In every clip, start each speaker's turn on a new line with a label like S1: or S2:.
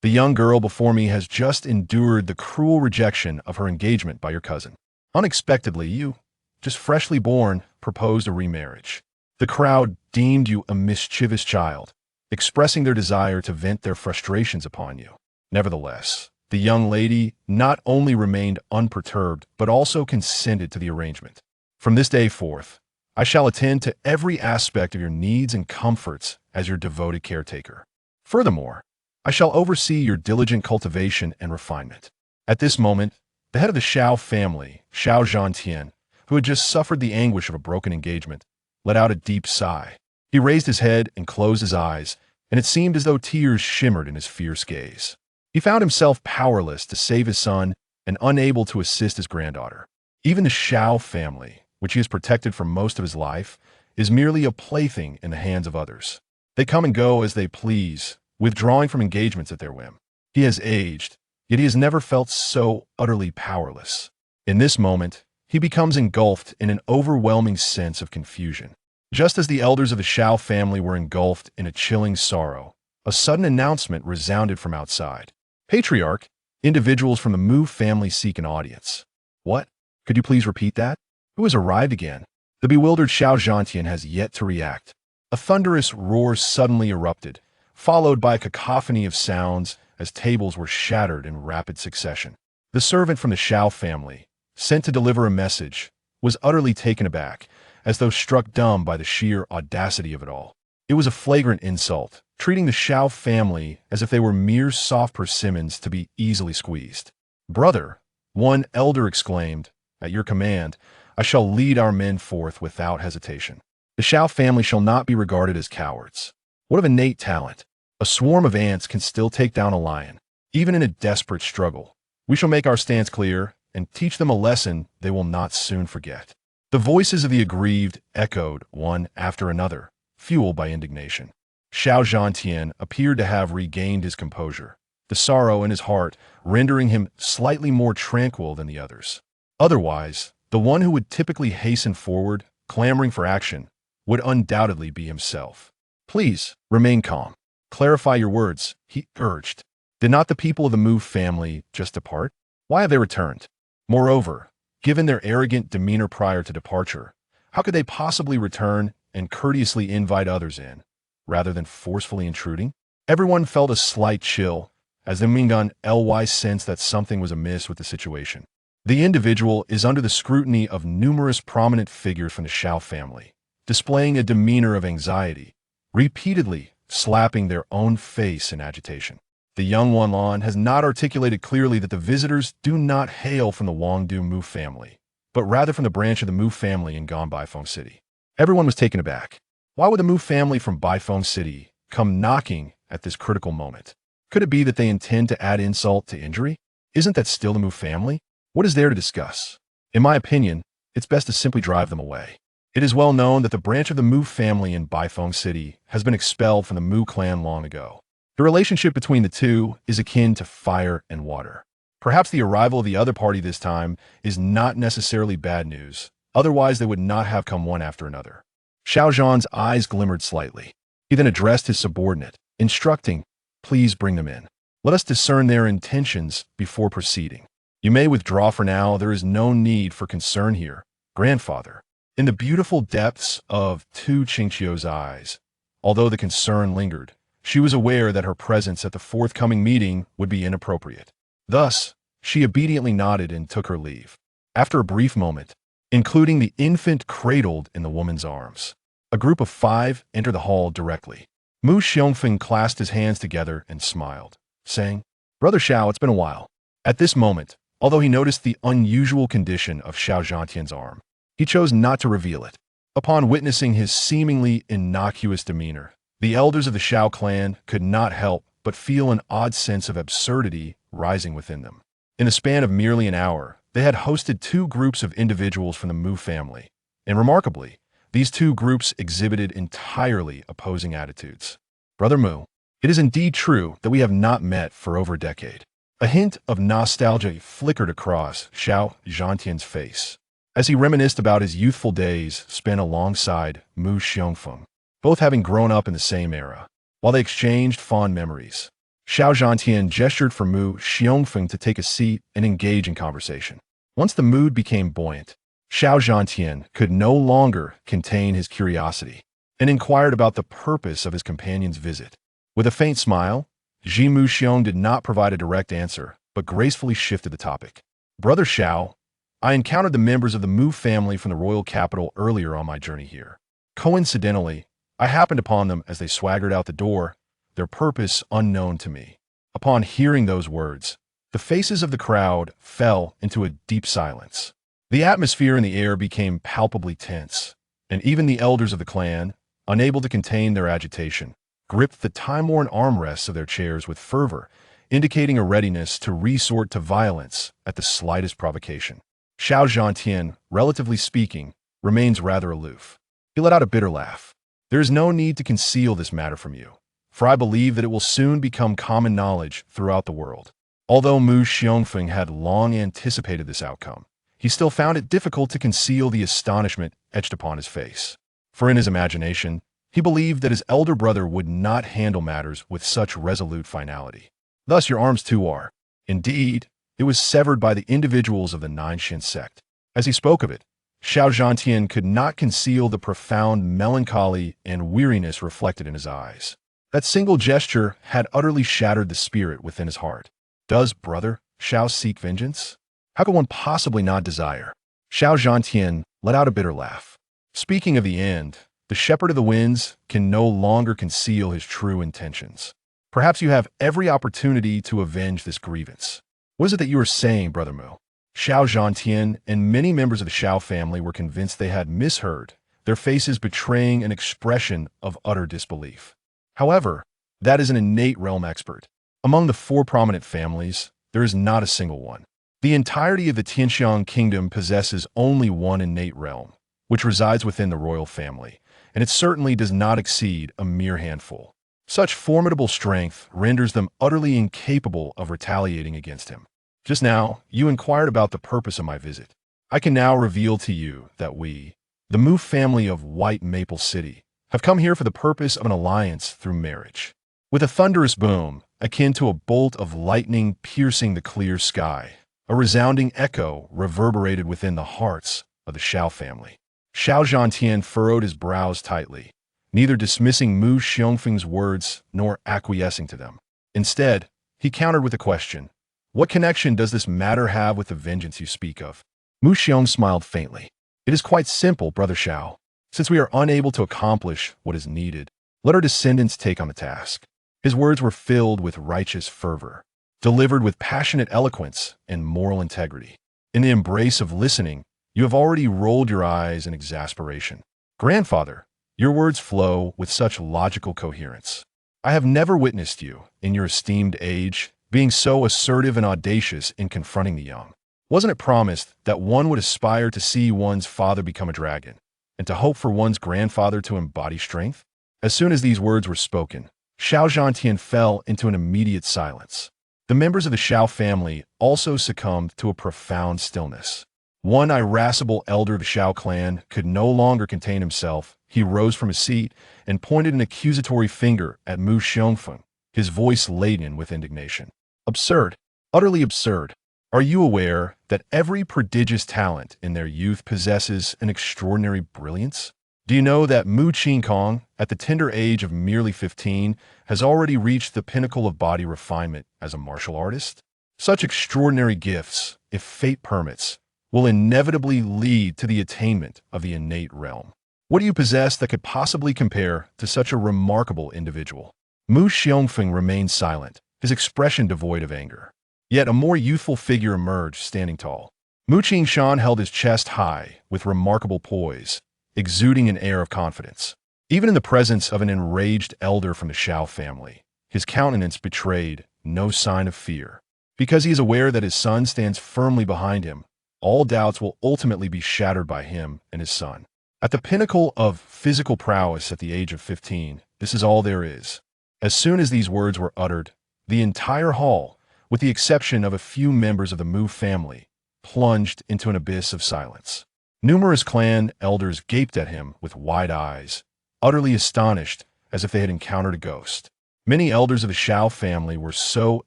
S1: The young girl before me has just endured the cruel rejection of her engagement by your cousin. Unexpectedly, you, just freshly born, proposed a remarriage. The crowd deemed you a mischievous child, expressing their desire to vent their frustrations upon you. Nevertheless, the young lady not only remained unperturbed, but also consented to the arrangement. From this day forth, I shall attend to every aspect of your needs and comforts as your devoted caretaker. Furthermore, I shall oversee your diligent cultivation and refinement. At this moment, the head of the Xiao family, Xiao Zhantian, who had just suffered the anguish of a broken engagement, let out a deep sigh. He raised his head and closed his eyes, and it seemed as though tears shimmered in his fierce gaze. He found himself powerless to save his son and unable to assist his granddaughter. Even the Xiao family, which he has protected for most of his life, is merely a plaything in the hands of others. They come and go as they please, withdrawing from engagements at their whim. He has aged, yet he has never felt so utterly powerless. In this moment, he becomes engulfed in an overwhelming sense of confusion. Just as the elders of the Xiao family were engulfed in a chilling sorrow, a sudden announcement resounded from outside. Patriarch, individuals from the Mu family seek an audience. What? Could you please repeat that? Who has arrived again? The bewildered Xiao Zhantian has yet to react. A thunderous roar suddenly erupted, followed by a cacophony of sounds as tables were shattered in rapid succession. The servant from the Xiao family, sent to deliver a message, was utterly taken aback, as though struck dumb by the sheer audacity of it all. It was a flagrant insult, treating the Xiao family as if they were mere soft persimmons to be easily squeezed. "Brother," one elder exclaimed, "at your command, I shall lead our men forth without hesitation. The Xiao family shall not be regarded as cowards. What of innate talent? A swarm of ants can still take down a lion, even in a desperate struggle. We shall make our stance clear and teach them a lesson they will not soon forget." The voices of the aggrieved echoed one after another, fueled by indignation. Xiao Zhantian appeared to have regained his composure, the sorrow in his heart rendering him slightly more tranquil than the others. Otherwise, the one who would typically hasten forward, clamoring for action, would undoubtedly be himself. "Please, remain calm. Clarify your words," he urged. "Did not the people of the Mu family just depart? Why have they returned? Moreover, given their arrogant demeanor prior to departure, how could they possibly return and courteously invite others in, rather than forcefully intruding?" Everyone felt a slight chill, as the Mingan Ly sensed that something was amiss with the situation. The individual is under the scrutiny of numerous prominent figures from the Xiao family, displaying a demeanor of anxiety, repeatedly slapping their own face in agitation. The young Wanlan has not articulated clearly that the visitors do not hail from the Wangdu Mu family, but rather from the branch of the Mu family in Gone Baifeng City. Everyone was taken aback. Why would the Mu family from Baifeng City come knocking at this critical moment? Could it be that they intend to add insult to injury? Isn't that still the Mu family? What is there to discuss? In my opinion, it's best to simply drive them away. It is well known that the branch of the Mu family in Baifeng City has been expelled from the Mu clan long ago. The relationship between the two is akin to fire and water. Perhaps the arrival of the other party this time is not necessarily bad news, otherwise they would not have come one after another. Xiao Zhan's eyes glimmered slightly. He then addressed his subordinate, instructing, "Please bring them in. Let us discern their intentions before proceeding. You may withdraw for now, there is no need for concern here, grandfather." In the beautiful depths of Tu Qingqiu's eyes, although the concern lingered, she was aware that her presence at the forthcoming meeting would be inappropriate. Thus, she obediently nodded and took her leave. After a brief moment, including the infant cradled in the woman's arms, a group of 5 entered the hall directly. Mu Xiongfeng clasped his hands together and smiled, saying, "Brother Xiao, it's been a while." At this moment, although he noticed the unusual condition of Xiao Zhantian's arm, he chose not to reveal it. Upon witnessing his seemingly innocuous demeanor, the elders of the Xiao clan could not help but feel an odd sense of absurdity rising within them. In the span of merely an hour, they had hosted 2 groups of individuals from the Mu family, and remarkably, these 2 groups exhibited entirely opposing attitudes. "Brother Mu, it is indeed true that we have not met for over a decade." A hint of nostalgia flickered across Xiao Zhantian's face, as he reminisced about his youthful days spent alongside Mu Xiongfeng, both having grown up in the same era. While they exchanged fond memories, Xiao Zhantian gestured for Mu Xiongfeng to take a seat and engage in conversation. Once the mood became buoyant, Xiao Zhantian could no longer contain his curiosity and inquired about the purpose of his companion's visit. With a faint smile, Ji Mu Xiong did not provide a direct answer, but gracefully shifted the topic. Brother Xiao, I encountered the members of the Mu family from the royal capital earlier on my journey here. Coincidentally, I happened upon them as they swaggered out the door, their purpose unknown to me. Upon hearing those words, the faces of the crowd fell into a deep silence. The atmosphere in the air became palpably tense, and even the elders of the clan, unable to contain their agitation, gripped the time-worn armrests of their chairs with fervor, indicating a readiness to resort to violence at the slightest provocation. Xiao Zhantian, relatively speaking, remains rather aloof. He let out a bitter laugh. There is no need to conceal this matter from you, for I believe that it will soon become common knowledge throughout the world. Although Mu Xiongfeng had long anticipated this outcome, he still found it difficult to conceal the astonishment etched upon his face. For in his imagination, he believed that his elder brother would not handle matters with such resolute finality. Thus your arms too are. Indeed, it was severed by the individuals of the Ninshin sect. As he spoke of it, Xiao Zhantian could not conceal the profound melancholy and weariness reflected in his eyes. That single gesture had utterly shattered the spirit within his heart. Does brother Xiao seek vengeance? How could one possibly not desire? Xiao Zhantian let out a bitter laugh. Speaking of the end, the shepherd of the winds can no longer conceal his true intentions. Perhaps you have every opportunity to avenge this grievance. What is it that you are saying, Brother Mu? Xiao Zhantian and many members of the Xiao family were convinced they had misheard, their faces betraying an expression of utter disbelief. However, that is an innate realm expert. Among the 4 prominent families, there is not a single one. The entirety of the Tianxiang kingdom possesses only one innate realm, which resides within the royal family, and it certainly does not exceed a mere handful. Such formidable strength renders them utterly incapable of retaliating against him. Just now, you inquired about the purpose of my visit. I can now reveal to you that we, the Mu family of White Maple City, have come here for the purpose of an alliance through marriage. With a thunderous boom, akin to a bolt of lightning piercing the clear sky, a resounding echo reverberated within the hearts of the Xiao family. Xiao Zhantian furrowed his brows tightly, neither dismissing Mu Xiongfeng's words nor acquiescing to them. Instead, he countered with a question. What connection does this matter have with the vengeance you speak of? Mu Xiong smiled faintly. It is quite simple, Brother Xiao. Since we are unable to accomplish what is needed, let our descendants take on the task. His words were filled with righteous fervor, delivered with passionate eloquence and moral integrity. In the embrace of listening, you have already rolled your eyes in exasperation. Grandfather, your words flow with such logical coherence. I have never witnessed you, in your esteemed age, being so assertive and audacious in confronting the young. Wasn't it promised that one would aspire to see one's father become a dragon, and to hope for one's grandfather to embody strength? As soon as these words were spoken, Xiao Zhantian fell into an immediate silence. The members of the Xiao family also succumbed to a profound stillness. One irascible elder of the Xiao clan could no longer contain himself. He rose from his seat and pointed an accusatory finger at Mu Xiongfeng, his voice laden with indignation. Absurd, utterly absurd. Are you aware that every prodigious talent in their youth possesses an extraordinary brilliance? Do you know that Mu Qingkong, at the tender age of merely 15, has already reached the pinnacle of body refinement as a martial artist? Such extraordinary gifts, if fate permits, will inevitably lead to the attainment of the innate realm. What do you possess that could possibly compare to such a remarkable individual? Mu Xiongfeng remained silent, his expression devoid of anger. Yet a more youthful figure emerged, standing tall. Mu Qingshan held his chest high, with remarkable poise, exuding an air of confidence. Even in the presence of an enraged elder from the Xiao family, his countenance betrayed no sign of fear. Because he is aware that his son stands firmly behind him, all doubts will ultimately be shattered by him and his son. At the pinnacle of physical prowess at the age of 15, this is all there is. As soon as these words were uttered, the entire hall, with the exception of a few members of the Mu family, plunged into an abyss of silence. Numerous clan elders gaped at him with wide eyes, utterly astonished as if they had encountered a ghost. Many elders of the Shao family were so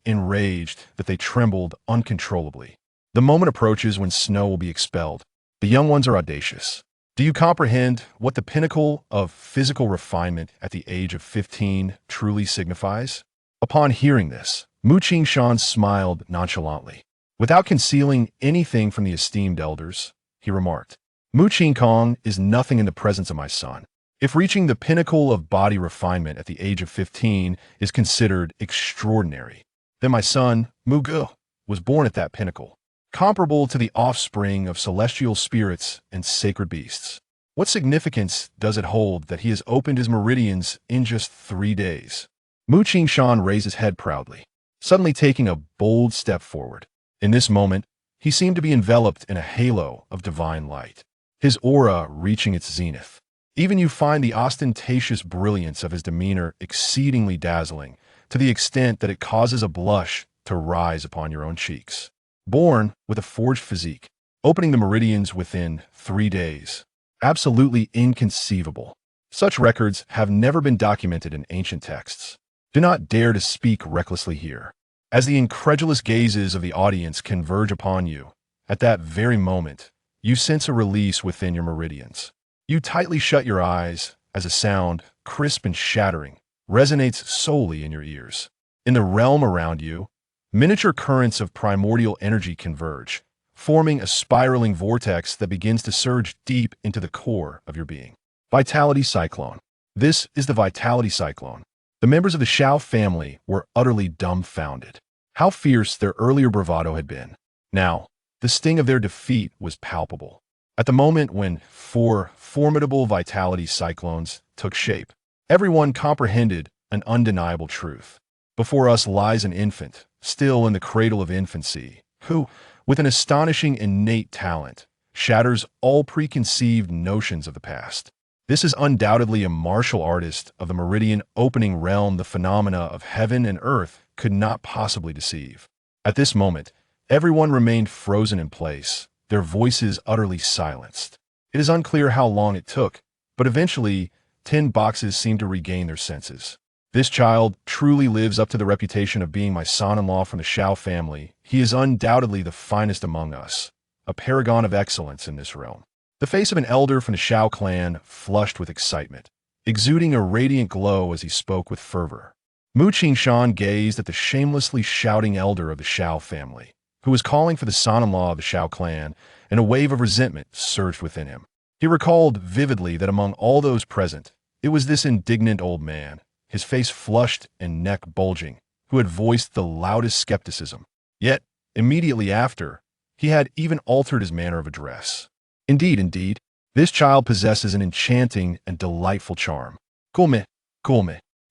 S1: enraged that they trembled uncontrollably. The moment approaches when snow will be expelled. The young ones are audacious. Do you comprehend what the pinnacle of physical refinement at the age of 15 truly signifies? Upon hearing this, Mu Qingshan smiled nonchalantly. Without concealing anything from the esteemed elders, he remarked, Mu Qingkong is nothing in the presence of my son. If reaching the pinnacle of body refinement at the age of 15 is considered extraordinary, then my son, Mu Ge, was born at that pinnacle, comparable to the offspring of celestial spirits and sacred beasts. What significance does it hold that he has opened his meridians in just 3 days? Mu Qingshan raised his head proudly, suddenly taking a bold step forward. In this moment, he seemed to be enveloped in a halo of divine light, his aura reaching its zenith. Even you find the ostentatious brilliance of his demeanor exceedingly dazzling, to the extent that it causes a blush to rise upon your own cheeks. Born with a forged physique, opening the meridians within 3 days. Absolutely inconceivable. Such records have never been documented in ancient texts. Do not dare to speak recklessly here. As the incredulous gazes of the audience converge upon you, at that very moment, you sense a release within your meridians. You tightly shut your eyes as a sound, crisp and shattering, resonates solely in your ears. In the realm around you, miniature currents of primordial energy converge, forming a spiraling vortex that begins to surge deep into the core of your being. Vitality Cyclone. This is the Vitality Cyclone. The members of the Shao family were utterly dumbfounded. How fierce their earlier bravado had been. Now, the sting of their defeat was palpable. At the moment when 4 formidable vitality cyclones took shape, everyone comprehended an undeniable truth. Before us lies an infant, still in the cradle of infancy, who, with an astonishing innate talent, shatters all preconceived notions of the past. This is undoubtedly a martial artist of the meridian opening realm the phenomena of heaven and earth could not possibly deceive. At this moment, everyone remained frozen in place, their voices utterly silenced. It is unclear how long it took, but eventually, 10 boxes seemed to regain their senses. This child truly lives up to the reputation of being my son-in-law from the Shao family. He is undoubtedly the finest among us, a paragon of excellence in this realm. The face of an elder from the Shao clan flushed with excitement, exuding a radiant glow as he spoke with fervor. Mu Qingshan gazed at the shamelessly shouting elder of the Shao family, who was calling for the son-in-law of the Shao clan, and a wave of resentment surged within him. He recalled vividly that among all those present, it was this indignant old man, his face flushed and neck bulging, who had voiced the loudest skepticism. Yet, immediately after, he had even altered his manner of address. Indeed, this child possesses an enchanting and delightful charm. Kulme,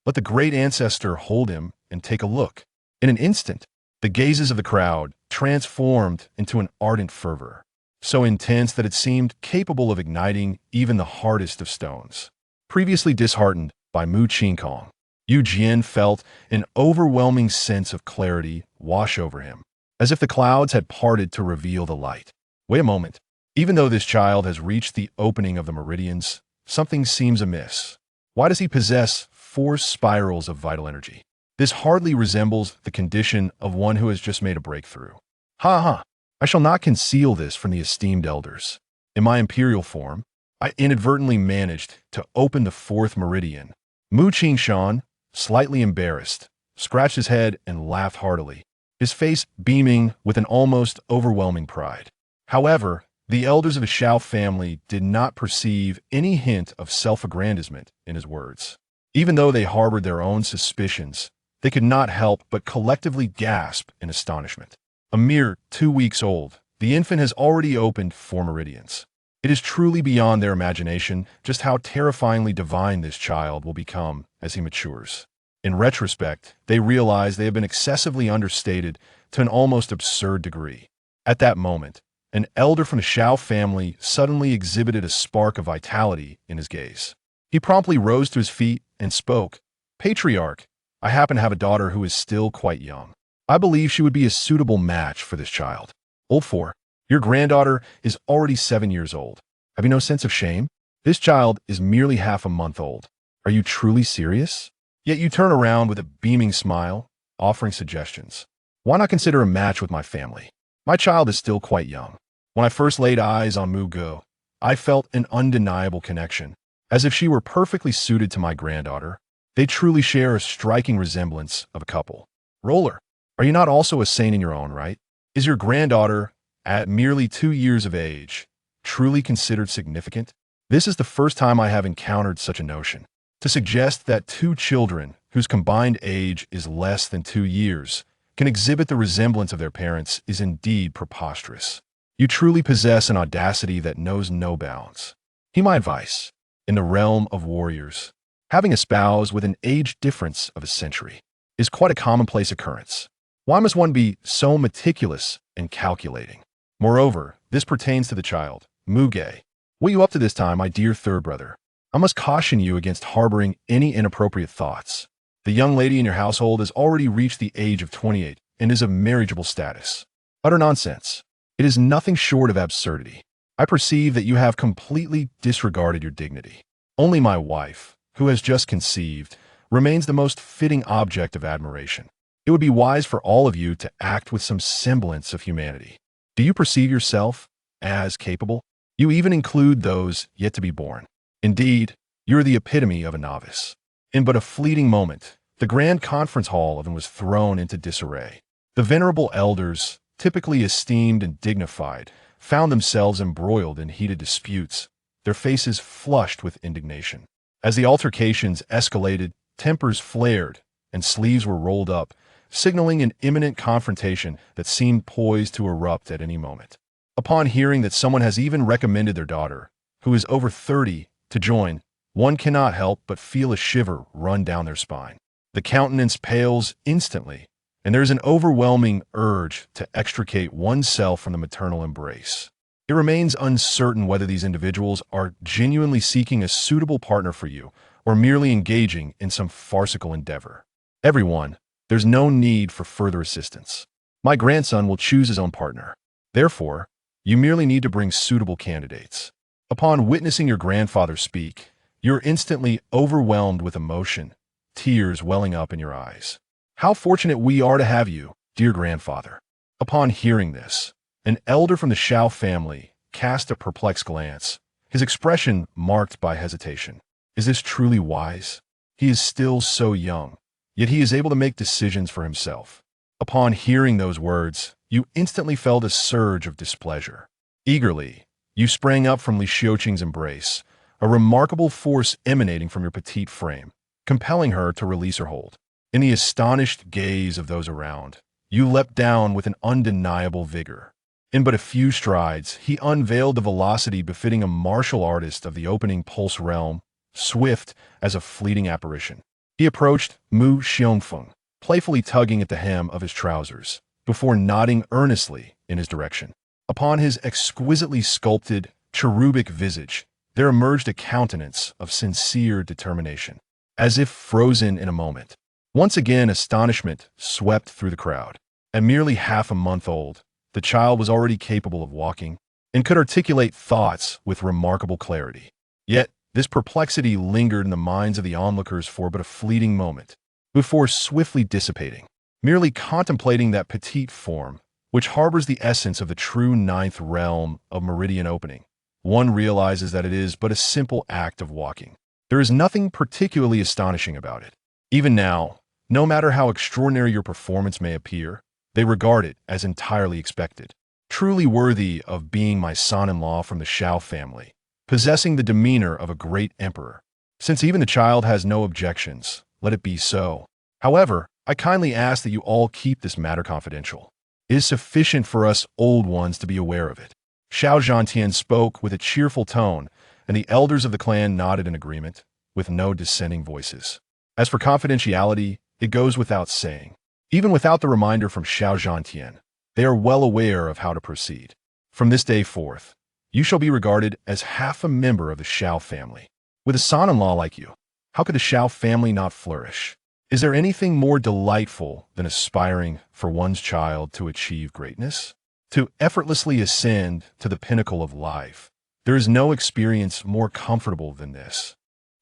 S1: let the great ancestor hold him and take a look. In an instant, the gazes of the crowd transformed into an ardent fervor, so intense that it seemed capable of igniting even the hardest of stones. Previously disheartened by Mu Qingkong, Yu Jian felt an overwhelming sense of clarity wash over him, as if the clouds had parted to reveal the light. Wait a moment. Even though this child has reached the opening of the meridians, something seems amiss. Why does he possess 4 spirals of vital energy? This hardly resembles the condition of one who has just made a breakthrough. I shall not conceal this from the esteemed elders. In my imperial form, I inadvertently managed to open the 4th meridian. Mu Qingshan, slightly embarrassed, scratched his head and laughed heartily, his face beaming with an almost overwhelming pride. However, the elders of the Shao family did not perceive any hint of self-aggrandizement in his words. Even though they harbored their own suspicions, they could not help but collectively gasp in astonishment. A mere 2 weeks old, the infant has already opened 4 meridians. It is truly beyond their imagination just how terrifyingly divine this child will become as he matures. In retrospect, they realize they have been excessively understated to an almost absurd degree. At that moment, an elder from the Shao family suddenly exhibited a spark of vitality in his gaze. He promptly rose to his feet and spoke. Patriarch, I happen to have a daughter who is still quite young. I believe she would be a suitable match for this child. Old 4, your granddaughter is already 7 years old. Have you no sense of shame? This child is merely half a month old. Are you truly serious? Yet you turn around with a beaming smile, offering suggestions. Why not consider a match with my family? My child is still quite young. When I first laid eyes on Mugo, I felt an undeniable connection, as if she were perfectly suited to my granddaughter. They truly share a striking resemblance of a couple. Roller, are you not also a saint in your own right? Is your granddaughter, at merely 2 years of age, truly considered significant? This is the first time I have encountered such a notion. To suggest that two children whose combined age is less than 2 years can exhibit the resemblance of their parents is indeed preposterous. You truly possess an audacity that knows no bounds. Heed my advice. In the realm of warriors, having a spouse with an age difference of a century is quite a commonplace occurrence. Why must one be so meticulous and calculating? Moreover, this pertains to the child, Muge. What you up to this time, my dear third brother? I must caution you against harboring any inappropriate thoughts. The young lady in your household has already reached the age of 28 and is of marriageable status. Utter nonsense. It is nothing short of absurdity. I perceive that you have completely disregarded your dignity. Only my wife, who has just conceived, remains the most fitting object of admiration. It would be wise for all of you to act with some semblance of humanity. Do you perceive yourself as capable? You even include those yet to be born. Indeed, you're the epitome of a novice. In but a fleeting moment, the grand conference hall of them was thrown into disarray. The venerable elders, typically esteemed and dignified, found themselves embroiled in heated disputes, their faces flushed with indignation. As the altercations escalated, tempers flared, and sleeves were rolled up, signaling an imminent confrontation that seemed poised to erupt at any moment. Upon hearing that someone has even recommended their daughter, who is over 30, to join, one cannot help but feel a shiver run down their spine. The countenance pales instantly, and there is an overwhelming urge to extricate oneself from the maternal embrace. It remains uncertain whether these individuals are genuinely seeking a suitable partner for you or merely engaging in some farcical endeavor. Everyone, there's no need for further assistance. My grandson will choose his own partner. Therefore, you merely need to bring suitable candidates. Upon witnessing your grandfather speak, you're instantly overwhelmed with emotion, tears welling up in your eyes. How fortunate we are to have you, dear grandfather. Upon hearing this, an elder from the Shao family cast a perplexed glance, his expression marked by hesitation. Is this truly wise? He is still so young, yet he is able to make decisions for himself. Upon hearing those words, you instantly felt a surge of displeasure. Eagerly, you sprang up from Li Xiuqing's embrace, a remarkable force emanating from your petite frame, compelling her to release her hold. In the astonished gaze of those around, you leapt down with an undeniable vigor. In but a few strides, he unveiled the velocity befitting a martial artist of the opening pulse realm, swift as a fleeting apparition. He approached Mu Xiongfeng, playfully tugging at the hem of his trousers, before nodding earnestly in his direction. Upon his exquisitely sculpted, cherubic visage, there emerged a countenance of sincere determination, as if frozen in a moment. Once again, astonishment swept through the crowd. At merely half a month old, the child was already capable of walking and could articulate thoughts with remarkable clarity. Yet, this perplexity lingered in the minds of the onlookers for but a fleeting moment, before swiftly dissipating. Merely contemplating that petite form, which harbors the essence of the true ninth realm of meridian opening, one realizes that it is but a simple act of walking. There is nothing particularly astonishing about it. Even now, no matter how extraordinary your performance may appear, they regard it as entirely expected. Truly worthy of being my son-in-law from the Shao family, possessing the demeanor of a great emperor. Since even the child has no objections, let it be so. However, I kindly ask that you all keep this matter confidential. It is sufficient for us old ones to be aware of it. Xiao Zhantian spoke with a cheerful tone, and the elders of the clan nodded in agreement, with no dissenting voices. As for confidentiality, it goes without saying. Even without the reminder from Xiao Zhantian, they are well aware of how to proceed. From this day forth, you shall be regarded as half a member of the Shao family. With a son-in-law like you, how could the Shao family not flourish? Is there anything more delightful than aspiring for one's child to achieve greatness? To effortlessly ascend to the pinnacle of life? There is no experience more comfortable than this.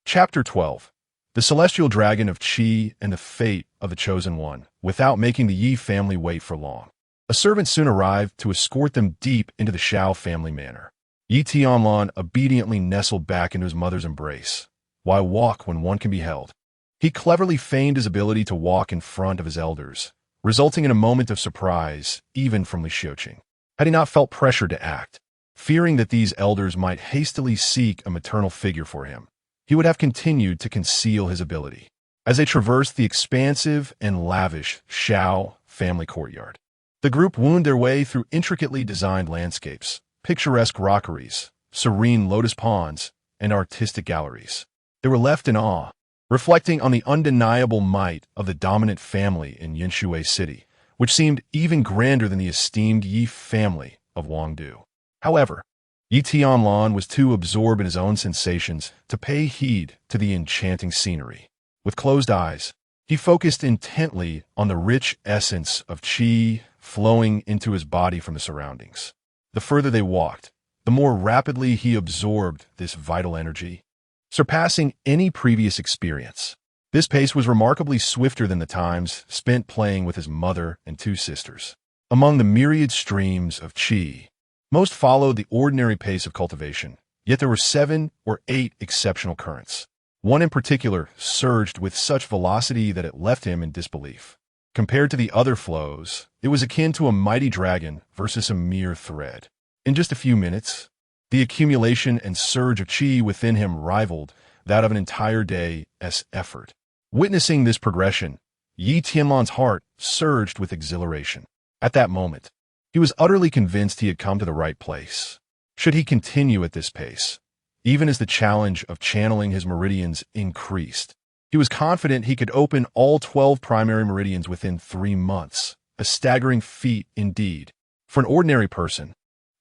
S1: Chapter 12. the celestial dragon of Qi and the fate of the chosen one, without making the Yi family wait for long. A servant soon arrived to escort them deep into the Shao family manor. Yi Tianlan obediently nestled back into his mother's embrace. Why walk when one can be held? He cleverly feigned his ability to walk in front of his elders, resulting in a moment of surprise, even from Li Xiuqing. Had he not felt pressured to act, fearing that these elders might hastily seek a maternal figure for him, he would have continued to conceal his ability. As they traversed the expansive and lavish Shao family courtyard, the group wound their way through intricately designed landscapes, picturesque rockeries, serene lotus ponds, and artistic galleries. They were left in awe, reflecting on the undeniable might of the dominant family in Yinshui City, which seemed even grander than the esteemed Yi family of Wangdu. However, Yi Tianlan was too absorbed in his own sensations to pay heed to the enchanting scenery. With closed eyes, he focused intently on the rich essence of qi flowing into his body from the surroundings. The further they walked, the more rapidly he absorbed this vital energy, surpassing any previous experience. This pace was remarkably swifter than the times spent playing with his mother and two sisters. Among the myriad streams of qi, most followed the ordinary pace of cultivation, yet there were 7 or 8 exceptional currents. One in particular surged with such velocity that it left him in disbelief. Compared to the other flows, it was akin to a mighty dragon versus a mere thread. In just a few minutes, the accumulation and surge of qi within him rivaled that of an entire day's effort. Witnessing this progression, Yi Tianlan's heart surged with exhilaration. At that moment, he was utterly convinced he had come to the right place. Should he continue at this pace, even as the challenge of channeling his meridians increased, he was confident he could open all 12 primary meridians within 3 months, a staggering feat indeed. For an ordinary person,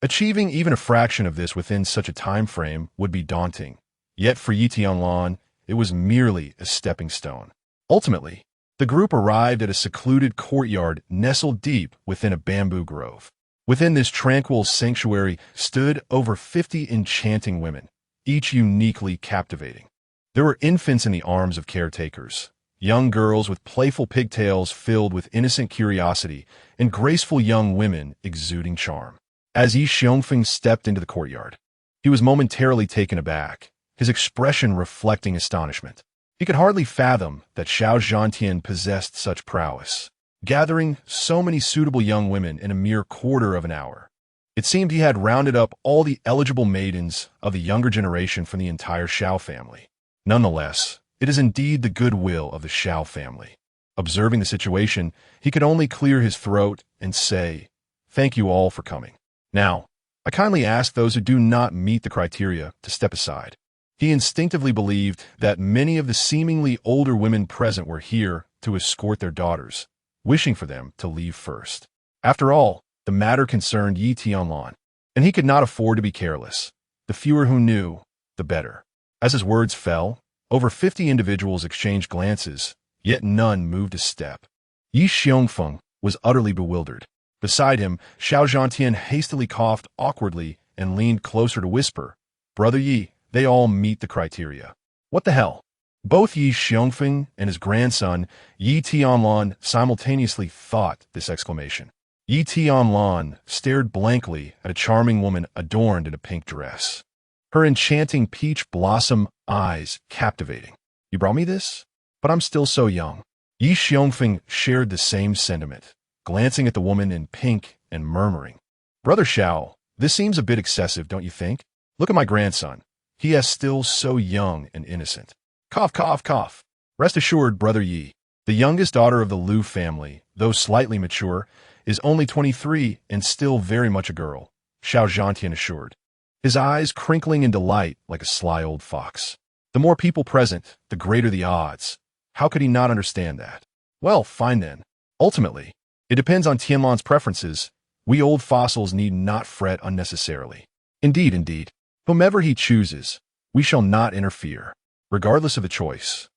S1: achieving even a fraction of this within such a time frame would be daunting. Yet for Yi Tianlan, it was merely a stepping stone. Ultimately, the group arrived at a secluded courtyard nestled deep within a bamboo grove. Within this tranquil sanctuary stood over 50 enchanting women, each uniquely captivating. There were infants in the arms of caretakers, young girls with playful pigtails filled with innocent curiosity, and graceful young women exuding charm. As Yi Xiongfeng stepped into the courtyard, he was momentarily taken aback, his expression reflecting astonishment. He could hardly fathom that Shao Zhantian possessed such prowess, gathering so many suitable young women in a mere quarter of an hour. It seemed he had rounded up all the eligible maidens of the younger generation from the entire Shao family. Nonetheless, it is indeed the goodwill of the Shao family. Observing the situation, he could only clear his throat and say, "Thank you all for coming. Now, I kindly ask those who do not meet the criteria to step aside." He instinctively believed that many of the seemingly older women present were here to escort their daughters, wishing for them to leave first. After all, the matter concerned Yi Tianlan, and he could not afford to be careless. The fewer who knew, the better. As his words fell, over 50 individuals exchanged glances, yet none moved a step. Yi Xiongfeng was utterly bewildered. Beside him, Shao Zhantian hastily coughed awkwardly and leaned closer to whisper, "Brother Yi, they all meet the criteria." What the hell? Both Yi Xiongfeng and his grandson, Yi Tianlan, simultaneously thought this exclamation. Yi Tianlan stared blankly at a charming woman adorned in a pink dress, her enchanting peach blossom eyes captivating. "You brought me this? But I'm still so young." Yi Xiongfeng shared the same sentiment, glancing at the woman in pink and murmuring, "Brother Shao, this seems a bit excessive, don't you think? Look at my grandson. He is still so young and innocent." Cough, cough, cough. Rest assured, Brother Yi, the youngest daughter of the Liu family, though slightly mature, is only 23 and still very much a girl, Shao Zhantian assured, his eyes crinkling in delight like a sly old fox. The more people present, the greater the odds. How could he not understand that? Well, fine then. Ultimately, it depends on Tianlan's preferences. We old fossils need not fret unnecessarily. Indeed. Whomever he chooses, we shall not interfere, regardless of the choice.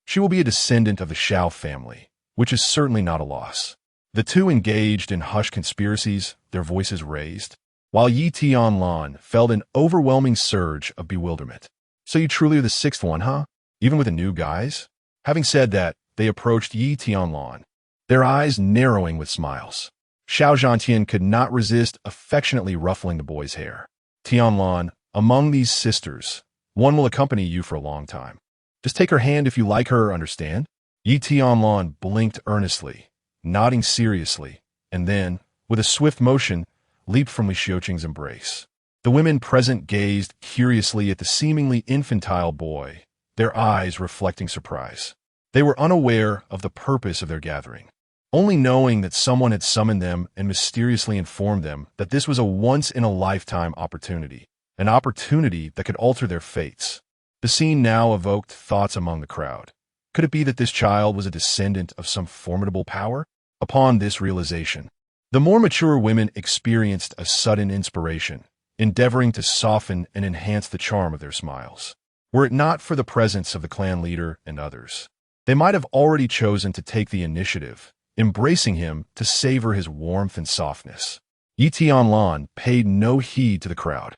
S1: She will be a descendant of the Shao family, which is certainly not a loss. The two engaged in hushed conspiracies, their voices raised, while Yi Tianlan felt an overwhelming surge of bewilderment. "So you truly are the 6th one, huh? Even with the new guys?" Having said that, they approached Yi Tianlan, their eyes narrowing with smiles. Xiao Zhantian could not resist affectionately ruffling the boy's hair. Tianlan, among these sisters, one will accompany you for a long time. Just take her hand if you like her, understand? Yi Tianlan blinked earnestly, nodding seriously, and then, with a swift motion, leaped from Li Xiuqing's embrace. The women present gazed curiously at the seemingly infantile boy, their eyes reflecting surprise. They were unaware of the purpose of their gathering, only knowing that someone had summoned them and mysteriously informed them that this was a once-in-a-lifetime opportunity, an opportunity that could alter their fates. The scene now evoked thoughts among the crowd. Could it be that this child was a descendant of some formidable power? Upon this realization, the more mature women experienced a sudden inspiration, endeavoring to soften and enhance the charm of their smiles. Were it not for the presence of the clan leader and others, they might have already chosen to take the initiative, embracing him to savor his warmth and softness. Yi Tianlan paid no heed to the crowd.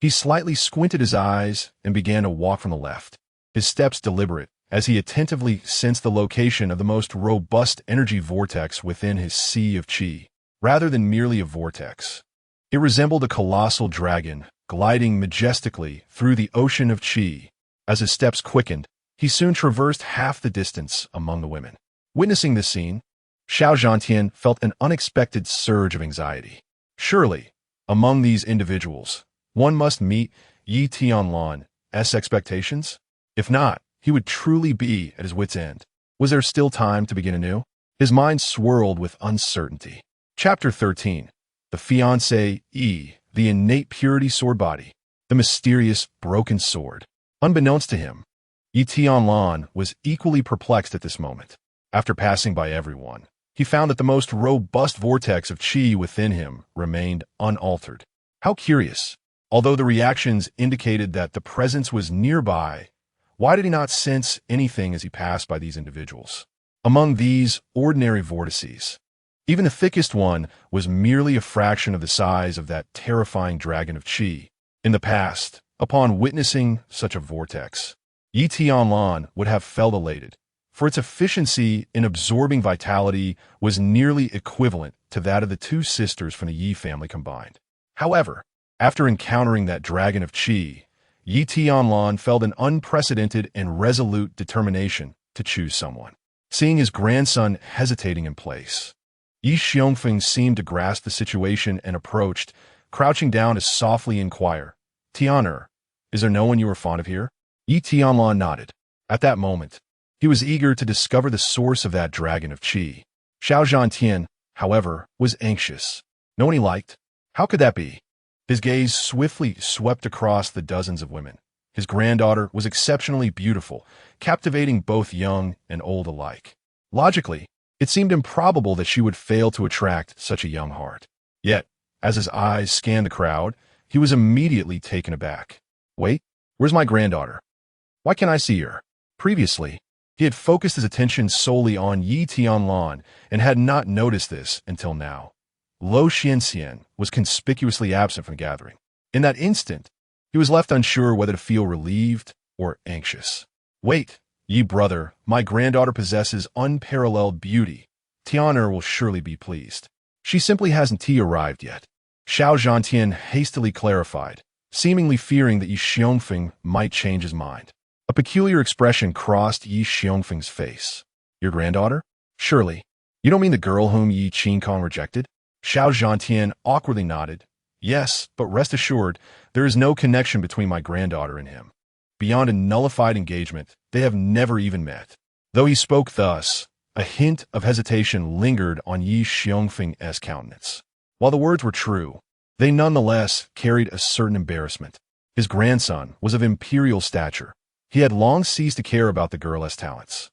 S1: He slightly squinted his eyes and began to walk from the left, his steps deliberate, as he attentively sensed the location of the most robust energy vortex within his sea of qi, rather than merely a vortex. It resembled a colossal dragon, gliding majestically through the ocean of qi. As his steps quickened, he soon traversed half the distance among the women. Witnessing this scene, Xiao Zhantian felt an unexpected surge of anxiety. Surely, among these individuals, one must meet Yi Tianlan's expectations? If not, he would truly be at his wit's end. Was there still time to begin anew? His mind swirled with uncertainty. Chapter 13. The fiancé E, the innate purity sword body, the mysterious broken sword. Unbeknownst to him, Yi Tianlan was equally perplexed at this moment. After passing by everyone, he found that the most robust vortex of qi within him remained unaltered. How curious. Although the reactions indicated that the presence was nearby, why did he not sense anything as he passed by these individuals? Among these ordinary vortices, even the thickest one was merely a fraction of the size of that terrifying dragon of qi. In the past, upon witnessing such a vortex, Yi Tianlan would have felt elated, for its efficiency in absorbing vitality was nearly equivalent to that of the two sisters from the Yi family combined. However, after encountering that dragon of qi, Yi Tianlan felt an unprecedented and resolute determination to choose someone. Seeing his grandson hesitating in place, Yi Xiongfeng seemed to grasp the situation and approached, crouching down to softly inquire, "Tianer, is there no one you are fond of here?" Yi Tianlan nodded. At that moment, he was eager to discover the source of that dragon of qi. Xiao Zhantian, however, was anxious. No one he liked? How could that be? His gaze swiftly swept across the dozens of women. His granddaughter was exceptionally beautiful, captivating both young and old alike. Logically, it seemed improbable that she would fail to attract such a young heart. Yet, as his eyes scanned the crowd, he was immediately taken aback. Wait, where's my granddaughter? Why can't I see her? Previously, he had focused his attention solely on Yi Tianlan and had not noticed this until now. Lo Xianxian was conspicuously absent from the gathering. In that instant, he was left unsure whether to feel relieved or anxious. Wait, Yi brother, my granddaughter possesses unparalleled beauty. Tianer will surely be pleased. She simply hasn't arrived yet. Xiao Zhantian hastily clarified, seemingly fearing that Yi Xiongfeng might change his mind. A peculiar expression crossed Yi Xiongfeng's face. Your granddaughter? Surely. You don't mean the girl whom Yi Qingkong rejected? Xiao Zhantian awkwardly nodded. Yes, but rest assured, there is no connection between my granddaughter and him. Beyond a nullified engagement, they have never even met. Though he spoke thus, a hint of hesitation lingered on Yi Xiongfeng's countenance. While the words were true, they nonetheless carried a certain embarrassment. His grandson was of imperial stature. He had long ceased to care about the girl's talents.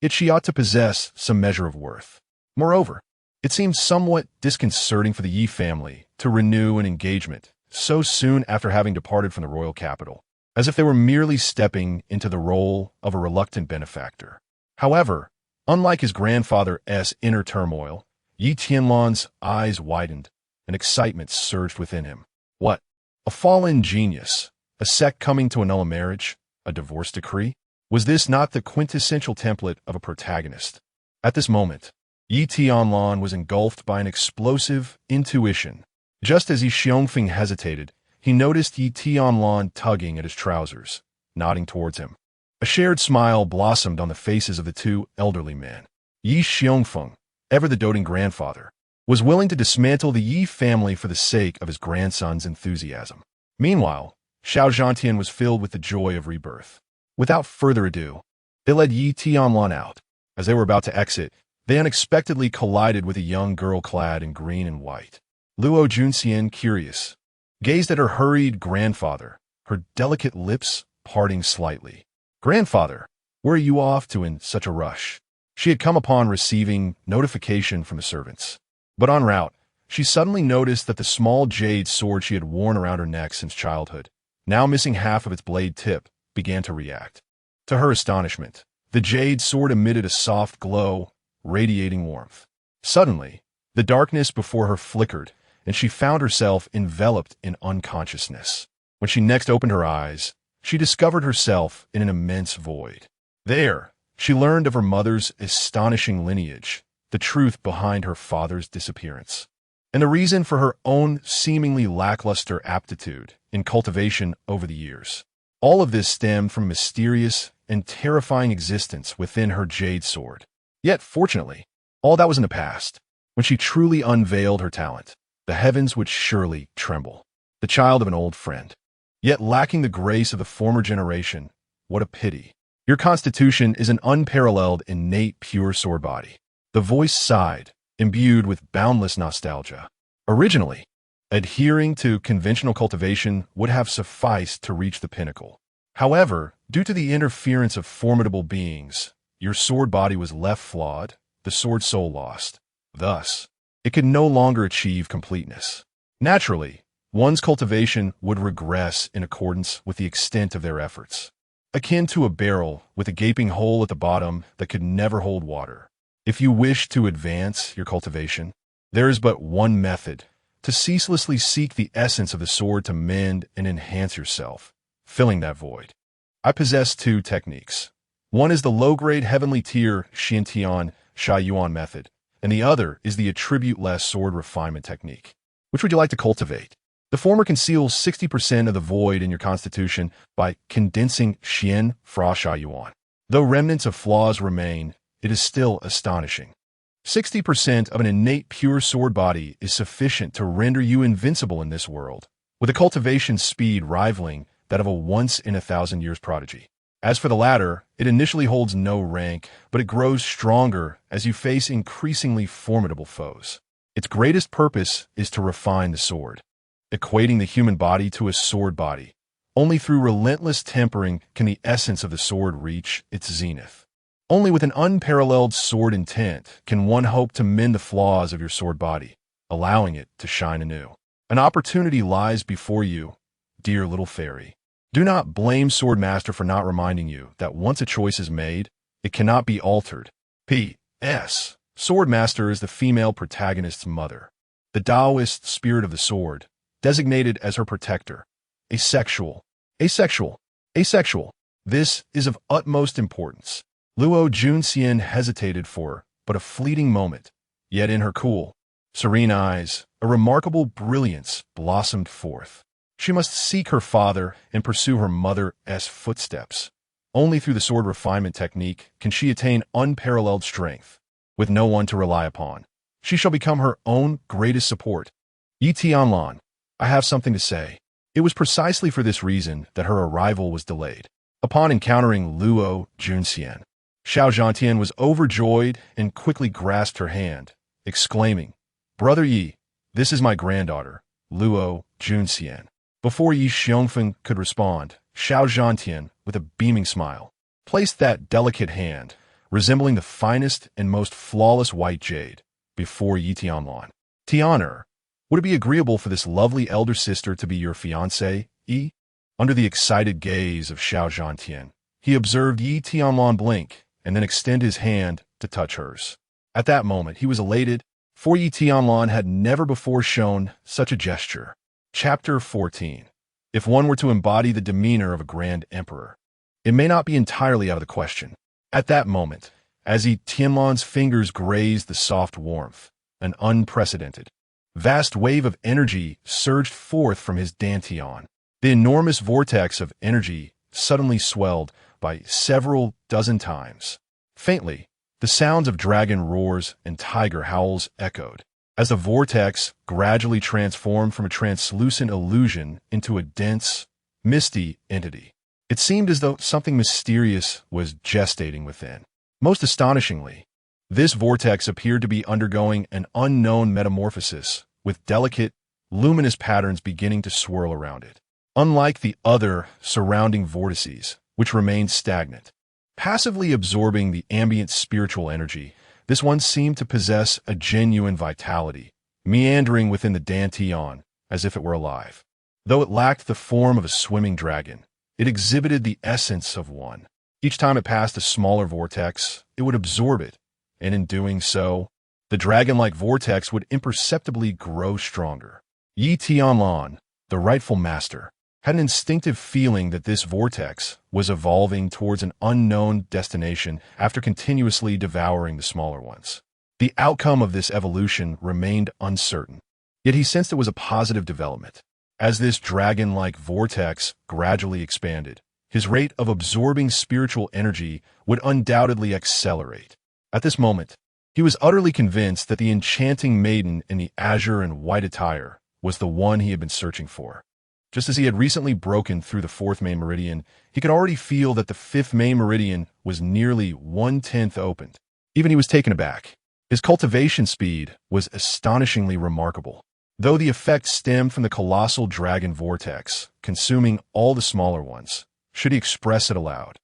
S1: Yet she ought to possess some measure of worth. Moreover, it seemed somewhat disconcerting for the Yi family to renew an engagement so soon after having departed from the royal capital, as if they were merely stepping into the role of a reluctant benefactor. However, unlike his grandfather's inner turmoil, Yi Tianlan's eyes widened, and excitement surged within him. What? A fallen genius? A sect coming to annul a marriage? A divorce decree? Was this not the quintessential template of a protagonist? At this moment, Yi Tianlan was engulfed by an explosive intuition. Just as Yi Xiongfeng hesitated, he noticed Yi Tianlan tugging at his trousers, nodding towards him. A shared smile blossomed on the faces of the two elderly men. Yi Xiongfeng, ever the doting grandfather, was willing to dismantle the Yi family for the sake of his grandson's enthusiasm. Meanwhile, Xiao Zhantian was filled with the joy of rebirth. Without further ado, they led Yi Tianlan out. As they were about to exit, they unexpectedly collided with a young girl clad in green and white. Luo Junxian, curious, gazed at her hurried grandfather, her delicate lips parting slightly. "Grandfather, where are you off to in such a rush?" She had come upon receiving notification from the servants. But en route, she suddenly noticed that the small jade sword she had worn around her neck since childhood, now missing half of its blade tip, began to react. To her astonishment, the jade sword emitted a soft glow, radiating warmth. Suddenly, the darkness before her flickered, and she found herself enveloped in unconsciousness. When she next opened her eyes, she discovered herself in an immense void. There, she learned of her mother's astonishing lineage, the truth behind her father's disappearance, and the reason for her own seemingly lackluster aptitude in cultivation over the years. All of this stemmed from a mysterious and terrifying existence within her jade sword. Yet, fortunately, all that was in the past. When she truly unveiled her talent, the heavens would surely tremble. The child of an old friend, yet lacking the grace of the former generation. What a pity. Your constitution is an unparalleled, innate, pure sword body. The voice sighed, imbued with boundless nostalgia. Originally, adhering to conventional cultivation would have sufficed to reach the pinnacle. However, due to the interference of formidable beings, your sword body was left flawed, the sword soul lost. Thus, it could no longer achieve completeness. Naturally, one's cultivation would regress in accordance with the extent of their efforts, akin to a barrel with a gaping hole at the bottom that could never hold water. If you wish to advance your cultivation, there is but one method: to ceaselessly seek the essence of the sword to mend and enhance yourself, filling that void. I possess two techniques. One is the low-grade heavenly tier Xintian Shaiyuan method, and the other is the attribute-less sword refinement technique. Which would you like to cultivate? The former conceals 60% of the void in your constitution by condensing Xian Fra Shaiyuan. Though remnants of flaws remain, it is still astonishing. 60% of an innate pure sword body is sufficient to render you invincible in this world, with a cultivation speed rivaling that of a once-in-a-thousand-years prodigy. As for the latter, it initially holds no rank, but it grows stronger as you face increasingly formidable foes. Its greatest purpose is to refine the sword, equating the human body to a sword body. Only through relentless tempering can the essence of the sword reach its zenith. Only with an unparalleled sword intent can one hope to mend the flaws of your sword body, allowing it to shine anew. An opportunity lies before you, dear little fairy. Do not blame Swordmaster for not reminding you that once a choice is made, it cannot be altered. P.S. Swordmaster is the female protagonist's mother, the Taoist spirit of the sword, designated as her protector. Asexual. This is of utmost importance. Luo Junxian hesitated for but a fleeting moment, yet in her cool, serene eyes, a remarkable brilliance blossomed forth. She must seek her father and pursue her mother's footsteps. Only through the sword refinement technique can she attain unparalleled strength. With no one to rely upon, she shall become her own greatest support. Yi Tianlan, I have something to say. It was precisely for this reason that her arrival was delayed. Upon encountering Luo Junxian, Xiao Zhantian was overjoyed and quickly grasped her hand, exclaiming, "Brother Yi, this is my granddaughter, Luo Junxian." Before Yi Xiongfeng could respond, Xiao Zhantian, with a beaming smile, placed that delicate hand, resembling the finest and most flawless white jade, before Yi Tianlan. "Tianer, would it be agreeable for this lovely elder sister to be your fiancée, Yi?" Under the excited gaze of Xiao Zhantian, he observed Yi Tianlan blink and then extend his hand to touch hers. At that moment, he was elated, for Yi Tianlan had never before shown such a gesture. Chapter 14. If one were to embody the demeanor of a grand emperor. it may not be entirely out of the question. At that moment, as Tianlan's fingers grazed the soft warmth, an unprecedented, vast wave of energy surged forth from his dantian. The enormous vortex of energy suddenly swelled by several dozen times. Faintly, the sounds of dragon roars and tiger howls echoed, as the vortex gradually transformed from a translucent illusion into a dense, misty entity. It seemed as though something mysterious was gestating within. Most astonishingly, this vortex appeared to be undergoing an unknown metamorphosis, with delicate, luminous patterns beginning to swirl around it. Unlike the other surrounding vortices, which remained stagnant, passively absorbing the ambient spiritual energy, this one seemed to possess a genuine vitality, meandering within the dantian as if it were alive. Though it lacked the form of a swimming dragon, it exhibited the essence of one. Each time it passed a smaller vortex, it would absorb it, and in doing so, the dragon-like vortex would imperceptibly grow stronger. Tianlan, the rightful master, had an instinctive feeling that this vortex was evolving towards an unknown destination after continuously devouring the smaller ones. The outcome of this evolution remained uncertain, yet he sensed it was a positive development. As this dragon-like vortex gradually expanded, his rate of absorbing spiritual energy would undoubtedly accelerate. At this moment, he was utterly convinced that the enchanting maiden in the azure and white attire was the one he had been searching for. Just as he had recently broken through the 4th main meridian, he could already feel that the 5th main meridian was nearly 1/10 opened. Even he was taken aback. His cultivation speed was astonishingly remarkable. Though the effect stemmed from the colossal dragon vortex, consuming all the smaller ones, should he express it aloud,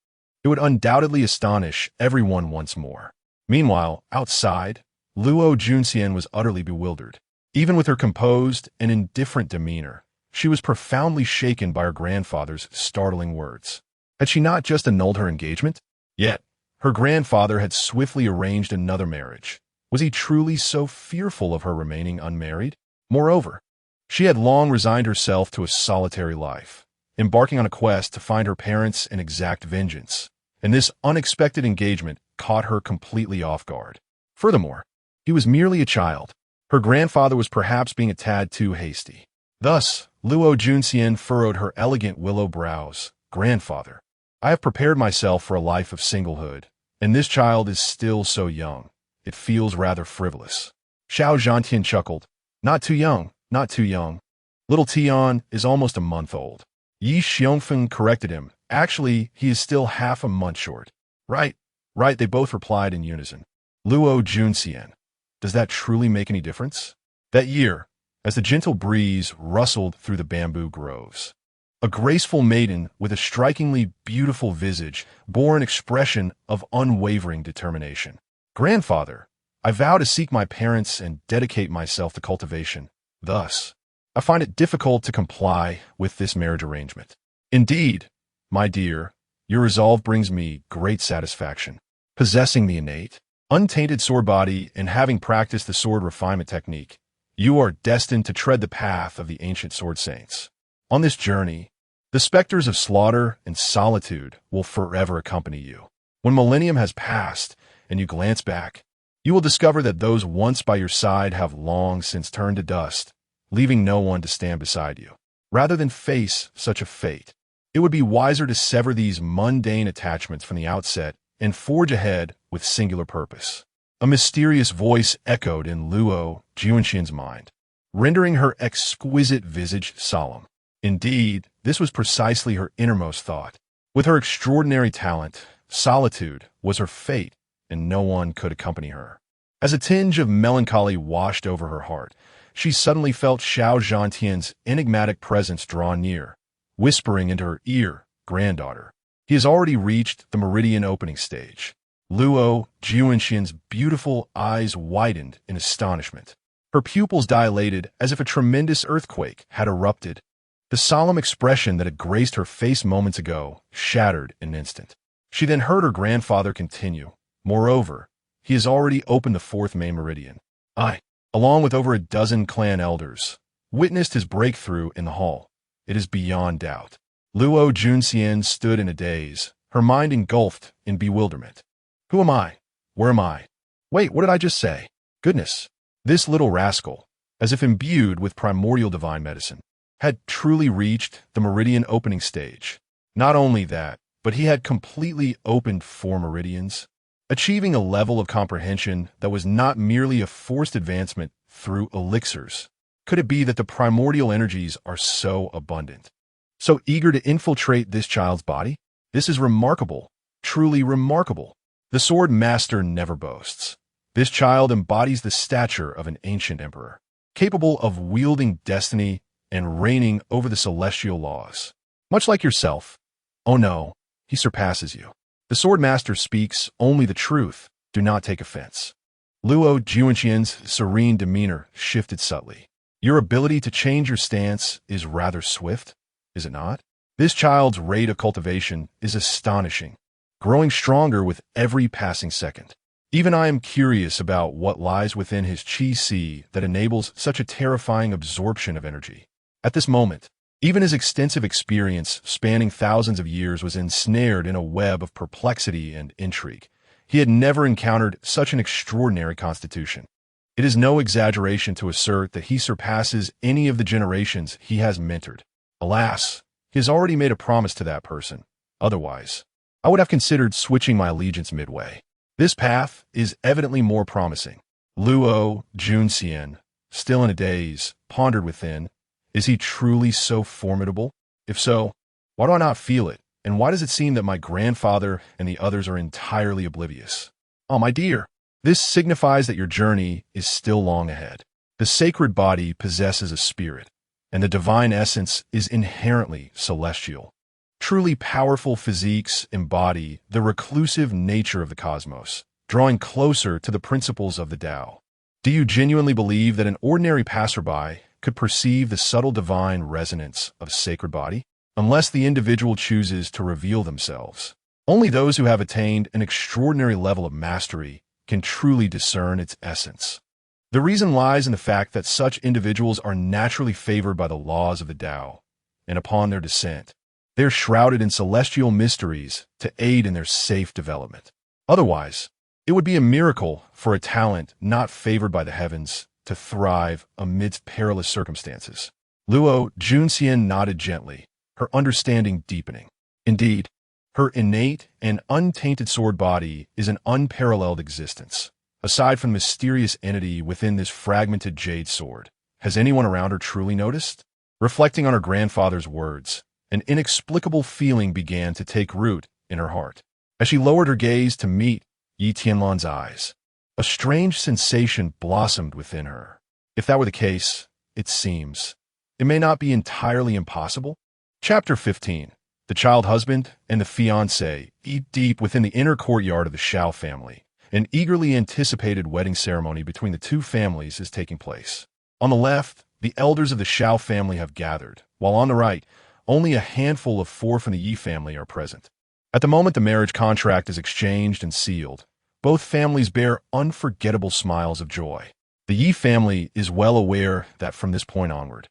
S1: it would undoubtedly astonish everyone once more. Meanwhile, outside, Luo Junxian was utterly bewildered. Even with her composed and indifferent demeanor, she was profoundly shaken by her grandfather's startling words. Had she not just annulled her engagement? Yet, her grandfather had swiftly arranged another marriage. Was he truly so fearful of her remaining unmarried? Moreover, she had long resigned herself to a solitary life, embarking on a quest to find her parents and exact vengeance, and this unexpected engagement caught her completely off guard. Furthermore, he was merely a child. Her grandfather was perhaps being a tad too hasty. Thus, Luo Junxian furrowed her elegant willow brows. Grandfather, I have prepared myself for a life of singlehood, and this child is still so young. It feels rather frivolous. Xiao Zhantian chuckled. Not too young, not too young. Little Tian is almost a month old. Yi Xiongfen corrected him. Actually, he is still half a month short. Right, they both replied in unison. Luo Junxian, does that truly make any difference? That year, as the gentle breeze rustled through the bamboo groves, a graceful maiden with a strikingly beautiful visage bore an expression of unwavering determination. Grandfather, I vow to seek my parents and dedicate myself to cultivation. Thus, I find it difficult to comply with this marriage arrangement. Indeed, my dear, your resolve brings me great satisfaction. Possessing the innate, untainted sword body and having practiced the sword refinement technique, you are destined to tread the path of the ancient sword saints. On this journey, the specters of slaughter and solitude will forever accompany you. When millennium has passed and you glance back, you will discover that those once by your side have long since turned to dust, leaving no one to stand beside you. Rather than face such a fate, it would be wiser to sever these mundane attachments from the outset and forge ahead with singular purpose. A mysterious voice echoed in Luo Junxian's mind, rendering her exquisite visage solemn. Indeed, this was precisely her innermost thought. With her extraordinary talent, solitude was her fate, and no one could accompany her. As a tinge of melancholy washed over her heart, she suddenly felt Xiao Zhantian's enigmatic presence draw near, whispering into her ear, "Granddaughter, he has already reached the meridian opening stage." Luo Junxian's beautiful eyes widened in astonishment. Her pupils dilated as if a tremendous earthquake had erupted. The solemn expression that had graced her face moments ago shattered in an instant. She then heard her grandfather continue, "Moreover, he has already opened the 4th main meridian. I, along with over a dozen clan elders, witnessed his breakthrough in the hall. It is beyond doubt." Luo Junxian stood in a daze, her mind engulfed in bewilderment. Who am I? Where am I? Wait, what did I just say? Goodness, this little rascal, as if imbued with primordial divine medicine, had truly reached the meridian opening stage. Not only that, but he had completely opened 4 meridians, achieving a level of comprehension that was not merely a forced advancement through elixirs. Could it be that the primordial energies are so abundant, so eager to infiltrate this child's body? This is remarkable, truly remarkable. The sword master never boasts. This child embodies the stature of an ancient emperor, capable of wielding destiny and reigning over the celestial laws. Much like yourself. Oh no, he surpasses you. The sword master speaks only the truth. Do not take offense. Luo Juanqian's serene demeanor shifted subtly. Your ability to change your stance is rather swift, is it not? This child's rate of cultivation is astonishing, growing stronger with every passing second. Even I am curious about what lies within his chi si that enables such a terrifying absorption of energy. At this moment, even his extensive experience spanning thousands of years was ensnared in a web of perplexity and intrigue. He had never encountered such an extraordinary constitution. It is no exaggeration to assert that he surpasses any of the generations he has mentored. Alas, he has already made a promise to that person. Otherwise, I would have considered switching my allegiance midway. This path is evidently more promising. Luo Junxian, still in a daze, pondered within. Is he truly so formidable? If so, why do I not feel it? And why does it seem that my grandfather and the others are entirely oblivious? Oh, my dear, this signifies that your journey is still long ahead. The sacred body possesses a spirit, and the divine essence is inherently celestial. Truly powerful physiques embody the reclusive nature of the cosmos, drawing closer to the principles of the Tao. Do you genuinely believe that an ordinary passerby could perceive the subtle divine resonance of a sacred body? Unless the individual chooses to reveal themselves, only those who have attained an extraordinary level of mastery can truly discern its essence. The reason lies in the fact that such individuals are naturally favored by the laws of the Tao, and upon their descent, they are shrouded in celestial mysteries to aid in their safe development. Otherwise, it would be a miracle for a talent not favored by the heavens to thrive amidst perilous circumstances. Luo Junxian nodded gently, her understanding deepening. Indeed, her innate and untainted sword body is an unparalleled existence. Aside from the mysterious entity within this fragmented jade sword, has anyone around her truly noticed? Reflecting on her grandfather's words, an inexplicable feeling began to take root in her heart. As she lowered her gaze to meet Yi Tianlan's eyes, a strange sensation blossomed within her. If that were the case, it seems, it may not be entirely impossible. Chapter 15. The child husband and the fiancé eat deep within the inner courtyard of the Shao family. An eagerly anticipated wedding ceremony between the two families is taking place. On the left, the elders of the Shao family have gathered, while on the right, only a handful of 4 from the Yi family are present. At the moment the marriage contract is exchanged and sealed, both families bear unforgettable smiles of joy. The Yi family is well aware that from this point onward,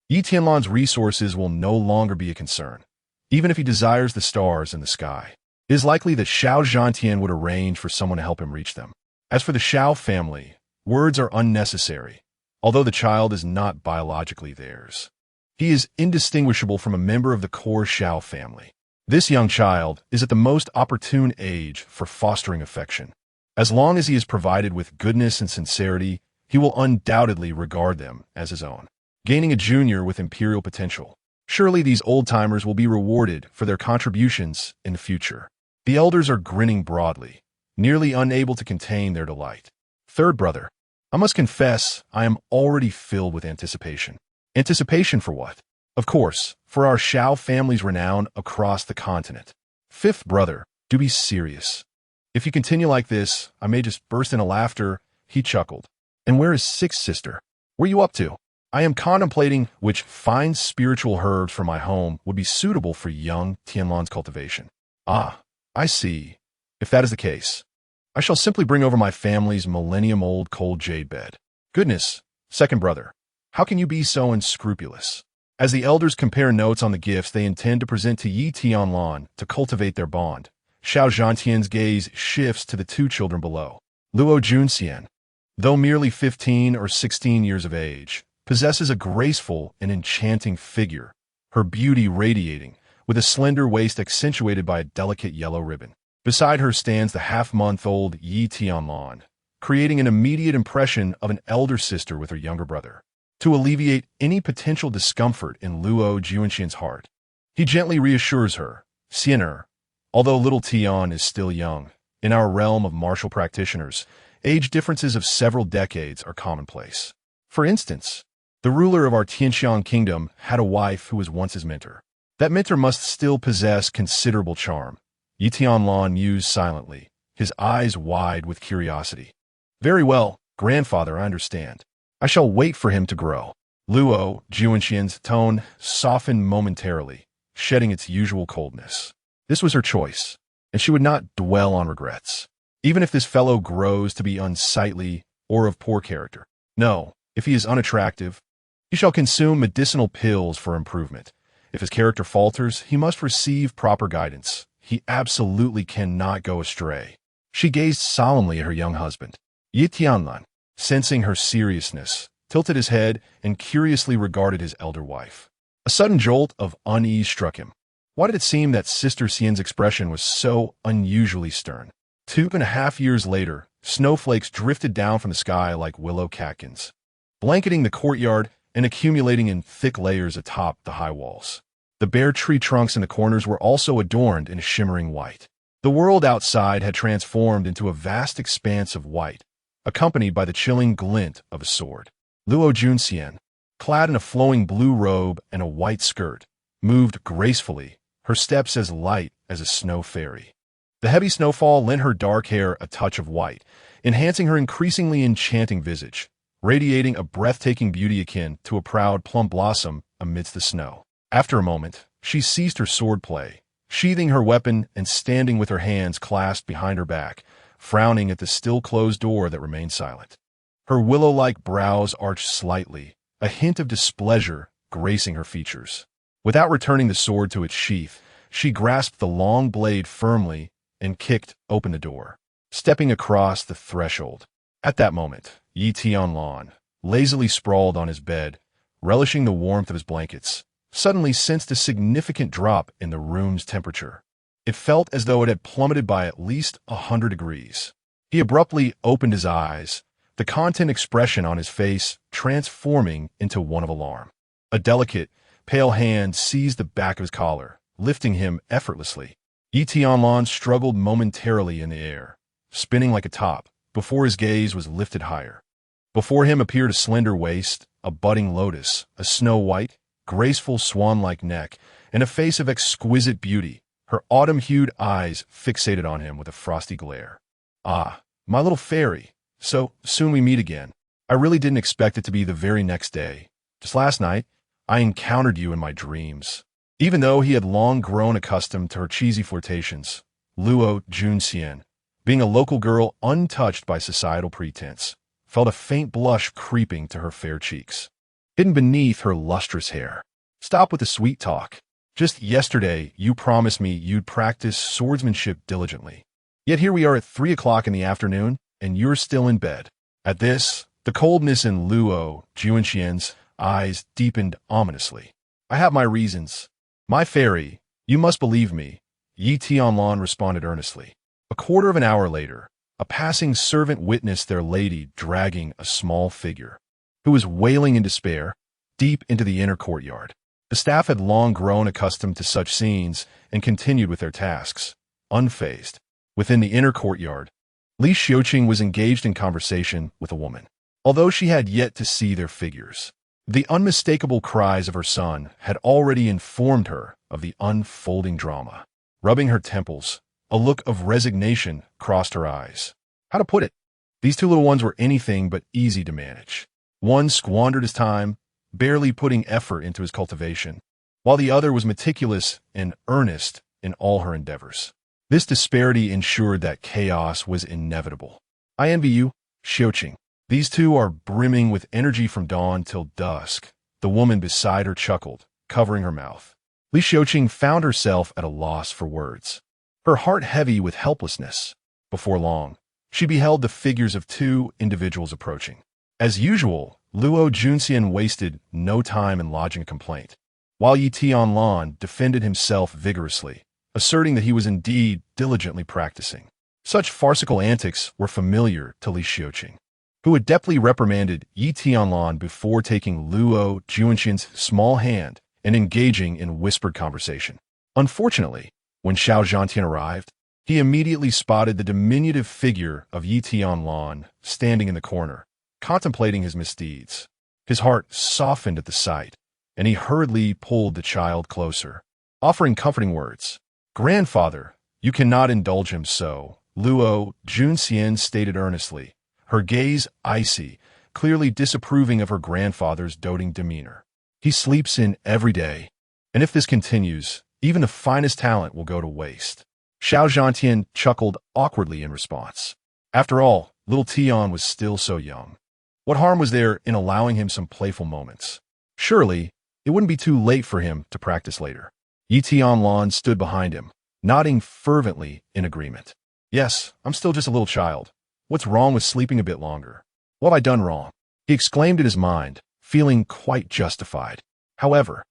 S1: Yi Tianlan's resources will no longer be a concern. Even if he desires the stars in the sky, it is likely that Shao Zhantian would arrange for someone to help him reach them. As for the Shao family, words are unnecessary, although the child is not biologically theirs. He is indistinguishable from a member of the core Shao family. This young child is at the most opportune age for fostering affection. As long as he is provided with goodness and sincerity, he will undoubtedly regard them as his own. Gaining a junior with imperial potential. Surely these old-timers will be rewarded for their contributions in the future. The elders are grinning broadly, nearly unable to contain their delight. Third brother, I must confess I am already filled with anticipation. Anticipation for what? Of course, for our Shao family's renown across the continent. Fifth brother, do be serious. If you continue like this, I may just burst into laughter, he chuckled. And where is sixth sister? Where are you up to? I am contemplating which fine spiritual herbs for my home would be suitable for young Tianlan's cultivation. Ah, I see. If that is the case, I shall simply bring over my family's millennium-old cold jade bed. Goodness, second brother, how can you be so unscrupulous? As the elders compare notes on the gifts they intend to present to Yi Tianlan to cultivate their bond, Xiao Zhantian's gaze shifts to the two children below. Luo Junxian, though merely 15 or 16 years of age, possesses a graceful and enchanting figure, her beauty radiating, with a slender waist accentuated by a delicate yellow ribbon. Beside her stands the half-month-old Yi Tianlan, creating an immediate impression of an elder sister with her younger brother. To alleviate any potential discomfort in Luo Junxian's heart, he gently reassures her, Xian'er, although little Tian is still young, in our realm of martial practitioners, age differences of several decades are commonplace. For instance, the ruler of our Tianxiang kingdom had a wife who was once his mentor. That mentor must still possess considerable charm. Yi Tianlan mused silently, his eyes wide with curiosity. Very well, grandfather, I understand. I shall wait for him to grow. Luo Junxian's tone softened momentarily, shedding its usual coldness. This was her choice, and she would not dwell on regrets. Even if this fellow grows to be unsightly or of poor character. No, if he is unattractive, he shall consume medicinal pills for improvement. If his character falters, he must receive proper guidance. He absolutely cannot go astray. She gazed solemnly at her young husband. Yi Tianlan, sensing her seriousness, tilted his head and curiously regarded his elder wife. A sudden jolt of unease struck him. Why did it seem that Sister Xian's expression was so unusually stern? 2.5 years later, snowflakes drifted down from the sky like willow catkins, blanketing the courtyard and accumulating in thick layers atop the high walls. The bare tree trunks in the corners were also adorned in shimmering white. The world outside had transformed into a vast expanse of white, accompanied by the chilling glint of a sword. Luo Junxian, clad in a flowing blue robe and a white skirt, moved gracefully, her steps as light as a snow fairy. The heavy snowfall lent her dark hair a touch of white, enhancing her increasingly enchanting visage, radiating a breathtaking beauty akin to a proud plum blossom amidst the snow. After a moment, she ceased her swordplay, sheathing her weapon and standing with her hands clasped behind her back, frowning at the still-closed door that remained silent. Her willow-like brows arched slightly, a hint of displeasure gracing her features. Without returning the sword to its sheath, she grasped the long blade firmly and kicked open the door, stepping across the threshold. At that moment, Yi Tianlan, lazily sprawled on his bed, relishing the warmth of his blankets, suddenly sensed a significant drop in the room's temperature. It felt as though it had plummeted by at least 100 degrees. He abruptly opened his eyes, the content expression on his face transforming into one of alarm. A delicate, pale hand seized the back of his collar, lifting him effortlessly. Yi Tianlan struggled momentarily in the air, spinning like a top, before his gaze was lifted higher. Before him appeared a slender waist, a budding lotus, a snow-white, graceful swan-like neck, and a face of exquisite beauty, her autumn-hued eyes fixated on him with a frosty glare. Ah, my little fairy, so soon we meet again. I really didn't expect it to be the very next day. Just last night, I encountered you in my dreams. Even though he had long grown accustomed to her cheesy flirtations, Luo Junxian, being a local girl untouched by societal pretense, felt a faint blush creeping to her fair cheeks, hidden beneath her lustrous hair. Stop with the sweet talk. Just yesterday, you promised me you'd practice swordsmanship diligently. Yet here we are at 3 o'clock in the afternoon, and you're still in bed. At this, the coldness in Luo Junxian's eyes deepened ominously. I have my reasons. My fairy, you must believe me, Yi Tianlan responded earnestly. A quarter of an hour later, a passing servant witnessed their lady dragging a small figure, who was wailing in despair, deep into the inner courtyard. The staff had long grown accustomed to such scenes and continued with their tasks, unfazed. Within the inner courtyard, Li Xiuqing was engaged in conversation with a woman, although she had yet to see their figures. The unmistakable cries of her son had already informed her of the unfolding drama. Rubbing her temples, a look of resignation crossed her eyes. How to put it? These two little ones were anything but easy to manage. One squandered his time, barely putting effort into his cultivation, while the other was meticulous and earnest in all her endeavors. This disparity ensured that chaos was inevitable. I envy you, Xiuqing. These two are brimming with energy from dawn till dusk. The woman beside her chuckled, covering her mouth. Li Xiuqing found herself at a loss for words. her heart heavy with helplessness. Before long, she beheld the figures of two individuals approaching. As usual, Luo Junxian wasted no time in lodging a complaint, while Yi Tianlan defended himself vigorously, asserting that he was indeed diligently practicing. Such farcical antics were familiar to Li Xiuqing, who adeptly reprimanded Yi Tianlan before taking Luo Junxian's small hand and engaging in whispered conversation. Unfortunately, when Xiao Zhantian arrived, he immediately spotted the diminutive figure of Yi Tianlan standing in the corner, contemplating his misdeeds. His heart softened at the sight, and he hurriedly pulled the child closer, offering comforting words. "Grandfather, you cannot indulge him so," Luo Junxian stated earnestly, her gaze icy, clearly disapproving of her grandfather's doting demeanor. "He sleeps in every day, and if this continues, even the finest talent will go to waste." Xiao Zhantian chuckled awkwardly in response. After all, little Tian was still so young. What harm was there in allowing him some playful moments? Surely, it wouldn't be too late for him to practice later. Yi Tianlan stood behind him, nodding fervently in agreement. "Yes, I'm still just a little child. What's wrong with sleeping a bit longer? What have I done wrong?" he exclaimed in his mind, feeling quite justified. However,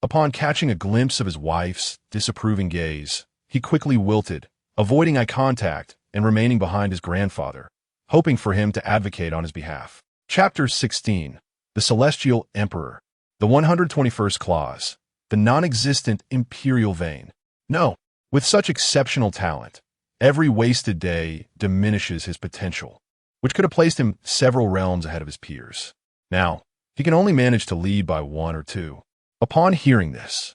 S1: upon catching a glimpse of his wife's disapproving gaze, he quickly wilted, avoiding eye contact and remaining behind his grandfather, hoping for him to advocate on his behalf. Chapter 16. The Celestial Emperor. The 121st Clause. The non-existent imperial vein. No, with such exceptional talent, every wasted day diminishes his potential, which could have placed him several realms ahead of his peers. Now, he can only manage to lead by one or two. Upon hearing this,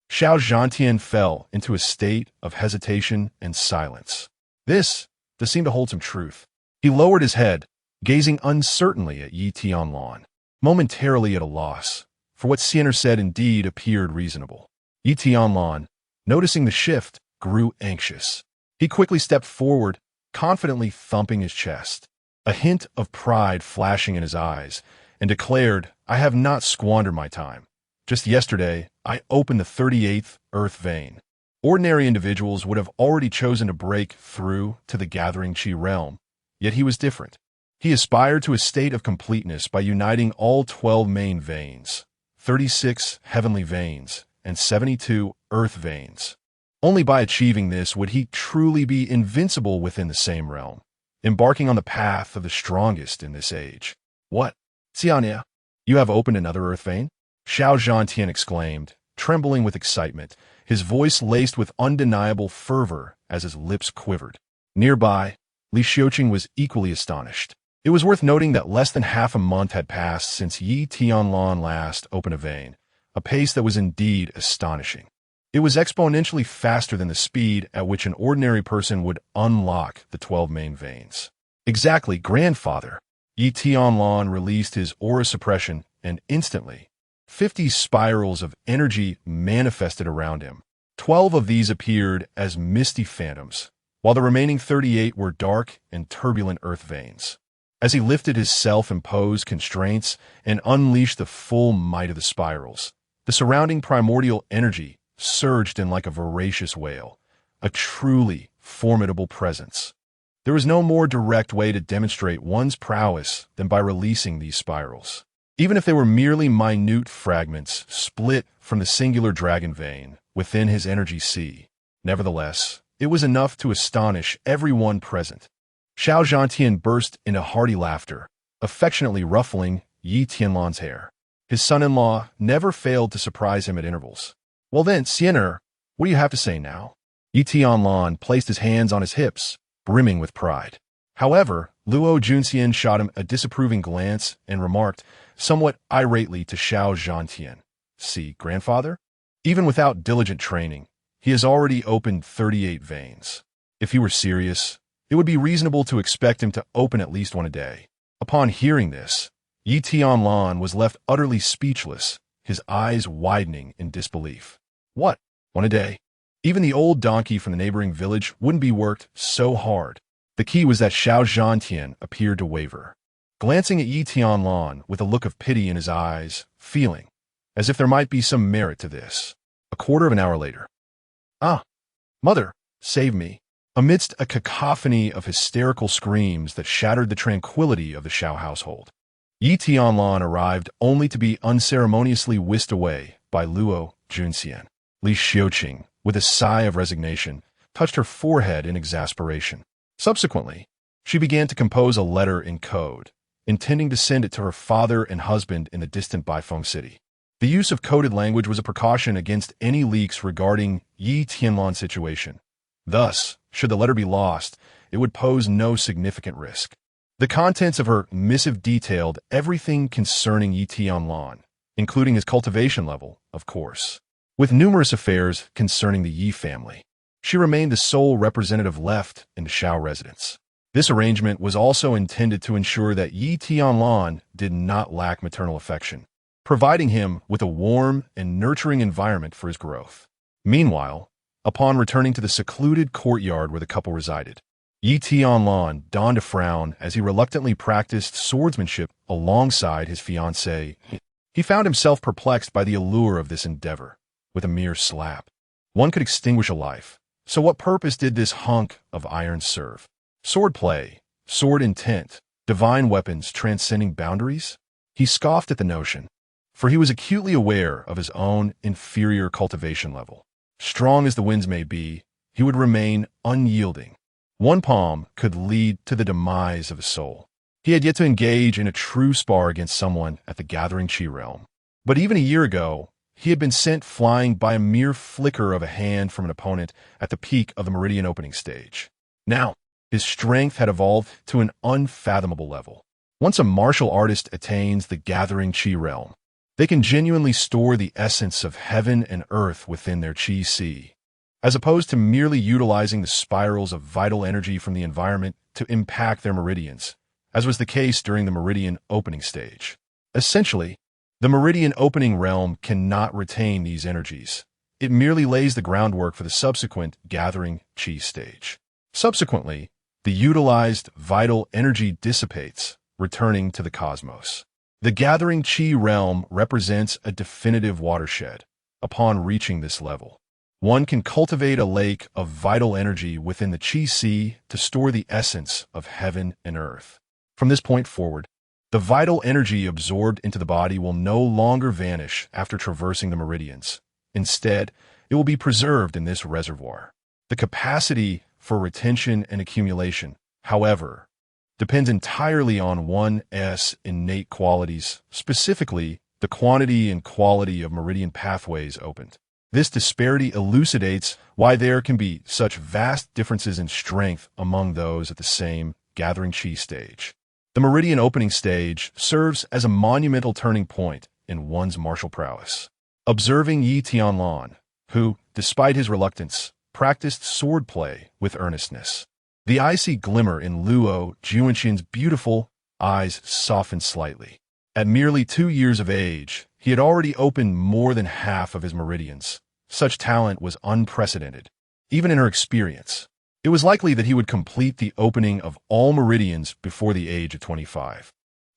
S1: Xiao Zhantian fell into a state of hesitation and silence. This seemed to hold some truth. He lowered his head, gazing uncertainly at Yi Tianlan, momentarily at a loss, for what Siener said indeed appeared reasonable. Yi Tianlan, noticing the shift, grew anxious. He quickly stepped forward, confidently thumping his chest, a hint of pride flashing in his eyes, and declared, "I have not squandered my time. Just yesterday, I opened the 38th Earth Vein. Ordinary individuals would have already chosen to break through to the Gathering Qi realm, yet he was different. He aspired to a state of completeness by uniting all 12 main veins, 36 heavenly veins, and 72 earth veins. Only by achieving this would he truly be invincible within the same realm, embarking on the path of the strongest in this age." "What? Xianya, you have opened another earth vein?" Xiao Zhantian exclaimed, trembling with excitement, his voice laced with undeniable fervor as his lips quivered. Nearby, Li Xiuqing was equally astonished. It was worth noting that less than half a month had passed since Yi Tianlan last opened a vein, a pace that was indeed astonishing. It was exponentially faster than the speed at which an ordinary person would unlock the 12 main veins. "Exactly, grandfather." Yi Tianlan released his aura suppression, and instantly, 50 spirals of energy manifested around him. 12 of these appeared as misty phantoms, while the remaining 38 were dark and turbulent earth veins. As he lifted his self-imposed constraints and unleashed the full might of the spirals, the surrounding primordial energy surged in like a voracious whale, a truly formidable presence. There was no more direct way to demonstrate one's prowess than by releasing these spirals. Even if they were merely minute fragments split from the singular dragon vein within his energy sea, nevertheless, it was enough to astonish everyone present. Xiao Zhantian burst into hearty laughter, affectionately ruffling Yi Tianlan's hair. His son-in-law never failed to surprise him at intervals. "Well then, Siener, what do you have to say now?" Yi Tianlan placed his hands on his hips, brimming with pride. However, Luo Junxian shot him a disapproving glance and remarked, somewhat irately to Xiao Zhantian, "See, grandfather? Even without diligent training, he has already opened 38 veins. If he were serious, it would be reasonable to expect him to open at least one a day." Upon hearing this, Yi Tianlan was left utterly speechless, his eyes widening in disbelief. "What? One a day? Even the old donkey from the neighboring village wouldn't be worked so hard." The key was that Xiao Zhantian appeared to waver, glancing at Yi Tianlan with a look of pity in his eyes, feeling as if there might be some merit to this. A quarter of an hour later. "Ah, mother, Save me. Amidst a cacophony of hysterical screams that shattered the tranquility of the Shao household, Yi Tianlan arrived only to be unceremoniously whisked away by Luo Junxian. Li Xiuqing, with a sigh of resignation, touched her forehead in exasperation. Subsequently, she began to compose a letter in code, intending to send it to her father and husband in the distant Baifeng city. The use of coded language was a precaution against any leaks regarding Yi Tianlan's situation. Thus, should the letter be lost, it would pose no significant risk. The contents of her missive detailed everything concerning Yi Tianlan, including his cultivation level, of course, with numerous affairs concerning the Yi family. She remained the sole representative left in the Shao residence. This arrangement was also intended to ensure that Yi Tianlan did not lack maternal affection, providing him with a warm and nurturing environment for his growth. Meanwhile, upon returning to the secluded courtyard where the couple resided, Yi Tianlan donned a frown as he reluctantly practiced swordsmanship alongside his fiancée. He found himself perplexed by the allure of this endeavor. With a mere slap, one could extinguish a life. So what purpose did this hunk of iron serve? Swordplay, sword intent, divine weapons transcending boundaries? He scoffed at the notion, for he was acutely aware of his own inferior cultivation level. Strong as the winds may be, he would remain unyielding. One palm could lead to the demise of a soul. He had yet to engage in a true spar against someone at the Gathering Chi realm. But even a year ago, he had been sent flying by a mere flicker of a hand from an opponent at the peak of the Meridian opening stage. Now, his strength had evolved to an unfathomable level. Once a martial artist attains the Gathering Chi realm, they can genuinely store the essence of heaven and earth within their Chi sea, as opposed to merely utilizing the spirals of vital energy from the environment to impact their meridians, as was the case during the Meridian opening stage. Essentially, the Meridian opening realm cannot retain these energies. It merely lays the groundwork for the subsequent Gathering Chi stage. Subsequently, the utilized vital energy dissipates, returning to the cosmos. The Gathering Chi realm represents a definitive watershed. Upon reaching this level, one can cultivate a lake of vital energy within the Chi sea to store the essence of heaven and earth. From this point forward, the vital energy absorbed into the body will no longer vanish after traversing the meridians. Instead, it will be preserved in this reservoir. The capacity for retention and accumulation, however, depends entirely on one's innate qualities, specifically the quantity and quality of meridian pathways opened. This disparity elucidates why there can be such vast differences in strength among those at the same Gathering Chi stage. The Meridian opening stage serves as a monumental turning point in one's martial prowess. Observing Yi Tianlan, who, despite his reluctance, practiced swordplay with earnestness. The icy glimmer in Luo Junxian's beautiful eyes softened slightly. At merely 2 years of age, he had already opened more than half of his meridians. Such talent was unprecedented, even in her experience. It was likely that he would complete the opening of all meridians before the age of 25,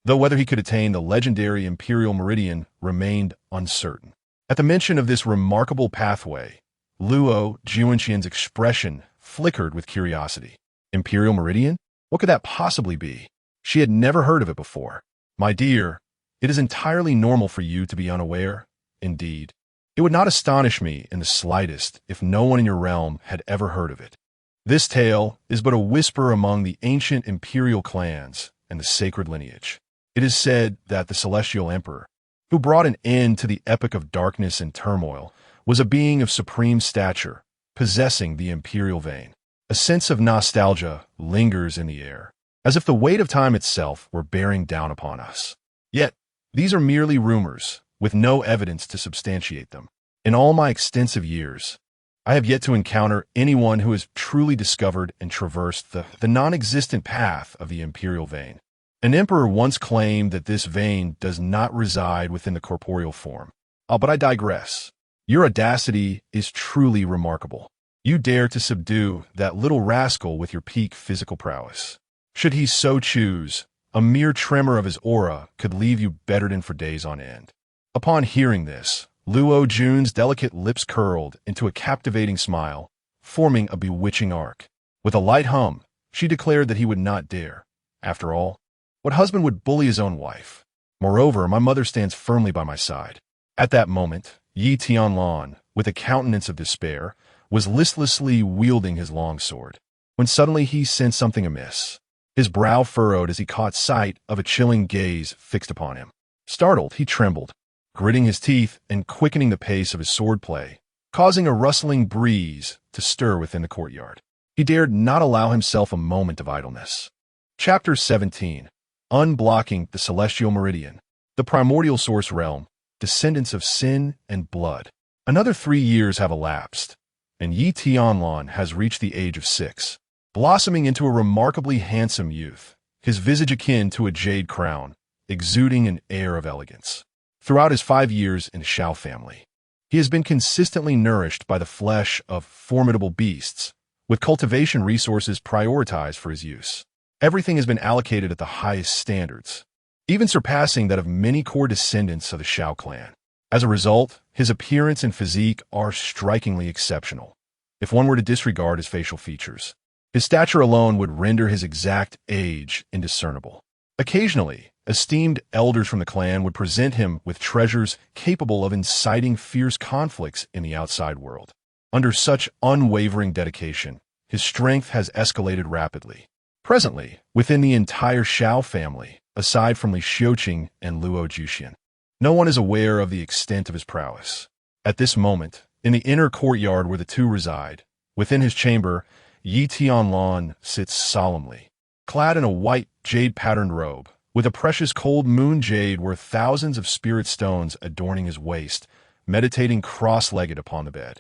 S1: though whether he could attain the legendary Imperial Meridian remained uncertain. At the mention of this remarkable pathway, Luo Junxian's expression flickered with curiosity. Imperial Meridian? What could that possibly be? She had never heard of it before. My dear, it is entirely normal for you to be unaware. Indeed, it would not astonish me in the slightest if no one in your realm had ever heard of it. This tale is but a whisper among the ancient imperial clans and the sacred lineage. It is said that the celestial emperor, who brought an end to the epoch of darkness and turmoil, was a being of supreme stature, possessing the imperial vein. A sense of nostalgia lingers in the air, as if the weight of time itself were bearing down upon us. Yet, these are merely rumors, with no evidence to substantiate them. In all my extensive years, I have yet to encounter anyone who has truly discovered and traversed the non-existent path of the imperial vein. An emperor once claimed that this vein does not reside within the corporeal form. But I digress. Your audacity is truly remarkable. You dare to subdue that little rascal with your peak physical prowess. Should he so choose, a mere tremor of his aura could leave you bedridden for days on end. Upon hearing this, Luo Jun's delicate lips curled into a captivating smile, forming a bewitching arc. With a light hum, she declared that he would not dare. After all, what husband would bully his own wife? Moreover, my mother stands firmly by my side. At that moment, Tianlan, with a countenance of despair, was listlessly wielding his long sword, when suddenly he sensed something amiss. His brow furrowed as he caught sight of a chilling gaze fixed upon him. Startled, he trembled, gritting his teeth and quickening the pace of his swordplay, causing a rustling breeze to stir within the courtyard. He dared not allow himself a moment of idleness. Chapter 17. Unblocking the Celestial Meridian. The Primordial Source Realm, Descendants of Sin and Blood. Another 3 years have elapsed, and Tianlan has reached the age of 6, blossoming into a remarkably handsome youth, his visage akin to a jade crown, exuding an air of elegance. Throughout his 5 years in the Shao family, he has been consistently nourished by the flesh of formidable beasts, with cultivation resources prioritized for his use. Everything has been allocated at the highest standards, even surpassing that of many core descendants of the Shao clan. As a result, his appearance and physique are strikingly exceptional. If one were to disregard his facial features, his stature alone would render his exact age indiscernible. Occasionally, esteemed elders from the clan would present him with treasures capable of inciting fierce conflicts in the outside world. Under such unwavering dedication, his strength has escalated rapidly. Presently, within the entire Shao family, aside from Li Xiuqing and Luo Juxian, no one is aware of the extent of his prowess. At this moment, in the inner courtyard where the two reside, within his chamber, Tianlan sits solemnly, clad in a white jade-patterned robe, with a precious cold moon jade worth thousands of spirit stones adorning his waist, meditating cross-legged upon the bed.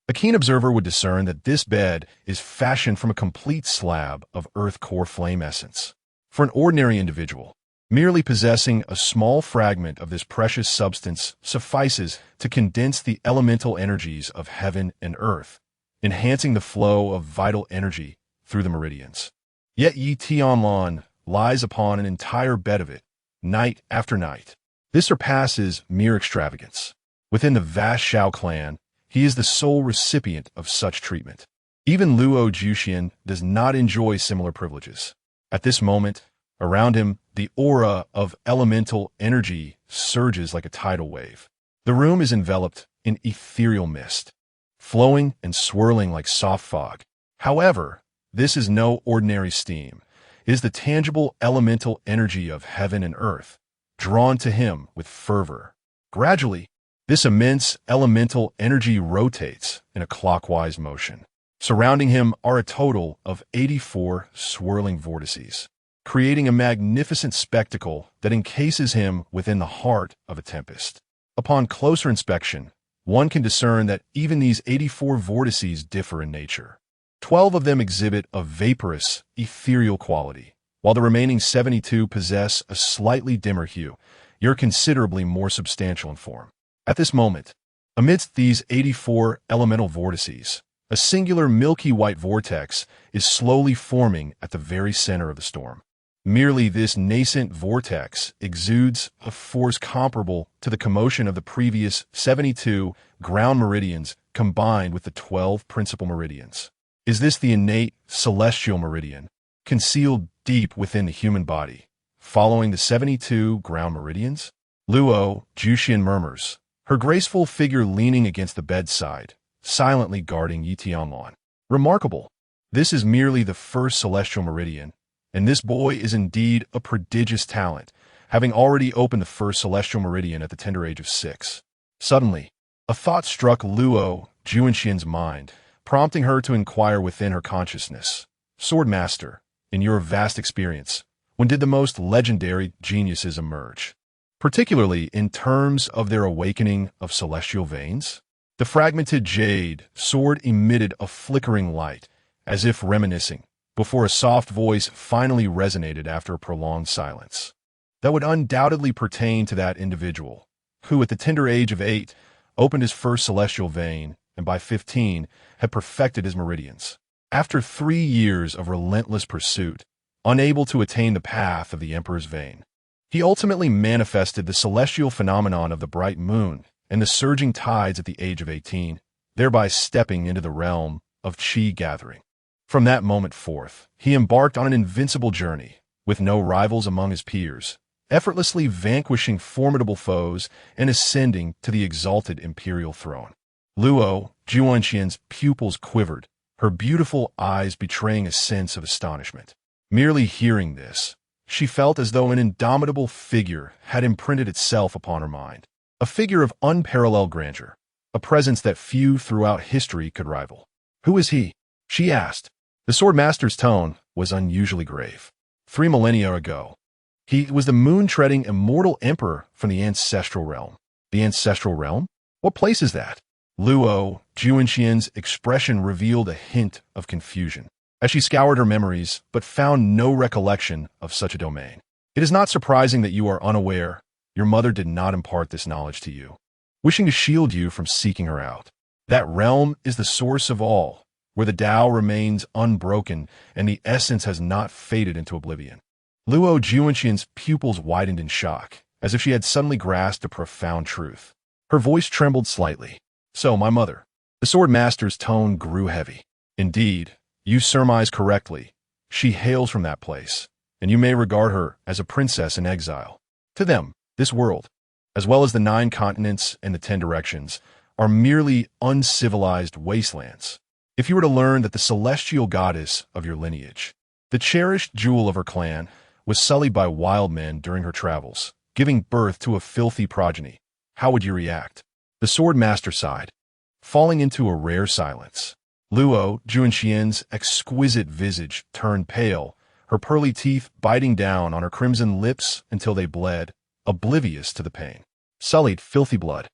S1: A keen observer would discern that this bed is fashioned from a complete slab of earth core flame essence. For an ordinary individual, merely possessing a small fragment of this precious substance suffices to condense the elemental energies of heaven and earth, enhancing the flow of vital energy through the meridians. Yet Tianlan lies upon an entire bed of it, night after night. This surpasses mere extravagance. Within the vast Shao clan, he is the sole recipient of such treatment. Even Luo Juxian does not enjoy similar privileges. At this moment, around him, the aura of elemental energy surges like a tidal wave. The room is enveloped in ethereal mist, flowing and swirling like soft fog. However, this is no ordinary steam. It is the tangible elemental energy of heaven and earth, drawn to him with fervor. Gradually, this immense elemental energy rotates in a clockwise motion. Surrounding him are a total of 84 swirling vortices, creating a magnificent spectacle that encases him within the heart of a tempest. Upon closer inspection, one can discern that even these 84 vortices differ in nature. 12 of them exhibit a vaporous, ethereal quality, while the remaining 72 possess a slightly dimmer hue, yet considerably more substantial in form. At this moment, amidst these 84 elemental vortices, a singular milky white vortex is slowly forming at the very center of the storm. Merely this nascent vortex exudes a force comparable to the commotion of the previous 72 ground meridians combined with the 12 principal meridians. Is this the innate celestial meridian, concealed deep within the human body, following the 72 ground meridians? Luo Juxian murmurs, her graceful figure leaning against the bedside, silently guarding Tianlan. Remarkable. This is merely the first celestial meridian, and this boy is indeed a prodigious talent, having already opened the first celestial meridian at the tender age of 6. Suddenly, a thought struck Luo Juxian's mind, prompting her to inquire within her consciousness. Sword Master, in your vast experience, when did the most legendary geniuses emerge? Particularly in terms of their awakening of celestial veins? The fragmented jade sword emitted a flickering light, as if reminiscing, before a soft voice finally resonated after a prolonged silence. That would undoubtedly pertain to that individual, who at the tender age of 8 opened his first celestial vein, and by 15 had perfected his meridians. After 3 years of relentless pursuit, unable to attain the path of the Emperor's vein, he ultimately manifested the celestial phenomenon of the bright moon and the surging tides at the age of 18, thereby stepping into the realm of qi gathering. From that moment forth, he embarked on an invincible journey, with no rivals among his peers, effortlessly vanquishing formidable foes and ascending to the exalted imperial throne. Luo Juanqian's pupils quivered, her beautiful eyes betraying a sense of astonishment. Merely hearing this, she felt as though an indomitable figure had imprinted itself upon her mind. A figure of unparalleled grandeur, a presence that few throughout history could rival. "Who is he?" she asked. The swordmaster's tone was unusually grave. 3 millennia ago, he was the moon-treading immortal emperor from the ancestral realm. The ancestral realm? What place is that? Luo Juanqian's expression revealed a hint of confusion, as she scoured her memories but found no recollection of such a domain. It is not surprising that you are unaware. Your mother did not impart this knowledge to you, wishing to shield you from seeking her out. That realm is the source of all, where the Tao remains unbroken and the essence has not faded into oblivion. Luo Juanqian's pupils widened in shock, as if she had suddenly grasped a profound truth. Her voice trembled slightly. "So, my mother." The swordmaster's tone grew heavy. "Indeed, you surmise correctly. She hails from that place, and you may regard her as a princess in exile. To them, this world, as well as the 9 continents and the 10 directions, are merely uncivilized wastelands. If you were to learn that the celestial goddess of your lineage, the cherished jewel of her clan, was sullied by wild men during her travels, giving birth to a filthy progeny, how would you react?" The swordmaster sighed, falling into a rare silence. Luo Juanqian's exquisite visage turned pale, her pearly teeth biting down on her crimson lips until they bled, oblivious to the pain. Sullied, filthy blood.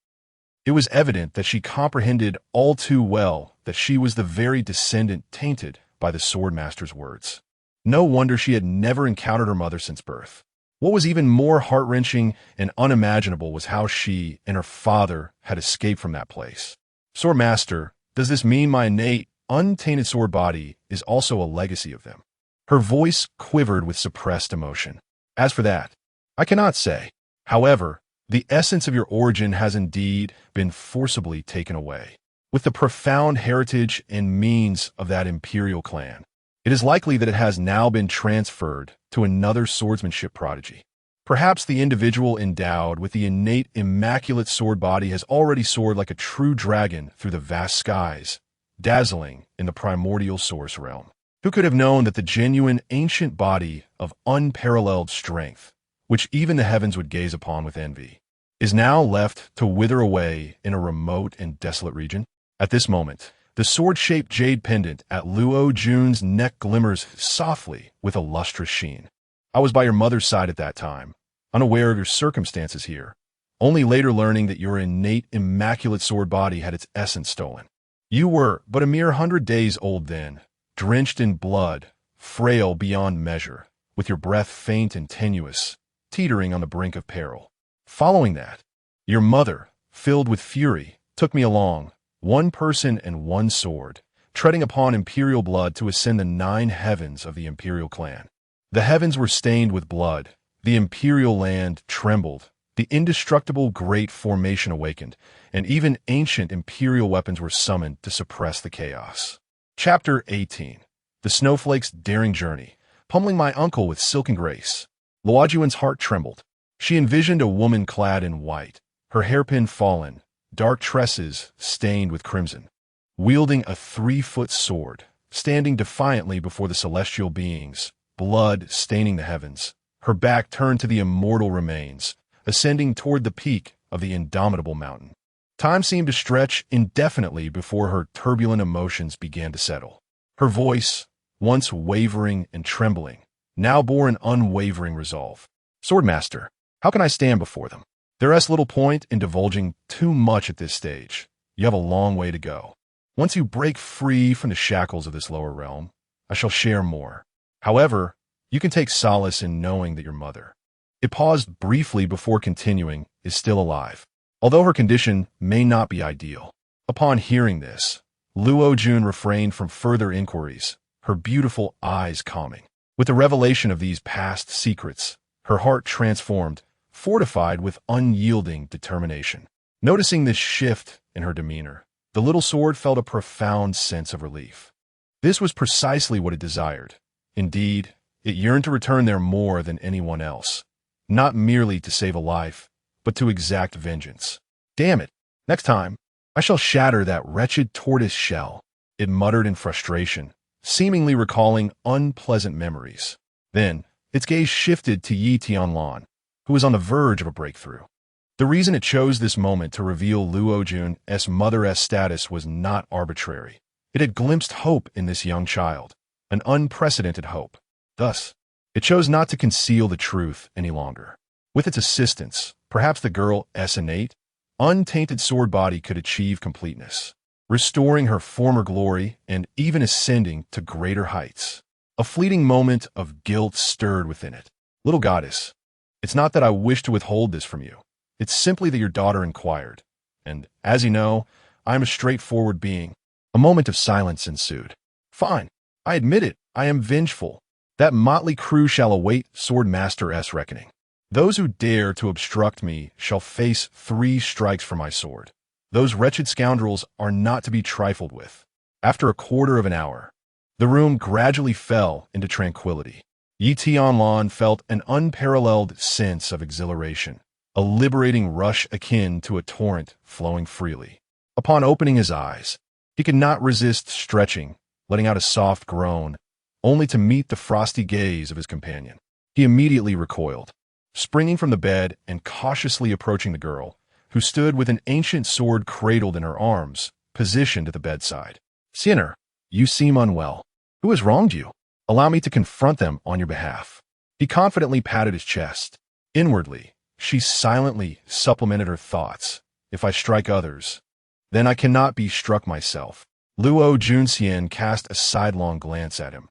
S1: It was evident that she comprehended all too well that she was the very descendant tainted by the swordmaster's words. No wonder she had never encountered her mother since birth. What was even more heart-wrenching and unimaginable was how she and her father had escaped from that place. "Swordmaster, does this mean my innate, untainted sword body is also a legacy of them?" Her voice quivered with suppressed emotion. "As for that, I cannot say. However, the essence of your origin has indeed been forcibly taken away. With the profound heritage and means of that imperial clan, it is likely that it has now been transferred to another swordsmanship prodigy. Perhaps the individual endowed with the innate immaculate sword body has already soared like a true dragon through the vast skies, dazzling in the primordial source realm. Who could have known that the genuine ancient body of unparalleled strength, which even the heavens would gaze upon with envy, is now left to wither away in a remote and desolate region? At this moment, the sword-shaped jade pendant at Luo Jun's neck glimmers softly with a lustrous sheen. I was by your mother's side at that time, unaware of your circumstances here, only later learning that your innate immaculate sword body had its essence stolen. You were but a mere 100 days old then, drenched in blood, frail beyond measure, with your breath faint and tenuous, teetering on the brink of peril. Following that, your mother, filled with fury, took me along, one person and one sword, treading upon imperial blood to ascend the 9 heavens of the imperial clan. The heavens were stained with blood, the imperial land trembled, the indestructible great formation awakened, and even ancient imperial weapons were summoned to suppress the chaos. Chapter 18. The Snowflake's Daring Journey. Pummeling my uncle with silken grace. Luojuan's heart trembled. She envisioned a woman clad in white, her hairpin fallen, dark tresses stained with crimson, wielding a 3-foot sword, standing defiantly before the celestial beings, blood staining the heavens, her back turned to the immortal remains, ascending toward the peak of the indomitable mountain. Time seemed to stretch indefinitely before her turbulent emotions began to settle. Her voice, once wavering and trembling, now bore an unwavering resolve. "Swordmaster, how can I stand before them? There is little point in divulging too much at this stage. You have a long way to go. Once you break free from the shackles of this lower realm, I shall share more. However, you can take solace in knowing that your mother," it paused briefly before continuing, "is still alive, although her condition may not be ideal." Upon hearing this, Luo Jun refrained from further inquiries, her beautiful eyes calming. With the revelation of these past secrets, her heart transformed, fortified with unyielding determination. Noticing this shift in her demeanor, The little sword felt a profound sense of relief. This was precisely what it desired. Indeed, it yearned to return there more than anyone else, not merely to save a life, but to exact vengeance. Damn it! Next time, I shall shatter that wretched tortoise shell, it muttered in frustration, seemingly recalling unpleasant memories. Then, its gaze shifted to Tianlan, who was on the verge of a breakthrough. The reason it chose this moment to reveal Luo Jun's mother's status was not arbitrary. It had glimpsed hope in this young child, an unprecedented hope. Thus, it chose not to conceal the truth any longer. With its assistance, perhaps the girl's innate, untainted sword body could achieve completeness, restoring her former glory and even ascending to greater heights. A fleeting moment of guilt stirred within it. Little goddess, it's not that I wish to withhold this from you. It's simply that your daughter inquired. And, as you know, I am a straightforward being. A moment of silence ensued. Fine, I admit it, I am vengeful. That motley crew shall await Swordmaster's reckoning. Those who dare to obstruct me shall face 3 strikes from my sword. Those wretched scoundrels are not to be trifled with. After a quarter of an hour, the room gradually fell into tranquility. Tianlan felt an unparalleled sense of exhilaration, a liberating rush akin to a torrent flowing freely. Upon opening his eyes, he could not resist stretching, letting out a soft groan, only to meet the frosty gaze of his companion. He immediately recoiled, springing from the bed and cautiously approaching the girl, who stood with an ancient sword cradled in her arms, positioned at the bedside. Sinner, you seem unwell. Who has wronged you? Allow me to confront them on your behalf. He confidently patted his chest. Inwardly, she silently supplemented her thoughts. If I strike others, then I cannot be struck myself. Luo Junxian cast a sidelong glance at him.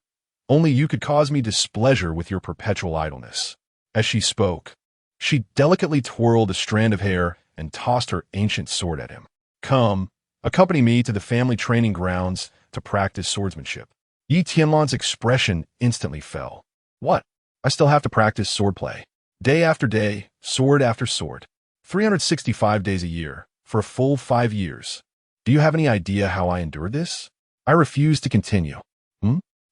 S1: Only you could cause me displeasure with your perpetual idleness. As she spoke, she delicately twirled a strand of hair and tossed her ancient sword at him. Come, accompany me to the family training grounds to practice swordsmanship. Tianlan's expression instantly fell. What? I still have to practice swordplay. Day after day, sword after sword. 365 days a year, for a full 5 years. Do you have any idea how I endured this? I refuse to continue.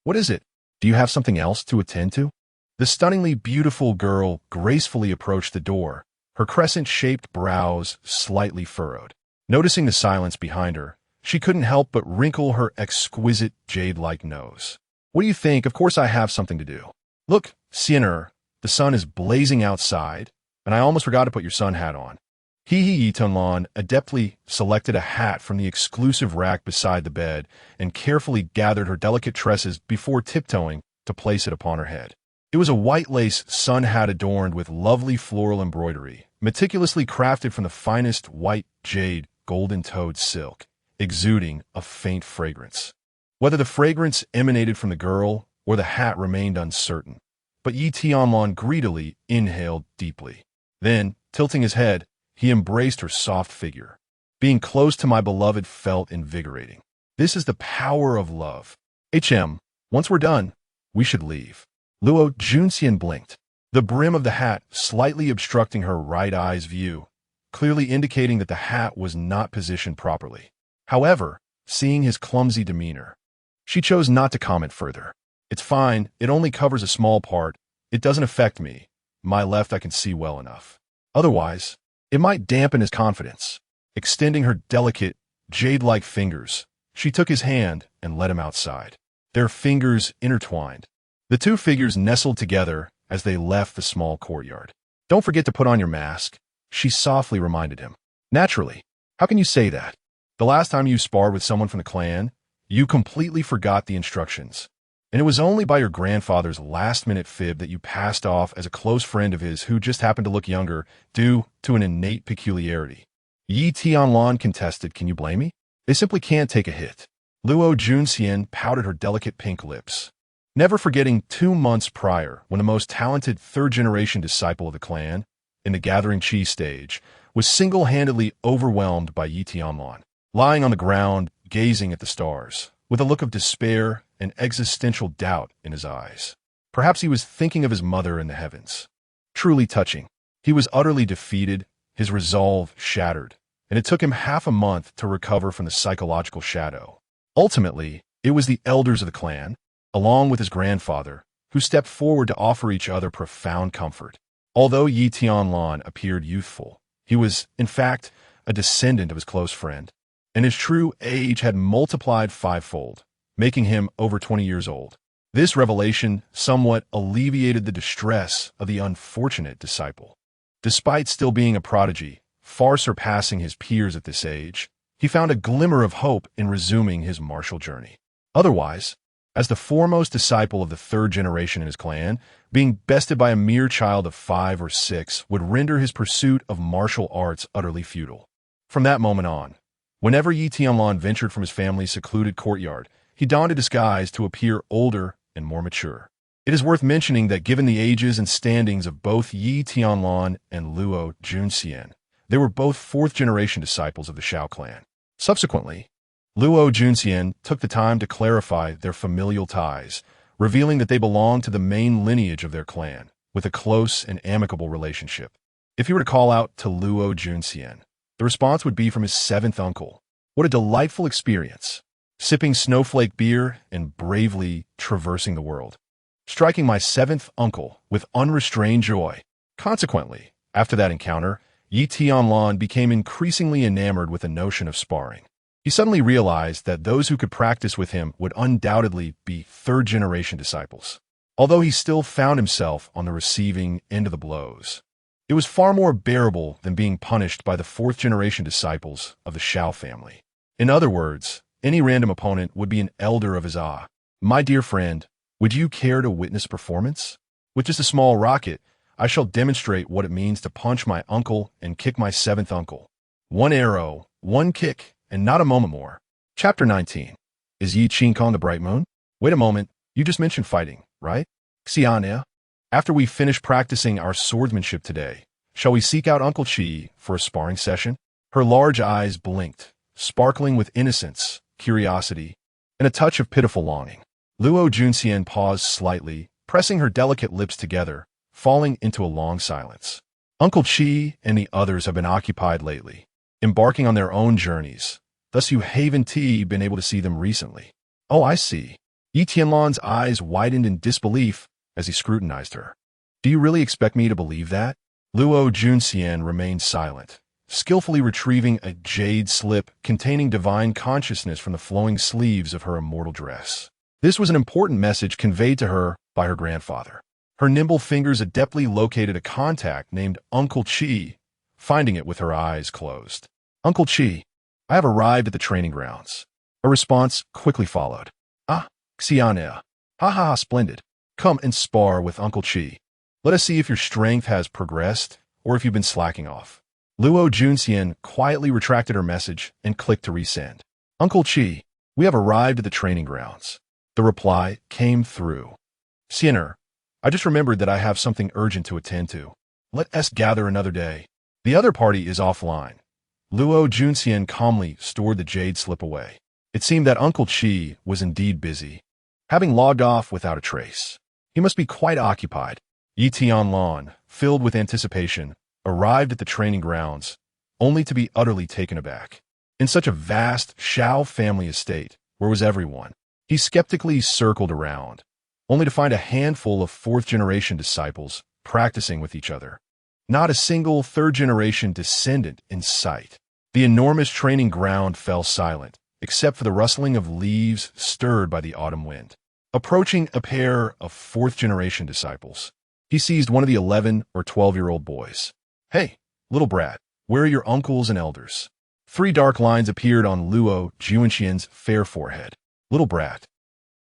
S1: What is it? Do you have something else to attend to? The stunningly beautiful girl gracefully approached the door, her crescent-shaped brows slightly furrowed. Noticing the silence behind her, she couldn't help but wrinkle her exquisite jade-like nose. What do you think? Of course I have something to do. Look, Sinner, the sun is blazing outside, and I almost forgot to put your sun hat on. Tianlan adeptly selected a hat from the exclusive rack beside the bed and carefully gathered her delicate tresses before tiptoeing to place it upon her head. It was a white lace sun hat adorned with lovely floral embroidery, meticulously crafted from the finest white jade golden-toed silk, exuding a faint fragrance. Whether the fragrance emanated from the girl or the hat remained uncertain, but Tianlan greedily inhaled deeply. Then, tilting his head, he embraced her soft figure. Being close to my beloved felt invigorating. This is the power of love. Once we're done, we should leave. Luo Junxian blinked, the brim of the hat slightly obstructing her right eye's view, clearly indicating that the hat was not positioned properly. However, seeing his clumsy demeanor, she chose not to comment further. It's fine, it only covers a small part. It doesn't affect me. My left I can see well enough. Otherwise, it might dampen his confidence. Extending her delicate, jade-like fingers, she took his hand and led him outside. Their fingers intertwined. The two figures nestled together as they left the small courtyard. Don't forget to put on your mask, she softly reminded him. Naturally. How can you say that? The last time you sparred with someone from the clan, you completely forgot the instructions. And it was only by your grandfather's last-minute fib that you passed off as a close friend of his who just happened to look younger due to an innate peculiarity. Tianlan contested, can you blame me? They simply can't take a hit. Luo Junxian pouted her delicate pink lips, never forgetting 2 months prior when the most talented third-generation disciple of the clan, in the Gathering Chi stage, was single-handedly overwhelmed by Tianlan, lying on the ground, gazing at the stars, with a look of despair and existential doubt in his eyes. Perhaps he was thinking of his mother in the heavens. Truly touching. He was utterly defeated, his resolve shattered, and it took him half a month to recover from the psychological shadow. Ultimately, it was the elders of the clan, along with his grandfather, who stepped forward to offer each other profound comfort. Although Yi Tianlan appeared youthful, he was, in fact, a descendant of his close friend, and his true age had multiplied fivefold, making him over 20 years old. This revelation somewhat alleviated the distress of the unfortunate disciple. Despite still being a prodigy, far surpassing his peers at this age, he found a glimmer of hope in resuming his martial journey. Otherwise, as the foremost disciple of the third generation in his clan, being bested by a mere child of 5 or 6 would render his pursuit of martial arts utterly futile. From that moment on, whenever Yi Tianlan ventured from his family's secluded courtyard, he donned a disguise to appear older and more mature. It is worth mentioning that given the ages and standings of both Yi Tianlan and Luo Junxian, they were both fourth-generation disciples of the Shao clan. Subsequently, Luo Junxian took the time to clarify their familial ties, revealing that they belonged to the main lineage of their clan, with a close and amicable relationship. If you were to call out to Luo Junxian, the response would be from his 7th uncle. What a delightful experience, sipping snowflake beer and bravely traversing the world, striking my 7th uncle with unrestrained joy. Consequently, after that encounter, Yi Tianlan became increasingly enamored with the notion of sparring. He suddenly realized that those who could practice with him would undoubtedly be third-generation disciples. Although he still found himself on the receiving end of the blows, it was far more bearable than being punished by the fourth-generation disciples of the Shao family. In other words, any random opponent would be an elder of his My dear friend, would you care to witness a performance? With just a small rocket, I shall demonstrate what it means to punch my uncle and kick my 7th uncle. One arrow, one kick, and not a moment more. Chapter 19. Is Yi Qingkong the Bright Moon? Wait a moment, you just mentioned fighting, right? Xian'e, after we finish practicing our swordsmanship today, shall we seek out Uncle Qi for a sparring session? Her large eyes blinked, sparkling with innocence, curiosity, and a touch of pitiful longing. Luo Junxian paused slightly, pressing her delicate lips together, falling into a long silence. Uncle Qi and the others have been occupied lately, embarking on their own journeys. Thus you haven't been able to see them recently. Oh, I see. Yi Tianlan's eyes widened in disbelief as he scrutinized her. Do you really expect me to believe that? Luo Junxian remained silent, skillfully retrieving a jade slip containing divine consciousness from the flowing sleeves of her immortal dress. This was an important message conveyed to her by her grandfather. Her nimble fingers adeptly located a contact named Uncle Qi, finding it with her eyes closed. Uncle Qi, I have arrived at the training grounds. A response quickly followed. Ah, Xian'e. Ha ha ha, splendid. Come and spar with Uncle Qi. Let us see if your strength has progressed or if you've been slacking off. Luo Junxian quietly retracted her message and clicked to resend. Uncle Qi, we have arrived at the training grounds. The reply came through. Xian'e, I just remembered that I have something urgent to attend to. Let us gather another day. The other party is offline. Luo Junxian calmly stored the jade slip away. It seemed that Uncle Qi was indeed busy, having logged off without a trace. He must be quite occupied. Yi Tianlan, filled with anticipation, arrived at the training grounds, only to be utterly taken aback. In such a vast Shao family estate, where was everyone? He skeptically circled around, only to find a handful of fourth-generation disciples practicing with each other. Not a single third-generation descendant in sight. The enormous training ground fell silent, except for the rustling of leaves stirred by the autumn wind. Approaching a pair of fourth-generation disciples, he seized one of the 11 or 12-year-old boys. Hey, little brat, where are your uncles and elders? 3 dark lines appeared on Luo Junxian's fair forehead. Little brat.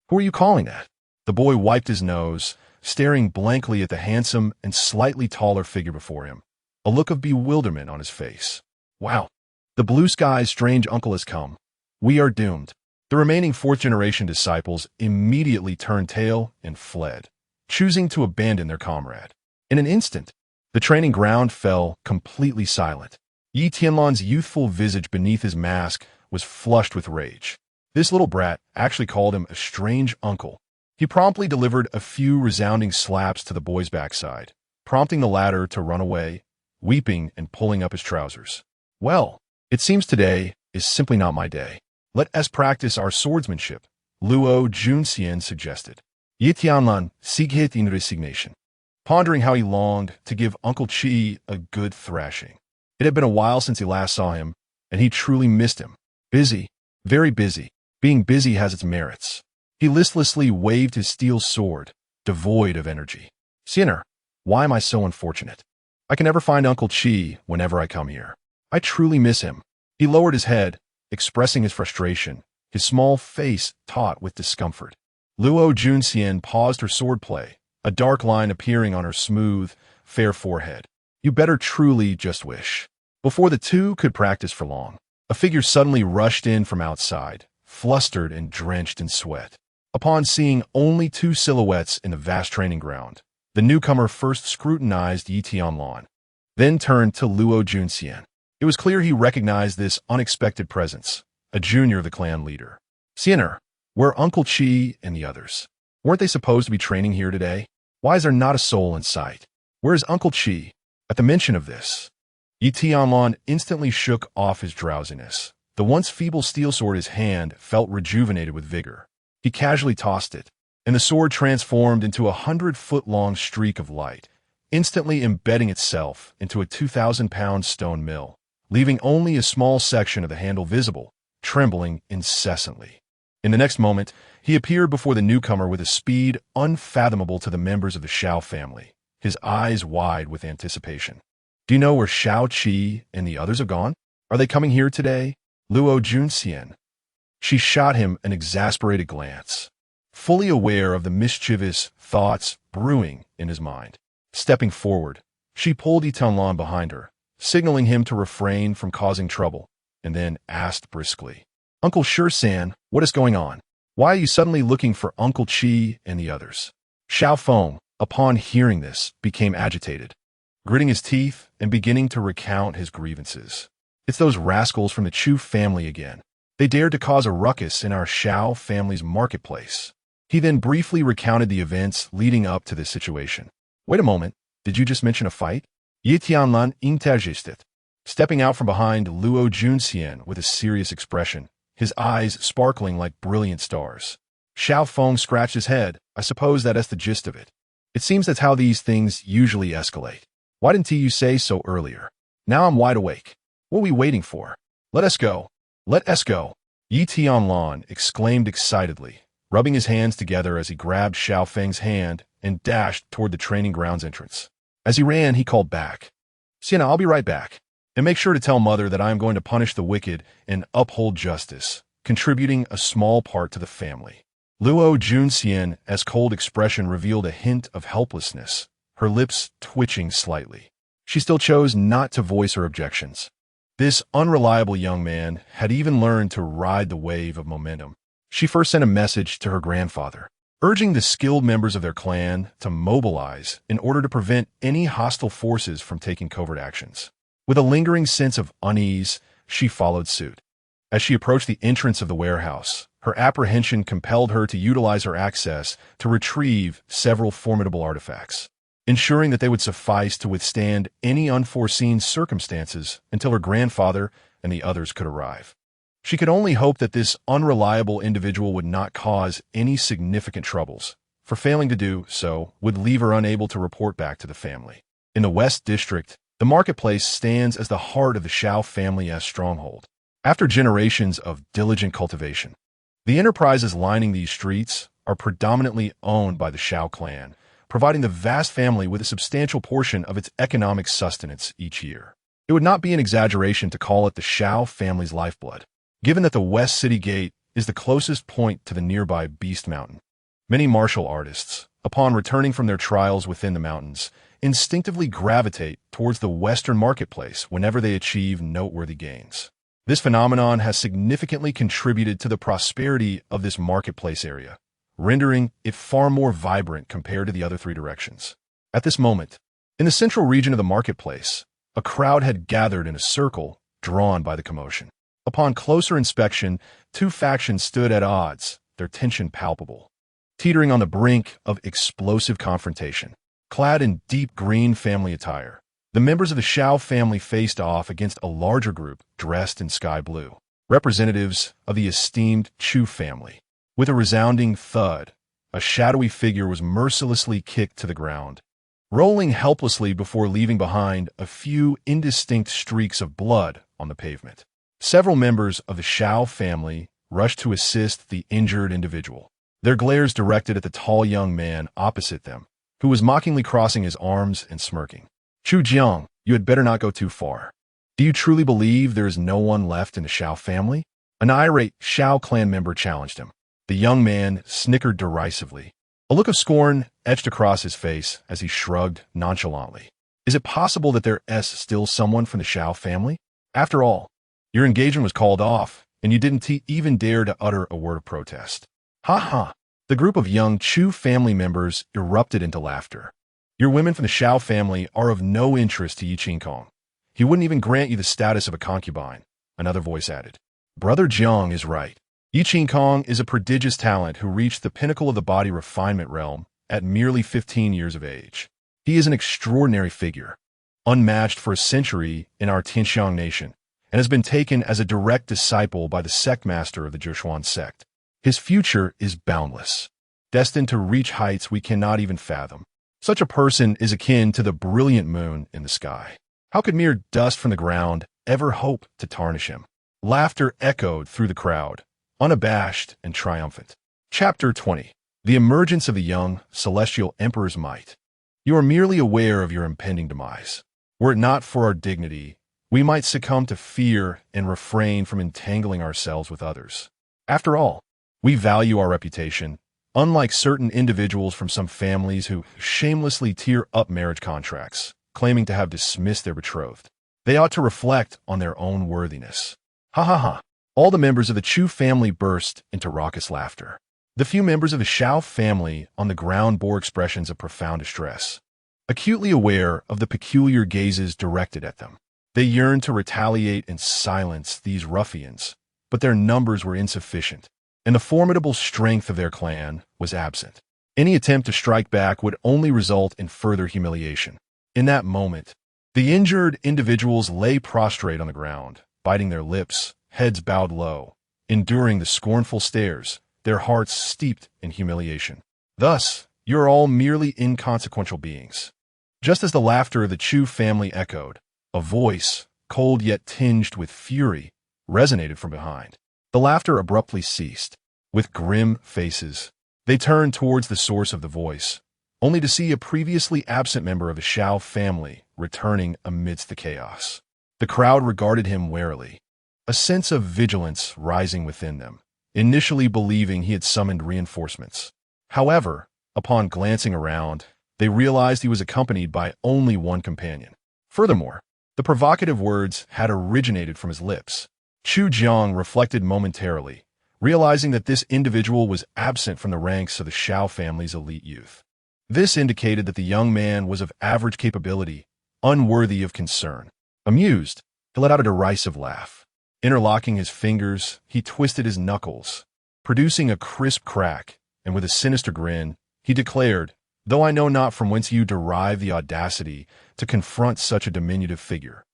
S1: Who are you calling that? The boy wiped his nose, staring blankly at the handsome and slightly taller figure before him, a look of bewilderment on his face. Wow, the blue sky's strange uncle has come. We are doomed. The remaining fourth-generation disciples immediately turned tail and fled, choosing to abandon their comrade. In an instant, the training ground fell completely silent. Yi Tianlan's youthful visage beneath his mask was flushed with rage. This little brat actually called him a strange uncle. He promptly delivered a few resounding slaps to the boy's backside, prompting the latter to run away, weeping and pulling up his trousers. Well, It seems today is simply not my day. Let us practice our swordsmanship, Luo Junxian suggested. Yi Tianlan seeked in resignation, pondering how he longed to give Uncle Chi a good thrashing. It had been a while since he last saw him, and he truly missed him. Busy, very busy. Being busy has its merits. He listlessly waved his steel sword, devoid of energy. Sinner, why am I so unfortunate? I can never find Uncle Chi whenever I come here. I truly miss him. He lowered his head, expressing his frustration, his small face taut with discomfort. Luo Junxian paused her swordplay, a dark line appearing on her smooth, fair forehead. You better truly just wish. Before the two could practice for long, a figure suddenly rushed in from outside, flustered and drenched in sweat. Upon seeing only two silhouettes in the vast training ground, the newcomer first scrutinized Yi Tianlan, then turned to Luo Junxian. It was clear he recognized this unexpected presence, a junior of the clan leader. Sinner, where are Uncle Chi and the others? Weren't they supposed to be training here today? Why is there not a soul in sight? Where is Uncle Chi? At the mention of this, Yi Tianlan instantly shook off his drowsiness. The once feeble steel sword in his hand felt rejuvenated with vigor. He casually tossed it, and the sword transformed into a 100-foot-long streak of light, instantly embedding itself into a 2,000-pound stone mill, leaving only a small section of the handle visible, trembling incessantly. In the next moment, he appeared before the newcomer with a speed unfathomable to the members of the Shao family, his eyes wide with anticipation. Do you know where Shao Qi and the others have gone? Are they coming here today? Luo Junxian. She shot him an exasperated glance, fully aware of the mischievous thoughts brewing in his mind. Stepping forward, she pulled Yi Tianlan behind her, signaling him to refrain from causing trouble, and then asked briskly, Uncle Shursan, what is going on? Why are you suddenly looking for Uncle Chi and the others? Xiao Feng, upon hearing this, became agitated, gritting his teeth and beginning to recount his grievances. It's those rascals from the Chu family again. They dared to cause a ruckus in our Shao family's marketplace. He then briefly recounted the events leading up to this situation. Wait a moment, did you just mention a fight? Yi Tianlan interjected, stepping out from behind Luo Junxian with a serious expression, his eyes sparkling like brilliant stars. Xiao Feng scratched his head. I suppose that's the gist of it. It seems that's how these things usually escalate. Why didn't you say so earlier? Now I'm wide awake. What are we waiting for? Let us go. Let us go. Yi Tianlan exclaimed excitedly, rubbing his hands together as he grabbed Xiao Feng's hand and dashed toward the training grounds entrance. As he ran, he called back, Sienna, I'll be right back. And make sure to tell Mother that I am going to punish the wicked and uphold justice, contributing a small part to the family. Luo Junxian's cold expression revealed a hint of helplessness, her lips twitching slightly. She still chose not to voice her objections. This unreliable young man had even learned to ride the wave of momentum. She first sent a message to her grandfather, urging the skilled members of their clan to mobilize in order to prevent any hostile forces from taking covert actions. With a lingering sense of unease, she followed suit. As she approached the entrance of the warehouse, her apprehension compelled her to utilize her access to retrieve several formidable artifacts, ensuring that they would suffice to withstand any unforeseen circumstances until her grandfather and the others could arrive. She could only hope that this unreliable individual would not cause any significant troubles, for failing to do so would leave her unable to report back to the family. In the West District, the marketplace stands as the heart of the Shao family's stronghold. After generations of diligent cultivation, the enterprises lining these streets are predominantly owned by the Shao clan, providing the vast family with a substantial portion of its economic sustenance each year. It would not be an exaggeration to call it the Shao family's lifeblood, given that the West City Gate is the closest point to the nearby Beast Mountain. Many martial artists, upon returning from their trials within the mountains, instinctively gravitate towards the Western marketplace whenever they achieve noteworthy gains. This phenomenon has significantly contributed to the prosperity of this marketplace area, rendering it far more vibrant compared to the other three directions. At this moment, in the central region of the marketplace, a crowd had gathered in a circle drawn by the commotion. Upon closer inspection, two factions stood at odds, their tension palpable, teetering on the brink of explosive confrontation. Clad in deep green family attire, The members of the Shao family faced off against a larger group dressed in sky blue, representatives of the esteemed Chu family. With a resounding thud, a shadowy figure was mercilessly kicked to the ground, rolling helplessly before leaving behind a few indistinct streaks of blood on the pavement. Several members of the Shao family rushed to assist the injured individual, their glares directed at the tall young man opposite them, who was mockingly crossing his arms and smirking. Chu Jiang, you had better not go too far. Do you truly believe there is no one left in the Shao family? An irate Shao clan member challenged him. The young man snickered derisively. A look of scorn etched across his face as he shrugged nonchalantly. Is it possible that there is still someone from the Shao family? After all, your engagement was called off, and you didn't even dare to utter a word of protest. Ha ha! The group of young Chu family members erupted into laughter. Your women from the Shao family are of no interest to Yi Qingkong. He wouldn't even grant you the status of a concubine, another voice added. Brother Jiang is right. Yi Qingkong is a prodigious talent who reached the pinnacle of the body refinement realm at merely 15 years of age. He is an extraordinary figure, unmatched for a century in our Tianxiang nation, and has been taken as a direct disciple by the sect master of the Zhoushuan sect. His future is boundless, destined to reach heights we cannot even fathom. Such a person is akin to the brilliant moon in the sky. How could mere dust from the ground ever hope to tarnish him? Laughter echoed through the crowd, unabashed and triumphant. Chapter 20. The Emergence of the Young Celestial Emperor's Might. You are merely aware of your impending demise. Were it not for our dignity, we might succumb to fear and refrain from entangling ourselves with others. After all, we value our reputation, unlike certain individuals from some families who shamelessly tear up marriage contracts, claiming to have dismissed their betrothed. They ought to reflect on their own worthiness. Ha ha ha. All the members of the Chu family burst into raucous laughter. The few members of the Shao family on the ground bore expressions of profound distress, acutely aware of the peculiar gazes directed at them. They yearned to retaliate and silence these ruffians, but their numbers were insufficient, and the formidable strength of their clan was absent. Any attempt to strike back would only result in further humiliation. In that moment, the injured individuals lay prostrate on the ground, biting their lips, heads bowed low, enduring the scornful stares, their hearts steeped in humiliation. Thus, you are all merely inconsequential beings. Just as the laughter of the Chu family echoed, a voice, cold yet tinged with fury, resonated from behind. The laughter abruptly ceased. With grim faces, they turned towards the source of the voice, only to see a previously absent member of the Shao family returning amidst the chaos. The crowd regarded him warily, a sense of vigilance rising within them, initially believing he had summoned reinforcements. However, upon glancing around, they realized he was accompanied by only one companion. Furthermore, the provocative words had originated from his lips. Chu Jiang reflected momentarily, realizing that this individual was absent from the ranks of the Shao family's elite youth. This indicated that the young man was of average capability, unworthy of concern. Amused, he let out a derisive laugh. Interlocking his fingers, he twisted his knuckles, producing a crisp crack, and with a sinister grin, he declared, "Though I know not from whence you derive the audacity to confront such a diminutive figure,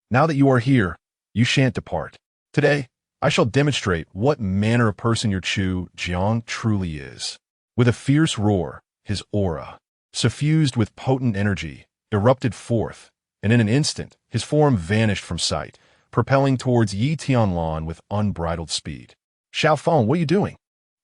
S1: now that you are here, you shan't depart. Today, I shall demonstrate what manner of person your Chu Jiang truly is." With a fierce roar, his aura, suffused with potent energy, erupted forth, and in an instant, his form vanished from sight, propelling towards Yi Tianlan with unbridled speed. "Xiao Feng, what are you doing?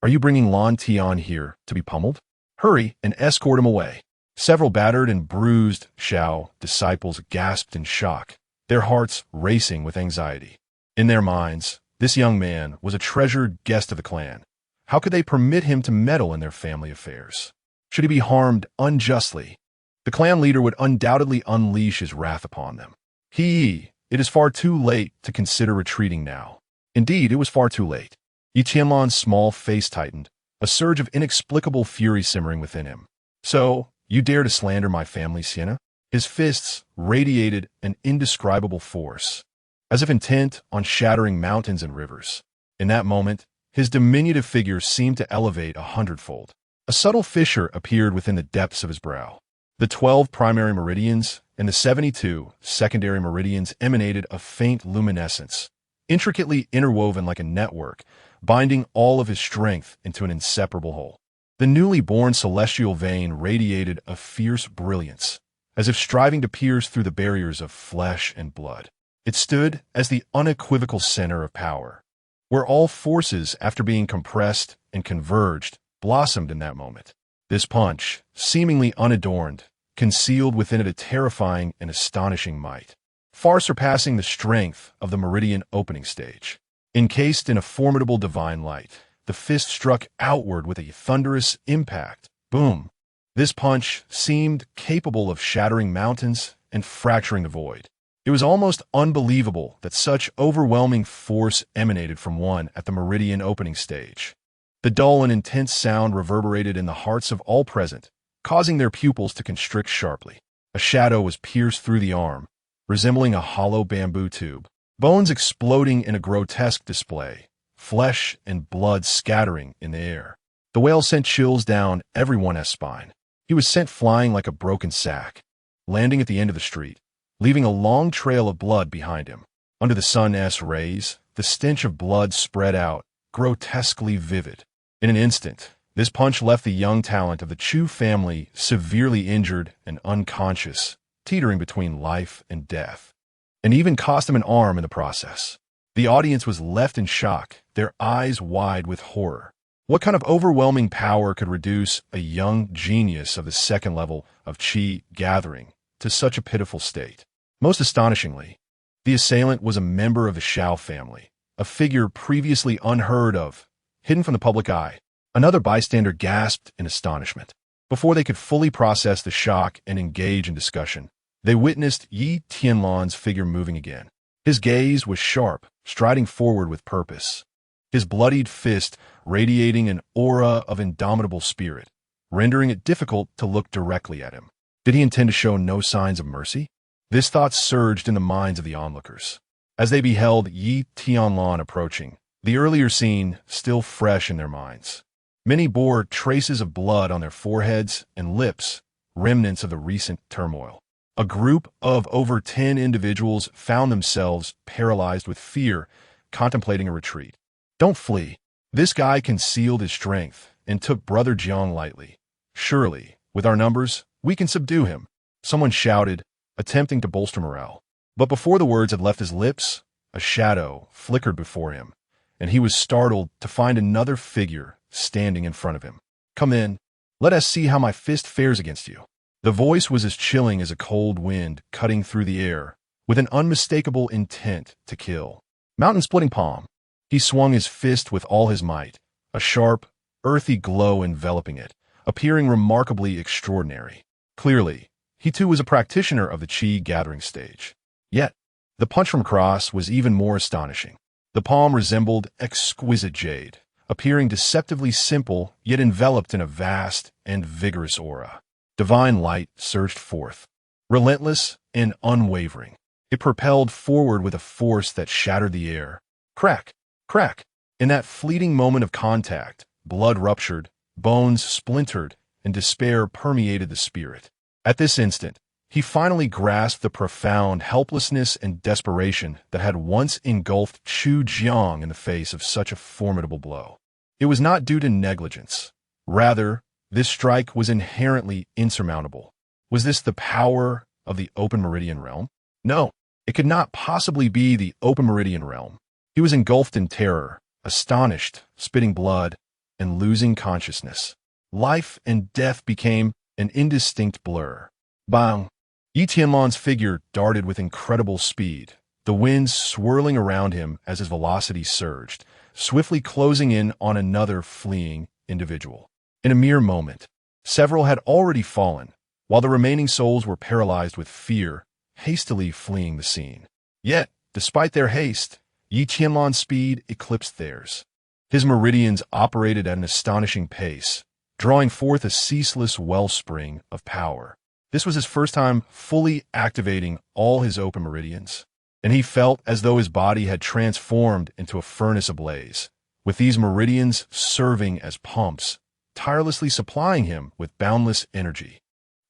S1: Are you bringing Lan Tian here to be pummeled? Hurry and escort him away." Several battered and bruised Shao disciples gasped in shock, their hearts racing with anxiety. In their minds, this young man was a treasured guest of the clan. How could they permit him to meddle in their family affairs? Should he be harmed unjustly, the clan leader would undoubtedly unleash his wrath upon them. It is far too late to consider retreating now. Indeed, it was far too late. Yi Tianlan's small face tightened, a surge of inexplicable fury simmering within him. "So, you dare to slander my family, Sienna?" His fists radiated an indescribable force, as if intent on shattering mountains and rivers. In that moment, his diminutive figure seemed to elevate 100-fold. A subtle fissure appeared within the depths of his brow. The 12 primary meridians and the 72 secondary meridians emanated a faint luminescence, intricately interwoven like a network, binding all of his strength into an inseparable whole. The newly born celestial vein radiated a fierce brilliance, as if striving to pierce through the barriers of flesh and blood. It stood as the unequivocal center of power, where all forces, after being compressed and converged, blossomed in that moment. This punch, seemingly unadorned, concealed within it a terrifying and astonishing might, far surpassing the strength of the meridian opening stage. Encased in a formidable divine light, the fist struck outward with a thunderous impact. Boom! This punch seemed capable of shattering mountains and fracturing the void. It was almost unbelievable that such overwhelming force emanated from one at the meridian opening stage. The dull and intense sound reverberated in the hearts of all present, causing their pupils to constrict sharply. A shadow was pierced through the arm, resembling a hollow bamboo tube, bones exploding in a grotesque display, flesh and blood scattering in the air. The wail sent chills down everyone's spine. He was sent flying like a broken sack, landing at the end of the street, leaving a long trail of blood behind him. Under the sun's rays, the stench of blood spread out, grotesquely vivid. In an instant, this punch left the young talent of the Chu family severely injured and unconscious, teetering between life and death, and even cost him an arm in the process. The audience was left in shock, their eyes wide with horror. What kind of overwhelming power could reduce a young genius of the second level of Qi gathering to such a pitiful state? Most astonishingly, the assailant was a member of the Shao family, a figure previously unheard of, hidden from the public eye. Another bystander gasped in astonishment. Before they could fully process the shock and engage in discussion, they witnessed Yi Tianlan's figure moving again. His gaze was sharp, striding forward with purpose, his bloodied fist radiating an aura of indomitable spirit, rendering it difficult to look directly at him. Did he intend to show no signs of mercy? This thought surged in the minds of the onlookers, as they beheld Yi Tianlan approaching, the earlier scene still fresh in their minds. Many bore traces of blood on their foreheads and lips, remnants of the recent turmoil. A group of over 10 individuals found themselves paralyzed with fear, contemplating a retreat. Don't flee. This guy concealed his strength and took Brother Jiang lightly. Surely, with our numbers, we can subdue him, someone shouted, attempting to bolster morale. But before the words had left his lips, a shadow flickered before him, and he was startled to find another figure standing in front of him. Come in. Let us see how my fist fares against you. The voice was as chilling as a cold wind cutting through the air, with an unmistakable intent to kill. Mountain-splitting palm. He swung his fist with all his might, a sharp, earthy glow enveloping it, appearing remarkably extraordinary. Clearly, he too was a practitioner of the Qi gathering stage. Yet, the punch from across was even more astonishing. The palm resembled exquisite jade, appearing deceptively simple yet enveloped in a vast and vigorous aura. Divine light surged forth, relentless and unwavering. It propelled forward with a force that shattered the air. Crack! Crack! In that fleeting moment of contact, blood ruptured, bones splintered, and despair permeated the spirit. At this instant, he finally grasped the profound helplessness and desperation that had once engulfed Chu Jiang in the face of such a formidable blow. It was not due to negligence. Rather, this strike was inherently insurmountable. Was this the power of the open meridian realm? No, it could not possibly be the open meridian realm. He was engulfed in terror, astonished, spitting blood, and losing consciousness. Life and death became an indistinct blur. Bang! Yi Tianlan's figure darted with incredible speed, the winds swirling around him as his velocity surged, swiftly closing in on another fleeing individual. In a mere moment, several had already fallen, while the remaining souls were paralyzed with fear, hastily fleeing the scene. Yet, despite their haste, Yi Tianlan's speed eclipsed theirs. His meridians operated at an astonishing pace, drawing forth a ceaseless wellspring of power. This was his first time fully activating all his open meridians, and he felt as though his body had transformed into a furnace ablaze, with these meridians serving as pumps, tirelessly supplying him with boundless energy.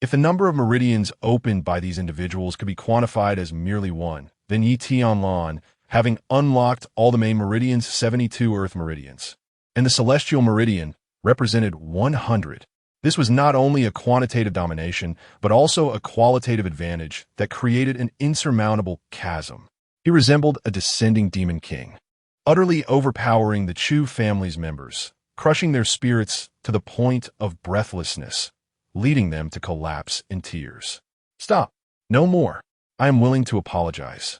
S1: If the number of meridians opened by these individuals could be quantified as merely one, then Tianlan, having unlocked all the main meridians, 72 Earth meridians, and the celestial meridian represented 100. This was not only a quantitative domination, but also a qualitative advantage that created an insurmountable chasm. He resembled a descending demon king, utterly overpowering the Chu family's members, crushing their spirits to the point of breathlessness, leading them to collapse in tears. Stop. No more. I am willing to apologize.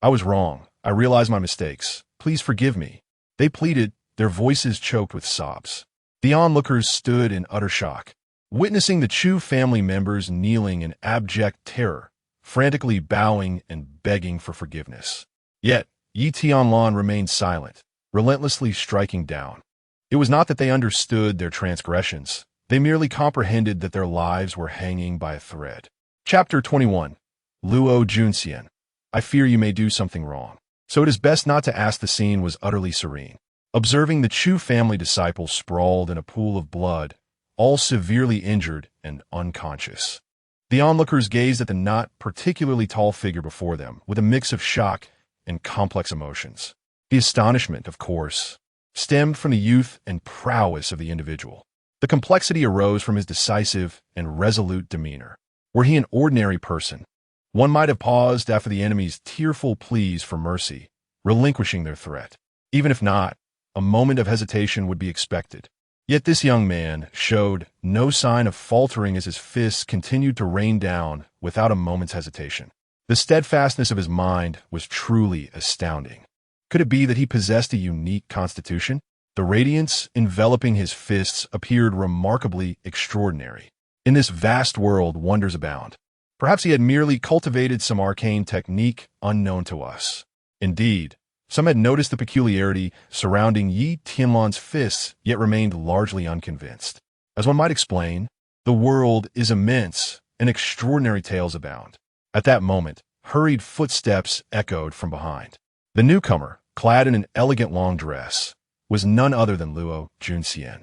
S1: I was wrong. I realize my mistakes. Please forgive me. They pleaded, their voices choked with sobs. The onlookers stood in utter shock, witnessing the Chu family members kneeling in abject terror, frantically bowing and begging for forgiveness. Yet, Tianlan remained silent, relentlessly striking down. It was not that they understood their transgressions. They merely comprehended that their lives were hanging by a thread. Chapter 21. Luo Junxian. I fear you may do something wrong. So it is best not to ask. The scene was utterly serene. Observing the Chu family disciples sprawled in a pool of blood, all severely injured and unconscious. The onlookers gazed at the not particularly tall figure before them with a mix of shock and complex emotions. The astonishment, of course, stemmed from the youth and prowess of the individual. The complexity arose from his decisive and resolute demeanor. Were he an ordinary person, one might have paused after the enemy's tearful pleas for mercy, relinquishing their threat. Even if not, a moment of hesitation would be expected. Yet this young man showed no sign of faltering as his fists continued to rain down without a moment's hesitation. The steadfastness of his mind was truly astounding. Could it be that he possessed a unique constitution? The radiance enveloping his fists appeared remarkably extraordinary. In this vast world, wonders abound. Perhaps he had merely cultivated some arcane technique unknown to us. Indeed, some had noticed the peculiarity surrounding Tianlan's fists, yet remained largely unconvinced. As one might explain, the world is immense, and extraordinary tales abound. At that moment, hurried footsteps echoed from behind. The newcomer, clad in an elegant long dress, was none other than Luo Junxian,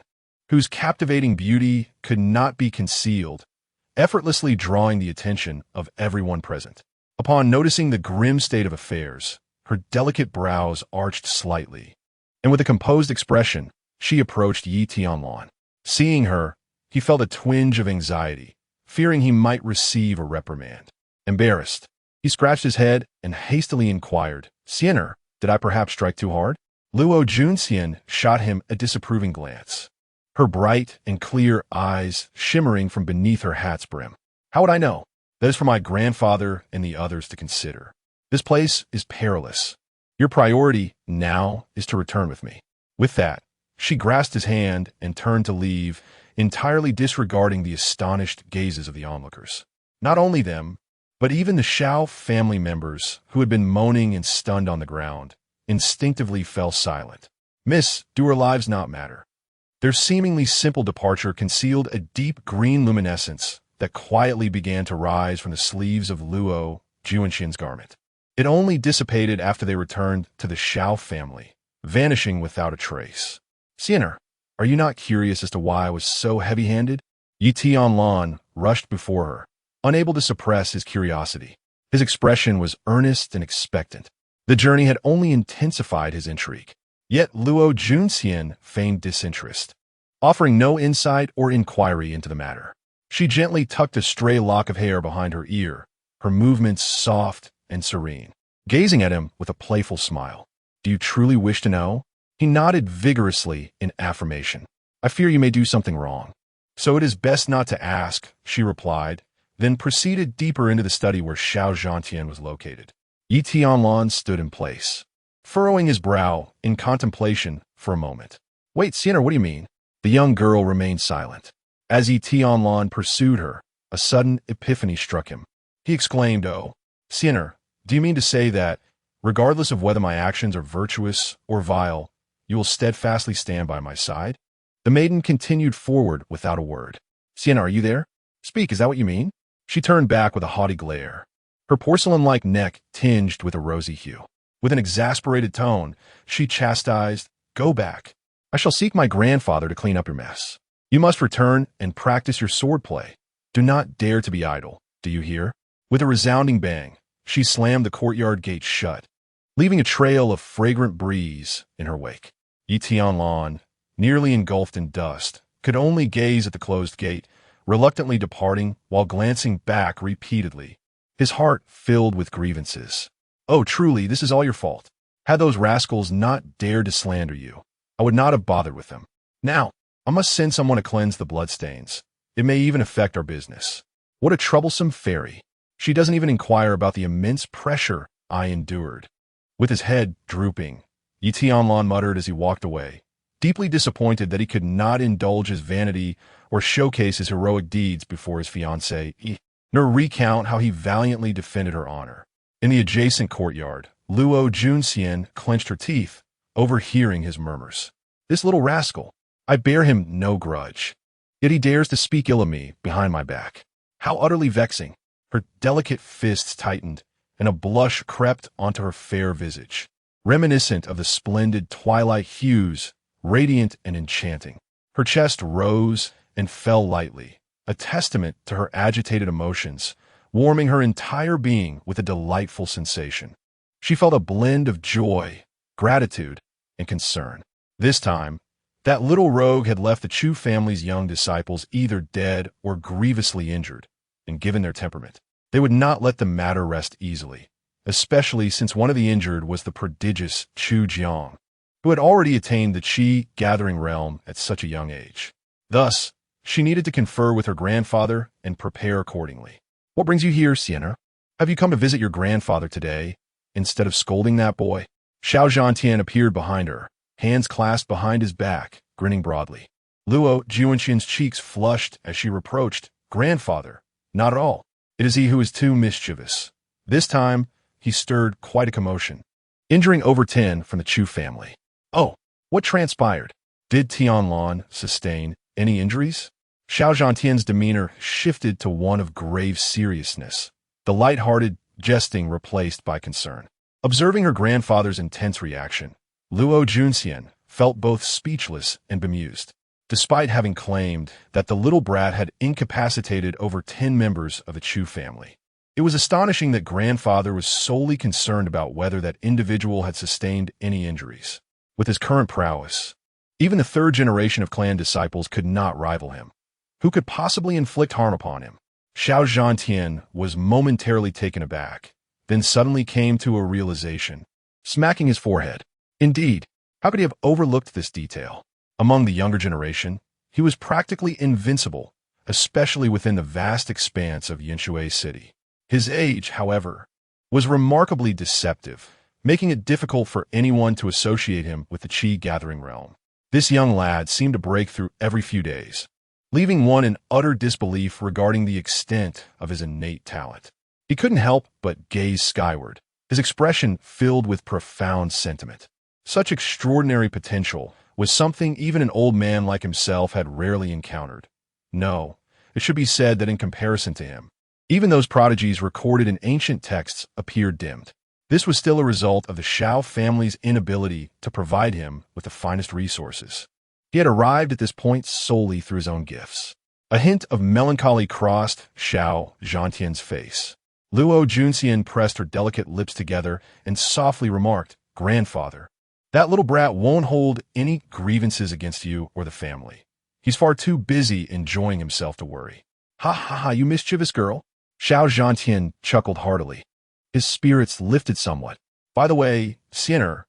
S1: whose captivating beauty could not be concealed, effortlessly drawing the attention of everyone present. Upon noticing the grim state of affairs, her delicate brows arched slightly, and with a composed expression, she approached Tianlan. Seeing her, he felt a twinge of anxiety, fearing he might receive a reprimand. Embarrassed, he scratched his head and hastily inquired, "Sienner, did I perhaps strike too hard?" Luo Junxian shot him a disapproving glance, her bright and clear eyes shimmering from beneath her hat's brim. "How would I know? That is for my grandfather and the others to consider. This place is perilous. Your priority now is to return with me." With that, she grasped his hand and turned to leave, entirely disregarding the astonished gazes of the onlookers. Not only them, but even the Shao family members, who had been moaning and stunned on the ground, instinctively fell silent. "Miss, do her lives not matter?" Their seemingly simple departure concealed a deep green luminescence that quietly began to rise from the sleeves of Luo Junxian's garment. It only dissipated after they returned to the Shao family, vanishing without a trace. "Sienner, are you not curious as to why I was so heavy-handed?" Tianlan rushed before her, unable to suppress his curiosity. His expression was earnest and expectant. The journey had only intensified his intrigue. Yet Luo Junxian feigned disinterest, offering no insight or inquiry into the matter. She gently tucked a stray lock of hair behind her ear, her movements soft and serene, gazing at him with a playful smile. "Do you truly wish to know?" He nodded vigorously in affirmation. "I fear you may do something wrong. So it is best not to ask," she replied, then proceeded deeper into the study where Shao Zhantian was located. Tianlan stood in place, furrowing his brow in contemplation for a moment. "Wait, Sienner, what do you mean?" The young girl remained silent. As Tianlan pursued her, a sudden epiphany struck him. He exclaimed, "Oh, Sienner, do you mean to say that, regardless of whether my actions are virtuous or vile, you will steadfastly stand by my side?" The maiden continued forward without a word. "Sienna, are you there? Speak, is that what you mean?" She turned back with a haughty glare, her porcelain-like neck tinged with a rosy hue. With an exasperated tone, she chastised, "Go back. I shall seek my grandfather to clean up your mess. You must return and practice your swordplay. Do not dare to be idle, do you hear? With a resounding bang, she slammed the courtyard gate shut, leaving a trail of fragrant breeze in her wake. Tianlan, nearly engulfed in dust, could only gaze at the closed gate, reluctantly departing while glancing back repeatedly, his heart filled with grievances. Oh, truly, this is all your fault. Had those rascals not dared to slander you, I would not have bothered with them. Now, I must send someone to cleanse the bloodstains. It may even affect our business. What a troublesome fairy. She doesn't even inquire about the immense pressure I endured. With his head drooping, Tianlan muttered as he walked away, deeply disappointed that he could not indulge his vanity or showcase his heroic deeds before his fiancée, nor recount how he valiantly defended her honor. In the adjacent courtyard, Luo Junxian clenched her teeth, overhearing his murmurs. This little rascal, I bear him no grudge. Yet he dares to speak ill of me behind my back. How utterly vexing. Her delicate fists tightened, and a blush crept onto her fair visage, reminiscent of the splendid twilight hues, radiant and enchanting. Her chest rose and fell lightly, a testament to her agitated emotions, warming her entire being with a delightful sensation. She felt a blend of joy, gratitude, and concern. This time, that little rogue had left the Chu family's young disciples either dead or grievously injured, and given their temperament, they would not let the matter rest easily, especially since one of the injured was the prodigious Chu Jiang, who had already attained the Qi gathering realm at such a young age. Thus, she needed to confer with her grandfather and prepare accordingly. What brings you here, Sienna? Have you come to visit your grandfather today, instead of scolding that boy? Xiao Zhantian appeared behind her, hands clasped behind his back, grinning broadly. Luo Juanxian's cheeks flushed as she reproached, Grandfather, not at all. It is he who is too mischievous. This time, he stirred quite a commotion, injuring over 10 from the Chu family. Oh, what transpired? Did Tianlan sustain any injuries? Xiao Zhantian's demeanor shifted to one of grave seriousness, the light-hearted jesting replaced by concern. Observing her grandfather's intense reaction, Luo Junxian felt both speechless and bemused. Despite having claimed that the little brat had incapacitated over 10 members of the Chu family, it was astonishing that grandfather was solely concerned about whether that individual had sustained any injuries. With his current prowess, even the third generation of clan disciples could not rival him. Who could possibly inflict harm upon him? Xiao Zhantian was momentarily taken aback, then suddenly came to a realization, smacking his forehead. Indeed, how could he have overlooked this detail? Among the younger generation, he was practically invincible, especially within the vast expanse of Yinshui City. His age, however, was remarkably deceptive, making it difficult for anyone to associate him with the Qi gathering realm. This young lad seemed to break through every few days, leaving one in utter disbelief regarding the extent of his innate talent. He couldn't help but gaze skyward, his expression filled with profound sentiment. Such extraordinary potential was something even an old man like himself had rarely encountered. No, it should be said that in comparison to him, even those prodigies recorded in ancient texts appeared dimmed. This was still a result of the Shao family's inability to provide him with the finest resources. He had arrived at this point solely through his own gifts. A hint of melancholy crossed Xiao Zhantian's face. Luo Junxian pressed her delicate lips together and softly remarked, Grandfather, that little brat won't hold any grievances against you or the family. He's far too busy enjoying himself to worry. Ha ha ha, you mischievous girl. Xiao Zhantian chuckled heartily. His spirits lifted somewhat. By the way, Sienna,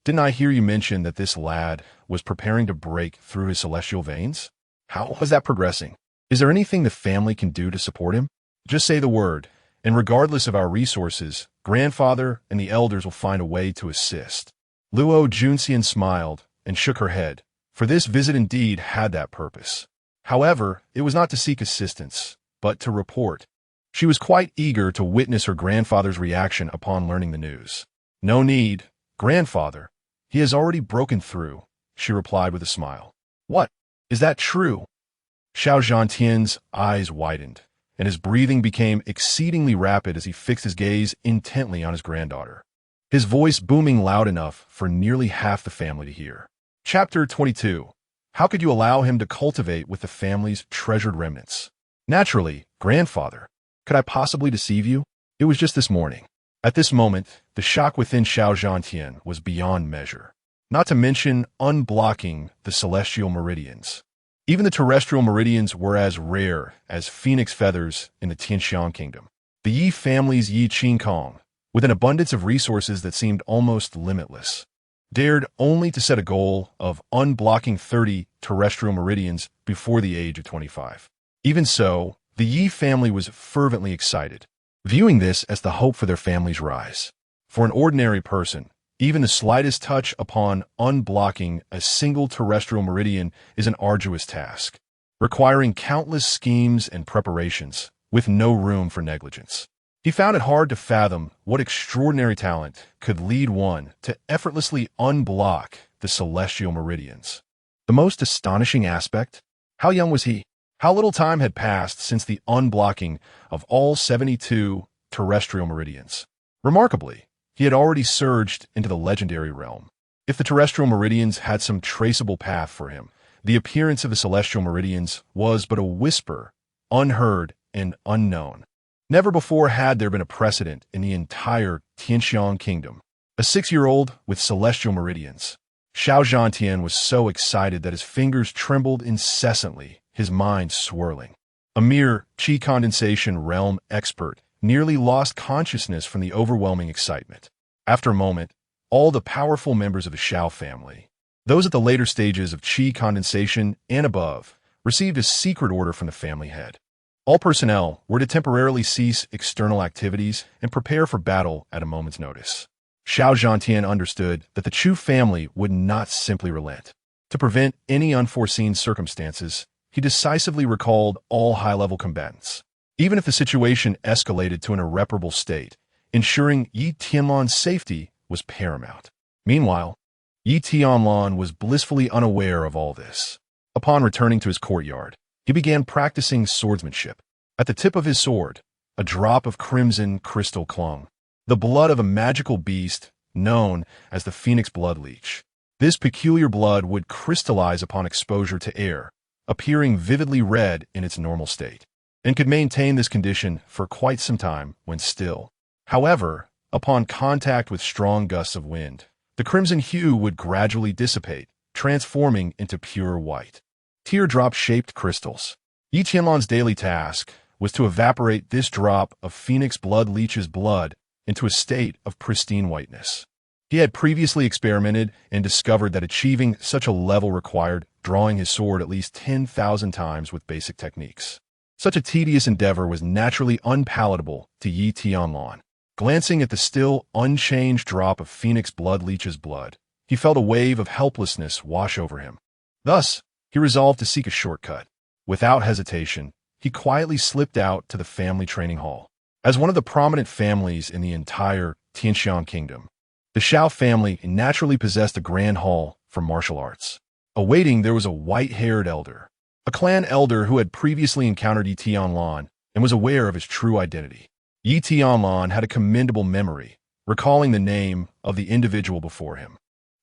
S1: didn't I hear you mention that this lad was preparing to break through his celestial veins? How is that progressing? Is there anything the family can do to support him? Just say the word, and regardless of our resources, Grandfather and the elders will find a way to assist. Luo Junxian smiled and shook her head, for this visit indeed had that purpose. However, it was not to seek assistance, but to report. She was quite eager to witness her grandfather's reaction upon learning the news. No need, Grandfather. He has already broken through, she replied with a smile. What? Is that true? Xiao Zhantian's eyes widened, and his breathing became exceedingly rapid as he fixed his gaze intently on his granddaughter, his voice booming loud enough for nearly half the family to hear. Chapter 22. How could you allow him to cultivate with the family's treasured remnants? Naturally, grandfather. Could I possibly deceive you? It was just this morning. At this moment, the shock within Xiao Zhantian was beyond measure. Not to mention unblocking the celestial meridians. Even the terrestrial meridians were as rare as phoenix feathers in the Tianxiang kingdom. The Yi family's Yi Qingkong, with an abundance of resources that seemed almost limitless, dared only to set a goal of unblocking 30 terrestrial meridians before the age of 25. Even so, the Yi family was fervently excited, viewing this as the hope for their family's rise. For an ordinary person, even the slightest touch upon unblocking a single terrestrial meridian is an arduous task, requiring countless schemes and preparations, with no room for negligence. He found it hard to fathom what extraordinary talent could lead one to effortlessly unblock the celestial meridians. The most astonishing aspect? How young was he? How little time had passed since the unblocking of all 72 terrestrial meridians. Remarkably, he had already surged into the legendary realm. If the terrestrial meridians had some traceable path for him, the appearance of the celestial meridians was but a whisper, unheard and unknown. Never before had there been a precedent in the entire Tianxiang kingdom. A 6-year-old with celestial meridians. Xiao Zhantian was so excited that his fingers trembled incessantly, his mind swirling. A mere qi condensation realm expert nearly lost consciousness from the overwhelming excitement. After a moment, all the powerful members of the Xiao family, those at the later stages of qi condensation and above, received a secret order from the family head. All personnel were to temporarily cease external activities and prepare for battle at a moment's notice. Xiao Zhantian understood that the Chu family would not simply relent. To prevent any unforeseen circumstances, he decisively recalled all high-level combatants. Even if the situation escalated to an irreparable state, ensuring Yi Tianlan's safety was paramount. Meanwhile, Yi Tianlan was blissfully unaware of all this. Upon returning to his courtyard, he began practicing swordsmanship. At the tip of his sword, a drop of crimson crystal clung, the blood of a magical beast known as the phoenix blood leech. This peculiar blood would crystallize upon exposure to air, appearing vividly red in its normal state, and could maintain this condition for quite some time when still. However, upon contact with strong gusts of wind, the crimson hue would gradually dissipate, transforming into pure white. Teardrop-shaped crystals. Yi Tianlan's daily task was to evaporate this drop of phoenix blood leech's blood into a state of pristine whiteness. He had previously experimented and discovered that achieving such a level required drawing his sword at least 10,000 times with basic techniques. Such a tedious endeavor was naturally unpalatable to Yi Tianlan. Glancing at the still unchanged drop of phoenix blood leech's blood, he felt a wave of helplessness wash over him. Thus, he resolved to seek a shortcut. Without hesitation, he quietly slipped out to the family training hall. As one of the prominent families in the entire Tianxiang kingdom, the Xiao family naturally possessed a grand hall for martial arts. Awaiting there was a white-haired elder, a clan elder who had previously encountered Yi Tianlan and was aware of his true identity. Yi Tianlan had a commendable memory, recalling the name of the individual before him.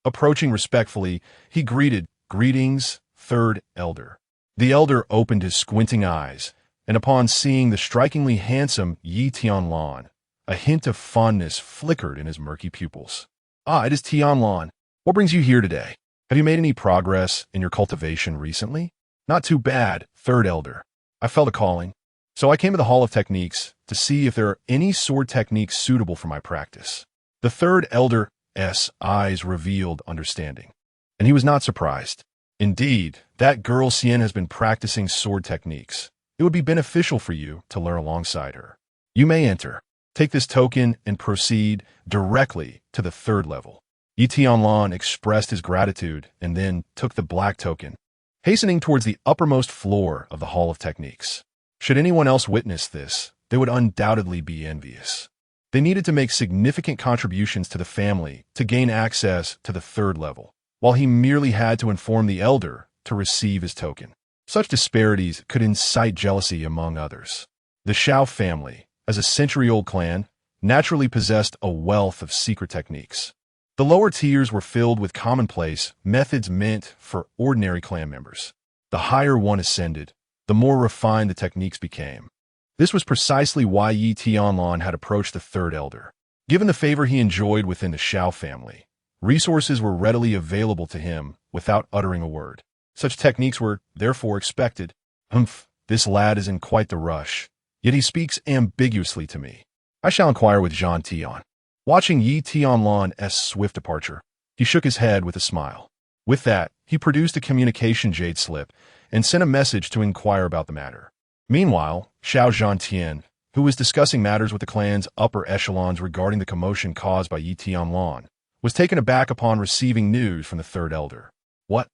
S1: Approaching respectfully, he greeted, "Greetings, third elder." The elder opened his squinting eyes, and upon seeing the strikingly handsome Yi Tianlan, a hint of fondness flickered in his murky pupils. "Ah, it is Tianlan. What brings you here today? Have you made any progress in your cultivation recently?" "Not too bad, third elder. I felt a calling. So I came to the Hall of Techniques to see if there are any sword techniques suitable for my practice." The third elder's eyes revealed understanding, and he was not surprised. Indeed, that girl Xian has been practicing sword techniques. It would be beneficial for you to learn alongside her. You may enter. Take this token and proceed directly to the third level. Yi Tianlan expressed his gratitude and then took the black token, hastening towards the uppermost floor of the Hall of Techniques. Should anyone else witness this, they would undoubtedly be envious. They needed to make significant contributions to the family to gain access to the third level, while he merely had to inform the elder to receive his token. Such disparities could incite jealousy among others. The Xiao family, as a century-old clan, naturally possessed a wealth of secret techniques. The lower tiers were filled with commonplace methods meant for ordinary clan members. The higher one ascended, the the more refined the techniques became. This was precisely why Yi Tianlan had approached the Third Elder. Given the favor he enjoyed within the Xiao family, resources were readily available to him without uttering a word. Such techniques were, therefore, expected. This lad is in quite the rush, yet he speaks ambiguously to me. I shall inquire with Zhang Tian. Watching Yi Tianlan's swift departure, he shook his head with a smile. With that, he produced a communication jade slip and sent a message to inquire about the matter. Meanwhile, Xiao Zhantian, who was discussing matters with the clan's upper echelons regarding the commotion caused by Yi Tianlan, was taken aback upon receiving news from the Third Elder. What?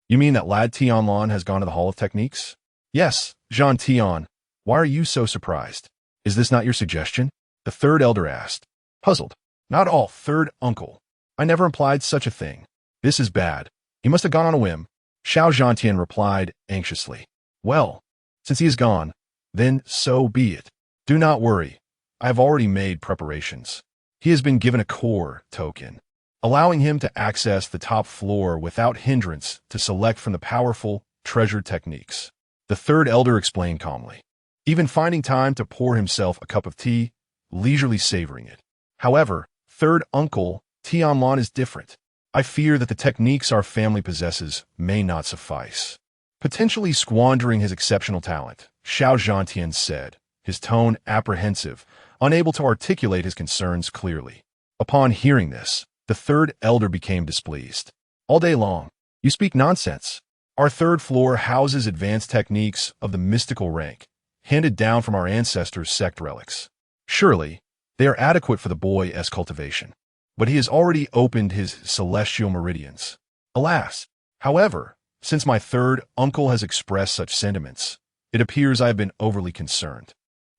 S1: You mean that lad Tianlan has gone to the Hall of Techniques? Yes, Zhan Tian. Why are you so surprised? Is this not your suggestion? The Third Elder asked. Puzzled. Not all, Third Uncle. I never implied such a thing. This is bad. He must have gone on a whim. Xiao Zhantian replied anxiously. Well, since he is gone, then so be it. Do not worry. I have already made preparations. He has been given a core token, allowing him to access the top floor without hindrance to select from the powerful, treasured techniques. The Third Elder explained calmly, even finding time to pour himself a cup of tea, leisurely savoring it. However, Third Uncle Tianlan is different. I fear that the techniques our family possesses may not suffice. Potentially squandering his exceptional talent, Xiao Zhantian said, his tone apprehensive, unable to articulate his concerns clearly. Upon hearing this, the Third Elder became displeased. All day long, you speak nonsense. Our third floor houses advanced techniques of the mystical rank, handed down from our ancestors' sect relics. Surely, they are adequate for the boy's cultivation. But he has already opened his celestial meridians. Alas! However, since my third uncle has expressed such sentiments, it appears I have been overly concerned.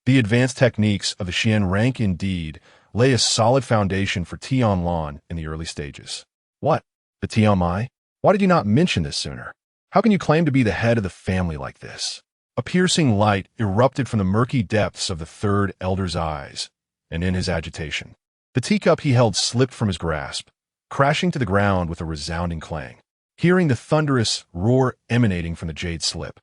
S1: The advanced techniques of the Xian rank indeed lay a solid foundation for Tianlan in the early stages. What? The Tianmai? Why did you not mention this sooner? How can you claim to be the head of the family like this? A piercing light erupted from the murky depths of the Third Elder's eyes, and in his agitation, the teacup he held slipped from his grasp, crashing to the ground with a resounding clang. Hearing the thunderous roar emanating from the jade slip,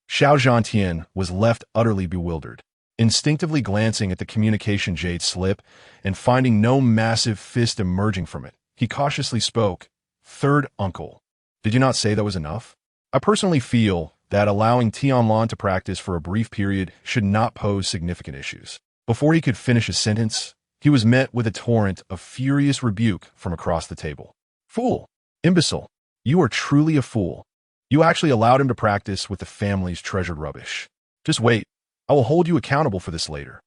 S1: Xiao Zhantian was left utterly bewildered. Instinctively glancing at the communication jade slip and finding no massive fist emerging from it, he cautiously spoke. Third Uncle, did you not say that was enough? I personally feel that allowing Tianlan to practice for a brief period should not pose significant issues. Before he could finish his sentence, he was met with a torrent of furious rebuke from across the table. Fool! Imbecile! You are truly a fool. You actually allowed him to practice with the family's treasured rubbish. Just wait. I will hold you accountable for this later.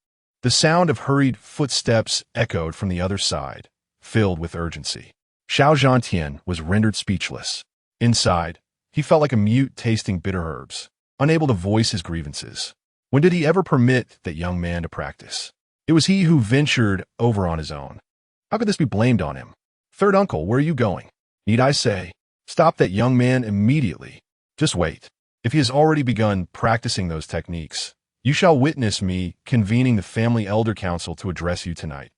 S1: The sound of hurried footsteps echoed from the other side, filled with urgency. Xiao Zhantian was rendered speechless. Inside, he felt like a mute tasting bitter herbs, unable to voice his grievances. When did he ever permit that young man to practice? It was he who ventured over on his own. How could this be blamed on him? Third Uncle, where are you going? Need I say? Stop that young man immediately. Just wait. If he has already begun practicing those techniques, you shall witness me convening the family elder council to address you tonight.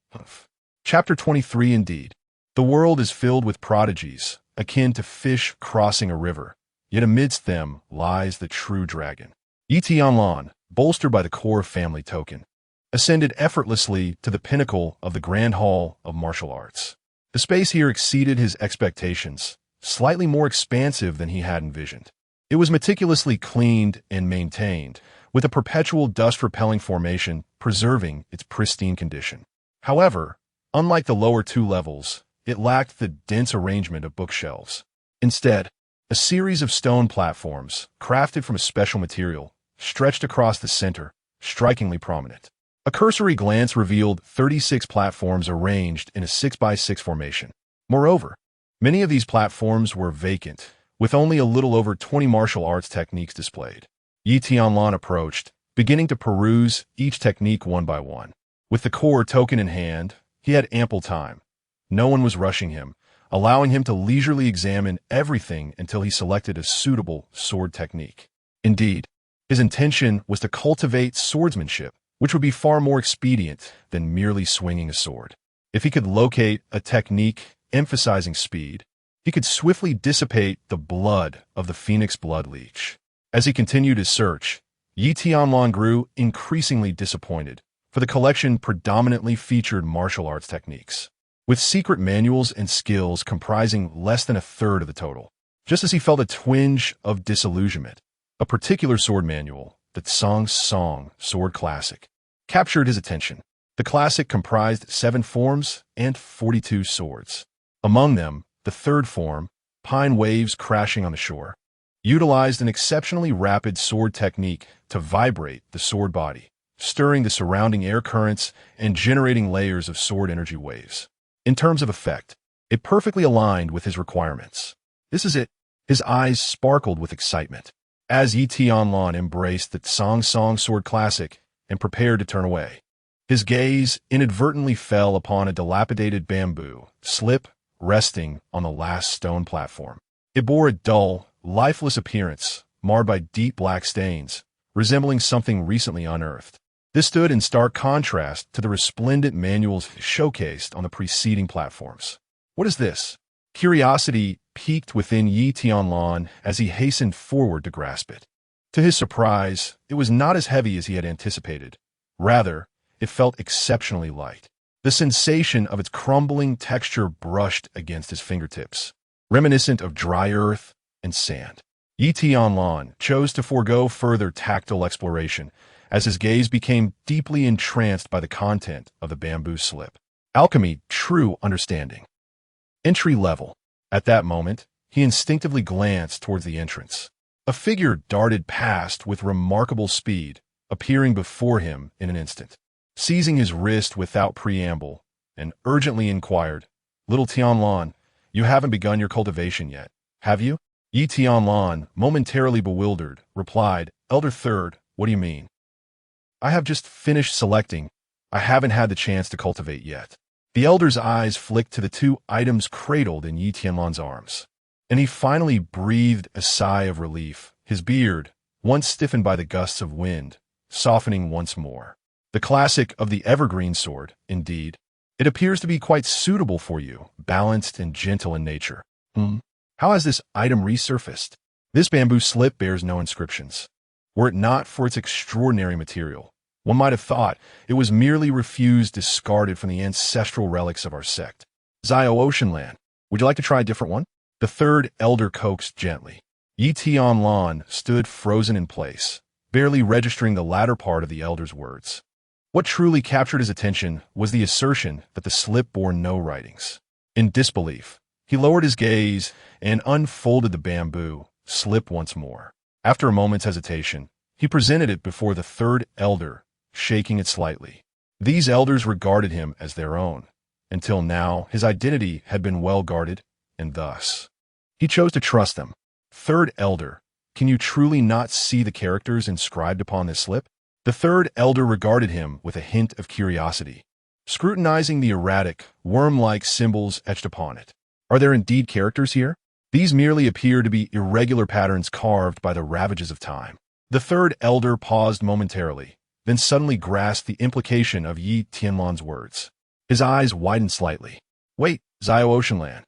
S1: Chapter 23 Indeed. The world is filled with prodigies, akin to fish crossing a river, yet amidst them lies the true dragon. Yi Tianlan, bolstered by the core family token, ascended effortlessly to the pinnacle of the Grand Hall of Martial Arts. The space here exceeded his expectations, slightly more expansive than he had envisioned. It was meticulously cleaned and maintained, with a perpetual dust-repelling formation preserving its pristine condition. However, unlike the lower two levels, it lacked the dense arrangement of bookshelves. Instead, a series of stone platforms, crafted from a special material, stretched across the center, strikingly prominent. A cursory glance revealed 36 platforms arranged in a 6x6 formation. Moreover, many of these platforms were vacant, with only a little over 20 martial arts techniques displayed. Yi Tianlan approached, beginning to peruse each technique one by one. With the core token in hand, he had ample time. No one was rushing him, allowing him to leisurely examine everything until he selected a suitable sword technique. Indeed, his intention was to cultivate swordsmanship, which would be far more expedient than merely swinging a sword. If he could locate a technique emphasizing speed, he could swiftly dissipate the blood of the Phoenix blood leech. As he continued his search, Yi Tianlan grew increasingly disappointed, for the collection predominantly featured martial arts techniques, with secret manuals and skills comprising less than a third of the total. Just as he felt a twinge of disillusionment, a particular sword manual, the Song Sword Classic, captured his attention. The classic comprised 7 forms and 42 swords. Among them, the third form, Pine Waves Crashing on the Shore, utilized an exceptionally rapid sword technique to vibrate the sword body, stirring the surrounding air currents and generating layers of sword energy waves. In terms of effect, it perfectly aligned with his requirements. This is it. His eyes sparkled with excitement as Yi Tianlan embraced the Song Sword Classic and prepared to turn away. His gaze inadvertently fell upon a dilapidated bamboo slip resting on the last stone platform. It bore a dull, lifeless appearance, marred by deep black stains, resembling something recently unearthed. This stood in stark contrast to the resplendent manuals showcased on the preceding platforms. What is this? Curiosity piqued within Yi Tianlan as he hastened forward to grasp it. To his surprise, it was not as heavy as he had anticipated. Rather, it felt exceptionally light. The sensation of its crumbling texture brushed against his fingertips, reminiscent of dry earth and sand. Yi Tianlan chose to forego further tactile exploration as his gaze became deeply entranced by the content of the bamboo slip. Alchemy, true understanding. Entry level. At that moment, he instinctively glanced towards the entrance. A figure darted past with remarkable speed, appearing before him in an instant. Seizing his wrist without preamble, and urgently inquired, "Little Tianlan, you haven't begun your cultivation yet, have you?" Yi Tianlan, momentarily bewildered, replied, "Elder Third, what do you mean?" "I have just finished selecting. I haven't had the chance to cultivate yet." The elder's eyes flicked to the 2 items cradled in Yi Tianlan's arms, and he finally breathed a sigh of relief, his beard, once stiffened by the gusts of wind, softening once more. "The classic of the evergreen sword, indeed. It appears to be quite suitable for you, balanced and gentle in nature." How has this item resurfaced? This bamboo slip bears no inscriptions. Were it not for its extraordinary material, one might have thought it was merely refused discarded from the ancestral relics of our sect. Oceanland, would you like to try a different one? The third elder coaxed gently. Yi Tianlan stood frozen in place, barely registering the latter part of the elder's words. What truly captured his attention was the assertion that the slip bore no writings. In disbelief, he lowered his gaze and unfolded the bamboo slip once more. After a moment's hesitation, he presented it before the third elder, shaking it slightly. These elders regarded him as their own. Until now, his identity had been well guarded, and thus he chose to trust them. "Third elder, can you truly not see the characters inscribed upon this slip?" The third elder regarded him with a hint of curiosity, scrutinizing the erratic, worm-like symbols etched upon it. "Are there indeed characters here? These merely appear to be irregular patterns carved by the ravages of time." The third elder paused momentarily, then suddenly grasped the implication of Yi Tianlan's words. His eyes widened slightly. "Wait, Oceanland,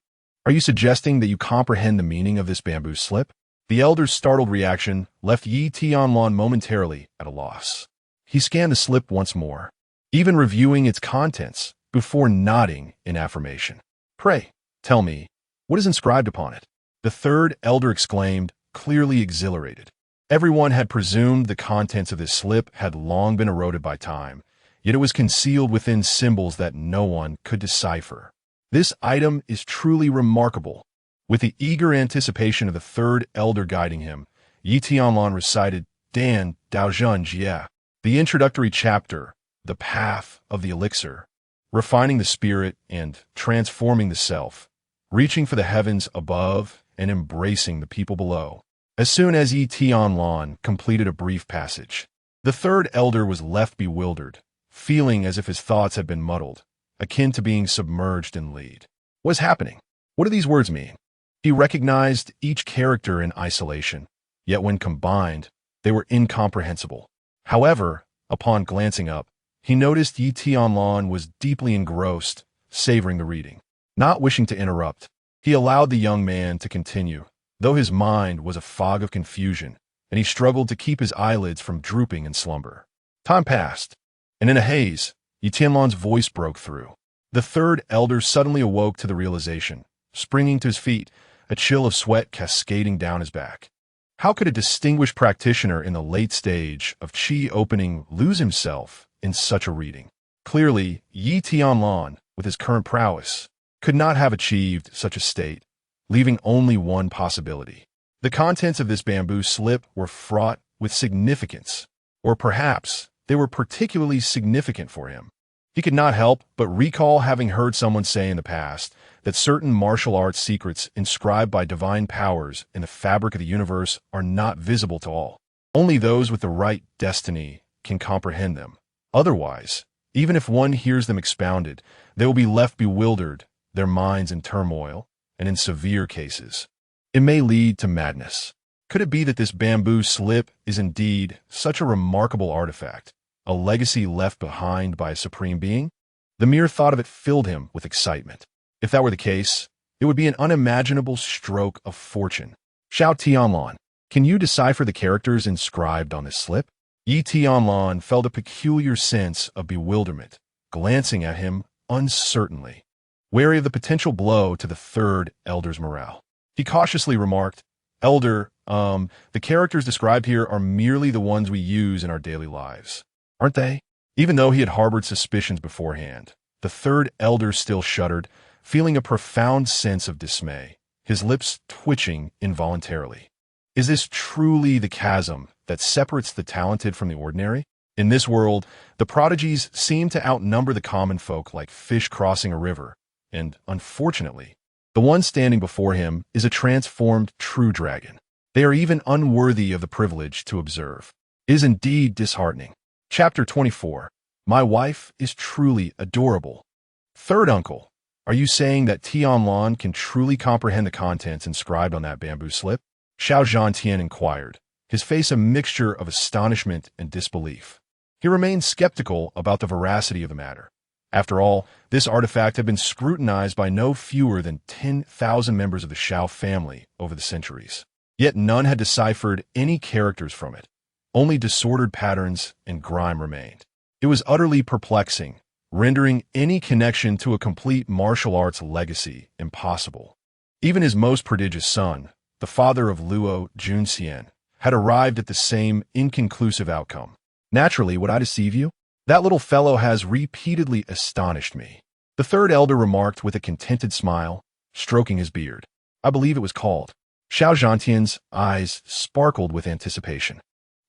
S1: are you suggesting that you comprehend the meaning of this bamboo slip?" The elder's startled reaction left Yi Tianlan momentarily at a loss. He scanned the slip once more, even reviewing its contents before nodding in affirmation. "Pray, tell me, what is inscribed upon it?" The third elder exclaimed, clearly exhilarated. Everyone had presumed the contents of this slip had long been eroded by time, yet it was concealed within symbols that no one could decipher. "This item is truly remarkable." With the eager anticipation of the third elder guiding him, Yi Tianlan recited Dan Daozhen Jie, the introductory chapter, the path of the elixir, refining the spirit and transforming the self, reaching for the heavens above and embracing the people below. As soon as Yi Tianlan completed a brief passage, the third elder was left bewildered, feeling as if his thoughts had been muddled, akin to being submerged in lead. What is happening? What do these words mean? He recognized each character in isolation, yet when combined, they were incomprehensible. However, upon glancing up, he noticed Yi Tianlan was deeply engrossed, savoring the reading. Not wishing to interrupt, he allowed the young man to continue, though his mind was a fog of confusion and he struggled to keep his eyelids from drooping in slumber. Time passed, and in a haze, Tianlan's voice broke through. The third elder suddenly awoke to the realization, springing to his feet, a chill of sweat cascading down his back. How could a distinguished practitioner in the late stage of qi opening lose himself in such a reading? Clearly, Tianlan, with his current prowess, could not have achieved such a state, leaving only one possibility. The contents of this bamboo slip were fraught with significance, or perhaps they were particularly significant for him. He could not help but recall having heard someone say in the past that certain martial arts secrets inscribed by divine powers in the fabric of the universe are not visible to all. Only those with the right destiny can comprehend them. Otherwise, even if one hears them expounded, they will be left bewildered, their minds in turmoil, and in severe cases, it may lead to madness. Could it be that this bamboo slip is indeed such a remarkable artifact, a legacy left behind by a supreme being? The mere thought of it filled him with excitement. If that were the case, it would be an unimaginable stroke of fortune. Xiao Tianlan, can you decipher the characters inscribed on this slip? Tianlan felt a peculiar sense of bewilderment, glancing at him uncertainly, wary of the potential blow to the third elder's morale. He cautiously remarked, "Elder, the characters described here are merely the ones we use in our daily lives, aren't they?" Even though he had harbored suspicions beforehand, the third elder still shuddered, feeling a profound sense of dismay, his lips twitching involuntarily. Is this truly the chasm that separates the talented from the ordinary? In this world, the prodigies seem to outnumber the common folk like fish crossing a river, and, unfortunately, the one standing before him is a transformed true dragon. They are even unworthy of the privilege to observe. It is indeed disheartening. Chapter 24. My wife is truly adorable. Third uncle, are you saying that Tianlan can truly comprehend the contents inscribed on that bamboo slip? Xiao Zhantian inquired, his face a mixture of astonishment and disbelief. He remained skeptical about the veracity of the matter. After all, this artifact had been scrutinized by no fewer than 10,000 members of the Xiao family over the centuries. Yet none had deciphered any characters from it. Only disordered patterns and grime remained. It was utterly perplexing, rendering any connection to a complete martial arts legacy impossible. Even his most prodigious son, the father of Luo Junxian, had arrived at the same inconclusive outcome. Naturally, would I deceive you? That little fellow has repeatedly astonished me. The third elder remarked with a contented smile, stroking his beard. I believe it was called. Xiao Zhantian's eyes sparkled with anticipation.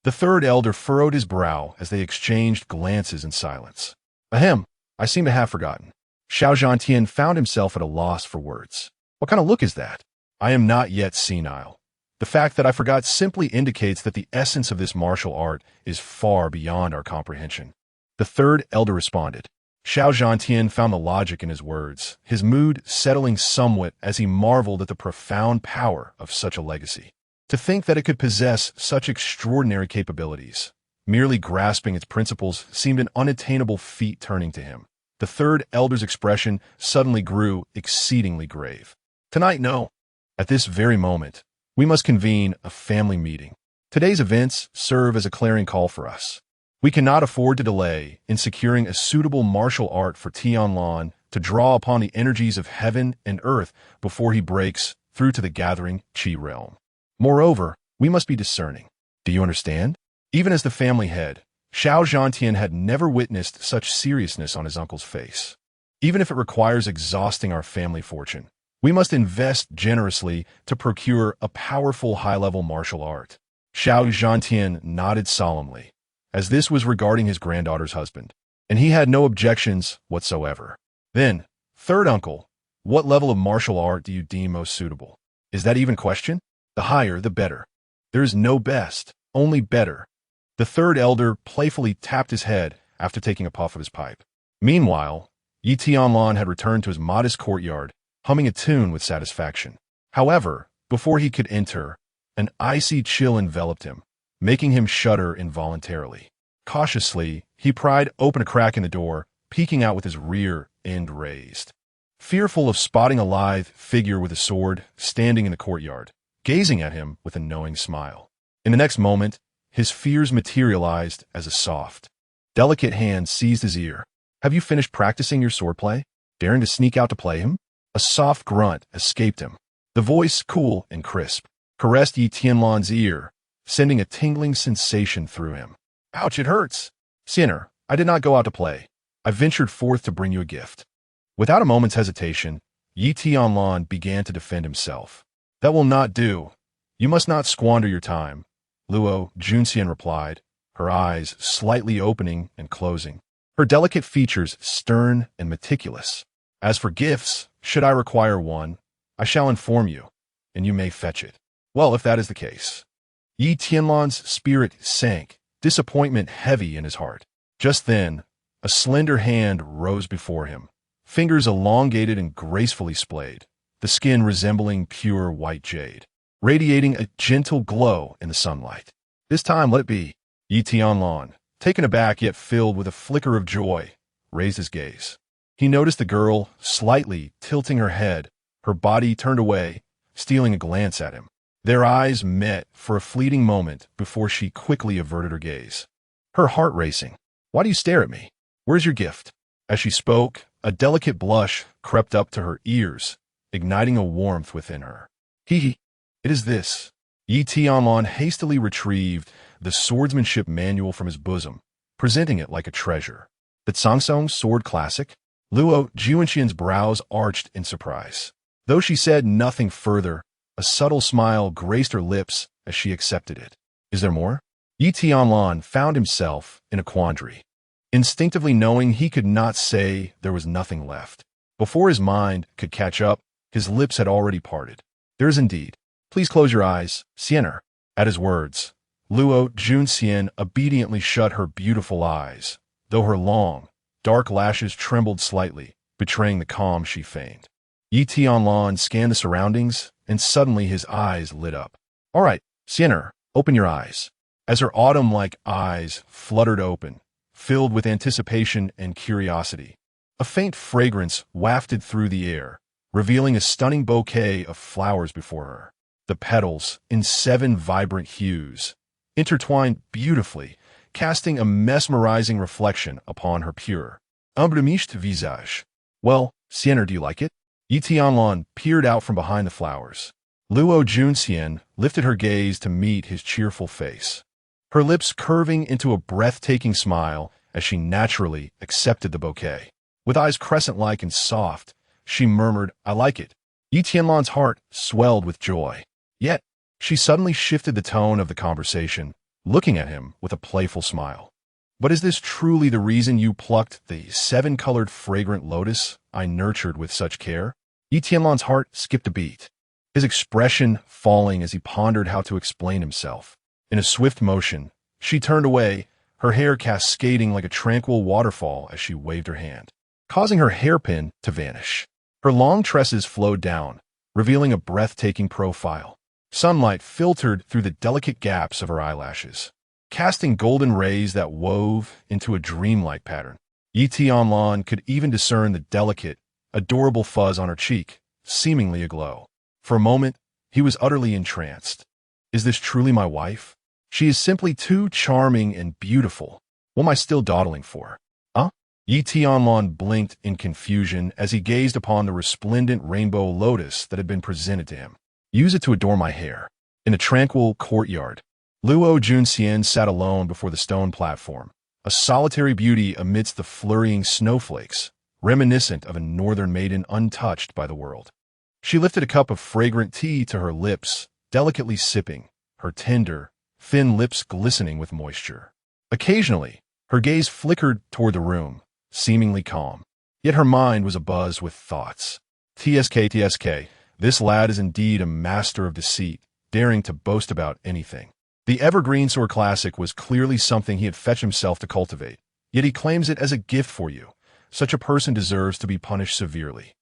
S1: The third elder furrowed his brow as they exchanged glances in silence. Ahem, I seem to have forgotten. Xiao Zhantian found himself at a loss for words. What kind of look is that? I am not yet senile. The fact that I forgot simply indicates that the essence of this martial art is far beyond our comprehension. The third elder responded. Xiao Zhantian found the logic in his words, his mood settling somewhat as he marveled at the profound power of such a legacy. To think that it could possess such extraordinary capabilities, merely grasping its principles seemed an unattainable feat turning to him. The third elder's expression suddenly grew exceedingly grave. Tonight, no. At this very moment, we must convene a family meeting. Today's events serve as a clarion call for us. We cannot afford to delay in securing a suitable martial art for Tianlan to draw upon the energies of heaven and earth before he breaks through to the gathering Qi realm. Moreover, we must be discerning. Do you understand? Even as the family head, Xiao Zhantian had never witnessed such seriousness on his uncle's face. Even if it requires exhausting our family fortune, we must invest generously to procure a powerful high-level martial art. Xiao Zhantian nodded solemnly, as this was regarding his granddaughter's husband, and he had no objections whatsoever. Then, third uncle, what level of martial art do you deem most suitable? Is that even question? The higher, the better. There is no best, only better. The third elder playfully tapped his head after taking a puff of his pipe. Meanwhile, Tianlan had returned to his modest courtyard, humming a tune with satisfaction. However, before he could enter, an icy chill enveloped him, making him shudder involuntarily. Cautiously, he pried open a crack in the door, peeking out with his rear end raised. Fearful of spotting a lithe figure with a sword standing in the courtyard, gazing at him with a knowing smile. In the next moment, his fears materialized as a soft, delicate hand seized his ear. "Have you finished practicing your swordplay? Daring to sneak out to play him?" A soft grunt escaped him. The voice, cool and crisp, caressed Yi Tianlan's ear, sending a tingling sensation through him. "Ouch, it hurts. Sinner, I did not go out to play. I ventured forth to bring you a gift." Without a moment's hesitation, Yi Tianlan began to defend himself. "That will not do. You must not squander your time," Luo Junxian replied, her eyes slightly opening and closing, her delicate features stern and meticulous. "As for gifts, should I require one, I shall inform you, and you may fetch it." "Well, if that is the case." Yi Tianlan's spirit sank, disappointment heavy in his heart. Just then, a slender hand rose before him, fingers elongated and gracefully splayed, the skin resembling pure white jade, radiating a gentle glow in the sunlight. "This time let it be." Yi Tianlan, taken aback yet filled with a flicker of joy, raised his gaze. He noticed the girl slightly tilting her head, her body turned away, stealing a glance at him. Their eyes met for a fleeting moment before she quickly averted her gaze, her heart racing. "Why do you stare at me? Where's your gift?" As she spoke, a delicate blush crept up to her ears, igniting a warmth within her. It is this." Yi Tianlan hastily retrieved the swordsmanship manual from his bosom, presenting it like a treasure. "The Tsangsong Sword Classic?" Luo Junxian's brows arched in surprise. Though she said nothing further, a subtle smile graced her lips as she accepted it. "Is there more?" Yi Tianlan found himself in a quandary, instinctively knowing he could not say there was nothing left. Before his mind could catch up, his lips had already parted. "There is indeed. Please close your eyes, Sienner." At his words, Luo Junxian obediently shut her beautiful eyes, though her long, dark lashes trembled slightly, betraying the calm she feigned. Yi Tianlan scanned the surroundings, and suddenly his eyes lit up. "All right, Sienner, open your eyes." As her autumn-like eyes fluttered open, filled with anticipation and curiosity, a faint fragrance wafted through the air, revealing a stunning bouquet of flowers before her. The petals, in 7 vibrant hues, intertwined beautifully, casting a mesmerizing reflection upon her pure, unblemished visage. "Well, Sienner, do you like it?" Yi Tianlan peered out from behind the flowers. Luo Junxian lifted her gaze to meet his cheerful face, her lips curving into a breathtaking smile as she naturally accepted the bouquet. With eyes crescent-like and soft, she murmured, "I like it." Yi Tianlan's heart swelled with joy. Yet, she suddenly shifted the tone of the conversation, looking at him with a playful smile. "But is this truly the reason you plucked the 7-colored fragrant lotus I nurtured with such care?" Yi Tianlan's heart skipped a beat, his expression falling as he pondered how to explain himself. In a swift motion, she turned away, her hair cascading like a tranquil waterfall as she waved her hand, causing her hairpin to vanish. Her long tresses flowed down, revealing a breathtaking profile. Sunlight filtered through the delicate gaps of her eyelashes, casting golden rays that wove into a dreamlike pattern. Yi Tianlan could even discern the delicate, adorable fuzz on her cheek, seemingly aglow. For a moment, he was utterly entranced. Is this truly my wife? She is simply too charming and beautiful. What am I still dawdling for? Huh? Yi Tianlan blinked in confusion as he gazed upon the resplendent rainbow lotus that had been presented to him. Use it to adorn my hair. In a tranquil courtyard, Luo Junxian sat alone before the stone platform, a solitary beauty amidst the flurrying snowflakes, reminiscent of a northern maiden untouched by the world. She lifted a cup of fragrant tea to her lips, delicately sipping, her tender, thin lips glistening with moisture. Occasionally, her gaze flickered toward the room, seemingly calm. Yet her mind was abuzz with thoughts. TSK, this lad is indeed a master of deceit, daring to boast about anything. The Evergreen Sword Classic was clearly something he had fetched himself to cultivate, yet he claims it as a gift for you. Such a person deserves to be punished severely.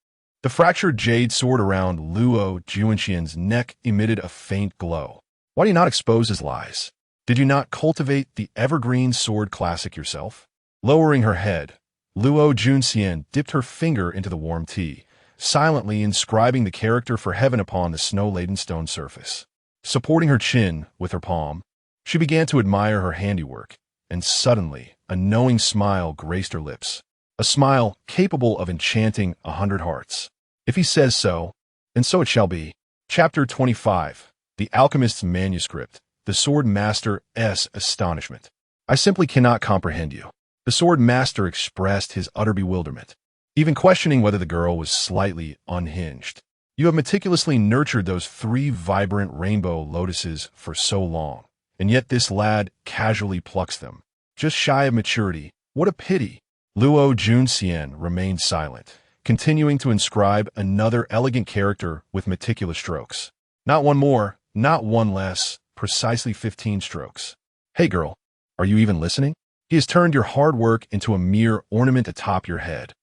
S1: The fractured jade sword around Luo Junxian's neck emitted a faint glow. Why do you not expose his lies? Did you not cultivate the Evergreen Sword Classic yourself? Lowering her head, Luo Junxian dipped her finger into the warm tea, silently inscribing the character for heaven upon the snow-laden stone surface. Supporting her chin with her palm, She began to admire her handiwork, and suddenly a knowing smile graced her lips, a smile capable of enchanting 100 hearts. If he says so, and so it shall be. Chapter 25. The Alchemist's Manuscript. The Sword Master's Astonishment. I simply cannot comprehend you. The Sword Master expressed his utter bewilderment, even questioning whether the girl was slightly unhinged. You have meticulously nurtured those 3 vibrant rainbow lotuses for so long, and yet this lad casually plucks them. Just shy of maturity. What a pity. Luo Junxian remained silent, continuing to inscribe another elegant character with meticulous strokes. Not one more, not one less, precisely 15 strokes. Hey girl, are you even listening? He has turned your hard work into a mere ornament atop your head.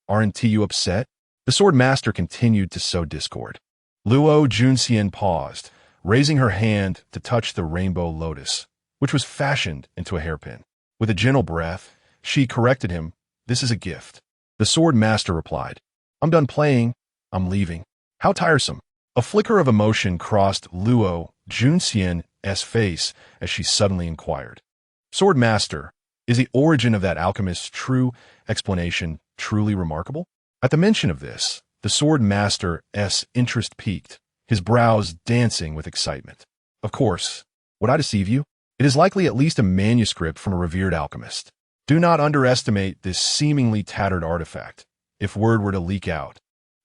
S1: Aren't you upset? The Sword Master continued to sow discord. Luo Junxian paused, raising her hand to touch the rainbow lotus, which was fashioned into a hairpin. With a gentle breath, she corrected him. This is a gift. The Sword Master replied, I'm done playing. I'm leaving. How tiresome. A flicker of emotion crossed Luo Junxian's face as she suddenly inquired, Sword Master, is the origin of that alchemist's true explanation truly remarkable? At the mention of this, the Sword Master's interest peaked, his brows dancing with excitement. Of course. Would I deceive you? It is likely at least a manuscript from a revered alchemist. Do not underestimate this seemingly tattered artifact, if word were to leak out.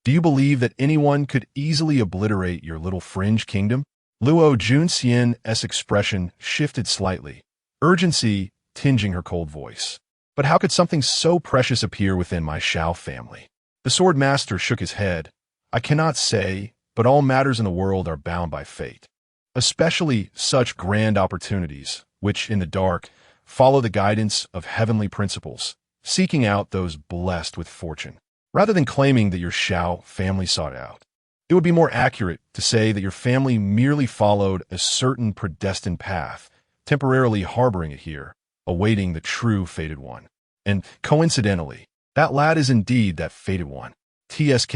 S1: Do you believe that anyone could easily obliterate your little fringe kingdom? Luo Junxian's expression shifted slightly, urgency tinging her cold voice. But how could something so precious appear within my Shao family? The Sword Master shook his head. I cannot say, but all matters in the world are bound by fate. Especially such grand opportunities, which, in the dark, follow the guidance of heavenly principles, seeking out those blessed with fortune. Rather than claiming that your Shao family sought out, it would be more accurate to say that your family merely followed a certain predestined path, temporarily harboring it here, awaiting the true fated one. And coincidentally, that lad is indeed that fated one. TSK.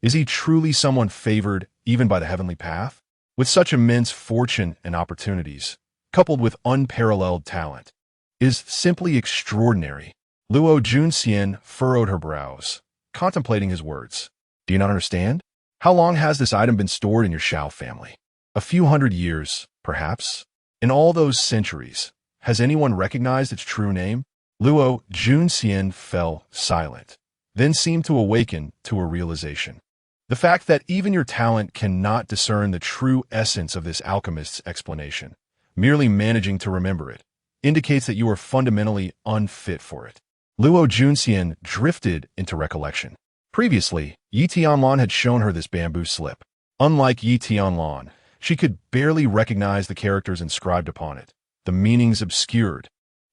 S1: Is he truly someone favored even by the heavenly path? With such immense fortune and opportunities, coupled with unparalleled talent, is simply extraordinary. Luo Junxian furrowed her brows, contemplating his words. Do you not understand? How long has this item been stored in your Shao family? A few hundred years, perhaps? In all those centuries, has anyone recognized its true name? Luo Junxian fell silent, then seemed to awaken to a realization. The fact that even your talent cannot discern the true essence of this alchemist's explanation, merely managing to remember it, indicates that you are fundamentally unfit for it. Luo Junxian drifted into recollection. Previously, Tianlan had shown her this bamboo slip. Unlike Tianlan, she could barely recognize the characters inscribed upon it, the meanings obscured,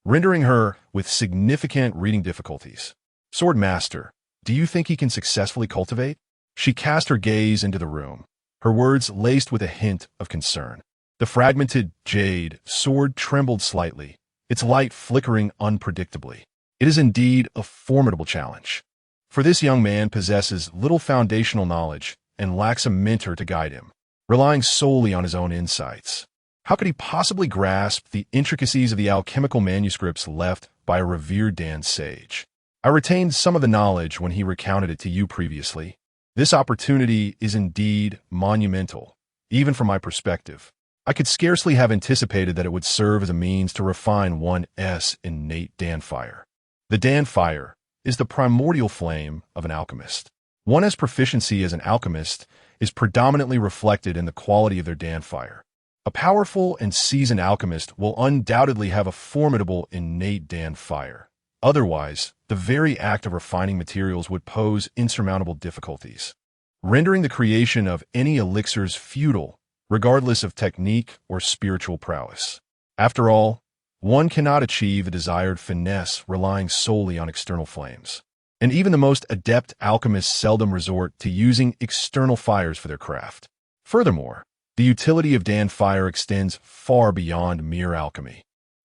S1: rendering her with significant reading difficulties. Sword Master, do you think he can successfully cultivate? She cast her gaze into the room, her words laced with a hint of concern. The fragmented jade sword trembled slightly, its light flickering unpredictably. It is indeed a formidable challenge. For this young man possesses little foundational knowledge and lacks a mentor to guide him, relying solely on his own insights. How could he possibly grasp the intricacies of the alchemical manuscripts left by a revered Dan sage? I retained some of the knowledge when he recounted it to you previously. This opportunity is indeed monumental, even from my perspective. I could scarcely have anticipated that it would serve as a means to refine one's innate Dan fire. The Dan fire is the primordial flame of an alchemist. One's proficiency as an alchemist is predominantly reflected in the quality of their Dan fire. A powerful and seasoned alchemist will undoubtedly have a formidable innate Dan fire. Otherwise, the very act of refining materials would pose insurmountable difficulties, rendering the creation of any elixirs futile, regardless of technique or spiritual prowess. After all, one cannot achieve the desired finesse relying solely on external flames. And even the most adept alchemists seldom resort to using external fires for their craft. Furthermore, the utility of Dan fire extends far beyond mere alchemy.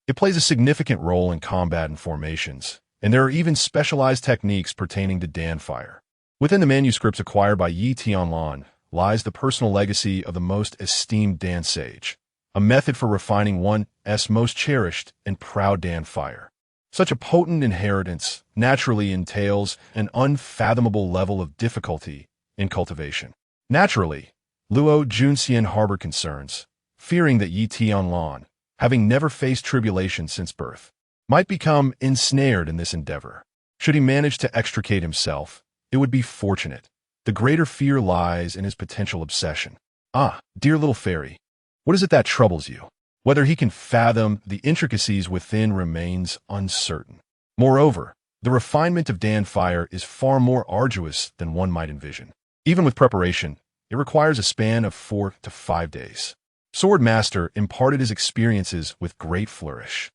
S1: It plays a significant role in combat and formations, and there are even specialized techniques pertaining to Dan fire. Within the manuscripts acquired by Tianlan lies the personal legacy of the most esteemed Dan sage, a method for refining one's most cherished and proud Dan fire. Such a potent inheritance naturally entails an unfathomable level of difficulty in cultivation. Naturally, Luo Junxian harbored concerns, fearing that Yi Tianlan, having never faced tribulation since birth, might become ensnared in this endeavor. Should he manage to extricate himself, it would be fortunate. The greater fear lies in his potential obsession. Ah, dear little fairy, what is it that troubles you? Whether he can fathom the intricacies within remains uncertain. Moreover, the refinement of Dan fire is far more arduous than one might envision. Even with preparation, it requires a span of 4 to 5 days. Swordmaster imparted his experiences with great flourish.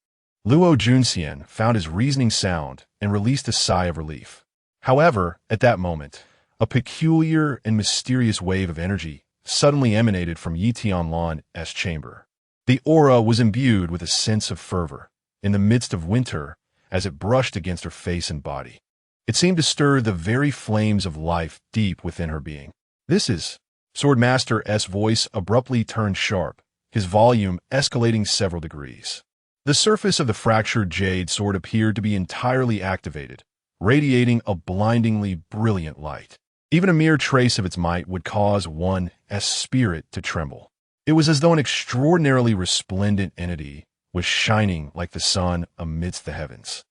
S1: Luo Junxian found his reasoning sound and released a sigh of relief. However, at that moment, a peculiar and mysterious wave of energy suddenly emanated from Yi Tianlan's chamber. The aura was imbued with a sense of fervor in the midst of winter as it brushed against her face and body. It seemed to stir the very flames of life deep within her being. This is... Swordmaster's voice abruptly turned sharp, his volume escalating several degrees. The surface of the fractured jade sword appeared to be entirely activated, radiating a blindingly brilliant light. Even a mere trace of its might would cause one's spirit to tremble. It was as though an extraordinarily resplendent entity was shining like the sun amidst the heavens.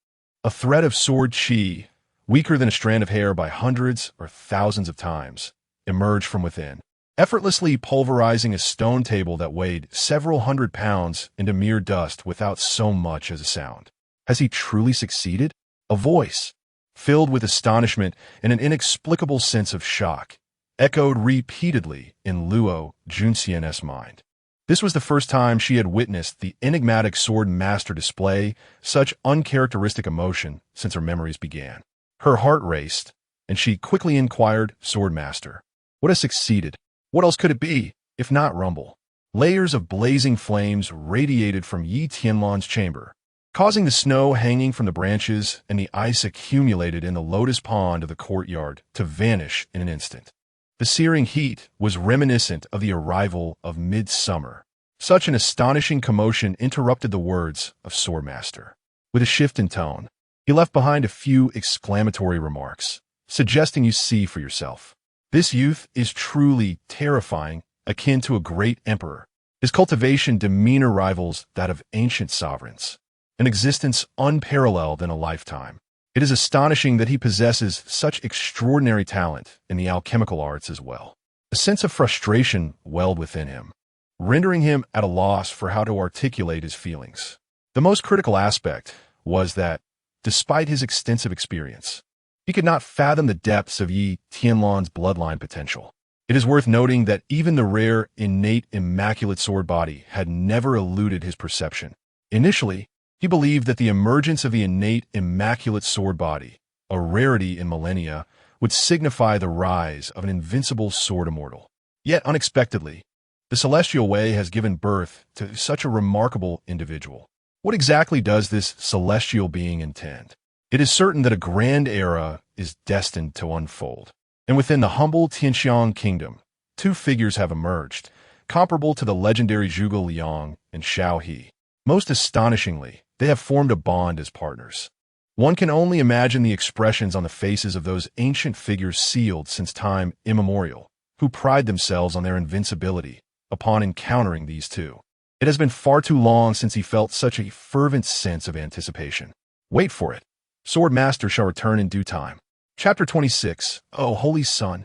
S1: A thread of sword chi, weaker than a strand of hair by hundreds or thousands of times, emerged from within, effortlessly pulverizing a stone table that weighed several hundred pounds into mere dust without so much as a sound. Has he truly succeeded? A voice, filled with astonishment and an inexplicable sense of shock, echoed repeatedly in Luo Junxian's mind. This was the first time she had witnessed the enigmatic sword master display such uncharacteristic emotion since her memories began. Her heart raced, and she quickly inquired, "Swordmaster, what has succeeded? What else could it be, if not rumble?" Layers of blazing flames radiated from Yi Tianlan's chamber, causing the snow hanging from the branches and the ice accumulated in the lotus pond of the courtyard to vanish in an instant. The searing heat was reminiscent of the arrival of midsummer. Such an astonishing commotion interrupted the words of Swordmaster. With a shift in tone, he left behind a few exclamatory remarks, suggesting you see for yourself. This youth is truly terrifying, akin to a great emperor. His cultivation demeanor rivals that of ancient sovereigns, an existence unparalleled in a lifetime. It is astonishing that he possesses such extraordinary talent in the alchemical arts as well. A sense of frustration welled within him, rendering him at a loss for how to articulate his feelings. The most critical aspect was that, despite his extensive experience, he could not fathom the depths of Yi Tianlan's bloodline potential. It is worth noting that even the rare, innate, immaculate sword body had never eluded his perception. Initially, he believed that the emergence of the innate, immaculate sword body, a rarity in millennia, would signify the rise of an invincible sword immortal. Yet, unexpectedly, the celestial way has given birth to such a remarkable individual. What exactly does this celestial being intend? It is certain that a grand era is destined to unfold. And within the humble Tianxiang kingdom, two figures have emerged, comparable to the legendary Zhuge Liang and Xiao He. Most astonishingly, they have formed a bond as partners. One can only imagine the expressions on the faces of those ancient figures sealed since time immemorial, who pride themselves on their invincibility upon encountering these two. It has been far too long since he felt such a fervent sense of anticipation. Wait for it. Swordmaster shall return in due time. Chapter 26. Oh, Holy Sun.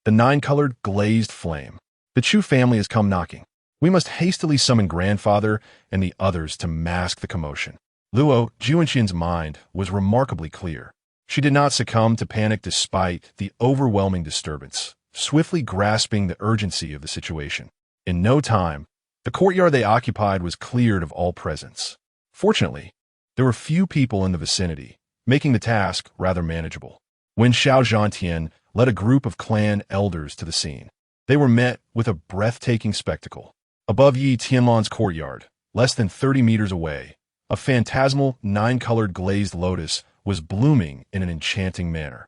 S1: The nine-colored glazed flame. The Chu family has come knocking. We must hastily summon Grandfather and the others to mask the commotion. Luo Junxian's mind was remarkably clear. She did not succumb to panic despite the overwhelming disturbance, swiftly grasping the urgency of the situation. In no time, the courtyard they occupied was cleared of all presence. Fortunately, there were few people in the vicinity, making the task rather manageable. When Xiao Zhantian led a group of clan elders to the scene, they were met with a breathtaking spectacle. Above Yi Tianlan's courtyard, less than 30 meters away, a phantasmal, nine-colored glazed lotus was blooming in an enchanting manner.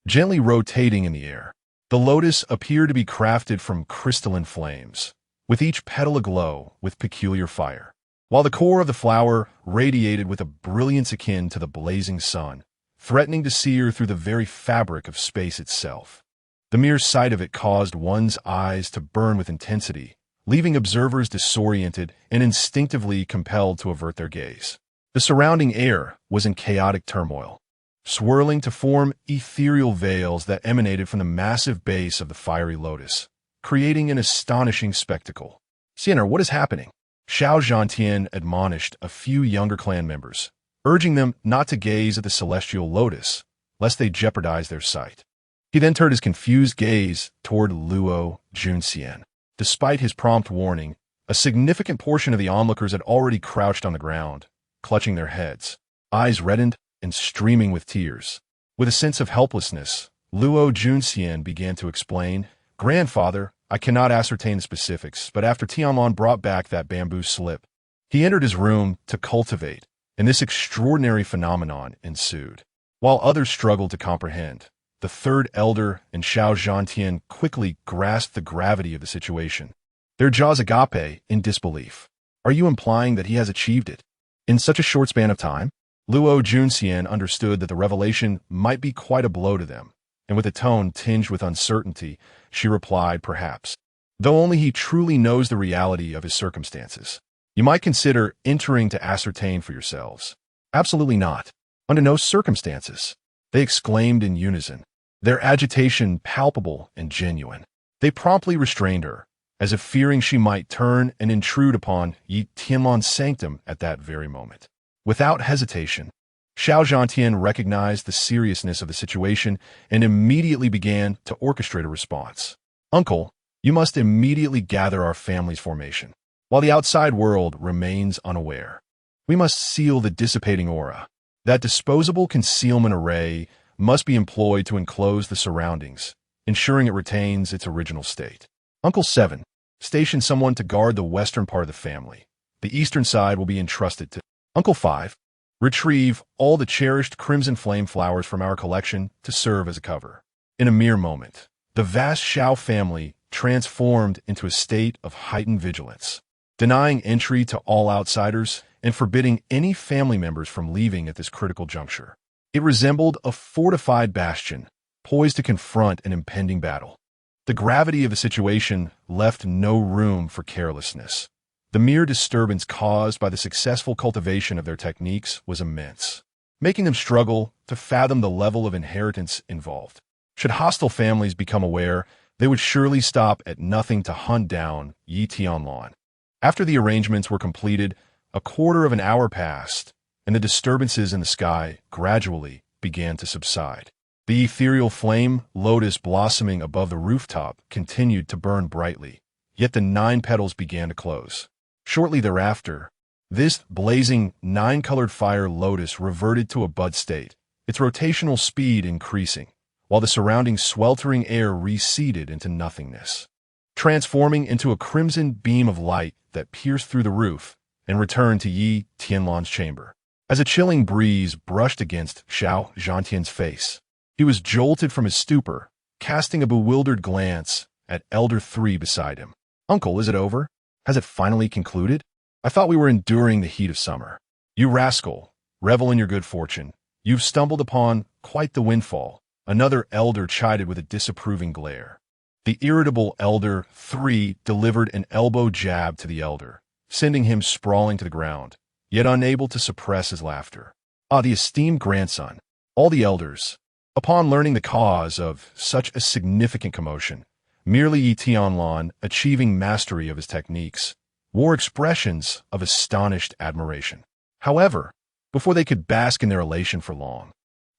S1: Gently rotating in the air, the lotus appeared to be crafted from crystalline flames, with each petal aglow with peculiar fire, while the core of the flower radiated with a brilliance akin to the blazing sun, threatening to sear through the very fabric of space itself. The mere sight of it caused one's eyes to burn with intensity, leaving observers disoriented and instinctively compelled to avert their gaze. The surrounding air was in chaotic turmoil, swirling to form ethereal veils that emanated from the massive base of the fiery lotus, creating an astonishing spectacle. "Sienna, what is happening?" Xiao Zhantian admonished a few younger clan members, urging them not to gaze at the celestial lotus, lest they jeopardize their sight. He then turned his confused gaze toward Luo Junxian. Despite his prompt warning, a significant portion of the onlookers had already crouched on the ground, clutching their heads, eyes reddened and streaming with tears. With a sense of helplessness, Luo Junxian began to explain, "Grandfather, I cannot ascertain the specifics, but after Tianlan brought back that bamboo slip, he entered his room to cultivate, and this extraordinary phenomenon ensued." While others struggled to comprehend, the third elder and Xiao Zhantian quickly grasped the gravity of the situation, their jaws agape in disbelief. "Are you implying that he has achieved it in such a short span of time?" Luo Junxian understood that the revelation might be quite a blow to them, and with a tone tinged with uncertainty, she replied, "Perhaps, though only he truly knows the reality of his circumstances. You might consider entering to ascertain for yourselves." "Absolutely not. Under no circumstances," they exclaimed in unison, their agitation palpable and genuine. They promptly restrained her, as if fearing she might turn and intrude upon Yi Tianlan's sanctum at that very moment. Without hesitation, Xiao Zhantian recognized the seriousness of the situation and immediately began to orchestrate a response. "Uncle, you must immediately gather our family's formation, while the outside world remains unaware. We must seal the dissipating aura. That disposable concealment array must be employed to enclose the surroundings, ensuring it retains its original state. Uncle 7, station someone to guard the western part of the family. The eastern side will be entrusted to Uncle 5. Retrieve all the cherished crimson flame flowers from our collection to serve as a cover." In a mere moment, the vast Xiao family transformed into a state of heightened vigilance, denying entry to all outsiders and forbidding any family members from leaving at this critical juncture. It resembled a fortified bastion, poised to confront an impending battle. The gravity of the situation left no room for carelessness. The mere disturbance caused by the successful cultivation of their techniques was immense, making them struggle to fathom the level of inheritance involved. Should hostile families become aware, they would surely stop at nothing to hunt down Yi Tianlan. After the arrangements were completed, a quarter of an hour passed, and the disturbances in the sky gradually began to subside. The ethereal flame lotus blossoming above the rooftop continued to burn brightly, yet the 9 petals began to close. Shortly thereafter, this blazing 9-colored fire lotus reverted to a bud state, its rotational speed increasing, while the surrounding sweltering air receded into nothingness, transforming into a crimson beam of light that pierced through the roof and returned to Yi Tianlan's chamber. As a chilling breeze brushed against Xiao Zhantian's face, he was jolted from his stupor, casting a bewildered glance at Elder 3 beside him. "Uncle, is it over? Has it finally concluded? I thought we were enduring the heat of summer." "You rascal, revel in your good fortune. You've stumbled upon quite the windfall," another elder chided with a disapproving glare. The irritable Elder 3 delivered an elbow jab to the elder, sending him sprawling to the ground, yet unable to suppress his laughter. "Ah, the esteemed grandson." All the elders, upon learning the cause of such a significant commotion, merely Yi Tianlan achieving mastery of his techniques, wore expressions of astonished admiration. However, before they could bask in their elation for long,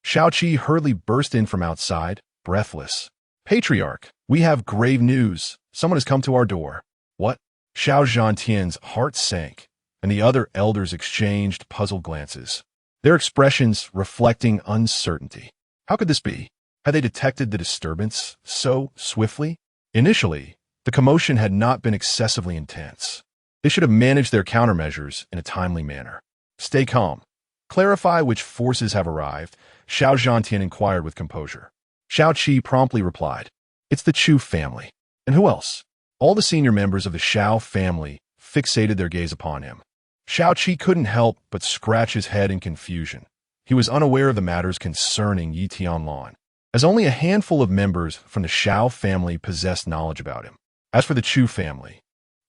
S1: Shao Qi hurriedly burst in from outside, breathless. "Patriarch, we have grave news. Someone has come to our door." "What?" Xiao Zhantian's heart sank, and the other elders exchanged puzzled glances, their expressions reflecting uncertainty. How could this be? Had they detected the disturbance so swiftly? Initially, the commotion had not been excessively intense. They should have managed their countermeasures in a timely manner. "Stay calm. Clarify which forces have arrived," Xiao Zhantian inquired with composure. Shao Qi promptly replied, "It's the Chu family. And who else?" All the senior members of the Xiao family fixated their gaze upon him. Xiao Qi couldn't help but scratch his head in confusion. He was unaware of the matters concerning Yi Tianlan, as only a handful of members from the Xiao family possessed knowledge about him. As for the Chu family,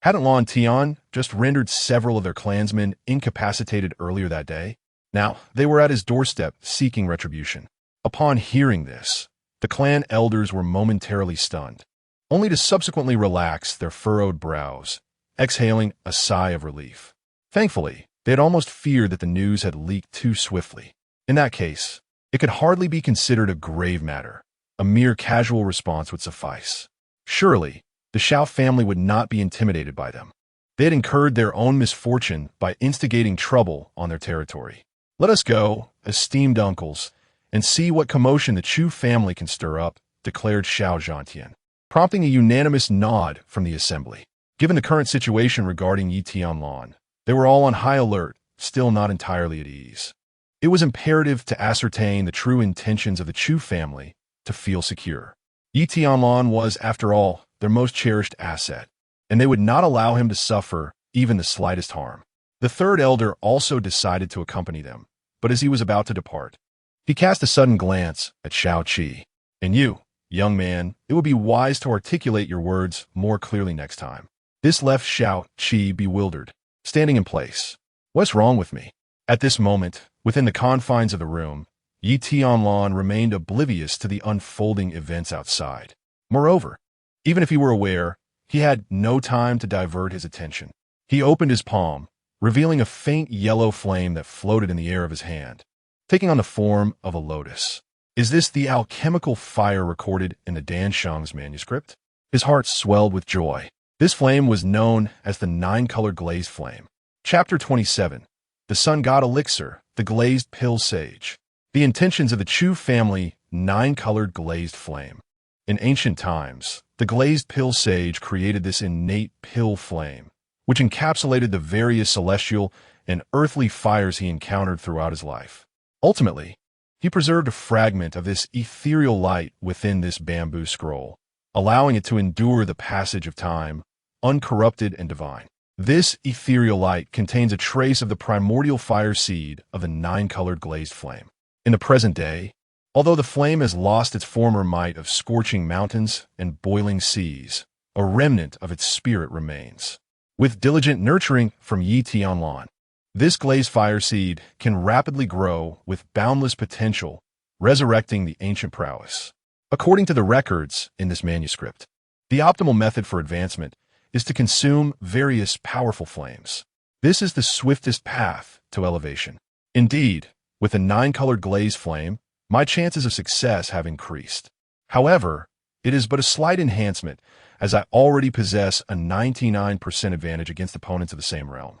S1: hadn't Lan Tian just rendered several of their clansmen incapacitated earlier that day? Now, they were at his doorstep seeking retribution. Upon hearing this, the clan elders were momentarily stunned, only to subsequently relax their furrowed brows, exhaling a sigh of relief. Thankfully, they had almost feared that the news had leaked too swiftly. In that case, it could hardly be considered a grave matter. A mere casual response would suffice. Surely, the Xiao family would not be intimidated by them. They had incurred their own misfortune by instigating trouble on their territory. Let us go, esteemed uncles, and see what commotion the Chu family can stir up, declared Xiao Zhantian, prompting a unanimous nod from the assembly. Given the current situation regarding Yi Tianlan, they were all on high alert, still not entirely at ease. It was imperative to ascertain the true intentions of the Chu family to feel secure. Yi Tianlan was, after all, their most cherished asset, and they would not allow him to suffer even the slightest harm. The third elder also decided to accompany them, but as he was about to depart, he cast a sudden glance at Xiao Qi. And you, young man, it would be wise to articulate your words more clearly next time. This left Xiao Qi bewildered, standing in place. What's wrong with me? At this moment, within the confines of the room, Yi Tianlan remained oblivious to the unfolding events outside. Moreover, even if he were aware, he had no time to divert his attention. He opened his palm, revealing a faint yellow flame that floated in the air of his hand, taking on the form of a lotus. Is this the alchemical fire recorded in the Danshang's manuscript? His heart swelled with joy. This flame was known as the nine-colored glazed flame. Chapter 27. The Sun God Elixir, the Glazed Pill Sage. The intentions of the Chu family nine-colored glazed flame. In ancient times, the glazed pill sage created this innate pill flame, which encapsulated the various celestial and earthly fires he encountered throughout his life. Ultimately, he preserved a fragment of this ethereal light within this bamboo scroll, allowing it to endure the passage of time, uncorrupted and divine. This ethereal light contains a trace of the primordial fire seed of the nine-colored glazed flame. In the present day, although the flame has lost its former might of scorching mountains and boiling seas, a remnant of its spirit remains. With diligent nurturing from Yi Tianlan, this glazed fire seed can rapidly grow with boundless potential, resurrecting the ancient prowess. According to the records in this manuscript, the optimal method for advancement is to consume various powerful flames. This is the swiftest path to elevation. Indeed, with a nine-colored glazed flame, my chances of success have increased. However, it is but a slight enhancement, as I already possess a 99% advantage against opponents of the same realm.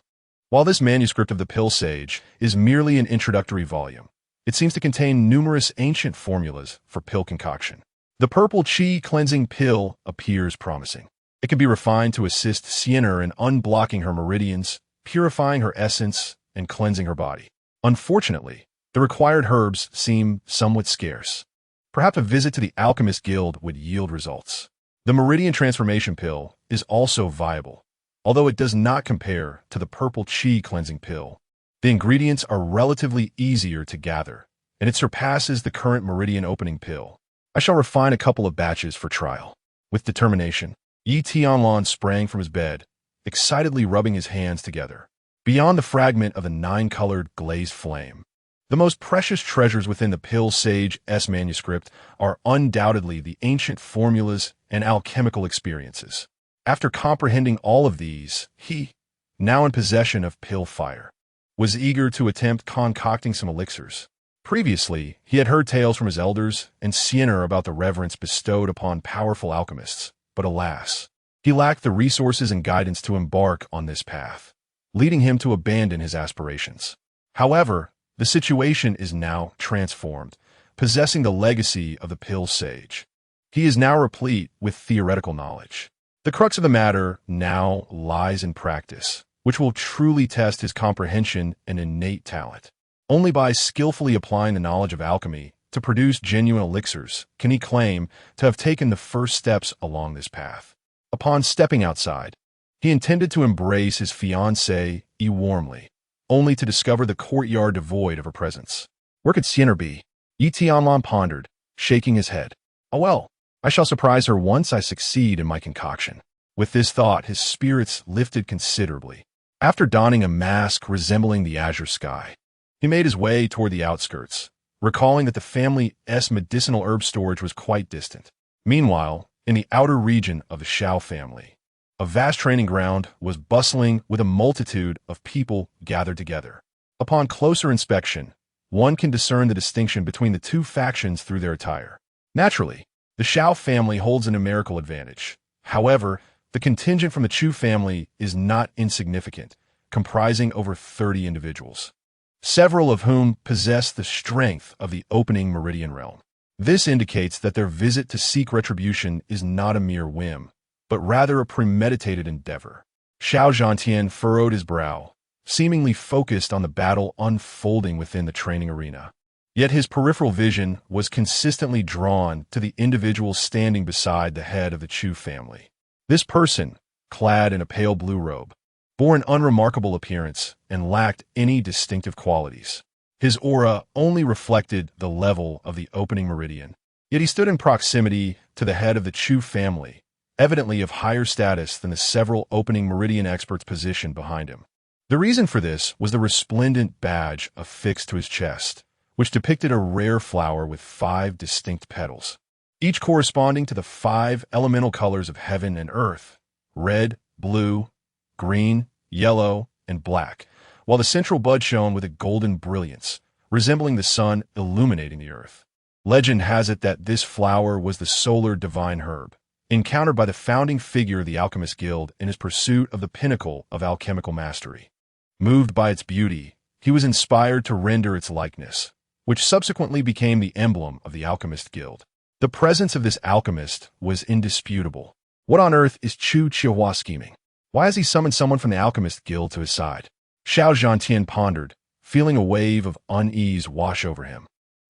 S1: While this manuscript of the Pill Sage is merely an introductory volume, it seems to contain numerous ancient formulas for pill concoction. The purple Qi cleansing pill appears promising. It can be refined to assist Sienna in unblocking her meridians, purifying her essence, and cleansing her body. Unfortunately, the required herbs seem somewhat scarce. Perhaps a visit to the Alchemist Guild would yield results. The Meridian Transformation Pill is also viable, although it does not compare to the Purple Qi Cleansing Pill. The ingredients are relatively easier to gather, and it surpasses the current Meridian Opening Pill. I shall refine a couple of batches for trial. With determination, Yi Tianlan sprang from his bed, excitedly rubbing his hands together. Beyond the fragment of the nine-colored glazed flame, the most precious treasures within the Pill Sage's manuscript are undoubtedly the ancient formulas and alchemical experiences. After comprehending all of these, he, now in possession of pill fire, was eager to attempt concocting some elixirs. Previously, he had heard tales from his elders and Sienna about the reverence bestowed upon powerful alchemists, but alas, he lacked the resources and guidance to embark on this path, leading him to abandon his aspirations. However, the situation is now transformed, possessing the legacy of the Pill Sage. He is now replete with theoretical knowledge. The crux of the matter now lies in practice, which will truly test his comprehension and innate talent. Only by skillfully applying the knowledge of alchemy to produce genuine elixirs can he claim to have taken the first steps along this path. Upon stepping outside, he intended to embrace his fiancée warmly, only to discover the courtyard devoid of her presence. Where could Xian'er be? Tianlan pondered, shaking his head. Oh well, I shall surprise her once I succeed in my concoction. With this thought, his spirits lifted considerably. After donning a mask resembling the azure sky, he made his way toward the outskirts, recalling that the family's medicinal herb storage was quite distant. Meanwhile, in the outer region of the Shao family, a vast training ground was bustling with a multitude of people gathered together. Upon closer inspection, one can discern the distinction between the two factions through their attire. Naturally, the Shao family holds a numerical advantage. However, the contingent from the Chu family is not insignificant, comprising over 30 individuals, several of whom possess the strength of the opening meridian realm. This indicates that their visit to seek retribution is not a mere whim, but rather a premeditated endeavor. Xiao Zhantian furrowed his brow, seemingly focused on the battle unfolding within the training arena. Yet his peripheral vision was consistently drawn to the individual standing beside the head of the Chu family. This person, clad in a pale blue robe, bore an unremarkable appearance and lacked any distinctive qualities. His aura only reflected the level of the opening meridian, yet he stood in proximity to the head of the Chu family, evidently of higher status than the several opening meridian experts positioned behind him. The reason for this was the resplendent badge affixed to his chest, which depicted a rare flower with 5 distinct petals, each corresponding to the 5 elemental colors of heaven and earth: red, blue, green, yellow, and black, while the central bud shone with a golden brilliance, resembling the sun illuminating the earth. Legend has it that this flower was the solar divine herb, encountered by the founding figure of the Alchemist Guild in his pursuit of the pinnacle of alchemical mastery. Moved by its beauty, he was inspired to render its likeness, which subsequently became the emblem of the Alchemist Guild. The presence of this alchemist was indisputable. What on earth is Chu Qiuhua scheming? Why has he summoned someone from the Alchemist Guild to his side? Xiao Zhantian pondered, feeling a wave of unease wash over him.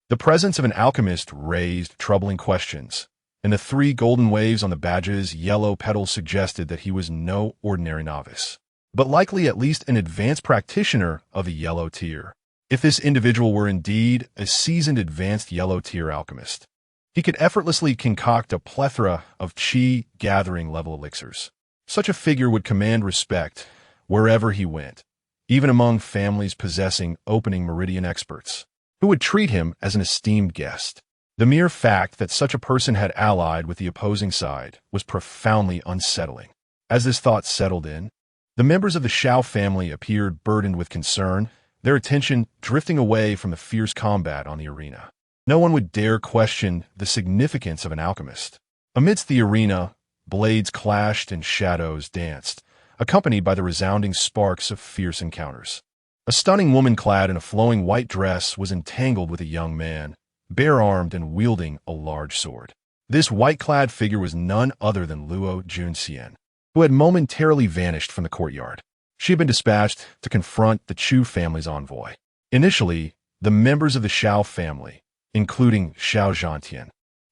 S1: The presence of an alchemist raised troubling questions, and the 3 golden waves on the badge's yellow petals suggested that he was no ordinary novice, but likely at least an advanced practitioner of the yellow tier. If this individual were indeed a seasoned advanced yellow tier alchemist, he could effortlessly concoct a plethora of qi gathering level elixirs. Such a figure would command respect wherever he went, even among families possessing opening meridian experts, who would treat him as an esteemed guest. The mere fact that such a person had allied with the opposing side was profoundly unsettling. As this thought settled in, the members of the Shao family appeared burdened with concern, their attention drifting away from the fierce combat on the arena. No one would dare question the significance of an alchemist. Amidst the arena, blades clashed and shadows danced, accompanied by the resounding sparks of fierce encounters. A stunning woman clad in a flowing white dress was entangled with a young man, bare-armed and wielding a large sword. This white-clad figure was none other than Luo Junxian, who had momentarily vanished from the courtyard. She had been dispatched to confront the Chu family's envoy. Initially, the members of the Shao family, including Xiao Zhantian,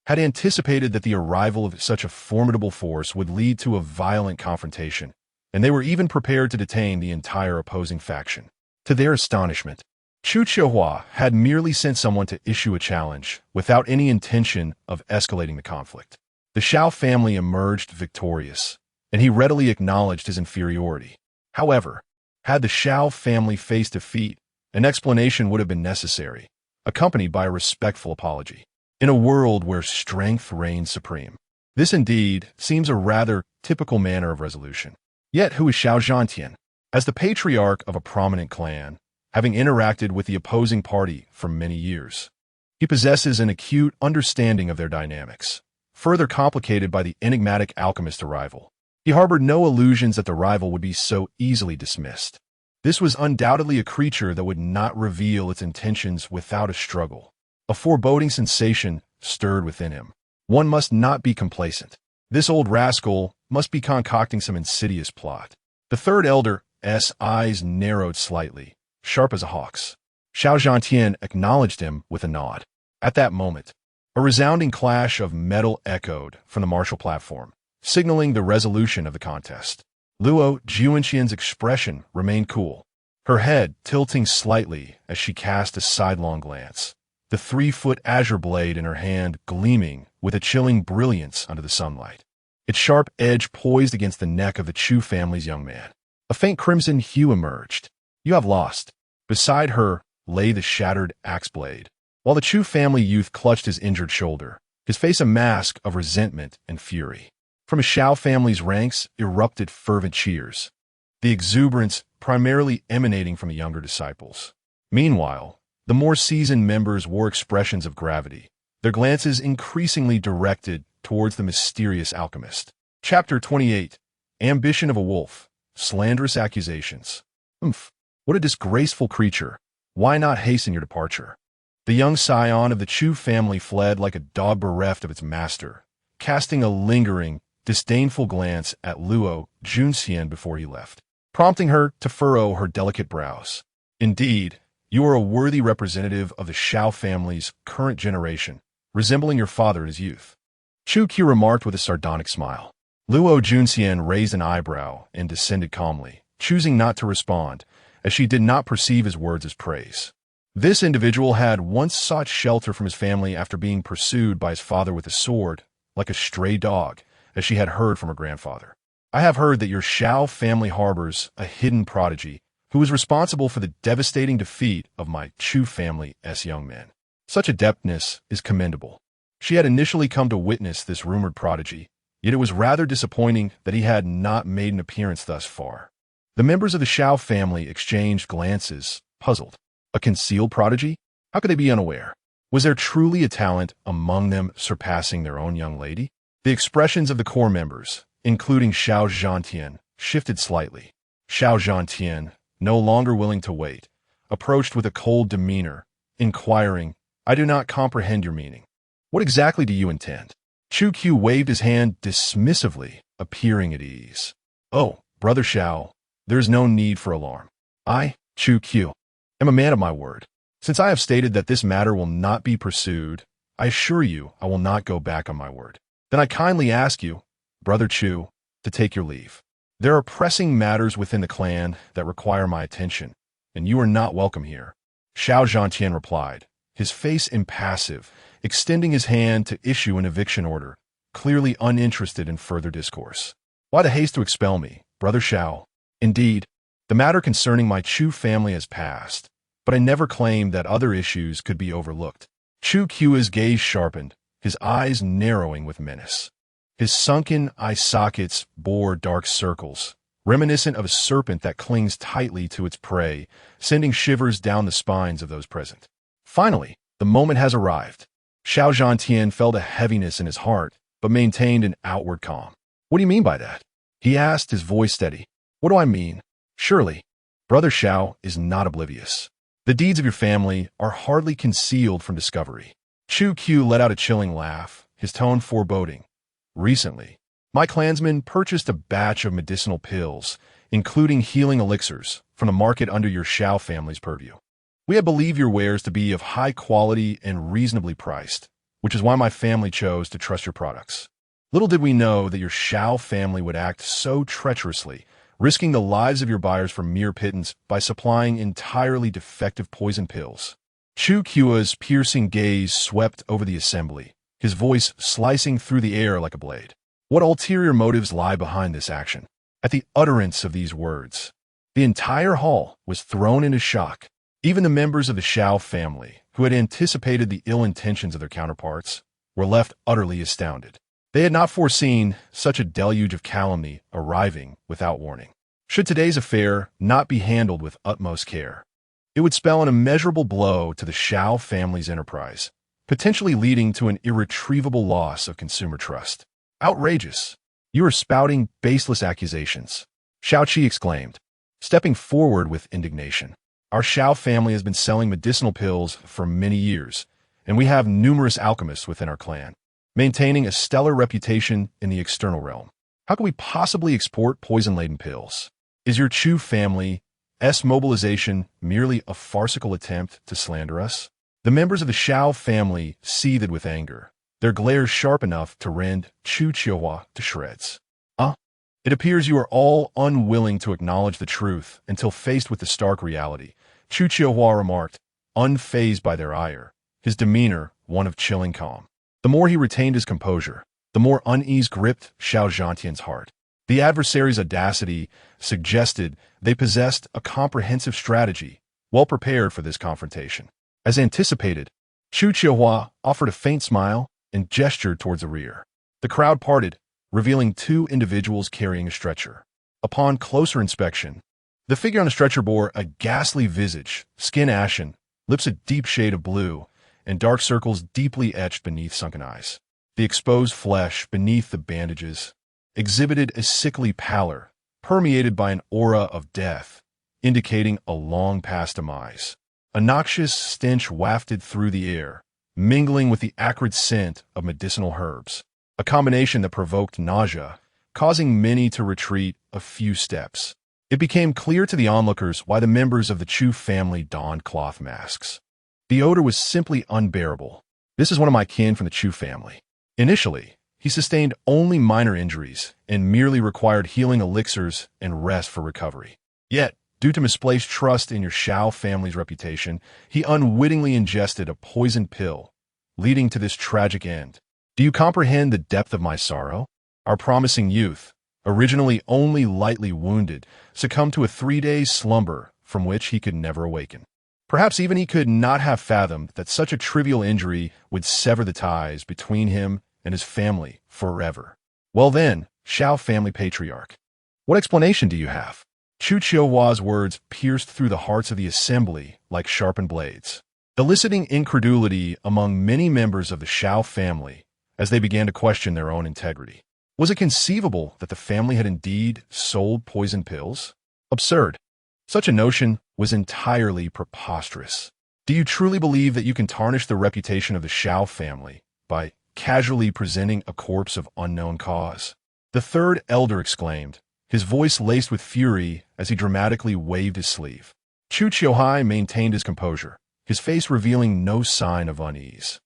S1: had anticipated that the arrival of such a formidable force would lead to a violent confrontation, and they were even prepared to detain the entire opposing faction. To their astonishment, Chu Qiuhua had merely sent someone to issue a challenge without any intention of escalating the conflict. The Shao family emerged victorious, and he readily acknowledged his inferiority. However, had the Shao family faced defeat, an explanation would have been necessary, accompanied by a respectful apology. In a world where strength reigns supreme, this indeed seems a rather typical manner of resolution. Yet who is Xiao Zhantian? As the patriarch of a prominent clan, having interacted with the opposing party for many years, he possesses an acute understanding of their dynamics, further complicated by the enigmatic alchemist arrival. He harbored no illusions that the rival would be so easily dismissed. This was undoubtedly a creature that would not reveal its intentions without a struggle. A foreboding sensation stirred within him. One must not be complacent. This old rascal must be concocting some insidious plot. The third elder's eyes narrowed slightly, sharp as a hawk's. Xiao Zhantian acknowledged him with a nod. At that moment, a resounding clash of metal echoed from the martial platform, signaling the resolution of the contest. Luo Juanxian's expression remained cool, her head tilting slightly as she cast a sidelong glance, the 3-foot azure blade in her hand gleaming with a chilling brilliance under the sunlight. Its sharp edge poised against the neck of the Chu family's young man. A faint crimson hue emerged. "You have lost." Beside her lay the shattered axe blade, while the Chu family youth clutched his injured shoulder, his face a mask of resentment and fury. From his Shao family's ranks erupted fervent cheers, the exuberance primarily emanating from the younger disciples. Meanwhile, the more seasoned members wore expressions of gravity, their glances increasingly directed towards the mysterious alchemist. Chapter 28. Ambition of a Wolf. Slanderous Accusations. Oomph. What a disgraceful creature. Why not hasten your departure? The young scion of the Chu family fled like a dog bereft of its master, casting a lingering, disdainful glance at Luo Junxian before he left, prompting her to furrow her delicate brows. Indeed, you are a worthy representative of the Shao family's current generation, resembling your father in his youth. Chu Qiu remarked with a sardonic smile. Luo Junxian raised an eyebrow and descended calmly, choosing not to respond, as she did not perceive his words as praise. This individual had once sought shelter from his family after being pursued by his father with a sword, like a stray dog, as she had heard from her grandfather. "I have heard that your Shao family harbors a hidden prodigy who is responsible for the devastating defeat of my Chu family's young men. Such adeptness is commendable." She had initially come to witness this rumored prodigy, yet it was rather disappointing that he had not made an appearance thus far. The members of the Shao family exchanged glances, puzzled. A concealed prodigy? How could they be unaware? Was there truly a talent among them surpassing their own young lady? The expressions of the core members, including Xiao Zhantian, shifted slightly. Xiao Zhantian, no longer willing to wait, approached with a cold demeanor, inquiring, "I do not comprehend your meaning. What exactly do you intend?" Chu Qiu waved his hand dismissively, appearing at ease. "Oh, Brother Xiao, there is no need for alarm. I, Chu Qiu, am a man of my word. Since I have stated that this matter will not be pursued, I assure you I will not go back on my word. Then I kindly ask you, Brother Chu, to take your leave. There are pressing matters within the clan that require my attention, and you are not welcome here." Xiao Zhantian replied, his face impassive, extending his hand to issue an eviction order, clearly uninterested in further discourse. "Why the haste to expel me, Brother Xiao? Indeed, the matter concerning my Chu family has passed, but I never claimed that other issues could be overlooked." Chu Qiu's gaze sharpened, his eyes narrowing with menace. His sunken eye sockets bore dark circles, reminiscent of a serpent that clings tightly to its prey, sending shivers down the spines of those present. Finally, the moment has arrived. Xiao Zhantian felt a heaviness in his heart, but maintained an outward calm. "What do you mean by that?" he asked, his voice steady. "What do I mean? Surely, Brother Xiao is not oblivious. The deeds of your family are hardly concealed from discovery." Chu Qiu let out a chilling laugh, his tone foreboding. "Recently, my clansmen purchased a batch of medicinal pills, including healing elixirs, from the market under your Shao family's purview. We had believed your wares to be of high quality and reasonably priced, which is why my family chose to trust your products. Little did we know that your Shao family would act so treacherously, risking the lives of your buyers for mere pittance by supplying entirely defective poison pills." Chu Qiu's piercing gaze swept over the assembly, his voice slicing through the air like a blade. What ulterior motives lie behind this action? At the utterance of these words, the entire hall was thrown into shock. Even the members of the Shao family, who had anticipated the ill intentions of their counterparts, were left utterly astounded. They had not foreseen such a deluge of calumny arriving without warning. Should today's affair not be handled with utmost care, it would spell an immeasurable blow to the Shao family's enterprise, potentially leading to an irretrievable loss of consumer trust. "Outrageous! You are spouting baseless accusations," Xiao Qi exclaimed, stepping forward with indignation. "Our Shao family has been selling medicinal pills for many years, and we have numerous alchemists within our clan, maintaining a stellar reputation in the external realm. How can we possibly export poison-laden pills? Is your Chu family's mobilization merely a farcical attempt to slander us?" The members of the Shao family seethed with anger, their glares sharp enough to rend Chu Qiuhua to shreds. It appears you are all unwilling to acknowledge the truth until faced with the stark reality, Chu Qiuhua remarked, unfazed by their ire, his demeanor one of chilling calm. The more he retained his composure, the more unease gripped Xiao Zhantian's heart. The adversary's audacity suggested they possessed a comprehensive strategy, well prepared for this confrontation. As anticipated, Chu Qiuhua offered a faint smile and gestured towards the rear. The crowd parted, revealing two individuals carrying a stretcher. Upon closer inspection, the figure on the stretcher bore a ghastly visage, skin ashen, lips a deep shade of blue, and dark circles deeply etched beneath sunken eyes. The exposed flesh beneath the bandages exhibited a sickly pallor, permeated by an aura of death, indicating a long-past demise. A noxious stench wafted through the air, mingling with the acrid scent of medicinal herbs, a combination that provoked nausea, causing many to retreat a few steps. It became clear to the onlookers why the members of the Chu family donned cloth masks. The odor was simply unbearable. This is one of my kin from the Chu family. Initially, he sustained only minor injuries and merely required healing elixirs and rest for recovery. Yet, due to misplaced trust in your Xiao family's reputation, he unwittingly ingested a poisoned pill, leading to this tragic end. Do you comprehend the depth of my sorrow? Our promising youth, originally only lightly wounded, succumbed to a 3-day slumber from which he could never awaken. Perhaps even he could not have fathomed that such a trivial injury would sever the ties between him and his family forever. Well then, Xiao family patriarch, what explanation do you have? Chu Qiuhua's words pierced through the hearts of the assembly like sharpened blades, eliciting incredulity among many members of the Xiao family as they began to question their own integrity. Was it conceivable that the family had indeed sold poison pills? Absurd. Such a notion was entirely preposterous. Do you truly believe that you can tarnish the reputation of the Xiao family by casually presenting a corpse of unknown cause? The third elder exclaimed, his voice laced with fury as he dramatically waved his sleeve. Chu Qiuhua maintained his composure, his face revealing no sign of unease.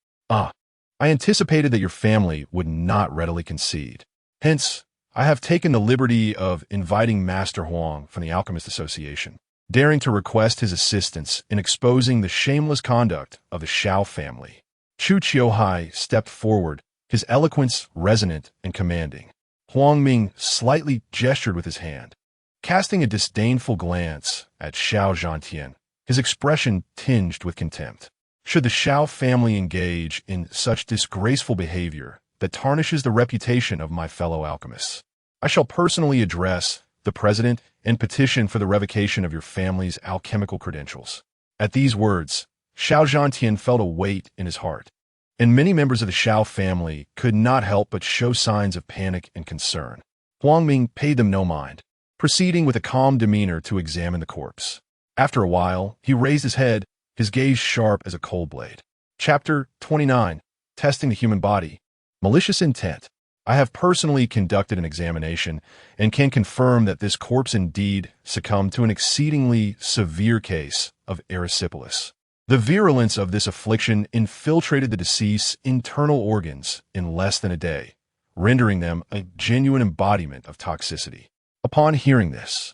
S1: I anticipated that your family would not readily concede. Hence, I have taken the liberty of inviting Master Huang from the Alchemist Association, daring to request his assistance in exposing the shameless conduct of the Xiao family. Chu Qiuhua stepped forward, his eloquence resonant and commanding. Huang Ming slightly gestured with his hand, casting a disdainful glance at Xiao Zhantian, his expression tinged with contempt. Should the Xiao family engage in such disgraceful behavior that tarnishes the reputation of my fellow alchemists, I shall personally address the president and petition for the revocation of your family's alchemical credentials. At these words, Xiao Zhantian felt a weight in his heart, and many members of the Xiao family could not help but show signs of panic and concern. Huang Ming paid them no mind, proceeding with a calm demeanor to examine the corpse. After a while, he raised his head, his gaze sharp as a cold blade. Chapter 29. Testing the Human Body. Malicious Intent. I have personally conducted an examination and can confirm that this corpse indeed succumbed to an exceedingly severe case of erysipelas. The virulence of this affliction infiltrated the deceased's internal organs in less than a day, rendering them a genuine embodiment of toxicity. Upon hearing this,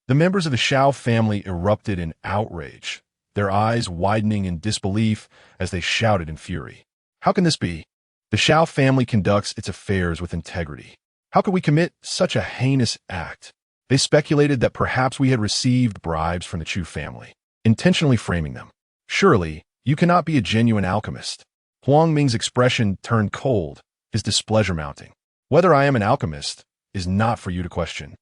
S1: the members of the Xiao family erupted in outrage, their eyes widening in disbelief as they shouted in fury. How can this be? The Xiao family conducts its affairs with integrity. How could we commit such a heinous act? They speculated that perhaps we had received bribes from the Chu family, intentionally framing them. Surely, you cannot be a genuine alchemist. Huang Ming's expression turned cold, his displeasure mounting. Whether I am an alchemist is not for you to question.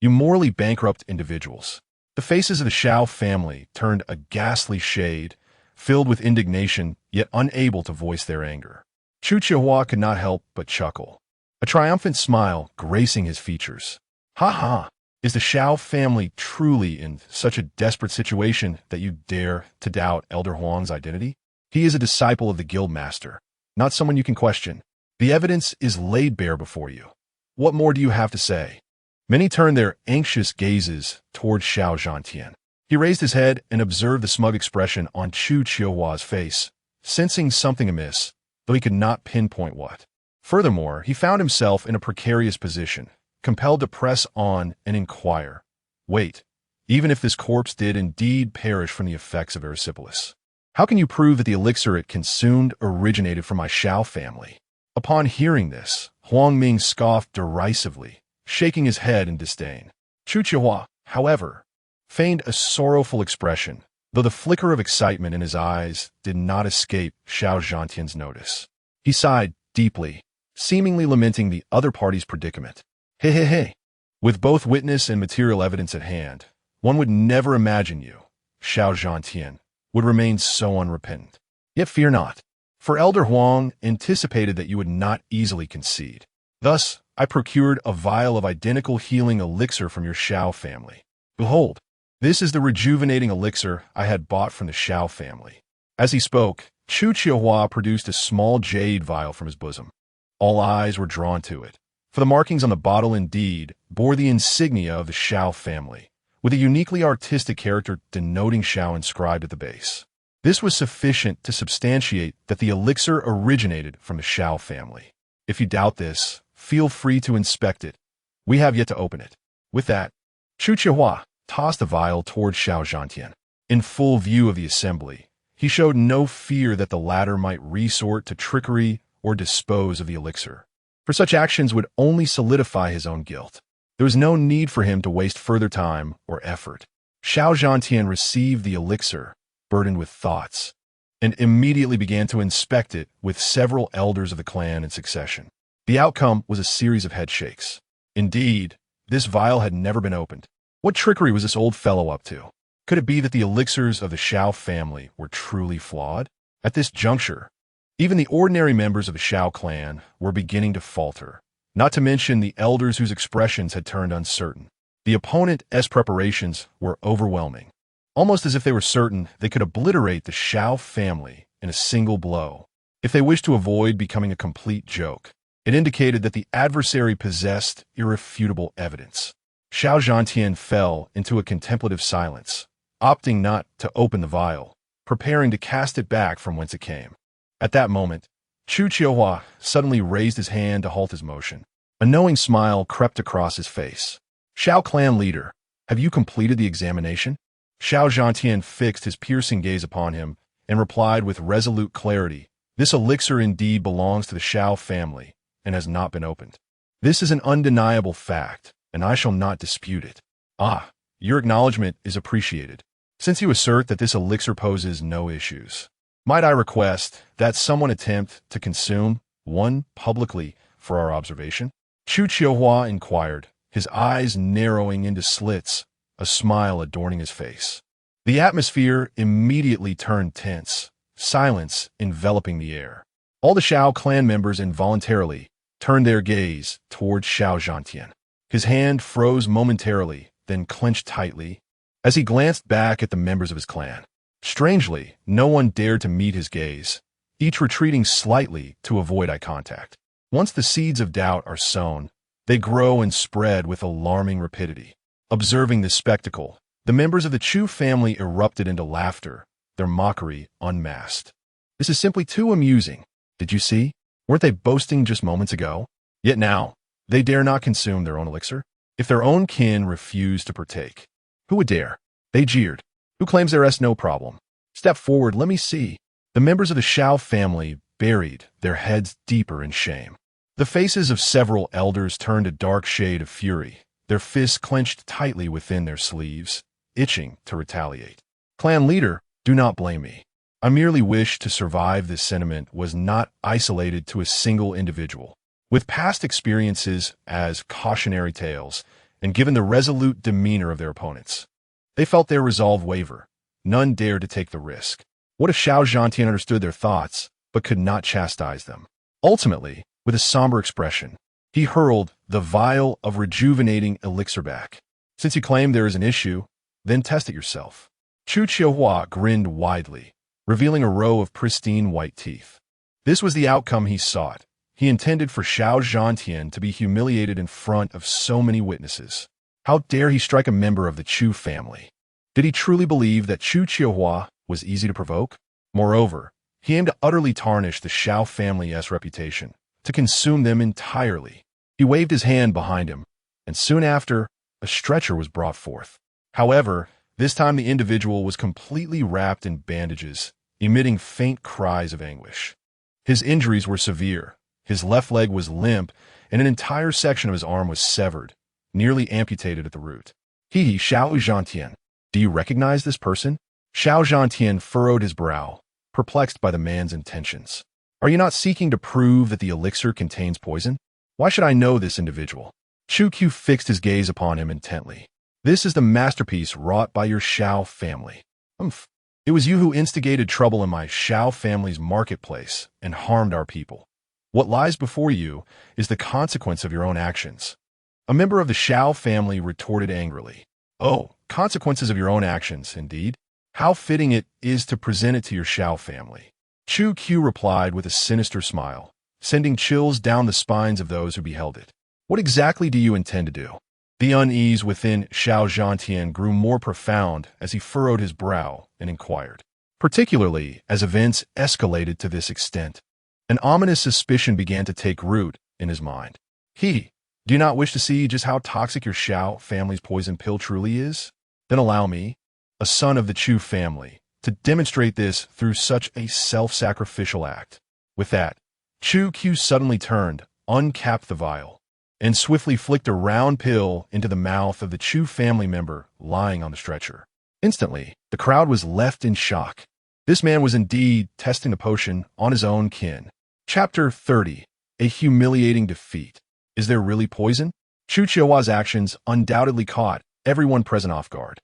S1: You morally bankrupt individuals. The faces of the Xiao family turned a ghastly shade, filled with indignation, yet unable to voice their anger. Chu Qiuhua could not help but chuckle, a triumphant smile gracing his features. Ha ha! Is the Xiao family truly in such a desperate situation that you dare to doubt Elder Huang's identity? He is a disciple of the Guildmaster, not someone you can question. The evidence is laid bare before you. What more do you have to say? Many turned their anxious gazes toward Xiao Zhantian. He raised his head and observed the smug expression on Chu Qiuhua's face. Sensing something amiss, though he could not pinpoint what. Furthermore, he found himself in a precarious position, compelled to press on and inquire. Wait, even if this corpse did indeed perish from the effects of erysipelas, how can you prove that the elixir it consumed originated from my Shao family? Upon hearing this, Huang Ming scoffed derisively, shaking his head in disdain. Chu Qiuhua, however, feigned a sorrowful expression, though the flicker of excitement in his eyes did not escape Xiao Zhantian's notice. He sighed deeply, seemingly lamenting the other party's predicament. Hey. With both witness and material evidence at hand, one would never imagine you, Xiao Zhantian, would remain so unrepentant. Yet fear not, for Elder Huang anticipated that you would not easily concede. Thus, I procured a vial of identical healing elixir from your Shao family. Behold, this is the rejuvenating elixir I had bought from the Shao family. As he spoke, Chu Qiuhua produced a small jade vial from his bosom. All eyes were drawn to it, for the markings on the bottle indeed bore the insignia of the Shao family, with a uniquely artistic character denoting Shao inscribed at the base. This was sufficient to substantiate that the elixir originated from the Shao family. If you doubt this, feel free to inspect it. We have yet to open it. With that, Chu Qiuhua tossed the vial toward Xiao Zhantian. In full view of the assembly, he showed no fear that the latter might resort to trickery or dispose of the elixir, for such actions would only solidify his own guilt. There was no need for him to waste further time or effort. Xiao Zhantian received the elixir, burdened with thoughts, and immediately began to inspect it with several elders of the clan in succession. The outcome was a series of headshakes. Indeed, this vial had never been opened. What trickery was this old fellow up to? Could it be that the elixirs of the Shao family were truly flawed? At this juncture, even the ordinary members of the Shao clan were beginning to falter, not to mention the elders whose expressions had turned uncertain. The opponent's preparations were overwhelming, almost as if they were certain they could obliterate the Shao family in a single blow. If they wished to avoid becoming a complete joke, it indicated that the adversary possessed irrefutable evidence. Xiao Zhantian fell into a contemplative silence, opting not to open the vial, preparing to cast it back from whence it came. At that moment, Chu Qiuhua suddenly raised his hand to halt his motion. A knowing smile crept across his face. Shao clan leader, have you completed the examination? Xiao Zhantian fixed his piercing gaze upon him and replied with resolute clarity, this elixir indeed belongs to the Shao family and has not been opened. This is an undeniable fact, and I shall not dispute it. Ah, your acknowledgement is appreciated. Since you assert that this elixir poses no issues, might I request that someone attempt to consume one publicly for our observation? Chu Qiuhua inquired, his eyes narrowing into slits, a smile adorning his face. The atmosphere immediately turned tense, silence enveloping the air. All the Shao clan members involuntarily turned their gaze toward Xiao Zhantian. His hand froze momentarily, then clenched tightly, as he glanced back at the members of his clan. Strangely, no one dared to meet his gaze, each retreating slightly to avoid eye contact. Once the seeds of doubt are sown, they grow and spread with alarming rapidity. Observing this spectacle, the members of the Chu family erupted into laughter, their mockery unmasked. This is simply too amusing. Did you see? Weren't they boasting just moments ago? Yet now, they dare not consume their own elixir. If their own kin refused to partake, who would dare? They jeered. Who claims there is no problem? Step forward, let me see. The members of the Shao family buried their heads deeper in shame. The faces of several elders turned a dark shade of fury, their fists clenched tightly within their sleeves, itching to retaliate. Clan leader, do not blame me. I merely wish to survive. This sentiment was not isolated to a single individual. With past experiences as cautionary tales, and given the resolute demeanor of their opponents, they felt their resolve waver. None dared to take the risk. What if Xiao Zhantian understood their thoughts, but could not chastise them? Ultimately, with a somber expression, he hurled the vial of rejuvenating elixir back. Since you claim there is an issue, then test it yourself. Chu Qiuhua grinned widely, revealing a row of pristine white teeth. This was the outcome he sought. He intended for Xiao Zhantian to be humiliated in front of so many witnesses. How dare he strike a member of the Chu family? Did he truly believe that Chu Qiuhua was easy to provoke? Moreover, He aimed to utterly tarnish the Shao family's reputation, to consume them entirely. He waved his hand behind him, and soon after, a stretcher was brought forth. However, this time the individual was completely wrapped in bandages, emitting faint cries of anguish. His injuries were severe. His left leg was limp, and an entire section of his arm was severed, nearly amputated at the root. He, Xiao Zhantian. Do you recognize this person? Xiao Zhantian furrowed his brow, perplexed by the man's intentions. Are you not seeking to prove that the elixir contains poison? Why should I know this individual? Chu Qiu fixed his gaze upon him intently. This is the masterpiece wrought by your Shao family. It was you who instigated trouble in my Shao family's marketplace and harmed our people. What lies before you is the consequence of your own actions. A member of the Shao family retorted angrily. Oh, consequences of your own actions, indeed. How fitting it is to present it to your Shao family. Chu Qiu replied with a sinister smile, sending chills down the spines of those who beheld it. What exactly do you intend to do? The unease within Xiao Zhantian grew more profound as he furrowed his brow and inquired, particularly as events escalated to this extent. An ominous suspicion began to take root in his mind. Do you not wish to see just how toxic your Shao family's poison pill truly is? Then allow me, a son of the Chu family, to demonstrate this through such a self-sacrificial act. With that, Chu Qiu suddenly turned, uncapped the vial, and swiftly flicked a round pill into the mouth of the Chu family member lying on the stretcher. Instantly, the crowd was left in shock. This man was indeed testing the potion on his own kin. Chapter 30. A humiliating defeat. Is there really poison? Chu Qiuhua's actions undoubtedly caught everyone present off guard.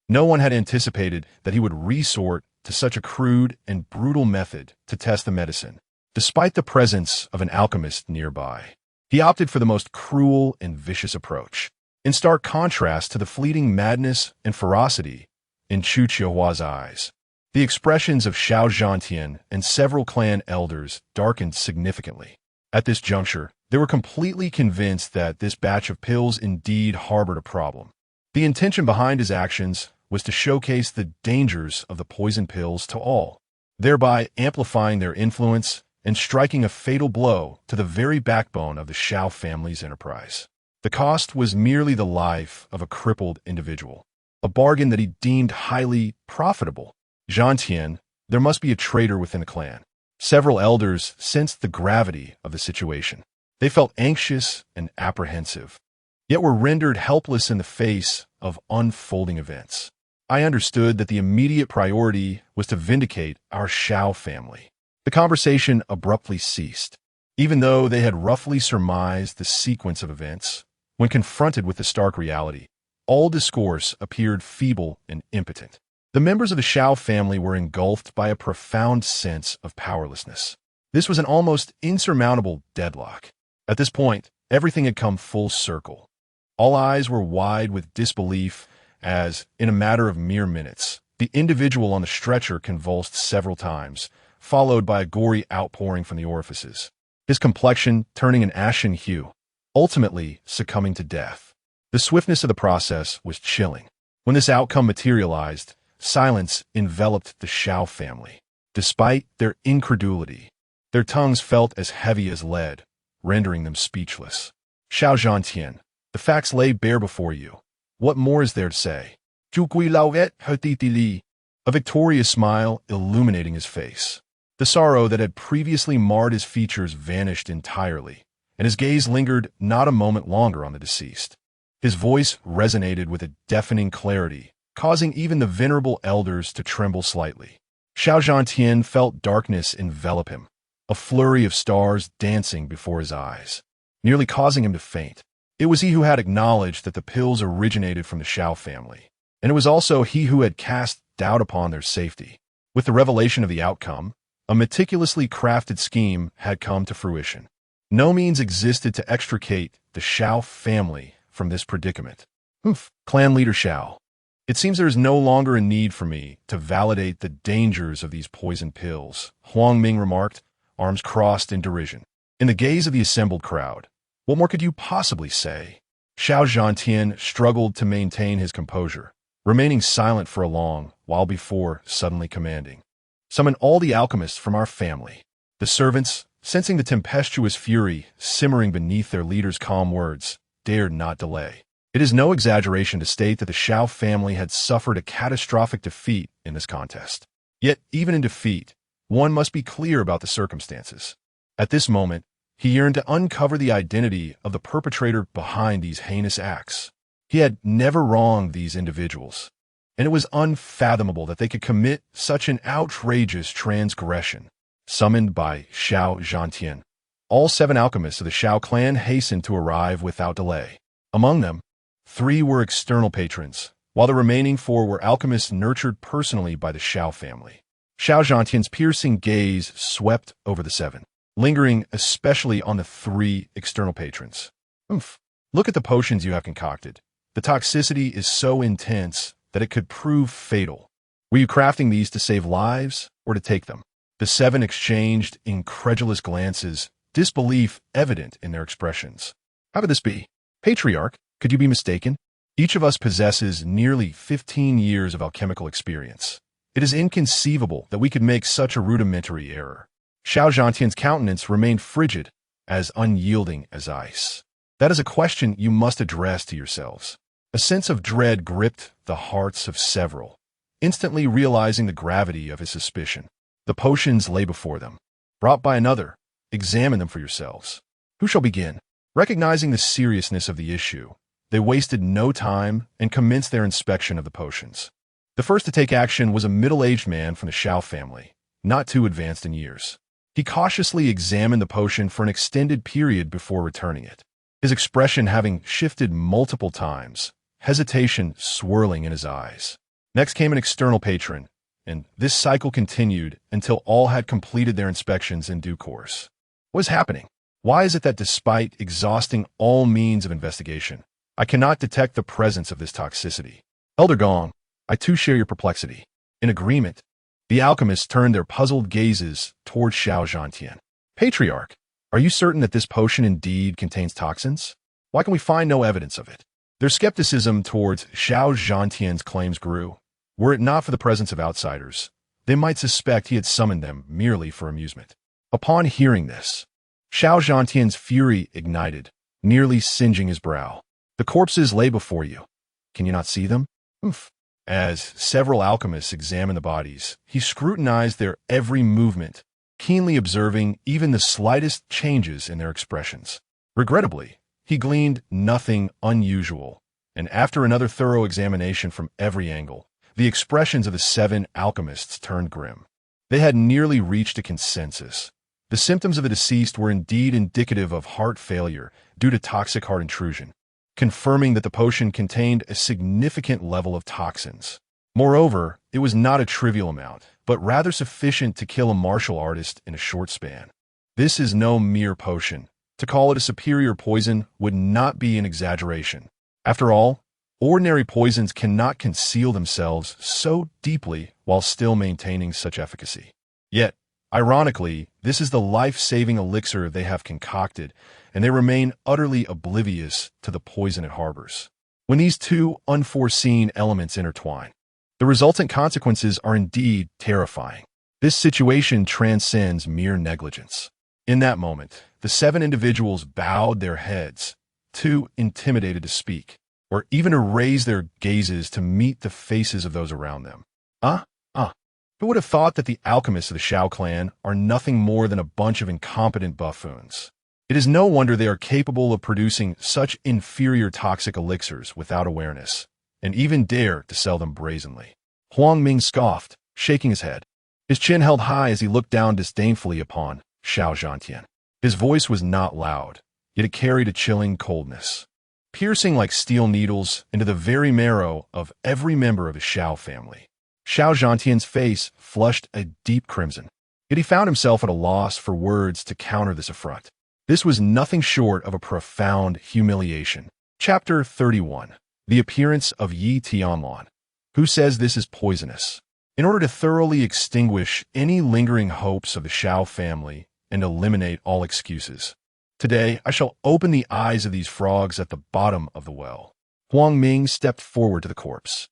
S1: No one had anticipated that he would resort to such a crude and brutal method to test the medicine. Despite the presence of an alchemist nearby, he opted for the most cruel and vicious approach, in stark contrast to the fleeting madness and ferocity in Chu Qiuhua's eyes. The expressions of Xiao Zhantian and several clan elders darkened significantly. At this juncture, they were completely convinced that this batch of pills indeed harbored a problem. The intention behind his actions was to showcase the dangers of the poison pills to all, thereby amplifying their influence and striking a fatal blow to the very backbone of the Shao family's enterprise. The cost was merely the life of a crippled individual, a bargain that he deemed highly profitable. Zhantian, there must be a traitor within the clan. Several elders sensed the gravity of the situation. They felt anxious and apprehensive, yet were rendered helpless in the face of unfolding events. I understood that the immediate priority was to vindicate our Shao family. The conversation abruptly ceased. Even though they had roughly surmised the sequence of events, when confronted with the stark reality, all discourse appeared feeble and impotent. The members of the Shao family were engulfed by a profound sense of powerlessness. This was an almost insurmountable deadlock. At this point, everything had come full circle. All eyes were wide with disbelief as, in a matter of mere minutes, the individual on the stretcher convulsed several times, followed by a gory outpouring from the orifices, his complexion turning an ashen hue, ultimately succumbing to death. The swiftness of the process was chilling. When this outcome materialized, silence enveloped the Shao family. Despite their incredulity, their tongues felt as heavy as lead, rendering them speechless. Xiao Zhantian, the facts lay bare before you. What more is there to say? A victorious smile illuminating his face. The sorrow that had previously marred his features vanished entirely, and his gaze lingered not a moment longer on the deceased. His voice resonated with a deafening clarity, causing even the venerable elders to tremble slightly. Xiao Zhantian felt darkness envelop him, a flurry of stars dancing before his eyes, nearly causing him to faint. It was he who had acknowledged that the pills originated from the Shao family, and it was also he who had cast doubt upon their safety. With the revelation of the outcome, a meticulously crafted scheme had come to fruition. No means existed to extricate the Shao family from this predicament. Clan leader Shao. It seems there is no longer a need for me to validate the dangers of these poison pills, Huang Ming remarked, arms crossed in derision. In the gaze of the assembled crowd, what more could you possibly say? Xiao Zhantian struggled to maintain his composure, remaining silent for a long while before suddenly commanding. Summon all the alchemists from our family. The servants, sensing the tempestuous fury simmering beneath their leader's calm words, dared not delay. It is no exaggeration to state that the Shao family had suffered a catastrophic defeat in this contest. Yet, even in defeat, one must be clear about the circumstances. At this moment, he yearned to uncover the identity of the perpetrator behind these heinous acts. He had never wronged these individuals, and it was unfathomable that they could commit such an outrageous transgression. Summoned by Shao Zhantian, all 7 alchemists of the Shao clan hastened to arrive without delay. Among them, 3 were external patrons, while the remaining 4 were alchemists nurtured personally by the Shao family. Shao Zhantian's piercing gaze swept over the 7, lingering especially on the 3 external patrons. Oomph! Look at the potions you have concocted. The toxicity is so intense that it could prove fatal. Were you crafting these to save lives or to take them? The 7 exchanged incredulous glances, disbelief evident in their expressions. How could this be? Patriarch, could you be mistaken? Each of us possesses nearly 15 years of alchemical experience. It is inconceivable that we could make such a rudimentary error. Shao Zhantian's countenance remained frigid, as unyielding as ice. That is a question you must address to yourselves. A sense of dread gripped the hearts of several, instantly realizing the gravity of his suspicion. The potions lay before them. Brought by another, examine them for yourselves. Who shall begin? Recognizing the seriousness of the issue, they wasted no time and commenced their inspection of the potions. The first to take action was a middle-aged man from the Shao family, not too advanced in years. He cautiously examined the potion for an extended period before returning it, his expression having shifted multiple times, hesitation swirling in his eyes. Next came an external patron, and this cycle continued until all had completed their inspections in due course. What is happening? Why is it that despite exhausting all means of investigation, I cannot detect the presence of this toxicity? Elder Gong, I too share your perplexity. In agreement, the alchemists turned their puzzled gazes toward Shao Zhantian. Patriarch, are you certain that this potion indeed contains toxins? Why can we find no evidence of it? Their skepticism towards Shao Zhantian's claims grew. Were it not for the presence of outsiders, they might suspect he had summoned them merely for amusement. Upon hearing this, Shao Zhantian's fury ignited, nearly singeing his brow. The corpses lay before you. Can you not see them? Oomph. As several alchemists examined the bodies, he scrutinized their every movement, keenly observing even the slightest changes in their expressions. Regrettably, he gleaned nothing unusual, and after another thorough examination from every angle, the expressions of the 7 alchemists turned grim. They had nearly reached a consensus. The symptoms of the deceased were indeed indicative of heart failure due to toxic heart intrusion, confirming that the potion contained a significant level of toxins. Moreover, it was not a trivial amount, but rather sufficient to kill a martial artist in a short span. This is no mere potion. To call it a superior poison would not be an exaggeration. After all, ordinary poisons cannot conceal themselves so deeply while still maintaining such efficacy. Yet, ironically, this is the life-saving elixir they have concocted, and they remain utterly oblivious to the poison it harbors. When these 2 unforeseen elements intertwine, the resultant consequences are indeed terrifying. This situation transcends mere negligence. In that moment, the 7 individuals bowed their heads, too intimidated to speak, or even to raise their gazes to meet the faces of those around them. Who would have thought that the alchemists of the Shao clan are nothing more than a bunch of incompetent buffoons? It is no wonder they are capable of producing such inferior toxic elixirs without awareness, and even dare to sell them brazenly. Huang Ming scoffed, shaking his head. His chin held high as he looked down disdainfully upon Shao Zhantian. His voice was not loud, yet it carried a chilling coldness, piercing like steel needles into the very marrow of every member of the Shao family. Shao Zhantian's face flushed a deep crimson, yet he found himself at a loss for words to counter this affront. This was nothing short of a profound humiliation. Chapter 31. The Appearance of Yi Tianlan. Who says this is poisonous? In order to thoroughly extinguish any lingering hopes of the Shao family and eliminate all excuses, today I shall open the eyes of these frogs at the bottom of the well. Huang Ming stepped forward to the corpse,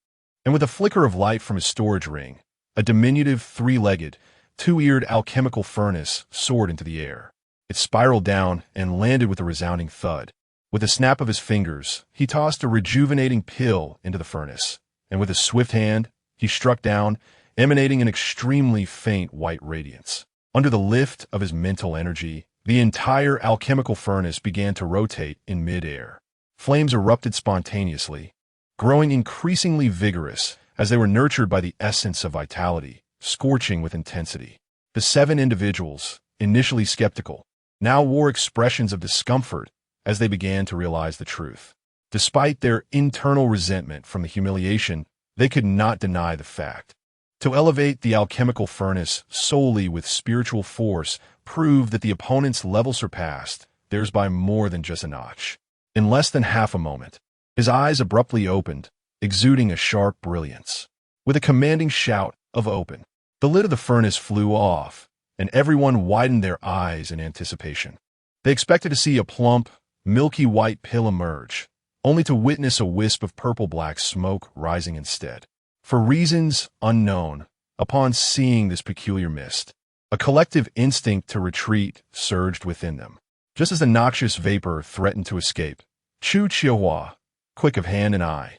S1: and with a flicker of light from his storage ring, a diminutive 3-legged, two-eared alchemical furnace soared into the air. It spiraled down and landed with a resounding thud. With a snap of his fingers, he tossed a rejuvenating pill into the furnace, and with a swift hand, he struck down, emanating an extremely faint white radiance. Under the lift of his mental energy, the entire alchemical furnace began to rotate in mid-air. Flames erupted spontaneously, growing increasingly vigorous as they were nurtured by the essence of vitality, scorching with intensity. The 7 individuals, initially skeptical, now wore expressions of discomfort as they began to realize the truth. Despite their internal resentment from the humiliation, they could not deny the fact. To elevate the alchemical furnace solely with spiritual force proved that the opponent's level surpassed theirs by more than just a notch. In less than half a moment, his eyes abruptly opened, exuding a sharp brilliance. With a commanding shout of "Open!" the lid of the furnace flew off, and everyone widened their eyes in anticipation. They expected to see a plump, milky white pill emerge, only to witness a wisp of purple-black smoke rising instead. For reasons unknown, upon seeing this peculiar mist, a collective instinct to retreat surged within them. Just as the noxious vapor threatened to escape, Chu Qiuhua, quick of hand and eye,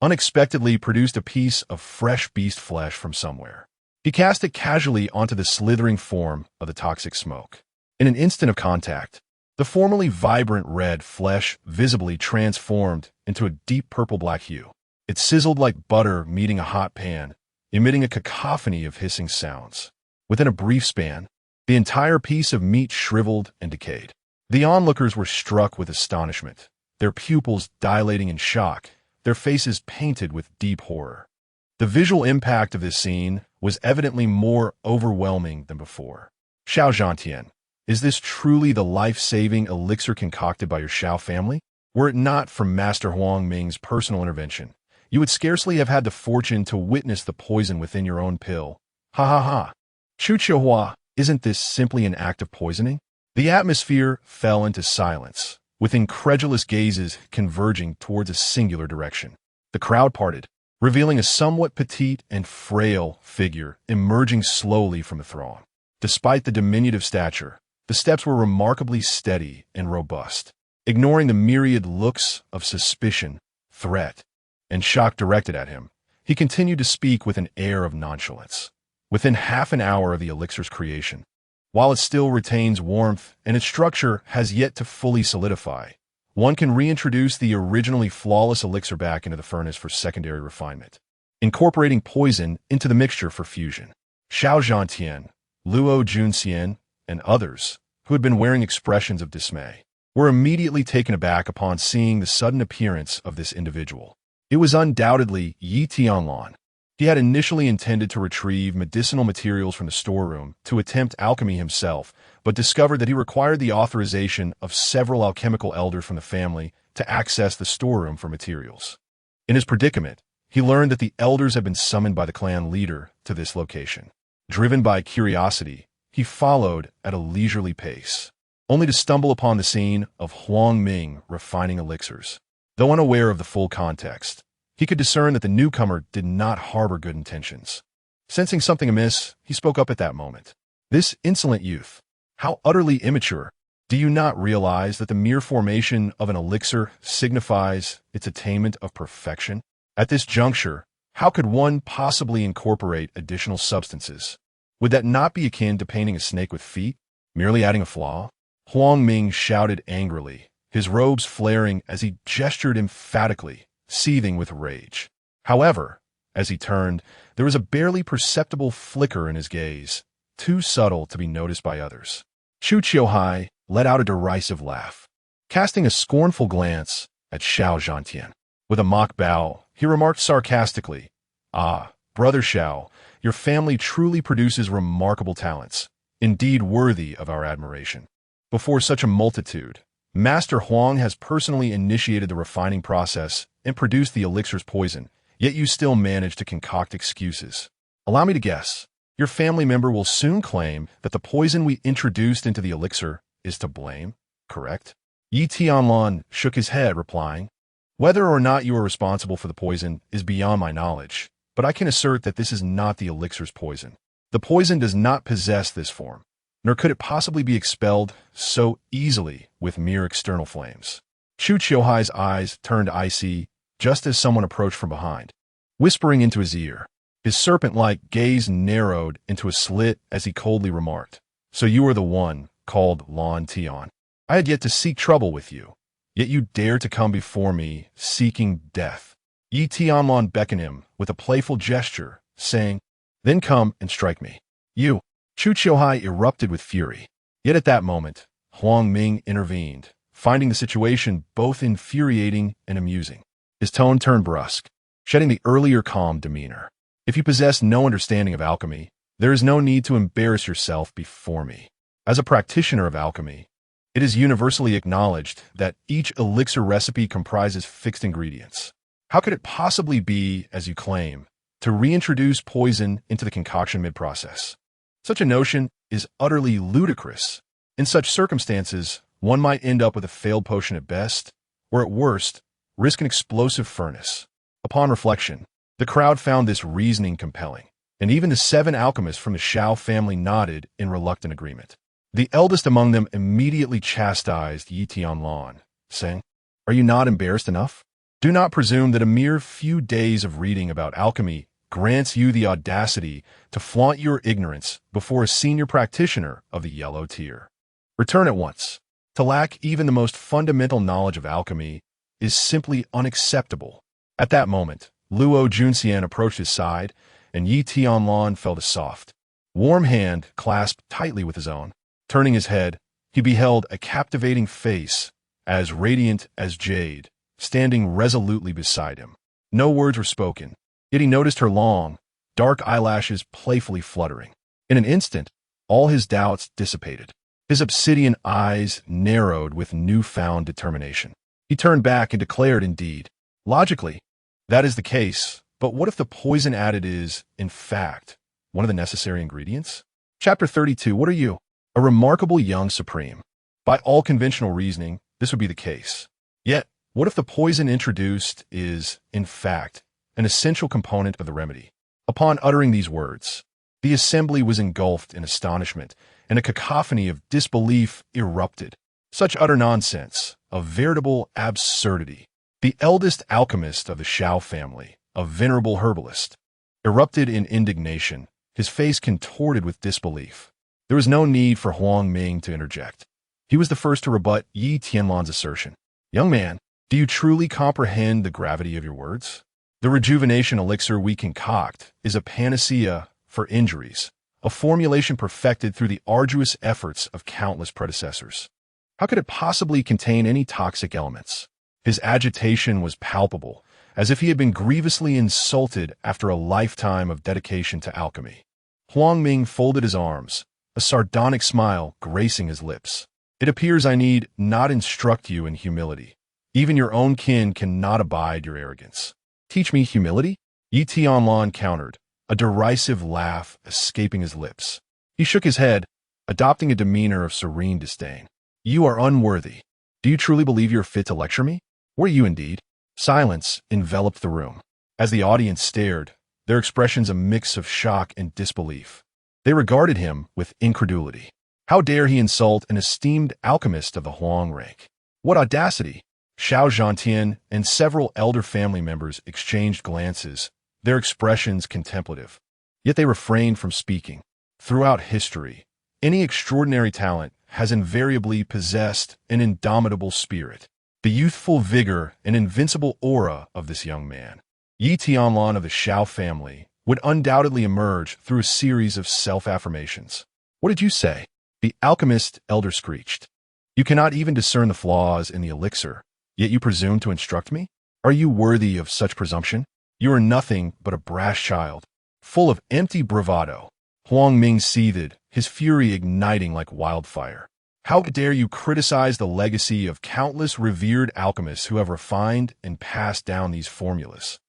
S1: unexpectedly produced a piece of fresh beast flesh from somewhere. He cast it casually onto the slithering form of the toxic smoke. In an instant of contact, the formerly vibrant red flesh visibly transformed into a deep purple-black hue. It sizzled like butter meeting a hot pan, emitting a cacophony of hissing sounds. Within a brief span, the entire piece of meat shriveled and decayed. The onlookers were struck with astonishment, their pupils dilating in shock, their faces painted with deep horror. The visual impact of this scene was evidently more overwhelming than before. Xiao Zhantian, is this truly the life-saving elixir concocted by your Xiao family? Were it not for Master Huang Ming's personal intervention, you would scarcely have had the fortune to witness the poison within your own pill. Ha ha ha. Chu Qiuhua, isn't this simply an act of poisoning? The atmosphere fell into silence, with incredulous gazes converging towards a singular direction. The crowd parted, revealing a somewhat petite and frail figure emerging slowly from the throng. Despite the diminutive stature, the steps were remarkably steady and robust. Ignoring the myriad looks of suspicion, threat, and shock directed at him, he continued to speak with an air of nonchalance. Within half an hour of the elixir's creation, while it still retains warmth and its structure has yet to fully solidify, one can reintroduce the originally flawless elixir back into the furnace for secondary refinement, incorporating poison into the mixture for fusion. Xiao Zhantian, Luo Junxian, and others, who had been wearing expressions of dismay, were immediately taken aback upon seeing the sudden appearance of this individual. It was undoubtedly Yi Tianlan. He had initially intended to retrieve medicinal materials from the storeroom to attempt alchemy himself, but discovered that he required the authorization of several alchemical elders from the family to access the storeroom for materials. In his predicament, he learned that the elders had been summoned by the clan leader to this location. Driven by curiosity, he followed at a leisurely pace, only to stumble upon the scene of Huang Ming refining elixirs. Though unaware of the full context, he could discern that the newcomer did not harbor good intentions. Sensing something amiss, he spoke up at that moment. "This insolent youth, how utterly immature! Do you not realize that the mere formation of an elixir signifies its attainment of perfection? At this juncture, how could one possibly incorporate additional substances? Would that not be akin to painting a snake with feet, merely adding a flaw?" Huang Ming shouted angrily, his robes flaring as he gestured emphatically, seething with rage. However, as he turned, there was a barely perceptible flicker in his gaze, too subtle to be noticed by others. Chu Qiuhua let out a derisive laugh, casting a scornful glance at Xiao Zhantian. With a mock bow, he remarked sarcastically, "Ah, Brother Xiao, your family truly produces remarkable talents, indeed worthy of our admiration. Before such a multitude, Master Huang has personally initiated the refining process and produced the elixir's poison, yet you still manage to concoct excuses. Allow me to guess, your family member will soon claim that the poison we introduced into the elixir is to blame, correct?" Yi Tianlan shook his head, replying, "Whether or not you are responsible for the poison is beyond my knowledge, but I can assert that this is not the elixir's poison. The poison does not possess this form, nor could it possibly be expelled so easily with mere external flames. Chu Qiuhai's eyes turned icy just as someone approached from behind, whispering into his ear. His serpent-like gaze narrowed into a slit as he coldly remarked, "So you are the one called Lan Tian. I had yet to seek trouble with you, yet you dare to come before me seeking death." Yi Tianlan beckoned him with a playful gesture, saying, "Then come and strike me." You. Chu Qiuhai erupted with fury. Yet at that moment, Huang Ming intervened, finding the situation both infuriating and amusing. His tone turned brusque, shedding the earlier calm demeanor. "If you possess no understanding of alchemy, there is no need to embarrass yourself before me. As a practitioner of alchemy, it is universally acknowledged that each elixir recipe comprises fixed ingredients. How could it possibly be, as you claim, to reintroduce poison into the concoction mid-process? Such a notion is utterly ludicrous. In such circumstances, one might end up with a failed potion at best, or at worst, risk an explosive furnace." Upon reflection, the crowd found this reasoning compelling, and even the 7 alchemists from the Shao family nodded in reluctant agreement. The eldest among them immediately chastised Yi Tianlan, saying, "Are you not embarrassed enough? Do not presume that a mere few days of reading about alchemy grants you the audacity to flaunt your ignorance before a senior practitioner of the yellow tier. Return at once. To lack even the most fundamental knowledge of alchemy is simply unacceptable." At that moment, Luo Junxian approached his side, and Yi Tianlan felt a soft, warm hand clasped tightly with his own. Turning his head, he beheld a captivating face, as radiant as jade, standing resolutely beside him. No words were spoken, yet he noticed her long, dark eyelashes playfully fluttering. In an instant, all his doubts dissipated. His obsidian eyes narrowed with newfound determination. He turned back and declared, "Indeed, logically, that is the case, but what if the poison added is, in fact, one of the necessary ingredients?" Chapter 32. What are you? A remarkable young supreme. By all conventional reasoning, this would be the case. Yet, what if the poison introduced is, in fact, an essential component of the remedy? Upon uttering these words, the assembly was engulfed in astonishment, and a cacophony of disbelief erupted. Such utter nonsense, a veritable absurdity. The eldest alchemist of the Shao family, a venerable herbalist, erupted in indignation, his face contorted with disbelief. There was no need for Huang Ming to interject. He was the first to rebut Yi Tianlan's assertion. "Young man, do you truly comprehend the gravity of your words? The rejuvenation elixir we concoct is a panacea for injuries, a formulation perfected through the arduous efforts of countless predecessors. How could it possibly contain any toxic elements?" His agitation was palpable, as if he had been grievously insulted after a lifetime of dedication to alchemy. Huang Ming folded his arms, a sardonic smile gracing his lips. "It appears I need not instruct you in humility. Even your own kin cannot abide your arrogance." "Teach me humility?" Yi Tianlan countered, a derisive laugh escaping his lips. He shook his head, adopting a demeanor of serene disdain. "You are unworthy. Do you truly believe you are fit to lecture me? Were you indeed?" Silence enveloped the room. As the audience stared, their expressions a mix of shock and disbelief. They regarded him with incredulity. How dare he insult an esteemed alchemist of the Huang rank? What audacity! Xiao Zhantian and several elder family members exchanged glances, their expressions contemplative. Yet they refrained from speaking. Throughout history, any extraordinary talent has invariably possessed an indomitable spirit. The youthful vigor and invincible aura of this young man, Yi Tianlan of the Shao family, would undoubtedly emerge through a series of self-affirmations. "What did you say?" The alchemist elder screeched. "You cannot even discern the flaws in the elixir, yet you presume to instruct me? Are you worthy of such presumption? You are nothing but a brash child, full of empty bravado." Huang Ming seethed, his fury igniting like wildfire. "How dare you criticize the legacy of countless revered alchemists who have refined and passed down these formulas?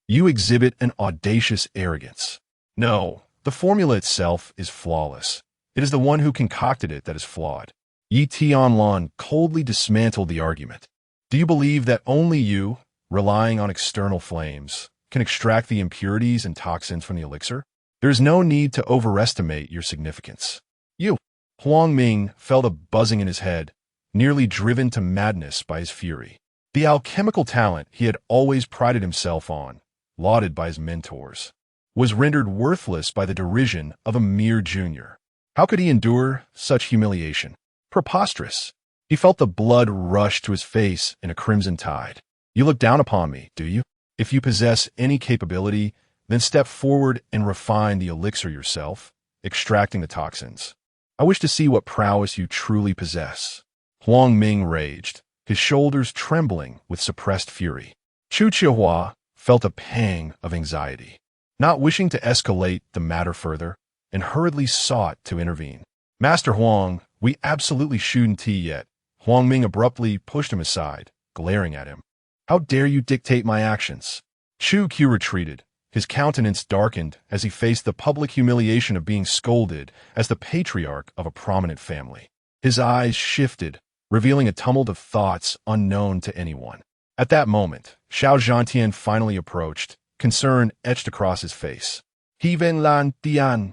S1: You exhibit an audacious arrogance. No, the formula itself is flawless. It is the one who concocted it that is flawed." Yi Tianlan coldly dismantled the argument. "Do you believe that only you, relying on external flames, can extract the impurities and toxins from the elixir? There's no need to overestimate your significance. You. Huang Ming felt a buzzing in his head, nearly driven to madness by his fury. The alchemical talent he had always prided himself on, lauded by his mentors, was rendered worthless by the derision of a mere junior. How could he endure such humiliation? Preposterous. He felt the blood rush to his face in a crimson tide. You look down upon me, do you? If you possess any capability, then step forward and refine the elixir yourself, extracting the toxins. I wish to see what prowess you truly possess. Huang Ming raged, his shoulders trembling with suppressed fury. Chu Chihua felt a pang of anxiety, not wishing to escalate the matter further, and hurriedly sought to intervene. Master Huang, we absolutely shouldn't tea yet. Huang Ming abruptly pushed him aside, glaring at him. How dare you dictate my actions? Chu Q retreated, his countenance darkened as he faced the public humiliation of being scolded as the patriarch of a prominent family. His eyes shifted, revealing a tumult of thoughts unknown to anyone. At that moment, Xiao Zhantian finally approached, concern etched across his face. Tianlan Tian,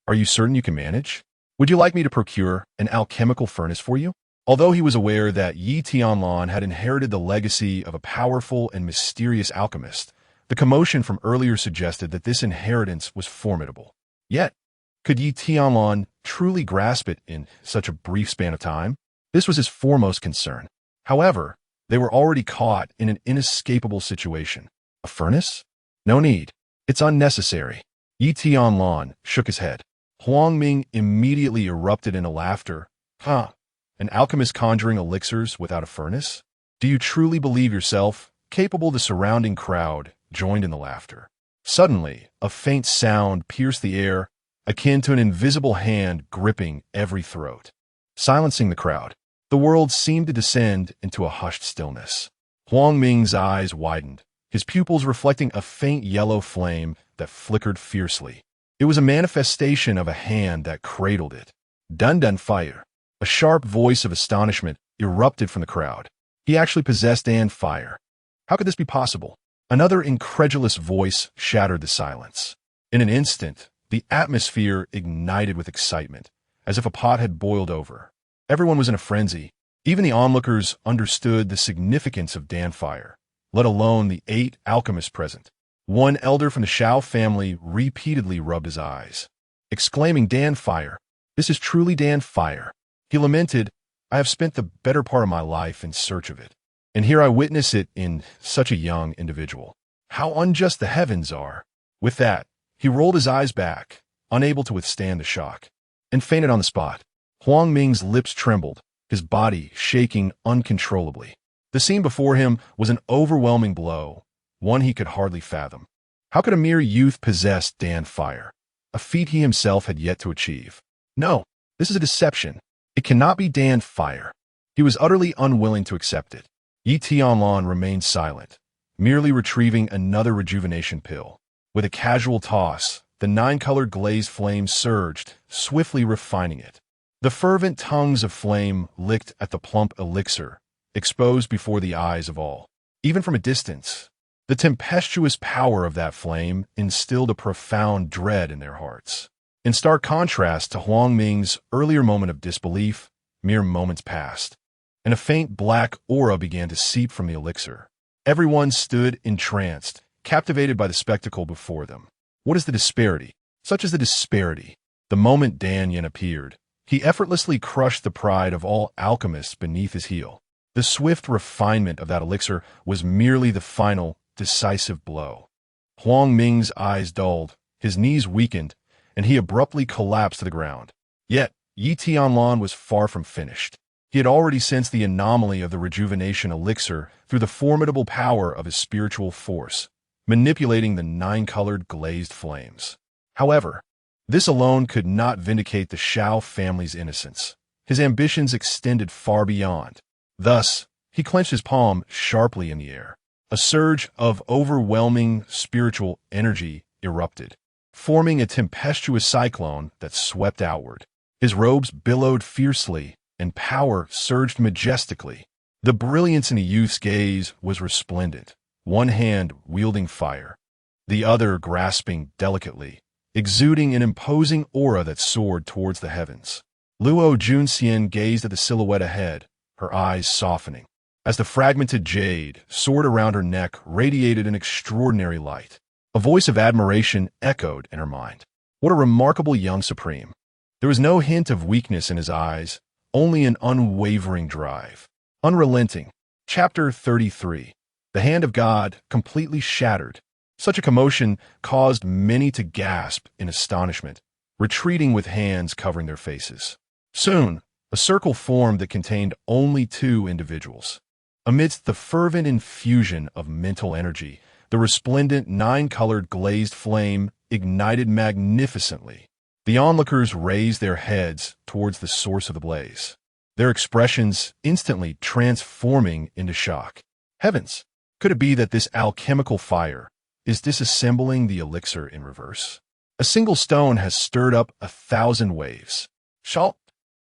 S1: are you certain you can manage? Would you like me to procure an alchemical furnace for you? Although he was aware that Yi Tianlan had inherited the legacy of a powerful and mysterious alchemist, the commotion from earlier suggested that this inheritance was formidable. Yet, could Yi Tianlan truly grasp it in such a brief span of time? This was his foremost concern. However, they were already caught in an inescapable situation. A furnace? No need. It's unnecessary. Yi Tianlan shook his head. Huang Ming immediately erupted into laughter. Huh? An alchemist conjuring elixirs without a furnace? Do you truly believe yourself capable? The surrounding crowd joined in the laughter. Suddenly, a faint sound pierced the air, akin to an invisible hand gripping every throat. Silencing the crowd, the world seemed to descend into a hushed stillness. Huang Ming's eyes widened, his pupils reflecting a faint yellow flame that flickered fiercely. It was a manifestation of a hand that cradled it. Dun fire. A sharp voice of astonishment erupted from the crowd. He actually possessed fire. How could this be possible? Another incredulous voice shattered the silence. In an instant, the atmosphere ignited with excitement, as if a pot had boiled over. Everyone was in a frenzy. Even the onlookers understood the significance of fire, let alone the 8 alchemists present. One elder from the Shao family repeatedly rubbed his eyes, exclaiming, fire. This is truly fire. He lamented, I have spent the better part of my life in search of it, and here I witness it in such a young individual. How unjust the heavens are. With that, he rolled his eyes back, unable to withstand the shock, and fainted on the spot. Huang Ming's lips trembled, his body shaking uncontrollably. The scene before him was an overwhelming blow, one he could hardly fathom. How could a mere youth possess fire, a feat he himself had yet to achieve? No, this is a deception. It cannot be fire. He was utterly unwilling to accept it. Yi Tianlan remained silent, merely retrieving another rejuvenation pill. With a casual toss, the 9-colored glazed flame surged, swiftly refining it. The fervent tongues of flame licked at the plump elixir, exposed before the eyes of all. Even from a distance, the tempestuous power of that flame instilled a profound dread in their hearts. In stark contrast to Huang Ming's earlier moment of disbelief, mere moments passed, and a faint black aura began to seep from the elixir. Everyone stood entranced, captivated by the spectacle before them. What is the disparity? Such is the disparity. The moment Dan Yin appeared, he effortlessly crushed the pride of all alchemists beneath his heel. The swift refinement of that elixir was merely the final, decisive blow. Huang Ming's eyes dulled, his knees weakened, and he abruptly collapsed to the ground. Yet, Yi Tianlan was far from finished. He had already sensed the anomaly of the rejuvenation elixir through the formidable power of his spiritual force, manipulating the 9-colored glazed flames. However, this alone could not vindicate the Shao family's innocence. His ambitions extended far beyond. Thus, he clenched his palm sharply in the air. A surge of overwhelming spiritual energy erupted, forming a tempestuous cyclone that swept outward. His robes billowed fiercely, and power surged majestically. The brilliance in the youth's gaze was resplendent, one hand wielding fire, the other grasping delicately, exuding an imposing aura that soared towards the heavens. Luo Junxian gazed at the silhouette ahead, her eyes softening, as the fragmented jade, sword around her neck, radiated an extraordinary light. A voice of admiration echoed in her mind. What a remarkable young supreme. There was no hint of weakness in his eyes, only an unwavering drive. Unrelenting. Chapter 33. The hand of God completely shattered. Such a commotion caused many to gasp in astonishment, retreating with hands covering their faces. Soon, a circle formed that contained only 2 individuals. Amidst the fervent infusion of mental energy, the resplendent 9-colored glazed flame ignited magnificently. The onlookers raised their heads towards the source of the blaze, their expressions instantly transforming into shock. Heavens! Could it be that this alchemical fire is disassembling the elixir in reverse? A single stone has stirred up 1,000 waves. Shout,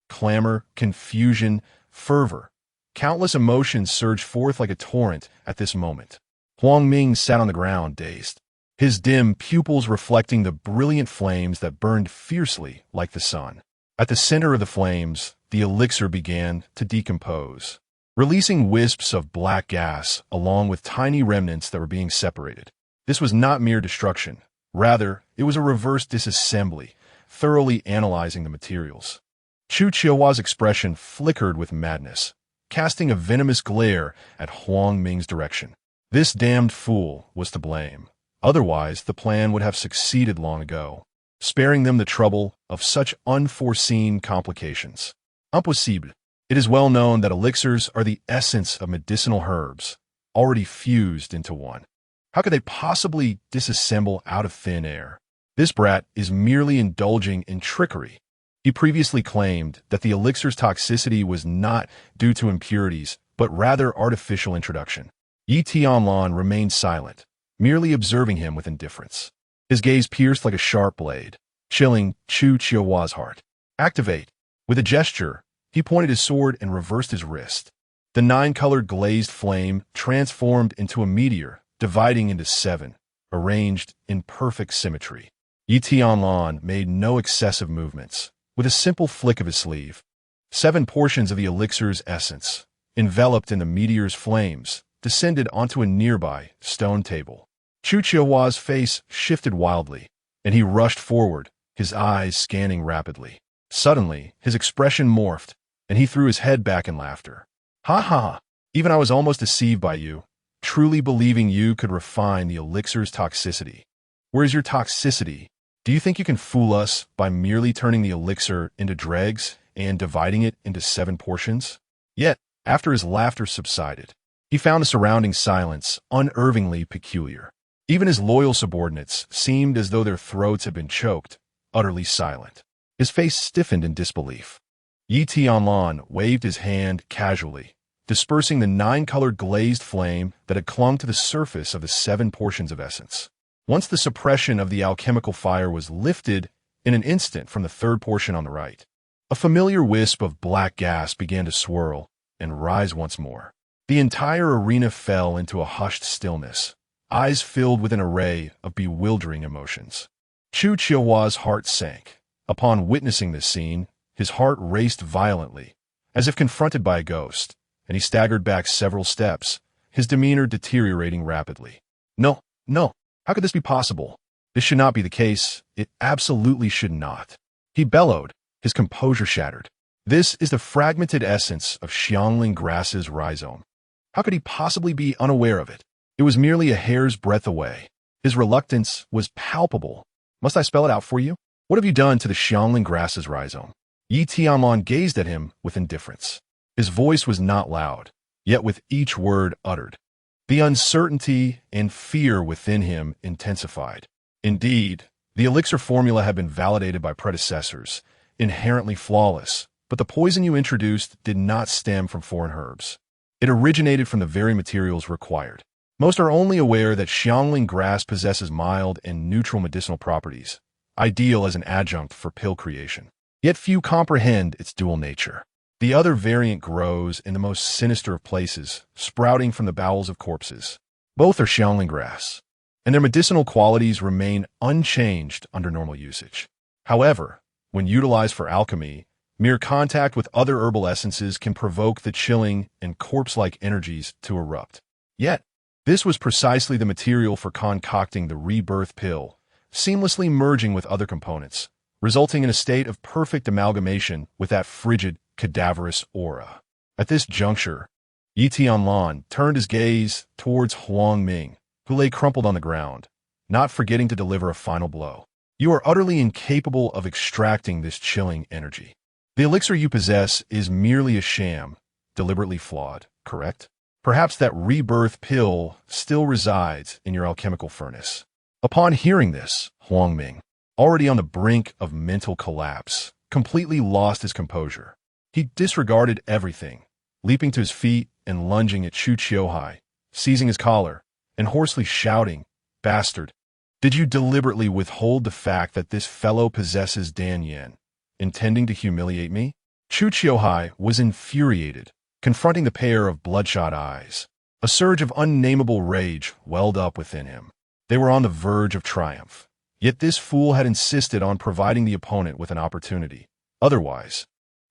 S1: clamor, confusion, fervor. Countless emotions surged forth like a torrent at this moment. Huang Ming sat on the ground, dazed, his dim pupils reflecting the brilliant flames that burned fiercely like the sun. At the center of the flames, the elixir began to decompose, releasing wisps of black gas along with tiny remnants that were being separated. This was not mere destruction. Rather, it was a reverse disassembly, thoroughly analyzing the materials. Chu Qiuhua's expression flickered with madness, casting a venomous glare at Huang Ming's direction. This damned fool was to blame. Otherwise, the plan would have succeeded long ago, sparing them the trouble of such unforeseen complications. Impossible. It is well known that elixirs are the essence of medicinal herbs, already fused into one. How could they possibly disassemble out of thin air? This brat is merely indulging in trickery. He previously claimed that the elixir's toxicity was not due to impurities, but rather artificial introduction. Yi Tianlan remained silent, merely observing him with indifference. His gaze pierced like a sharp blade, chilling Chu Qiuhua's heart. Activate. With a gesture, he pointed his sword and reversed his wrist. The 9-colored glazed flame transformed into a meteor, dividing into 7, arranged in perfect symmetry. Yi Tianlan made no excessive movements. With a simple flick of his sleeve, 7 portions of the elixir's essence, enveloped in the meteor's flames, descended onto a nearby stone table. Chu Qiuhua's face shifted wildly, and he rushed forward, his eyes scanning rapidly. Suddenly, his expression morphed, and he threw his head back in laughter. Ha ha! Even I was almost deceived by you, truly believing you could refine the elixir's toxicity. Where's your toxicity? Do you think you can fool us by merely turning the elixir into dregs and dividing it into 7 portions? Yet, after his laughter subsided, he found the surrounding silence unervingly peculiar. Even his loyal subordinates seemed as though their throats had been choked, utterly silent. His face stiffened in disbelief. Yi Tianlan waved his hand casually, dispersing the 9-colored glazed flame that had clung to the surface of the 7 portions of essence. Once the suppression of the alchemical fire was lifted in an instant from the 3rd portion on the right, a familiar wisp of black gas began to swirl and rise once more. The entire arena fell into a hushed stillness, eyes filled with an array of bewildering emotions. Chu Qiuhua's heart sank. Upon witnessing this scene, his heart raced violently, as if confronted by a ghost, and he staggered back several steps, his demeanor deteriorating rapidly. No, no. How could this be possible? This should not be the case. It absolutely should not. He bellowed, his composure shattered. This is the fragmented essence of Xiangling grass's rhizome. How could he possibly be unaware of it? It was merely a hair's breadth away. His reluctance was palpable. Must I spell it out for you? What have you done to the Xiangling grass's rhizome? Yi Tianlan gazed at him with indifference. His voice was not loud, yet with each word uttered, the uncertainty and fear within him intensified. Indeed, the elixir formula had been validated by predecessors, inherently flawless, but the poison you introduced did not stem from foreign herbs. It originated from the very materials required. Most are only aware that Xiangling grass possesses mild and neutral medicinal properties, ideal as an adjunct for pill creation. Yet few comprehend its dual nature. The other variant grows in the most sinister of places, sprouting from the bowels of corpses. Both are Xiangling grass. and their medicinal qualities remain unchanged under normal usage. However, when utilized for alchemy, mere contact with other herbal essences can provoke the chilling and corpse-like energies to erupt. Yet, this was precisely the material for concocting the rebirth pill, seamlessly merging with other components, resulting in a state of perfect amalgamation with that frigid, cadaverous aura. At this juncture, Tianlan turned his gaze towards Huang Ming, who lay crumpled on the ground, not forgetting to deliver a final blow. You are utterly incapable of extracting this chilling energy. The elixir you possess is merely a sham, deliberately flawed, correct? Perhaps that rebirth pill still resides in your alchemical furnace. Upon hearing this, Huang Ming, already on the brink of mental collapse, completely lost his composure. He disregarded everything, leaping to his feet and lunging at Chu Qiuhai, seizing his collar, and hoarsely shouting, "Bastard! Did you deliberately withhold the fact that this fellow possesses Dan Yen, intending to humiliate me?" Chu Qiuhai was infuriated, confronting the pair of bloodshot eyes. A surge of unnameable rage welled up within him. They were on the verge of triumph. Yet this fool had insisted on providing the opponent with an opportunity. Otherwise,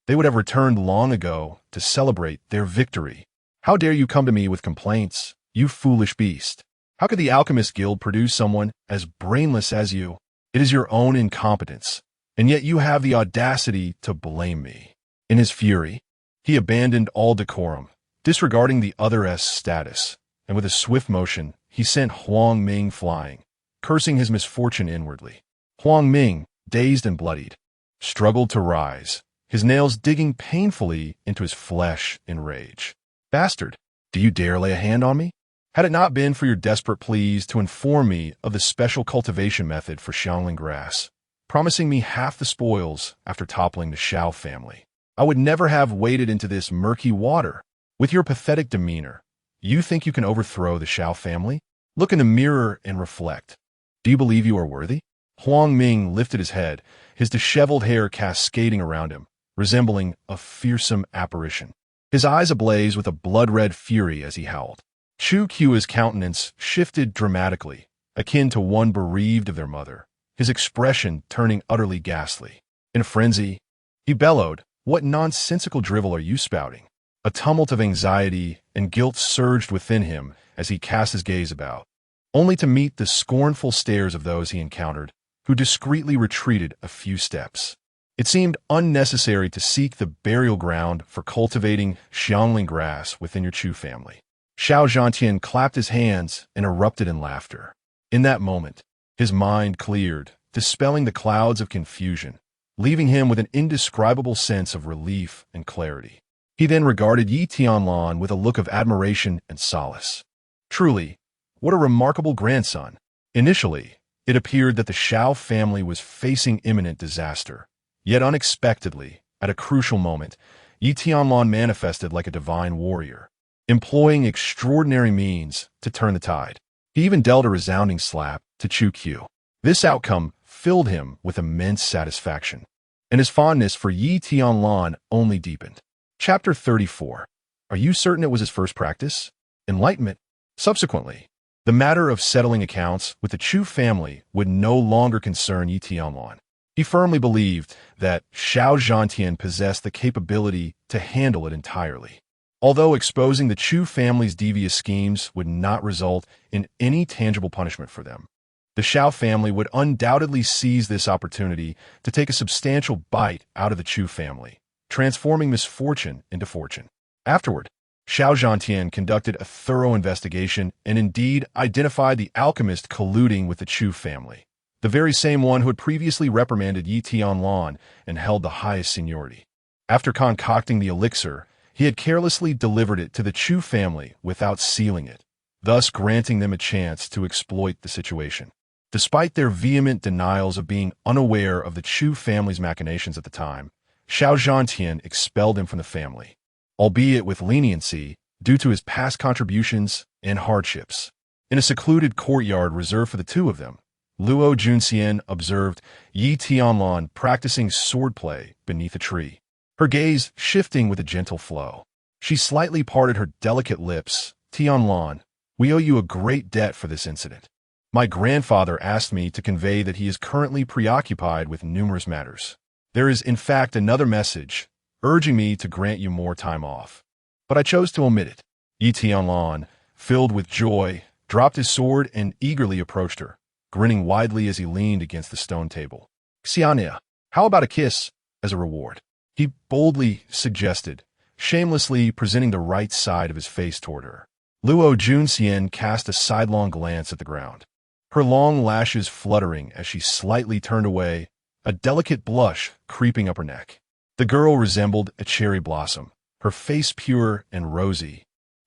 S1: they would have returned long ago to celebrate their victory. "How dare you come to me with complaints, you foolish beast? How could the Alchemist Guild produce someone as brainless as you? It is your own incompetence, and yet you have the audacity to blame me." In his fury, he abandoned all decorum, disregarding the other's status, and with a swift motion, he sent Huang Ming flying, cursing his misfortune inwardly. Huang Ming, dazed and bloodied, struggled to rise, his nails digging painfully into his flesh in rage. "Bastard, do you dare lay a hand on me? Had it not been for your desperate pleas to inform me of the special cultivation method for Xiangling grass, promising me half the spoils after toppling the Shao family, I would never have waded into this murky water. With your pathetic demeanor, you think you can overthrow the Shao family? Look in the mirror and reflect. Do you believe you are worthy?" Huang Ming lifted his head, his disheveled hair cascading around him, resembling a fearsome apparition. His eyes ablaze with a blood-red fury as he howled. Chu Qiu's countenance shifted dramatically, akin to one bereaved of their mother, his expression turning utterly ghastly. In a frenzy, he bellowed, "What nonsensical drivel are you spouting?" A tumult of anxiety and guilt surged within him as he cast his gaze about, only to meet the scornful stares of those he encountered, who discreetly retreated a few steps. It seemed unnecessary to seek the burial ground for cultivating Xiangling grass within your Chu family. Xiao Zhantian clapped his hands and erupted in laughter. In that moment, his mind cleared, dispelling the clouds of confusion, leaving him with an indescribable sense of relief and clarity. He then regarded Tianlan with a look of admiration and solace. Truly, what a remarkable grandson. Initially, it appeared that the Shao family was facing imminent disaster. Yet unexpectedly, at a crucial moment, Tianlan manifested like a divine warrior, employing extraordinary means to turn the tide. He even dealt a resounding slap to Chu Qiu. This outcome filled him with immense satisfaction, and his fondness for Tianlan only deepened. Chapter 34. Are you certain it was his first practice? Enlightenment. Subsequently, the matter of settling accounts with the Chu family would no longer concern Tianlan. He firmly believed that Xiao Zhantian possessed the capability to handle it entirely. Although exposing the Chu family's devious schemes would not result in any tangible punishment for them, the Shao family would undoubtedly seize this opportunity to take a substantial bite out of the Chu family, transforming misfortune into fortune. Afterward, Xiao Zhantian conducted a thorough investigation and indeed identified the alchemist colluding with the Chu family, the very same one who had previously reprimanded Tianlan and held the highest seniority. After concocting the elixir, he had carelessly delivered it to the Chu family without sealing it, thus granting them a chance to exploit the situation. Despite their vehement denials of being unaware of the Chu family's machinations at the time, Xiao Zhantian expelled him from the family, albeit with leniency due to his past contributions and hardships. In a secluded courtyard reserved for the two of them, Luo Junxian observed Tianlan practicing swordplay beneath a tree, her gaze shifting with a gentle flow. She slightly parted her delicate lips. "Tianlan, we owe you a great debt for this incident. My grandfather asked me to convey that he is currently preoccupied with numerous matters. There is, in fact, another message, urging me to grant you more time off. But I chose to omit it. Tianlan, filled with joy, dropped his sword and eagerly approached her, grinning widely as he leaned against the stone table. Xiania, how about a kiss as a reward? He boldly suggested, shamelessly presenting the right side of his face toward her. Luo Junxian cast a sidelong glance at the ground, her long lashes fluttering as she slightly turned away, a delicate blush creeping up her neck. The girl resembled a cherry blossom, her face pure and rosy,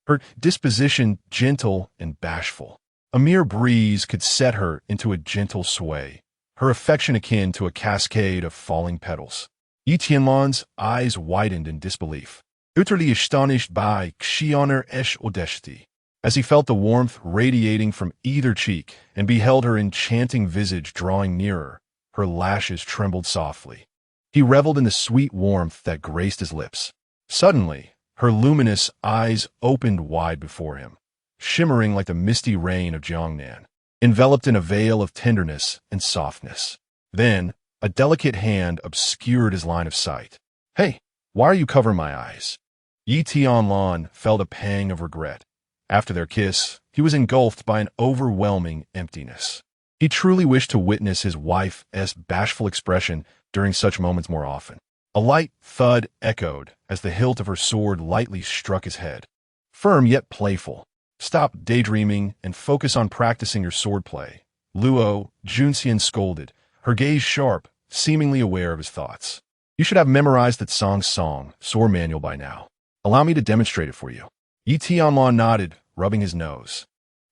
S1: her disposition gentle and bashful. A mere breeze could set her into a gentle sway, her affection akin to a cascade of falling petals. Tianlan's eyes widened in disbelief, utterly astonished by Xianer esh Odeshti, as he felt the warmth radiating from either cheek and beheld her enchanting visage drawing nearer. Her lashes trembled softly. He reveled in the sweet warmth that graced his lips. Suddenly, her luminous eyes opened wide before him, shimmering like the misty rain of Jiangnan, enveloped in a veil of tenderness and softness. Then, a delicate hand obscured his line of sight. Hey, why are you covering my eyes? Tianlan felt a pang of regret. After their kiss, he was engulfed by an overwhelming emptiness. He truly wished to witness his wife's bashful expression during such moments more often. A light thud echoed as the hilt of her sword lightly struck his head. Firm yet playful. Stop daydreaming and focus on practicing your swordplay, Luo Junxian scolded, her gaze sharp, seemingly aware of his thoughts. You should have memorized that song's sword manual by now. Allow me to demonstrate it for you. Tianlan nodded, rubbing his nose,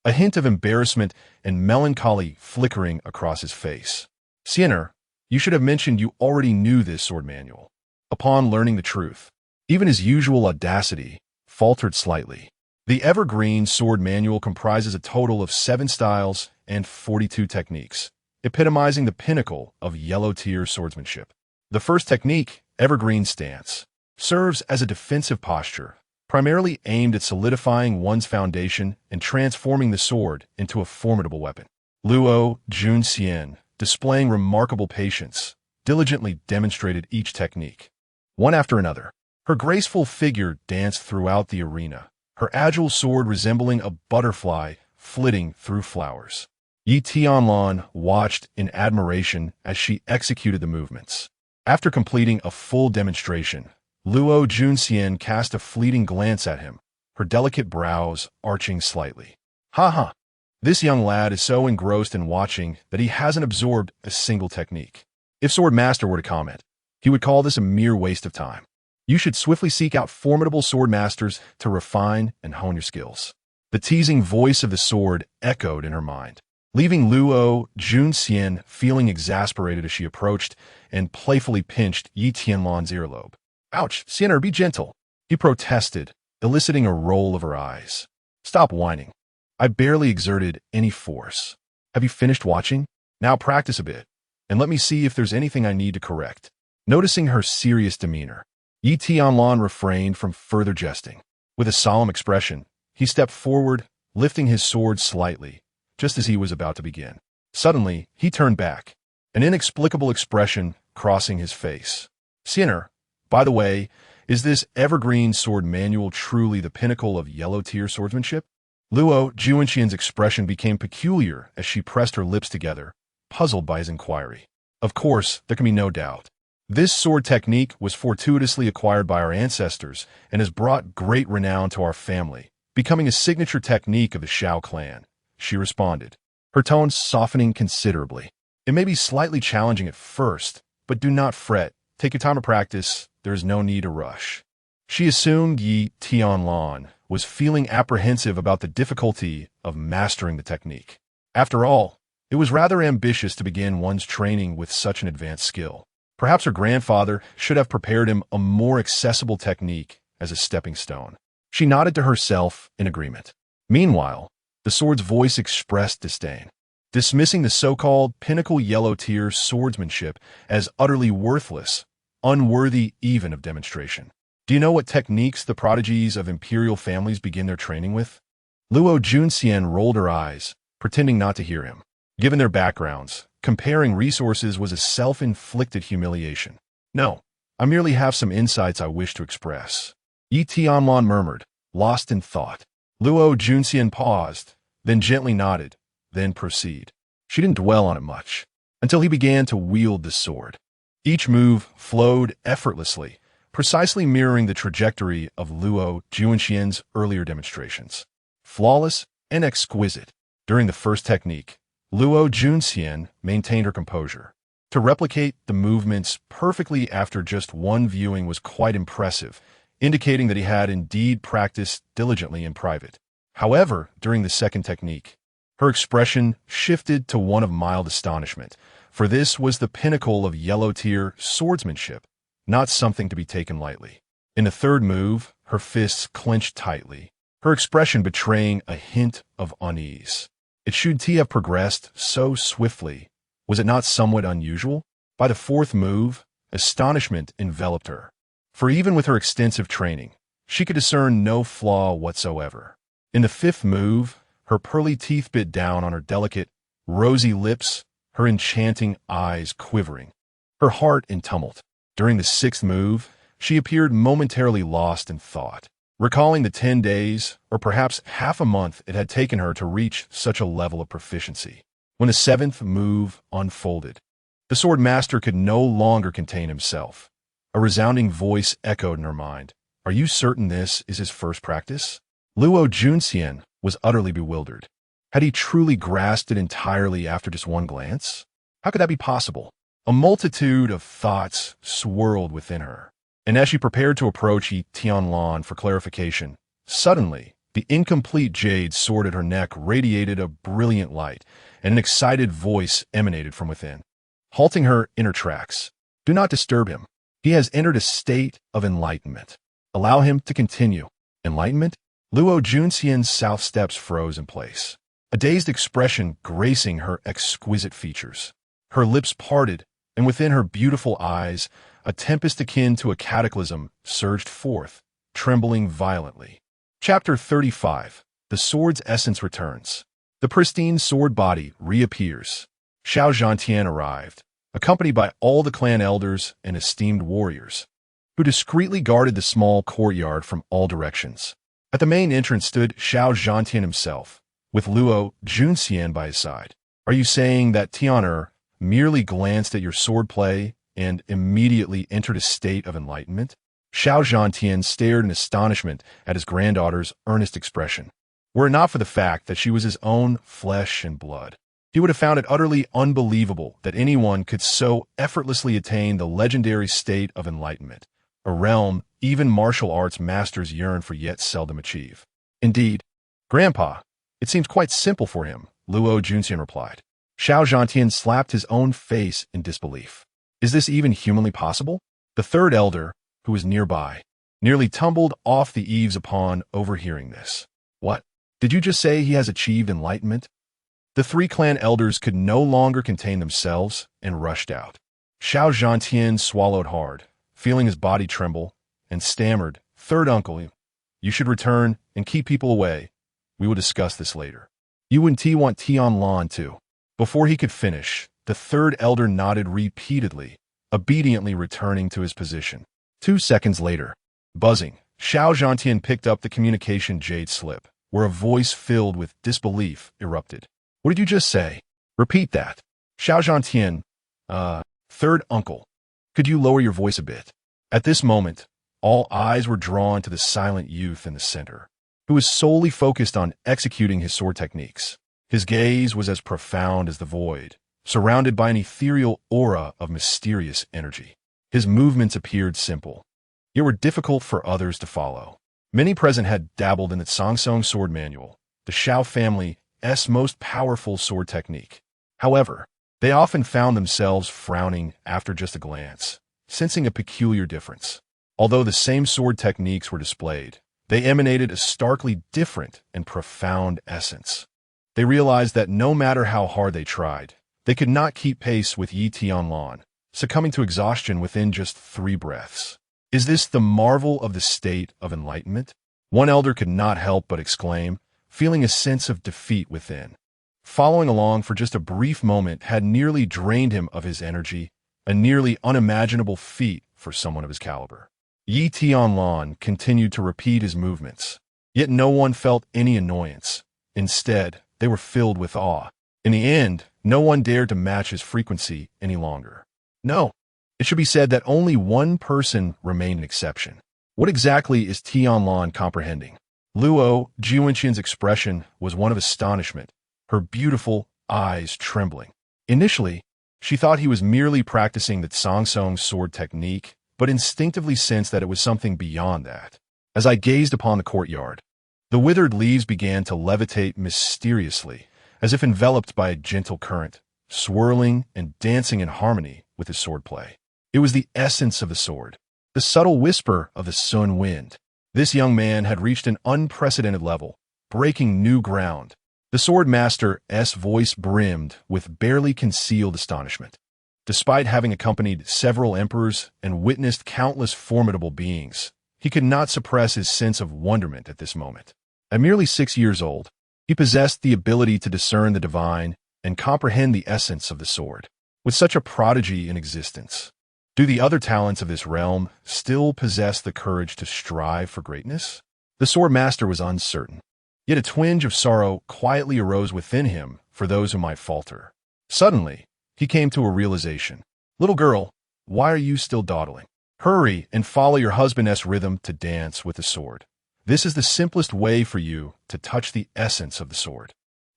S1: a hint of embarrassment and melancholy flickering across his face. Siener, you should have mentioned you already knew this sword manual. Upon learning the truth, even his usual audacity faltered slightly. The Evergreen Sword Manual comprises a total of 7 styles and 42 techniques, epitomizing the pinnacle of yellow-tier swordsmanship. The first technique, Evergreen Stance, serves as a defensive posture, primarily aimed at solidifying one's foundation and transforming the sword into a formidable weapon. Luo Junxian, displaying remarkable patience, diligently demonstrated each technique. One after another, her graceful figure danced throughout the arena, her agile sword resembling a butterfly flitting through flowers. Tianlan watched in admiration as she executed the movements. After completing a full demonstration, Luo Junxian cast a fleeting glance at him, her delicate brows arching slightly. Ha! This young lad is so engrossed in watching that he hasn't absorbed a single technique. If Sword Master were to comment, he would call this a mere waste of time. You should swiftly seek out formidable sword masters to refine and hone your skills. The teasing voice of the sword echoed in her mind, leaving Luo Junxian feeling exasperated as she approached and playfully pinched Tianlan's earlobe. Ouch, Siener, be gentle, he protested, eliciting a roll of her eyes. Stop whining. I barely exerted any force. Have you finished watching? Now practice a bit, and let me see if there's anything I need to correct. Noticing her serious demeanor, Tianlan refrained from further jesting. With a solemn expression, he stepped forward, lifting his sword slightly, just as he was about to begin. Suddenly, he turned back, an inexplicable expression crossing his face. Siener, by the way, is this Evergreen Sword Manual truly the pinnacle of yellow-tier swordsmanship? Luo Junxian's expression became peculiar as she pressed her lips together, puzzled by his inquiry. Of course, there can be no doubt. This sword technique was fortuitously acquired by our ancestors and has brought great renown to our family, becoming a signature technique of the Shao clan, she responded, her tone softening considerably. It may be slightly challenging at first, but do not fret. Take your time to practice. There is no need to rush. She assumed Tianlan was feeling apprehensive about the difficulty of mastering the technique. After all, it was rather ambitious to begin one's training with such an advanced skill. Perhaps her grandfather should have prepared him a more accessible technique as a stepping stone. She nodded to herself in agreement. Meanwhile, the sword's voice expressed disdain, dismissing the so-called pinnacle yellow-tier swordsmanship as utterly worthless, unworthy even of demonstration. Do you know what techniques the prodigies of imperial families begin their training with? Luo Junxian rolled her eyes, pretending not to hear him. Given their backgrounds, comparing resources was a self-inflicted humiliation. No, I merely have some insights I wish to express. Tianlan murmured, lost in thought. Luo Junxian paused, then gently nodded, then proceed. She didn't dwell on it much, until he began to wield the sword. Each move flowed effortlessly, precisely mirroring the trajectory of Luo Junxian's earlier demonstrations. Flawless and exquisite. During the first technique, Luo Junxian maintained her composure. To replicate the movements perfectly after just one viewing was quite impressive, indicating that he had indeed practiced diligently in private. However, during the second technique, her expression shifted to one of mild astonishment, for this was the pinnacle of yellow-tier swordsmanship, not something to be taken lightly. In the third move, her fists clenched tightly, her expression betraying a hint of unease. It should have progressed so swiftly. Was it not somewhat unusual? By the fourth move, astonishment enveloped her. For even with her extensive training, she could discern no flaw whatsoever. In the fifth move, her pearly teeth bit down on her delicate, rosy lips, her enchanting eyes quivering, her heart in tumult. During the sixth move, she appeared momentarily lost in thought, recalling the 10 days, or perhaps half a month it had taken her to reach such a level of proficiency. When the seventh move unfolded, the sword master could no longer contain himself. A resounding voice echoed in her mind. Are you certain this is his first practice? Luo Junxian was utterly bewildered. Had he truly grasped it entirely after just one glance? How could that be possible? A multitude of thoughts swirled within her, and as she prepared to approach Tianlan for clarification, suddenly, the incomplete jade sword at her neck radiated a brilliant light, and an excited voice emanated from within, halting her in her tracks. Do not disturb him. He has entered a state of enlightenment. Allow him to continue. Enlightenment? Luo Junxian's south steps froze in place, a dazed expression gracing her exquisite features. Her lips parted, and within her beautiful eyes, a tempest akin to a cataclysm surged forth, trembling violently. Chapter 35. The sword's essence returns. The pristine sword body reappears. Xiao Zhantian arrived, accompanied by all the clan elders and esteemed warriors, who discreetly guarded the small courtyard from all directions. At the main entrance stood Xiao Zhantian himself, with Luo Junxian by his side. Are you saying that Tian'er merely glanced at your swordplay and immediately entered a state of enlightenment? Xiao Zhantian stared in astonishment at his granddaughter's earnest expression. Were it not for the fact that she was his own flesh and blood, he would have found it utterly unbelievable that anyone could so effortlessly attain the legendary state of enlightenment, a realm even martial arts masters yearn for yet seldom achieve. Indeed, Grandpa, it seems quite simple for him, Luo Junxian replied. Xiao Zhantian slapped his own face in disbelief. Is this even humanly possible? The third elder, who was nearby, nearly tumbled off the eaves upon overhearing this. What? Did you just say he has achieved enlightenment? The three clan elders could no longer contain themselves and rushed out. Xiao Zhantian swallowed hard, feeling his body tremble, and stammered, Third uncle, you should return and keep people away. We will discuss this later. You and T want Tianlan too. Before he could finish, the third elder nodded repeatedly, obediently returning to his position. 2 seconds later, buzzing, Xiao Zhantian picked up the communication jade slip, where a voice filled with disbelief erupted. What did you just say? Repeat that. Xiao Zhantian, third uncle, could you lower your voice a bit? At this moment, all eyes were drawn to the silent youth in the center, who was solely focused on executing his sword techniques. His gaze was as profound as the void, surrounded by an ethereal aura of mysterious energy. His movements appeared simple, yet were difficult for others to follow. Many present had dabbled in the Sangsong sword manual, the Xiao family's most powerful sword technique. However, they often found themselves frowning after just a glance, sensing a peculiar difference. Although the same sword techniques were displayed, they emanated a starkly different and profound essence. They realized that no matter how hard they tried, they could not keep pace with Yi Tianlan, succumbing to exhaustion within just 3 breaths. Is this the marvel of the state of enlightenment? One elder could not help but exclaim, feeling a sense of defeat within. Following along for just a brief moment had nearly drained him of his energy, a nearly unimaginable feat for someone of his caliber. Yi Tianlan continued to repeat his movements, yet no one felt any annoyance. Instead, they were filled with awe. In the end, no one dared to match his frequency any longer. No, it should be said that only one person remained an exception. What exactly is Tianlan comprehending? Luo Jiwenqian's expression was one of astonishment, her beautiful eyes trembling. Initially, she thought he was merely practicing the Sangsong sword technique, but instinctively sensed that it was something beyond that. As I gazed upon the courtyard, the withered leaves began to levitate mysteriously, as if enveloped by a gentle current, swirling and dancing in harmony with his swordplay. It was the essence of the sword, the subtle whisper of the sun wind. This young man had reached an unprecedented level, breaking new ground. The sword master's voice brimmed with barely concealed astonishment. Despite having accompanied several emperors and witnessed countless formidable beings, he could not suppress his sense of wonderment at this moment. At merely 6 years old, he possessed the ability to discern the divine and comprehend the essence of the sword. With such a prodigy in existence, do the other talents of this realm still possess the courage to strive for greatness? The sword master was uncertain, yet a twinge of sorrow quietly arose within him for those who might falter. Suddenly, he came to a realization. Little girl, why are you still dawdling? Hurry and follow your husband's rhythm to dance with the sword. This is the simplest way for you to touch the essence of the sword.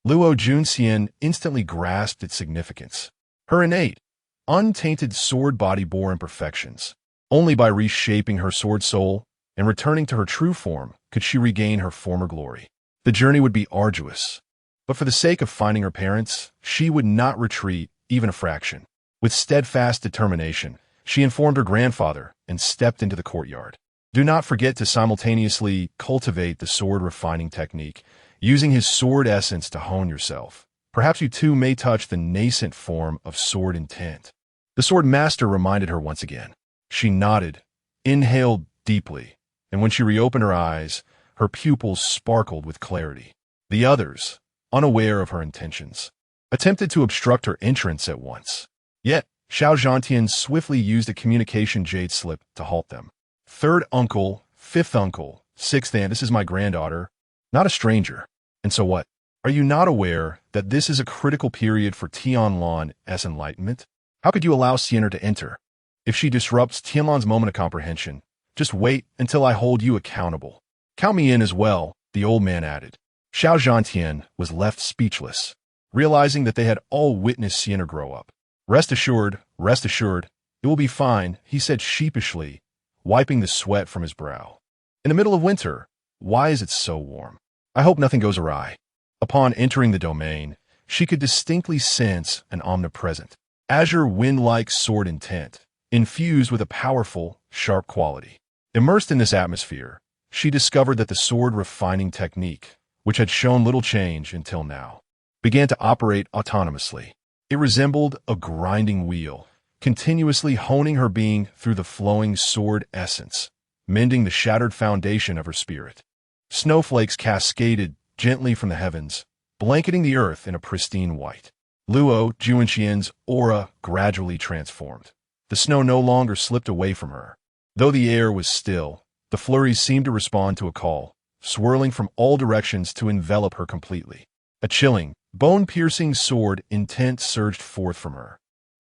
S1: Luo Junxian instantly grasped its significance. Her innate, untainted sword body bore imperfections. Only by reshaping her sword soul and returning to her true form could she regain her former glory. The journey would be arduous, but for the sake of finding her parents, she would not retreat even a fraction. With steadfast determination, she informed her grandfather and stepped into the courtyard. Do not forget to simultaneously cultivate the sword refining technique, using his sword essence to hone yourself. Perhaps you too may touch the nascent form of sword intent. The sword master reminded her once again. She nodded, inhaled deeply, and when she reopened her eyes, her pupils sparkled with clarity. The others, unaware of her intentions, attempted to obstruct her entrance at once. Yet, Xiao Zhantian swiftly used a communication jade slip to halt them. Third uncle, fifth uncle, sixth aunt, this is my granddaughter, not a stranger. And so what? Are you not aware that this is a critical period for Tianlan's enlightenment? How could you allow Sienna to enter? If she disrupts Tianlan's moment of comprehension, just wait until I hold you accountable. Count me in as well, the old man added. Xiao Zhantian was left speechless, realizing that they had all witnessed Sienna grow up. Rest assured, it will be fine, he said sheepishly, wiping the sweat from his brow. In the middle of winter, why is it so warm? I hope nothing goes awry. Upon entering the domain, she could distinctly sense an omnipresent, azure wind-like sword intent, infused with a powerful, sharp quality. Immersed in this atmosphere, she discovered that the sword refining technique, which had shown little change until now, began to operate autonomously. It resembled a grinding wheel, continuously honing her being through the flowing sword essence, mending the shattered foundation of her spirit. Snowflakes cascaded gently from the heavens, blanketing the earth in a pristine white. Luo Jiwenqian's aura gradually transformed. The snow no longer slipped away from her. Though the air was still, the flurries seemed to respond to a call, swirling from all directions to envelop her completely. A chilling, bone-piercing sword intent surged forth from her,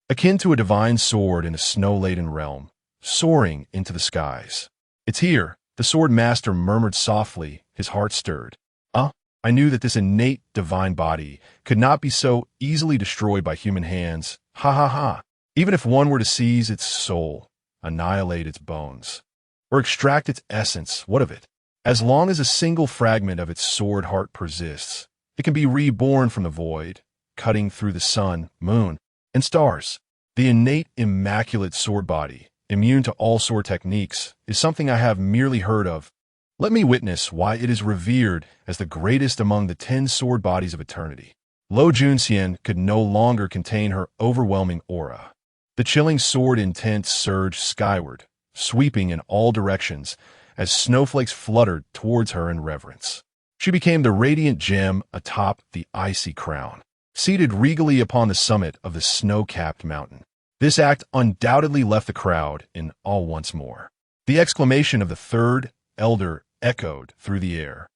S1: akin to a divine sword in a snow-laden realm, soaring into the skies. It's here, the sword master murmured softly, his heart stirred. I knew that this innate divine body could not be so easily destroyed by human hands. Ha ha ha. Even if one were to seize its soul, annihilate its bones, or extract its essence, what of it? As long as a single fragment of its sword heart persists, it can be reborn from the void, cutting through the sun, moon, and stars. The innate, immaculate sword body, immune to all sword techniques, is something I have merely heard of. Let me witness why it is revered as the greatest among the 10 sword bodies of eternity. Luo Junxian could no longer contain her overwhelming aura. The chilling sword intent surged skyward, sweeping in all directions as snowflakes fluttered towards her in reverence. She became the radiant gem atop the icy crown. seated regally upon the summit of the snow-capped mountain. This act undoubtedly left the crowd in awe once more. The exclamation of the third elder echoed through the air.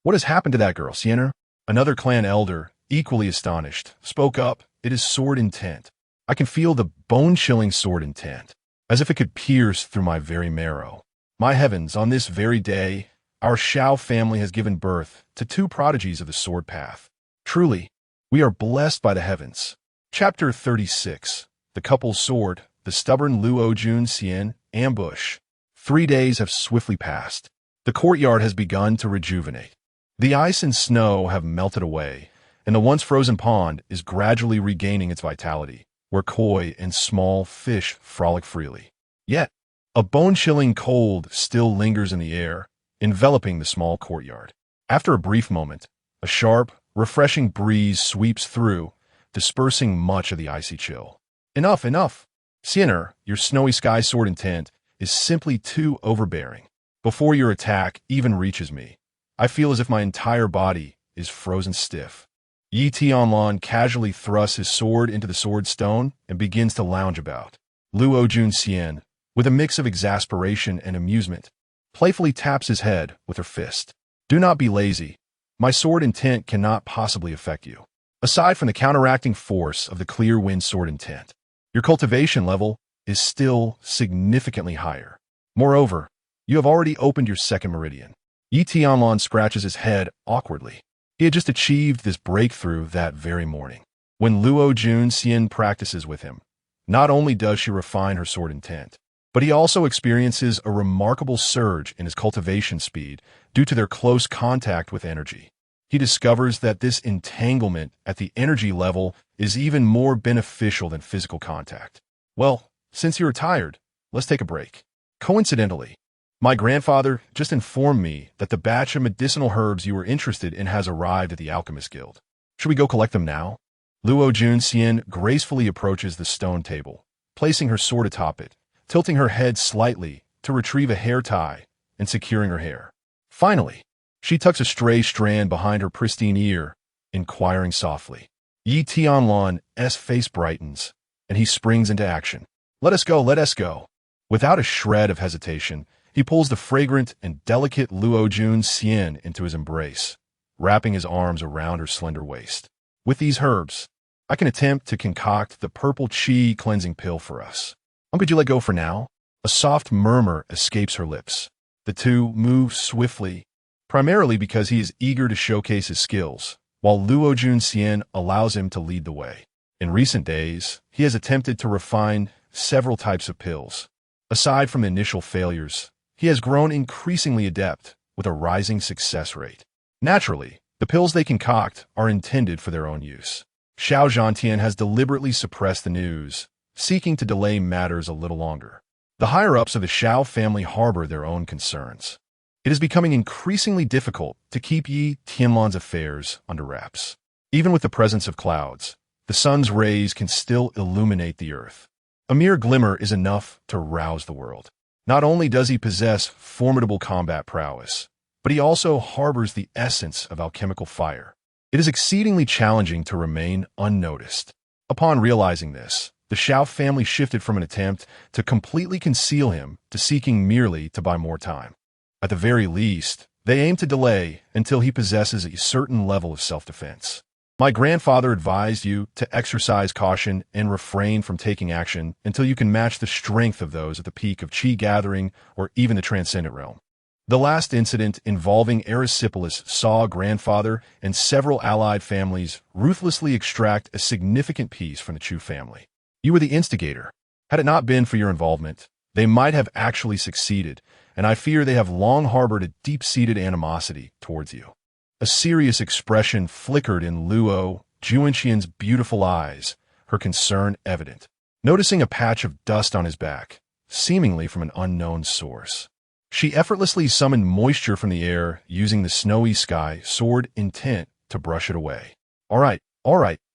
S1: "What has happened to that girl, Sienna?" Another clan elder, equally astonished, spoke up. "It is sword intent. I can feel the bone-chilling sword intent, as if it could pierce through my very marrow. My heavens, on this very day, our Shao family has given birth to two prodigies of the sword path. Truly, we are blessed by the heavens." Chapter 36. The couple's sword, the stubborn Luo Junxian, ambush. 3 days have swiftly passed. The courtyard has begun to rejuvenate. The ice and snow have melted away, and the once frozen pond is gradually regaining its vitality, where koi and small fish frolic freely. Yet, a bone-chilling cold still lingers in the air, enveloping the small courtyard. After a brief moment, a sharp, refreshing breeze sweeps through, dispersing much of the icy chill. "Enough, enough! Sienna, your snowy sky sword intent is simply too overbearing. Before your attack even reaches me, I feel as if my entire body is frozen stiff." Yi Tianlan casually thrusts his sword into the sword stone and begins to lounge about. Luo Junxian, with a mix of exasperation and amusement, playfully taps his head with her fist. "Do not be lazy. My sword intent cannot possibly affect you. Aside from the counteracting force of the clear wind sword intent, your cultivation level is still significantly higher. Moreover, you have already opened your second meridian." Yi Tianlan scratches his head awkwardly. He had just achieved this breakthrough that very morning. When Luo Junxian practices with him, not only does she refine her sword intent, but he also experiences a remarkable surge in his cultivation speed due to their close contact with energy. He discovers that this entanglement at the energy level is even more beneficial than physical contact. "Well, since you're tired, let's take a break. Coincidentally, my grandfather just informed me that the batch of medicinal herbs you were interested in has arrived at the Alchemist Guild. Should we go collect them now?" Luo Junxian gracefully approaches the stone table, placing her sword atop it, tilting her head slightly to retrieve a hair tie and securing her hair. Finally, she tucks a stray strand behind her pristine ear, inquiring softly. Yi Tianlan's face brightens, and he springs into action. "Let us go, let us go." Without a shred of hesitation, he pulls the fragrant and delicate Luo Junxian into his embrace, wrapping his arms around her slender waist. "With these herbs, I can attempt to concoct the purple qi cleansing pill for us. Could you let go for now?" A soft murmur escapes her lips. The two move swiftly, primarily because he is eager to showcase his skills, while Luo Junxian allows him to lead the way. In recent days, he has attempted to refine several types of pills. Aside from initial failures, he has grown increasingly adept with a rising success rate. Naturally, the pills they concoct are intended for their own use. Xiao Zhantian has deliberately suppressed the news, seeking to delay matters a little longer. The higher-ups of the Shao family harbor their own concerns. It is becoming increasingly difficult to keep Yi Tianlan's affairs under wraps. Even with the presence of clouds, the sun's rays can still illuminate the earth. A mere glimmer is enough to rouse the world. Not only does he possess formidable combat prowess, but he also harbors the essence of alchemical fire. It is exceedingly challenging to remain unnoticed. Upon realizing this, the Shao family shifted from an attempt to completely conceal him to seeking merely to buy more time. At the very least, they aim to delay until he possesses a certain level of self-defense. "My grandfather advised you to exercise caution and refrain from taking action until you can match the strength of those at the peak of Qi gathering or even the transcendent realm. The last incident involving Erysipolis saw grandfather and several allied families ruthlessly extract a significant piece from the Chu family. You were the instigator. Had it not been for your involvement, they might have actually succeeded, and I fear they have long harbored a deep-seated animosity towards you." A serious expression flickered in Luo Junxian's beautiful eyes, her concern evident. Noticing a patch of dust on his back, seemingly from an unknown source, she effortlessly summoned moisture from the air using the snowy sky sword intent to brush it away. All right,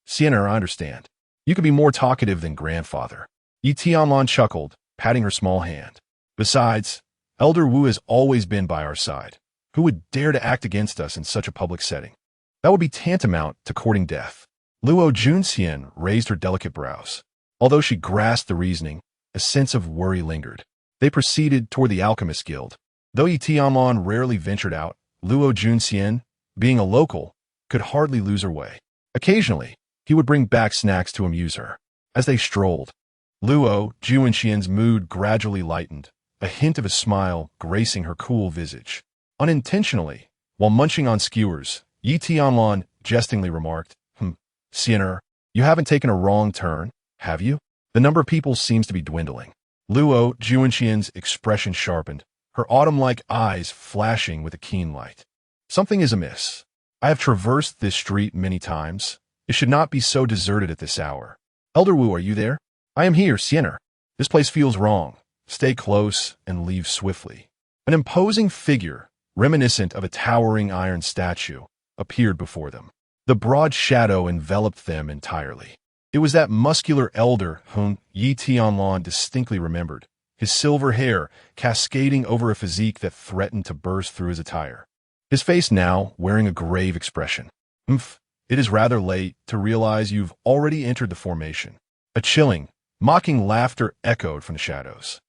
S1: Sienna, I understand. You could be more talkative than grandfather." Yi Tianlan chuckled, patting her small hand. "Besides, Elder Wu has always been by our side. Who would dare to act against us in such a public setting? That would be tantamount to courting death." Luo Junxian raised her delicate brows. Although she grasped the reasoning, a sense of worry lingered. They proceeded toward the Alchemist Guild. Though Tianlan rarely ventured out, Luo Junxian, being a local, could hardly lose her way. Occasionally, he would bring back snacks to amuse her. As they strolled, Luo Junxian's mood gradually lightened, a hint of a smile gracing her cool visage. Unintentionally, while munching on skewers, Tianlan jestingly remarked, Sinner, you haven't taken a wrong turn, have you? The number of people seems to be dwindling. Luo Junxian's expression sharpened, her autumn-like eyes flashing with a keen light. Something is amiss. I have traversed this street many times. It should not be so deserted at this hour. Elder Wu, are you there? I am here, Sinner. This place feels wrong. Stay close and leave swiftly. An imposing figure, reminiscent of a towering iron statue, appeared before them. The broad shadow enveloped them entirely. It was that muscular elder whom Tianlan distinctly remembered, his silver hair cascading over a physique that threatened to burst through his attire. His face now wearing a grave expression. It is rather late to realize you've already entered the formation. A chilling, mocking laughter echoed from the shadows.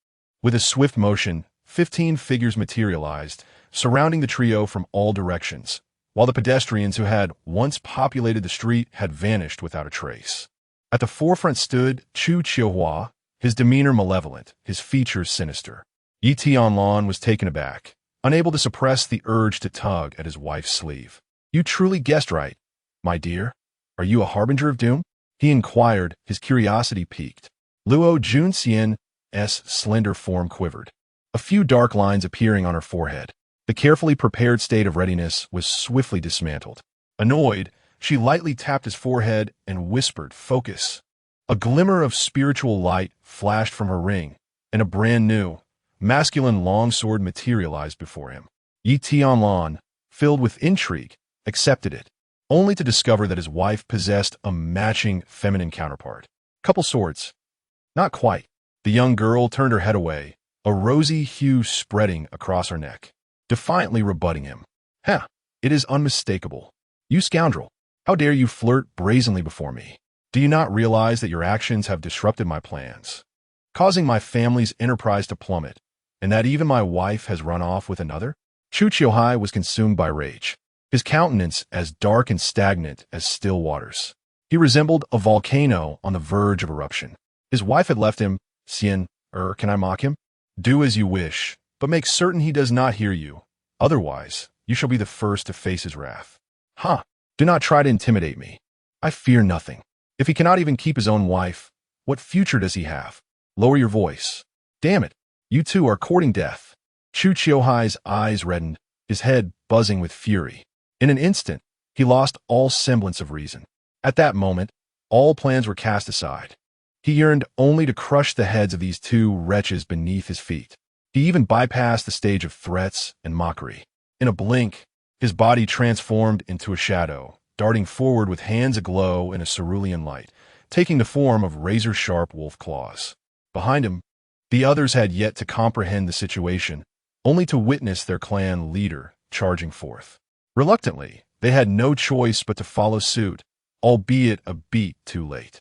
S1: With a swift motion, 15 figures materialized, surrounding the trio from all directions, while the pedestrians who had once populated the street had vanished without a trace. At the forefront stood Chu Qiuhua, his demeanor malevolent, his features sinister. Tianlan was taken aback, unable to suppress the urge to tug at his wife's sleeve. You truly guessed right, my dear. Are you a harbinger of doom? He inquired, his curiosity piqued. Luo Junxian's slender form quivered, a few dark lines appearing on her forehead. The carefully prepared state of readiness was swiftly dismantled. Annoyed, she lightly tapped his forehead and whispered, "Focus." A glimmer of spiritual light flashed from her ring, and a brand new, masculine longsword materialized before him. Tianlan, filled with intrigue, accepted it, only to discover that his wife possessed a matching feminine counterpart. Couple swords. Not quite. The young girl turned her head away, a rosy hue spreading across her neck, defiantly rebutting him. It is unmistakable. You scoundrel, how dare you flirt brazenly before me? Do you not realize that your actions have disrupted my plans, causing my family's enterprise to plummet, and that even my wife has run off with another? Chu Qiuhai was consumed by rage, his countenance as dark and stagnant as still waters. He resembled a volcano on the verge of eruption. His wife had left him. Can I mock him? Do as you wish, but make certain he does not hear you. Otherwise, you shall be the first to face his wrath. Do not try to intimidate me. I fear nothing. If he cannot even keep his own wife, what future does he have? Lower your voice. Damn it, you two are courting death. Chu Qiuhai's eyes reddened, his head buzzing with fury. In an instant, he lost all semblance of reason. At that moment, all plans were cast aside. He yearned only to crush the heads of these two wretches beneath his feet. He even bypassed the stage of threats and mockery. In a blink, his body transformed into a shadow, darting forward with hands aglow in a cerulean light, taking the form of razor-sharp wolf claws. Behind him, the others had yet to comprehend the situation, only to witness their clan leader charging forth. Reluctantly, they had no choice but to follow suit, albeit a beat too late.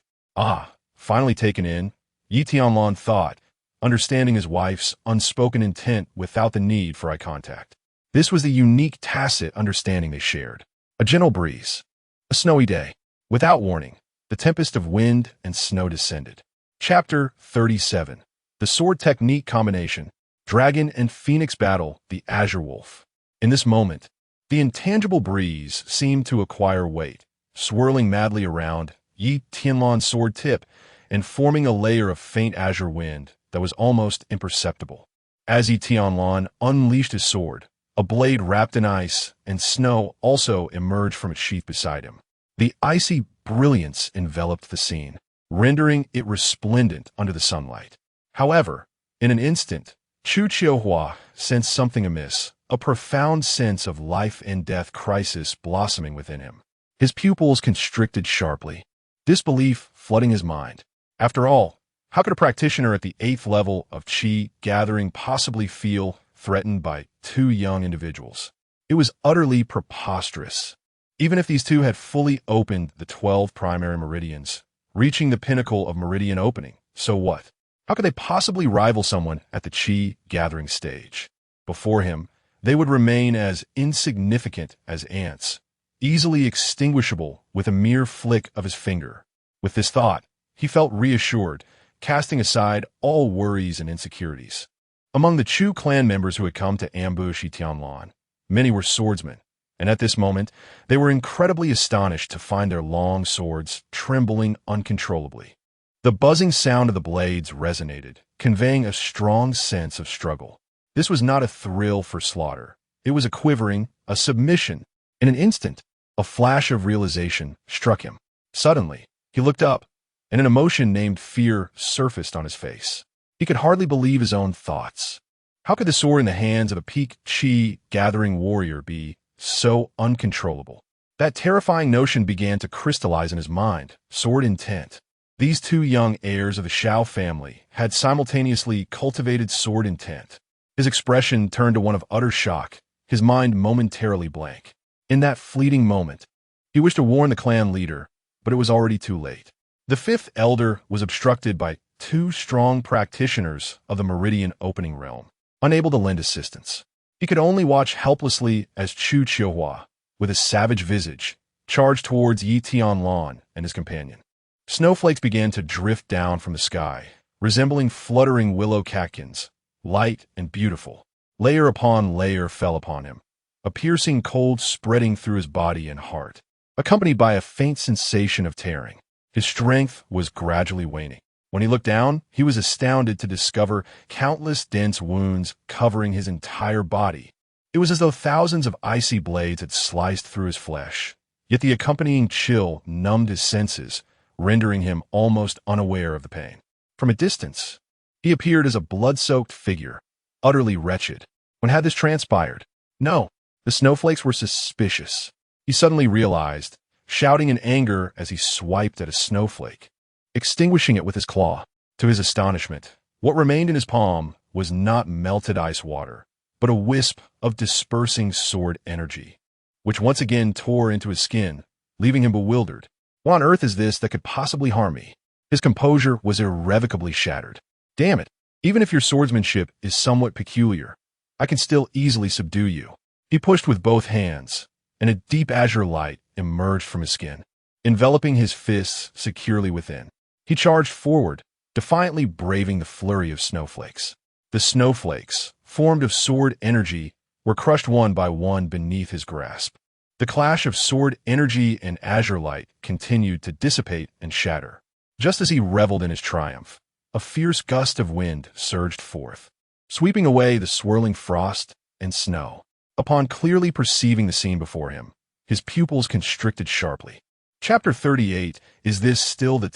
S1: Finally taken in, Tianlan thought, understanding his wife's unspoken intent without the need for eye contact. This was the unique tacit understanding they shared. A gentle breeze. A snowy day. Without warning, the tempest of wind and snow descended. Chapter 37. The Sword Technique Combination. Dragon and Phoenix Battle, the Azure Wolf. In this moment, the intangible breeze seemed to acquire weight, swirling madly around Tianlan's sword tip and forming a layer of faint azure wind that was almost imperceptible. As Tianlan unleashed his sword, a blade wrapped in ice and snow also emerged from its sheath beside him. The icy brilliance enveloped the scene, rendering it resplendent under the sunlight. However, in an instant, Chu Qiuhua sensed something amiss, a profound sense of life and death crisis blossoming within him. His pupils constricted sharply, disbelief flooding his mind. After all, how could a practitioner at the 8th level of Qi gathering possibly feel threatened by two young individuals? It was utterly preposterous. Even if these two had fully opened the 12 primary meridians, reaching the pinnacle of meridian opening, so what? How could they possibly rival someone at the chi gathering stage? Before him, they would remain as insignificant as ants, easily extinguishable with a mere flick of his finger. With this thought, he felt reassured, casting aside all worries and insecurities. Among the Chu clan members who had come to ambush Tianlan, many were swordsmen, and at this moment, they were incredibly astonished to find their long swords trembling uncontrollably. The buzzing sound of the blades resonated, conveying a strong sense of struggle. This was not a thrill for slaughter. It was a quivering, a submission. In an instant, a flash of realization struck him. Suddenly, he looked up, and an emotion named fear surfaced on his face. He could hardly believe his own thoughts. How could the sword in the hands of a peak chi gathering warrior be so uncontrollable? That terrifying notion began to crystallize in his mind, sword intent. These two young heirs of the Shao family had simultaneously cultivated sword intent. His expression turned to one of utter shock, his mind momentarily blank. In that fleeting moment, he wished to warn the clan leader, but it was already too late. The fifth elder was obstructed by two strong practitioners of the meridian opening realm, unable to lend assistance. He could only watch helplessly as Chu Qiuhua, with a savage visage, charged towards Yi Tianlan and his companion. Snowflakes began to drift down from the sky, resembling fluttering willow catkins, light and beautiful. Layer upon layer fell upon him, a piercing cold spreading through his body and heart, accompanied by a faint sensation of tearing. His strength was gradually waning. When he looked down, he was astounded to discover countless dense wounds covering his entire body. It was as though thousands of icy blades had sliced through his flesh, yet the accompanying chill numbed his senses, rendering him almost unaware of the pain. From a distance, he appeared as a blood-soaked figure, utterly wretched. When had this transpired? No, the snowflakes were suspicious. He suddenly realized, shouting in anger as he swiped at a snowflake, extinguishing it with his claw. To his astonishment, what remained in his palm was not melted ice water, but a wisp of dispersing sword energy, which once again tore into his skin, leaving him bewildered. What on earth is this that could possibly harm me? His composure was irrevocably shattered. Damn it, even if your swordsmanship is somewhat peculiar, I can still easily subdue you. He pushed with both hands, and a deep azure light emerged from his skin, enveloping his fists securely within. He charged forward, defiantly braving the flurry of snowflakes. The snowflakes, formed of sword energy, were crushed one by one beneath his grasp. The clash of sword energy and azure light continued to dissipate and shatter. Just as he reveled in his triumph, a fierce gust of wind surged forth, sweeping away the swirling frost and snow. Upon clearly perceiving the scene before him, his pupils constricted sharply. Chapter 38 is this still the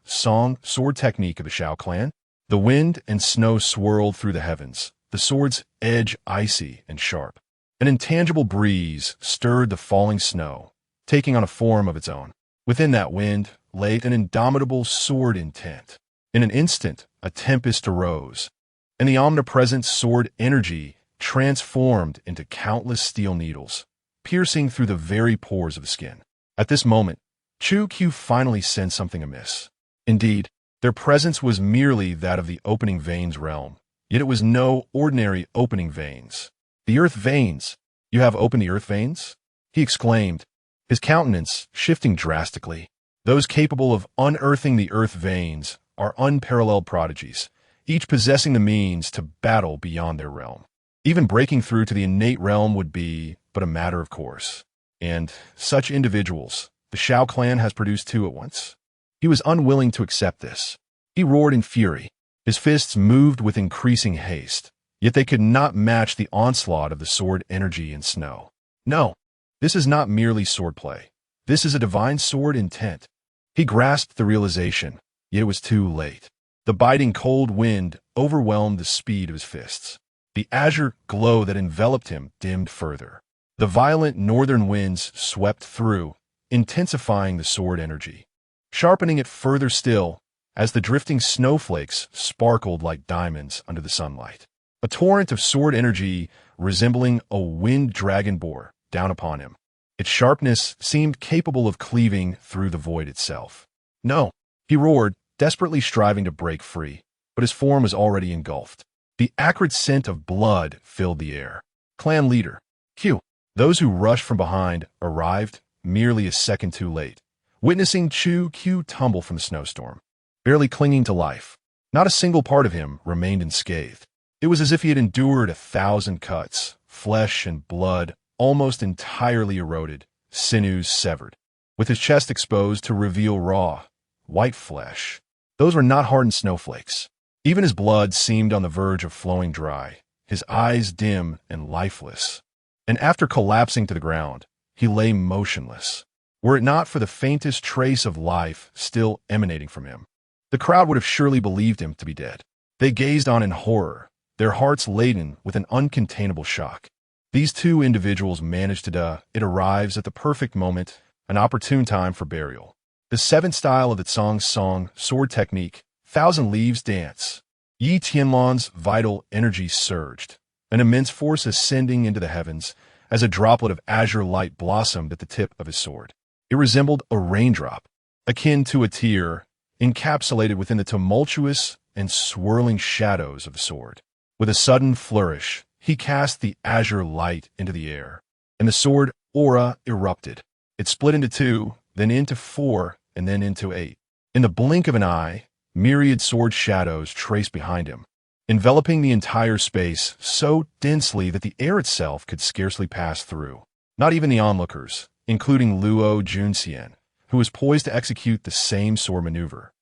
S1: song sword technique of the Shao clan? The wind and snow swirled through the heavens, the sword's edge icy and sharp. An intangible breeze stirred the falling snow, taking on a form of its own. Within that wind lay an indomitable sword intent. In an instant, a tempest arose, and the omnipresent sword energy transformed into countless steel needles, piercing through the very pores of the skin. At this moment, Chu Q finally sensed something amiss. Indeed, their presence was merely that of the opening veins realm, yet it was no ordinary opening veins. The earth veins. You have opened the earth veins? He exclaimed, his countenance shifting drastically. Those capable of unearthing the earth veins are unparalleled prodigies, each possessing the means to battle beyond their realm. Even breaking through to the innate realm would be but a matter of course. And such individuals, the Shao clan has produced two at once. He was unwilling to accept this. He roared in fury. His fists moved with increasing haste. Yet they could not match the onslaught of the sword energy and snow. No, this is not merely swordplay. This is a divine sword intent. He grasped the realization, yet it was too late. The biting cold wind overwhelmed the speed of his fists. The azure glow that enveloped him dimmed further. The violent northern winds swept through, intensifying the sword energy, sharpening it further still as the drifting snowflakes sparkled like diamonds under the sunlight. A torrent of sword energy resembling a wind dragon bore down upon him. Its sharpness seemed capable of cleaving through the void itself. No, he roared, desperately striving to break free, but his form was already engulfed. The acrid scent of blood filled the air. Clan leader, Q. Those who rushed from behind arrived merely a second too late, witnessing Q tumble from the snowstorm, barely clinging to life. Not a single part of him remained unscathed. It was as if he had endured 1,000 cuts, flesh and blood almost entirely eroded, sinews severed, with his chest exposed to reveal raw, white flesh. Those were not hardened snowflakes. Even his blood seemed on the verge of flowing dry, his eyes dim and lifeless. And after collapsing to the ground, he lay motionless, were it not for the faintest trace of life still emanating from him. The crowd would have surely believed him to be dead. They gazed on in horror, their hearts laden with an uncontainable shock. These two individuals managed to die. It arrives at the perfect moment, an opportune time for burial. The seventh style of the song sword technique, Thousand Leaves Dance. Yi Tianlan's vital energy surged, an immense force ascending into the heavens as a droplet of azure light blossomed at the tip of his sword. It resembled a raindrop, akin to a tear, encapsulated within the tumultuous and swirling shadows of the sword. With a sudden flourish, he cast the azure light into the air, and the sword aura erupted. It split into 2, then into 4, and then into 8. In the blink of an eye, myriad sword shadows traced behind him, enveloping the entire space so densely that the air itself could scarcely pass through. Not even the onlookers, including Luo Junxian, who was poised to execute the same sword maneuver,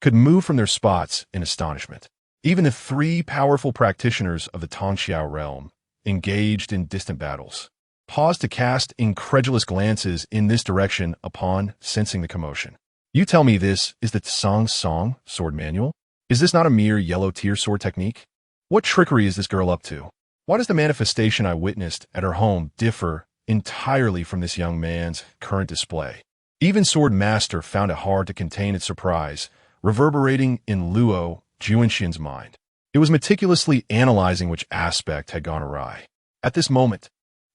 S1: could move from their spots in astonishment. Even the 3 powerful practitioners of the Tongxiao realm, engaged in distant battles, paused to cast incredulous glances in this direction upon sensing the commotion. You tell me this is the Song sword manual? Is this not a mere yellow tear sword technique? What trickery is this girl up to? Why does the manifestation I witnessed at her home differ entirely from this young man's current display? Even Sword Master found it hard to contain its surprise, reverberating in Luo Junxian's mind. It was meticulously analyzing which aspect had gone awry. At this moment,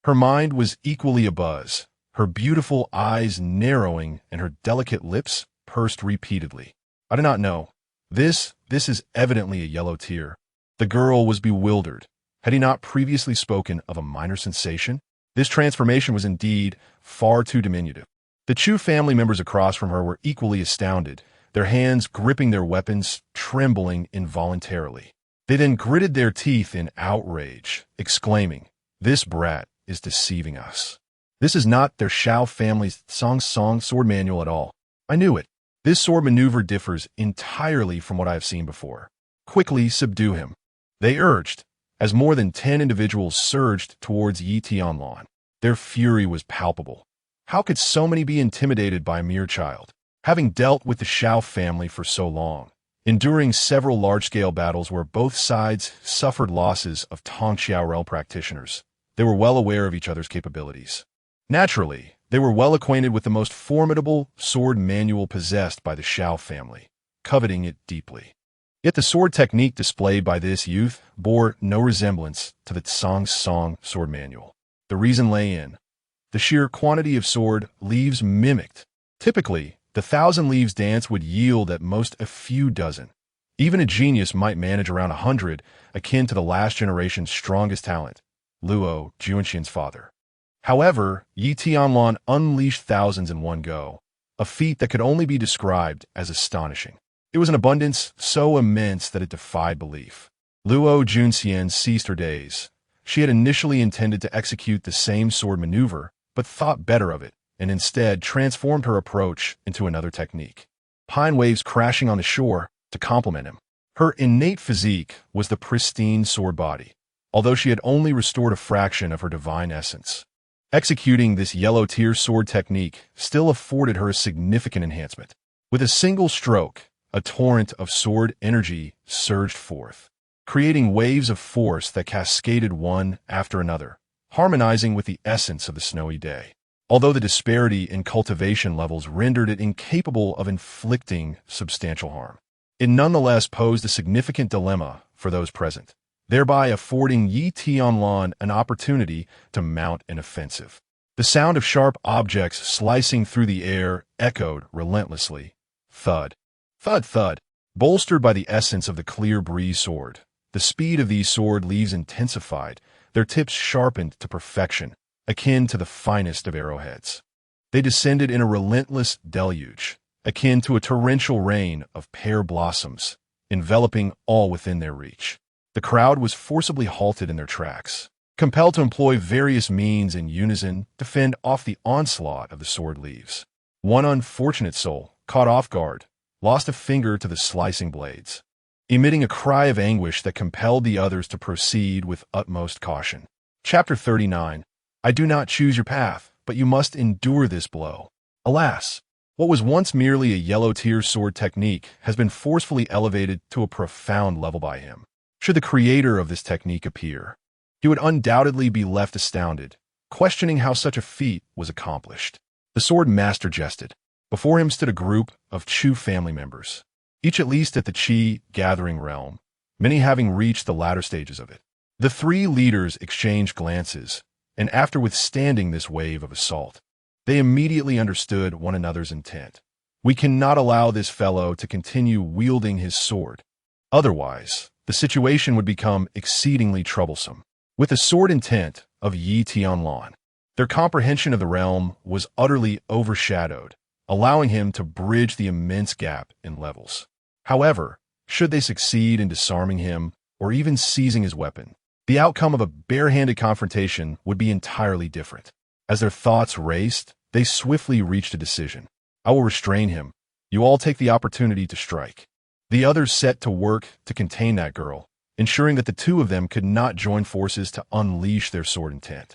S1: her mind was equally abuzz, her beautiful eyes narrowing and her delicate lips pursed repeatedly. I do not know. This is evidently a yellow tear. The girl was bewildered. Had he not previously spoken of a minor sensation? This transformation was indeed far too diminutive. The Chu family members across from her were equally astounded, their hands gripping their weapons, trembling involuntarily. They then gritted their teeth in outrage, exclaiming, "This brat is deceiving us. This is not their Shao family's song sword manual at all. I knew it. This sword maneuver differs entirely from what I have seen before. Quickly subdue him," they urged, as more than 10 individuals surged towards Yi Tianlan. Their fury was palpable. How could so many be intimidated by a mere child? Having dealt with the Shao family for so long, enduring several large-scale battles where both sides suffered losses of Tongxiao realm practitioners, they were well aware of each other's capabilities. Naturally, they were well acquainted with the most formidable sword manual possessed by the Shao family, coveting it deeply. Yet the sword technique displayed by this youth bore no resemblance to the Song sword manual. The reason lay in the sheer quantity of sword leaves mimicked. Typically, the Thousand Leaves dance would yield at most a few dozen. Even a genius might manage around 100, akin to the last generation's strongest talent, Luo Junxian's father. However, Yi Tianlan unleashed thousands in one go, a feat that could only be described as astonishing. It was an abundance so immense that it defied belief. Luo Junxian ceased her days. She had initially intended to execute the same sword maneuver, but thought better of it, and instead transformed her approach into another technique. Pine waves crashing on the shore to complement him. Her innate physique was the pristine sword body, although she had only restored a fraction of her divine essence. Executing this yellow tear sword technique still afforded her a significant enhancement. With a single stroke, a torrent of sword energy surged forth, creating waves of force that cascaded one after another, harmonizing with the essence of the snowy day. Although the disparity in cultivation levels rendered it incapable of inflicting substantial harm, it nonetheless posed a significant dilemma for those present, thereby affording Yi Tianlan an opportunity to mount an offensive. The The sound of sharp objects slicing through the air echoed relentlessly. Thud. Thud thud. Bolstered by the essence of the clear breeze sword, the speed of these sword leaves intensified, their tips sharpened to perfection, akin to the finest of arrowheads. They descended in a relentless deluge, akin to a torrential rain of pear blossoms, enveloping all within their reach. The crowd was forcibly halted in their tracks, compelled to employ various means in unison to fend off the onslaught of the sword leaves. One unfortunate soul, caught off guard, lost a finger to the slicing blades, emitting a cry of anguish that compelled the others to proceed with utmost caution. Chapter 39. I do not choose your path, but you must endure this blow. Alas, what was once merely a yellow tear sword technique has been forcefully elevated to a profound level by him. Should the creator of this technique appear, he would undoubtedly be left astounded, questioning how such a feat was accomplished. The sword master jested. Before him stood a group of Chu family members, each at least at the Qi gathering realm, many having reached the latter stages of it. The three leaders exchanged glances, and after withstanding this wave of assault, they immediately understood one another's intent. We cannot allow this fellow to continue wielding his sword. Otherwise, the situation would become exceedingly troublesome. With the sword intent of Yi Tianlan, their comprehension of the realm was utterly overshadowed, allowing him to bridge the immense gap in levels. However, should they succeed in disarming him or even seizing his weapon, the outcome of a barehanded confrontation would be entirely different. As their thoughts raced, they swiftly reached a decision. I will restrain him. You all take the opportunity to strike. The others set to work to contain that girl, ensuring that the two of them could not join forces to unleash their sword intent.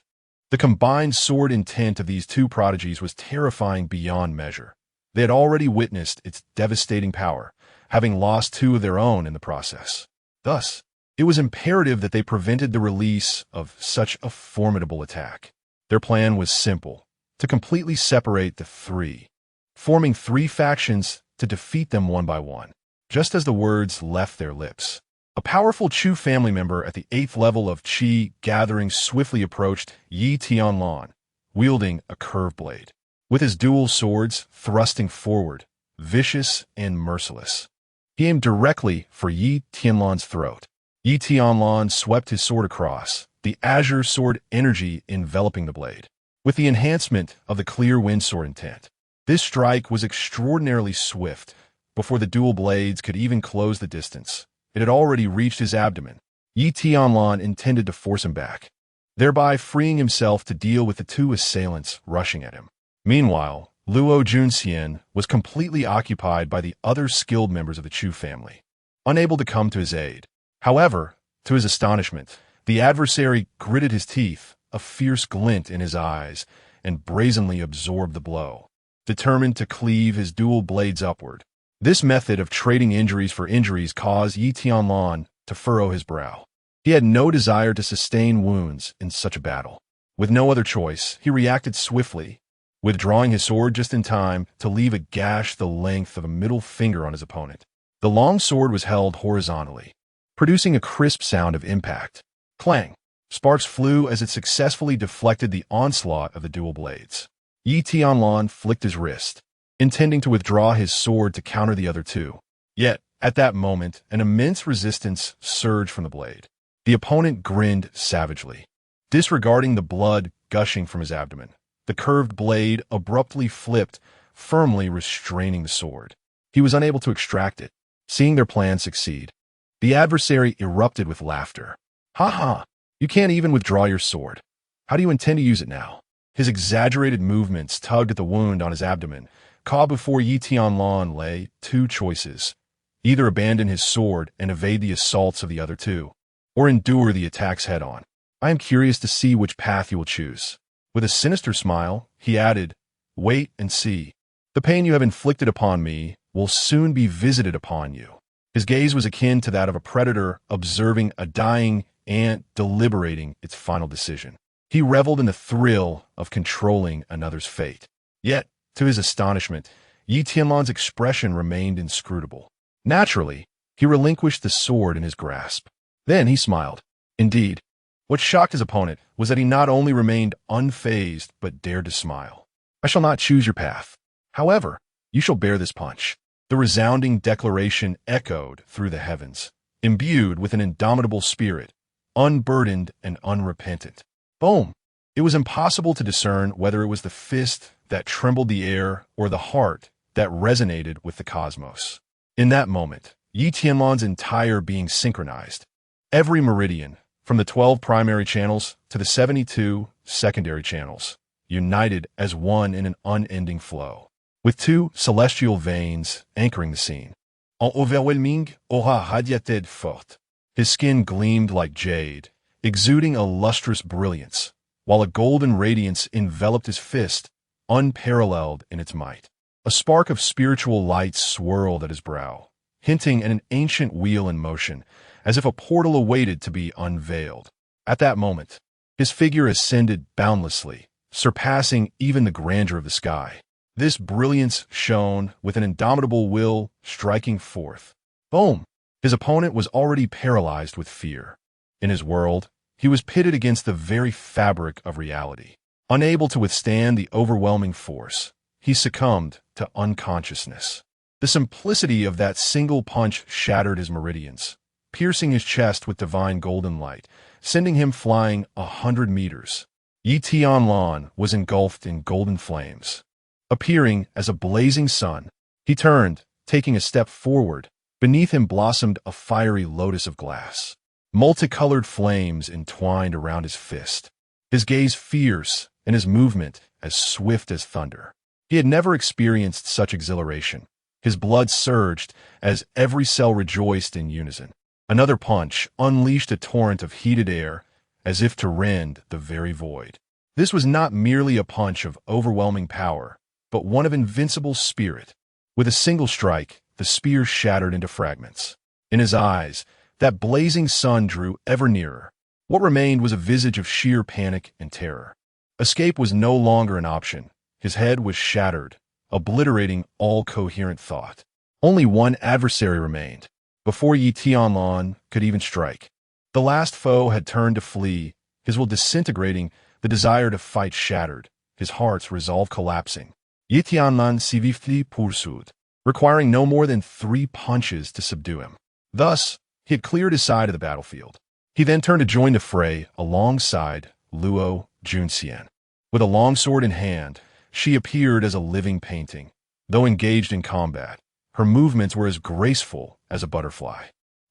S1: The combined sword intent of these two prodigies was terrifying beyond measure. They had already witnessed its devastating power, having lost two of their own in the process. Thus, it was imperative that they prevented the release of such a formidable attack. Their plan was simple: to completely separate the three, forming three factions to defeat them one by one. Just as the words left their lips, a powerful Chu family member at the 8th level of Qi gathering swiftly approached Yi Tianlan, wielding a curved blade, with his dual swords thrusting forward, vicious and merciless. He aimed directly for Yi Tianlan's throat. Yi Tianlan swept his sword across, the azure sword energy enveloping the blade. With the enhancement of the clear wind sword intent, this strike was extraordinarily swift. Before the dual blades could even close the distance, it had already reached his abdomen. Yi Tianlan intended to force him back, thereby freeing himself to deal with the two assailants rushing at him. Meanwhile, Luo Junxian was completely occupied by the other skilled members of the Chu family, unable to come to his aid. However, to his astonishment, the adversary gritted his teeth, a fierce glint in his eyes, and brazenly absorbed the blow, determined to cleave his dual blades upward. This method of trading injuries for injuries caused Yi Tianlan to furrow his brow. He had no desire to sustain wounds in such a battle. With no other choice, he reacted swiftly, withdrawing his sword just in time to leave a gash the length of a middle finger on his opponent. The long sword was held horizontally, producing a crisp sound of impact. Clang! Sparks flew as it successfully deflected the onslaught of the dual blades. Yi Tianlan flicked his wrist, intending to withdraw his sword to counter the other two. Yet, at that moment, an immense resistance surged from the blade. The opponent grinned savagely. Disregarding the blood gushing from his abdomen, the curved blade abruptly flipped, firmly restraining the sword. He was unable to extract it. Seeing their plan succeed, the adversary erupted with laughter. "Ha ha! You can't even withdraw your sword. How do you intend to use it now?" His exaggerated movements tugged at the wound on his abdomen. Caught before Yi Tianlan lay two choices: either abandon his sword and evade the assaults of the other two, or endure the attacks head-on. I am curious to see which path you will choose. With a sinister smile, he added, "Wait and see. The pain you have inflicted upon me will soon be visited upon you." His gaze was akin to that of a predator observing a dying ant deliberating its final decision. He reveled in the thrill of controlling another's fate. Yet, to his astonishment, Yi Tianlan's expression remained inscrutable. Naturally, he relinquished the sword in his grasp. Then he smiled. "Indeed, What shocked his opponent was that he not only remained unfazed, but dared to smile. I shall not choose your path. However, you shall bear this punch. The resounding declaration echoed through the heavens, imbued with an indomitable spirit, unburdened and unrepentant. Boom! It was impossible to discern whether it was the fist that trembled the air or the heart that resonated with the cosmos. In that moment, Yi Tianlan's entire being synchronized. Every meridian, from the 12 primary channels to the 72 secondary channels, united as one in an unending flow, with two celestial veins anchoring the scene. En overwhelming aura radiated forte. His skin gleamed like jade, exuding a lustrous brilliance, while a golden radiance enveloped his fist, unparalleled in its might. A spark of spiritual light swirled at his brow, hinting at an ancient wheel in motion, as if a portal awaited to be unveiled. At that moment, his figure ascended boundlessly, surpassing even the grandeur of the sky. This brilliance shone with an indomitable will striking forth. Boom! His opponent was already paralyzed with fear. In his world, he was pitted against the very fabric of reality. Unable to withstand the overwhelming force, he succumbed to unconsciousness. The simplicity of that single punch shattered his meridians, piercing his chest with divine golden light, sending him flying 100 meters. Yi Tianlan was engulfed in golden flames. Appearing as a blazing sun, he turned, taking a step forward. Beneath him blossomed a fiery lotus of glass. Multicolored flames entwined around his fist, his gaze fierce and his movement as swift as thunder. He had never experienced such exhilaration. His blood surged as every cell rejoiced in unison. Another punch unleashed a torrent of heated air, as if to rend the very void. This was not merely a punch of overwhelming power, but one of invincible spirit. With a single strike, the spear shattered into fragments. In his eyes, that blazing sun drew ever nearer. What remained was a visage of sheer panic and terror. Escape was no longer an option. His head was shattered, obliterating all coherent thought. Only one adversary remained, before Yi Tianlan could even strike. The last foe had turned to flee, his will disintegrating, the desire to fight shattered, his heart's resolve collapsing. Yi Tianlan decisively pursued, requiring no more than 3 punches to subdue him. Thus, he had cleared his side of the battlefield. He then turned to join the fray alongside Luo Junxian. With a long sword in hand, she appeared as a living painting. Though engaged in combat, her movements were as graceful as a butterfly.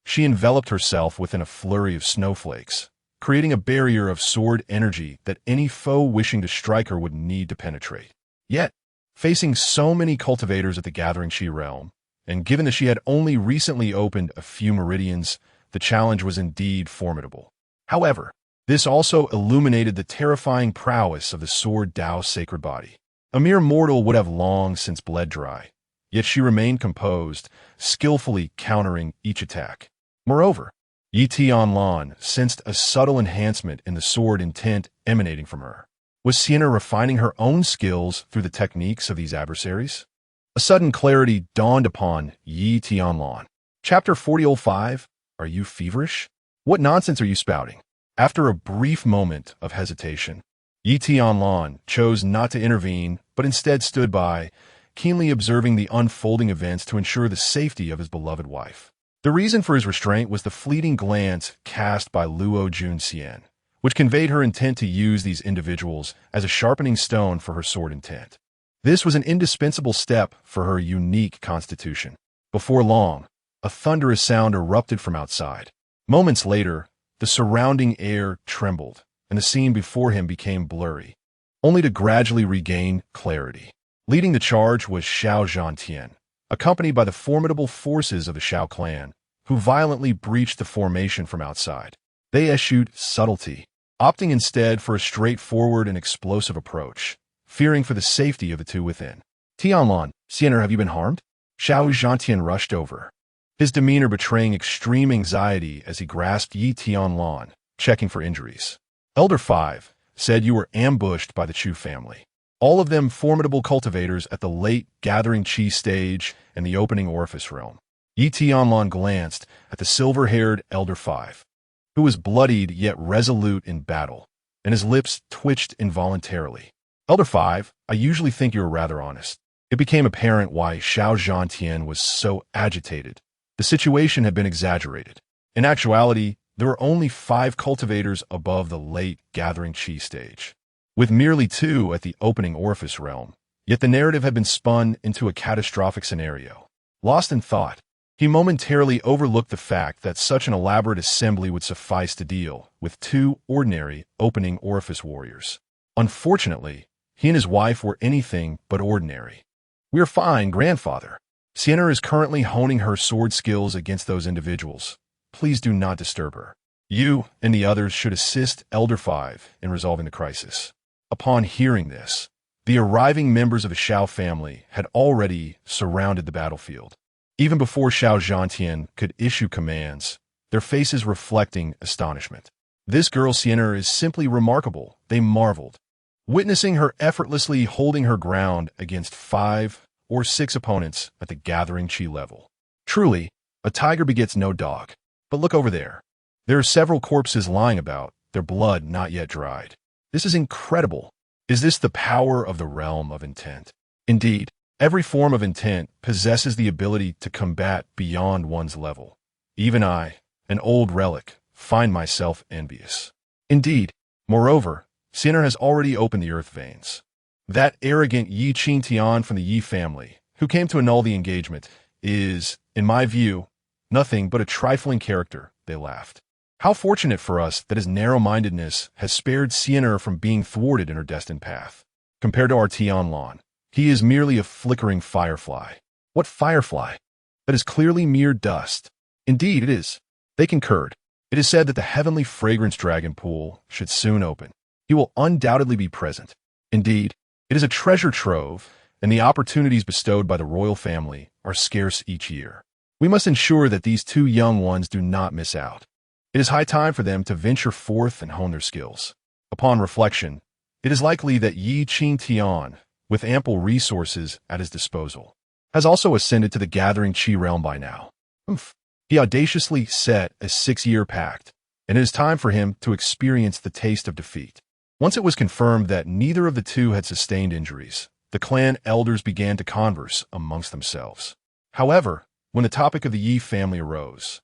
S1: She enveloped herself within a flurry of snowflakes, creating a barrier of sword energy that any foe wishing to strike her would need to penetrate. Yet, facing so many cultivators at the Gathering Chi realm, and given that she had only recently opened a few meridians, the challenge was indeed formidable. However, this also illuminated the terrifying prowess of the Sword Tao's sacred body. A mere mortal would have long since bled dry, yet she remained composed, skillfully countering each attack. Moreover, Yi Tianlan sensed a subtle enhancement in the sword intent emanating from her. Was Sienna refining her own skills through the techniques of these adversaries? A sudden clarity dawned upon Yi Tianlan. Chapter 4005, Are you feverish? What nonsense are you spouting? After a brief moment of hesitation, Yi Tianlan chose not to intervene, but instead stood by, keenly observing the unfolding events to ensure the safety of his beloved wife. The reason for his restraint was the fleeting glance cast by Luo Junxian, which conveyed her intent to use these individuals as a sharpening stone for her sword intent. This was an indispensable step for her unique constitution. Before long, a thunderous sound erupted from outside. Moments later, the surrounding air trembled, and the scene before him became blurry, only to gradually regain clarity. Leading the charge was Xiao Zhantian, accompanied by the formidable forces of the Xiao clan, who violently breached the formation from outside. They eschewed subtlety, opting instead for a straightforward and explosive approach, fearing for the safety of the two within. Tianlan, Sienna, have you been harmed? Xiao Zhantian rushed over, his demeanor betraying extreme anxiety as he grasped Yi Tianlan, checking for injuries. Elder 5 said you were ambushed by the Chu family, all of them formidable cultivators at the late Gathering Chi stage and the opening orifice realm. Yi Tianlan glanced at the silver-haired Elder 5. who was bloodied yet resolute in battle, and his lips twitched involuntarily. Elder 5, I usually think you were rather honest. It became apparent why Xiao Zhantian was so agitated. The situation had been exaggerated. In actuality, there were only 5 cultivators above the late gathering chi stage, with merely 2 at the opening orifice realm. Yet the narrative had been spun into a catastrophic scenario. Lost in thought, he momentarily overlooked the fact that such an elaborate assembly would suffice to deal with 2 ordinary opening orifice warriors. Unfortunately, he and his wife were anything but ordinary. We are fine, grandfather. Sienna is currently honing her sword skills against those individuals. Please do not disturb her. You and the others should assist Elder 5 in resolving the crisis. Upon hearing this, the arriving members of the Xiao family had already surrounded the battlefield. Even before Xiao Zhantian could issue commands, their faces reflecting astonishment. This girl Sienna is simply remarkable, they marveled, witnessing her effortlessly holding her ground against 5 or 6 opponents at the gathering chi level. Truly, a tiger begets no dog. But look over there. There are several corpses lying about, their blood not yet dried. This is incredible. Is this the power of the realm of intent? Indeed, every form of intent possesses the ability to combat beyond one's level. Even I, an old relic, find myself envious. Indeed, moreover, Sienna has already opened the earth veins. That arrogant Yi Qingtian from the Yi family, who came to annul the engagement, is, in my view, nothing but a trifling character, they laughed. How fortunate for us that his narrow-mindedness has spared Sienna from being thwarted in her destined path. Compared to our Tianlan, he is merely a flickering firefly. What firefly? That is clearly mere dust. Indeed, it is. They concurred. It is said that the heavenly fragrance dragon pool should soon open. He will undoubtedly be present. Indeed, it is a treasure trove, and the opportunities bestowed by the royal family are scarce each year. We must ensure that these 2 young ones do not miss out. It is high time for them to venture forth and hone their skills. Upon reflection, it is likely that Yi Qingtian, with ample resources at his disposal, has also ascended to the gathering chi realm by now. He audaciously set a 6-year pact, and it is time for him to experience the taste of defeat. Once it was confirmed that neither of the 2 had sustained injuries, the clan elders began to converse amongst themselves. However, when the topic of the Yi family arose,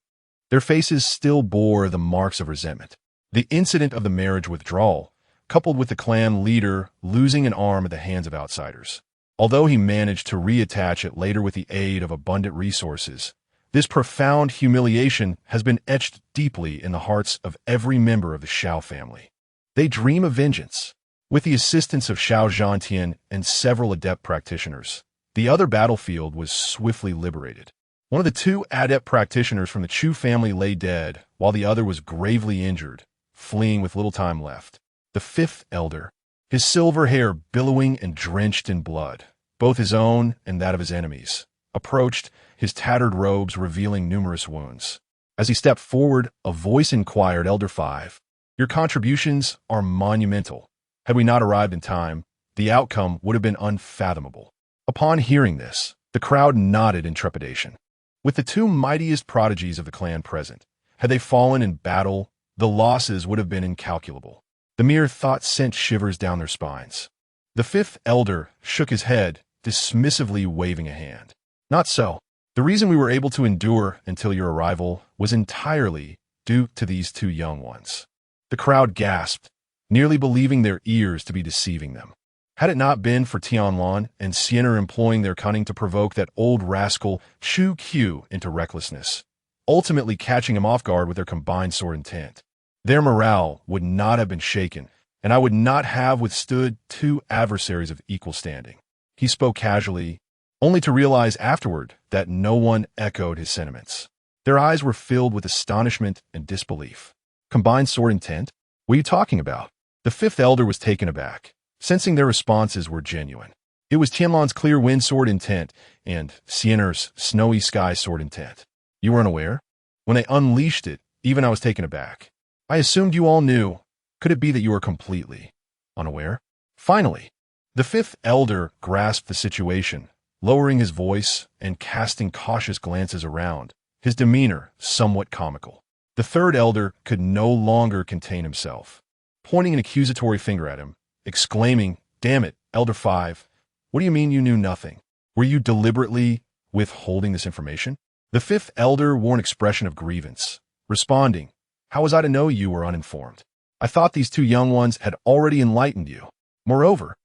S1: their faces still bore the marks of resentment. The incident of the marriage withdrawal, coupled with the clan leader losing an arm at the hands of outsiders. Although he managed to reattach it later with the aid of abundant resources, this profound humiliation has been etched deeply in the hearts of every member of the Xiao family. They dream of vengeance. With the assistance of Xiao Zhantian and several adept practitioners, the other battlefield was swiftly liberated. One of the 2 adept practitioners from the Chu family lay dead, while the other was gravely injured, fleeing with little time left. The 5th elder, his silver hair billowing and drenched in blood, both his own and that of his enemies, approached, his tattered robes revealing numerous wounds. As he stepped forward, a voice inquired, Elder 5, your contributions are monumental. Had we not arrived in time, the outcome would have been unfathomable. Upon hearing this, the crowd nodded in trepidation. With the 2 mightiest prodigies of the clan present, had they fallen in battle, the losses would have been incalculable. The mere thought sent shivers down their spines. The 5th elder shook his head, dismissively waving a hand. Not so. The reason we were able to endure until your arrival was entirely due to these 2 young ones. The crowd gasped, nearly believing their ears to be deceiving them. Had it not been for Tianlan and Sienna employing their cunning to provoke that old rascal Chu Q into recklessness, ultimately catching him off guard with their combined sword intent, their morale would not have been shaken, and I would not have withstood 2 adversaries of equal standing. He spoke casually, only to realize afterward that no one echoed his sentiments. Their eyes were filled with astonishment and disbelief. Combined sword intent? What are you talking about? The 5th elder was taken aback, sensing their responses were genuine. It was Tianlan's clear wind sword intent and Sienna's snowy sky sword intent. You were unaware? When they unleashed it, even I was taken aback. I assumed you all knew. Could it be that you were completely unaware? Finally, the 5th elder grasped the situation, lowering his voice and casting cautious glances around, his demeanor somewhat comical. The third elder could no longer contain himself, pointing an accusatory finger at him, exclaiming, "Damn it, Elder 5, what do you mean you knew nothing? Were you deliberately withholding this information?" The fifth elder wore an expression of grievance, responding, "How was I to know you were uninformed? I thought these two young ones had already enlightened you. Moreover,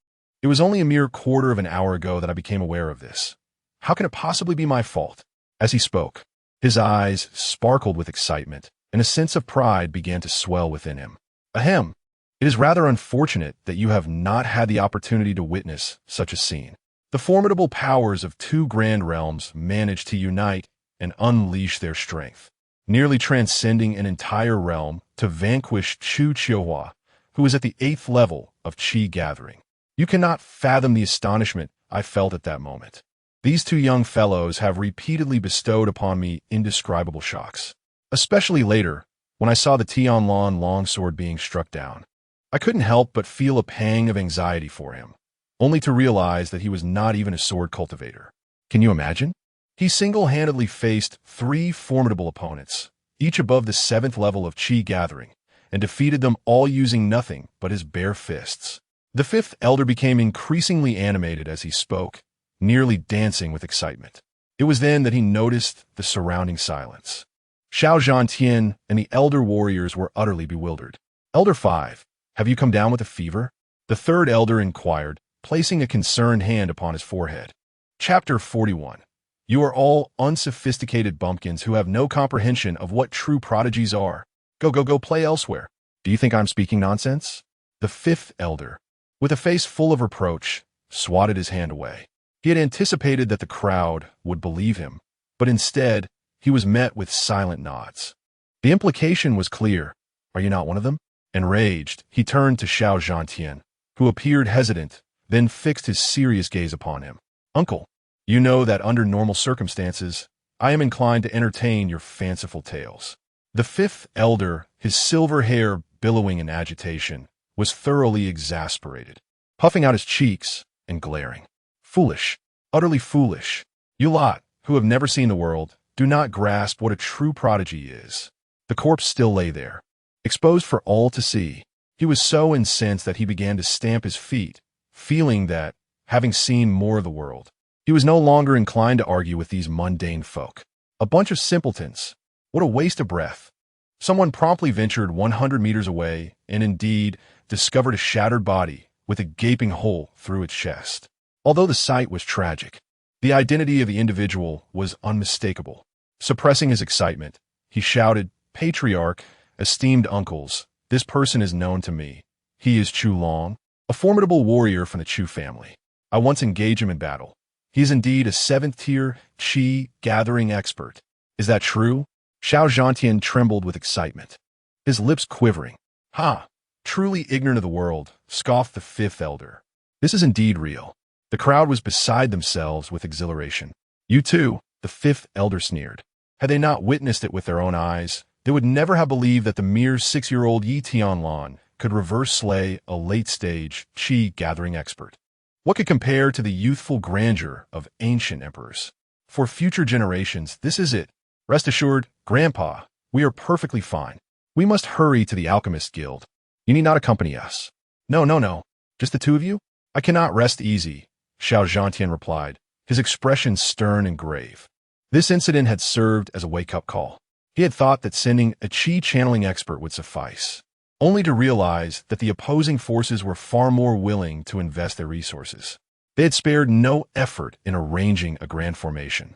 S1: it was only a mere quarter of an hour ago that I became aware of this. How can it possibly be my fault?" As he spoke, his eyes sparkled with excitement, and a sense of pride began to swell within him. Ahem. It is rather unfortunate that you have not had the opportunity to witness such a scene. The formidable powers of two grand realms managed to unite and unleash their strength, nearly transcending an entire realm to vanquish Chu Qiuhua, who is at the 8th level of Qi gathering. You cannot fathom the astonishment I felt at that moment. These two young fellows have repeatedly bestowed upon me indescribable shocks, especially later when I saw the Tianlan longsword being struck down. I couldn't help but feel a pang of anxiety for him, only to realize that he was not even a sword cultivator. Can you imagine? He single-handedly faced 3 formidable opponents, each above the 7th level of Qi gathering, and defeated them all using nothing but his bare fists. The 5th elder became increasingly animated as he spoke, nearly dancing with excitement. It was then that he noticed the surrounding silence. Xiao Zhantian and the elder warriors were utterly bewildered. "Elder 5, have you come down with a fever?" the third elder inquired, placing a concerned hand upon his forehead. Chapter 41. You are all unsophisticated bumpkins who have no comprehension of what true prodigies are. Go play elsewhere. Do you think I'm speaking nonsense? The 5th elder, with a face full of reproach, swatted his hand away. He had anticipated that the crowd would believe him, but instead, he was met with silent nods. The implication was clear. Are you not one of them? Enraged, he turned to Xiao Zhantian, who appeared hesitant, then fixed his serious gaze upon him. "Uncle, you know that under normal circumstances, I am inclined to entertain your fanciful tales." The 5th elder, his silver hair billowing in agitation, was thoroughly exasperated, puffing out his cheeks and glaring. "Foolish, utterly foolish. You lot, who have never seen the world, do not grasp what a true prodigy is." The corpse still lay there, exposed for all to see. He was so incensed that he began to stamp his feet, feeling that, having seen more of the world, he was no longer inclined to argue with these mundane folk. A bunch of simpletons. What a waste of breath. Someone promptly ventured 100 meters away and indeed discovered a shattered body with a gaping hole through its chest. Although the sight was tragic, the identity of the individual was unmistakable. Suppressing his excitement, he shouted, "Patriarch, esteemed uncles, this person is known to me. He is Chu Long, a formidable warrior from the Chu family. I once engaged him in battle. He is indeed a 7th-tier Qi gathering expert. Is that true?" Xiao Zhantian trembled with excitement, his lips quivering. "Ha! Truly ignorant of the world," scoffed the 5th elder. "This is indeed real." The crowd was beside themselves with exhilaration. "You too," the 5th elder sneered. Had they not witnessed it with their own eyes, they would never have believed that the mere 6-year-old Yi Tianlan could reverse slay a late-stage Qi gathering expert. What could compare to the youthful grandeur of ancient emperors? For future generations, this is it. Rest assured, Grandpa, we are perfectly fine. We must hurry to the Alchemist Guild. You need not accompany us." No. Just the two of you? I cannot rest easy," Xiao Zhantian replied, his expression stern and grave. This incident had served as a wake-up call. He had thought that sending a Qi channeling expert would suffice, only to realize that the opposing forces were far more willing to invest their resources. They had spared no effort in arranging a grand formation,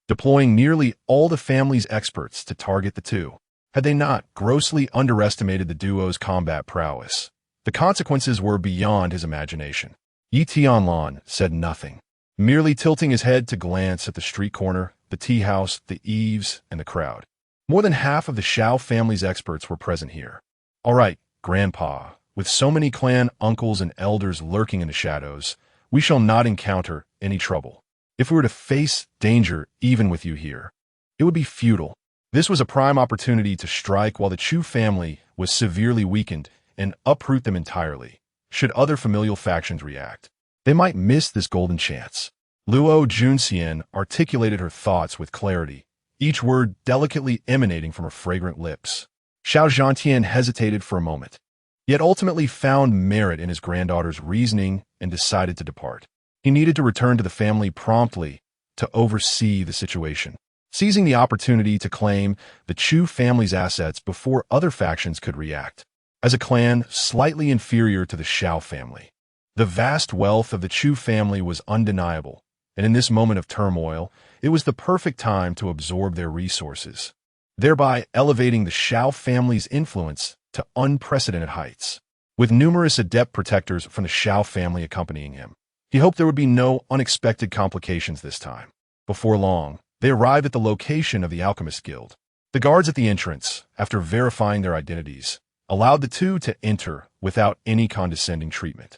S1: deploying nearly all the family's experts to target the two. Had they not grossly underestimated the duo's combat prowess, the consequences were beyond his imagination. Yi Tianlan said nothing, merely tilting his head to glance at the street corner, the tea house, the eaves, and the crowd. More than half of the Xiao family's experts were present here. "All right, Grandpa, with so many clan uncles and elders lurking in the shadows, we shall not encounter any trouble. If we were to face danger even with you here, it would be futile." This was a prime opportunity to strike while the Chu family was severely weakened and uproot them entirely, should other familial factions react. They might miss this golden chance. Luo Junxian articulated her thoughts with clarity, each word delicately emanating from her fragrant lips. Xiao Zhantian hesitated for a moment, yet ultimately found merit in his granddaughter's reasoning and decided to depart. He needed to return to the family promptly to oversee the situation, seizing the opportunity to claim the Chu family's assets before other factions could react. As a clan slightly inferior to the Xiao family, the vast wealth of the Chu family was undeniable, and in this moment of turmoil, it was the perfect time to absorb their resources, thereby elevating the Xiao family's influence to unprecedented heights. With numerous adept protectors from the Xiao family accompanying him, he hoped there would be no unexpected complications this time. Before long, they arrived at the location of the Alchemist Guild. The guards at the entrance, after verifying their identities, allowed the two to enter without any condescending treatment.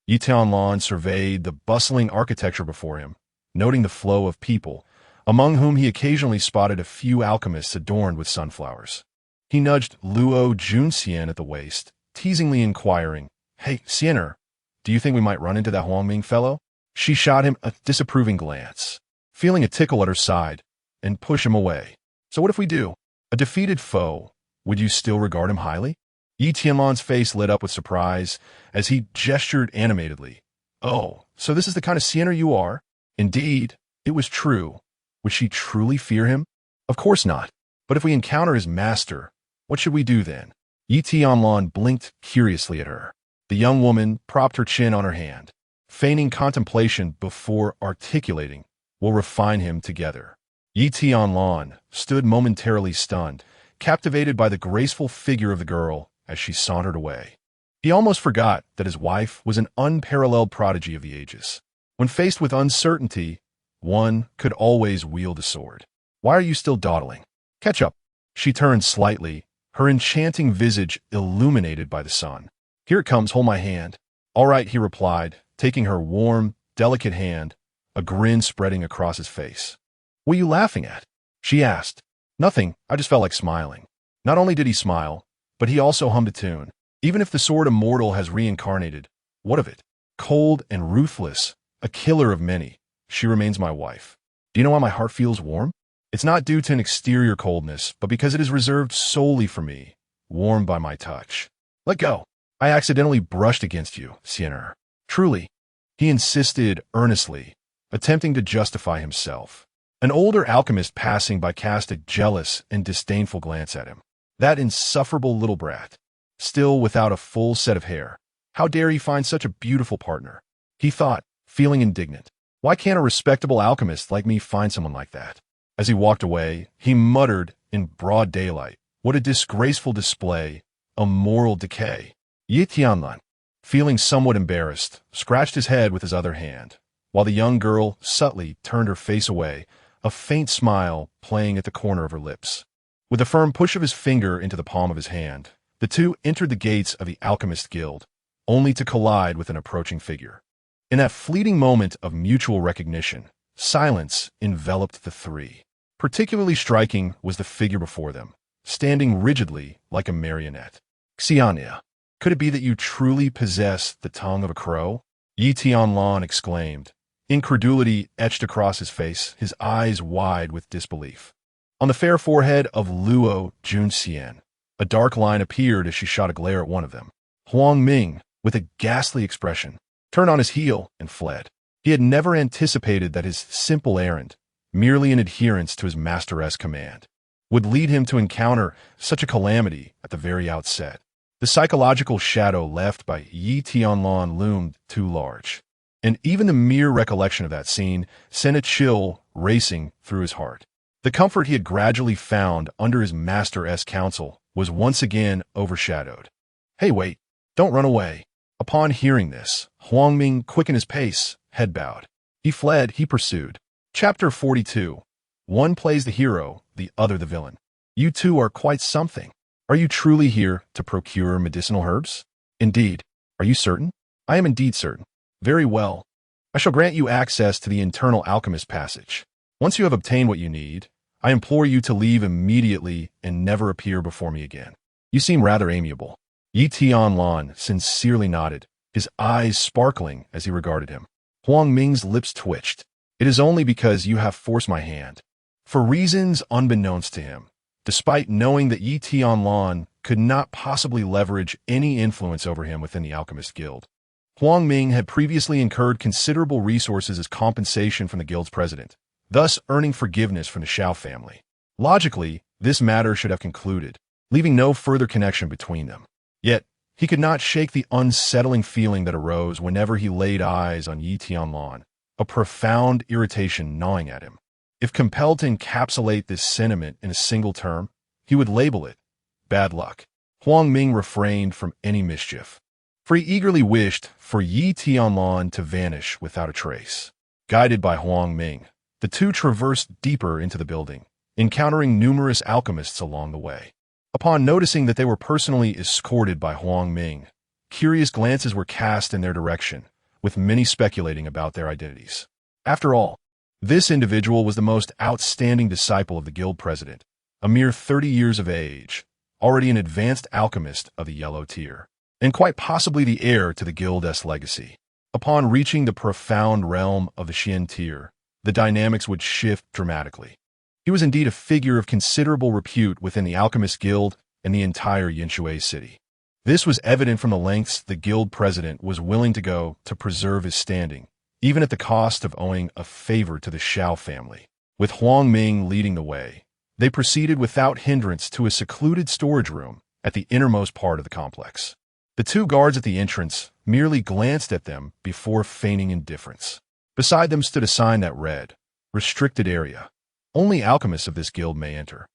S1: Tianlan surveyed the bustling architecture before him, noting the flow of people, among whom he occasionally spotted a few alchemists adorned with sunflowers. He nudged Luo Junxian at the waist, teasingly inquiring, "Hey, Xiener, do you think we might run into that Huangming fellow?" She shot him a disapproving glance, feeling a tickle at her side, and push him away. "So what if we do? A defeated foe, would you still regard him highly?" Yi Tianlan's face lit up with surprise as he gestured animatedly. "Oh, so this is the kind of Xiener you are?" Indeed, it was true. Would she truly fear him? Of course not. But if we encounter his master, what should we do then? Yi Tianlan blinked curiously at her. The young woman propped her chin on her hand, feigning contemplation before articulating, "We'll refine him together." Yi Tianlan stood momentarily stunned, captivated by the graceful figure of the girl as she sauntered away. He almost forgot that his wife was an unparalleled prodigy of the ages. When faced with uncertainty, one could always wield a sword. "Why are you still dawdling? Catch up." She turned slightly, her enchanting visage illuminated by the sun. "Here it comes, hold my hand." "All right," he replied, taking her warm, delicate hand, a grin spreading across his face. "What are you laughing at?" she asked. "Nothing, I just felt like smiling." Not only did he smile, but he also hummed a tune. "Even if the sword immortal has reincarnated, what of it? Cold and ruthless, a killer of many, she remains my wife. Do you know why my heart feels warm? It's not due to an exterior coldness, but because it is reserved solely for me, warmed by my touch." "Let go. I accidentally brushed against you, Xiener." "Truly," he insisted earnestly, attempting to justify himself. An older alchemist passing by cast a jealous and disdainful glance at him. That insufferable little brat, still without a full set of hair. How dare he find such a beautiful partner? He thought, feeling indignant. Why can't a respectable alchemist like me find someone like that? As he walked away, he muttered in broad daylight, "What a disgraceful display, a moral decay." Yi Tianlan, feeling somewhat embarrassed, scratched his head with his other hand, while the young girl subtly turned her face away, a faint smile playing at the corner of her lips. With a firm push of his finger into the palm of his hand, the two entered the gates of the Alchemist Guild, only to collide with an approaching figure. In that fleeting moment of mutual recognition, silence enveloped the three. Particularly striking was the figure before them, standing rigidly like a marionette. "Xiania, could it be that you truly possess the tongue of a crow?" Yi Tianlan exclaimed, incredulity etched across his face, his eyes wide with disbelief. On the fair forehead of Luo Junxian, a dark line appeared as she shot a glare at one of them. Huang Ming, with a ghastly expression, turned on his heel and fled. He had never anticipated that his simple errand, merely an adherence to his masteress' command, would lead him to encounter such a calamity at the very outset. The psychological shadow left by Yi Tianlan loomed too large, and even the mere recollection of that scene sent a chill racing through his heart. The comfort he had gradually found under his master's counsel was once again overshadowed. "Hey, wait, don't run away." Upon hearing this, Huang Ming quickened his pace, head bowed. He fled, he pursued. Chapter 42. One plays the hero, the other the villain. "You two are quite something. Are you truly here to procure medicinal herbs?" "Indeed. Are you certain?" "I am indeed certain." "Very well. I shall grant you access to the internal alchemist passage. Once you have obtained what you need, I implore you to leave immediately and never appear before me again. You seem rather amiable." Yi Tianlan sincerely nodded, his eyes sparkling as he regarded him. Huang Ming's lips twitched. "It is only because you have forced my hand. For reasons unbeknownst to him, despite knowing that Yi Tianlan could not possibly leverage any influence over him within the Alchemist Guild, Huang Ming had previously incurred considerable resources as compensation from the guild's president, thus earning forgiveness from the Xiao family. Logically, this matter should have concluded, leaving no further connection between them. Yet, he could not shake the unsettling feeling that arose whenever he laid eyes on Yi Tianlan, a profound irritation gnawing at him. If compelled to encapsulate this sentiment in a single term, he would label it bad luck. Huang Ming refrained from any mischief, for he eagerly wished for Yi Tianlan to vanish without a trace. Guided by Huang Ming, the two traversed deeper into the building, encountering numerous alchemists along the way. Upon noticing that they were personally escorted by Huang Ming, curious glances were cast in their direction, with many speculating about their identities. After all, this individual was the most outstanding disciple of the guild president, a mere 30 years of age, already an advanced alchemist of the yellow tier, and quite possibly the heir to the guild's legacy. Upon reaching the profound realm of the Xian tier, the dynamics would shift dramatically. He was indeed a figure of considerable repute within the Alchemist Guild and the entire Yanshui city. This was evident from the lengths the guild president was willing to go to preserve his standing, even at the cost of owing a favor to the Xiao family. With Huang Ming leading the way, they proceeded without hindrance to a secluded storage room at the innermost part of the complex. The two guards at the entrance merely glanced at them before feigning indifference. Beside them stood a sign that read, "Restricted Area. Only alchemists of this guild may enter.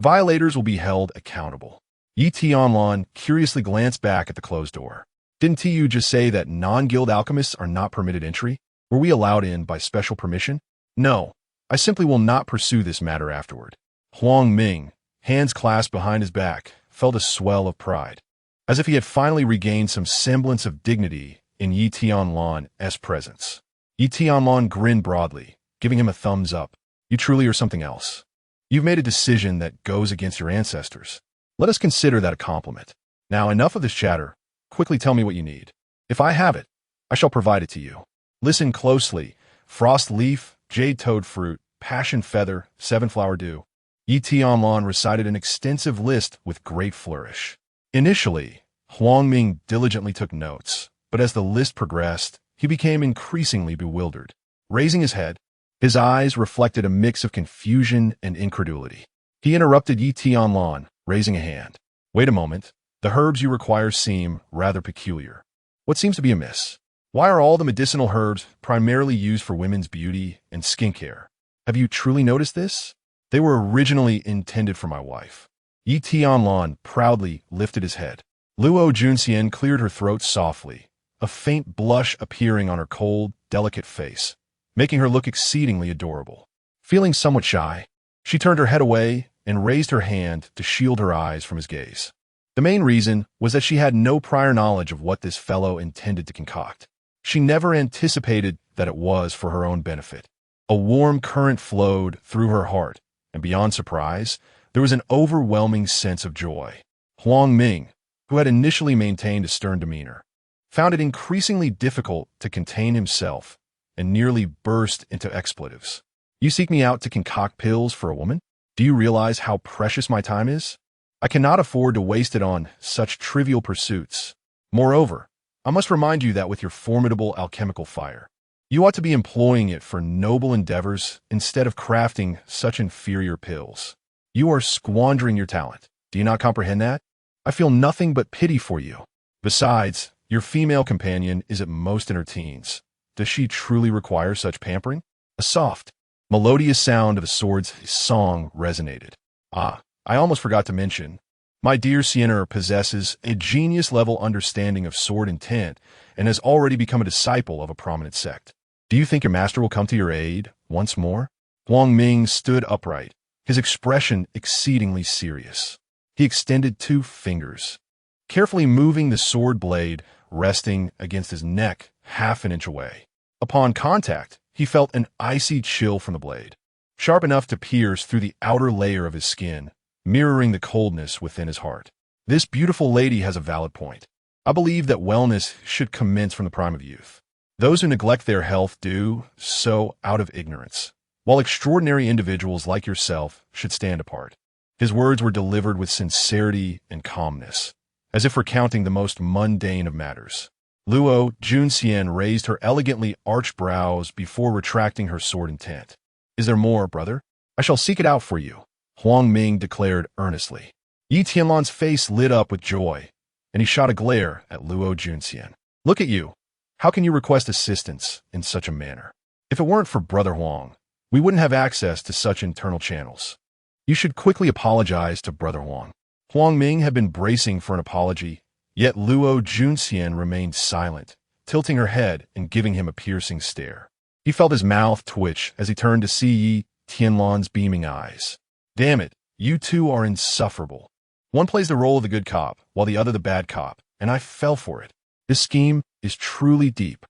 S1: Violators will be held accountable." Yi Tianlan curiously glanced back at the closed door. "Didn't Tiyu just say that non-guild alchemists are not permitted entry? Were we allowed in by special permission?" "No, I simply will not pursue this matter afterward." Huang Ming, hands clasped behind his back, felt a swell of pride, as if he had finally regained some semblance of dignity in Yi Tianlan's presence. Yi Tianlan grinned broadly, giving him a thumbs up. "You truly are something else. You've made a decision that goes against your ancestors. Let us consider that a compliment. Now, enough of this chatter. Quickly tell me what you need. If I have it, I shall provide it to you. Listen closely. Frost leaf, jade toad fruit, passion feather, seven flower dew." Yi Tianlan recited an extensive list with great flourish. Initially, Huang Ming diligently took notes, but as the list progressed, he became increasingly bewildered. Raising his head, his eyes reflected a mix of confusion and incredulity. He interrupted Yi Tianlan, raising a hand. "Wait a moment. The herbs you require seem rather peculiar. What seems to be amiss? Why are all the medicinal herbs primarily used for women's beauty and skincare? Have you truly noticed this? They were originally intended for my wife." Yi Tianlan proudly lifted his head. Luo Junxian cleared her throat softly, a faint blush appearing on her cold, delicate face, making her look exceedingly adorable. Feeling somewhat shy, she turned her head away and raised her hand to shield her eyes from his gaze. The main reason was that she had no prior knowledge of what this fellow intended to concoct. She never anticipated that it was for her own benefit. A warm current flowed through her heart, and beyond surprise, there was an overwhelming sense of joy. Huang Ming, who had initially maintained a stern demeanor, found it increasingly difficult to contain himself and nearly burst into expletives. "You seek me out to concoct pills for a woman? Do you realize how precious my time is? I cannot afford to waste it on such trivial pursuits. Moreover, I must remind you that with your formidable alchemical fire, you ought to be employing it for noble endeavors instead of crafting such inferior pills. You are squandering your talent. Do you not comprehend that? I feel nothing but pity for you. Besides, your female companion is at most in her teens. Does she truly require such pampering?" A soft, melodious sound of a sword's song resonated. "Ah, I almost forgot to mention. My dear Sienna possesses a genius-level understanding of sword intent and has already become a disciple of a prominent sect. Do you think your master will come to your aid once more?" Huang Ming stood upright, his expression exceedingly serious. He extended 2 fingers, carefully moving the sword blade resting against his neck half an inch away. Upon contact, he felt an icy chill from the blade, sharp enough to pierce through the outer layer of his skin, mirroring the coldness within his heart. This beautiful lady has a valid point. I believe that wellness should commence from the prime of youth. Those who neglect their health do so out of ignorance, while extraordinary individuals like yourself should stand apart. His words were delivered with sincerity and calmness, as if recounting the most mundane of matters. Luo Junxian raised her elegantly arched brows before retracting her sword intent. "Is there more, brother? I shall seek it out for you," Huang Ming declared earnestly. Yi Tianlan's face lit up with joy, and he shot a glare at Luo Junxian. "Look at you. How can you request assistance in such a manner? If it weren't for Brother Huang, we wouldn't have access to such internal channels. You should quickly apologize to Brother Huang." Huang Ming had been bracing for an apology, yet Luo Junxian remained silent, tilting her head and giving him a piercing stare. He felt his mouth twitch as he turned to see Yi Tianlan's beaming eyes. "Damn it, you two are insufferable. One plays the role of the good cop, while the other the bad cop, and I fell for it. This scheme is truly deep."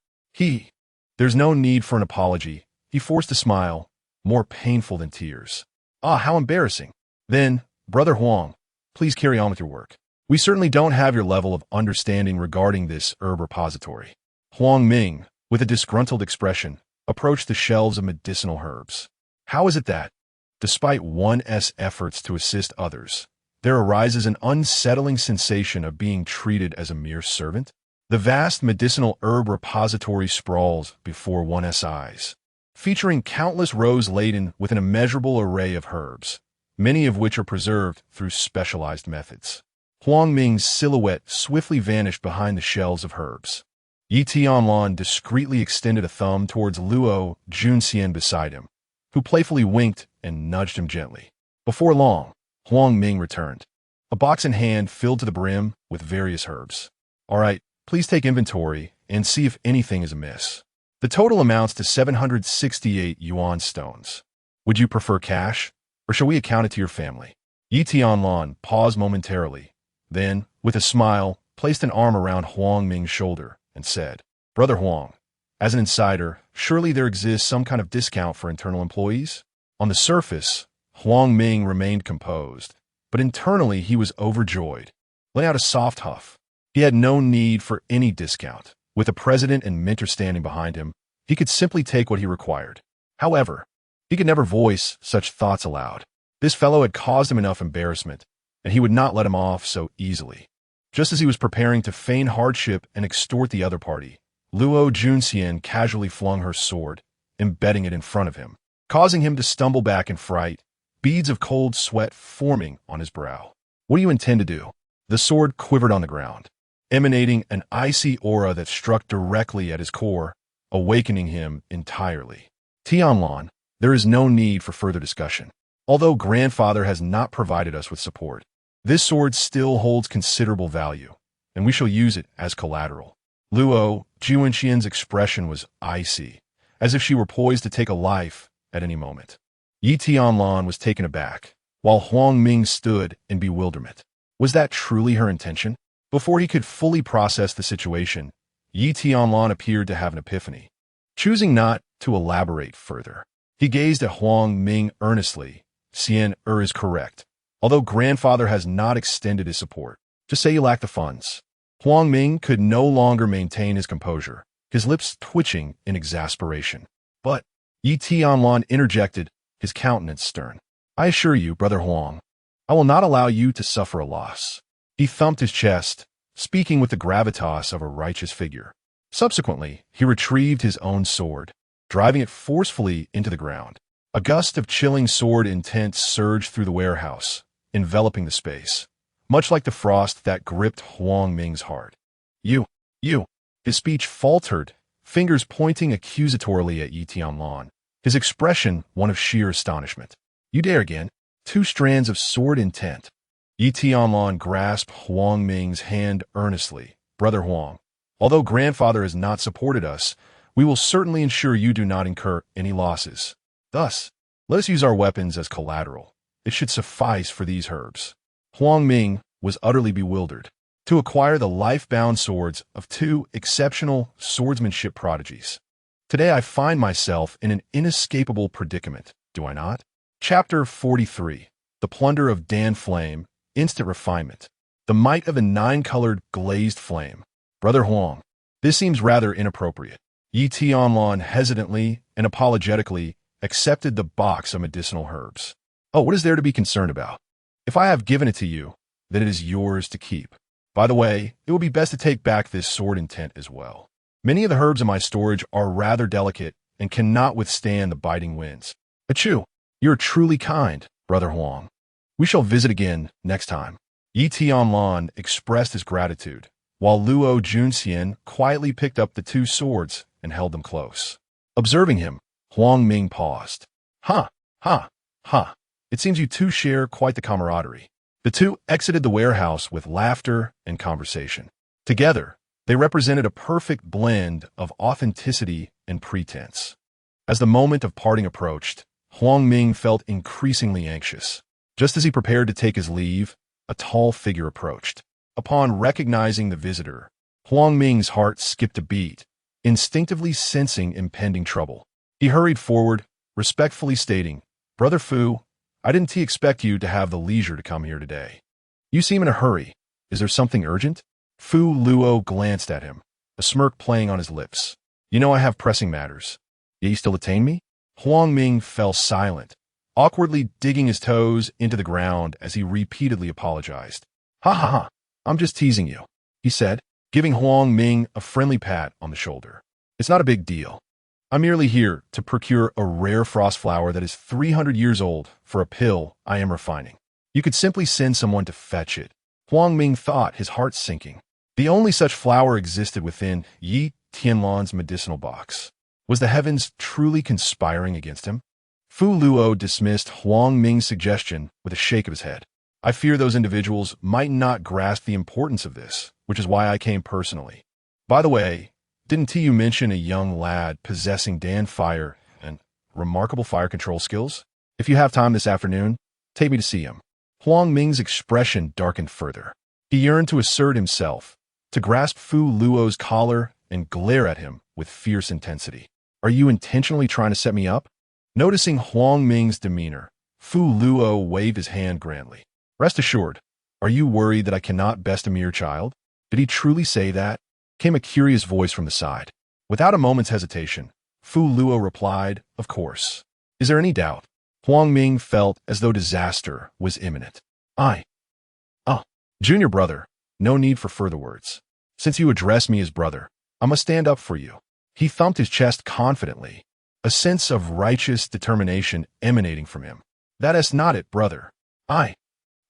S1: There's no need for an apology. He forced a smile, more painful than tears. "Ah, how embarrassing. Then, Brother Huang, please carry on with your work. We certainly don't have your level of understanding regarding this herb repository." Huang Ming, with a disgruntled expression, approached the shelves of medicinal herbs. "How is it that, despite one's efforts to assist others, there arises an unsettling sensation of being treated as a mere servant? The vast medicinal herb repository sprawls before one's eyes, featuring countless rows laden with an immeasurable array of herbs, many of which are preserved through specialized methods." Huang Ming's silhouette swiftly vanished behind the shelves of herbs. Yi Tianlan discreetly extended a thumb towards Luo Junxian beside him, who playfully winked and nudged him gently. Before long, Huang Ming returned, a box in hand filled to the brim with various herbs. "All right, please take inventory and see if anything is amiss. The total amounts to 768 yuan stones. Would you prefer cash, or shall we account it to your family?" Yi Tianlan paused momentarily, then, with a smile, placed an arm around Huang Ming's shoulder and said, "Brother Huang, as an insider, surely there exists some kind of discount for internal employees?" On the surface, Huang Ming remained composed, but internally he was overjoyed, letting out a soft huff. He had no need for any discount. With the president and mentor standing behind him, he could simply take what he required. However, he could never voice such thoughts aloud. This fellow had caused him enough embarrassment, and he would not let him off so easily. Just as he was preparing to feign hardship and extort the other party, Luo Junxian casually flung her sword, embedding it in front of him, causing him to stumble back in fright, beads of cold sweat forming on his brow. "What do you intend to do?" The sword quivered on the ground, emanating an icy aura that struck directly at his core, awakening him entirely. "Tianlan, there is no need for further discussion. Although grandfather has not provided us with support, this sword still holds considerable value, and we shall use it as collateral." Luo Junxian's expression was icy, as if she were poised to take a life at any moment. Yi Tianlan was taken aback, while Huang Ming stood in bewilderment. Was that truly her intention? Before he could fully process the situation, Yi Tianlan appeared to have an epiphany. Choosing not to elaborate further, he gazed at Huang Ming earnestly. "Xian is correct. Although grandfather has not extended his support, just say you lack the funds." Huang Ming could no longer maintain his composure, his lips twitching in exasperation. But Yi Tianlan interjected, his countenance stern. "I assure you, Brother Huang, I will not allow you to suffer a loss." He thumped his chest, speaking with the gravitas of a righteous figure. Subsequently, he retrieved his own sword, driving it forcefully into the ground. A gust of chilling sword intent surged through the warehouse, enveloping the space, much like the frost that gripped Huang Ming's heart. You. His speech faltered, fingers pointing accusatorily at Yi Tianlan, his expression one of sheer astonishment. "You dare again?" 2 strands of sword intent. Yi Tianlan grasped Huang Ming's hand earnestly. "Brother Huang, although grandfather has not supported us, we will certainly ensure you do not incur any losses. Thus, let us use our weapons as collateral. It should suffice for these herbs." Huang Ming was utterly bewildered. To acquire the life-bound swords of 2 exceptional swordsmanship prodigies. Today I find myself in an inescapable predicament, do I not? Chapter 43. The Plunder of Dan Flame, Instant Refinement. The Might of a 9-colored glazed flame. Brother Huang, this seems rather inappropriate. Yi Tianlan hesitantly and apologetically accepted the box of medicinal herbs. Oh, what is there to be concerned about? If I have given it to you, then it is yours to keep. By the way, it would be best to take back this sword intent as well. Many of the herbs in my storage are rather delicate and cannot withstand the biting winds. Achoo, you're truly kind, Brother Huang. We shall visit again next time. Yi Tianlan expressed his gratitude, while Luo Junxian quietly picked up the two swords and held them close. Observing him, Huang Ming paused. Ha, ha, ha. It seems you two share quite the camaraderie. The two exited the warehouse with laughter and conversation. Together, they represented a perfect blend of authenticity and pretense. As the moment of parting approached, Huang Ming felt increasingly anxious. Just as he prepared to take his leave, a tall figure approached. Upon recognizing the visitor, Huang Ming's heart skipped a beat, instinctively sensing impending trouble. He hurried forward, respectfully stating, "Brother Fu, I didn't expect you to have the leisure to come here today. You seem in a hurry. Is there something urgent?" Fu Luo glanced at him, a smirk playing on his lips. "You know I have pressing matters. Yet you still detain me?" Huang Ming fell silent, awkwardly digging his toes into the ground as he repeatedly apologized. "Ha ha ha, I'm just teasing you," he said, giving Huang Ming a friendly pat on the shoulder. "It's not a big deal. I'm merely here to procure a rare frost flower that is 300 years old for a pill I am refining. You could simply send someone to fetch it." Huang Ming thought, his heart sinking. The only such flower existed within Yi Tianlan's medicinal box. Was the heavens truly conspiring against him? Fu Luo dismissed Huang Ming's suggestion with a shake of his head. "I fear those individuals might not grasp the importance of this, which is why I came personally. By the way, didn't you mention a young lad possessing Dan fire and remarkable fire control skills? If you have time this afternoon, take me to see him." Huang Ming's expression darkened further. He yearned to assert himself, to grasp Fu Luo's collar and glare at him with fierce intensity. "Are you intentionally trying to set me up?" Noticing Huang Ming's demeanor, Fu Luo waved his hand grandly. "Rest assured, are you worried that I cannot best a mere child?" "Did he truly say that?" came a curious voice from the side. Without a moment's hesitation, Fu Luo replied, "Of course. Is there any doubt?" Huang Ming felt as though disaster was imminent. Junior brother, no need for further words. Since you address me as brother, I must stand up for you." He thumped his chest confidently, a sense of righteous determination emanating from him. "That is not it, brother.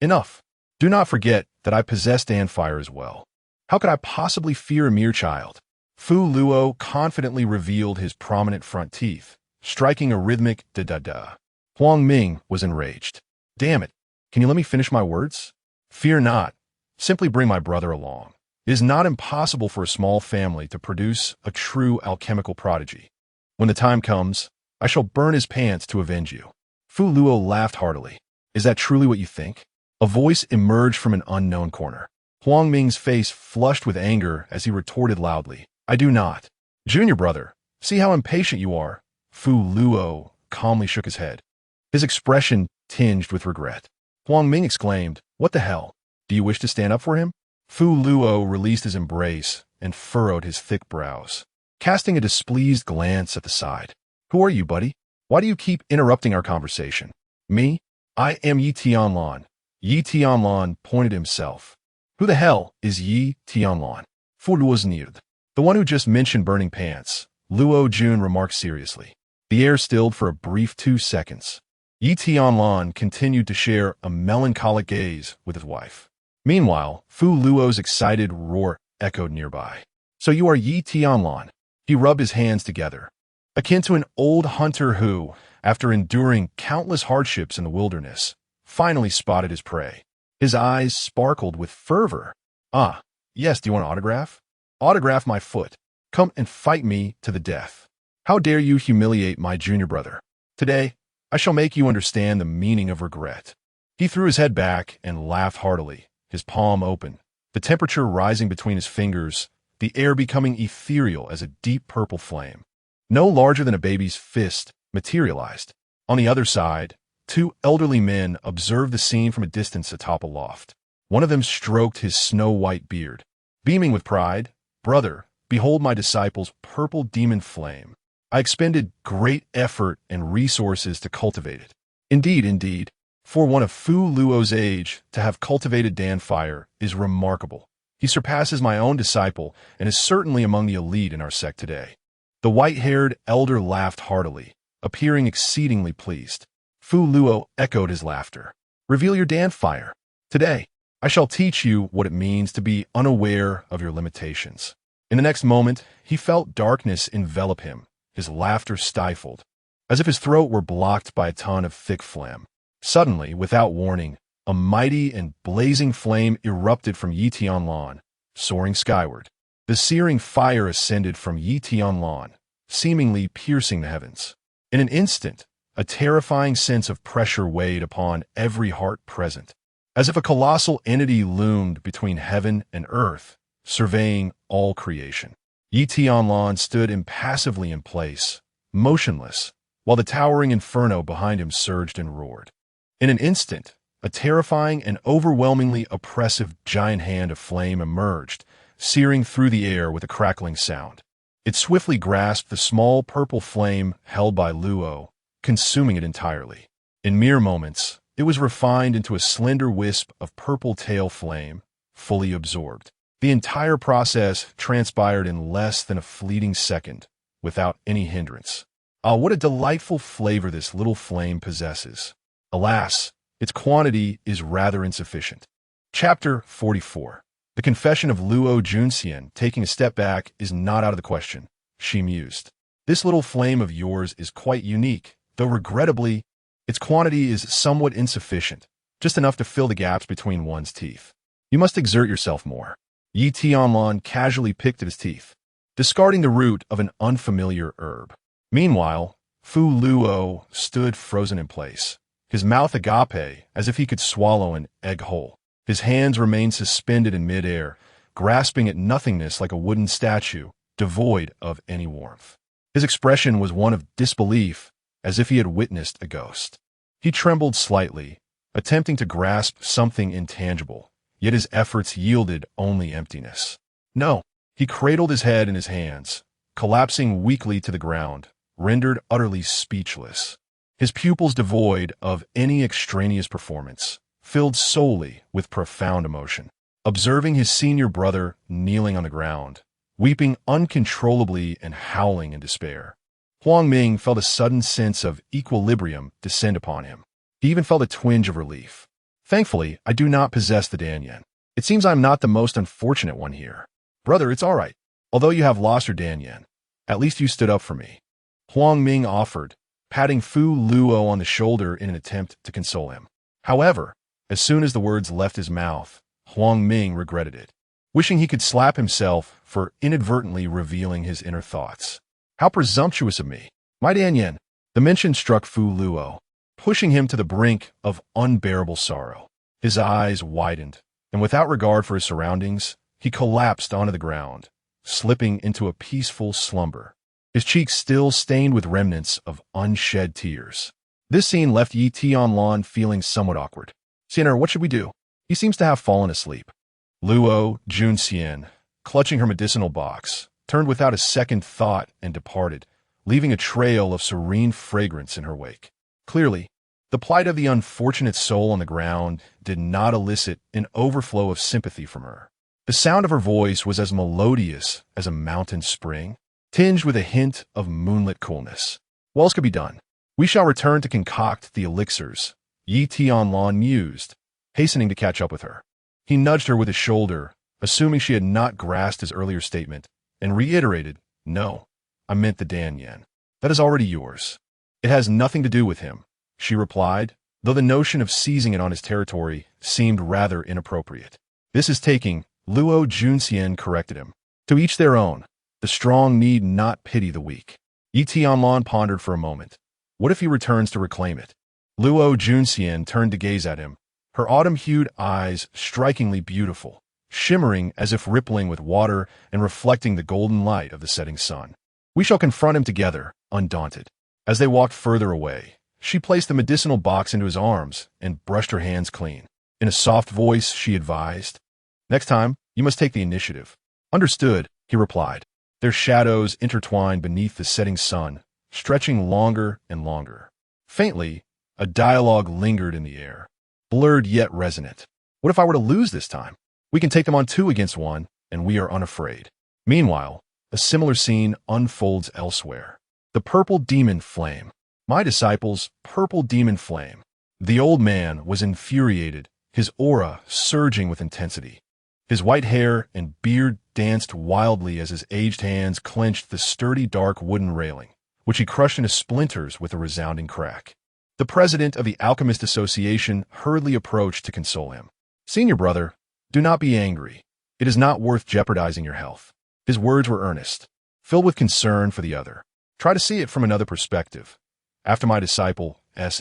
S1: Enough. Do not forget that I possess Dan fire as well. How could I possibly fear a mere child?" Fu Luo confidently revealed his prominent front teeth, striking a rhythmic da-da-da. Huang Ming was enraged. "Damn it, can you let me finish my words? Fear not. Simply bring my brother along. It is not impossible for a small family to produce a true alchemical prodigy. When the time comes, I shall burn his pants to avenge you." Fu Luo laughed heartily. "Is that truly what you think?" A voice emerged from an unknown corner. Huang Ming's face flushed with anger as he retorted loudly, "I do not." "Junior brother, see how impatient you are." Fu Luo calmly shook his head, his expression tinged with regret. Huang Ming exclaimed, "What the hell? Do you wish to stand up for him?" Fu Luo released his embrace and furrowed his thick brows, casting a displeased glance at the side. "Who are you, buddy? Why do you keep interrupting our conversation?" "Me? I am Yi Tianlan." Yi Tianlan pointed himself. "Who the hell is Yi Tianlan?" Fu Luo sneered. "The one who just mentioned burning pants," Luo Jun remarked seriously. The air stilled for a brief 2 seconds. Yi Tianlan continued to share a melancholic gaze with his wife. Meanwhile, Fu Luo's excited roar echoed nearby. "So you are Yi Tianlan." He rubbed his hands together, akin to an old hunter who, after enduring countless hardships in the wilderness, finally spotted his prey. His eyes sparkled with fervor. Yes, do you want an autograph?" "Autograph my foot. Come and fight me to the death. How dare you humiliate my junior brother? Today, I shall make you understand the meaning of regret." He threw his head back and laughed heartily, his palm open, the temperature rising between his fingers, the air becoming ethereal as a deep purple flame. No larger than a baby's fist materialized. On the other side, 2 elderly men observed the scene from a distance atop a loft. One of them stroked his snow-white beard, beaming with pride. "Brother, behold my disciple's purple demon flame. I expended great effort and resources to cultivate it. Indeed, for one of Fu Luo's age to have cultivated Dan fire is remarkable. He surpasses my own disciple and is certainly among the elite in our sect today. The white-haired elder laughed heartily, appearing exceedingly pleased. Fu Luo echoed his laughter. Reveal your Dan fire. Today, I shall teach you what it means to be unaware of your limitations. In the next moment, he felt darkness envelop him, his laughter stifled, as if his throat were blocked by a ton of thick phlegm. Suddenly, without warning, a mighty and blazing flame erupted from Tianlan, soaring skyward. The searing fire ascended from Tianlan, seemingly piercing the heavens. In an instant, a terrifying sense of pressure weighed upon every heart present, as if a colossal entity loomed between heaven and earth, surveying all creation. Tianlan stood impassively in place, motionless, while the towering inferno behind him surged and roared. In an instant, a terrifying and overwhelmingly oppressive giant hand of flame emerged, searing through the air with a crackling sound. It swiftly grasped the small purple flame held by Luo, consuming it entirely. In mere moments, it was refined into a slender wisp of purple tail flame, fully absorbed. The entire process transpired in less than a fleeting second, without any hindrance. Ah, what a delightful flavor this little flame possesses. Alas, its quantity is rather insufficient. Chapter 44. The confession of Luo Junxian taking a step back is not out of the question, she mused. This little flame of yours is quite unique, though regrettably, its quantity is somewhat insufficient, just enough to fill the gaps between one's teeth. You must exert yourself more. Tianlan casually picked at his teeth, discarding the root of an unfamiliar herb. Meanwhile, Fu Luo stood frozen in place, his mouth agape as if he could swallow an egg whole. His hands remained suspended in midair, grasping at nothingness like a wooden statue, devoid of any warmth. His expression was one of disbelief, as if he had witnessed a ghost. He trembled slightly, attempting to grasp something intangible, yet his efforts yielded only emptiness. No, he cradled his head in his hands, collapsing weakly to the ground, rendered utterly speechless. His pupils devoid of any extraneous performance, filled solely with profound emotion. Observing his senior brother kneeling on the ground, weeping uncontrollably and howling in despair, Huang Ming felt a sudden sense of equilibrium descend upon him. He even felt a twinge of relief. Thankfully, I do not possess the Danyan. It seems I'm not the most unfortunate one here. Brother, it's all right. Although you have lost your Danyan, at least you stood up for me. Huang Ming offered, patting Fu Luo on the shoulder in an attempt to console him. However, as soon as the words left his mouth, Huang Ming regretted it, wishing he could slap himself for inadvertently revealing his inner thoughts. How presumptuous of me! My Danyan! The mention struck Fu Luo, pushing him to the brink of unbearable sorrow. His eyes widened, and without regard for his surroundings, he collapsed onto the ground, slipping into a peaceful slumber, his cheeks still stained with remnants of unshed tears. This scene left Tianlan feeling somewhat awkward. Sinner, what should we do? He seems to have fallen asleep. Luo Junxian, clutching her medicinal box, turned without a second thought and departed, leaving a trail of serene fragrance in her wake. Clearly, the plight of the unfortunate soul on the ground did not elicit an overflow of sympathy from her. The sound of her voice was as melodious as a mountain spring, tinged with a hint of moonlit coolness. What else could be done? We shall return to concoct the elixirs, Tianlan mused, hastening to catch up with her. He nudged her with his shoulder, assuming she had not grasped his earlier statement, and reiterated, "No, I meant the Danyan. That is already yours. It has nothing to do with him," she replied, though the notion of seizing it on his territory seemed rather inappropriate. "This is taking," Luo Junxian corrected him. "To each their own. The strong need not pity the weak." Tianlan pondered for a moment. What if he returns to reclaim it? Luo Junxian turned to gaze at him, her autumn-hued eyes strikingly beautiful, shimmering as if rippling with water and reflecting the golden light of the setting sun. "We shall confront him together, undaunted." As they walked further away, she placed the medicinal box into his arms and brushed her hands clean. In a soft voice, she advised, "Next time, you must take the initiative." "Understood," he replied. their shadows intertwined beneath the setting sun, stretching longer and longer. Faintly, a dialogue lingered in the air, blurred yet resonant. What if I were to lose this time? We can take them on 2 against 1, and we are unafraid. Meanwhile, a similar scene unfolds elsewhere. The purple demon flame. My disciple's purple demon flame. The old man was infuriated, his aura surging with intensity. His white hair and beard danced wildly as his aged hands clenched the sturdy dark wooden railing, which he crushed into splinters with a resounding crack. The president of the Alchemist Association hurriedly approached to console him. "Senior brother, do not be angry. It is not worth jeopardizing your health." His words were earnest, filled with concern for the other. Try to see it from another perspective. After my disciple's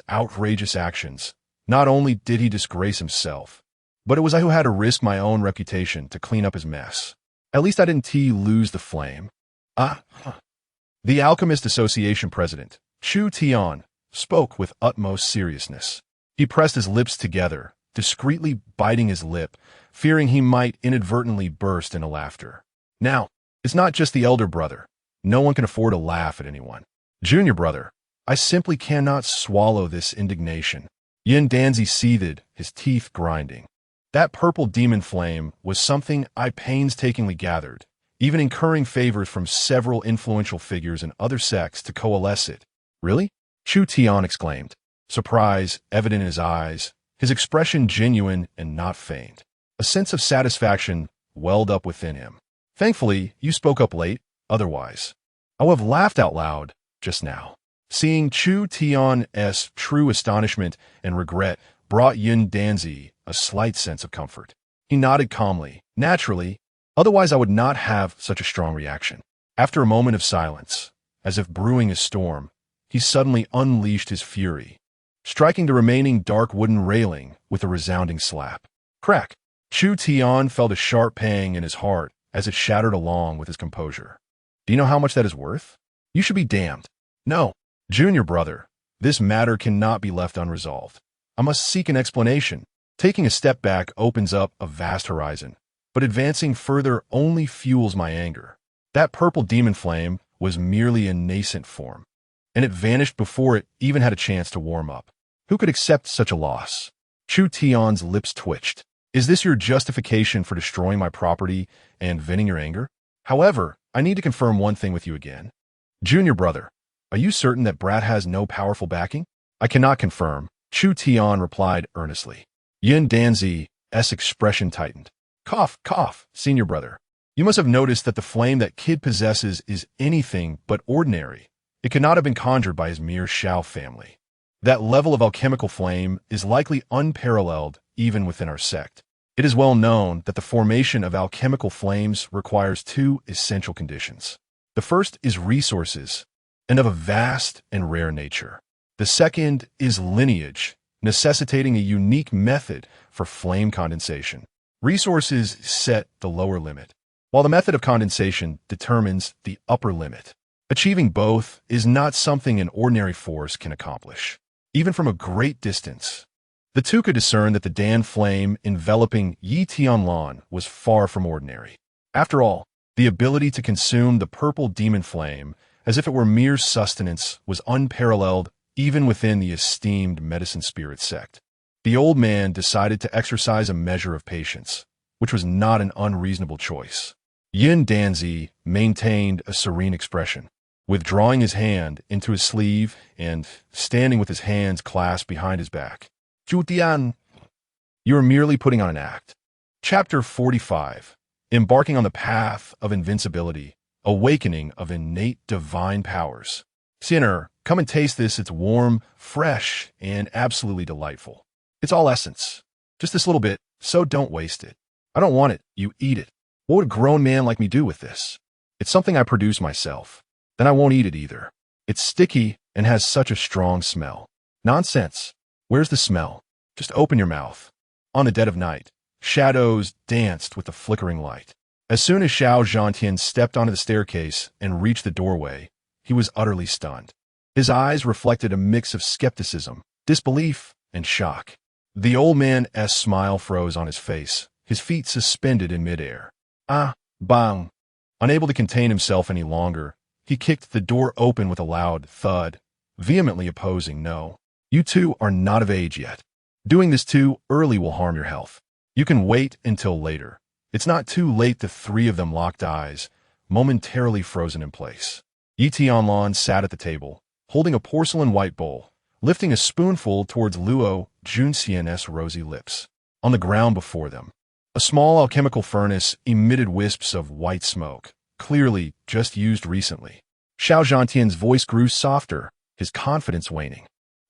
S1: outrageous actions, not only did he disgrace himself, but it was I who had to risk my own reputation to clean up his mess. At least I didn't lose the flame. The Alchemist Association president, Chu Tian, spoke with utmost seriousness. He pressed his lips together, discreetly biting his lip, fearing he might inadvertently burst into laughter. Now, it's not just the elder brother. No one can afford to laugh at anyone. Junior brother, I simply cannot swallow this indignation. Yin Danzi seethed, his teeth grinding. That purple demon flame was something I painstakingly gathered, even incurring favors from several influential figures in other sects to coalesce it. Really? Chu Tian exclaimed, surprise evident in his eyes, his expression genuine and not feigned. A sense of satisfaction welled up within him. Thankfully, you spoke up late, otherwise I would have laughed out loud just now. Seeing Chu Tian's true astonishment and regret brought Yin Danzi a slight sense of comfort. He nodded calmly, naturally, otherwise I would not have such a strong reaction. After a moment of silence, as if brewing a storm, he suddenly unleashed his fury, striking the remaining dark wooden railing with a resounding slap. Crack! Chu Tian felt a sharp pang in his heart as it shattered along with his composure. Do you know how much that is worth? You should be damned. No, junior brother, this matter cannot be left unresolved. I must seek an explanation. Taking a step back opens up a vast horizon, but advancing further only fuels my anger. That purple demon flame was merely a nascent form, and it vanished before it even had a chance to warm up. Who could accept such a loss? Chu Tian's lips twitched. Is this your justification for destroying my property and venting your anger? However, I need to confirm one thing with you again. Junior brother, are you certain that Brat has no powerful backing? I cannot confirm, Chu Tian replied earnestly. Yin Danzi's expression tightened. Cough, cough, senior brother. You must have noticed that the flame that kid possesses is anything but ordinary. It could not have been conjured by his mere Shao family. That level of alchemical flame is likely unparalleled even within our sect. It is well known that the formation of alchemical flames requires 2 essential conditions. The first is resources, and of a vast and rare nature. The second is lineage, necessitating a unique method for flame condensation. Resources set the lower limit, while the method of condensation determines the upper limit. Achieving both is not something an ordinary force can accomplish, even from a great distance. The 2 could discern that the Dan flame enveloping Yi Tianlan was far from ordinary. After all, the ability to consume the purple demon flame as if it were mere sustenance was unparalleled even within the esteemed medicine spirit sect. The old man decided to exercise a measure of patience, which was not an unreasonable choice. Yin Danzi maintained a serene expression, withdrawing his hand into his sleeve and standing with his hands clasped behind his back. Chu Tian, you are merely putting on an act. Chapter 45. Embarking on the path of invincibility, awakening of innate divine powers. Sinner, come and taste this. It's warm, fresh, and absolutely delightful. It's all essence. Just this little bit, so don't waste it. I don't want it, you eat it. What would a grown man like me do with this? It's something I produce myself. Then I won't eat it either. It's sticky and has such a strong smell. Nonsense. Where's the smell? Just open your mouth. On the dead of night, shadows danced with the flickering light. As soon as Xiao Zhantian stepped onto the staircase and reached the doorway, he was utterly stunned. His eyes reflected a mix of skepticism, disbelief, and shock. The old man's smile froze on his face, his feet suspended in midair. Ah, bang. Unable to contain himself any longer, he kicked the door open with a loud thud, vehemently opposing no. You two are not of age yet. Doing this too early will harm your health. You can wait until later. It's not too late. The three of them locked eyes, momentarily frozen in place. Tianlan sat at the table, holding a porcelain white bowl, lifting a spoonful towards Luo Junxian's rosy lips. On the ground before them, a small alchemical furnace emitted wisps of white smoke, clearly just used recently. Xiao Zhantian's voice grew softer, his confidence waning.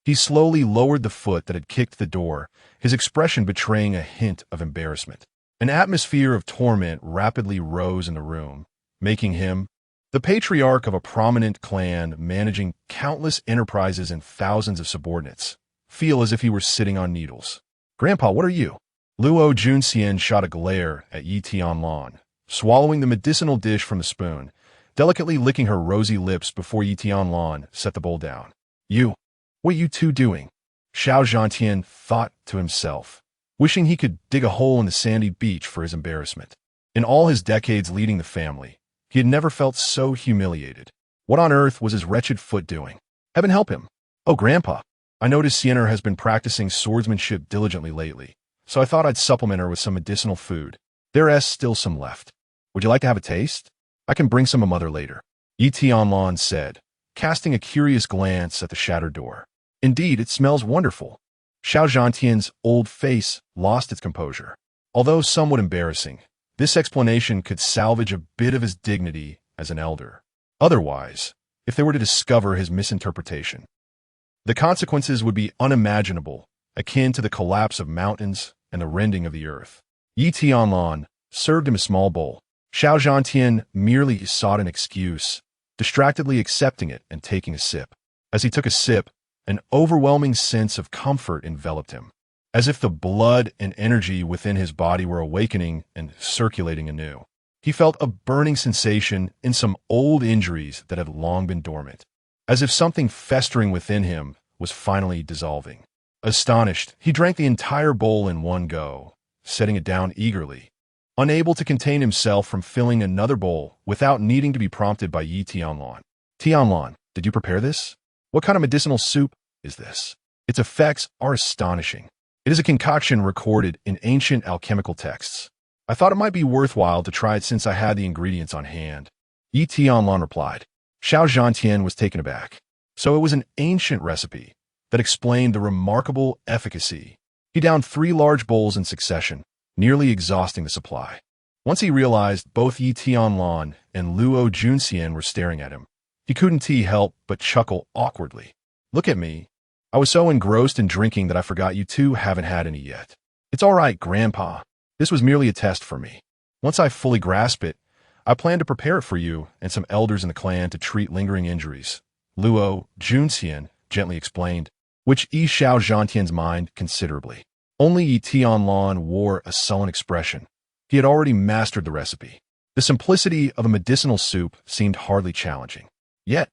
S1: He slowly lowered the foot that had kicked the door, his expression betraying a hint of embarrassment. An atmosphere of torment rapidly rose in the room, making him the patriarch of a prominent clan managing countless enterprises and thousands of subordinates, feel as if he were sitting on needles. Grandpa, what are you? Luo Junxian shot a glare at Yi Tianlan, swallowing the medicinal dish from the spoon, delicately licking her rosy lips before Yi Tianlan set the bowl down. What are you two doing? Xiao Zhantian thought to himself, wishing he could dig a hole in the sandy beach for his embarrassment. In all his decades leading the family, he had never felt so humiliated. What on earth was his wretched foot doing? Heaven help him. Oh, Grandpa, I noticed Sienna has been practicing swordsmanship diligently lately, so I thought I'd supplement her with some medicinal food. There's still some left. Would you like to have a taste? I can bring some of Mother later. Yi Tianlan said, casting a curious glance at the shattered door. Indeed, it smells wonderful. Xiao Zhantian's old face lost its composure. Although somewhat embarrassing, this explanation could salvage a bit of his dignity as an elder. Otherwise, if they were to discover his misinterpretation, the consequences would be unimaginable, akin to the collapse of mountains and the rending of the earth. Yi Tianlan served him a small bowl. Xiao Zhantian merely sought an excuse, distractedly accepting it and taking a sip. As he took a sip, an overwhelming sense of comfort enveloped him, as if the blood and energy within his body were awakening and circulating anew. He felt a burning sensation in some old injuries that had long been dormant, as if something festering within him was finally dissolving. Astonished, he drank the entire bowl in one go, setting it down eagerly, unable to contain himself from filling another bowl without needing to be prompted by Yi Tianlan. Tianlan, did you prepare this? What kind of medicinal soup is this? Its effects are astonishing. It is a concoction recorded in ancient alchemical texts. I thought it might be worthwhile to try it since I had the ingredients on hand. Yi Tianlan replied. Xiao Zhantian was taken aback. So it was an ancient recipe that explained the remarkable efficacy. He downed 3 large bowls in succession, nearly exhausting the supply. Once he realized both Yi Tianlan and Luo Junxian were staring at him, he couldn't help but chuckle awkwardly. Look at me. I was so engrossed in drinking that I forgot you two haven't had any yet. It's all right, Grandpa. This was merely a test for me. Once I fully grasp it, I plan to prepare it for you and some elders in the clan to treat lingering injuries. Luo Junxian gently explained, which eased Xiao Zhantian's mind considerably. Only Yi Tianlan wore a sullen expression. He had already mastered the recipe. The simplicity of a medicinal soup seemed hardly challenging. Yet,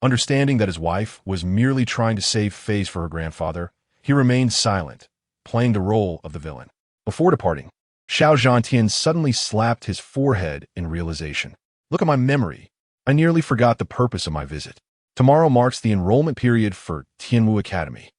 S1: understanding that his wife was merely trying to save face for her grandfather, he remained silent, playing the role of the villain. Before departing, Xiao Zhantian suddenly slapped his forehead in realization. Look at my memory. I nearly forgot the purpose of my visit. Tomorrow marks the enrollment period for Tianwu Academy,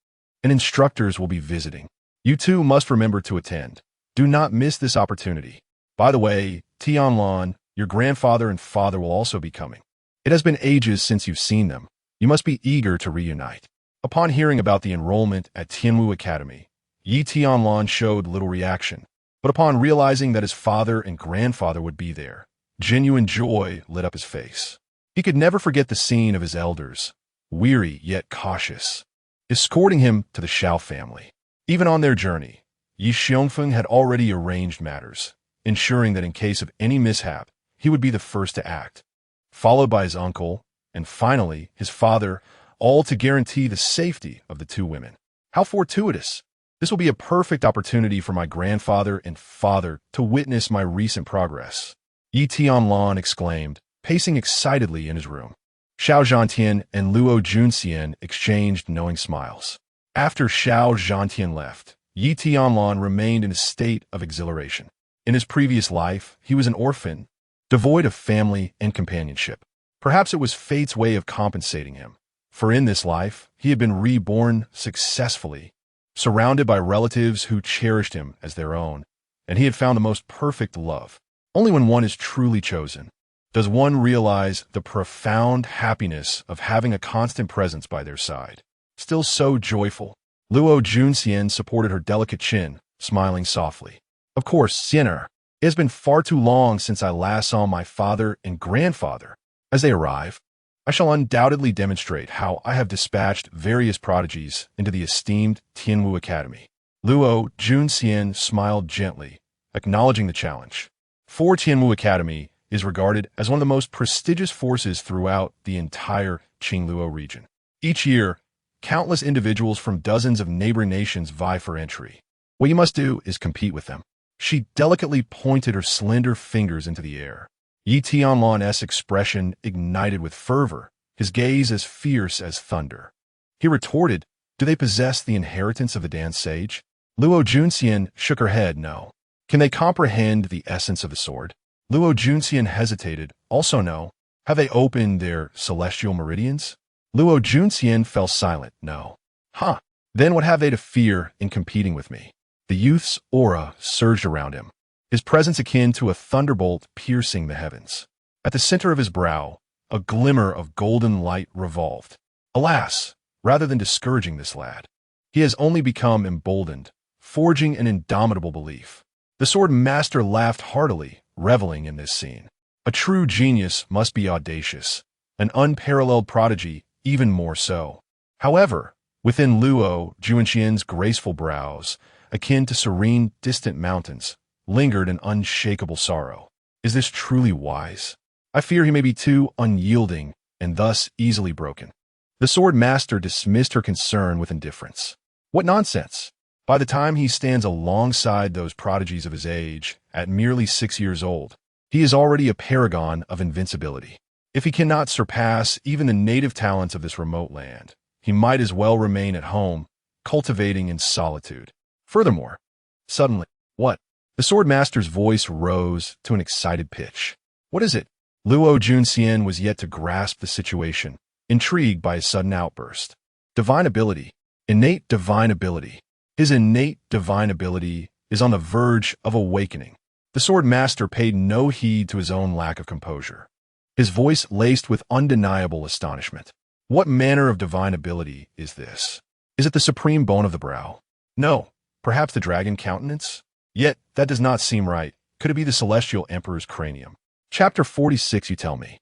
S1: and instructors will be visiting. You two must remember to attend. Do not miss this opportunity. By the way, Tianlan, your grandfather and father will also be coming. It has been ages since you've seen them. You must be eager to reunite. Upon hearing about the enrollment at Tianwu Academy, Yi Tianlan showed little reaction, but upon realizing that his father and grandfather would be there, genuine joy lit up his face. He could never forget the scene of his elders, weary yet cautious, escorting him to the Xiao family. Even on their journey, Yi Xiongfeng had already arranged matters, ensuring that in case of any mishap, he would be the first to act, followed by his uncle, and finally his father, all to guarantee the safety of the two women. How fortuitous! This will be a perfect opportunity for my grandfather and father to witness my recent progress. Yi Tianlan exclaimed, pacing excitedly in his room. Xiao Zhantian and Luo Junxian exchanged knowing smiles. After Xiao Zhantian left, Yi Tianlan remained in a state of exhilaration. In his previous life, he was an orphan, devoid of family and companionship. Perhaps it was fate's way of compensating him, for in this life he had been reborn successfully, surrounded by relatives who cherished him as their own, and he had found the most perfect love. Only when one is truly chosen does one realize the profound happiness of having a constant presence by their side. Still so joyful, Luo Junxian supported her delicate chin, smiling softly. Of course, Sinner, it has been far too long since I last saw my father and grandfather. As they arrive, I shall undoubtedly demonstrate how I have dispatched various prodigies into the esteemed Tianwu Academy. Luo Junxian smiled gently, acknowledging the challenge. For Tianwu Academy is regarded as one of the most prestigious forces throughout the entire Qingluo region. Each year, countless individuals from dozens of neighboring nations vie for entry. What you must do is compete with them. She delicately pointed her slender fingers into the air. Yi Tianlan's expression ignited with fervor, his gaze as fierce as thunder. He retorted, "Do they possess the inheritance of the dance sage?" Luo Junxian shook her head, no. Can they comprehend the essence of the sword? Luo Junxian hesitated, also no. Have they opened their celestial meridians? Luo Junxian fell silent, no. Huh. Then what have they to fear in competing with me? The youth's aura surged around him, his presence akin to a thunderbolt piercing the heavens. At the center of his brow, a glimmer of golden light revolved. Alas, rather than discouraging this lad, he has only become emboldened, forging an indomitable belief. The sword master laughed heartily, reveling in this scene. A true genius must be audacious, an unparalleled prodigy even more so. However, within Luo Junxian's graceful brows, akin to serene, distant mountains, lingered an unshakable sorrow. Is this truly wise? I fear he may be too unyielding and thus easily broken. The sword master dismissed her concern with indifference. What nonsense! By the time he stands alongside those prodigies of his age, at merely 6 years old, he is already a paragon of invincibility. If he cannot surpass even the native talents of this remote land, he might as well remain at home, cultivating in solitude. Furthermore, suddenly, what? The sword master's voice rose to an excited pitch. What is it? Luo Junxian was yet to grasp the situation, intrigued by his sudden outburst. Divine ability. Innate divine ability. His innate divine ability is on the verge of awakening. The sword master paid no heed to his own lack of composure, his voice laced with undeniable astonishment. What manner of divine ability is this? Is it the supreme bone of the brow? No, perhaps the dragon countenance? Yet, that does not seem right. Could it be the celestial emperor's cranium? Chapter 46, you tell me.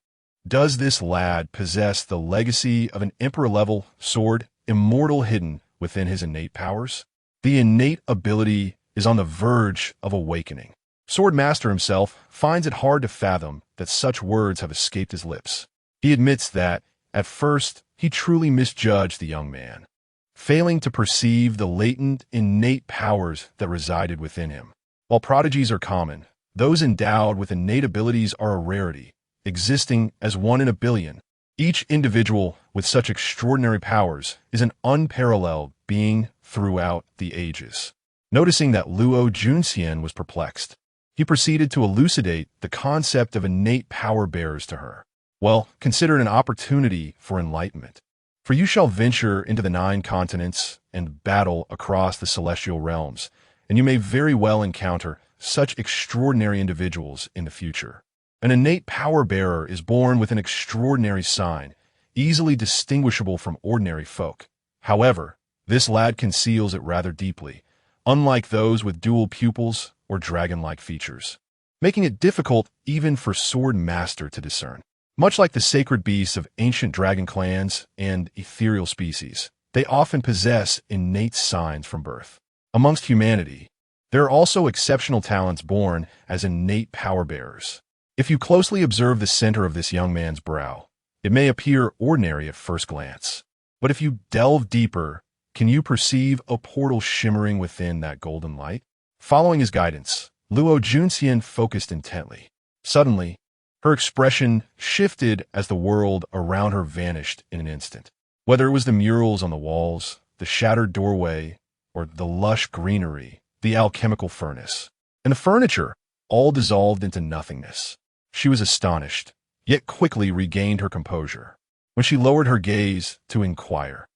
S1: Does this lad possess the legacy of an emperor-level sword, immortal hidden within his innate powers? The innate ability is on the verge of awakening. Swordmaster himself finds it hard to fathom that such words have escaped his lips. He admits that, at first, he truly misjudged the young man, failing to perceive the latent, innate powers that resided within him. While prodigies are common, those endowed with innate abilities are a rarity, existing as one in a billion. Each individual with such extraordinary powers is an unparalleled being throughout the ages. Noticing that Luo Junxian was perplexed, he proceeded to elucidate the concept of innate power bearers to her. Well, consider it an opportunity for enlightenment. For you shall venture into the 9 continents and battle across the celestial realms, and you may very well encounter such extraordinary individuals in the future. An innate power bearer is born with an extraordinary sign, easily distinguishable from ordinary folk. However, this lad conceals it rather deeply, unlike those with dual pupils or dragon-like features, making it difficult even for sword master to discern. Much like the sacred beasts of ancient dragon clans and ethereal species, they often possess innate signs from birth. Amongst humanity, there are also exceptional talents born as innate power bearers. If you closely observe the center of this young man's brow, it may appear ordinary at first glance. But if you delve deeper, can you perceive a portal shimmering within that golden light? Following his guidance, Luo Junxian focused intently. Suddenly, her expression shifted as the world around her vanished in an instant. Whether it was the murals on the walls, the shattered doorway, or the lush greenery, the alchemical furnace, and the furniture, all dissolved into nothingness. She was astonished, yet quickly regained her composure. When she lowered her gaze to inquire,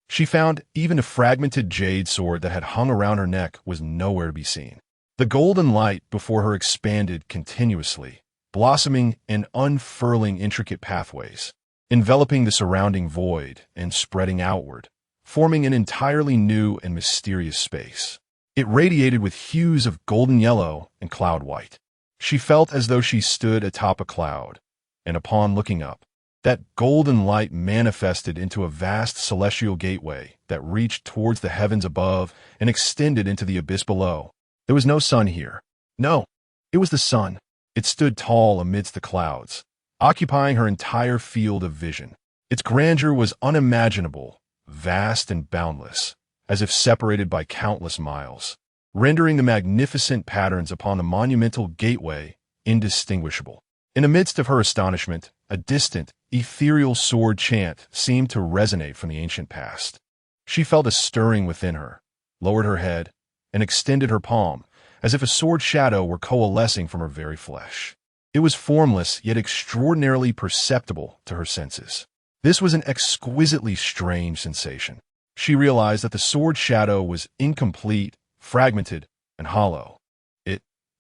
S1: she found even a fragmented jade sword that had hung around her neck was nowhere to be seen. The golden light before her expanded continuously, blossoming and unfurling intricate pathways, enveloping the surrounding void and spreading outward, forming an entirely new and mysterious space. It radiated with hues of golden yellow and cloud white. She felt as though she stood atop a cloud, and upon looking up, that golden light manifested into a vast celestial gateway that reached towards the heavens above and extended into the abyss below. There was no sun here. No, it was the sun. It stood tall amidst the clouds, occupying her entire field of vision. Its grandeur was unimaginable, vast and boundless, as if separated by countless miles, rendering the magnificent patterns upon the monumental gateway indistinguishable. In the midst of her astonishment, a distant, ethereal sword chant seemed to resonate from the ancient past. She felt a stirring within her, lowered her head, and extended her palm, as if a sword shadow were coalescing from her very flesh. It was formless, yet extraordinarily perceptible to her senses. This was an exquisitely strange sensation. She realized that the sword shadow was incomplete, fragmented, and hollow.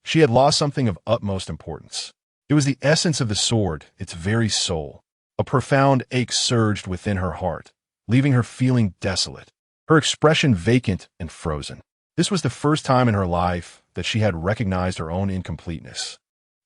S1: She had lost something of utmost importance. It was the essence of the sword, its very soul. A profound ache surged within her heart, leaving her feeling desolate, her expression vacant and frozen. This was the first time in her life that she had recognized her own incompleteness.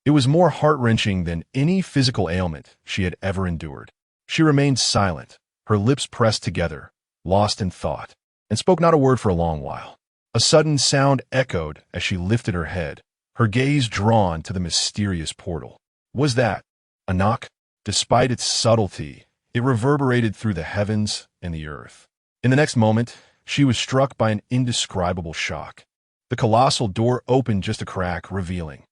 S1: It was more heart-wrenching than any physical ailment she had ever endured. She remained silent, her lips pressed together, lost in thought, and spoke not a word for a long while. A sudden sound echoed as she lifted her head, her gaze drawn to the mysterious portal. Was that a knock? Despite its subtlety, it reverberated through the heavens and the earth. In the next moment, she was struck by an indescribable shock. The colossal door opened just a crack, revealing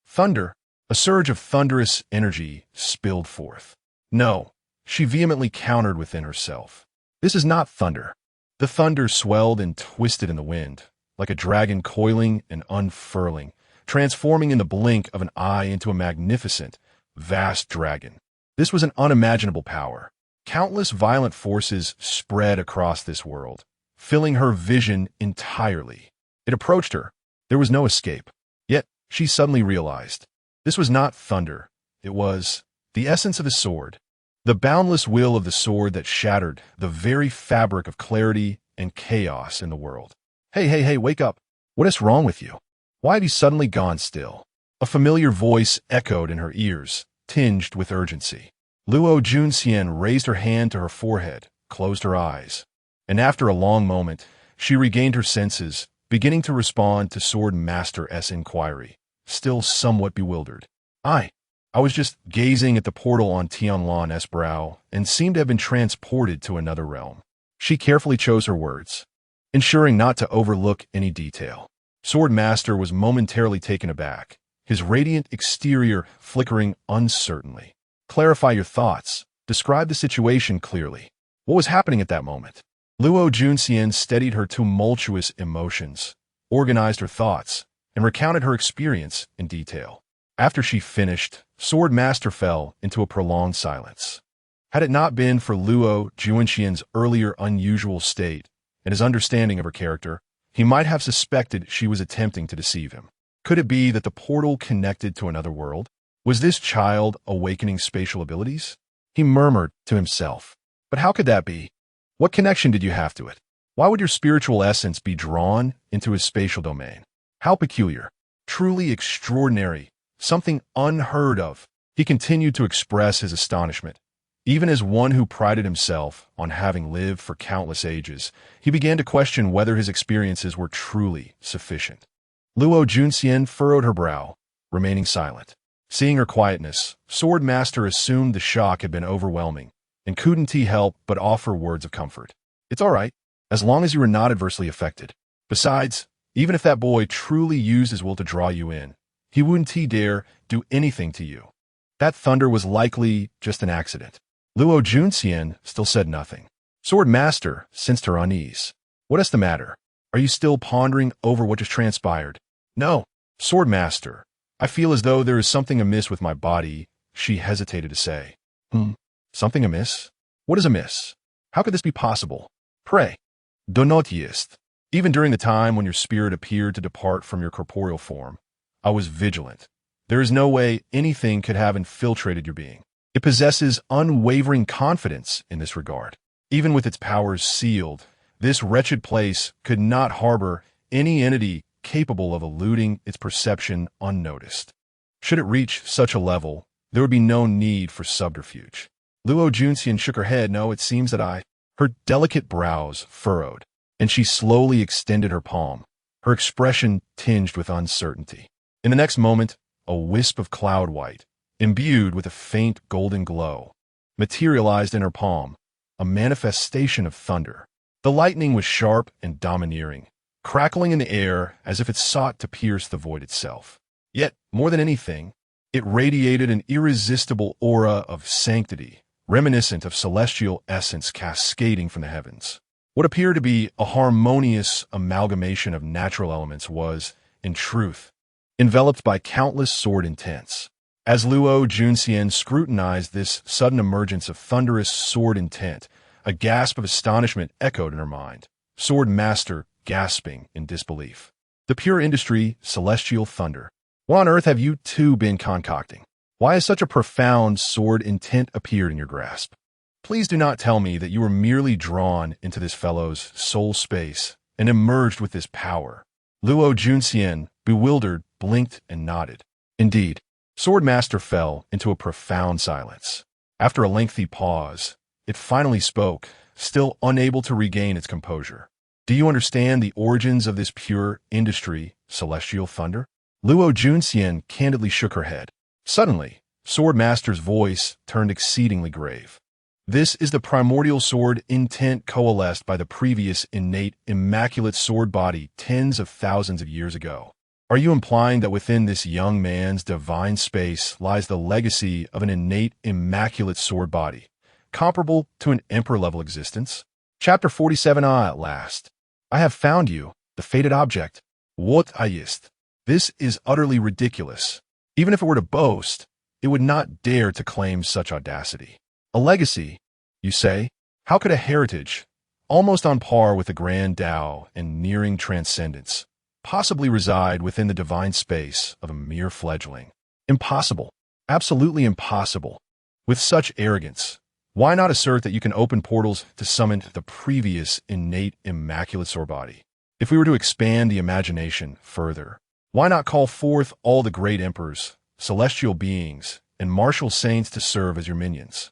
S1: thunder. A surge of thunderous energy spilled forth. No, she vehemently countered within herself. This is not thunder. The thunder swelled and twisted in the wind, like a dragon coiling and unfurling, transforming in the blink of an eye into a magnificent, vast dragon. This was an unimaginable power. Countless violent forces spread across this world, filling her vision entirely. It approached her. There was no escape. Yet, she suddenly realized, this was not thunder. It was the essence of the sword, the boundless will of the sword that shattered the very fabric of clarity and chaos in the world. Hey, wake up. What is wrong with you? Why have you suddenly gone still? A familiar voice echoed in her ears, tinged with urgency. Luo Junxian raised her hand to her forehead, closed her eyes, and after a long moment, she regained her senses, beginning to respond to Sword Master's inquiry, still somewhat bewildered. I was just gazing at the portal on Tianlan's brow and seemed to have been transported to another realm. She carefully chose her words, ensuring not to overlook any detail. Sword Master was momentarily taken aback, his radiant exterior flickering uncertainly. Clarify your thoughts. Describe the situation clearly. What was happening at that moment? Luo Junxian steadied her tumultuous emotions, organized her thoughts, and recounted her experience in detail. After she finished, Sword Master fell into a prolonged silence. Had it not been for Luo Junxian's earlier unusual state and his understanding of her character, he might have suspected she was attempting to deceive him. Could it be that the portal connected to another world? Was this child awakening spatial abilities? He murmured to himself. But how could that be? What connection did you have to it? Why would your spiritual essence be drawn into his spatial domain? How peculiar, truly extraordinary, something unheard of. He continued to express his astonishment. Even as one who prided himself on having lived for countless ages, he began to question whether his experiences were truly sufficient. Luo Junxian furrowed her brow, remaining silent. Seeing her quietness, Sword Master assumed the shock had been overwhelming, and couldn't he help but offer words of comfort. It's all right, as long as you were not adversely affected. Besides, even if that boy truly used his will to draw you in, he wouldn't dare do anything to you. That thunder was likely just an accident. Luo Junxian still said nothing. Sword Master sensed her unease. What is the matter? Are you still pondering over what just transpired? No, Sword Master. I feel as though there is something amiss with my body, she hesitated to say. Something amiss? What is amiss? How could this be possible? Pray, do not jest. Even during the time when your spirit appeared to depart from your corporeal form, I was vigilant. There is no way anything could have infiltrated your being. It possesses unwavering confidence in this regard. Even with its powers sealed, this wretched place could not harbor any entity capable of eluding its perception unnoticed. Should it reach such a level, there would be no need for subterfuge. Luo Junxian shook her head. No, it seems that I... Her delicate brows furrowed, and she slowly extended her palm, her expression tinged with uncertainty. In the next moment, a wisp of cloud white, imbued with a faint golden glow, materialized in her palm, a manifestation of thunder. The lightning was sharp and domineering, crackling in the air as if it sought to pierce the void itself. Yet, more than anything, it radiated an irresistible aura of sanctity, reminiscent of celestial essence cascading from the heavens. What appeared to be a harmonious amalgamation of natural elements was, in truth, enveloped by countless sword intents. As Luo Junxian scrutinized this sudden emergence of thunderous sword intent, a gasp of astonishment echoed in her mind, sword master gasping in disbelief. The pure industry, celestial thunder. What on earth have you two been concocting? Why has such a profound sword intent appeared in your grasp? Please do not tell me that you were merely drawn into this fellow's soul space and emerged with this power. Luo Junxian, bewildered, blinked and nodded. Indeed, Swordmaster fell into a profound silence. After a lengthy pause, it finally spoke, still unable to regain its composure. Do you understand the origins of this pure industry, celestial thunder? Luo Junxian candidly shook her head. Suddenly, Swordmaster's voice turned exceedingly grave. This is the primordial sword intent coalesced by the previous innate, immaculate sword body tens of thousands of years ago. Are you implying that within this young man's divine space lies the legacy of an innate, immaculate sword body, comparable to an emperor-level existence? Chapter 47. At last. I have found you, the fated object. What ist? This is utterly ridiculous. Even if it were to boast, it would not dare to claim such audacity. A legacy, you say? How could a heritage, almost on par with the grand Tao and nearing transcendence, possibly reside within the divine space of a mere fledgling? Impossible. Absolutely impossible. With such arrogance, why not assert that you can open portals to summon the previous innate immaculate sword body? If we were to expand the imagination further, why not call forth all the great emperors, celestial beings, and martial saints to serve as your minions?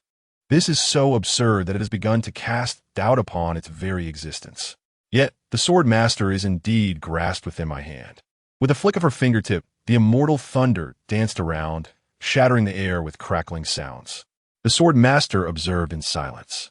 S1: This is so absurd that it has begun to cast doubt upon its very existence. Yet, the sword master is indeed grasped within my hand. With a flick of her fingertip, the immortal thunder danced around, shattering the air with crackling sounds. The sword master observed in silence.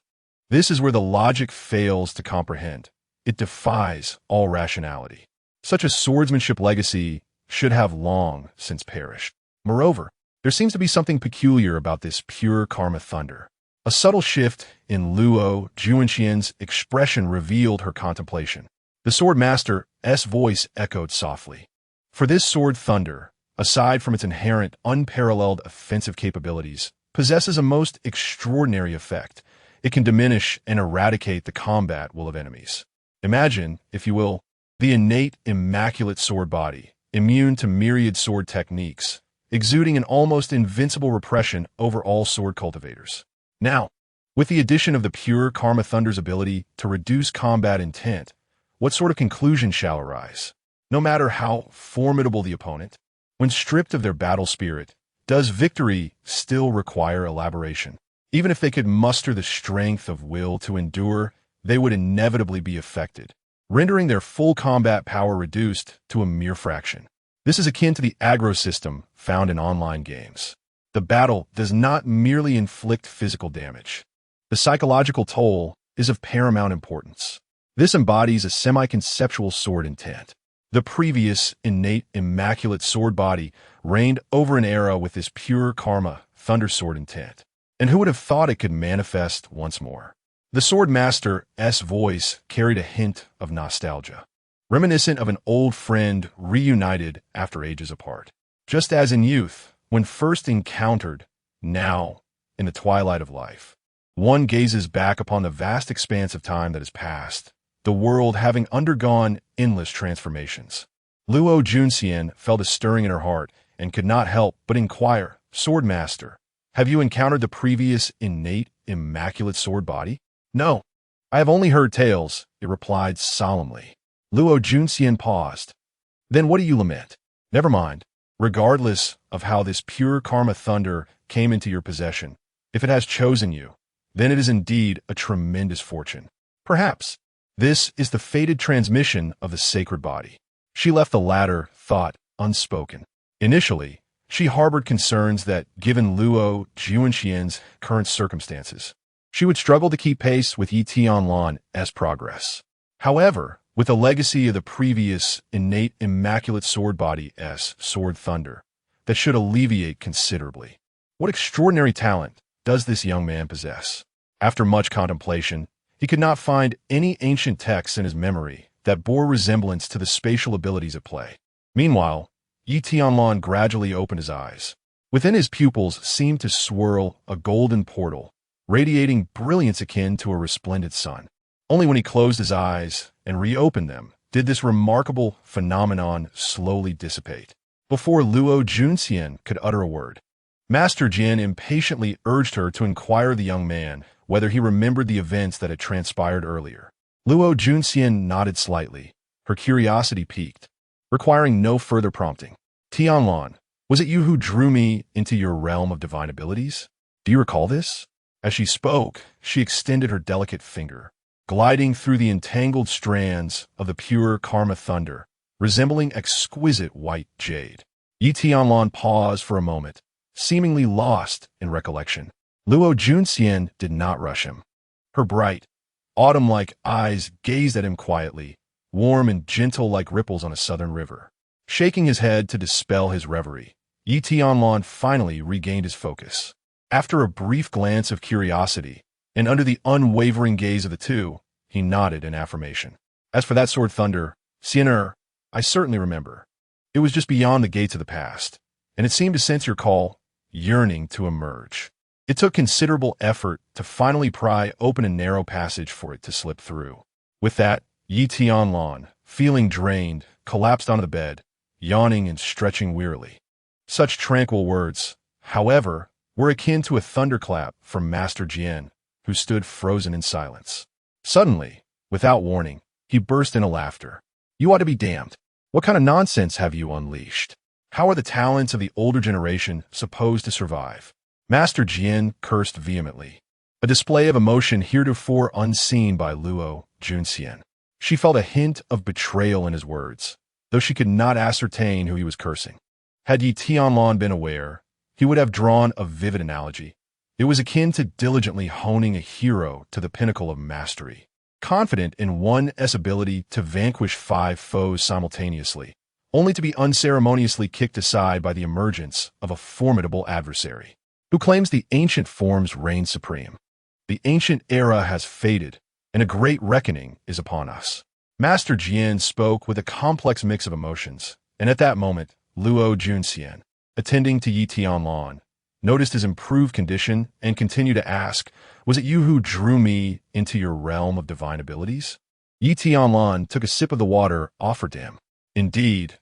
S1: This is where the logic fails to comprehend. It defies all rationality. Such a swordsmanship legacy should have long since perished. Moreover, there seems to be something peculiar about this pure karma thunder. A subtle shift in Luo Junxian's expression revealed her contemplation. The sword master's voice echoed softly. For this sword thunder, aside from its inherent unparalleled offensive capabilities, possesses a most extraordinary effect. It can diminish and eradicate the combat will of enemies. Imagine, if you will, the innate immaculate sword body, immune to myriad sword techniques, exuding an almost invincible repression over all sword cultivators. Now, with the addition of the pure Karma Thunder's ability to reduce combat intent, what sort of conclusion shall arise? No matter how formidable the opponent, when stripped of their battle spirit, does victory still require elaboration? Even if they could muster the strength of will to endure, they would inevitably be affected, rendering their full combat power reduced to a mere fraction. This is akin to the aggro system found in online games. The battle does not merely inflict physical damage. The psychological toll is of paramount importance. This embodies a semi-conceptual sword intent. The previous innate immaculate sword body reigned over an era with this pure karma thunder sword intent. And who would have thought it could manifest once more? The sword master's voice carried a hint of nostalgia, reminiscent of an old friend reunited after ages apart. just as in youth, when first encountered, now, in the twilight of life. One gazes back upon the vast expanse of time that has passed, the world having undergone endless transformations. Luo Junxian felt a stirring in her heart and could not help but inquire, Swordmaster, have you encountered the previous innate, immaculate sword body? No, I have only heard tales, it replied solemnly. Luo Junxian paused. Then what do you lament? Never mind. Regardless of how this pure karma thunder came into your possession, if it has chosen you, then it is indeed a tremendous fortune. Perhaps this is the fated transmission of the sacred body. She left the latter thought unspoken. Initially, she harbored concerns that, given Luo Junxian's current circumstances, she would struggle to keep pace with Tianlan's progress. However, with the legacy of the previous innate immaculate sword body S, sword thunder, that should alleviate considerably. What extraordinary talent does this young man possess? After much contemplation, he could not find any ancient texts in his memory that bore resemblance to the spatial abilities at play. Meanwhile, Yi Tianlan gradually opened his eyes. Within his pupils seemed to swirl a golden portal, radiating brilliance akin to a resplendent sun. Only when he closed his eyes and reopened them did this remarkable phenomenon slowly dissipate. Before Luo Junxian could utter a word, Master Jin impatiently urged her to inquire of the young man whether he remembered the events that had transpired earlier. Luo Junxian nodded slightly, her curiosity piqued, requiring no further prompting. Tianlan, was it you who drew me into your realm of divine abilities? Do you recall this? As she spoke, she extended her delicate finger, gliding through the entangled strands of the pure karma thunder, resembling exquisite white jade. Yi Tianlan paused for a moment, seemingly lost in recollection. Luo Junxian did not rush him. Her bright, autumn-like eyes gazed at him quietly, warm and gentle like ripples on a southern river. Shaking his head to dispel his reverie, Yi Tianlan finally regained his focus. After a brief glance of curiosity, and under the unwavering gaze of the two, he nodded in affirmation. As for that sword thunder, Xianer, I certainly remember. It was just beyond the gates of the past, and it seemed to sense your call, yearning to emerge. It took considerable effort to finally pry open a narrow passage for it to slip through. With that, Yi Tianlan, feeling drained, collapsed onto the bed, yawning and stretching wearily. Such tranquil words, however, were akin to a thunderclap from Master Jian, who stood frozen in silence. Suddenly, without warning, he burst into laughter. You ought to be damned. What kind of nonsense have you unleashed? How are the talents of the older generation supposed to survive? Master Jian cursed vehemently, a display of emotion heretofore unseen by Luo Junxian. She felt a hint of betrayal in his words, though she could not ascertain who he was cursing. Had Yi Tianlan been aware, he would have drawn a vivid analogy. It was akin to diligently honing a hero to the pinnacle of mastery, confident in one's ability to vanquish 5 foes simultaneously, only to be unceremoniously kicked aside by the emergence of a formidable adversary, who claims the ancient forms reign supreme. The ancient era has faded, and a great reckoning is upon us. Master Jian spoke with a complex mix of emotions, and at that moment, Luo Junxian, attending to Yi Tianlan, noticed his improved condition and continued to ask, was it you who drew me into your realm of divine abilities? Yi Tianlan took a sip of the water offered to him. Indeed,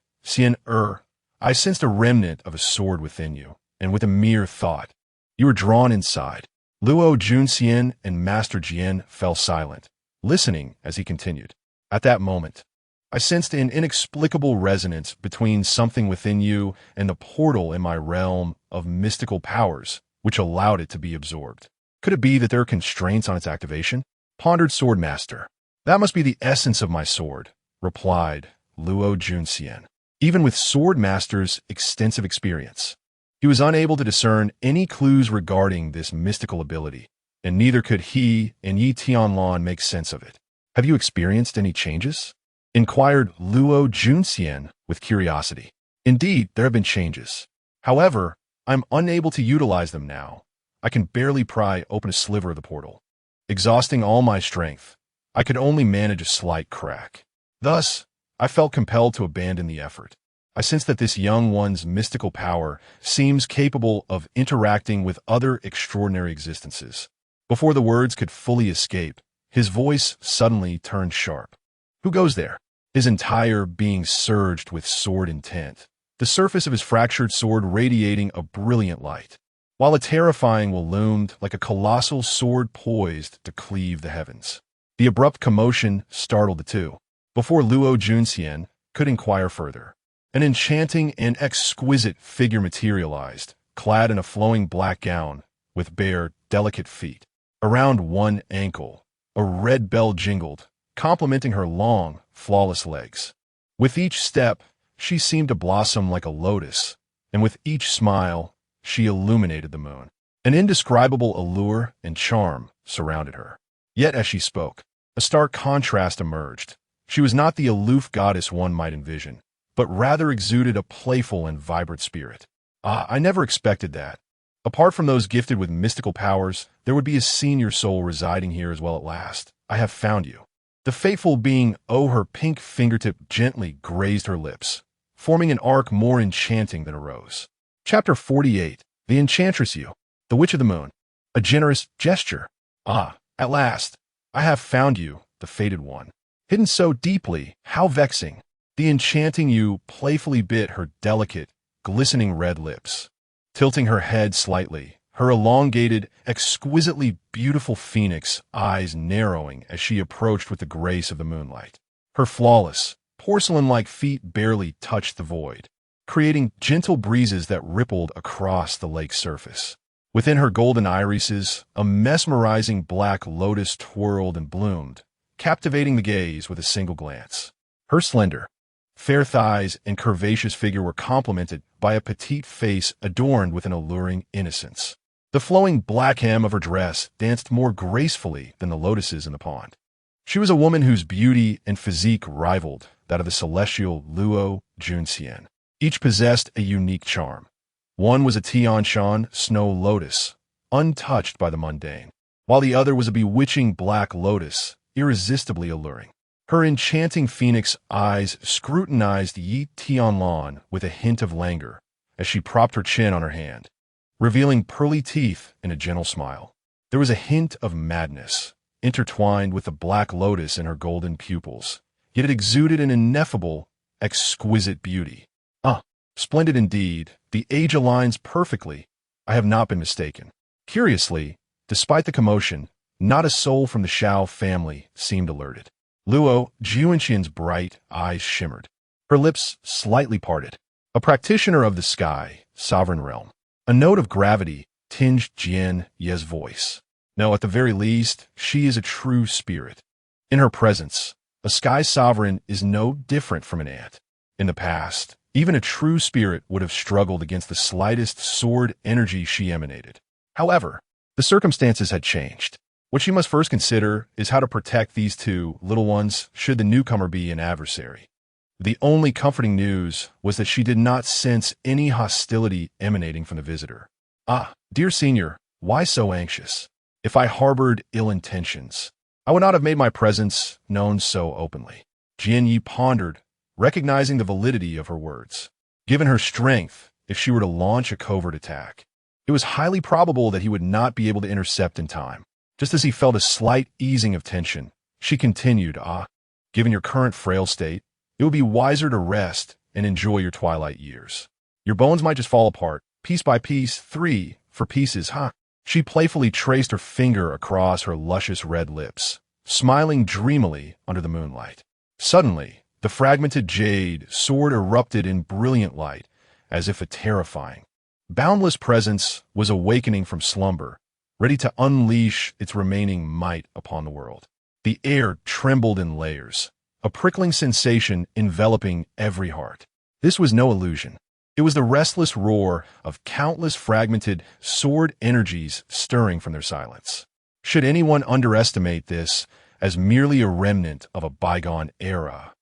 S1: I sensed a remnant of a sword within you, and with a mere thought, you were drawn inside. Luo Junxian and Master Jian fell silent, listening as he continued. At that moment, I sensed an inexplicable resonance between something within you and the portal in my realm of mystical powers, which allowed it to be absorbed. Could it be that there are constraints on its activation? Pondered Swordmaster. That must be the essence of my sword, replied Luo Junxian. Even with Swordmaster's extensive experience, he was unable to discern any clues regarding this mystical ability, and neither could he and Yi Tianlan make sense of it. Have you experienced any changes? Inquired Luo Junxian with curiosity. Indeed, there have been changes. However, I'm unable to utilize them now. I can barely pry open a sliver of the portal. Exhausting all my strength, I could only manage a slight crack. Thus, I felt compelled to abandon the effort. I sense that this young one's mystical power seems capable of interacting with other extraordinary existences. Before the words could fully escape, his voice suddenly turned sharp. Who goes there? His entire being surged with sword intent, the surface of his fractured sword radiating a brilliant light, while a terrifying will loomed like a colossal sword poised to cleave the heavens. The abrupt commotion startled the two, before Luo Junxian could inquire further. An enchanting and exquisite figure materialized, clad in a flowing black gown, with bare, delicate feet. Around one ankle, a red bell jingled, complementing her long, flawless legs. With each step, she seemed to blossom like a lotus, and with each smile, she illuminated the moon. An indescribable allure and charm surrounded her. Yet as she spoke, a stark contrast emerged. She was not the aloof goddess one might envision, but rather exuded a playful and vibrant spirit. I never expected that. Apart from those gifted with mystical powers, there would be a senior soul residing here as well at last. I have found you. The fateful being, her pink fingertip gently grazed her lips, forming an arc more enchanting than a rose. Chapter 48. The Enchantress You. The Witch of the Moon. A generous gesture. At last. I have found you, the fated one. Hidden so deeply, how vexing. The enchanting you playfully bit her delicate, glistening red lips, tilting her head slightly, her elongated, exquisitely beautiful phoenix eyes narrowing as she approached with the grace of the moonlight. Her flawless, porcelain-like feet barely touched the void, creating gentle breezes that rippled across the lake's surface. Within her golden irises, a mesmerizing black lotus twirled and bloomed, captivating the gaze with a single glance. Her slender, fair thighs and curvaceous figure were complemented by a petite face adorned with an alluring innocence. The flowing black hem of her dress danced more gracefully than the lotuses in the pond. She was a woman whose beauty and physique rivaled that of the celestial Luo Junxian. Each possessed a unique charm. One was a Tianlan snow lotus, untouched by the mundane, while the other was a bewitching black lotus, irresistibly alluring. Her enchanting phoenix eyes scrutinized Yi Tianlan with a hint of languor as she propped her chin on her hand, revealing pearly teeth in a gentle smile. There was a hint of madness, intertwined with the black lotus in her golden pupils, yet it exuded an ineffable, exquisite beauty. Splendid indeed, the age aligns perfectly. I have not been mistaken. Curiously, despite the commotion, not a soul from the Shao family seemed alerted. Luo Junxian's bright eyes shimmered, her lips slightly parted. A practitioner of the sky, sovereign realm. A note of gravity tinged Jian Ye's voice. No, at the very least, she is a true spirit. In her presence, a sky sovereign is no different from an ant. In the past, even a true spirit would have struggled against the slightest sword energy she emanated. However, the circumstances had changed. What she must first consider is how to protect these two little ones should the newcomer be an adversary. The only comforting news was that she did not sense any hostility emanating from the visitor. Dear senior, why so anxious? If I harbored ill intentions, I would not have made my presence known so openly. Jian Yi pondered, recognizing the validity of her words. Given her strength, if she were to launch a covert attack, it was highly probable that he would not be able to intercept in time. Just as he felt a slight easing of tension, she continued, given your current frail state, it would be wiser to rest and enjoy your twilight years. Your bones might just fall apart, piece by piece, 3 for pieces, She playfully traced her finger across her luscious red lips, smiling dreamily under the moonlight. Suddenly, the fragmented jade sword erupted in brilliant light, as if a terrifying, boundless presence was awakening from slumber, ready to unleash its remaining might upon the world. The air trembled in layers, a prickling sensation enveloping every heart. This was no illusion. It was the restless roar of countless fragmented sword energies stirring from their silence. Should anyone underestimate this as merely a remnant of a bygone era,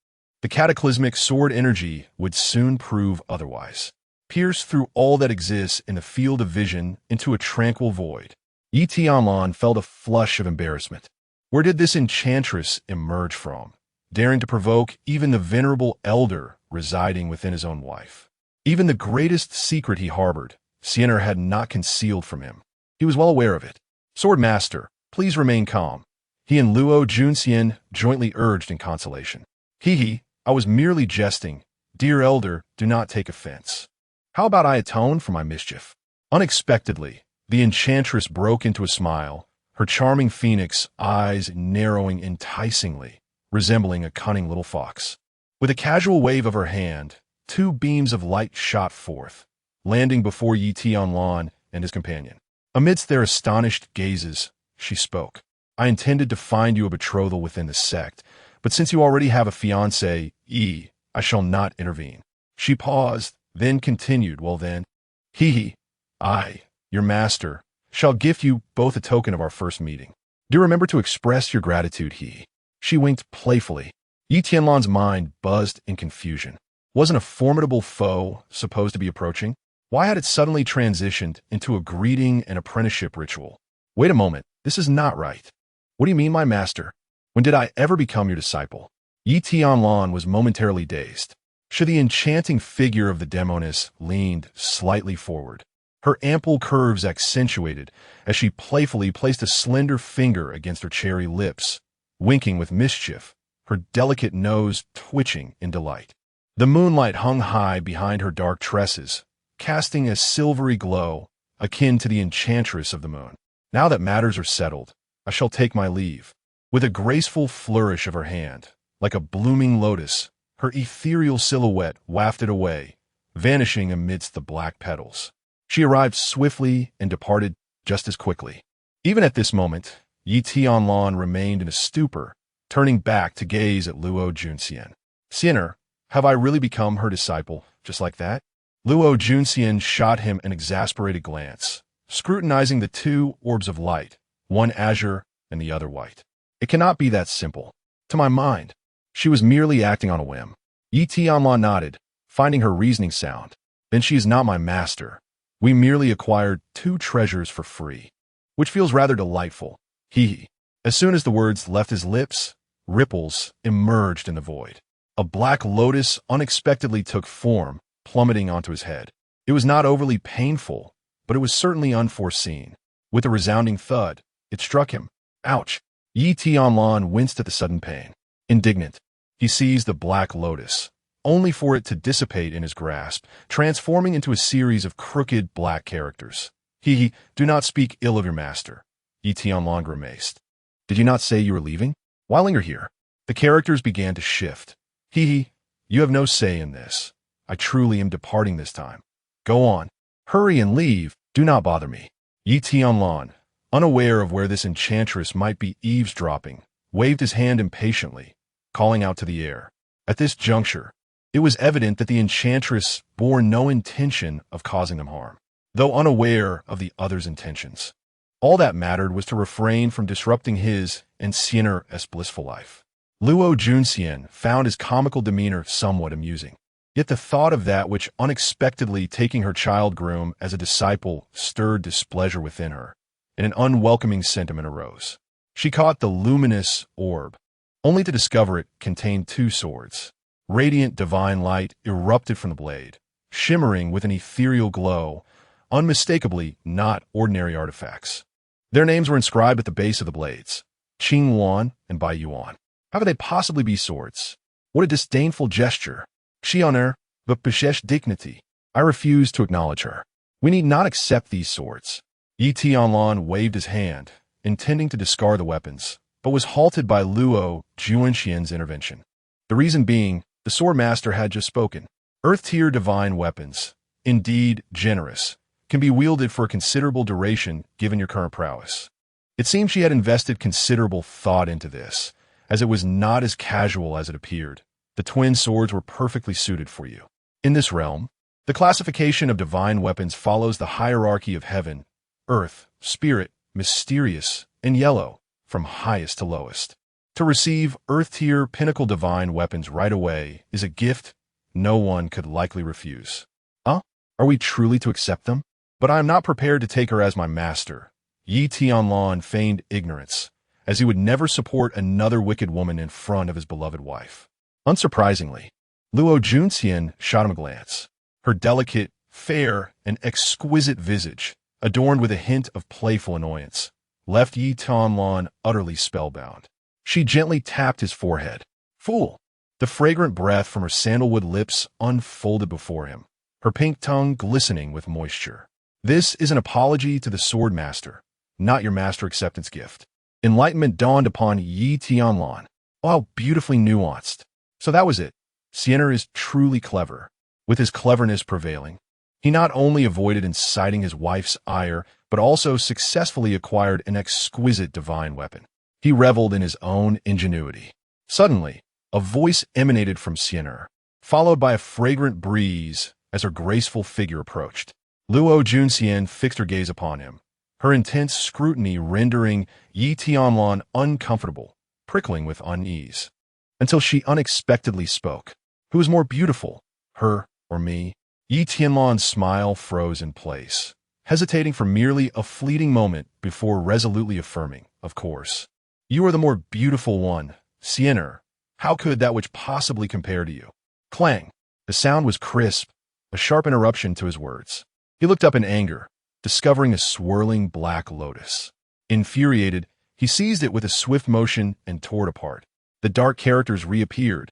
S1: the cataclysmic sword energy would soon prove otherwise, pierce through all that exists in the field of vision into a tranquil void. Yi Tianlan felt a flush of embarrassment. Where did this enchantress emerge from, daring to provoke even the venerable elder residing within his own wife. Even the greatest secret he harbored, Tianlan had not concealed from him. He was well aware of it. "Sword Master, please remain calm," he and Luo Junxian jointly urged in consolation. "Hee, I was merely jesting. Dear elder, do not take offense. How about I atone for my mischief?" Unexpectedly, the enchantress broke into a smile, her charming phoenix eyes narrowing enticingly, resembling a cunning little fox. With a casual wave of her hand, two beams of light shot forth, landing before Tianlan and his companion. Amidst their astonished gazes, she spoke. "I intended to find you a betrothal within the sect, but since you already have a fiancé, I shall not intervene." She paused, then continued, "Well then, I, your master, shall give you both a token of our first meeting. Do remember to express your gratitude, She winked playfully. Tianlan's mind buzzed in confusion. Wasn't a formidable foe supposed to be approaching? Why had it suddenly transitioned into a greeting and apprenticeship ritual? Wait a moment, this is not right. What do you mean, my master? When did I ever become your disciple? Tianlan was momentarily dazed. The enchanting figure of the demoness leaned slightly forward. Her ample curves accentuated as she playfully placed a slender finger against her cherry lips, winking with mischief, her delicate nose twitching in delight. The moonlight hung high behind her dark tresses, casting a silvery glow akin to the enchantress of the moon. "Now that matters are settled, I shall take my leave." With a graceful flourish of her hand, like a blooming lotus, her ethereal silhouette wafted away, vanishing amidst the black petals. She arrived swiftly and departed just as quickly. Even at this moment, Tianlan remained in a stupor, turning back to gaze at Luo Junxian. "Tianlan, have I really become her disciple, just like that?" Luo Junxian shot him an exasperated glance, scrutinizing the two orbs of light, one azure and the other white. "It cannot be that simple. To my mind, she was merely acting on a whim." Tianlan nodded, finding her reasoning sound. "Then she is not my master. We merely acquired two treasures for free, which feels rather delightful." As soon as the words left his lips, ripples emerged in the void. A black lotus unexpectedly took form, plummeting onto his head. It was not overly painful, but it was certainly unforeseen. With a resounding thud, it struck him. Ouch! Tianlan winced at the sudden pain. Indignant, he seized the black lotus, only for it to dissipate in his grasp, transforming into a series of crooked black characters. Do not speak ill of your master," Tianlan grimaced. "Did you not say you were leaving? Why linger here?" The characters began to shift. You have no say in this. I truly am departing this time. Go on. Hurry and leave. Do not bother me." Tianlan, unaware of where this enchantress might be eavesdropping, waved his hand impatiently, calling out to the air. At this juncture, it was evident that the enchantress bore no intention of causing them harm, though unaware of the other's intentions. All that mattered was to refrain from disrupting his and Tianlan's blissful life. Luo Junxian found his comical demeanor somewhat amusing. Yet the thought of that which unexpectedly taking her child groom as a disciple stirred displeasure within her, and an unwelcoming sentiment arose. She caught the luminous orb, only to discover it contained two swords. Radiant divine light erupted from the blade, shimmering with an ethereal glow, unmistakably not ordinary artifacts. Their names were inscribed at the base of the blades, Qingyuan and Baiyuan. How could they possibly be swords? What a disdainful gesture. She honor, but possess dignity. I refuse to acknowledge her. We need not accept these swords. Tianlan waved his hand, intending to discard the weapons, but was halted by Luo Junxian's intervention. The reason being, the sword master had just spoken. Earth-tier divine weapons, indeed generous, can be wielded for a considerable duration given your current prowess. It seemed she had invested considerable thought into this, as it was not as casual as it appeared. The twin swords were perfectly suited for you. In this realm, the classification of divine weapons follows the hierarchy of heaven, earth, spirit, mysterious, and yellow, from highest to lowest. To receive earth-tier pinnacle divine weapons right away is a gift no one could likely refuse. Are we truly to accept them? But I am not prepared to take her as my master. Tianlan feigned ignorance, as he would never support another wicked woman in front of his beloved wife. Unsurprisingly, Luo Junxian shot him a glance. Her delicate, fair, and exquisite visage, adorned with a hint of playful annoyance, left Yi Tianlan utterly spellbound. She gently tapped his forehead. Fool! The fragrant breath from her sandalwood lips unfolded before him, her pink tongue glistening with moisture. This is an apology to the sword master, not your master acceptance gift. Enlightenment dawned upon Yi Tianlan. Oh, how beautifully nuanced. So that was it. Siener is truly clever. With his cleverness prevailing, he not only avoided inciting his wife's ire, but also successfully acquired an exquisite divine weapon. He reveled in his own ingenuity. Suddenly, a voice emanated from Siener, followed by a fragrant breeze as her graceful figure approached. Luo Junxian fixed her gaze upon him, her intense scrutiny rendering Yi Tianlan uncomfortable, prickling with unease, until she unexpectedly spoke. Who is more beautiful, her or me? Yi Tianlan's smile froze in place, hesitating for merely a fleeting moment before resolutely affirming, of course. You are the more beautiful one, Siener. How could that which possibly compare to you? Clang. The sound was crisp, a sharp interruption to his words. He looked up in anger, discovering a swirling black lotus. Infuriated, he seized it with a swift motion and tore it apart. The dark characters reappeared.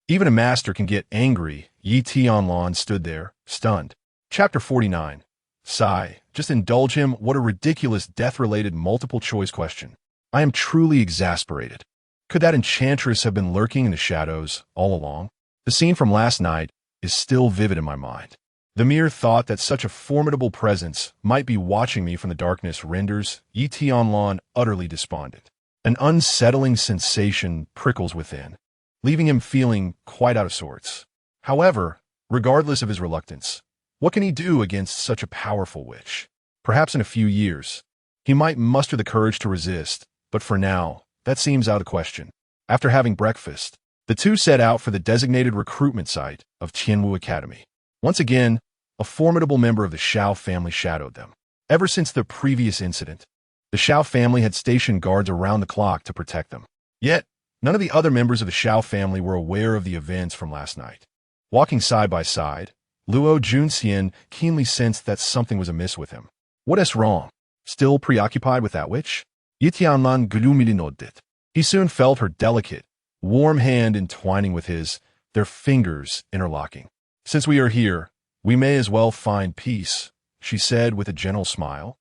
S1: Even a master can get angry. Yi Tianlan stood there, stunned. Chapter 49. Sigh. Just indulge him. What a ridiculous death-related multiple-choice question. I am truly exasperated. Could that enchantress have been lurking in the shadows all along? The scene from last night is still vivid in my mind. The mere thought that such a formidable presence might be watching me from the darkness renders Yi Tianlan utterly despondent. An unsettling sensation prickles within, leaving him feeling quite out of sorts. However, regardless of his reluctance, what can he do against such a powerful witch? Perhaps in a few years, he might muster the courage to resist, but for now, that seems out of question. After having breakfast, the two set out for the designated recruitment site of Tianwu Academy. Once again, a formidable member of the Shao family shadowed them. Ever since the previous incident, the Shao family had stationed guards around the clock to protect them. Yet, none of the other members of the Shao family were aware of the events from last night. Walking side by side, Luo Junxian keenly sensed that something was amiss with him. What is wrong? Still preoccupied with that witch? Yi Tianlan gloomily nodded. He soon felt her delicate, warm hand entwining with his, their fingers interlocking. Since we are here, we may as well find peace, she said with a gentle smile,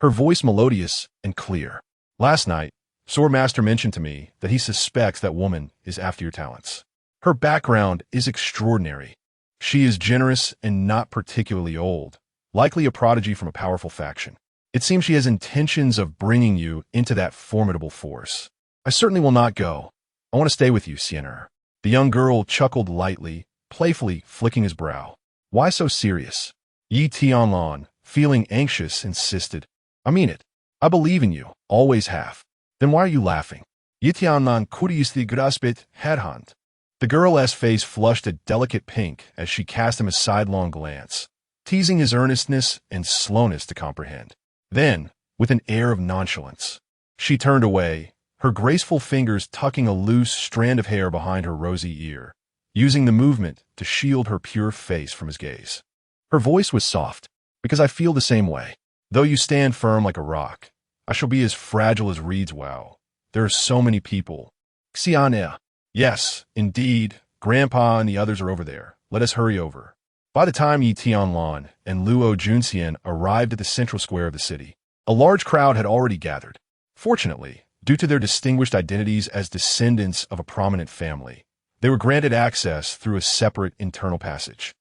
S1: her voice melodious and clear. Last night, Swordmaster mentioned to me that he suspects that woman is after your talents. Her background is extraordinary. She is generous and not particularly old, likely a prodigy from a powerful faction. It seems she has intentions of bringing you into that formidable force. I certainly will not go. I want to stay with you, Siener. The young girl chuckled lightly, playfully flicking his brow. Why so serious? Yi Tianlan, feeling anxious, insisted. I mean it. I believe in you, always have. Then why are you laughing? Yi Tianlan kuristi graspit headhunt. The girl's face flushed a delicate pink as she cast him a sidelong glance, teasing his earnestness and slowness to comprehend. Then, with an air of nonchalance, she turned away, her graceful fingers tucking a loose strand of hair behind her rosy ear, using the movement to shield her pure face from his gaze. Her voice was soft, because I feel the same way. Though you stand firm like a rock, I shall be as fragile as reeds. Wow. There are so many people. Xian'e. Yes, indeed. Grandpa and the others are over there. Let us hurry over. By the time Yi Tianlan and Luo Junxian arrived at the central square of the city, a large crowd had already gathered. Fortunately, due to their distinguished identities as descendants of a prominent family, they were granted access through a separate internal passage.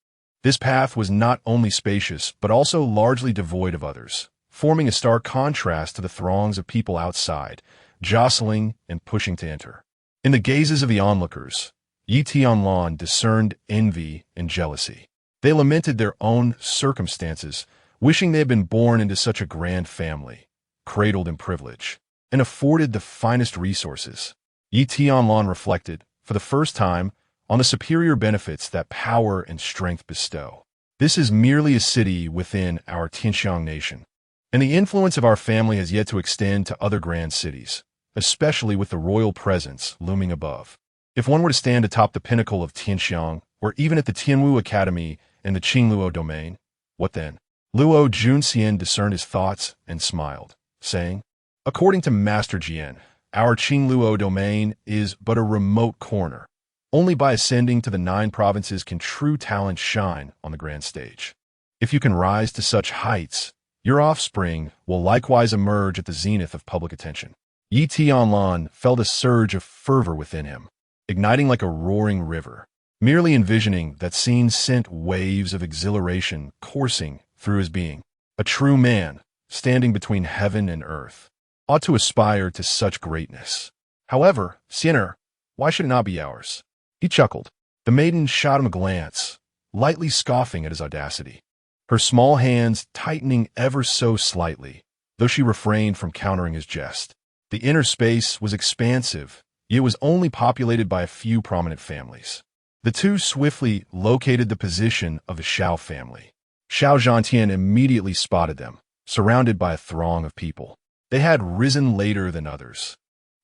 S1: This path was not only spacious, but also largely devoid of others, forming a stark contrast to the throngs of people outside, jostling and pushing to enter. In the gazes of the onlookers, Yi Tianlan discerned envy and jealousy. They lamented their own circumstances, wishing they had been born into such a grand family, cradled in privilege, and afforded the finest resources. Yi Tianlan reflected, for the first time, on the superior benefits that power and strength bestow. This is merely a city within our Tianxiang nation, and the influence of our family has yet to extend to other grand cities, especially with the royal presence looming above. If one were to stand atop the pinnacle of Tianxiang, or even at the Tianwu Academy in the Qingluo domain, what then? Luo Junxian discerned his thoughts and smiled, saying, "According to Master Jian, our Qingluo domain is but a remote corner. Only by ascending to the 9 provinces can true talent shine on the grand stage. If you can rise to such heights, your offspring will likewise emerge at the zenith of public attention." Yi Tianlan felt a surge of fervor within him, igniting like a roaring river. Merely envisioning that scene sent waves of exhilaration coursing through his being. A true man, standing between heaven and earth, ought to aspire to such greatness. However, Xiener, why should it not be ours? He chuckled. The maiden shot him a glance, lightly scoffing at his audacity, her small hands tightening ever so slightly, though she refrained from countering his jest. The inner space was expansive, yet was only populated by a few prominent families. The two swiftly located the position of the Xiao family. Xiao Zhantian immediately spotted them, surrounded by a throng of people. They had risen later than others,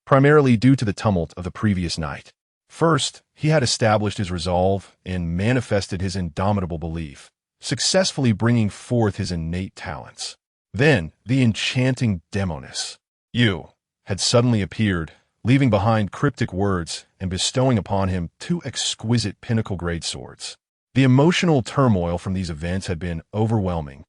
S1: primarily due to the tumult of the previous night. First, he had established his resolve and manifested his indomitable belief, successfully bringing forth his innate talents. Then, the enchanting Demoness, Yu, had suddenly appeared, leaving behind cryptic words and bestowing upon him 2 exquisite pinnacle-grade swords. The emotional turmoil from these events had been overwhelming,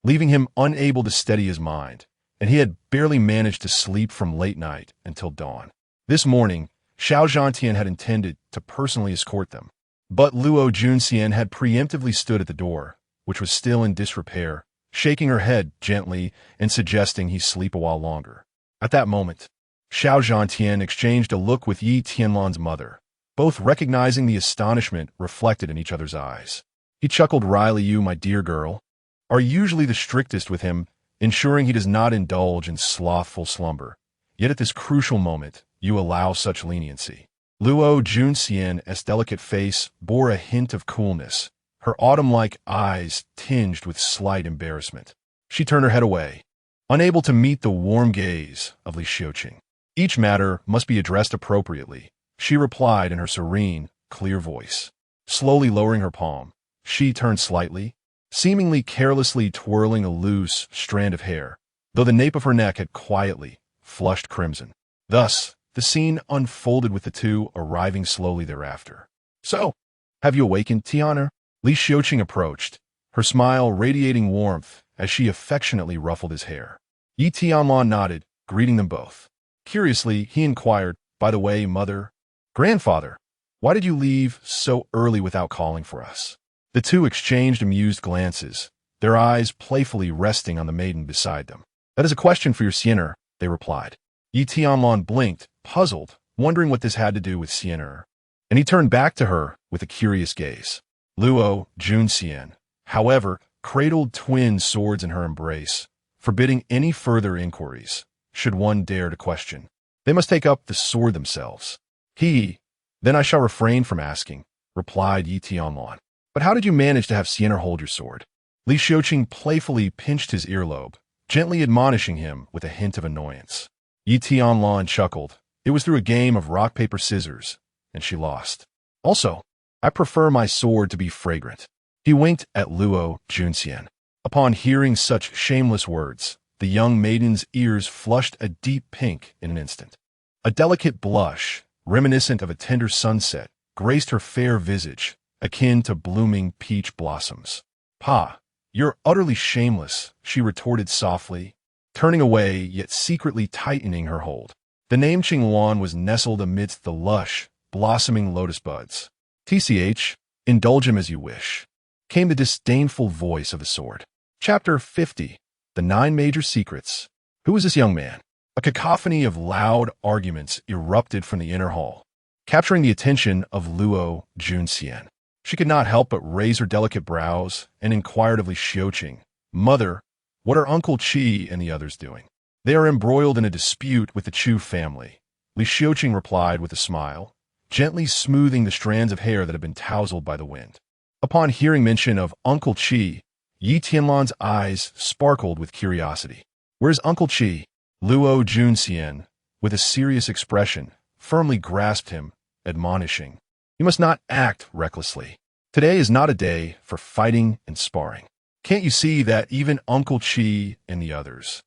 S1: leaving him unable to steady his mind, and he had barely managed to sleep from late night until dawn. This morning, Xiao Zhantian had intended to personally escort them, but Luo Junxian had preemptively stood at the door, which was still in disrepair, shaking her head gently and suggesting he sleep a while longer. At that moment, Xiao Zhantian exchanged a look with Yi Tianlan's mother, both recognizing the astonishment reflected in each other's eyes. He chuckled wryly. "You, my dear girl, are usually the strictest with him, ensuring he does not indulge in slothful slumber. Yet at this crucial moment, you allow such leniency." Luo Junxian's delicate face bore a hint of coolness, her autumn-like eyes tinged with slight embarrassment. She turned her head away, unable to meet the warm gaze of Li Xiuqing. "Each matter must be addressed appropriately," she replied in her serene, clear voice. Slowly lowering her palm, she turned slightly, seemingly carelessly twirling a loose strand of hair, though the nape of her neck had quietly flushed crimson. Thus, the scene unfolded with the two arriving slowly thereafter. "So, have you awakened, Tian'er?" Li Xiuqing approached, her smile radiating warmth as she affectionately ruffled his hair. Yi Tianlan nodded, greeting them both. Curiously, he inquired, "By the way, mother, grandfather, why did you leave so early without calling for us?" The two exchanged amused glances, their eyes playfully resting on the maiden beside them. "That is a question for your Xiener," they replied. Yi Tianlan blinked, puzzled, wondering what this had to do with Xiener, and he turned back to her with a curious gaze. Luo Junxian, however, cradled twin swords in her embrace, forbidding any further inquiries, should one dare to question. They must take up the sword themselves. "Then I shall refrain from asking," replied Yi Tianlan. "But how did you manage to have Xiener hold your sword?" Li Xiuqing playfully pinched his earlobe, gently admonishing him with a hint of annoyance. Yi Tianlan chuckled. It was through a game of rock, paper, scissors, and she lost. "Also, I prefer my sword to be fragrant." He winked at Luo Junxian. Upon hearing such shameless words, the young maiden's ears flushed a deep pink in an instant. A delicate blush, reminiscent of a tender sunset, graced her fair visage, akin to blooming peach blossoms. "Pa, you're utterly shameless," she retorted softly, turning away yet secretly tightening her hold. The name Qingluan was nestled amidst the lush, blossoming lotus buds. "TCH, indulge him as you wish," came the disdainful voice of the sword. Chapter 50. The 9 Major Secrets. Who is this young man? A cacophony of loud arguments erupted from the inner hall, capturing the attention of Luo Junxian. She could not help but raise her delicate brows and inquired of Li Xiuqing, "Mother, what are Uncle Qi and the others doing?" "They are embroiled in a dispute with the Chu family," Li Xiuqing replied with a smile, gently smoothing the strands of hair that had been tousled by the wind. Upon hearing mention of Uncle Qi, Yi Tianlan's eyes sparkled with curiosity. "Where's Uncle Qi?" Luo Junxian, with a serious expression, firmly grasped him, admonishing, "You must not act recklessly. Today is not a day for fighting and sparring. Can't you see that even Uncle Chi and the others,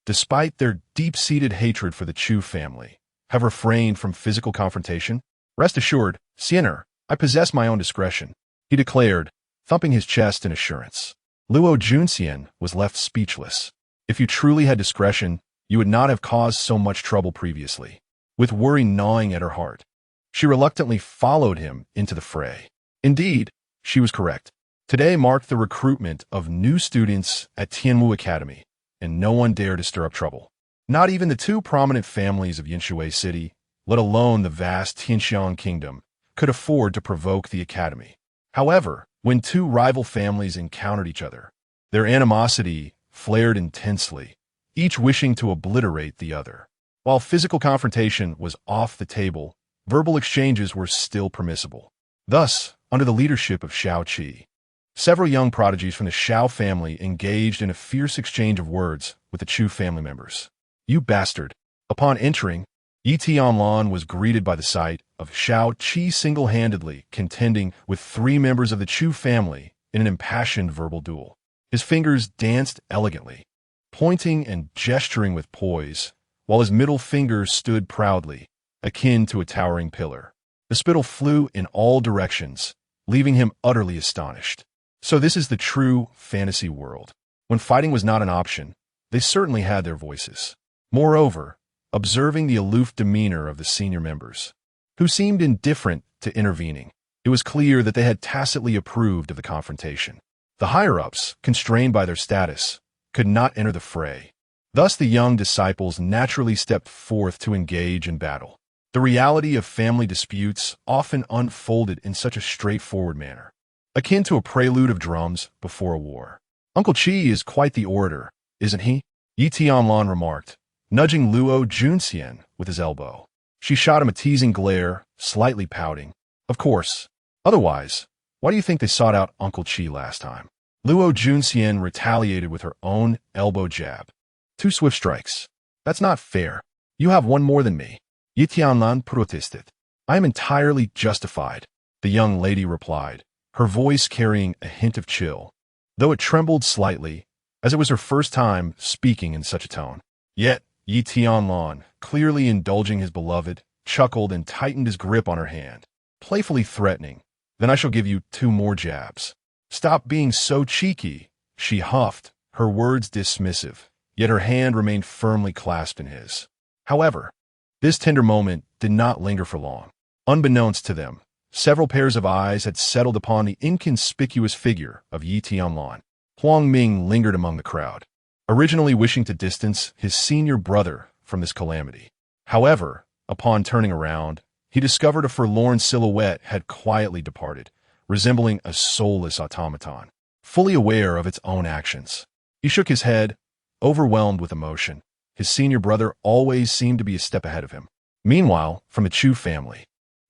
S1: despite their deep-seated hatred for the Chu family, have refrained from physical confrontation? Rest assured, Siener, I possess my own discretion," he declared, thumping his chest in assurance. Luo Junxian was left speechless. If you truly had discretion, you would not have caused so much trouble previously. With worry gnawing at her heart, she reluctantly followed him into the fray. Indeed, she was correct. Today marked the recruitment of new students at Tianwu Academy, and no one dared to stir up trouble. Not even the two prominent families of Yinshui City, let alone the vast Tianxiang kingdom, could afford to provoke the academy. However, when two rival families encountered each other, their animosity flared intensely, each wishing to obliterate the other. While physical confrontation was off the table, verbal exchanges were still permissible. Thus, under the leadership of Xiao Qi, several young prodigies from the Xiao family engaged in a fierce exchange of words with the Chu family members. "You bastard!" Upon entering, Yi Tianlan was greeted by the sight of Xiao Qi single-handedly contending with three members of the Chu family in an impassioned verbal duel. His fingers danced elegantly, pointing and gesturing with poise, while his middle finger stood proudly, akin to a towering pillar. The spittle flew in all directions, leaving him utterly astonished. So this is the true fantasy world. When fighting was not an option, they certainly had their voices. Moreover, observing the aloof demeanor of the senior members, who seemed indifferent to intervening, it was clear that they had tacitly approved of the confrontation. The higher-ups, constrained by their status, could not enter the fray. Thus the young disciples naturally stepped forth to engage in battle. The reality of family disputes often unfolded in such a straightforward manner, akin to a prelude of drums before a war. "Uncle Chi is quite the orator, isn't he?" Yi Tianlan remarked, nudging Luo Junxian with his elbow. She shot him a teasing glare, slightly pouting. "Of course. Otherwise, why do you think they sought out Uncle Chi last time?" Luo Junxian retaliated with her own elbow jab. "Two swift strikes. That's not fair. You have one more than me," Yi Tianlan protested. "I am entirely justified," the young lady replied, her voice carrying a hint of chill, though it trembled slightly, as it was her first time speaking in such a tone. Yet, Yi Tianlan, clearly indulging his beloved, chuckled and tightened his grip on her hand, playfully threatening, "Then I shall give you two more jabs." "Stop being so cheeky," she huffed, her words dismissive, yet her hand remained firmly clasped in his. However, this tender moment did not linger for long. Unbeknownst to them, several pairs of eyes had settled upon the inconspicuous figure of Yi Tianlan. Huang Ming lingered among the crowd, originally wishing to distance his senior brother from this calamity. However, upon turning around, he discovered a forlorn silhouette had quietly departed, resembling a soulless automaton, fully aware of its own actions. He shook his head, overwhelmed with emotion. His senior brother always seemed to be a step ahead of him. Meanwhile, from the Chu family,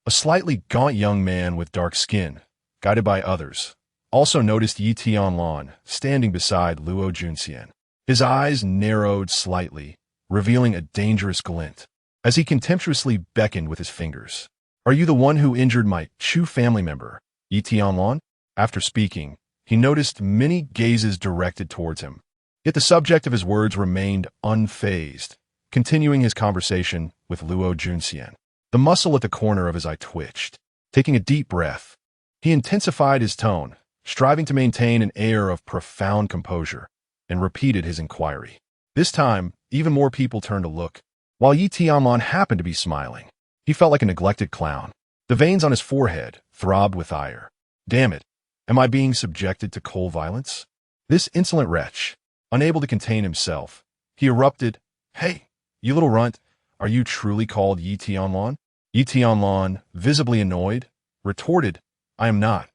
S1: a slightly gaunt young man with dark skin, guided by others, also noticed Yi Tianlan standing beside Luo Junxian. His eyes narrowed slightly, revealing a dangerous glint, as he contemptuously beckoned with his fingers. "Are you the one who injured my Chu family member, Yi Tianlan?" After speaking, he noticed many gazes directed towards him. Yet the subject of his words remained unfazed, continuing his conversation with Luo Junxian. The muscle at the corner of his eye twitched. Taking a deep breath, he intensified his tone, striving to maintain an air of profound composure, and repeated his inquiry. This time, even more people turned to look, while Yi Tianlan happened to be smiling. He felt like a neglected clown. The veins on his forehead throbbed with ire. "Damn it, am I being subjected to cold violence?" This insolent wretch, unable to contain himself, he erupted, "Hey, you little runt, are you truly called Yi Tianlan?" Yi Tianlan, visibly annoyed, retorted, "I am not.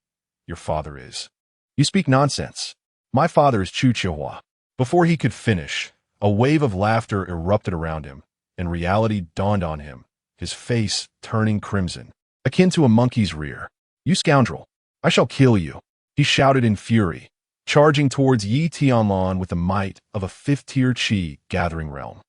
S1: Your father is." "You speak nonsense. My father is Chu Chihua." Before he could finish, a wave of laughter erupted around him, and reality dawned on him, his face turning crimson, akin to a monkey's rear. "You scoundrel, I shall kill you," he shouted in fury, charging towards Yi Tianlan with the might of a fifth-tier Qi gathering realm.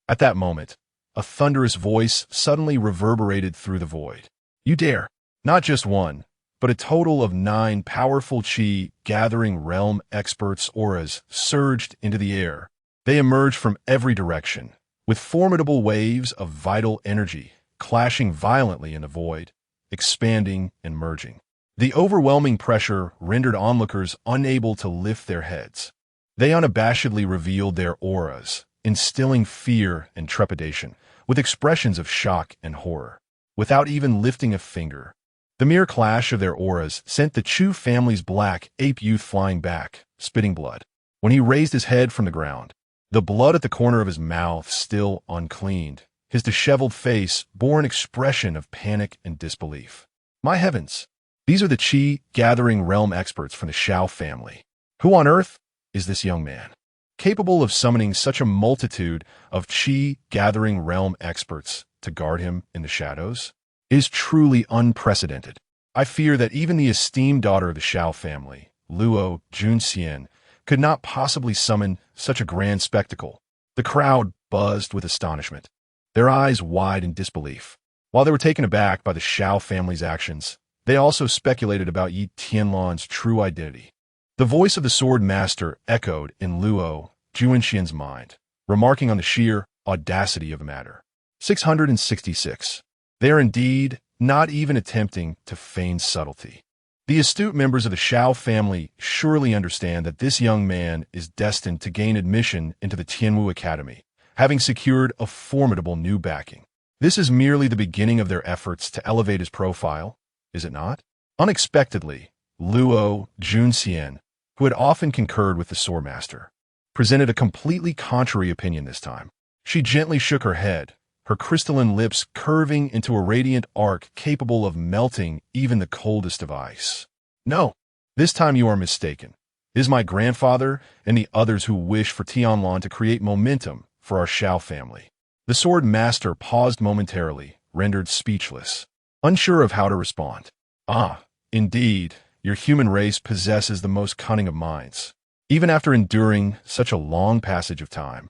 S1: At that moment, a thunderous voice suddenly reverberated through the void. You dare. Not just one, but a total of 9 powerful Qi gathering realm experts auras surged into the air. They emerged from every direction, with formidable waves of vital energy clashing violently in the void, expanding and merging. The overwhelming pressure rendered onlookers unable to lift their heads. They unabashedly revealed their auras, instilling fear and trepidation, with expressions of shock and horror. Without even lifting a finger, the mere clash of their auras sent the Chu family's black ape youth flying back, spitting blood. When he raised his head from the ground, the blood at the corner of his mouth still uncleaned, his disheveled face bore an expression of panic and disbelief. My heavens! These are the Qi gathering realm experts from the Shao family. Who on earth is this young man? Capable of summoning such a multitude of Qi gathering realm experts to guard him in the shadows? It is truly unprecedented. I fear that even the esteemed daughter of the Shao family, Luo Junxian, could not possibly summon such a grand spectacle. The crowd buzzed with astonishment, their eyes wide in disbelief. While they were taken aback by the Shao family's actions, they also speculated about Yi Tianlan's true identity. The voice of the sword master echoed in Luo Junxian's mind, remarking on the sheer audacity of the matter. 666. They are indeed not even attempting to feign subtlety. The astute members of the Shao family surely understand that this young man is destined to gain admission into the Tianwu Academy, having secured a formidable new backing. This is merely the beginning of their efforts to elevate his profile, is it not? Unexpectedly, Luo Junxian, who had often concurred with the swordmaster, presented a completely contrary opinion this time. She gently shook her head, her crystalline lips curving into a radiant arc capable of melting even the coldest of ice. No, this time you are mistaken. It is my grandfather and the others who wish for Tianlan to create momentum for our Shao family. The sword master paused momentarily, rendered speechless, unsure of how to respond. Ah, indeed, your human race possesses the most cunning of minds. Even after enduring such a long passage of time,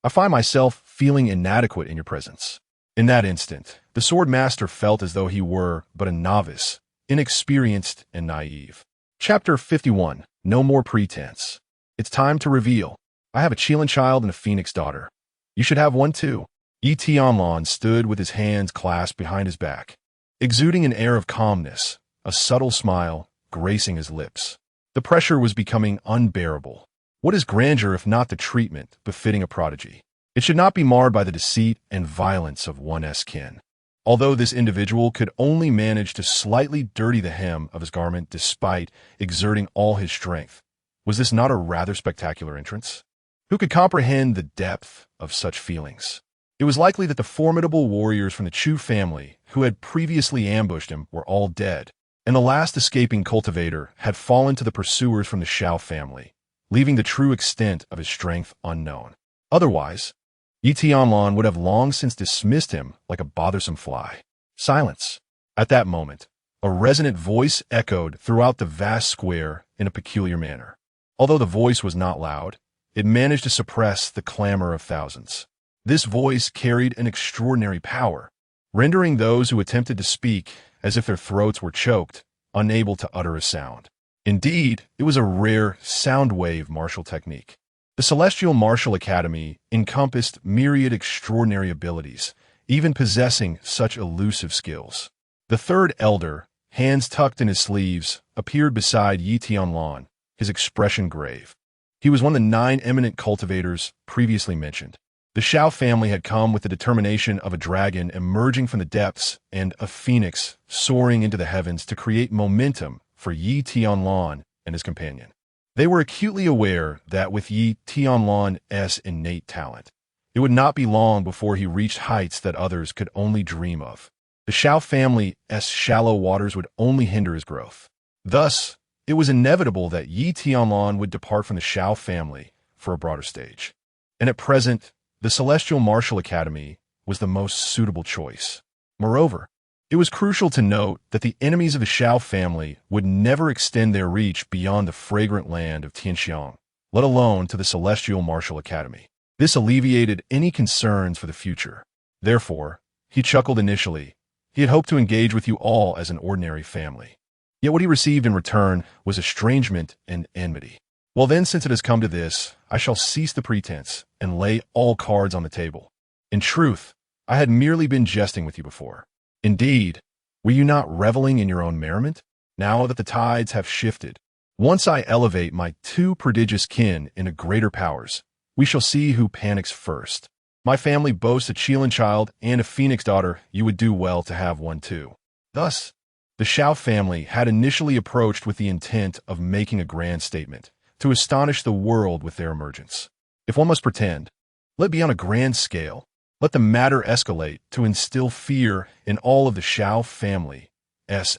S1: I find myself feeling inadequate in your presence. In that instant, the sword master felt as though he were but a novice, inexperienced and naive. Chapter 51. No more pretense. It's time to reveal. I have a Qilin child and a phoenix daughter. You should have one too. Yi Tianlan stood with his hands clasped behind his back, exuding an air of calmness, a subtle smile gracing his lips. The pressure was becoming unbearable. What is grandeur if not the treatment befitting a prodigy? It should not be marred by the deceit and violence of one's kin. Although this individual could only manage to slightly dirty the hem of his garment despite exerting all his strength, was this not a rather spectacular entrance? Who could comprehend the depth of such feelings? It was likely that the formidable warriors from the Chu family who had previously ambushed him were all dead, and the last escaping cultivator had fallen to the pursuers from the Shao family, leaving the true extent of his strength unknown. Otherwise, Yi Tianlan would have long since dismissed him like a bothersome fly. Silence. At that moment, a resonant voice echoed throughout the vast square in a peculiar manner. Although the voice was not loud, it managed to suppress the clamor of thousands. This voice carried an extraordinary power, rendering those who attempted to speak as if their throats were choked, unable to utter a sound. Indeed, it was a rare sound wave martial technique. The Celestial Martial Academy encompassed myriad extraordinary abilities, even possessing such elusive skills. The third elder, hands tucked in his sleeves, appeared beside Yi Tianlan, his expression grave. He was one of the 9 eminent cultivators previously mentioned. The Shao family had come with the determination of a dragon emerging from the depths and a phoenix soaring into the heavens to create momentum for Yi Tianlan and his companion. They were acutely aware that with Yi Tianlan's innate talent, it would not be long before he reached heights that others could only dream of. The Shao family's shallow waters would only hinder his growth. Thus, it was inevitable that Yi Tianlan would depart from the Shao family for a broader stage. And at present, the Celestial Martial Academy was the most suitable choice. Moreover, it was crucial to note that the enemies of the Shao family would never extend their reach beyond the fragrant land of Tianxiang, let alone to the Celestial Martial Academy. This alleviated any concerns for the future. Therefore, he chuckled initially, He had hoped to engage with you all as an ordinary family. Yet what he received in return was estrangement and enmity. Well then, since it has come to this, I shall cease the pretense and lay all cards on the table. In truth, I had merely been jesting with you before. Indeed, were you not reveling in your own merriment? Now that the tides have shifted, once I elevate my two prodigious kin into greater powers, we shall see who panics first. My family boasts a Tianlan child and a phoenix daughter. You would do well to have one too. Thus, the Shao family had initially approached with the intent of making a grand statement, to astonish the world with their emergence. If one must pretend, let it be on a grand scale. Let the matter escalate to instill fear in all of the Shao family's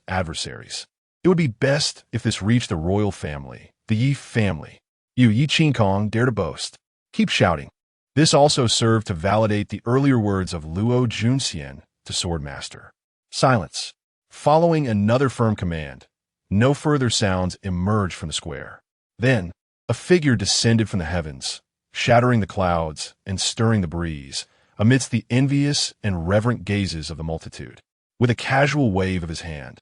S1: adversaries. It would be best if this reached the royal family, the Yi family. You, Yi Qingkong, dare to boast. Keep shouting. This also served to validate the earlier words of Luo Junxian to Swordmaster. Silence. Following another firm command, no further sounds emerged from the square. Then, a figure descended from the heavens, shattering the clouds and stirring the breeze, amidst the envious and reverent gazes of the multitude. With a casual wave of his hand,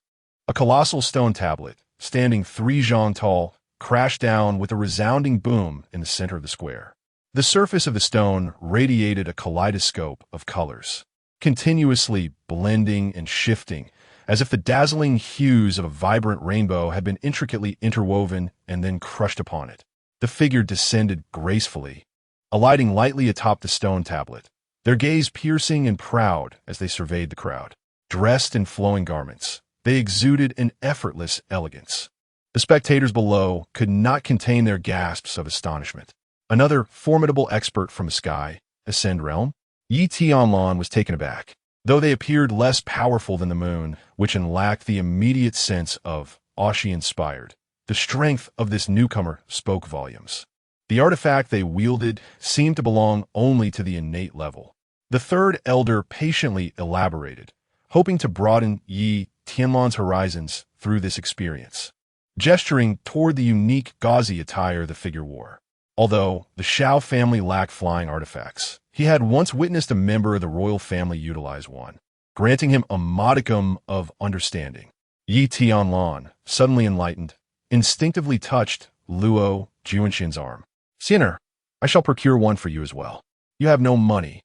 S1: a colossal stone tablet, standing 3 zhang tall, crashed down with a resounding boom in the center of the square. The surface of the stone radiated a kaleidoscope of colors, continuously blending and shifting, as if the dazzling hues of a vibrant rainbow had been intricately interwoven and then crushed upon it. The figure descended gracefully, alighting lightly atop the stone tablet, their gaze piercing and proud as they surveyed the crowd. Dressed in flowing garments, they exuded an effortless elegance. The spectators below could not contain their gasps of astonishment. Another formidable expert from the sky, Ascend Realm, Yi Tianlan, was taken aback. Though they appeared less powerful than the moon, which lacked the immediate sense of awe she inspired, the strength of this newcomer spoke volumes. The artifact they wielded seemed to belong only to the innate level. The third elder patiently elaborated, hoping to broaden Yi Tianlan's horizons through this experience, gesturing toward the unique gauzy attire the figure wore. Although the Shao family lacked flying artifacts, he had once witnessed a member of the royal family utilize one, granting him a modicum of understanding. Yi Tianlan, suddenly enlightened, instinctively touched Luo Junxian's arm. "Sinner, I shall procure one for you as well." "You have no money,"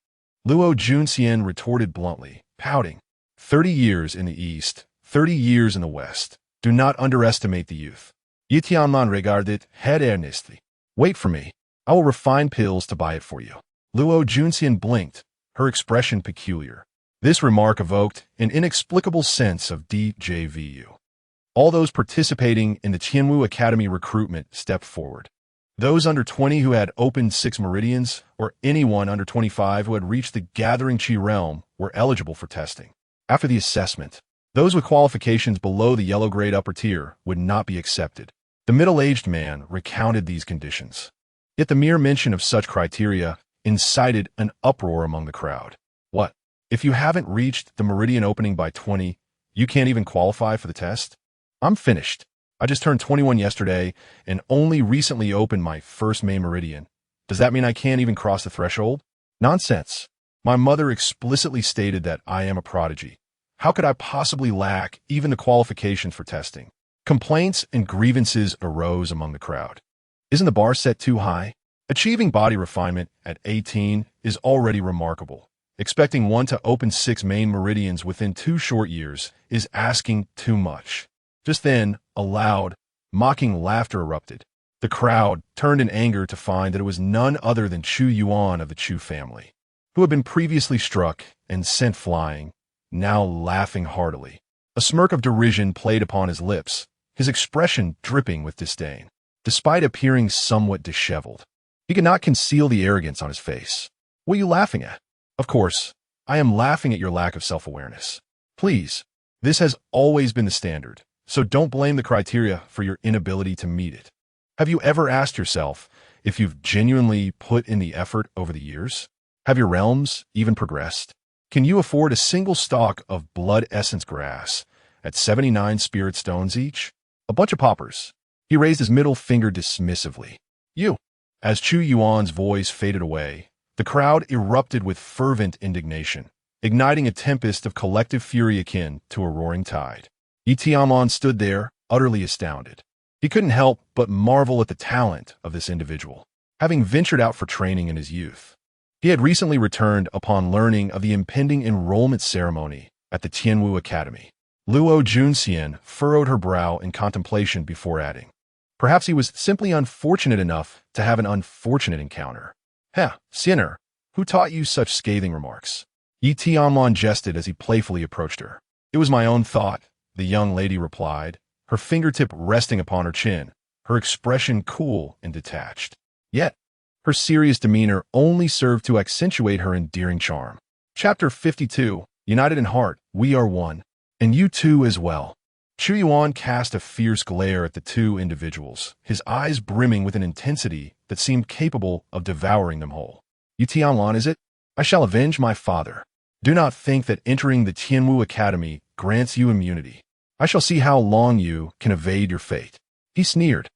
S1: Luo Junxian retorted bluntly, pouting. 30 years in the east, 30 years in the west. Do not underestimate the youth. Yi Tianlan regarded head earnestly. "Wait for me. I will refine pills to buy it for you." Luo Junxian blinked, her expression peculiar. This remark evoked an inexplicable sense of deja vu. All those participating in the Tianwu Academy recruitment stepped forward. Those under 20 who had opened 6 meridians, or anyone under 25 who had reached the Gathering Qi realm, were eligible for testing. After the assessment, those with qualifications below the yellow grade upper tier would not be accepted. The middle-aged man recounted these conditions. Yet the mere mention of such criteria incited an uproar among the crowd. What? If you haven't reached the meridian opening by 20, you can't even qualify for the test? I'm finished. I just turned 21 yesterday and only recently opened my first main meridian. Does that mean I can't even cross the threshold? Nonsense. My mother explicitly stated that I am a prodigy. How could I possibly lack even the qualifications for testing? Complaints and grievances arose among the crowd. Isn't the bar set too high? Achieving body refinement at 18 is already remarkable. Expecting one to open 6 main meridians within 2 short years is asking too much. Just then, a loud, mocking laughter erupted. The crowd turned in anger to find that it was none other than Chu Yuan of the Chu family, who had been previously struck and sent flying, now laughing heartily. A smirk of derision played upon his lips, his expression dripping with disdain. Despite appearing somewhat disheveled, he could not conceal the arrogance on his face. "What are you laughing at?" "Of course, I am laughing at your lack of self-awareness. Please, this has always been the standard, so don't blame the criteria for your inability to meet it. Have you ever asked yourself if you've genuinely put in the effort over the years? Have your realms even progressed? Can you afford a single stalk of blood essence grass at 79 spirit stones each? A bunch of paupers." He raised his middle finger dismissively. "You." As Chu Yuan's voice faded away, the crowd erupted with fervent indignation. igniting a tempest of collective fury akin to a roaring tide. Tianlan stood there, utterly astounded. He couldn't help but marvel at the talent of this individual, having ventured out for training in his youth. He had recently returned upon learning of the impending enrollment ceremony at the Tianwu Academy. Luo Junxian furrowed her brow in contemplation before adding, "Perhaps he was simply unfortunate enough to have an unfortunate encounter." "Heh, sinner, who taught you such scathing remarks?" Yi Tianlan jested as he playfully approached her. "It was my own thought," the young lady replied, her fingertip resting upon her chin, her expression cool and detached. Yet, her serious demeanor only served to accentuate her endearing charm. Chapter 52, United in Heart, We Are One. And you too as well. Chu Yuan cast a fierce glare at the two individuals, his eyes brimming with an intensity that seemed capable of devouring them whole. "You Tianlan, is it? I shall avenge my father. Do not think that entering the Tianwu Academy grants you immunity. I shall see how long you can evade your fate." He sneered.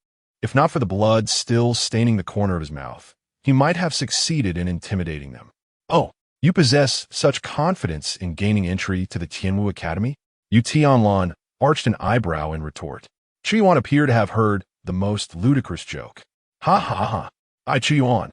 S1: If not for the blood still staining the corner of his mouth, he might have succeeded in intimidating them. "Oh, you possess such confidence in gaining entry to the Tianwu Academy?" Yu Tianlan arched an eyebrow in retort. Chu Yuan appeared to have heard the most ludicrous joke. "Ha ha ha! I, Chu Yuan,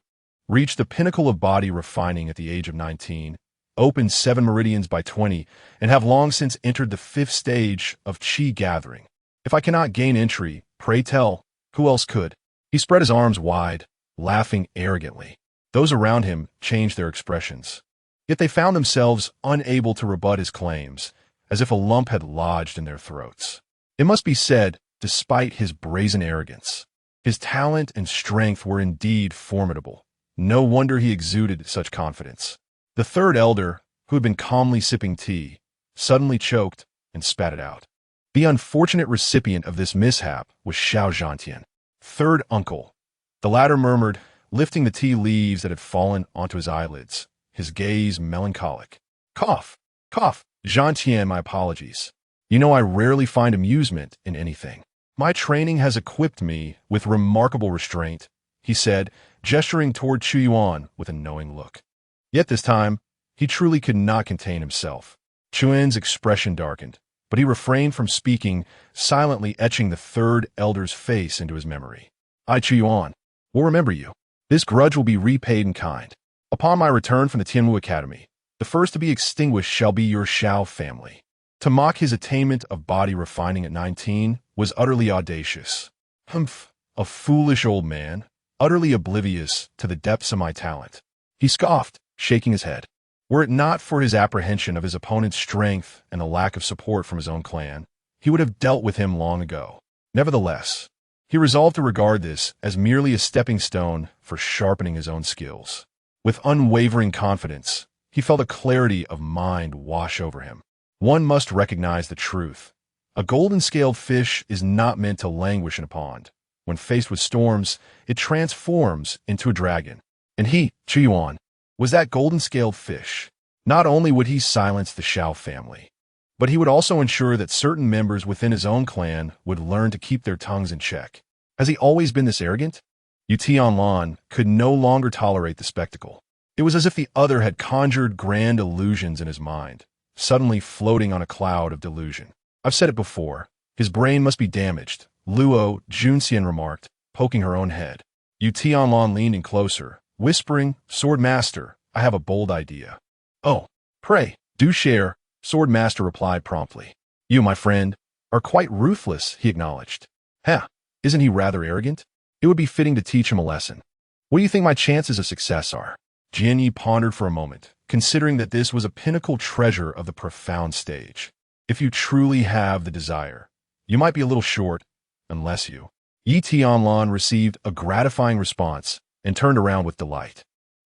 S1: reached the pinnacle of body refining at the age of 19, opened 7 meridians by 20, and have long since entered the 5th stage of qi gathering. If I cannot gain entry, pray tell, who else could?" He spread his arms wide, laughing arrogantly. Those around him changed their expressions. Yet they found themselves unable to rebut his claims, as if a lump had lodged in their throats. It must be said, despite his brazen arrogance, his talent and strength were indeed formidable. No wonder he exuded such confidence. The third elder, who had been calmly sipping tea, suddenly choked and spat it out. The unfortunate recipient of this mishap was Xiao Zhantian, third uncle. The latter murmured, lifting the tea leaves that had fallen onto his eyelids, his gaze melancholic. "Cough, cough. Zhantian, my apologies. You know I rarely find amusement in anything. My training has equipped me with remarkable restraint," he said, gesturing toward Chu Yuan with a knowing look. Yet this time, he truly could not contain himself. Chuan's expression darkened, but he refrained from speaking, silently etching the third elder's face into his memory. "I, Chu Yuan, will remember you. This grudge will be repaid in kind. Upon my return from the Tianwu Academy, the first to be extinguished shall be your Xiao family." To mock his attainment of body refining at 19 was utterly audacious. "Humph, a foolish old man, utterly oblivious to the depths of my talent," he scoffed, shaking his head. Were it not for his apprehension of his opponent's strength and the lack of support from his own clan, he would have dealt with him long ago. Nevertheless, he resolved to regard this as merely a stepping stone for sharpening his own skills. With unwavering confidence, he felt a clarity of mind wash over him. One must recognize the truth. A golden-scaled fish is not meant to languish in a pond. When faced with storms, it transforms into a dragon. And he, Chu Yuan, was that golden-scaled fish. Not only would he silence the Xiao family, but he would also ensure that certain members within his own clan would learn to keep their tongues in check. Has he always been this arrogant? Yu Tianlan could no longer tolerate the spectacle. It was as if the other had conjured grand illusions in his mind, suddenly floating on a cloud of delusion. "I've said it before. His brain must be damaged," Luo Junxian remarked, poking her own head. Yu Tianlan leaned in closer, whispering, "Sword Master, I have a bold idea." "Oh, pray, do share," Sword Master replied promptly. "You, my friend, are quite ruthless," he acknowledged. "Heh, isn't he rather arrogant? It would be fitting to teach him a lesson. What do you think my chances of success are?" Jian Yi pondered for a moment, considering that this was a pinnacle treasure of the profound stage. "If you truly have the desire, you might be a little short, unless you." Yi Tianlan received a gratifying response and turned around with delight.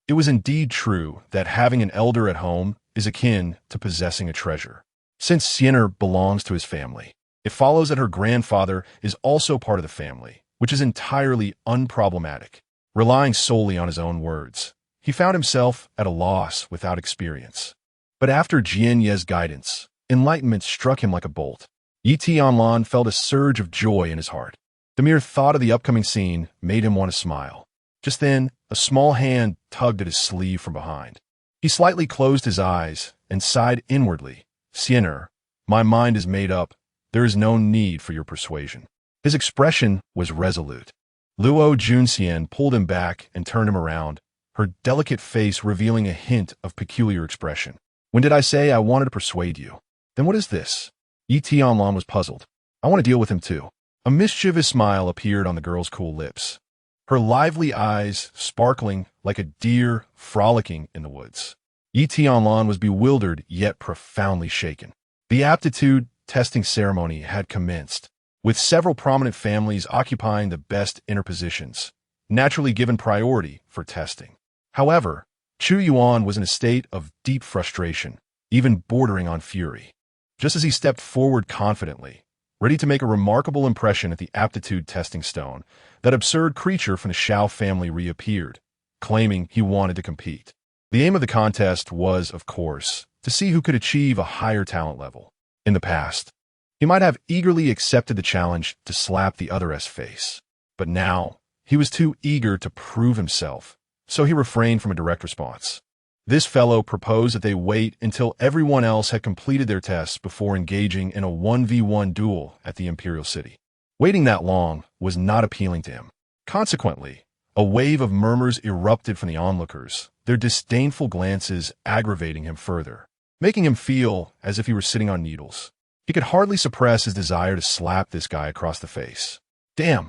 S1: It was indeed true that having an elder at home is akin to possessing a treasure. Since Xiener belongs to his family, it follows that her grandfather is also part of the family, which is entirely unproblematic. Relying solely on his own words, he found himself at a loss without experience. But after Jian Ye's guidance, enlightenment struck him like a bolt. Yi Tianlan felt a surge of joy in his heart. The mere thought of the upcoming scene made him want to smile. Just then, a small hand tugged at his sleeve from behind. He He slightly closed his eyes and sighed inwardly. Siener, my mind is made up. There is no need for your persuasion. His expression was resolute. Luo Junxian pulled him back and turned him around, her delicate face revealing a hint of peculiar expression. When did I say I wanted to persuade you? Then what is this? Yi Tianlan was puzzled. I want to deal with him too. A mischievous smile appeared on the girl's cool lips, her lively eyes sparkling like a deer frolicking in the woods. Yi Tianlan was bewildered yet profoundly shaken. The aptitude testing ceremony had commenced, with several prominent families occupying the best inner positions, naturally given priority for testing. However, Chu Yuan was in a state of deep frustration, even bordering on fury. Just as he stepped forward confidently, ready to make a remarkable impression at the aptitude testing stone, that absurd creature from the Shao family reappeared, claiming he wanted to compete. The aim of the contest was, of course, to see who could achieve a higher talent level. In the past, he might have eagerly accepted the challenge to slap the other's face, but now he was too eager to prove himself, so he refrained from a direct response. This fellow proposed that they wait until everyone else had completed their tests before engaging in a 1v1 duel at the Imperial City. Waiting that long was not appealing to him. Consequently, a wave of murmurs erupted from the onlookers, their disdainful glances aggravating him further, making him feel as if he were sitting on needles. He could hardly suppress his desire to slap this guy across the face. Damn,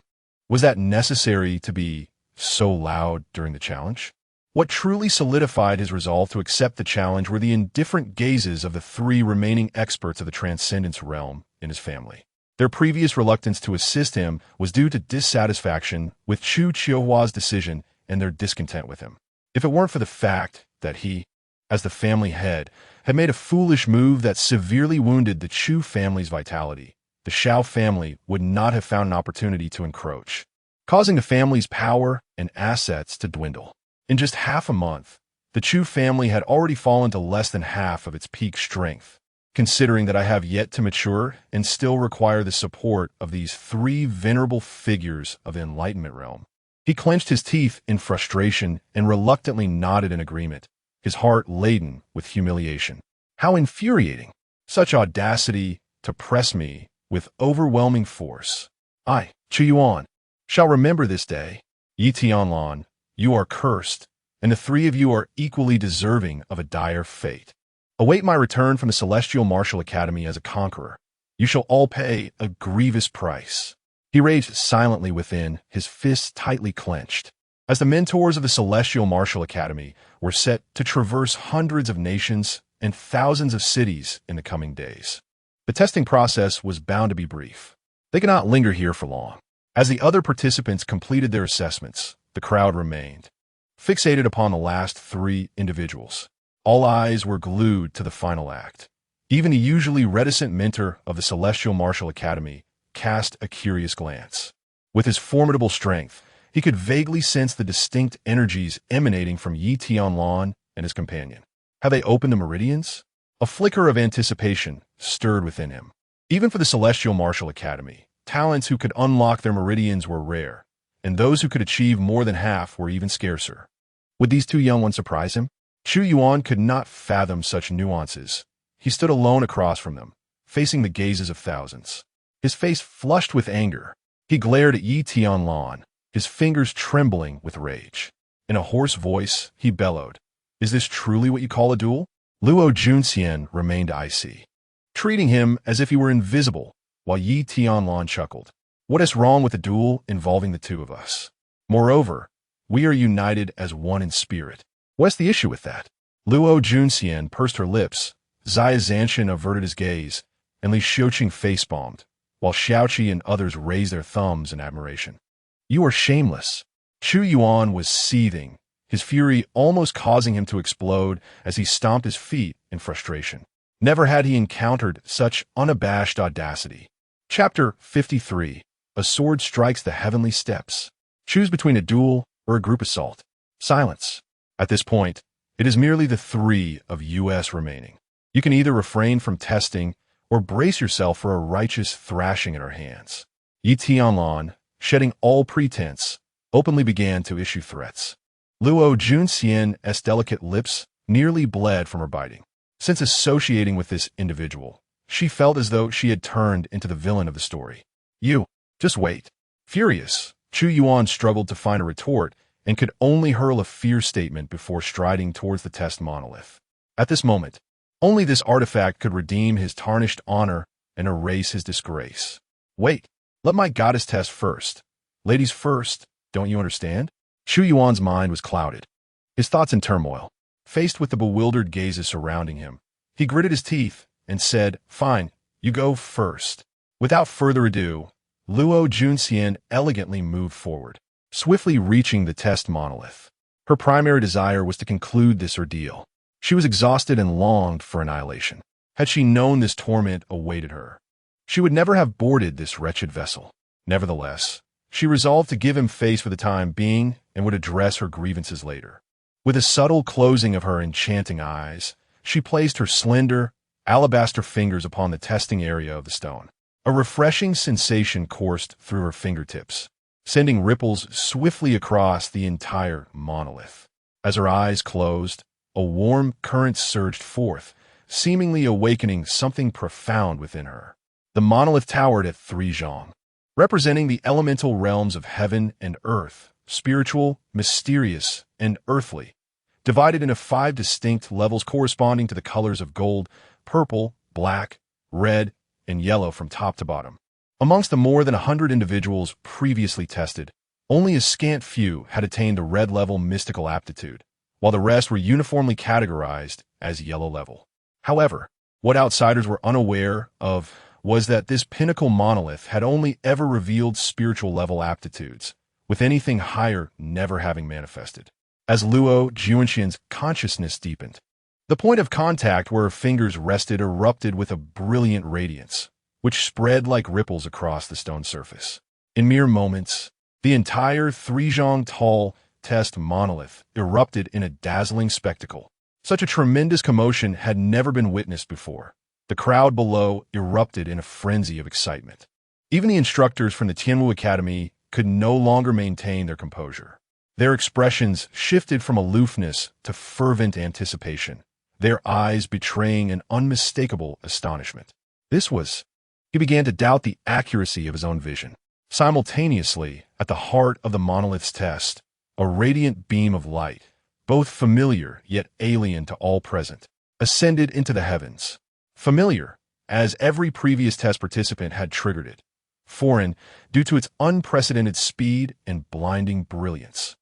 S1: was that necessary to be so loud during the challenge? What truly solidified his resolve to accept the challenge were the indifferent gazes of the three remaining experts of the Transcendence realm in his family. Their previous reluctance to assist him was due to dissatisfaction with Chu Qiuhua's decision and their discontent with him. If it weren't for the fact that he, as the family head, had made a foolish move that severely wounded the Chu family's vitality, the Shao family would not have found an opportunity to encroach, causing the family's power and assets to dwindle. In just half a month, the Chu family had already fallen to less than half of its peak strength. Considering that I have yet to mature and still require the support of these three venerable figures of the Enlightenment realm. He clenched his teeth in frustration and reluctantly nodded in agreement, his heart laden with humiliation. How infuriating! Such audacity to press me with overwhelming force. I, Chu Yuan, shall remember this day. Yi Tianlan, you are cursed, and the three of you are equally deserving of a dire fate. Await my return from the Celestial Martial Academy as a conqueror. You shall all pay a grievous price. He raged silently within, his fists tightly clenched. As the mentors of the Celestial Martial Academy were set to traverse hundreds of nations and thousands of cities in the coming days, the testing process was bound to be brief. They could not linger here for long. As the other participants completed their assessments, the crowd remained fixated upon the last three individuals. All eyes were glued to the final act. Even the usually reticent mentor of the Celestial Martial Academy cast a curious glance. With his formidable strength, he could vaguely sense the distinct energies emanating from Yi Tianlan and his companion. Have they opened the meridians? A flicker of anticipation stirred within him. Even for the Celestial Martial Academy, talents who could unlock their meridians were rare, and those who could achieve more than half were even scarcer. Would these two young ones surprise him? Chu Yuan could not fathom such nuances. He stood alone across from them, facing the gazes of thousands. His face flushed with anger. He glared at Yi Tianlan, his fingers trembling with rage. In a hoarse voice, he bellowed, "Is this truly what you call a duel?" Luo Junxian remained icy, treating him as if he were invisible, while Yi Tianlan chuckled. What is wrong with a duel involving the two of us? Moreover, we are united as one in spirit. What's the issue with that? Luo Junxian pursed her lips, Xia Zanshan averted his gaze, and Li Xiuqing face-palmed, while Xiaoqi and others raised their thumbs in admiration. You are shameless. Chu Yuan was seething, his fury almost causing him to explode as he stomped his feet in frustration. Never had he encountered such unabashed audacity. Chapter 53. A sword strikes the heavenly steps. Choose between a duel or a group assault. Silence. At this point, it is merely the three of us remaining. You can either refrain from testing or brace yourself for a righteous thrashing at our hands. Yi Tianlan, shedding all pretense, openly began to issue threats. Luo Junxian's delicate lips nearly bled from her biting. Since associating with this individual, she felt as though she had turned into the villain of the story. You, just wait. Furious, Chu Yuan struggled to find a retort and could only hurl a fear statement before striding towards the test monolith. At this moment, only this artifact could redeem his tarnished honor and erase his disgrace. Wait, let my goddess test first. Ladies first, don't you understand? Chu Yuan's mind was clouded, his thoughts in turmoil. Faced with the bewildered gazes surrounding him, he gritted his teeth and said, "Fine, you go first." Without further ado, Luo Junxian elegantly moved forward, swiftly reaching the test monolith. Her primary desire was to conclude this ordeal. She was exhausted and longed for annihilation. Had she known this torment awaited her, she would never have boarded this wretched vessel. Nevertheless, she resolved to give him face for the time being and would address her grievances later. With a subtle closing of her enchanting eyes, she placed her slender, alabaster fingers upon the testing area of the stone. A refreshing sensation coursed through her fingertips, sending ripples swiftly across the entire monolith. As her eyes closed, a warm current surged forth, seemingly awakening something profound within her. The monolith towered at 3 zhang, representing the elemental realms of heaven and earth, spiritual, mysterious, and earthly, divided into 5 distinct levels corresponding to the colors of gold, purple, black, red, and yellow from top to bottom. Amongst the more than 100 individuals previously tested, only a scant few had attained the red-level mystical aptitude, while the rest were uniformly categorized as yellow level. However, what outsiders were unaware of was that this pinnacle monolith had only ever revealed spiritual level aptitudes, with anything higher never having manifested. As Luo Junxian's consciousness deepened, the point of contact where her fingers rested erupted with a brilliant radiance, which spread like ripples across the stone surface. In mere moments, the entire 3 zhang tall test monolith erupted in a dazzling spectacle. Such a tremendous commotion had never been witnessed before. The crowd below erupted in a frenzy of excitement. Even the instructors from the Tianwu Academy could no longer maintain their composure. Their expressions shifted from aloofness to fervent anticipation, their eyes betraying an unmistakable astonishment. He began to doubt the accuracy of his own vision. Simultaneously, at the heart of the monolith's test, a radiant beam of light, both familiar yet alien to all present, ascended into the heavens. Familiar, as every previous test participant had triggered it. Foreign, due to its unprecedented speed and blinding brilliance.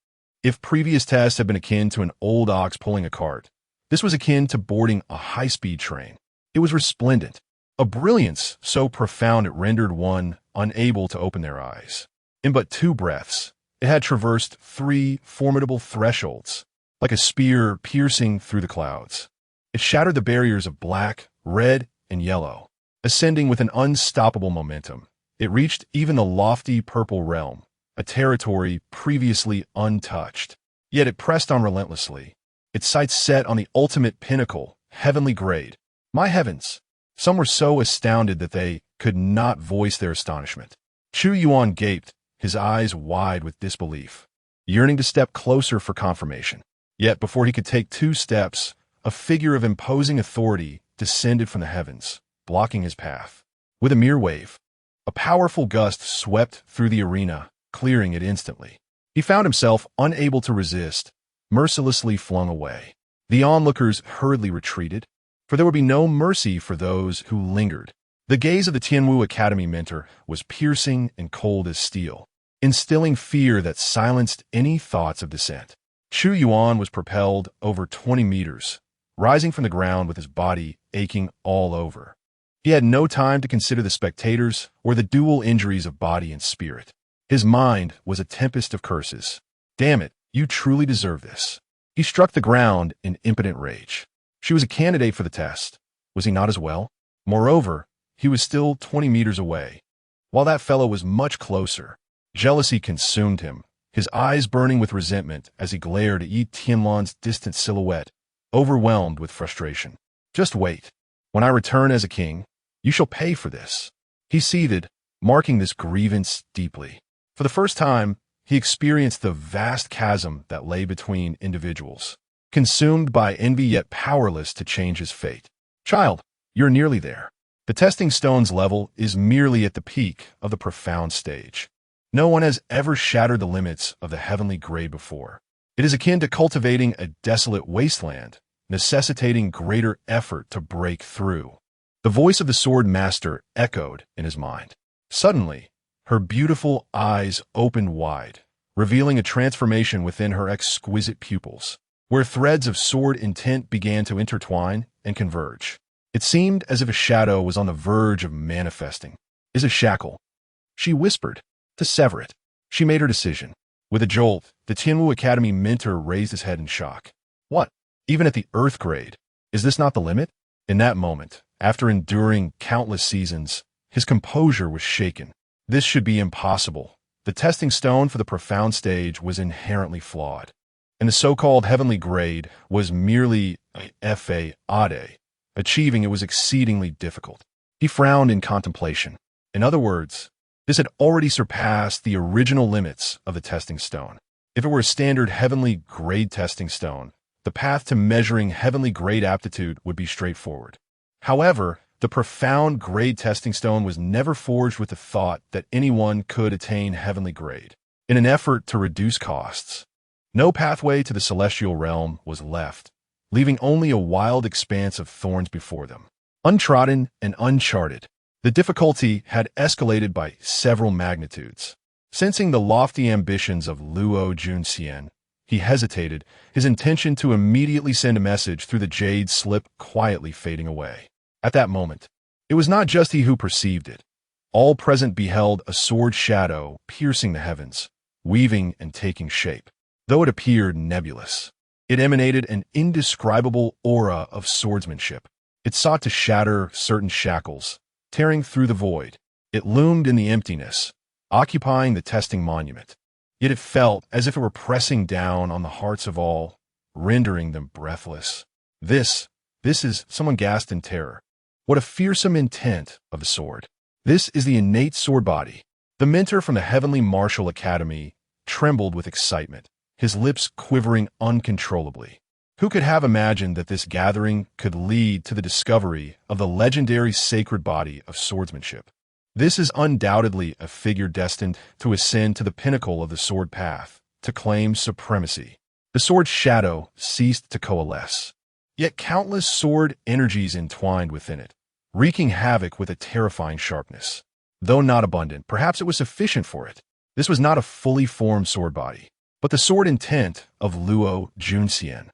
S1: If previous tests had been akin to an old ox pulling a cart, this was akin to boarding a high-speed train. It was resplendent, a brilliance so profound it rendered one unable to open their eyes. In but 2 breaths, it had traversed 3 formidable thresholds, like a spear piercing through the clouds. It shattered the barriers of black, red, and yellow. Ascending with an unstoppable momentum, it reached even the lofty purple realm, a territory previously untouched. Yet it pressed on relentlessly, its sights set on the ultimate pinnacle, heavenly grade. My heavens! Some were so astounded that they could not voice their astonishment. Chu Yuan gaped, his eyes wide with disbelief, yearning to step closer for confirmation. Yet before he could take 2 steps, a figure of imposing authority descended from the heavens, blocking his path. With a mere wave, a powerful gust swept through the arena, clearing it instantly. He found himself unable to resist, mercilessly flung away. The onlookers hurriedly retreated, for there would be no mercy for those who lingered. The gaze of the Tianwu Academy mentor was piercing and cold as steel, instilling fear that silenced any thoughts of dissent. Chu Yuan was propelled over 20 meters, rising from the ground with his body aching all over. He had no time to consider the spectators or the dual injuries of body and spirit. His mind was a tempest of curses. Damn it, you truly deserve this. He struck the ground in impotent rage. She was a candidate for the test. Was he not as well? Moreover, he was still 20 meters away, while that fellow was much closer. Jealousy consumed him, his eyes burning with resentment as he glared at Tianlan's distant silhouette, overwhelmed with frustration. Just wait. When I return as a king, you shall pay for this. He seethed, marking this grievance deeply. For the first time, he experienced the vast chasm that lay between individuals. consumed by envy yet powerless to change his fate. Child, you're nearly there. The testing stone's level is merely at the peak of the profound stage. No one has ever shattered the limits of the heavenly grade before. It is akin to cultivating a desolate wasteland, necessitating greater effort to break through. The voice of the sword master echoed in his mind. Suddenly, her beautiful eyes opened wide, revealing a transformation within her exquisite pupils, where threads of sword intent began to intertwine and converge. It seemed as if a shadow was on the verge of manifesting. "Is a shackle," she whispered, "to sever it." She made her decision. With a jolt, the Tianwu Academy mentor raised his head in shock. What? Even at the Earth grade? Is this not the limit? In that moment, after enduring countless seasons, his composure was shaken. This should be impossible. The testing stone for the profound stage was inherently flawed, and the so-called heavenly grade was merely a fa. Achieving it was exceedingly difficult. He frowned in contemplation. In other words, this had already surpassed the original limits of the testing stone. If it were a standard heavenly grade testing stone, the path to measuring heavenly grade aptitude would be straightforward. However, the profound grade testing stone was never forged with the thought that anyone could attain heavenly grade. In an effort to reduce costs, no pathway to the celestial realm was left, leaving only a wild expanse of thorns before them. Untrodden and uncharted, the difficulty had escalated by several magnitudes. Sensing the lofty ambitions of Luo Junxian, he hesitated, his intention to immediately send a message through the jade slip quietly fading away. At that moment, it was not just he who perceived it. All present beheld a sword shadow piercing the heavens, weaving and taking shape. Though it appeared nebulous, it emanated an indescribable aura of swordsmanship. It sought to shatter certain shackles, tearing through the void. It loomed in the emptiness, occupying the testing monument. Yet it felt as if it were pressing down on the hearts of all, rendering them breathless. This is, someone gasped in terror. What a fearsome intent of the sword. This is the innate sword body. The mentor from the Heavenly Martial Academy trembled with excitement, his lips quivering uncontrollably. Who could have imagined that this gathering could lead to the discovery of the legendary sacred body of swordsmanship? This is undoubtedly a figure destined to ascend to the pinnacle of the sword path, to claim supremacy. The sword's shadow ceased to coalesce, yet countless sword energies entwined within it, wreaking havoc with a terrifying sharpness. Though not abundant, perhaps it was sufficient for it. This was not a fully formed sword body, but the sword intent of Luo Junxian.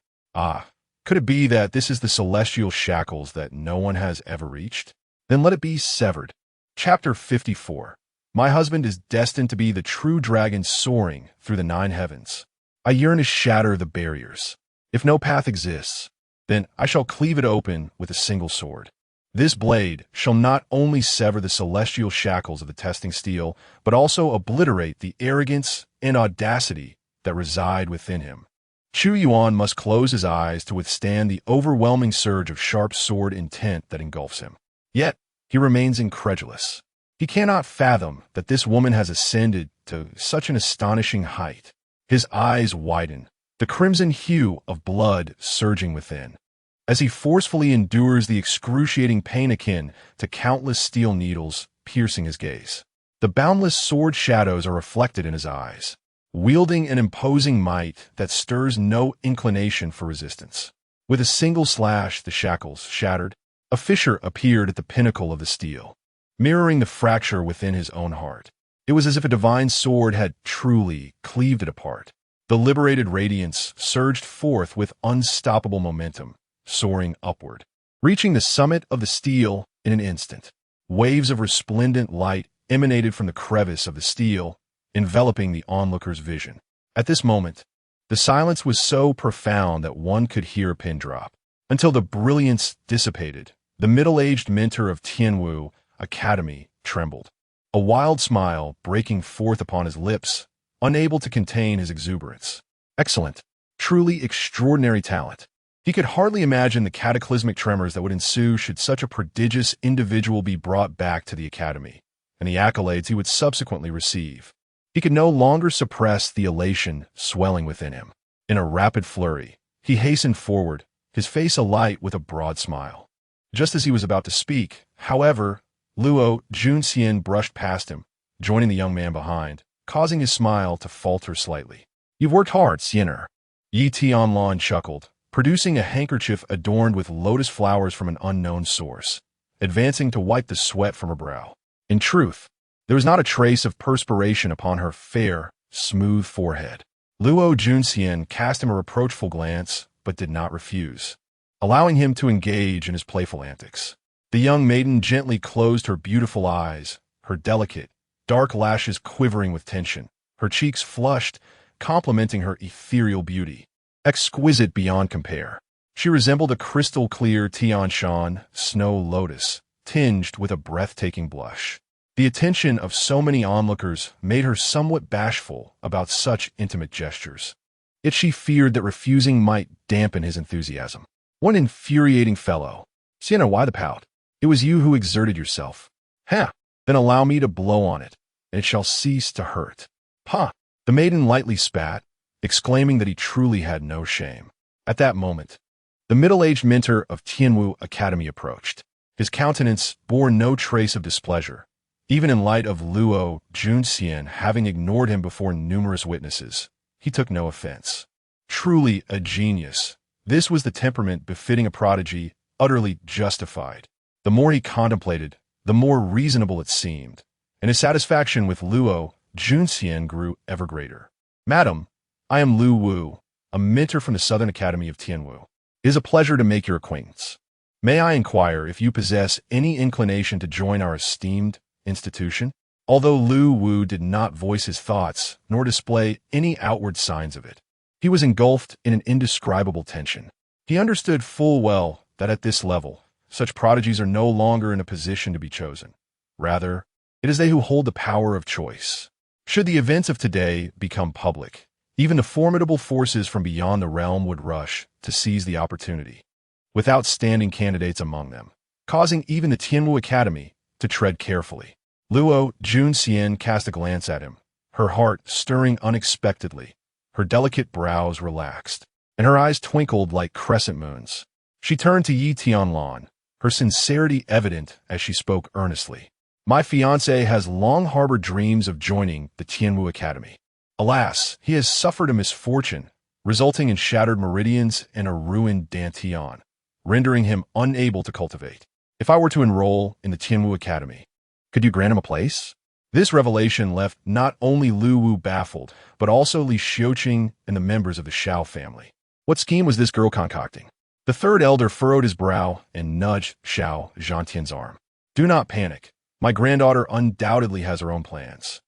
S1: Could it be that this is the celestial shackles that no one has ever reached? Then let it be severed. Chapter 54. My husband is destined to be the true dragon soaring through the 9 heavens. I yearn to shatter the barriers. If no path exists, then I shall cleave it open with a single sword. This blade shall not only sever the celestial shackles of the testing steel, but also obliterate the arrogance and audacity that reside within him. Chu Yuan must close his eyes to withstand the overwhelming surge of sharp sword intent that engulfs him. Yet, he remains incredulous. He cannot fathom that this woman has ascended to such an astonishing height. His eyes widen, the crimson hue of blood surging within, as he forcefully endures the excruciating pain akin to countless steel needles piercing his gaze. The boundless sword shadows are reflected in his eyes, wielding an imposing might that stirs no inclination for resistance. With a single slash, the shackles shattered. A fissure appeared at the pinnacle of the steel, mirroring the fracture within his own heart. It was as if a divine sword had truly cleaved it apart. The liberated radiance surged forth with unstoppable momentum, soaring upward, reaching the summit of the steel in an instant. Waves of resplendent light emanated from the crevice of the steel, enveloping the onlooker's vision. At this moment, the silence was so profound that one could hear a pin drop. Until the brilliance dissipated, the middle-aged mentor of Tianwu Academy trembled, a wild smile breaking forth upon his lips, unable to contain his exuberance. Excellent, truly extraordinary talent. He could hardly imagine the cataclysmic tremors that would ensue should such a prodigious individual be brought back to the academy, and the accolades he would subsequently receive. He could no longer suppress the elation swelling within him. In a rapid flurry, He hastened forward, his face alight with a broad smile. Just as he was about to speak, however, Luo Junxian brushed past him, joining the young man behind, causing his smile to falter slightly. "You've worked hard, Xiener." Yi Tianlan chuckled, producing a handkerchief adorned with lotus flowers from an unknown source, advancing to wipe the sweat from her brow. In truth, there was not a trace of perspiration upon her fair, smooth forehead. Luo Junxian cast him a reproachful glance, but did not refuse, allowing him to engage in his playful antics. The young maiden gently closed her beautiful eyes, her delicate, dark lashes quivering with tension, her cheeks flushed, complementing her ethereal beauty. Exquisite beyond compare. She resembled a crystal-clear Tianshan snow lotus, tinged with a breathtaking blush. The attention of so many onlookers made her somewhat bashful about such intimate gestures. Yet she feared that refusing might dampen his enthusiasm. One infuriating fellow. "Sienna, why the pout? It was you who exerted yourself." "Ha! Then allow me to blow on it, and it shall cease to hurt." "Pa!" The maiden lightly spat, exclaiming that he truly had no shame. At that moment, the middle-aged mentor of Tianwu Academy approached. His countenance bore no trace of displeasure, even in light of Luo Junxian having ignored him before numerous witnesses. He took no offense. Truly a genius, this was the temperament befitting a prodigy, utterly justified. The more he contemplated, the more reasonable it seemed, and his satisfaction with Luo Junxian grew ever greater. "Madam, I am Lu Wu, a mentor from the Southern Academy of Tianwu. It is a pleasure to make your acquaintance. May I inquire if you possess any inclination to join our esteemed institution?" Although Lu Wu did not voice his thoughts, nor display any outward signs of it, he was engulfed in an indescribable tension. He understood full well that at this level, such prodigies are no longer in a position to be chosen. Rather, it is they who hold the power of choice. Should the events of today become public, even the formidable forces from beyond the realm would rush to seize the opportunity, with outstanding candidates among them, causing even the Tianwu Academy to tread carefully. Luo Junxian cast a glance at him, her heart stirring unexpectedly. Her delicate brows relaxed, and her eyes twinkled like crescent moons. She turned to Yi Tianlan, her sincerity evident as she spoke earnestly. "My fiancé has long harbored dreams of joining the Tianwu Academy. Alas, he has suffered a misfortune, resulting in shattered meridians and a ruined dantian, rendering him unable to cultivate. If I were to enroll in the Tianwu Academy, could you grant him a place?" This revelation left not only Lu Wu baffled, but also Li Xiuqing and the members of the Xiao family. What scheme was this girl concocting? The third elder furrowed his brow and nudged Xiao Zhantian's arm. "Do not panic. My granddaughter undoubtedly has her own plans."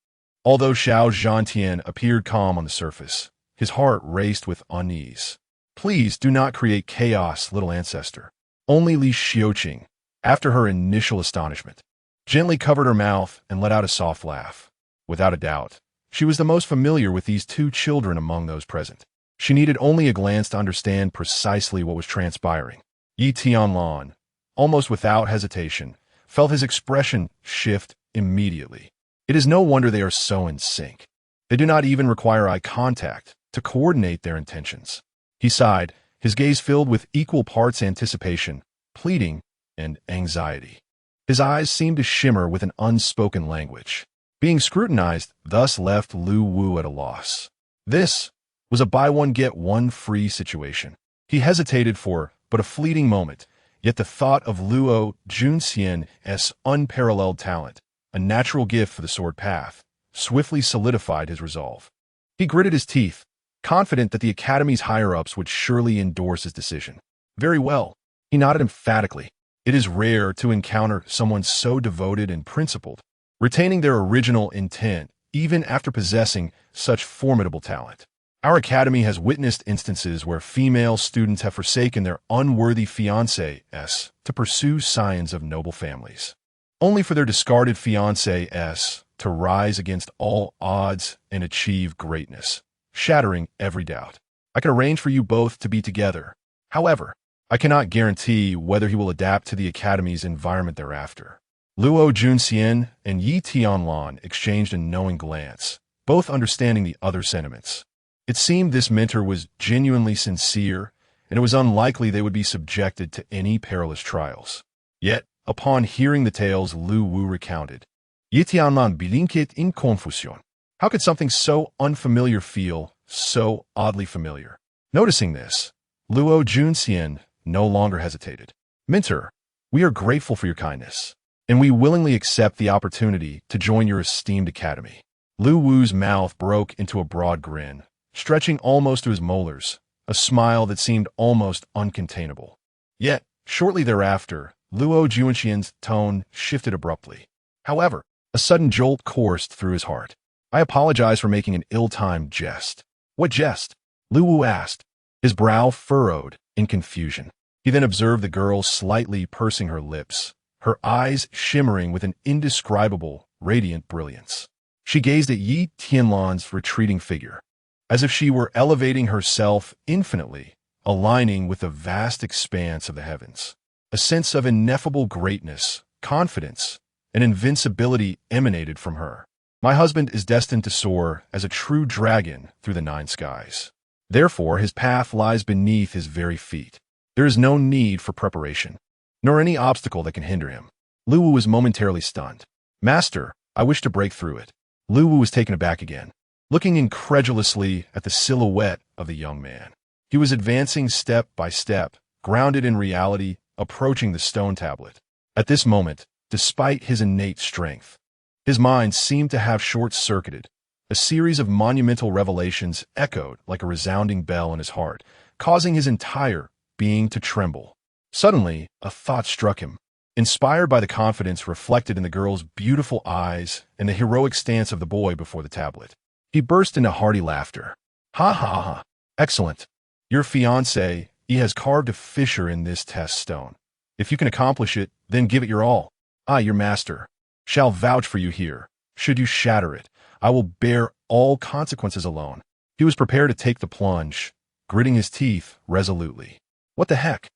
S1: Although Xiao Zhantian appeared calm on the surface, his heart raced with unease. "Please do not create chaos, little ancestor." Only Li Xiuqing, after her initial astonishment, gently covered her mouth and let out a soft laugh. Without a doubt, she was the most familiar with these two children among those present. She needed only a glance to understand precisely what was transpiring. Yi Tianlan, almost without hesitation, felt his expression shift immediately. It is no wonder they are so in sync. They do not even require eye contact to coordinate their intentions. He sighed, his gaze filled with equal parts anticipation, pleading, and anxiety. His eyes seemed to shimmer with an unspoken language. Being scrutinized thus left Lu Wu at a loss. This was a buy-one-get-one-free situation. He hesitated for but a fleeting moment, yet the thought of Luo Junxian's unparalleled talent, a natural gift for the sword path, swiftly solidified his resolve. He gritted his teeth, confident that the Academy's higher-ups would surely endorse his decision. "Very well," he nodded emphatically. It is rare to encounter someone so devoted and principled, retaining their original intent even after possessing such formidable talent. Our academy has witnessed instances where female students have forsaken their unworthy fiancés to pursue scions of noble families, only for their discarded fiancés to rise against all odds and achieve greatness, shattering every doubt. I can arrange for you both to be together. However, I cannot guarantee whether he will adapt to the Academy's environment thereafter. Luo Junxian and Yi Tianlan exchanged a knowing glance, both understanding the other's sentiments. It seemed this mentor was genuinely sincere and it was unlikely they would be subjected to any perilous trials. Yet, upon hearing the tales Lu Wu recounted, Tianlan blinked in confusion. How could something so unfamiliar feel so oddly familiar? Noticing this, Luo Junxian no longer hesitated. Mentor, we are grateful for your kindness, and we willingly accept the opportunity to join your esteemed academy. Lu Wu's mouth broke into a broad grin, stretching almost to his molars, a smile that seemed almost uncontainable. Yet, shortly thereafter, Luo Junxian's tone shifted abruptly. However, a sudden jolt coursed through his heart. I apologize for making an ill-timed jest. What jest? Lu Wu asked, his brow furrowed in confusion. He then observed the girl slightly pursing her lips, her eyes shimmering with an indescribable, radiant brilliance. She gazed at Yi Tianlan's retreating figure, as if she were elevating herself infinitely, aligning with the vast expanse of the heavens. A sense of ineffable greatness, confidence, and invincibility emanated from her. My husband is destined to soar as a true dragon through the 9 skies. Therefore, his path lies beneath his very feet. There is no need for preparation, nor any obstacle that can hinder him. Lu Wu was momentarily stunned. Master, I wish to break through it. Lu Wu was taken aback again, looking incredulously at the silhouette of the young man. He was advancing step by step, grounded in reality, approaching the stone tablet. At this moment, despite his innate strength, his mind seemed to have short-circuited. A series of monumental revelations echoed like a resounding bell in his heart, causing his entire being to tremble. Suddenly, a thought struck him. Inspired by the confidence reflected in the girl's beautiful eyes and the heroic stance of the boy before the tablet, he burst into hearty laughter. Ha ha ha! Excellent! Your fiancé, he has carved a fissure in this test stone. If you can accomplish it, then give it your all. I, your master, shall vouch for you here. Should you shatter it, I will bear all consequences alone. He was prepared to take the plunge, gritting his teeth resolutely. What the heck?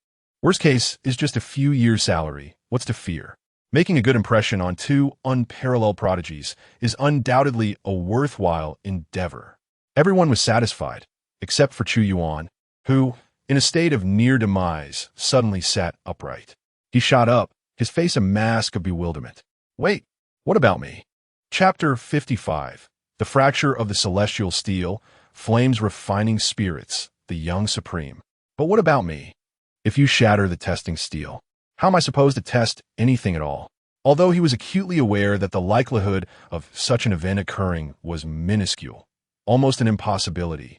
S1: Worst case is just a few years' salary. What's to fear? Making a good impression on 2 unparalleled prodigies is undoubtedly a worthwhile endeavor. Everyone was satisfied, except for Chu Yuan, who, in a state of near demise, suddenly sat upright. He shot up, his face a mask of bewilderment. Wait, what about me? Chapter 55. The Fracture of the Celestial Steel, Flame's Refining Spirits, the Young Supreme. But what about me? If you shatter the testing steel, how am I supposed to test anything at all? Although he was acutely aware that the likelihood of such an event occurring was minuscule, almost an impossibility,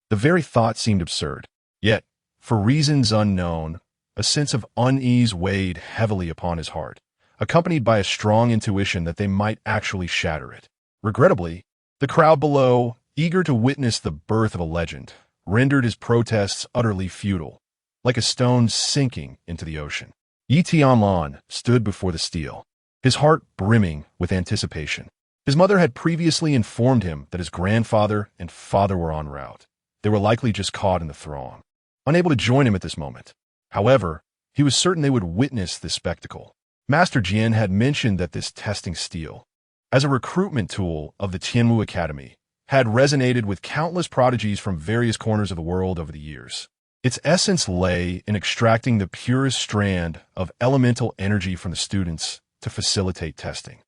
S1: the very thought seemed absurd. Yet, for reasons unknown, a sense of unease weighed heavily upon his heart, accompanied by a strong intuition that they might actually shatter it. Regrettably, the crowd below, eager to witness the birth of a legend, rendered his protests utterly futile, like a stone sinking into the ocean. Yi Tianlan stood before the steel, his heart brimming with anticipation. His mother had previously informed him that his grandfather and father were en route. They were likely just caught in the throng, unable to join him at this moment. However, he was certain they would witness this spectacle. Master Jian had mentioned that this testing steel, as a recruitment tool of the Tianwu Academy, had resonated with countless prodigies from various corners of the world over the years. Its essence lay in extracting the purest strand of elemental energy from the students to facilitate testing.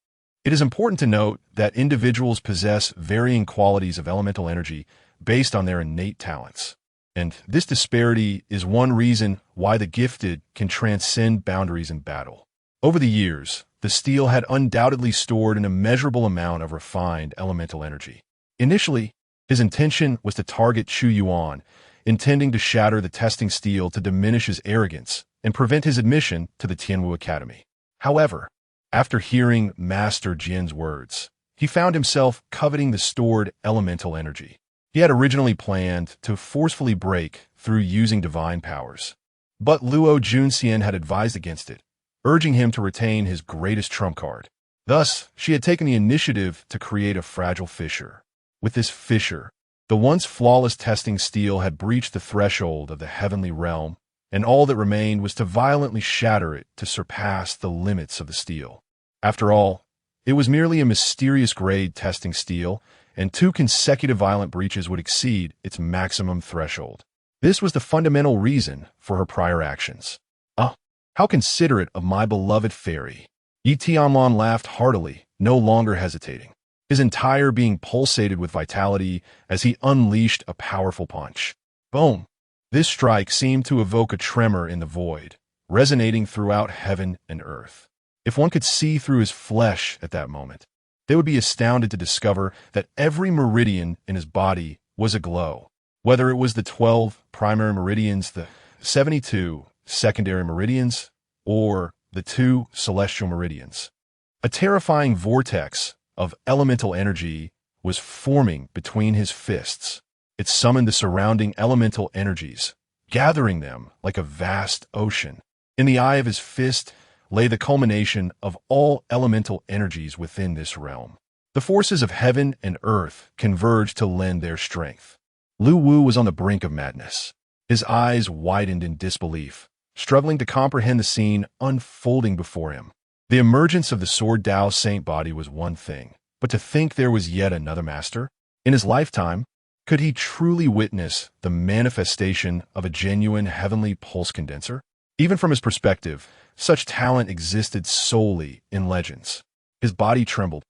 S1: It is important to note that individuals possess varying qualities of elemental energy based on their innate talents, and this disparity is one reason why the gifted can transcend boundaries in battle. Over the years, the steel had undoubtedly stored an immeasurable amount of refined elemental energy. Initially, his intention was to target Chu Yuan, intending to shatter the testing steel to diminish his arrogance and prevent his admission to the Tianwu Academy. However, after hearing Master Jin's words, he found himself coveting the stored elemental energy. He had originally planned to forcefully break through using divine powers, but Luo Junxian had advised against it, urging him to retain his greatest trump card. Thus, she had taken the initiative to create a fragile fissure. With this fissure, the once flawless testing steel had breached the threshold of the heavenly realm, and all that remained was to violently shatter it to surpass the limits of the steel. After all, it was merely a mysterious grade testing steel, and 2 consecutive violent breaches would exceed its maximum threshold. This was the fundamental reason for her prior actions. Ah, how considerate of my beloved fairy. Tianlan laughed heartily, no longer hesitating. His entire being pulsated with vitality as he unleashed a powerful punch. Boom! This strike seemed to evoke a tremor in the void, resonating throughout heaven and earth. If one could see through his flesh at that moment, they would be astounded to discover that every meridian in his body was aglow. Whether it was the 12 primary meridians, the 72 secondary meridians, or the 2 celestial meridians. A terrifying vortex of elemental energy was forming between his fists. It summoned the surrounding elemental energies, gathering them like a vast ocean. In the eye of his fist lay the culmination of all elemental energies within this realm. The forces of heaven and earth converged to lend their strength. Lu Wu was on the brink of madness. His eyes widened in disbelief, struggling to comprehend the scene unfolding before him. The emergence of the Sword Dao Saint body was one thing, but to think there was yet another master? In his lifetime, could he truly witness the manifestation of a genuine heavenly pulse condenser? Even from his perspective, such talent existed solely in legends. His body trembled,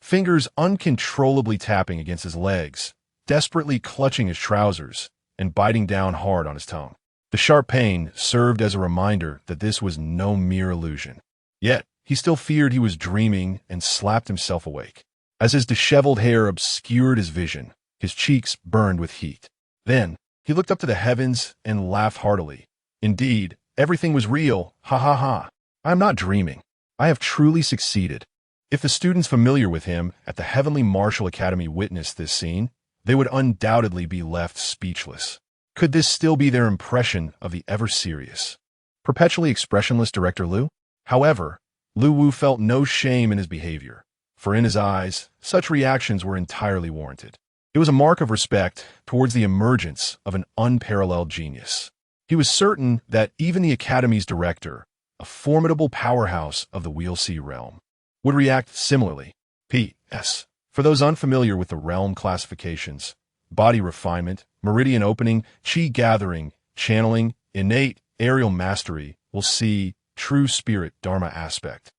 S1: fingers uncontrollably tapping against his legs, desperately clutching his trousers, and biting down hard on his tongue. The sharp pain served as a reminder that this was no mere illusion. Yet, he still feared he was dreaming and slapped himself awake. As his disheveled hair obscured his vision, his cheeks burned with heat. Then, he looked up to the heavens and laughed heartily. Indeed, everything was real. Ha ha ha. I am not dreaming. I have truly succeeded. If the students familiar with him at the Heavenly Martial Academy witnessed this scene, they would undoubtedly be left speechless. Could this still be their impression of the ever-serious, perpetually expressionless Director Lu? However, Lu Wu felt no shame in his behavior, for in his eyes, such reactions were entirely warranted. It was a mark of respect towards the emergence of an unparalleled genius. He was certain that even the Academy's director, a formidable powerhouse of the Wheel Sea realm, would react similarly. P.S. For those unfamiliar with the realm classifications, body refinement, meridian opening, chi gathering, channeling, innate aerial mastery, will see true spirit dharma aspect.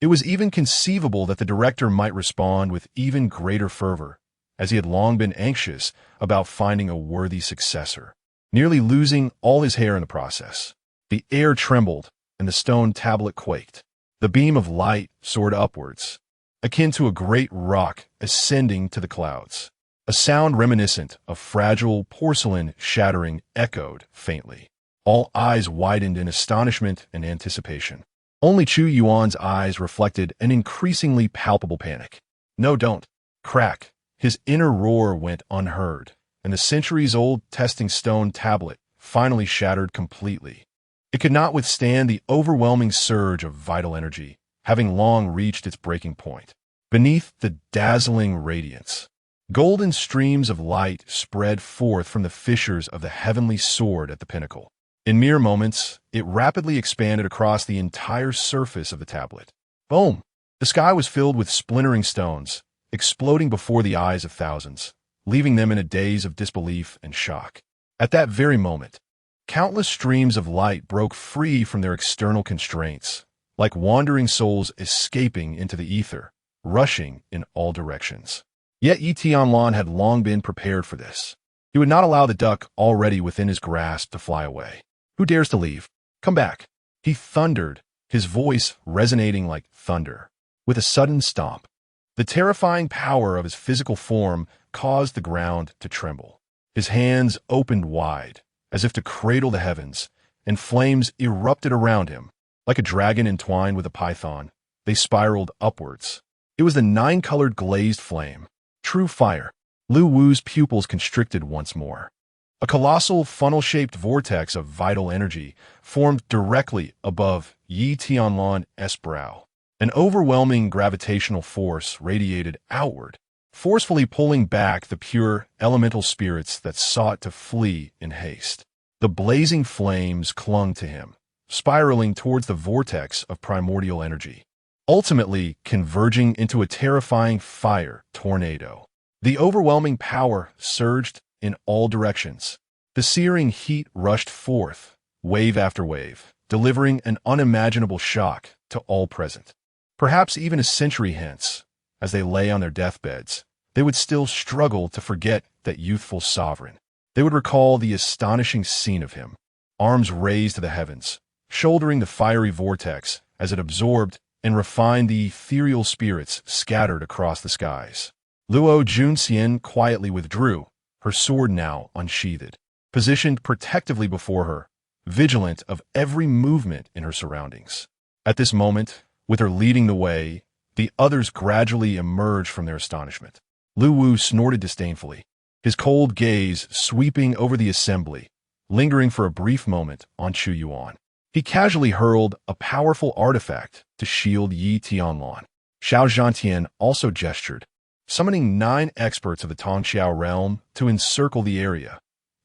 S1: It was even conceivable that the director might respond with even greater fervor, as he had long been anxious about finding a worthy successor, nearly losing all his hair in the process. The air trembled, and the stone tablet quaked. The beam of light soared upwards, akin to a great rock ascending to the clouds. A sound reminiscent of fragile porcelain shattering echoed faintly. All eyes widened in astonishment and anticipation. Only Chu Yuan's eyes reflected an increasingly palpable panic. No, don't. Crack. His inner roar went unheard, and the centuries-old testing stone tablet finally shattered completely. It could not withstand the overwhelming surge of vital energy, having long reached its breaking point. Beneath the dazzling radiance, golden streams of light spread forth from the fissures of the heavenly sword at the pinnacle. In mere moments, it rapidly expanded across the entire surface of the tablet. Boom! The sky was filled with splintering stones, exploding before the eyes of thousands, leaving them in a daze of disbelief and shock. At that very moment, countless streams of light broke free from their external constraints, like wandering souls escaping into the ether, rushing in all directions. Yet Yi Tianlan had long been prepared for this. He would not allow the duck already within his grasp to fly away. Who dares to leave? Come back. He thundered, his voice resonating like thunder. With a sudden stomp, the terrifying power of his physical form caused the ground to tremble. His hands opened wide, as if to cradle the heavens, and flames erupted around him. Like a dragon entwined with a python, they spiraled upwards. It was the 9-colored glazed flame. True fire. Lu Wu's pupils constricted once more. A colossal funnel-shaped vortex of vital energy formed directly above Yi Tianlan's brow. An overwhelming gravitational force radiated outward, forcefully pulling back the pure elemental spirits that sought to flee in haste. The blazing flames clung to him, spiraling towards the vortex of primordial energy, ultimately converging into a terrifying fire tornado. The overwhelming power surged in all directions, The searing heat rushed forth, wave after wave, delivering an unimaginable shock to all present. Perhaps even a century hence, as they lay on their deathbeds, they would still struggle to forget that youthful sovereign. They would recall the astonishing scene of him, arms raised to the heavens, shouldering the fiery vortex as it absorbed and refined the ethereal spirits scattered across the skies. Luo Junxian quietly withdrew, her sword now unsheathed, positioned protectively before her, vigilant of every movement in her surroundings. At this moment, with her leading the way, the others gradually emerged from their astonishment. Lu Wu snorted disdainfully, his cold gaze sweeping over the assembly, lingering for a brief moment on Chu Yuan. He casually hurled a powerful artifact to shield Yi Tianlan. Xiao Zhantian also gestured, summoning 9 experts of the Tongxiao realm to encircle the area,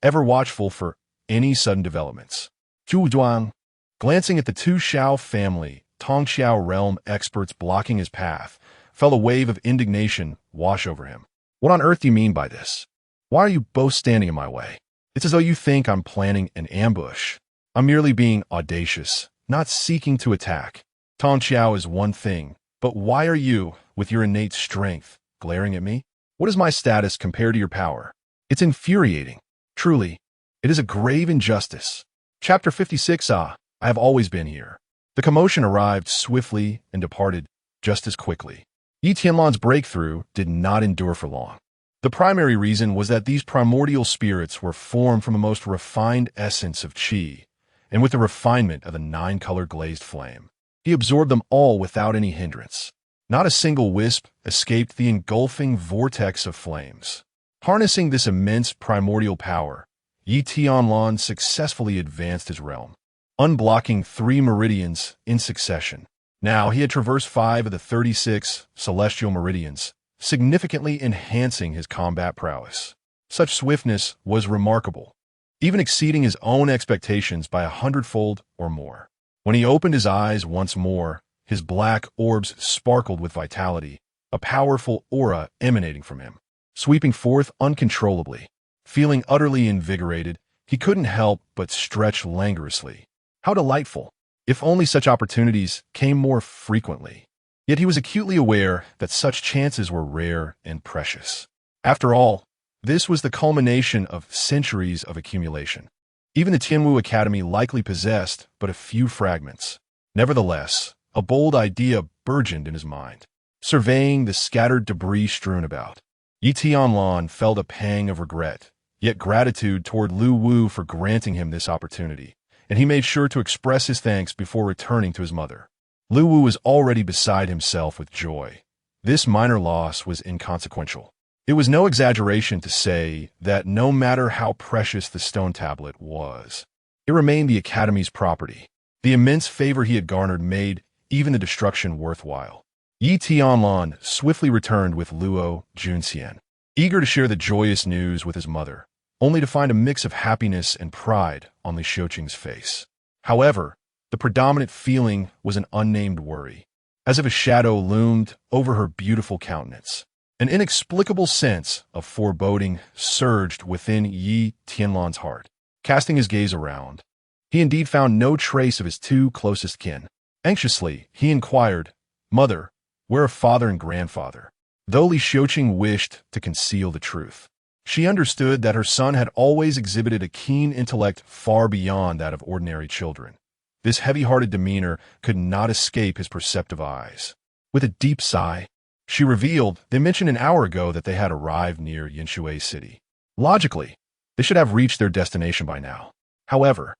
S1: ever watchful for any sudden developments. Zhu Duang, glancing at the 2 Xiao family Tongxiao realm experts blocking his path, felt a wave of indignation wash over him. What on earth do you mean by this? Why are you both standing in my way? It's as though you think I'm planning an ambush. I'm merely being audacious, not seeking to attack. Tongxiao is one thing, but why are you, with your innate strength, glaring at me? What is my status compared to your power? It's infuriating. Truly, it is a grave injustice. Chapter 56. I have always been here. The commotion arrived swiftly and departed just as quickly. Yi Tianlan's breakthrough did not endure for long. The primary reason was that these primordial spirits were formed from a most refined essence of qi, and with the refinement of a 9-color glazed flame. He absorbed them all without any hindrance. Not a single wisp escaped the engulfing vortex of flames. Harnessing this immense primordial power, Yi Tianlan successfully advanced his realm, unblocking 3 meridians in succession. Now he had traversed 5 of the 36 celestial meridians, significantly enhancing his combat prowess. Such swiftness was remarkable, even exceeding his own expectations by 100-fold or more. When he opened his eyes once more, his black orbs sparkled with vitality, a powerful aura emanating from him, sweeping forth uncontrollably. Feeling utterly invigorated, he couldn't help but stretch languorously. How delightful! If only such opportunities came more frequently. Yet he was acutely aware that such chances were rare and precious. After all, this was the culmination of centuries of accumulation. Even the Tianwu Academy likely possessed but a few fragments. Nevertheless, a bold idea burgeoned in his mind. Surveying the scattered debris strewn about, Yi Tianlan felt a pang of regret, yet gratitude toward Lu Wu for granting him this opportunity, and he made sure to express his thanks before returning to his mother. Lu Wu was already beside himself with joy. This minor loss was inconsequential. It was no exaggeration to say that no matter how precious the stone tablet was, it remained the Academy's property. The immense favor he had garnered made even the destruction worthwhile. Yi Tianlan swiftly returned with Luo Junxian, eager to share the joyous news with his mother, only to find a mix of happiness and pride on Li Xiuqing's face. However, the predominant feeling was an unnamed worry, as if a shadow loomed over her beautiful countenance. An inexplicable sense of foreboding surged within Yi Tianlan's heart. Casting his gaze around, he indeed found no trace of his 2 closest kin. Anxiously, he inquired, "Mother, where are father and grandfather?" Though Li Xiuqing wished to conceal the truth, she understood that her son had always exhibited a keen intellect far beyond that of ordinary children. This heavy-hearted demeanor could not escape his perceptive eyes. With a deep sigh, she revealed they mentioned an hour ago that they had arrived near Yinshui City. Logically, they should have reached their destination by now. However,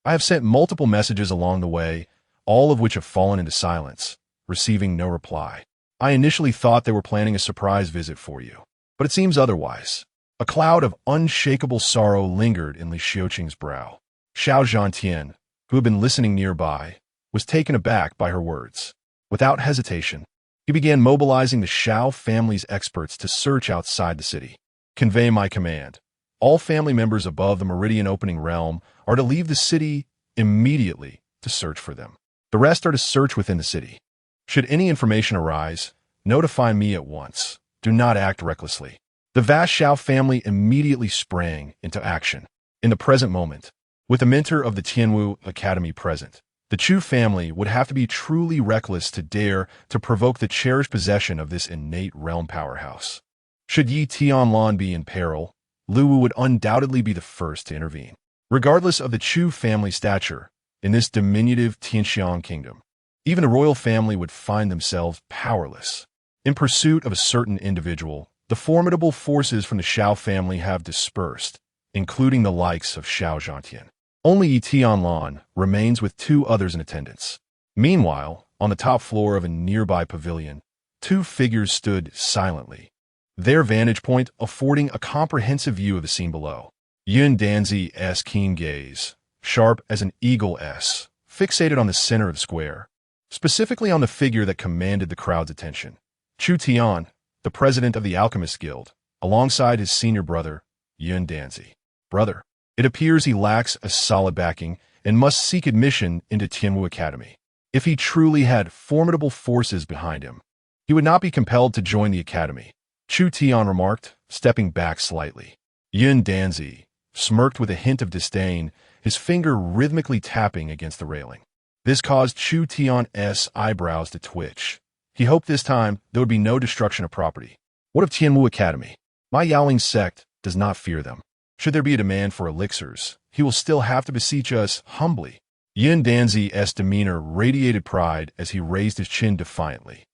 S1: I have sent multiple messages along the way, all of which have fallen into silence, receiving no reply. I initially thought they were planning a surprise visit for you, but it seems otherwise. A cloud of unshakable sorrow lingered in Li Xiuqing's brow. Xiao Zhantian, who had been listening nearby, was taken aback by her words. Without hesitation, he began mobilizing the Xiao family's experts to search outside the city. Convey my command. All family members above the Meridian Opening Realm are to leave the city immediately to search for them. The rest are to search within the city. Should any information arise, notify me at once. Do not act recklessly. The vast Xiao family immediately sprang into action. In the present moment, with the mentor of the Tianwu Academy present, the Chu family would have to be truly reckless to dare to provoke the cherished possession of this innate realm powerhouse. Should Yi Tianlan be in peril, Lu Wu would undoubtedly be the first to intervene. Regardless of the Chu family stature, in this diminutive Tianxiang kingdom, even the royal family would find themselves powerless. In pursuit of a certain individual, the formidable forces from the Shao family have dispersed, including the likes of Shao Zhantian. Only Yi Tianlan remains with two others in attendance. Meanwhile, on the top floor of a nearby pavilion, two figures stood silently, their vantage point affording a comprehensive view of the scene below. Yun Danzi's keen gaze, sharp as an eagle's, fixated on the center of the square, specifically on the figure that commanded the crowd's attention. Chu Tian, the president of the Alchemist Guild, alongside his senior brother, Yun Danzi. Brother, it appears he lacks a solid backing and must seek admission into Tianwu Academy. If he truly had formidable forces behind him, he would not be compelled to join the academy, Chu Tian remarked, stepping back slightly. Yun Danzi smirked with a hint of disdain, his finger rhythmically tapping against the railing. This caused Chu Tian's eyebrows to twitch. He hoped this time there would be no destruction of property. What of Tianwu Academy? My Yaoling sect does not fear them. Should there be a demand for elixirs, he will still have to beseech us humbly. Yun Danzi's demeanor radiated pride as he raised his chin defiantly.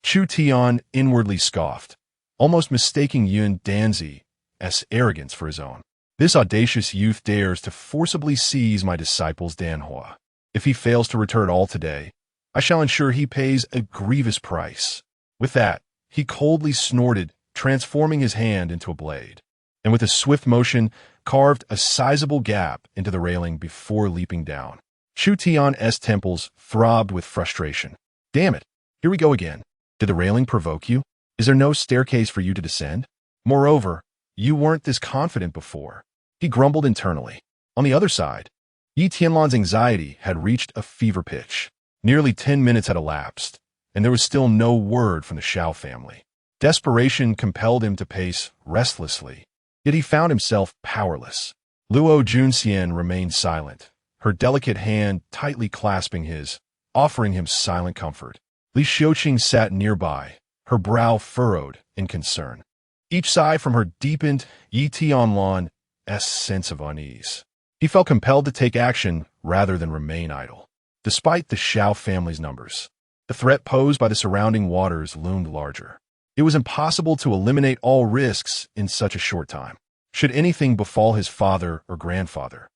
S1: Chu Tian inwardly scoffed, almost mistaking Yun Danzi's arrogance for his own. This audacious youth dares to forcibly seize my disciple's Danhua. If he fails to return all today, I shall ensure he pays a grievous price. With that, he coldly snorted, transforming his hand into a blade, and with a swift motion, carved a sizable gap into the railing before leaping down. Chu Tian's temples throbbed with frustration. Damn it, here we go again. Did the railing provoke you? Is there no staircase for you to descend? Moreover, you weren't this confident before. He grumbled internally. On the other side, Yi Tianlan's anxiety had reached a fever pitch. Nearly 10 minutes had elapsed, and there was still no word from the Shao family. Desperation compelled him to pace restlessly, yet he found himself powerless. Luo Junxian remained silent, her delicate hand tightly clasping his, offering him silent comfort. Li Xiuqing sat nearby, her brow furrowed in concern. Each sigh from her deepened Yi Tianlan's sense of unease. He felt compelled to take action rather than remain idle. Despite the Shao family's numbers, the threat posed by the surrounding waters loomed larger. It was impossible to eliminate all risks in such a short time. Should anything befall his father or grandfather,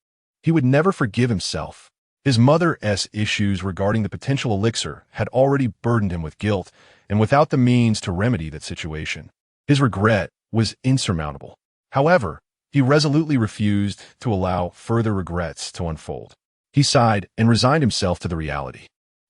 S1: he would never forgive himself. His mother's issues regarding the potential elixir had already burdened him with guilt, and without the means to remedy that situation, his regret was insurmountable. However, he resolutely refused to allow further regrets to unfold. He sighed and resigned himself to the reality.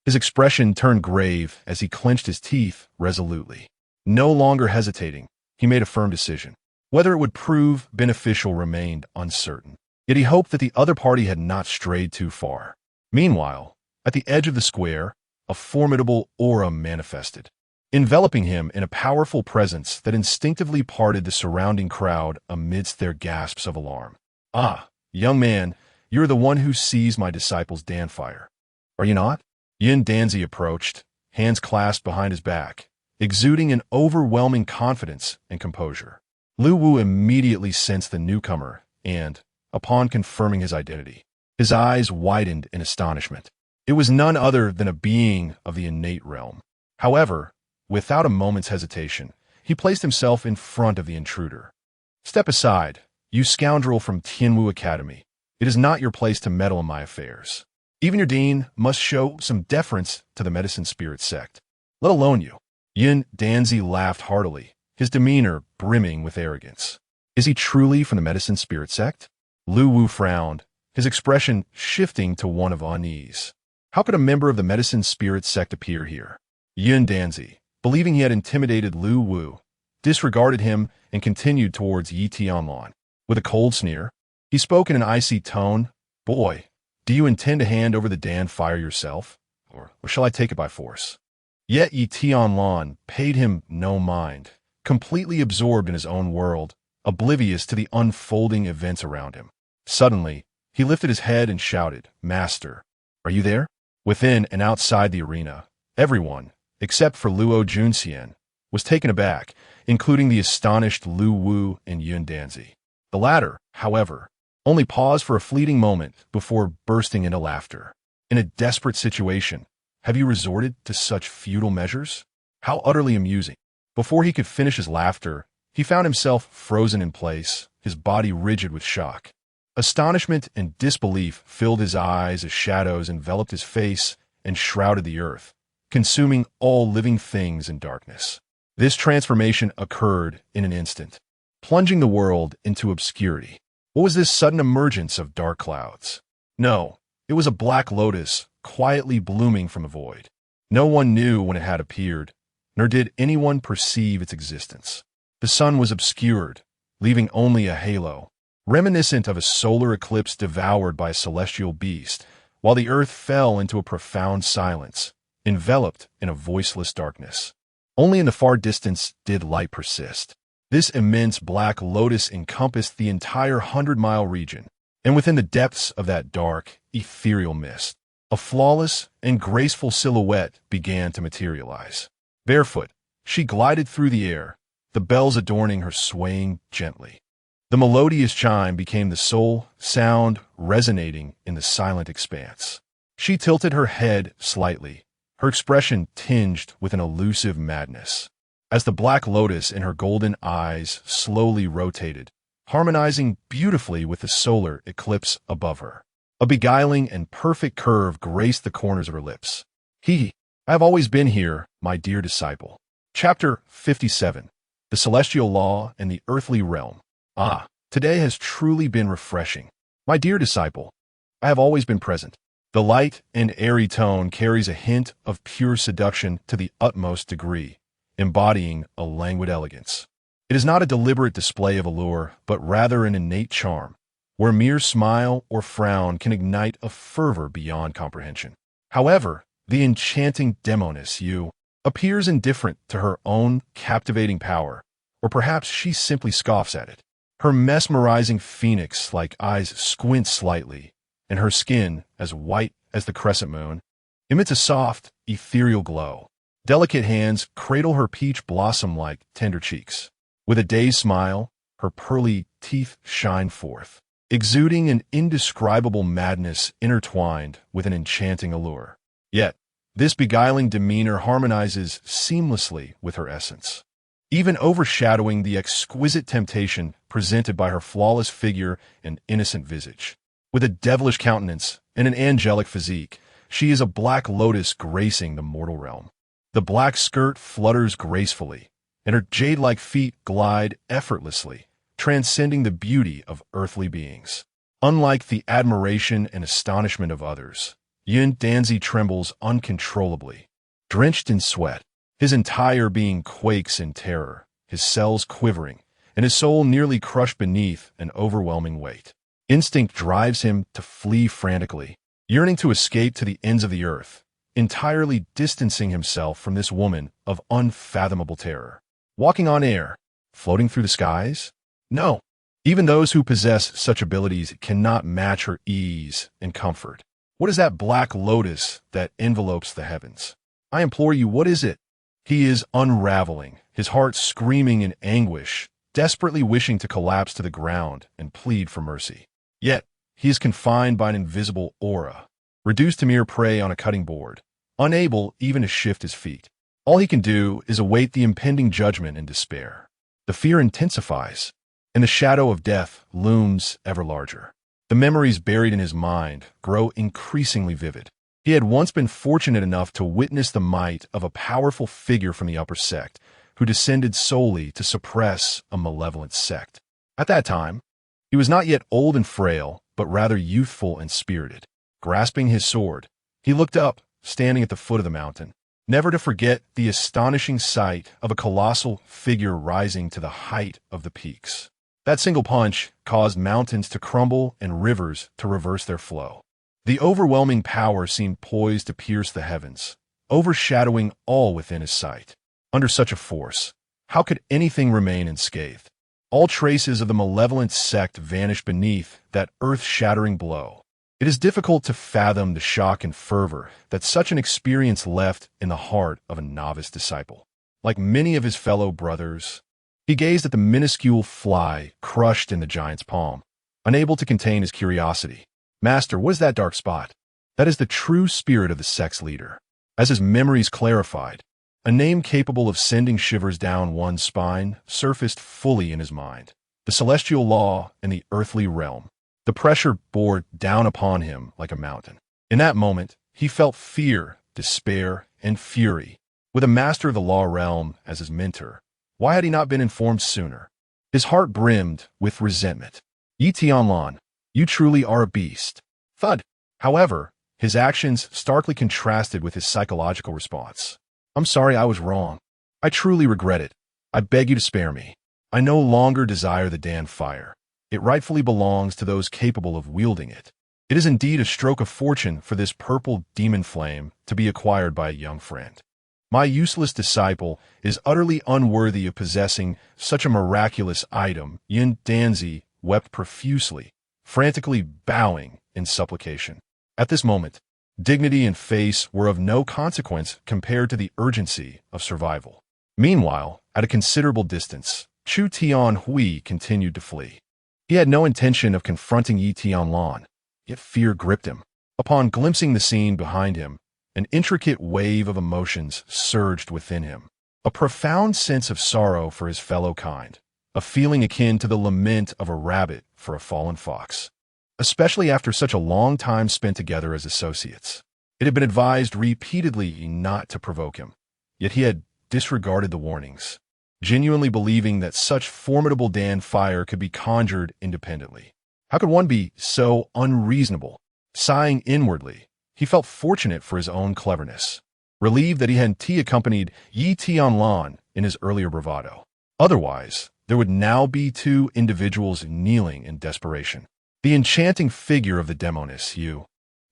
S1: His expression turned grave as he clenched his teeth resolutely. No longer hesitating, he made a firm decision. Whether it would prove beneficial remained uncertain, yet he hoped that the other party had not strayed too far. Meanwhile, at the edge of the square, a formidable aura manifested, enveloping him in a powerful presence that instinctively parted the surrounding crowd amidst their gasps of alarm. Ah, young man, you're the one who seized my disciple's Danfire. Are you not? Yin Danzi approached, hands clasped behind his back, exuding an overwhelming confidence and composure. Lu Wu immediately sensed the newcomer and, upon confirming his identity, his eyes widened in astonishment. It was none other than a being of the innate realm. However, without a moment's hesitation, he placed himself in front of the intruder. Step aside, you scoundrel from Tianwu Academy. It is not your place to meddle in my affairs. Even your dean must show some deference to the medicine spirit sect, let alone you. Yin Danzi laughed heartily, his demeanor brimming with arrogance. Is he truly from the medicine spirit sect? Lu Wu frowned, his expression shifting to one of unease. How could a member of the medicine spirit sect appear here? Yin Danzi, believing he had intimidated Lu Wu, disregarded him and continued towards Yi Tianlan. With a cold sneer, he spoke in an icy tone. Boy, do you intend to hand over the Danfire yourself? Or shall I take it by force? Yet Yi Tianlan paid him no mind, completely absorbed in his own world, oblivious to the unfolding events around him. Suddenly, he lifted his head and shouted, "Master, are you there?" Within and outside the arena, everyone, except for Luo Junxian, was taken aback, including the astonished Lu Wu and Yun Danzi. The latter, however, only paused for a fleeting moment before bursting into laughter. In a desperate situation, have you resorted to such futile measures? How utterly amusing. Before he could finish his laughter, he found himself frozen in place, his body rigid with shock. Astonishment and disbelief filled his eyes as shadows enveloped his face and shrouded the earth, consuming all living things in darkness. This transformation occurred in an instant, plunging the world into obscurity. What was this sudden emergence of dark clouds? No, it was a black lotus quietly blooming from the void. No one knew when it had appeared, nor did anyone perceive its existence. The sun was obscured, leaving only a halo, reminiscent of a solar eclipse devoured by a celestial beast, while the earth fell into a profound silence, enveloped in a voiceless darkness. Only in the far distance did light persist. This immense black lotus encompassed the entire 100-mile region, and within the depths of that dark, ethereal mist, a flawless and graceful silhouette began to materialize. Barefoot, she glided through the air, the bells adorning her swaying gently. The melodious chime became the sole sound resonating in the silent expanse. She tilted her head slightly, her expression tinged with an elusive madness, as the black lotus in her golden eyes slowly rotated, harmonizing beautifully with the solar eclipse above her. A beguiling and perfect curve graced the corners of her lips. I have always been here, my dear disciple. Chapter 57. The Celestial Law and the Earthly Realm. Today has truly been refreshing. My dear disciple, I have always been present. The light and airy tone carries a hint of pure seduction to the utmost degree, embodying a languid elegance. It is not a deliberate display of allure, but rather an innate charm, where mere smile or frown can ignite a fervor beyond comprehension. However, the enchanting demoness, you, appears indifferent to her own captivating power, or perhaps she simply scoffs at it. Her mesmerizing phoenix-like eyes squint slightly, and her skin, as white as the crescent moon, emits a soft, ethereal glow. Delicate hands cradle her peach blossom-like tender cheeks. With a dazed smile, her pearly teeth shine forth, exuding an indescribable madness intertwined with an enchanting allure. Yet, this beguiling demeanor harmonizes seamlessly with her essence, even overshadowing the exquisite temptation presented by her flawless figure and innocent visage. With a devilish countenance and an angelic physique, she is a black lotus gracing the mortal realm. The black skirt flutters gracefully, and her jade-like feet glide effortlessly, transcending the beauty of earthly beings. Unlike the admiration and astonishment of others, Yun Danzi trembles uncontrollably. Drenched in sweat, his entire being quakes in terror, his cells quivering, and his soul nearly crushed beneath an overwhelming weight. Instinct drives him to flee frantically, yearning to escape to the ends of the earth, entirely distancing himself from this woman of unfathomable terror. Walking on air, floating through the skies? No. Even those who possess such abilities cannot match her ease and comfort. What is that black lotus that envelopes the heavens? I implore you, what is it? He is unraveling, his heart screaming in anguish, desperately wishing to collapse to the ground and plead for mercy. Yet, he is confined by an invisible aura, reduced to mere prey on a cutting board, unable even to shift his feet. All he can do is await the impending judgment in despair. The fear intensifies, and the shadow of death looms ever larger. The memories buried in his mind grow increasingly vivid. He had once been fortunate enough to witness the might of a powerful figure from the upper sect, who descended solely to suppress a malevolent sect. At that time, he was not yet old and frail, but rather youthful and spirited. Grasping his sword, he looked up, standing at the foot of the mountain, never to forget the astonishing sight of a colossal figure rising to the height of the peaks. That single punch caused mountains to crumble and rivers to reverse their flow. The overwhelming power seemed poised to pierce the heavens, overshadowing all within his sight. Under such a force, how could anything remain unscathed? All traces of the malevolent sect vanished beneath that earth-shattering blow. It is difficult to fathom the shock and fervor that such an experience left in the heart of a novice disciple. Like many of his fellow brothers, he gazed at the minuscule fly crushed in the giant's palm, unable to contain his curiosity. Master, what is that dark spot? That is the true spirit of the sect's leader. As his memories clarified, a name capable of sending shivers down one's spine surfaced fully in his mind. The celestial law and the earthly realm. The pressure bore down upon him like a mountain. In that moment, he felt fear, despair, and fury. With a master of the law realm as his mentor, why had he not been informed sooner? His heart brimmed with resentment. Tianlan, you truly are a beast. Thud. However, his actions starkly contrasted with his psychological response. I'm sorry I was wrong. I truly regret it. I beg you to spare me. I no longer desire the Dan fire. It rightfully belongs to those capable of wielding it. It is indeed a stroke of fortune for this purple demon flame to be acquired by a young friend. My useless disciple is utterly unworthy of possessing such a miraculous item. Yin Danzi wept profusely, frantically bowing in supplication. At this moment, dignity and face were of no consequence compared to the urgency of survival. Meanwhile, at a considerable distance, Chu Tianhui continued to flee. He had no intention of confronting Yi Tianlan, yet fear gripped him. Upon glimpsing the scene behind him, an intricate wave of emotions surged within him. A profound sense of sorrow for his fellow kind, a feeling akin to the lament of a rabbit for a fallen fox. Especially after such a long time spent together as associates. It had been advised repeatedly not to provoke him, yet he had disregarded the warnings, genuinely believing that such formidable Dan fire could be conjured independently. How could one be so unreasonable? Sighing inwardly, he felt fortunate for his own cleverness, relieved that he hadn't accompanied Yi Tianlan in his earlier bravado. Otherwise, there would now be two individuals kneeling in desperation. The enchanting figure of the demoness, Yu,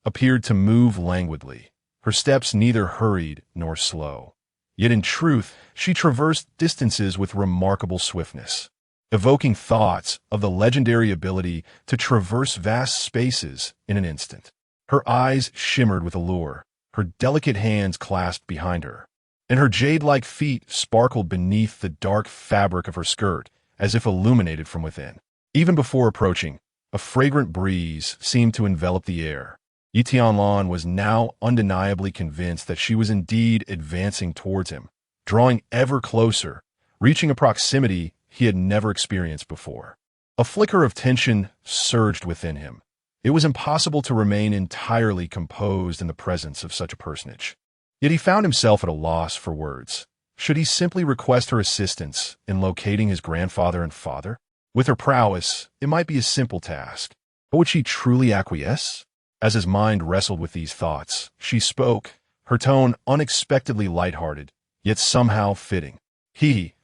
S1: appeared to move languidly, her steps neither hurried nor slow. Yet in truth, she traversed distances with remarkable swiftness, evoking thoughts of the legendary ability to traverse vast spaces in an instant. Her eyes shimmered with allure, her delicate hands clasped behind her, and her jade-like feet sparkled beneath the dark fabric of her skirt as if illuminated from within. Even before approaching, a fragrant breeze seemed to envelop the air. Yi Tianlan was now undeniably convinced that she was indeed advancing towards him, drawing ever closer, reaching a proximity he had never experienced before. A flicker of tension surged within him. It was impossible to remain entirely composed in the presence of such a personage. Yet he found himself at a loss for words. Should he simply request her assistance in locating his grandfather and father? With her prowess, it might be a simple task, but would she truly acquiesce? As his mind wrestled with these thoughts, she spoke, her tone unexpectedly lighthearted, yet somehow fitting.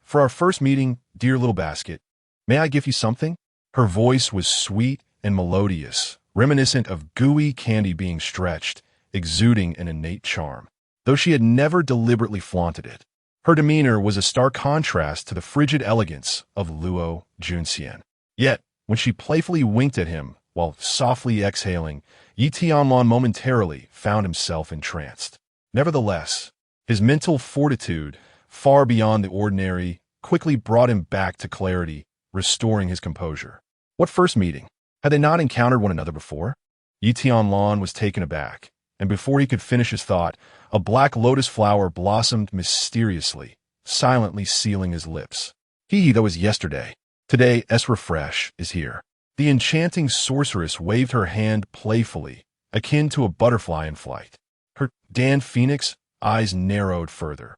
S1: For our first meeting, dear little basket, may I give you something? Her voice was sweet and melodious, reminiscent of gooey candy being stretched, exuding an innate charm, though she had never deliberately flaunted it. Her demeanor was a stark contrast to the frigid elegance of Luo Junxian. Yet, when she playfully winked at him while softly exhaling, Yi Tianlan momentarily found himself entranced. Nevertheless, his mental fortitude, far beyond the ordinary, quickly brought him back to clarity, restoring his composure. What first meeting? Had they not encountered one another before? Yi Tianlan was taken aback, and before he could finish his thought, a black lotus flower blossomed mysteriously, silently sealing his lips. That was yesterday. Today, refresh is here. The enchanting sorceress waved her hand playfully, akin to a butterfly in flight. Her Dan Phoenix eyes narrowed further.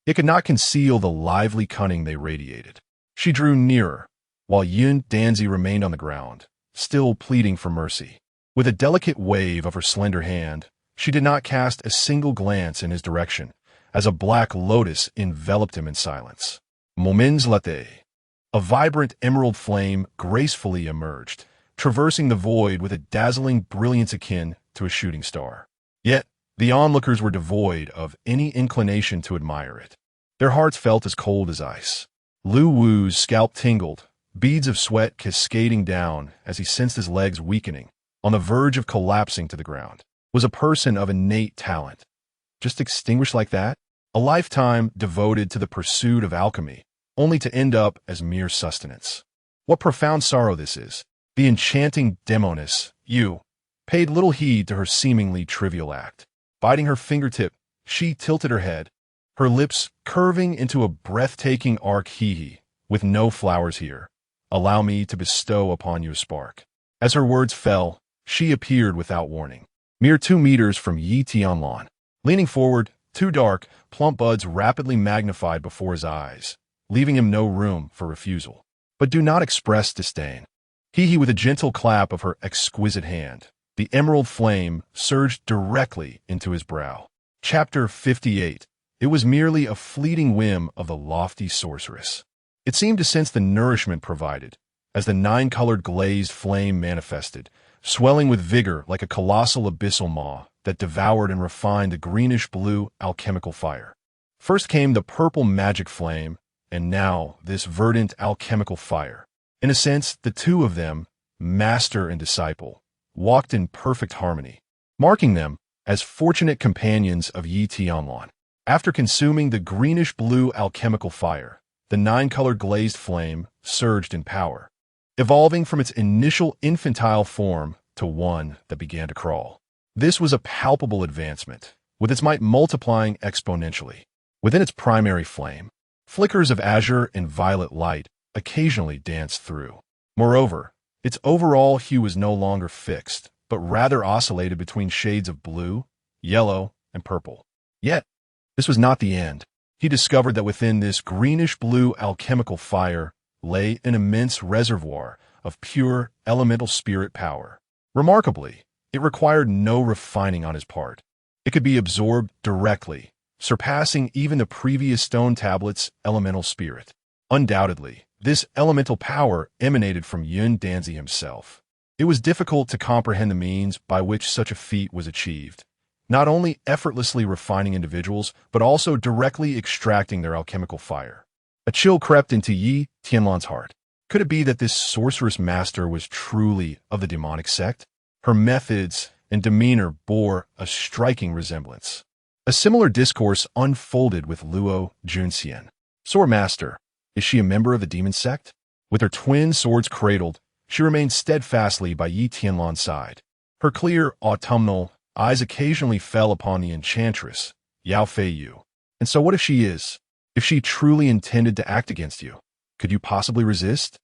S1: It could not conceal the lively cunning they radiated. She drew nearer, while Yun Danzi remained on the ground, still pleading for mercy. With a delicate wave of her slender hand, she did not cast a single glance in his direction, as a black lotus enveloped him in silence. Moments latte. A vibrant emerald flame gracefully emerged, traversing the void with a dazzling brilliance akin to a shooting star. Yet, the onlookers were devoid of any inclination to admire it. Their hearts felt as cold as ice. Lu Wu's scalp tingled, beads of sweat cascading down as he sensed his legs weakening, on the verge of collapsing to the ground. Was a person of innate talent just extinguished like that? A lifetime devoted to the pursuit of alchemy, only to end up as mere sustenance. What profound sorrow this is. The enchanting demoness, you, paid little heed to her seemingly trivial act. Biting her fingertip, she tilted her head, her lips curving into a breathtaking arc. Hee, with no flowers here. Allow me to bestow upon you a spark. As her words fell, she appeared without warning, mere 2 meters from Tianlan. Leaning forward, 2 dark, plump buds rapidly magnified before his eyes, leaving him no room for refusal. But do not express disdain. Hee, with a gentle clap of her exquisite hand, the emerald flame surged directly into his brow. Chapter 58. It was merely a fleeting whim of the lofty sorceress. It seemed to sense the nourishment provided, as the 9-colored glazed flame manifested, swelling with vigor like a colossal abyssal maw that devoured and refined the greenish-blue alchemical fire. First came the purple magic flame, and now this verdant alchemical fire. In a sense, the two of them, master and disciple, walked in perfect harmony, marking them as fortunate companions of Tianlan. After consuming the greenish-blue alchemical fire, the 9-colored glazed flame surged in power, evolving from its initial infantile form to one that began to crawl. This was a palpable advancement, with its might multiplying exponentially. Within its primary flame, flickers of azure and violet light occasionally danced through. Moreover, its overall hue was no longer fixed, but rather oscillated between shades of blue, yellow, and purple. Yet, this was not the end. He discovered that within this greenish-blue alchemical fire lay an immense reservoir of pure elemental spirit power. Remarkably, it required no refining on his part. It could be absorbed directly, surpassing even the previous stone tablet's elemental spirit. Undoubtedly, this elemental power emanated from Yun Danzi himself. It was difficult to comprehend the means by which such a feat was achieved, not only effortlessly refining individuals, but also directly extracting their alchemical fire. A chill crept into Tianlan's heart. Could it be that this sorceress master was truly of the demonic sect? Her methods and demeanor bore a striking resemblance. A similar discourse unfolded with Luo Junxian. Sword master, is she a member of the demon sect? With her twin swords cradled, she remained steadfastly by Tianlan's side. Her clear, autumnal eyes occasionally fell upon the enchantress, Yao Fei Yu. And so what if she is? If she truly intended to act against you, could you possibly resist?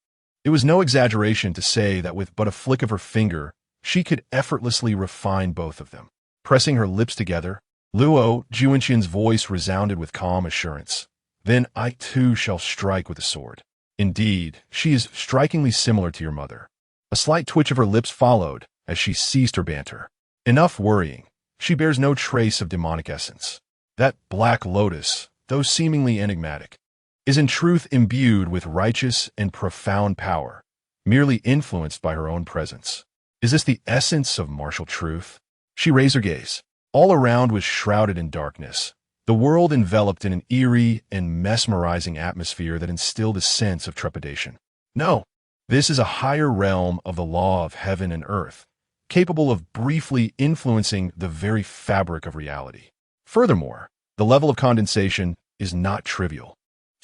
S1: It was no exaggeration to say that with but a flick of her finger, she could effortlessly refine both of them. Pressing her lips together, Luo Junxian's voice resounded with calm assurance. Then I too shall strike with the sword. Indeed, she is strikingly similar to your mother. A slight twitch of her lips followed as she ceased her banter. Enough worrying. She bears no trace of demonic essence. That black lotus, though seemingly enigmatic, is in truth imbued with righteous and profound power, merely influenced by her own presence. Is this the essence of martial truth? She raised her gaze. All around was shrouded in darkness, the world enveloped in an eerie and mesmerizing atmosphere that instilled a sense of trepidation. No, this is a higher realm of the law of heaven and earth, capable of briefly influencing the very fabric of reality. Furthermore, the level of condensation is not trivial.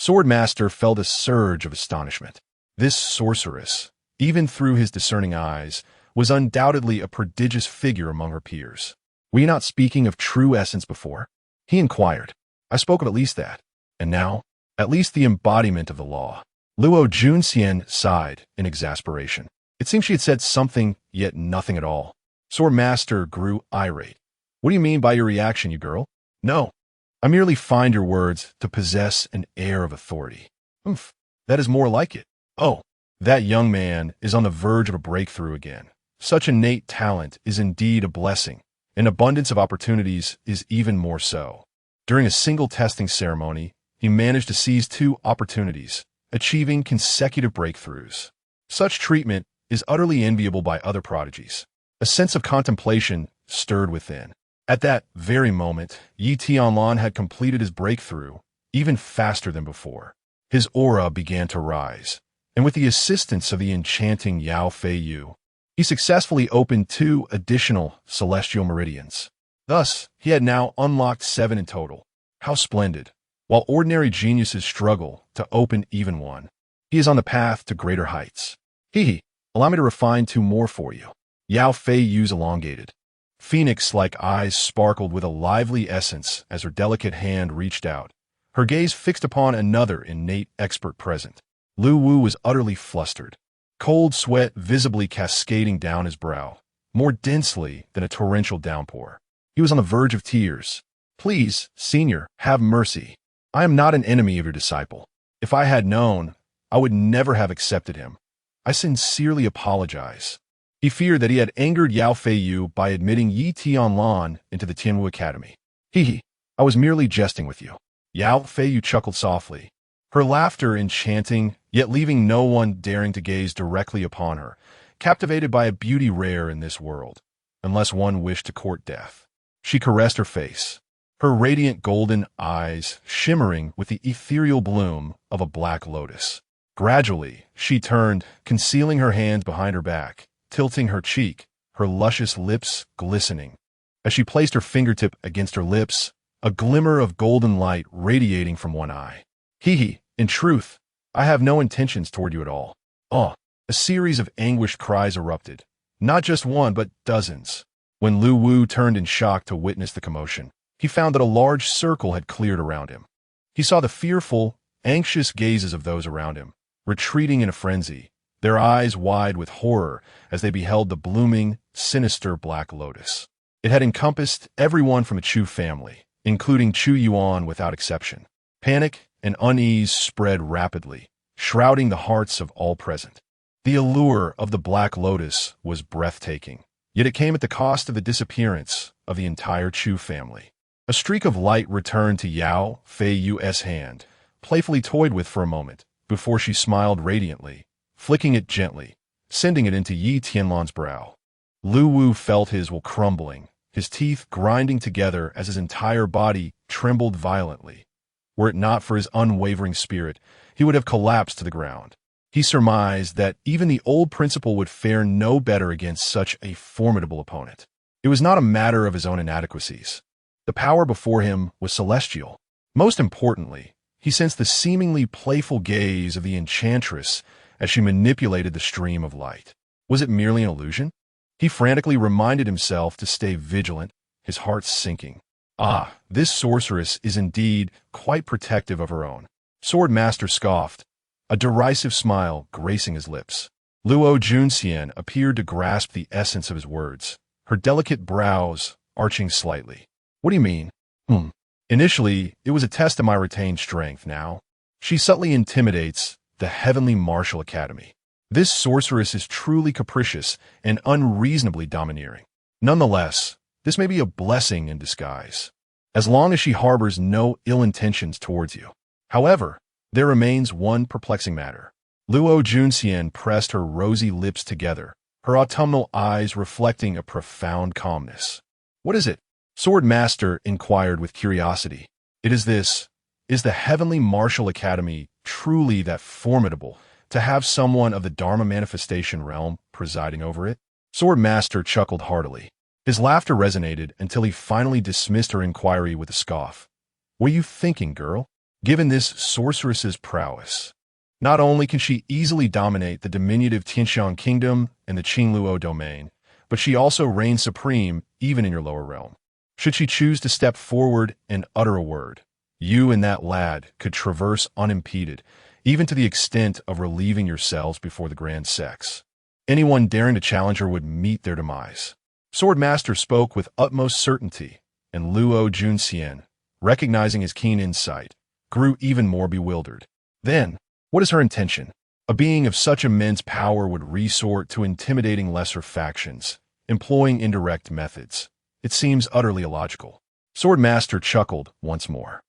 S1: Swordmaster felt a surge of astonishment. This sorceress, even through his discerning eyes, was undoubtedly a prodigious figure among her peers. Were you not speaking of true essence before? He inquired. I spoke of at least that. And now, at least the embodiment of the law. Luo Junxian sighed in exasperation. It seemed she had said something, yet nothing at all. Swordmaster grew irate. What do you mean by your reaction, you girl? No. I merely find your words to possess an air of authority. Humph, that is more like it. Oh, that young man is on the verge of a breakthrough again. Such innate talent is indeed a blessing. An abundance of opportunities is even more so. During a single testing ceremony, he managed to seize 2 opportunities, achieving consecutive breakthroughs. Such treatment is utterly enviable by other prodigies. A sense of contemplation stirred within. At that very moment, Tianlan had completed his breakthrough, even faster than before. His aura began to rise, and with the assistance of the enchanting Yao Fei Yu, he successfully opened 2 additional celestial meridians. Thus, he had now unlocked 7 in total. How splendid! While ordinary geniuses struggle to open even one, he is on the path to greater heights. Allow me to refine 2 more for you. Yao Fei Yu's elongated, phoenix-like eyes sparkled with a lively essence as her delicate hand reached out, her gaze fixed upon another innate expert present. Lu Wu was utterly flustered, cold sweat visibly cascading down his brow, more densely than a torrential downpour. He was on the verge of tears. Please, senior, have mercy. I am not an enemy of your disciple. If I had known, I would never have accepted him. I sincerely apologize. He feared that he had angered Yao Fei Yu by admitting Yi Tianlan into the Tianwu Academy. I was merely jesting with you. Yao Fei Yu chuckled softly, her laughter enchanting, yet leaving no one daring to gaze directly upon her, captivated by a beauty rare in this world, unless one wished to court death. She caressed her face, her radiant golden eyes shimmering with the ethereal bloom of a black lotus. Gradually, she turned, concealing her hands behind her back, tilting her cheek, her luscious lips glistening. As she placed her fingertip against her lips, a glimmer of golden light radiating from one eye. In truth, I have no intentions toward you at all. A series of anguished cries erupted, not just one, but dozens. When Lu Wu turned in shock to witness the commotion, he found that a large circle had cleared around him. He saw the fearful, anxious gazes of those around him, retreating in a frenzy, their eyes wide with horror as they beheld the blooming, sinister black lotus. It had encompassed everyone from the Chu family, including Chu Yuan without exception. Panic and unease spread rapidly, shrouding the hearts of all present. The allure of the black lotus was breathtaking, yet it came at the cost of the disappearance of the entire Chu family. A streak of light returned to Yao Fei Yu's hand, playfully toyed with for a moment, before she smiled radiantly, flicking it gently, sending it into Yi Tianlan's brow. Lu Wu felt his will crumbling, his teeth grinding together as his entire body trembled violently. Were it not for his unwavering spirit, he would have collapsed to the ground. He surmised that even the old principal would fare no better against such a formidable opponent. It was not a matter of his own inadequacies. The power before him was celestial. Most importantly, he sensed the seemingly playful gaze of the enchantress as she manipulated the stream of light. Was it merely an illusion? He frantically reminded himself to stay vigilant, his heart sinking. This sorceress is indeed quite protective of her own. Swordmaster scoffed, a derisive smile gracing his lips. Luo Junxian appeared to grasp the essence of his words, her delicate brows arching slightly. What do you mean? Initially, it was a test of my retained strength. Now, she subtly intimidates the Heavenly Martial Academy. This sorceress is truly capricious and unreasonably domineering. Nonetheless, this may be a blessing in disguise, as long as she harbors no ill intentions towards you. However, there remains one perplexing matter. Luo Junxian pressed her rosy lips together, her autumnal eyes reflecting a profound calmness. What is it? Swordmaster inquired with curiosity. It is this. Is the Heavenly Martial Academy truly that formidable to have someone of the Dharma manifestation realm presiding over it? Swordmaster chuckled heartily. His laughter resonated until he finally dismissed her inquiry with a scoff. What are you thinking, girl? Given this sorceress's prowess, not only can she easily dominate the diminutive Tianxiang kingdom and the Qingluo domain, but she also reigns supreme even in your lower realm. Should she choose to step forward and utter a word, you and that lad could traverse unimpeded, even to the extent of relieving yourselves before the grand sex. Anyone daring to challenge her would meet their demise. Swordmaster spoke with utmost certainty, and Luo Junxian, recognizing his keen insight, grew even more bewildered. Then, what is her intention? A being of such immense power would resort to intimidating lesser factions, employing indirect methods. It seems utterly illogical. Swordmaster chuckled once more.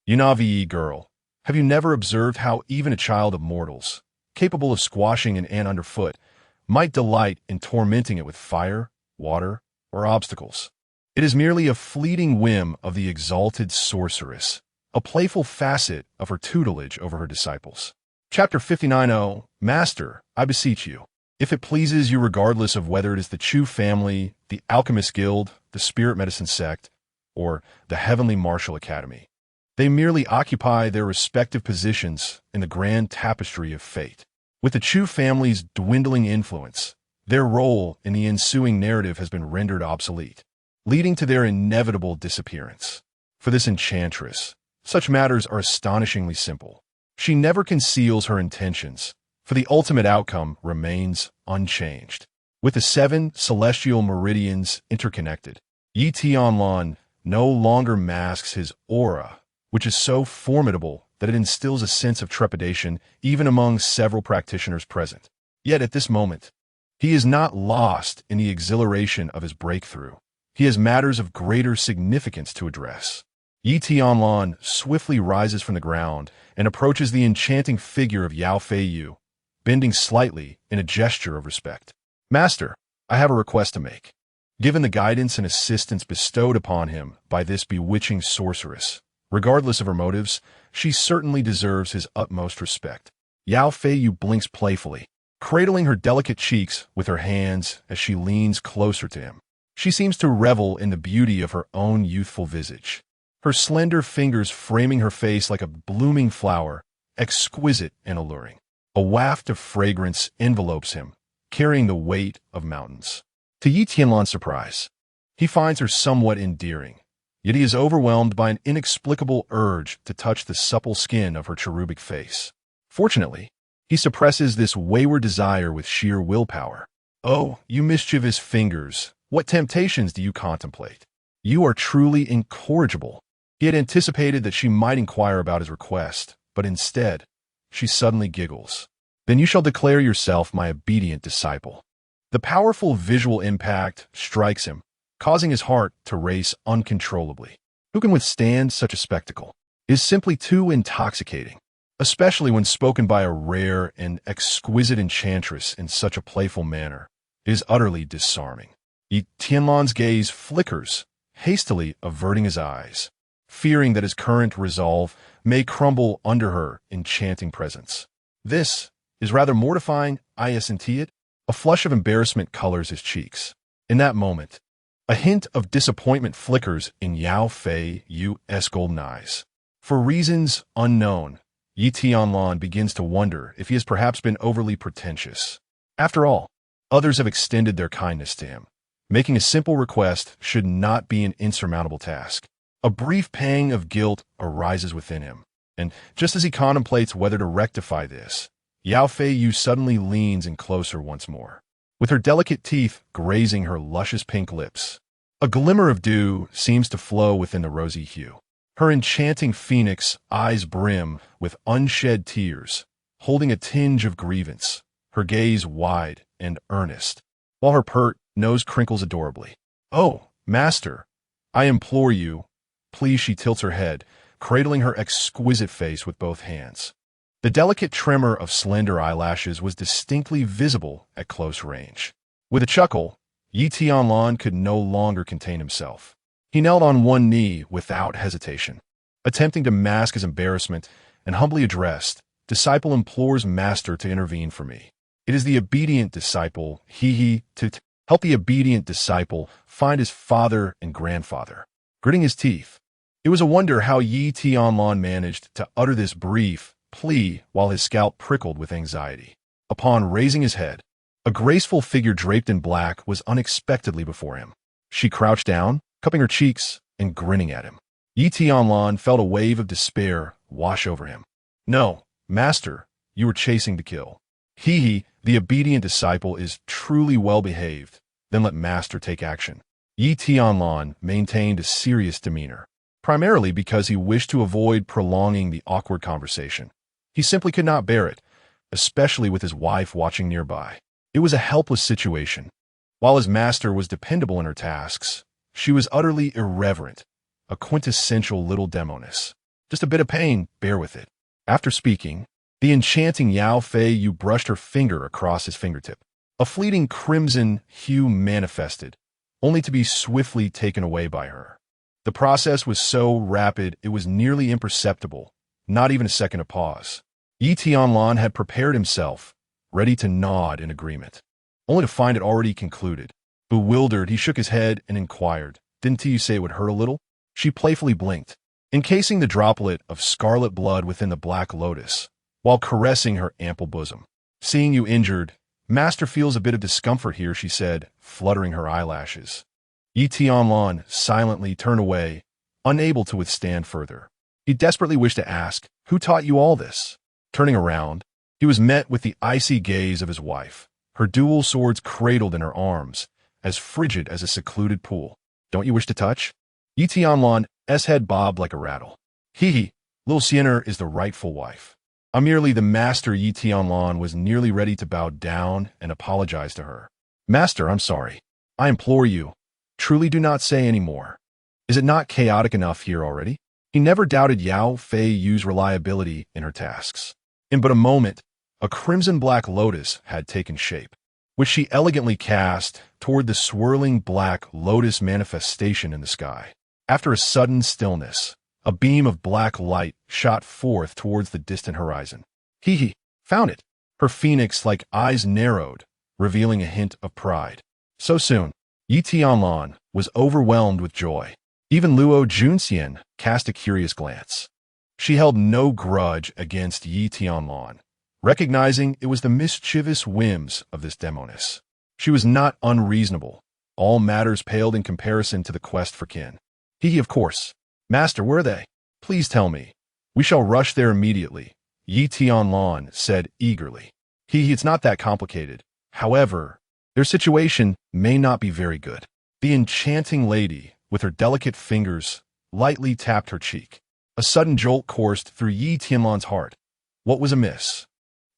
S1: Unavi girl, have you never observed how even a child of mortals, capable of squashing an ant underfoot, might delight in tormenting it with fire, water, or obstacles? It is merely a fleeting whim of the exalted sorceress, a playful facet of her tutelage over her disciples. Chapter 59. Master, I beseech you, if it pleases you regardless of whether it is the Chu family, the Alchemist Guild, the Spirit Medicine Sect, or the Heavenly Martial Academy. They merely occupy their respective positions in the grand tapestry of fate. With the Chu family's dwindling influence, their role in the ensuing narrative has been rendered obsolete, leading to their inevitable disappearance. For this enchantress, such matters are astonishingly simple. She never conceals her intentions, for the ultimate outcome remains unchanged. With the 7 celestial meridians interconnected, Tianlan no longer masks his aura, which is so formidable that it instills a sense of trepidation even among several practitioners present. Yet at this moment, he is not lost in the exhilaration of his breakthrough. He has matters of greater significance to address. Tianlan swiftly rises from the ground and approaches the enchanting figure of Yao Fei Yu, bending slightly in a gesture of respect. Master, I have a request to make. Given the guidance and assistance bestowed upon him by this bewitching sorceress, regardless of her motives, she certainly deserves his utmost respect. Yao Fei Yu blinks playfully, cradling her delicate cheeks with her hands as she leans closer to him. She seems to revel in the beauty of her own youthful visage, her slender fingers framing her face like a blooming flower, exquisite and alluring. A waft of fragrance envelopes him, carrying the weight of mountains. To Yi Tianlan's surprise, he finds her somewhat endearing, yet he is overwhelmed by an inexplicable urge to touch the supple skin of her cherubic face. Fortunately, he suppresses this wayward desire with sheer willpower. Oh, you mischievous fingers, what temptations do you contemplate? You are truly incorrigible. He had anticipated that she might inquire about his request, but instead, she suddenly giggles. Then you shall declare yourself my obedient disciple. The powerful visual impact strikes him, causing his heart to race uncontrollably. Who can withstand such a spectacle? It is simply too intoxicating, especially when spoken by a rare and exquisite enchantress in such a playful manner. It is utterly disarming. Tianlan's gaze flickers, hastily averting his eyes, fearing that his current resolve may crumble under her enchanting presence. This is rather mortifying, I assent it. A flush of embarrassment colors his cheeks. In that moment, a hint of disappointment flickers in Yao Fei Yu's golden eyes. For reasons unknown, Yi Tianlan begins to wonder if he has perhaps been overly pretentious. After all, others have extended their kindness to him. Making a simple request should not be an insurmountable task. A brief pang of guilt arises within him, and just as he contemplates whether to rectify this, Yao Fei Yu suddenly leans in closer once more, with her delicate teeth grazing her luscious pink lips. A glimmer of dew seems to flow within the rosy hue. Her enchanting phoenix eyes brim with unshed tears, holding a tinge of grievance, her gaze wide and earnest, while her pert nose crinkles adorably. Oh, master, I implore you, please. She tilts her head, cradling her exquisite face with both hands. The delicate tremor of slender eyelashes was distinctly visible at close range. With a chuckle, Yi Tianlan could no longer contain himself. He knelt on one knee without hesitation, attempting to mask his embarrassment, and humbly addressed, "Disciple implores master to intervene for me. It is the obedient disciple, to help the obedient disciple find his father and grandfather." Gritting his teeth, it was a wonder how Yi Tianlan managed to utter this brief plea while his scalp prickled with anxiety. Upon raising his head, a graceful figure draped in black was unexpectedly before him. She crouched down, cupping her cheeks and grinning at him. Yi Tianlan felt a wave of despair wash over him. "No, master, you were chasing to kill. The obedient disciple is truly well behaved. Then let master take action." Yi Tianlan maintained a serious demeanor, primarily because he wished to avoid prolonging the awkward conversation. He simply could not bear it, especially with his wife watching nearby. It was a helpless situation. While his master was dependable in her tasks, she was utterly irreverent, a quintessential little demoness. "Just a bit of pain, bear with it." After speaking, the enchanting Yao Fei Yu brushed her finger across his fingertip. A fleeting crimson hue manifested, only to be swiftly taken away by her. The process was so rapid it was nearly imperceptible, not even a second of pause. Yi Tianlan had prepared himself, ready to nod in agreement, only to find it already concluded. Bewildered, he shook his head and inquired, "Didn't you say it would hurt a little?" She playfully blinked, encasing the droplet of scarlet blood within the black lotus, while caressing her ample bosom. "Seeing you injured, Master feels a bit of discomfort here," she said, fluttering her eyelashes. Yi Tianlan silently turned away, unable to withstand further. He desperately wished to ask, "Who taught you all this?" Turning around, he was met with the icy gaze of his wife, her dual swords cradled in her arms, as frigid as a secluded pool. "Don't you wish to touch?" Yi Tianlan's head bobbed like a rattle. "Hee, Lil Siener is the rightful wife. I'm merely the master." Yi Tianlan was nearly ready to bow down and apologize to her. "Master, I'm sorry. I implore you, truly do not say any more. Is it not chaotic enough here already?" He never doubted Yao Fei Yu's reliability in her tasks. In but a moment, a crimson-black lotus had taken shape, which she elegantly cast toward the swirling black lotus manifestation in the sky. After a sudden stillness, a beam of black light shot forth towards the distant horizon. "Hee, found it." Her phoenix-like eyes narrowed, revealing a hint of pride. So soon, Yi Tianlan was overwhelmed with joy. Even Luo Junxian cast a curious glance. She held no grudge against Yi Tianlan, recognizing it was the mischievous whims of this demoness. She was not unreasonable. All matters paled in comparison to the quest for kin. "Hee, of course. Master, where are they? Please tell me. We shall rush there immediately," Yi Tianlan said eagerly. "Hee, it's not that complicated. However, their situation may not be very good." The enchanting lady, with her delicate fingers, lightly tapped her cheek. A sudden jolt coursed through Yi Tianlan's heart. What was amiss?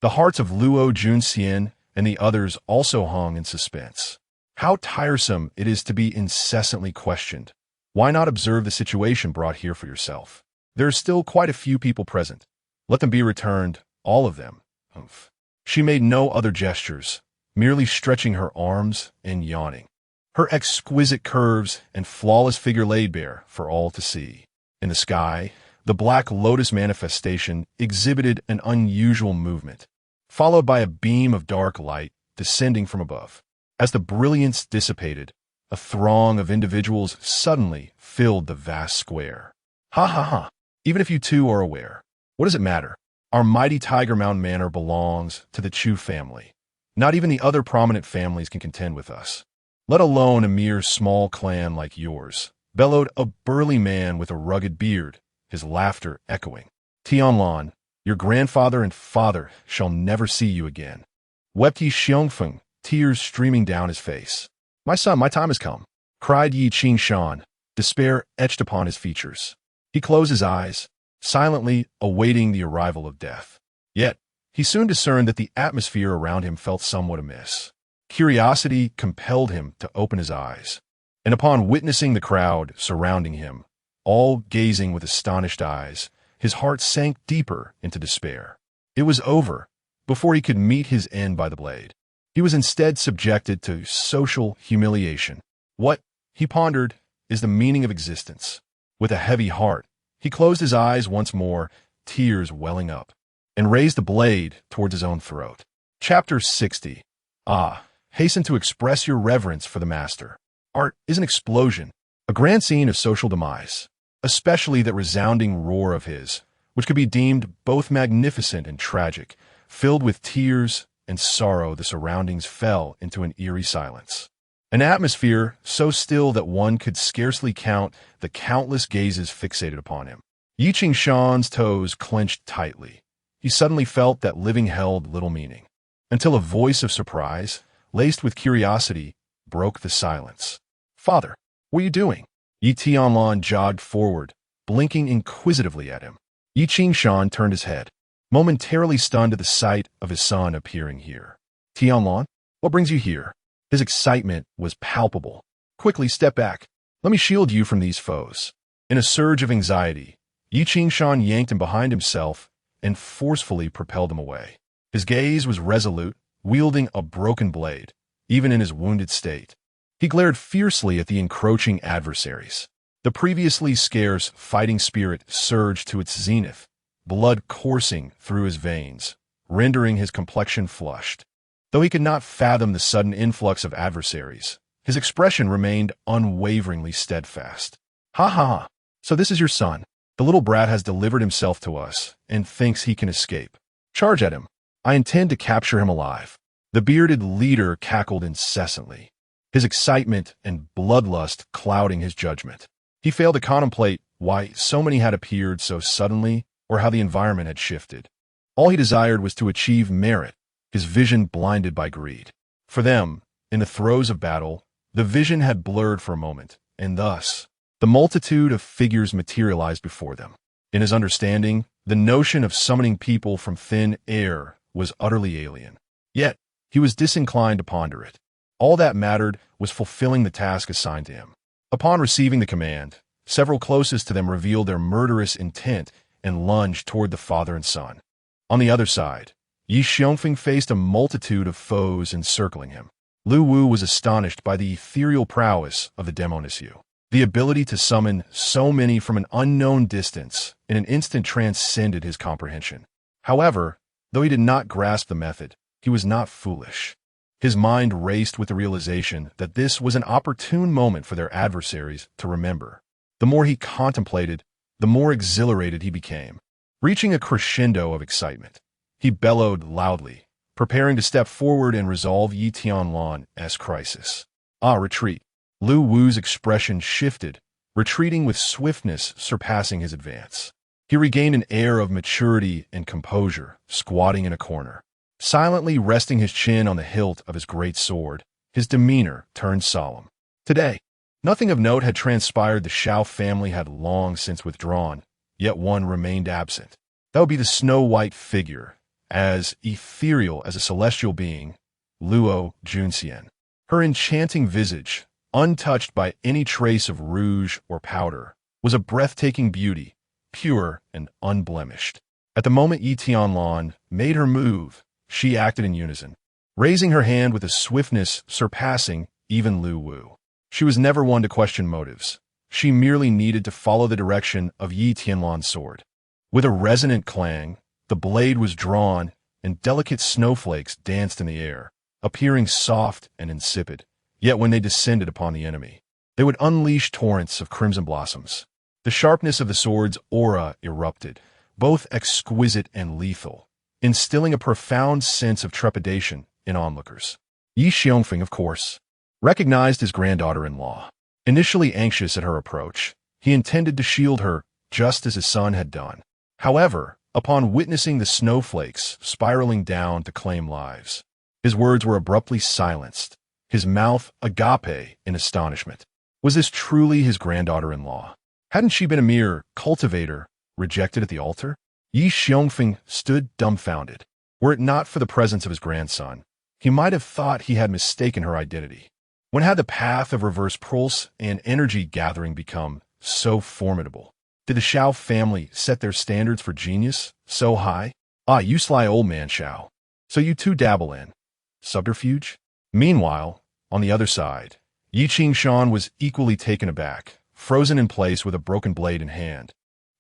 S1: The hearts of Luo Junxian and the others also hung in suspense. How tiresome it is to be incessantly questioned. Why not observe the situation brought here for yourself? There are still quite a few people present. Let them be returned, all of them. Humph. She made no other gestures, merely stretching her arms and yawning. Her exquisite curves and flawless figure laid bare for all to see. In the sky, the black lotus manifestation exhibited an unusual movement, followed by a beam of dark light descending from above. As the brilliance dissipated, a throng of individuals suddenly filled the vast square. "Ha ha ha! Even if you too are aware, what does it matter? Our mighty Tiger Mountain Manor belongs to the Chu family. Not even the other prominent families can contend with us, let alone a mere small clan like yours," bellowed a burly man with a rugged beard, his laughter echoing. "Tianlan, your grandfather and father shall never see you again," wept Yi Xiongfeng, tears streaming down his face. "My son, my time has come," cried Yi Qingshan, despair etched upon his features. He closed his eyes, silently awaiting the arrival of death. Yet, he soon discerned that the atmosphere around him felt somewhat amiss. Curiosity compelled him to open his eyes, and upon witnessing the crowd surrounding him, all gazing with astonished eyes, his heart sank deeper into despair. It was over before he could meet his end by the blade. He was instead subjected to social humiliation. What, he pondered, is the meaning of existence? With a heavy heart, he closed his eyes once more, tears welling up, and raised the blade towards his own throat. Chapter 60. Hasten to express your reverence for the master. Art is an explosion, a grand scene of social demise, especially that resounding roar of his, which could be deemed both magnificent and tragic. Filled with tears and sorrow, the surroundings fell into an eerie silence. An atmosphere so still that one could scarcely count the countless gazes fixated upon him. Yi Qingshan's toes clenched tightly. He suddenly felt that living held little meaning, until a voice of surprise, laced with curiosity, broke the silence. "Father, what are you doing?" Yi Tianlan jogged forward, blinking inquisitively at him. Yi Qingshan turned his head, momentarily stunned at the sight of his son appearing here. "Tianlan, what brings you here?" His excitement was palpable. "Quickly step back. Let me shield you from these foes." In a surge of anxiety, Yi Qingshan yanked him behind himself and forcefully propelled him away. His gaze was resolute, wielding a broken blade, even in his wounded state. He glared fiercely at the encroaching adversaries. The previously scarce fighting spirit surged to its zenith, blood coursing through his veins, rendering his complexion flushed. Though he could not fathom the sudden influx of adversaries, his expression remained unwaveringly steadfast. "Ha ha ha! So this is your son. The little brat has delivered himself to us and thinks he can escape. Charge at him. I intend to capture him alive." The bearded leader cackled incessantly, his excitement and bloodlust clouding his judgment. He failed to contemplate why so many had appeared so suddenly or how the environment had shifted. All he desired was to achieve merit, his vision blinded by greed. For them, in the throes of battle, the vision had blurred for a moment, and thus, the multitude of figures materialized before them. In his understanding, the notion of summoning people from thin air was utterly alien. Yet, he was disinclined to ponder it. All that mattered was fulfilling the task assigned to him. Upon receiving the command, several closest to them revealed their murderous intent and lunged toward the father and son. On the other side, Yi Xiongfeng faced a multitude of foes encircling him. Lu Wu was astonished by the ethereal prowess of the Demonessieu. The ability to summon so many from an unknown distance in an instant transcended his comprehension. However, though he did not grasp the method, he was not foolish. His mind raced with the realization that this was an opportune moment for their adversaries to remember. The more he contemplated, the more exhilarated he became. Reaching a crescendo of excitement, he bellowed loudly, preparing to step forward and resolve Yi Tianlan's crisis. Retreat. Lu Wu's expression shifted, retreating with swiftness surpassing his advance. He regained an air of maturity and composure, squatting in a corner. Silently resting his chin on the hilt of his great sword, his demeanor turned solemn. Today, nothing of note had transpired. The Shao family had long since withdrawn, yet one remained absent. That would be the snow-white figure, as ethereal as a celestial being, Luo Junxian. Her enchanting visage, untouched by any trace of rouge or powder, was a breathtaking beauty, pure and unblemished. At the moment Yi Tianlan made her move, she acted in unison, raising her hand with a swiftness surpassing even Lu Wu. She was never one to question motives. She merely needed to follow the direction of Yi Tianlan's sword. With a resonant clang, the blade was drawn, and delicate snowflakes danced in the air, appearing soft and insipid. Yet when they descended upon the enemy, they would unleash torrents of crimson blossoms. The sharpness of the sword's aura erupted, both exquisite and lethal, instilling a profound sense of trepidation in onlookers. Yi Xiongfeng, of course, recognized his granddaughter-in-law. Initially anxious at her approach, he intended to shield her just as his son had done. However, upon witnessing the snowflakes spiraling down to claim lives, his words were abruptly silenced, his mouth agape in astonishment. Was this truly his granddaughter-in-law? Hadn't she been a mere cultivator rejected at the altar? Yi Xiongfeng stood dumbfounded. Were it not for the presence of his grandson, he might have thought he had mistaken her identity. When had the path of reverse pulse and energy gathering become so formidable? Did the Shao family set their standards for genius so high? You sly old man Shao. So you too dabble in subterfuge? Meanwhile, on the other side, Yi Qingshan was equally taken aback, frozen in place with a broken blade in hand,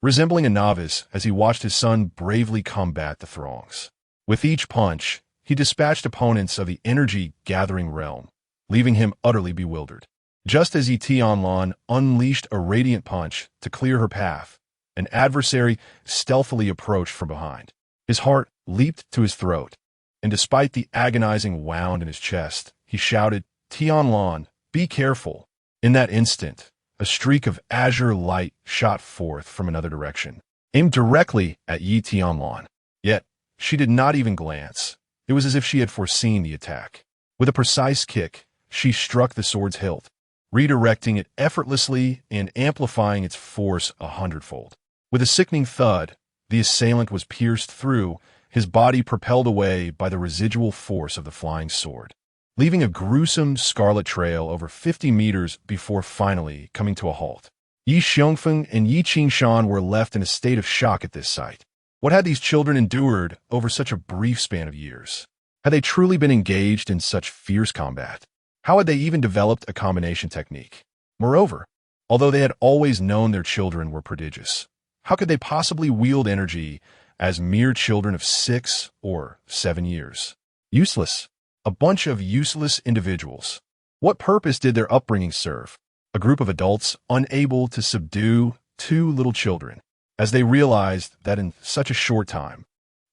S1: resembling a novice as he watched his son bravely combat the throngs. With each punch, he dispatched opponents of the energy-gathering realm, leaving him utterly bewildered. Just as Yi Tianlan unleashed a radiant punch to clear her path, an adversary stealthily approached from behind. His heart leaped to his throat, and despite the agonizing wound in his chest, he shouted, "Tianlan, be careful." In that instant, a streak of azure light shot forth from another direction, aimed directly at Yi Tianlan. Yet, she did not even glance. It was as if she had foreseen the attack. With a precise kick, she struck the sword's hilt, redirecting it effortlessly and amplifying its force 100-fold. With a sickening thud, the assailant was pierced through, his body propelled away by the residual force of the flying sword, leaving a gruesome scarlet trail over 50 meters before finally coming to a halt. Yi Xiongfeng and Yi Qingshan were left in a state of shock at this sight. What had these children endured over such a brief span of years? Had they truly been engaged in such fierce combat? How had they even developed a combination technique? Moreover, although they had always known their children were prodigious, How could they possibly wield energy as mere children of 6 or 7 years? Useless. A bunch of useless individuals. What purpose did their upbringing serve? A group of adults unable to subdue 2 little children, as they realized that in such a short time,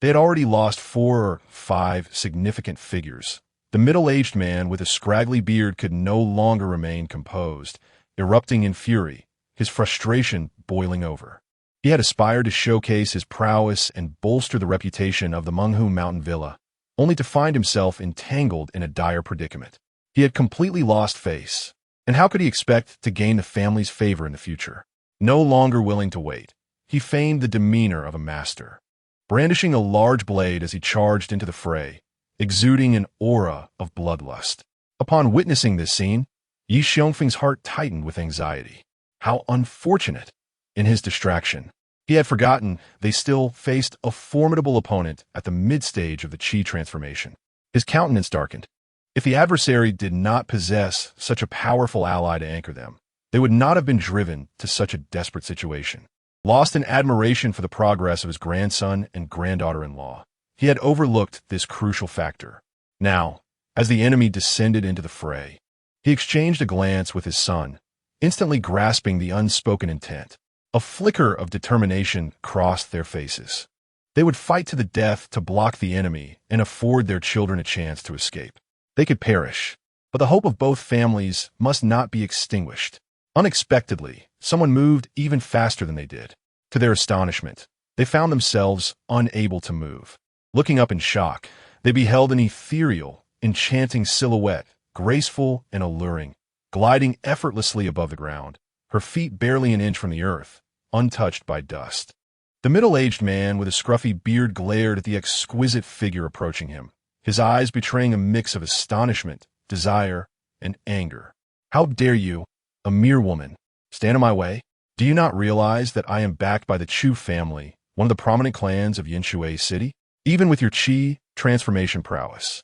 S1: they had already lost 4 or 5 significant figures. The middle-aged man with a scraggly beard could no longer remain composed, erupting in fury, his frustration boiling over. He had aspired to showcase his prowess and bolster the reputation of the Menghu Mountain Villa, only to find himself entangled in a dire predicament. He had completely lost face, and how could he expect to gain the family's favor in the future? No longer willing to wait, he feigned the demeanor of a master, brandishing a large blade as he charged into the fray, exuding an aura of bloodlust. Upon witnessing this scene, Yi Xiongfeng's heart tightened with anxiety. How unfortunate! In his distraction, he had forgotten they still faced a formidable opponent at the mid-stage of the Qi transformation. His countenance darkened. If the adversary did not possess such a powerful ally to anchor them, they would not have been driven to such a desperate situation. Lost in admiration for the progress of his grandson and granddaughter-in-law, he had overlooked this crucial factor. Now, as the enemy descended into the fray, he exchanged a glance with his son, instantly grasping the unspoken intent. A flicker of determination crossed their faces. They would fight to the death to block the enemy and afford their children a chance to escape. They could perish, but the hope of both families must not be extinguished. Unexpectedly, someone moved even faster than they did. To their astonishment, they found themselves unable to move. Looking up in shock, they beheld an ethereal, enchanting silhouette, graceful and alluring, gliding effortlessly above the ground, her feet barely an inch from the earth, untouched by dust. The middle-aged man with a scruffy beard glared at the exquisite figure approaching him, his eyes betraying a mix of astonishment, desire, and anger. How dare you, a mere woman, stand in my way? Do you not realize that I am backed by the Chu family, one of the prominent clans of Yinshui City? Even with your Qi transformation prowess,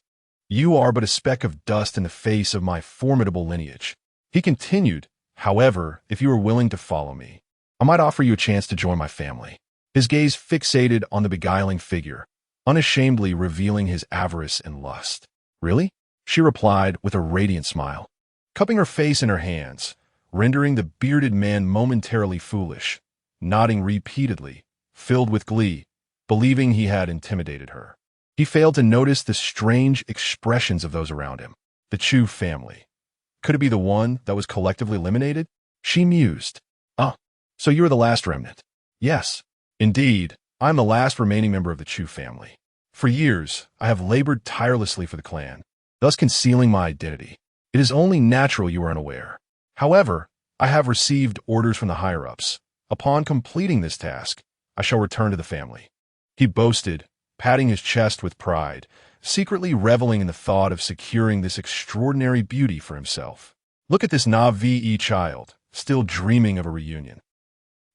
S1: you are but a speck of dust in the face of my formidable lineage. He continued, however, if you are willing to follow me, I might offer you a chance to join my family. His gaze fixated on the beguiling figure, unashamedly revealing his avarice and lust. Really? She replied with a radiant smile, cupping her face in her hands, rendering the bearded man momentarily foolish, nodding repeatedly, filled with glee, believing he had intimidated her. He failed to notice the strange expressions of those around him. The Chu family. Could it be the one that was collectively eliminated? She mused. Ah, so you are the last remnant. Yes, indeed, I am the last remaining member of the Chu family. For years, I have labored tirelessly for the clan, thus concealing my identity. It is only natural you are unaware. However, I have received orders from the higher-ups. Upon completing this task, I shall return to the family. He boasted, patting his chest with pride, secretly reveling in the thought of securing this extraordinary beauty for himself. Look at this Navi child, still dreaming of a reunion.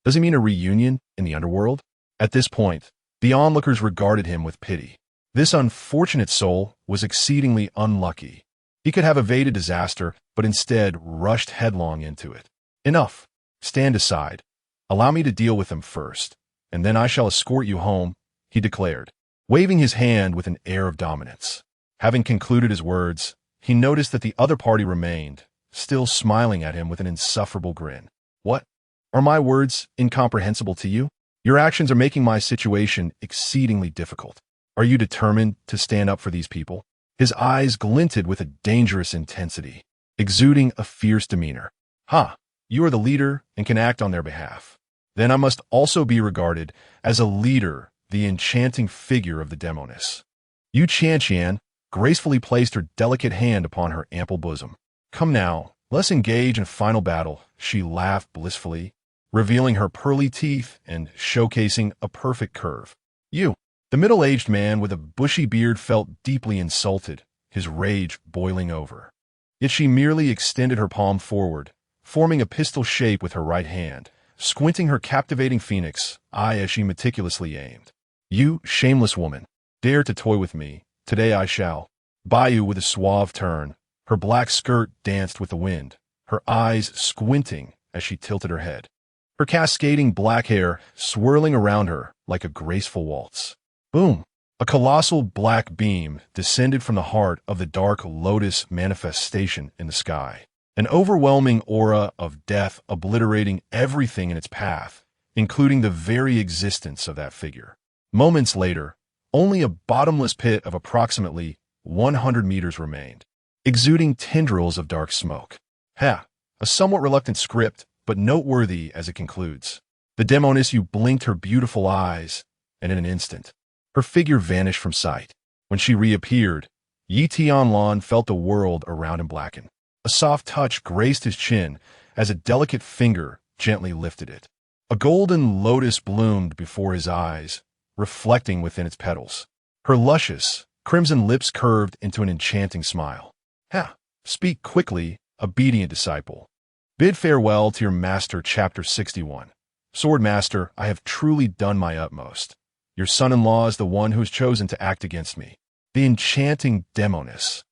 S1: Does he mean a reunion in the underworld? At this point, the onlookers regarded him with pity. This unfortunate soul was exceedingly unlucky. He could have evaded disaster, but instead rushed headlong into it. Enough. Stand aside. Allow me to deal with them first, and then I shall escort you home, he declared, waving his hand with an air of dominance. Having concluded his words, he noticed that the other party remained, still smiling at him with an insufferable grin. What? Are my words incomprehensible to you? Your actions are making my situation exceedingly difficult. Are you determined to stand up for these people? His eyes glinted with a dangerous intensity, exuding a fierce demeanor. Ha! You are the leader and can act on their behalf. Then I must also be regarded as a leader, the enchanting figure of the demoness. Yu Qianqian gracefully placed her delicate hand upon her ample bosom. Come now, let's engage in final battle, she laughed blissfully, revealing her pearly teeth and showcasing a perfect curve. You, the middle-aged man with a bushy beard, felt deeply insulted, his rage boiling over. Yet she merely extended her palm forward, forming a pistol shape with her right hand, squinting her captivating phoenix eye as she meticulously aimed. You, shameless woman, dare to toy with me, today I shall. Bayu, with a suave turn, her black skirt danced with the wind, her eyes squinting as she tilted her head. her cascading black hair swirling around her like a graceful waltz. Boom! A colossal black beam descended from the heart of the dark lotus manifestation in the sky, an overwhelming aura of death obliterating everything in its path, including the very existence of that figure. Moments later, only a bottomless pit of approximately 100 meters remained, exuding tendrils of dark smoke. Ha! A somewhat reluctant script, but noteworthy as it concludes. The Demoness blinked her beautiful eyes, and in an instant, her figure vanished from sight. When she reappeared, Tianlan felt the world around him blacken. A soft touch graced his chin as a delicate finger gently lifted it. A golden lotus bloomed before his eyes, reflecting within its petals. Her luscious, crimson lips curved into an enchanting smile. Ha! Speak quickly, obedient disciple. Bid farewell to your master. Chapter 61. Sword Master, I have truly done my utmost. Your son-in-law is the one who has chosen to act against me. The enchanting Demoness,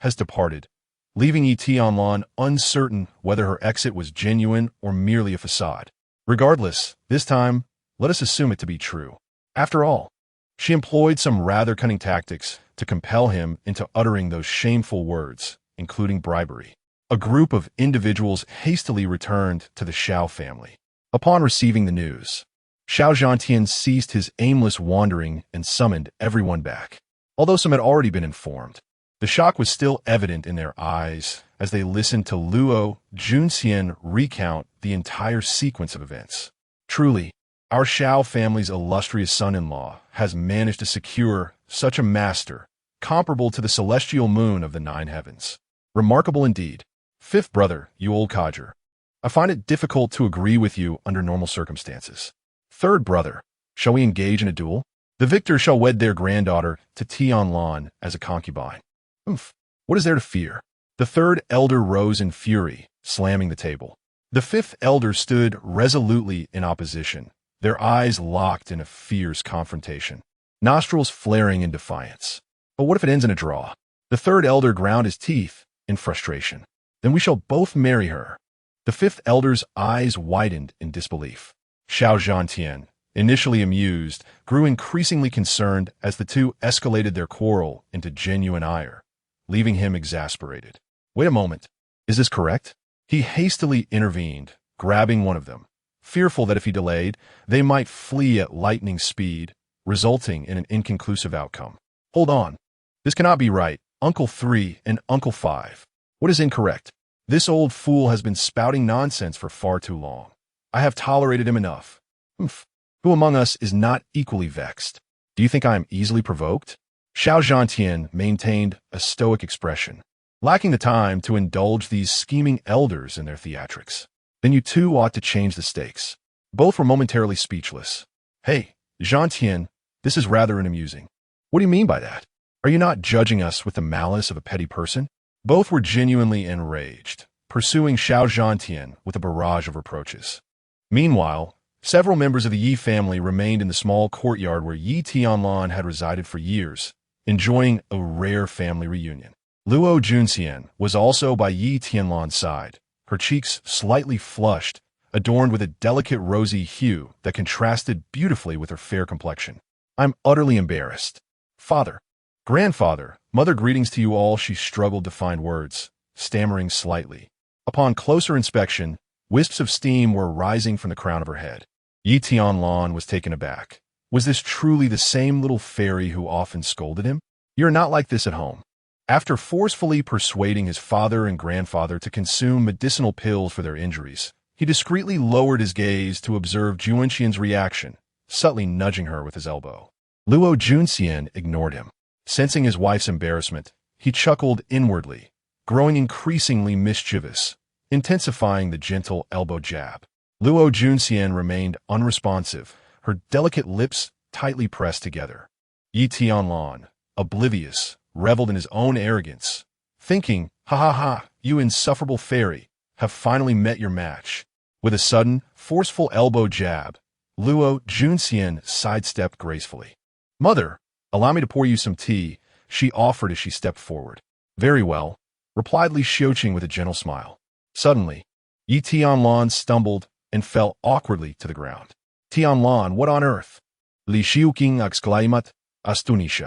S1: has departed, leaving Tianlan uncertain whether her exit was genuine or merely a facade. Regardless, this time, let us assume it to be true. After all, she employed some rather cunning tactics to compel him into uttering those shameful words, including bribery. A group of individuals hastily returned to the Xiao family. Upon receiving the news, Xiao Zhantian ceased his aimless wandering and summoned everyone back. Although some had already been informed, the shock was still evident in their eyes as they listened to Luo Junxian recount the entire sequence of events. Truly, our Xiao family's illustrious son-in-law has managed to secure such a master, comparable to the celestial moon of the nine heavens. Remarkable indeed. Fifth brother, you old codger. I find it difficult to agree with you under normal circumstances. Third brother, shall we engage in a duel? The victor shall wed their granddaughter to Tianlan as a concubine. What is there to fear? The third elder rose in fury, slamming the table. The fifth elder stood resolutely in opposition, their eyes locked in a fierce confrontation, nostrils flaring in defiance. But what if it ends in a draw? The third elder ground his teeth in frustration. Then we shall both marry her. The fifth elder's eyes widened in disbelief. Xiao Zhantian, initially amused, grew increasingly concerned as the two escalated their quarrel into genuine ire, leaving him exasperated. Wait a moment. Is this correct? He hastily intervened, grabbing one of them, fearful that if he delayed, they might flee at lightning speed, resulting in an inconclusive outcome. Hold on. This cannot be right. Uncle 3 and Uncle 5. What is incorrect? This old fool has been spouting nonsense for far too long. I have tolerated him enough. Who among us is not equally vexed? Do you think I am easily provoked? Xiao Zhantian maintained a stoic expression, lacking the time to indulge these scheming elders in their theatrics. Then you two ought to change the stakes. Both were momentarily speechless. Hey, Zhantian, this is rather amusing. What do you mean by that? Are you not judging us with the malice of a petty person? Both were genuinely enraged, pursuing Xiao Zhantian with a barrage of reproaches. Meanwhile, several members of the Yi family remained in the small courtyard where Tianlan had resided for years, enjoying a rare family reunion. Luo Junxian was also by Tianlan's side, her cheeks slightly flushed, adorned with a delicate rosy hue that contrasted beautifully with her fair complexion. I'm utterly embarrassed. Father, grandfather, mother, greetings to you all. She struggled to find words, stammering slightly. Upon closer inspection, wisps of steam were rising from the crown of her head. Tianlan was taken aback. Was this truly the same little fairy who often scolded him? You're not like this at home. After forcefully persuading his father and grandfather to consume medicinal pills for their injuries, he discreetly lowered his gaze to observe Junxian's reaction, subtly nudging her with his elbow. Luo Junxian ignored him. Sensing his wife's embarrassment, he chuckled inwardly, growing increasingly mischievous, intensifying the gentle elbow jab. Luo Junxian remained unresponsive, her delicate lips tightly pressed together. Tianlan, oblivious, reveled in his own arrogance, thinking, ha ha ha, you insufferable fairy, have finally met your match. With a sudden, forceful elbow jab, Luo Junxian sidestepped gracefully. Mother, allow me to pour you some tea, she offered as she stepped forward. Very well, replied Li Xiuqing with a gentle smile. Suddenly, Tianlan stumbled and fell awkwardly to the ground. Tianlan, what on earth? Li Xiuqing exclaimed, astonished.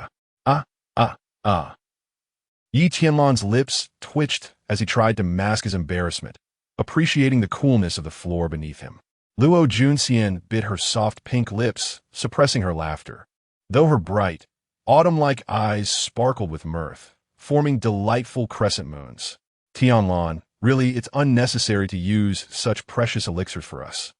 S1: Ah, ah, ah. Yi Tianlan's lips twitched as he tried to mask his embarrassment, appreciating the coolness of the floor beneath him. Luo Junxian bit her soft pink lips, suppressing her laughter. Though her bright, autumn-like eyes sparkled with mirth, forming delightful crescent moons. Tianlan, really, it's unnecessary to use such precious elixirs for us.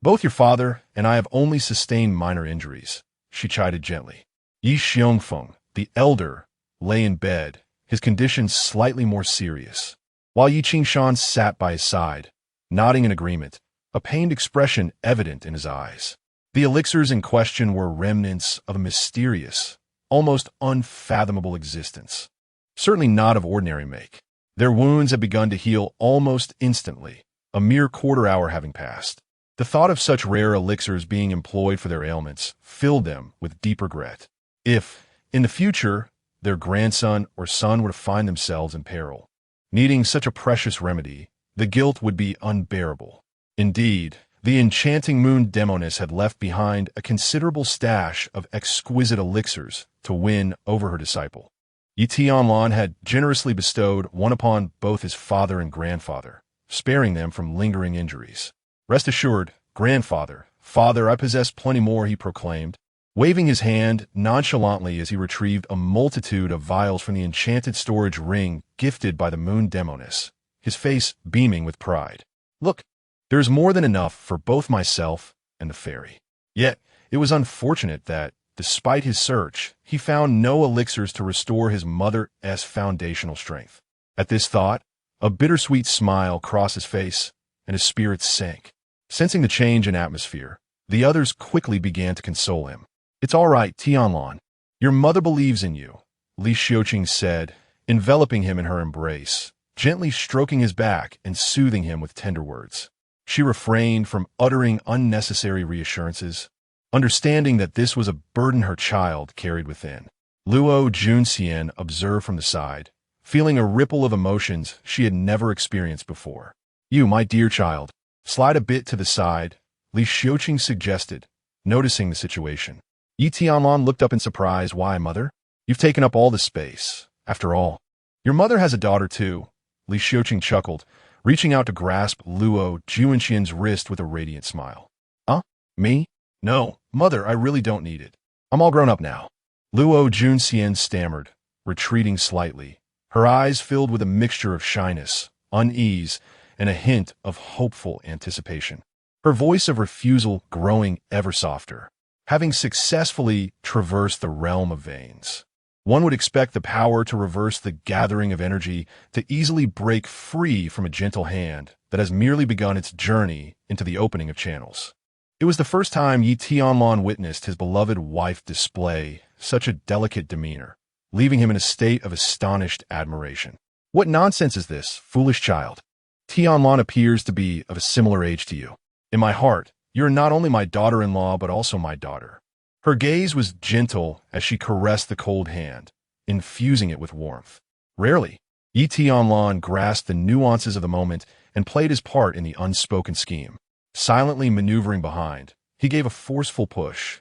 S1: Both your father and I have only sustained minor injuries, she chided gently. Yi Xiongfeng, the elder, lay in bed, his condition slightly more serious, while Yi Qingshan sat by his side, nodding in agreement, a pained expression evident in his eyes. The elixirs in question were remnants of a mysterious, almost unfathomable existence, certainly not of ordinary make. Their wounds had begun to heal almost instantly, a mere quarter hour having passed. The thought of such rare elixirs being employed for their ailments filled them with deep regret. If, in the future, their grandson or son were to find themselves in peril, needing such a precious remedy, the guilt would be unbearable. Indeed, the enchanting moon demoness had left behind a considerable stash of exquisite elixirs to win over her disciple. Yi Tianlan had generously bestowed one upon both his father and grandfather, sparing them from lingering injuries. Rest assured, grandfather, father, I possess plenty more, he proclaimed, waving his hand nonchalantly as he retrieved a multitude of vials from the enchanted storage ring gifted by the moon demoness, his face beaming with pride. Look, there is more than enough for both myself and the fairy. Yet, it was unfortunate that, despite his search, he found no elixirs to restore his mother's foundational strength. At this thought, a bittersweet smile crossed his face, and his spirits sank. Sensing the change in atmosphere, the others quickly began to console him. It's all right, Tianlan. Your mother believes in you, Li Xiuqing said, enveloping him in her embrace, gently stroking his back and soothing him with tender words. She refrained from uttering unnecessary reassurances, understanding that this was a burden her child carried within. Luo Junxian observed from the side, feeling a ripple of emotions she had never experienced before. You, my dear child, slide a bit to the side, Li Xiuqing suggested, noticing the situation. Yi Tianlan looked up in surprise. Why, mother? You've taken up all the space. After all, your mother has a daughter too, Li Xiuqing chuckled, reaching out to grasp Luo Junxian's wrist with a radiant smile. Huh? Me? No, mother, I really don't need it. I'm all grown up now. Luo Junxian stammered, retreating slightly, her eyes filled with a mixture of shyness, unease, and a hint of hopeful anticipation. Her voice of refusal growing ever softer. Having successfully traversed the realm of veins, one would expect the power to reverse the gathering of energy to easily break free from a gentle hand that has merely begun its journey into the opening of channels. It was the first time Yi Tianlan witnessed his beloved wife display such a delicate demeanor, leaving him in a state of astonished admiration. What nonsense is this, foolish child? Tianlan appears to be of a similar age to you. In my heart, you are not only my daughter-in-law but also my daughter. Her gaze was gentle as she caressed the cold hand, infusing it with warmth. Rarely, Yi Tianlan grasped the nuances of the moment and played his part in the unspoken scheme. Silently maneuvering behind, he gave a forceful push,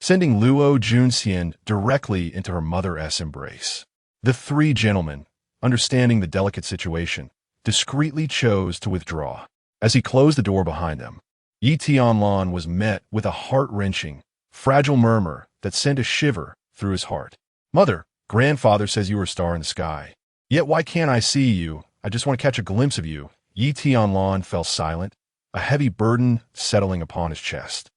S1: sending Luo Junxian directly into her mother's embrace. The three gentlemen, understanding the delicate situation, discreetly chose to withdraw. As he closed the door behind them, Yi Tianlan was met with a heart-wrenching, fragile murmur that sent a shiver through his heart. Mother, grandfather says you are a star in the sky. Yet why can't I see you? I just want to catch a glimpse of you. Yi Tianlan fell silent, a heavy burden settling upon his chest.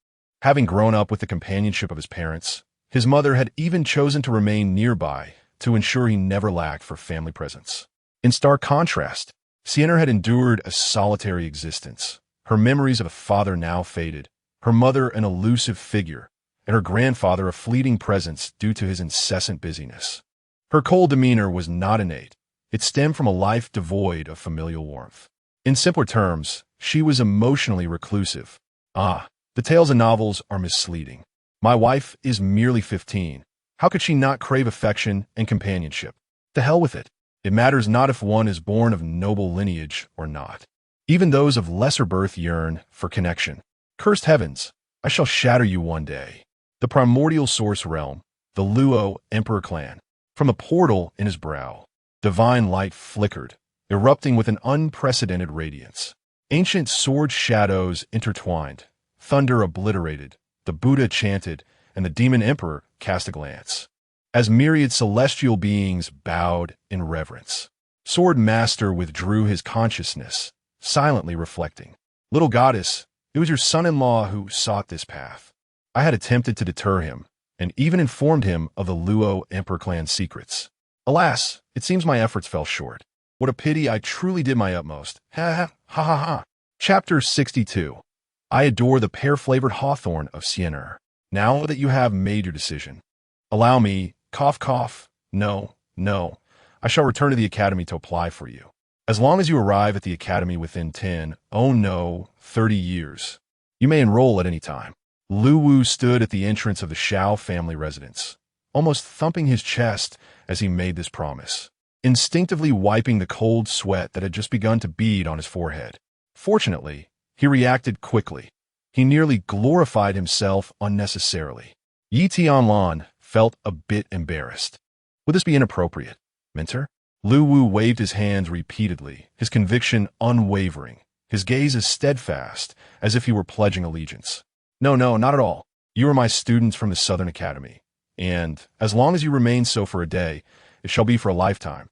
S1: Having grown up with the companionship of his parents, his mother had even chosen to remain nearby to ensure he never lacked for family presence. In stark contrast, Sienna had endured a solitary existence. Her memories of a father now faded, her mother an elusive figure, and her grandfather a fleeting presence due to his incessant busyness. Her cold demeanor was not innate. It stemmed from a life devoid of familial warmth. In simpler terms, she was emotionally reclusive. The tales of novels are misleading. My wife is merely 15. How could she not crave affection and companionship? The hell with it. It matters not if one is born of noble lineage or not. Even those of lesser birth yearn for connection. Cursed heavens, I shall shatter you one day. The primordial source realm, the Luo Emperor clan. From the portal in his brow, divine light flickered, erupting with an unprecedented radiance. Ancient sword shadows intertwined, thunder obliterated, the Buddha chanted, and the demon emperor cast a glance. As myriad celestial beings bowed in reverence, Sword Master withdrew his consciousness, silently reflecting. Little goddess, it was your son-in-law who sought this path. I had attempted to deter him, and even informed him of the Luo Emperor clan secrets. Alas, it seems my efforts fell short. What a pity, I truly did my utmost. Ha ha ha ha ha. Chapter 62. I adore the pear-flavored hawthorn of Sienna. Now that you have made your decision, allow me, cough cough, no, I shall return to the academy to apply for you. As long as you arrive at the academy within 10, oh no, 30 years, you may enroll at any time. Lu Wu stood at the entrance of the Shao family residence, almost thumping his chest as he made this promise, instinctively wiping the cold sweat that had just begun to bead on his forehead. Fortunately, he reacted quickly. He nearly glorified himself unnecessarily. Yi Tianlan felt a bit embarrassed. Would this be inappropriate, mentor? Lu Wu waved his hands repeatedly, his conviction unwavering, his gaze as steadfast as if he were pledging allegiance. No, not at all. You are my students from the Southern Academy, and as long as you remain so for a day, it shall be for a lifetime.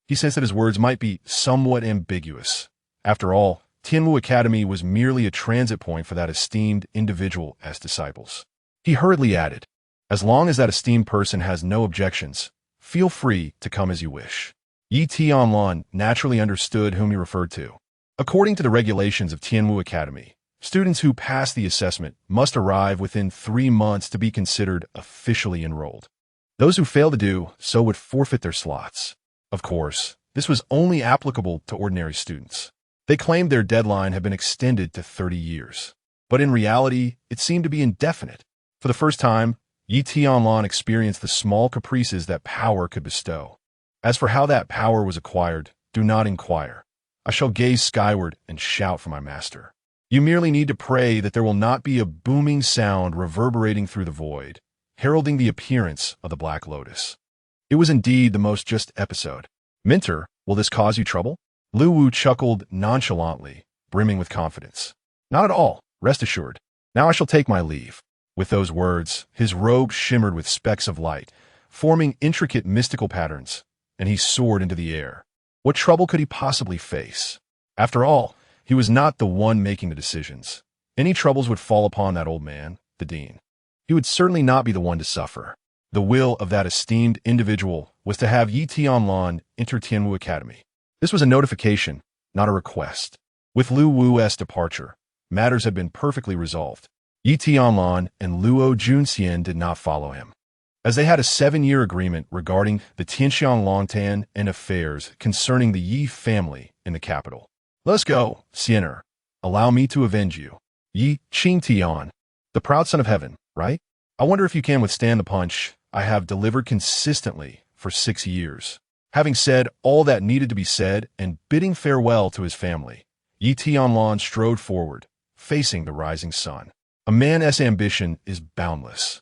S1: He sensed that his words might be somewhat ambiguous. After all, Tianwu Academy was merely a transit point for that esteemed individual as disciples. He hurriedly added, as long as that esteemed person has no objections, feel free to come as you wish. Yi Tianlan naturally understood whom he referred to. According to the regulations of Tianwu Academy, students who pass the assessment must arrive within 3 months to be considered officially enrolled. Those who fail to do so would forfeit their slots. Of course, this was only applicable to ordinary students. They claimed their deadline had been extended to 30 years. But in reality, it seemed to be indefinite. For the first time, Yi Tianlan experienced the small caprices that power could bestow. As for how that power was acquired, do not inquire. I shall gaze skyward and shout for my master. You merely need to pray that there will not be a booming sound reverberating through the void, heralding the appearance of the Black Lotus. It was indeed the most just episode. Mentor, will this cause you trouble? Lu Wu chuckled nonchalantly, brimming with confidence. Not at all, rest assured. Now I shall take my leave. With those words, his robe shimmered with specks of light, forming intricate mystical patterns, and he soared into the air. What trouble could he possibly face? After all, he was not the one making the decisions. Any troubles would fall upon that old man, the dean. He would certainly not be the one to suffer. The will of that esteemed individual was to have Yi Tianlan enter Tianwu Academy. This was a notification, not a request. With Lu Wu's departure, matters had been perfectly resolved. Yi Tianlan and Luo Junxian did not follow him, as they had a 7-year agreement regarding the Tianxiang Longtan and affairs concerning the Yi family in the capital. Let us go, Sienna. Allow me to avenge you. Yi Qingtian, the proud son of heaven, right? I wonder if you can withstand the punch I have delivered consistently for 6 years. Having said all that needed to be said and bidding farewell to his family, Yi Tianlan strode forward, facing the rising sun. A man's ambition is boundless.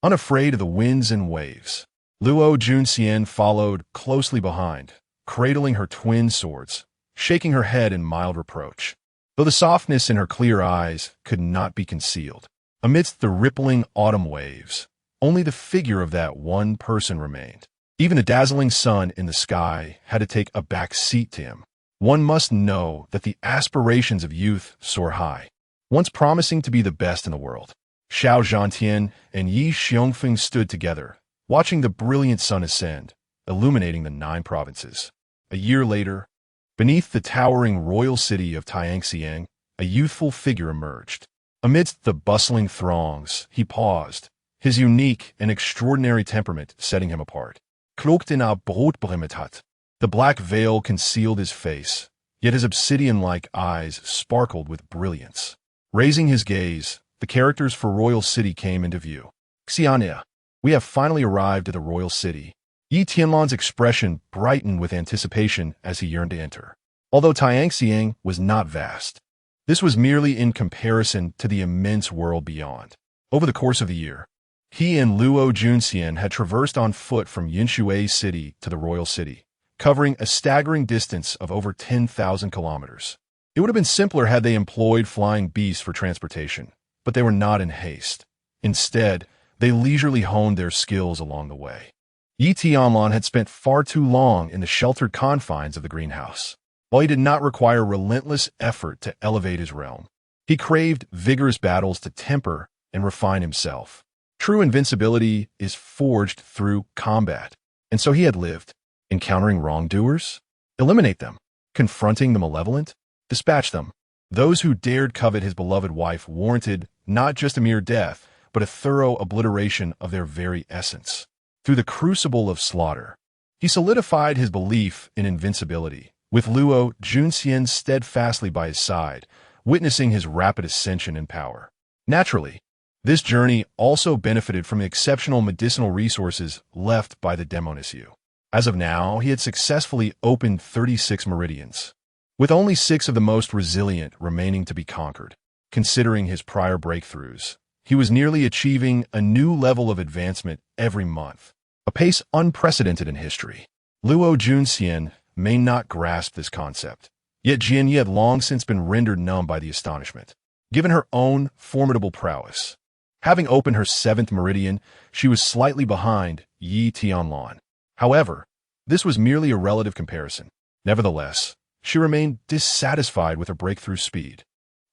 S1: Unafraid of the winds and waves, Luo Junxian followed closely behind, cradling her twin swords, shaking her head in mild reproach, though the softness in her clear eyes could not be concealed. Amidst the rippling autumn waves, only the figure of that one person remained. Even the dazzling sun in the sky had to take a back seat to him. One must know that the aspirations of youth soar high, once promising to be the best in the world. Xiao Zhantian and Yi Xiongfeng stood together, watching the brilliant sun ascend, illuminating the 9 provinces. A year later, beneath the towering royal city of Tianxiang, a youthful figure emerged. Amidst the bustling throngs, he paused, his unique and extraordinary temperament setting him apart. Cloaked in a Brotbremmetat, the black veil concealed his face, yet his obsidian-like eyes sparkled with brilliance. Raising his gaze, the characters for Royal City came into view. Xiania, we have finally arrived at the Royal City. Yi Tianlan's expression brightened with anticipation as he yearned to enter. although Tianxiang was not vast. This was merely in comparison to the immense world beyond. Over the course of the year, he and Luo Junxian had traversed on foot from Yinshui City to the royal city, covering a staggering distance of over 10,000 kilometers. It would have been simpler had they employed flying beasts for transportation, but they were not in haste. Instead, they leisurely honed their skills along the way. Tianlan had spent far too long in the sheltered confines of the greenhouse. While he did not require relentless effort to elevate his realm, he craved vigorous battles to temper and refine himself. True invincibility is forged through combat, and so he had lived, encountering wrongdoers, eliminate them, confronting the malevolent, dispatch them. Those who dared covet his beloved wife warranted not just a mere death, but a thorough obliteration of their very essence. Through the crucible of slaughter, he solidified his belief in invincibility, with Luo Junxian steadfastly by his side, witnessing his rapid ascension in power. Naturally, this journey also benefited from the exceptional medicinal resources left by the Demonisu. As of now, he had successfully opened 36 meridians, with only 6 of the most resilient remaining to be conquered. Considering his prior breakthroughs, he was nearly achieving a new level of advancement every month, a pace unprecedented in history. Luo Junxian may not grasp this concept, yet Jian Yi had long since been rendered numb by the astonishment. Given her own formidable prowess, having opened her 7th meridian, she was slightly behind Yi Tianlan. However, this was merely a relative comparison. Nevertheless, she remained dissatisfied with her breakthrough speed.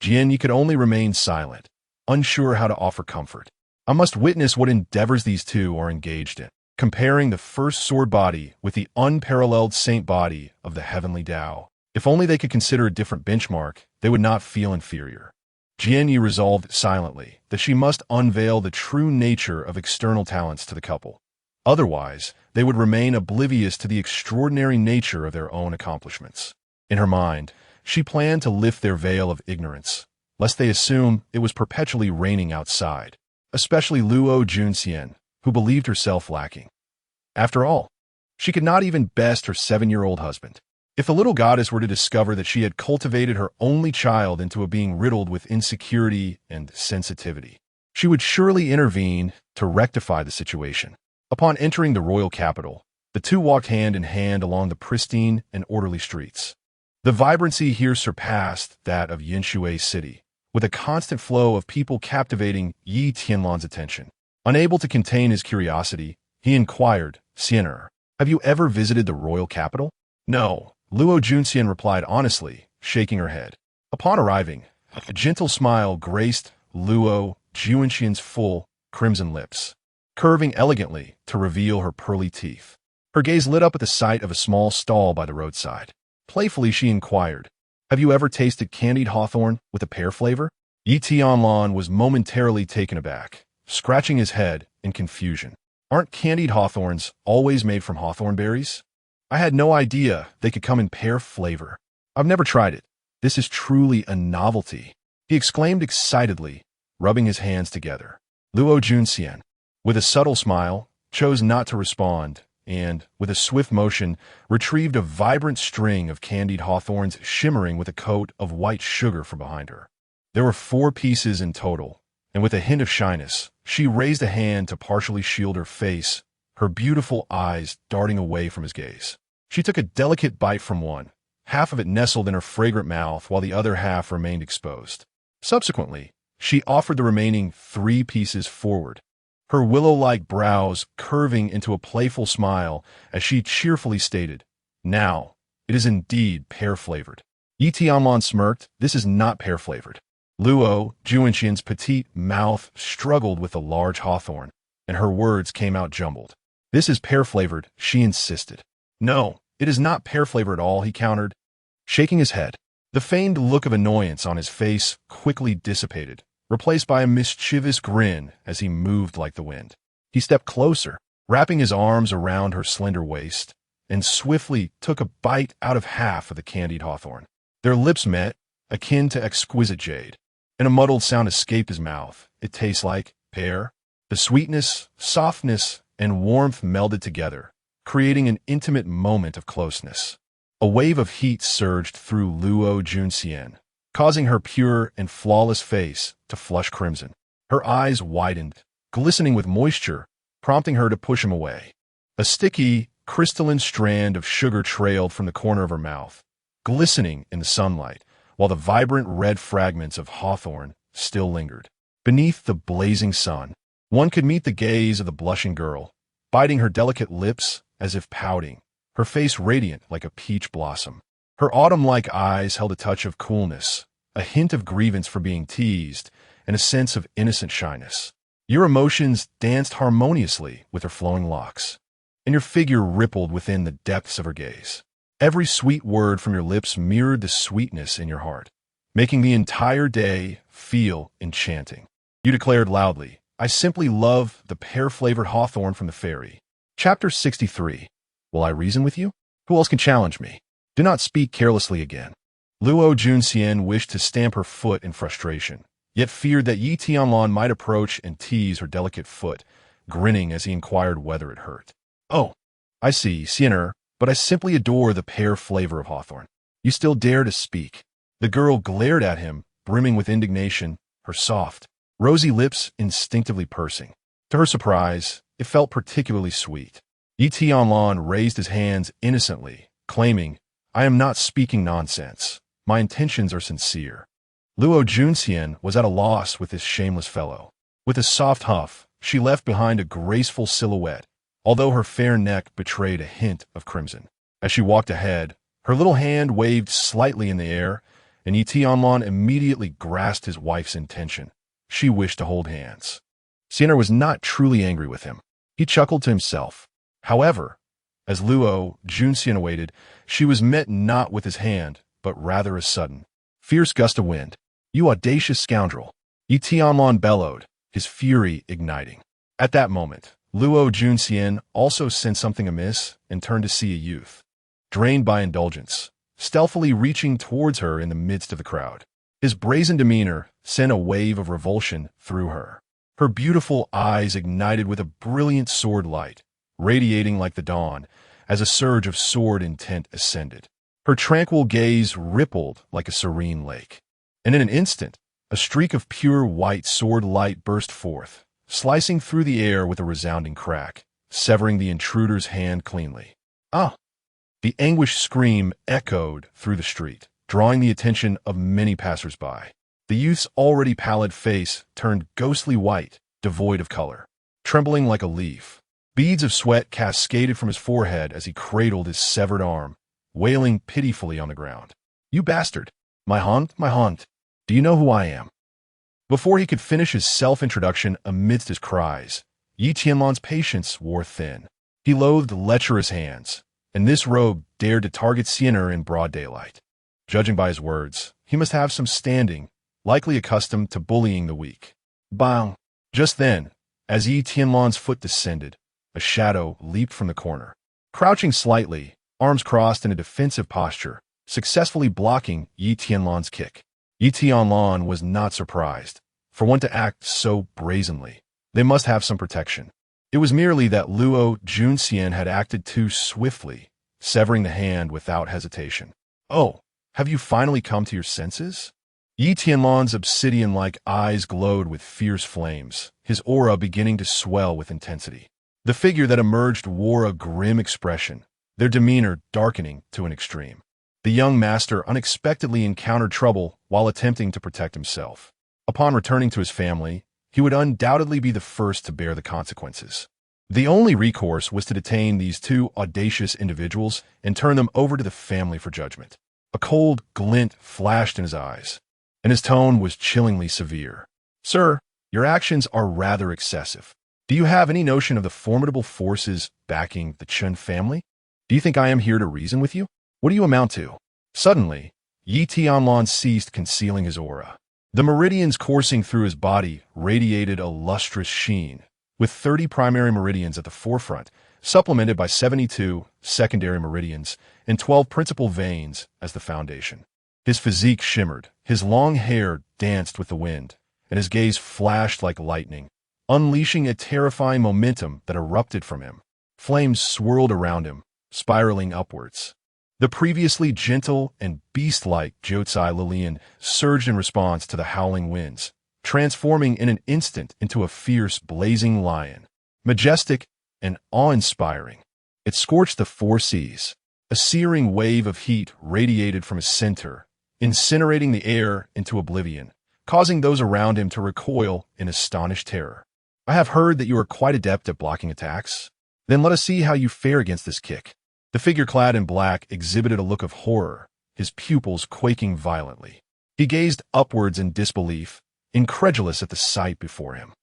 S1: Jian Yi could only remain silent, unsure how to offer comfort. I must witness what endeavors these two are engaged in, comparing the first sword body with the unparalleled saint body of the heavenly Tao. If only they could consider a different benchmark, they would not feel inferior. Jian Yi resolved silently that she must unveil the true nature of external talents to the couple. Otherwise, they would remain oblivious to the extraordinary nature of their own accomplishments. In her mind, she planned to lift their veil of ignorance, lest they assume it was perpetually raining outside, especially Luo Junxian, who believed herself lacking. After all, she could not even best her 7-year-old husband. If the little goddess were to discover that she had cultivated her only child into a being riddled with insecurity and sensitivity, she would surely intervene to rectify the situation. Upon entering the royal capital, the two walked hand in hand along the pristine and orderly streets. The vibrancy here surpassed that of Yinshui City, with a constant flow of people captivating Yi Tianlan's attention. Unable to contain his curiosity, he inquired, "Xianer, have you ever visited the royal capital?" "No," Luo Junxian replied honestly, shaking her head. Upon arriving, a gentle smile graced Luo Junxian's full, crimson lips, curving elegantly to reveal her pearly teeth. Her gaze lit up at the sight of a small stall by the roadside. Playfully she inquired, "Have you ever tasted candied hawthorn with a pear flavor?" Yi Tianlan was momentarily taken aback, scratching his head in confusion. "Aren't candied hawthorns always made from hawthorn berries? I had no idea they could come in pear flavor. I've never tried it. This is truly a novelty," he exclaimed excitedly, rubbing his hands together. Luo Junxian, with a subtle smile, chose not to respond, and, with a swift motion, retrieved a vibrant string of candied hawthorns shimmering with a coat of white sugar from behind her. There were 4 pieces in total, and with a hint of shyness, she raised a hand to partially shield her face, her beautiful eyes darting away from his gaze. She took a delicate bite from one, half of it nestled in her fragrant mouth while the other half remained exposed. Subsequently, she offered the remaining 3 pieces forward, her willow-like brows curving into a playful smile as she cheerfully stated, "Now, it is indeed pear-flavored." Yi Tianlan smirked. "This is not pear-flavored." Luo Junxian's petite mouth struggled with the large hawthorn, and her words came out jumbled. "This is pear-flavored," she insisted. "No, it is not pear-flavored at all," he countered, shaking his head. The feigned look of annoyance on his face quickly dissipated, replaced by a mischievous grin as he moved like the wind. He stepped closer, wrapping his arms around her slender waist, and swiftly took a bite out of half of the candied hawthorn. Their lips met, akin to exquisite jade, and a muddled sound escaped his mouth. "It tastes like pear." The sweetness, softness, and warmth melded together, creating an intimate moment of closeness. A wave of heat surged through Luo Junxian, causing her pure and flawless face to flush crimson. Her eyes widened, glistening with moisture, prompting her to push him away. A sticky, crystalline strand of sugar trailed from the corner of her mouth, glistening in the sunlight, while the vibrant red fragments of hawthorn still lingered. Beneath the blazing sun, one could meet the gaze of the blushing girl, biting her delicate lips as if pouting, her face radiant like a peach blossom. Her autumn-like eyes held a touch of coolness, a hint of grievance for being teased, and a sense of innocent shyness. Your emotions danced harmoniously with her flowing locks, and your figure rippled within the depths of her gaze. Every sweet word from your lips mirrored the sweetness in your heart, making the entire day feel enchanting. You declared loudly, "I simply love the pear-flavored hawthorn from the fairy." Chapter 63. Will I reason with you? Who else can challenge me? Do not speak carelessly again. Luo Junxian wished to stamp her foot in frustration, yet feared that Yi Tianlan might approach and tease her delicate foot, grinning as he inquired whether it hurt. "Oh, I see, Sinner, but I simply adore the pear flavor of hawthorn. You still dare to speak." The girl glared at him, brimming with indignation, her soft, rosy lips instinctively pursing. To her surprise, it felt particularly sweet. Yi Tianlan raised his hands innocently, claiming, "I am not speaking nonsense. My intentions are sincere." Luo Junxian was at a loss with this shameless fellow. With a soft huff, she left behind a graceful silhouette, although her fair neck betrayed a hint of crimson. As she walked ahead, her little hand waved slightly in the air, and Yi Tianlan immediately grasped his wife's intention. She wished to hold hands. Sinner was not truly angry with him. He chuckled to himself. However, as Luo Junxian awaited, she was met not with his hand, but rather a sudden, fierce gust of wind. "You audacious scoundrel!" Yi Tianlan bellowed, his fury igniting. At that moment, Luo Junxian also sensed something amiss and turned to see a youth, drained by indulgence, stealthily reaching towards her in the midst of the crowd. His brazen demeanor sent a wave of revulsion through her. Her beautiful eyes ignited with a brilliant sword light, radiating like the dawn, as a surge of sword intent ascended. Her tranquil gaze rippled like a serene lake. And in an instant, a streak of pure white sword light burst forth, slicing through the air with a resounding crack, severing the intruder's hand cleanly. "Ah!" The anguished scream echoed through the street, drawing the attention of many passers-by. The youth's already pallid face turned ghostly white, devoid of color. Trembling like a leaf, beads of sweat cascaded from his forehead as he cradled his severed arm, wailing pitifully on the ground. "You bastard! My haunt! Do you know who I am?" Before he could finish his self-introduction amidst his cries, Yi Tianlan's patience wore thin. He loathed lecherous hands, and this rogue dared to target Sinner in broad daylight. Judging by his words, he must have some standing, likely accustomed to bullying the weak. Bang! Just then, as Yi Tianlan's foot descended, a shadow leaped from the corner. Crouching slightly, arms crossed in a defensive posture, successfully blocking Yi Tianlan's kick. Yi Tianlan was not surprised. For one to act so brazenly, they must have some protection. It was merely that Luo Junxian had acted too swiftly, severing the hand without hesitation. "Oh, have you finally come to your senses?" Yi Tianlan's obsidian-like eyes glowed with fierce flames, his aura beginning to swell with intensity. The figure that emerged wore a grim expression, their demeanor darkening to an extreme. The young master unexpectedly encountered trouble while attempting to protect himself. Upon returning to his family, he would undoubtedly be the first to bear the consequences. The only recourse was to detain these two audacious individuals and turn them over to the family for judgment. A cold glint flashed in his eyes, and his tone was chillingly severe. "Sir, your actions are rather excessive. Do you have any notion of the formidable forces backing the Chen family? Do you think I am here to reason with you? What do you amount to?" Suddenly, Yi Tianlan ceased concealing his aura. The meridians coursing through his body radiated a lustrous sheen, with 30 primary meridians at the forefront, supplemented by 72 secondary meridians and 12 principal veins as the foundation. His physique shimmered, his long hair danced with the wind, and his gaze flashed like lightning, unleashing a terrifying momentum that erupted from him. Flames swirled around him, spiraling upwards. The previously gentle and beast-like Jyotsai Lilian surged in response to the howling winds, transforming in an instant into a fierce, blazing lion. Majestic and awe-inspiring, it scorched the four seas. A searing wave of heat radiated from his center, incinerating the air into oblivion, causing those around him to recoil in astonished terror. I have heard that you are quite adept at blocking attacks. Then let us see how you fare against this kick. The figure clad in black exhibited a look of horror, his pupils quaking violently. He gazed upwards in disbelief, incredulous at the sight before him.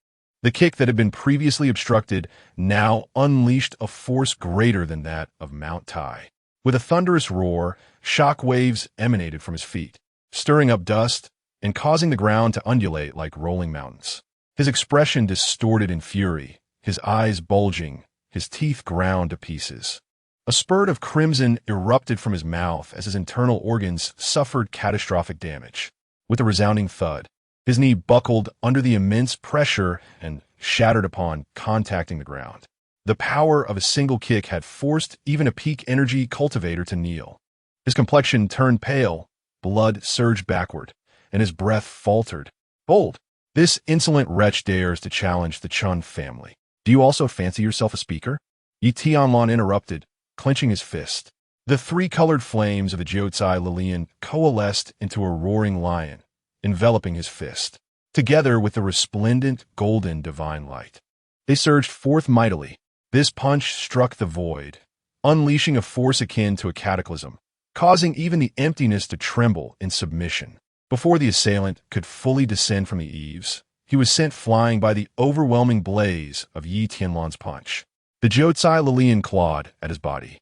S1: The kick that had been previously obstructed now unleashed a force greater than that of Mount Tai. With a thunderous roar, shock waves emanated from his feet, stirring up dust and causing the ground to undulate like rolling mountains. His expression distorted in fury, his eyes bulging, his teeth ground to pieces. A spurt of crimson erupted from his mouth as his internal organs suffered catastrophic damage. With a resounding thud, his knee buckled under the immense pressure and shattered upon contacting the ground. The power of a single kick had forced even a peak energy cultivator to kneel. His complexion turned pale, blood surged backward, and his breath faltered. Bold! This insolent wretch dares to challenge the Chun family. Do you also fancy yourself a speaker? Tianlan interrupted, clenching his fist. The three-colored flames of the Jyotsai Lilian coalesced into a roaring lion, enveloping his fist, together with the resplendent golden divine light. They surged forth mightily. This punch struck the void, unleashing a force akin to a cataclysm, causing even the emptiness to tremble in submission. Before the assailant could fully descend from the eaves, he was sent flying by the overwhelming blaze of Yi Tianlan's punch. The Jyotsai Lilian clawed at his body,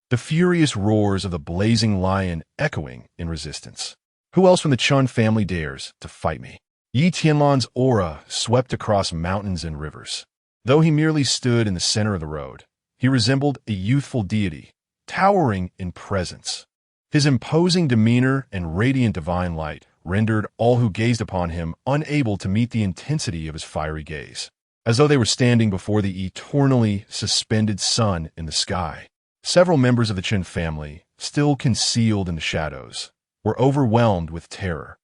S1: the furious roars of the blazing lion echoing in resistance. Who else from the Chun family dares to fight me? Yi Tianlan's aura swept across mountains and rivers. Though he merely stood in the center of the road, he resembled a youthful deity, towering in presence. His imposing demeanor and radiant divine light rendered all who gazed upon him unable to meet the intensity of his fiery gaze, as though they were standing before the eternally suspended sun in the sky. Several members of the Chen family, still concealed in the shadows, were overwhelmed with terror,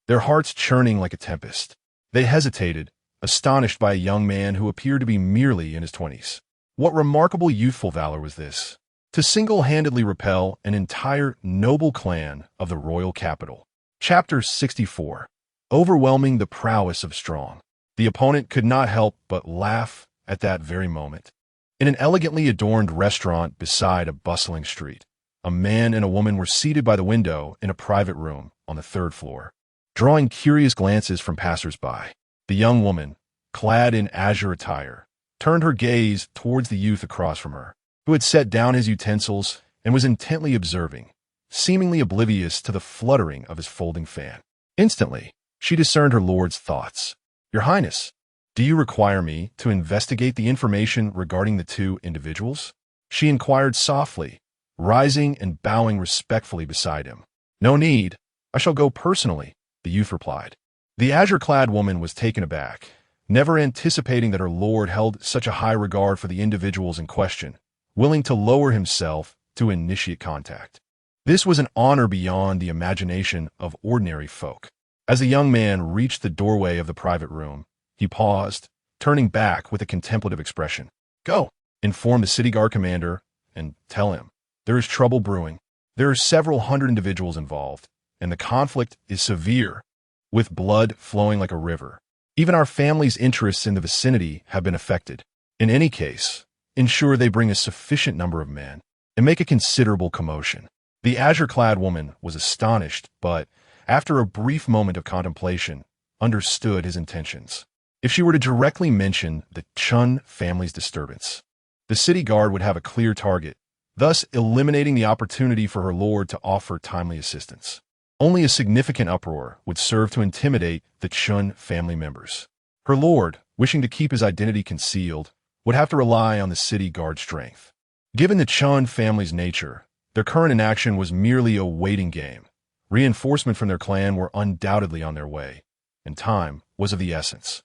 S1: their hearts churning like a tempest. They hesitated, astonished by a young man who appeared to be merely in his 20s. What remarkable youthful valor was this, to single-handedly repel an entire noble clan of the royal capital. Chapter 64. Overwhelming the prowess of strong. The opponent could not help but laugh at that very moment. In an elegantly adorned restaurant beside a bustling street, a man and a woman were seated by the window in a private room on the third floor, drawing curious glances from passers-by. The young woman, clad in azure attire, turned her gaze towards the youth across from her, who had set down his utensils and was intently observing, seemingly oblivious to the fluttering of his folding fan. Instantly, she discerned her lord's thoughts. Your Highness, do you require me to investigate the information regarding the two individuals? She inquired softly, rising and bowing respectfully beside him. No need. I shall go personally, the youth replied. The azure-clad woman was taken aback, never anticipating that her lord held such a high regard for the individuals in question, willing to lower himself to initiate contact. This was an honor beyond the imagination of ordinary folk. As the young man reached the doorway of the private room, he paused, turning back with a contemplative expression. Go, inform the city guard commander, and tell him, there is trouble brewing. There are several hundred individuals involved, and the conflict is severe, with blood flowing like a river. Even our family's interests in the vicinity have been affected. In any case, ensure they bring a sufficient number of men, and make a considerable commotion. The azure-clad woman was astonished, but, after a brief moment of contemplation, understood his intentions. If she were to directly mention the Chun family's disturbance, the city guard would have a clear target, thus eliminating the opportunity for her lord to offer timely assistance. Only a significant uproar would serve to intimidate the Chun family members. Her lord, wishing to keep his identity concealed, would have to rely on the city guard's strength. Given the Chun family's nature, their current inaction was merely a waiting game. Reinforcement from their clan were undoubtedly on their way, and time was of the essence.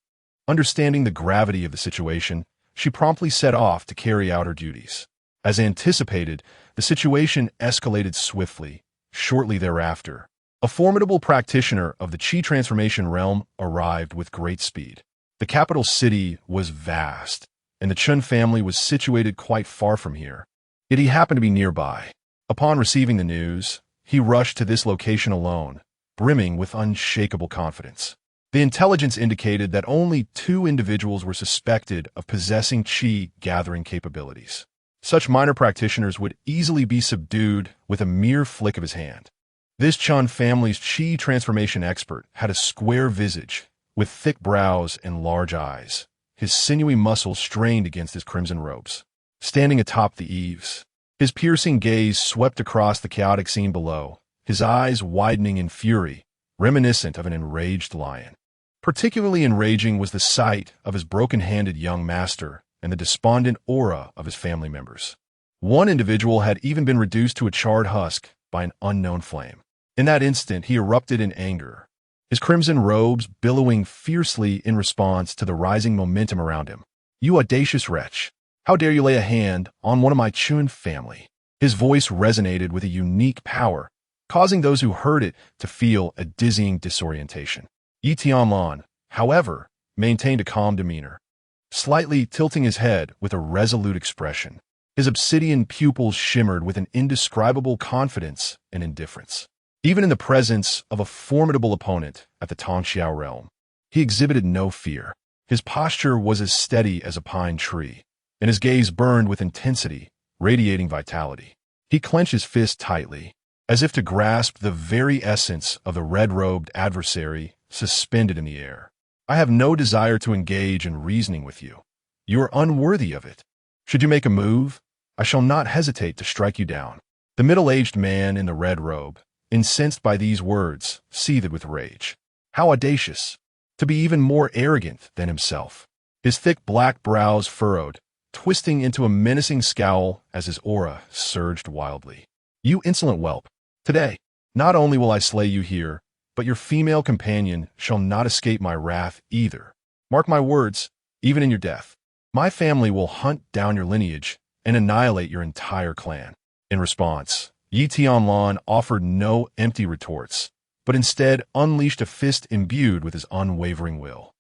S1: Understanding the gravity of the situation, she promptly set off to carry out her duties. As anticipated, the situation escalated swiftly. Shortly thereafter, a formidable practitioner of the Qi transformation realm arrived with great speed. The capital city was vast, and the Chun family was situated quite far from here. Yet he happened to be nearby. Upon receiving the news, he rushed to this location alone, brimming with unshakable confidence. The intelligence indicated that only 2 individuals were suspected of possessing Qi gathering capabilities. Such minor practitioners would easily be subdued with a mere flick of his hand. This Chun family's Qi transformation expert had a square visage, with thick brows and large eyes, his sinewy muscles strained against his crimson robes. Standing atop the eaves, his piercing gaze swept across the chaotic scene below, his eyes widening in fury, reminiscent of an enraged lion. Particularly enraging was the sight of his broken-handed young master and the despondent aura of his family members. One individual had even been reduced to a charred husk by an unknown flame. In that instant, he erupted in anger, his crimson robes billowing fiercely in response to the rising momentum around him. "You audacious wretch! How dare you lay a hand on one of my Chun family?" His voice resonated with a unique power, causing those who heard it to feel a dizzying disorientation. Tianlan, however, maintained a calm demeanor, slightly tilting his head with a resolute expression. His obsidian pupils shimmered with an indescribable confidence and indifference. Even in the presence of a formidable opponent at the Tongxiao realm, he exhibited no fear. His posture was as steady as a pine tree, and his gaze burned with intensity, radiating vitality. He clenched his fist tightly, as if to grasp the very essence of the red-robed adversary suspended in the air. "I have no desire to engage in reasoning with you. You are unworthy of it. Should you make a move, I shall not hesitate to strike you down." The middle-aged man in the red robe, incensed by these words, seethed with rage. How audacious! To be even more arrogant than himself. His thick black brows furrowed, twisting into a menacing scowl as his aura surged wildly. "You insolent whelp! Today, not only will I slay you here, but your female companion shall not escape my wrath either. Mark my words, even in your death, my family will hunt down your lineage and annihilate your entire clan." In response, Tianlan offered no empty retorts, but instead unleashed a fist imbued with his unwavering will.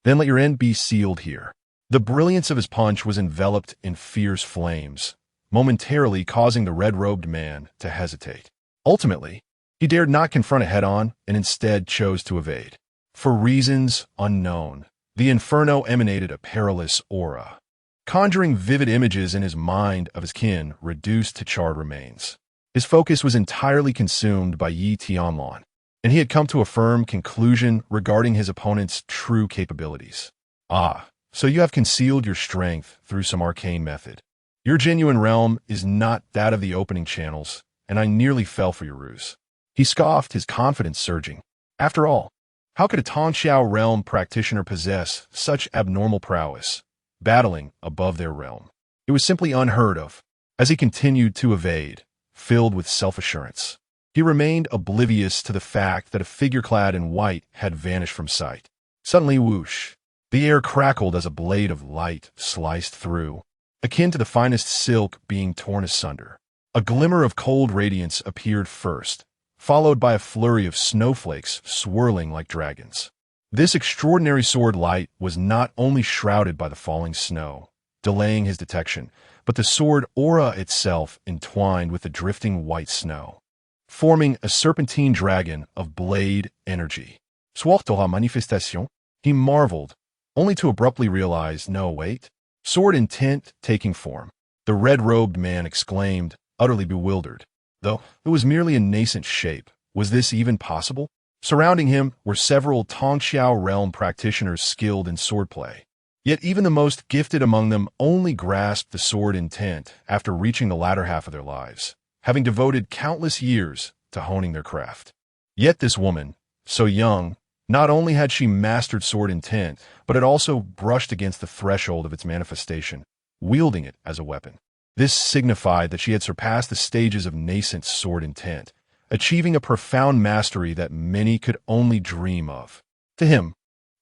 S1: "Then let your end be sealed here." The brilliance of his punch was enveloped in fierce flames, momentarily causing the red-robed man to hesitate. Ultimately, he dared not confront it head-on and instead chose to evade. For reasons unknown, the inferno emanated a perilous aura, conjuring vivid images in his mind of his kin reduced to charred remains. His focus was entirely consumed by Tianlan, and he had come to a firm conclusion regarding his opponent's true capabilities. "Ah, so you have concealed your strength through some arcane method. Your genuine realm is not that of the opening channels, and I nearly fell for your ruse." He scoffed, his confidence surging. After all, how could a Tongxiao realm practitioner possess such abnormal prowess, battling above their realm? It was simply unheard of. As he continued to evade, filled with self-assurance, he remained oblivious to the fact that a figure clad in white had vanished from sight. Suddenly, whoosh, the air crackled as a blade of light sliced through, akin to the finest silk being torn asunder. A glimmer of cold radiance appeared first, followed by a flurry of snowflakes swirling like dragons. This extraordinary sword light was not only shrouded by the falling snow, delaying his detection, but the sword aura itself entwined with the drifting white snow, forming a serpentine dragon of blade energy. "Soit de la manifestation?" He marveled, only to abruptly realize, no, wait. Sword intent taking form. The red-robed man exclaimed, utterly bewildered. Though it was merely a nascent shape, was this even possible? Surrounding him were several Tongxiao realm practitioners skilled in swordplay. Yet even the most gifted among them only grasped the sword intent after reaching the latter half of their lives, having devoted countless years to honing their craft. Yet this woman, so young, not only had she mastered sword intent, but had also brushed against the threshold of its manifestation, wielding it as a weapon. This signified that she had surpassed the stages of nascent sword intent, achieving a profound mastery that many could only dream of. To him,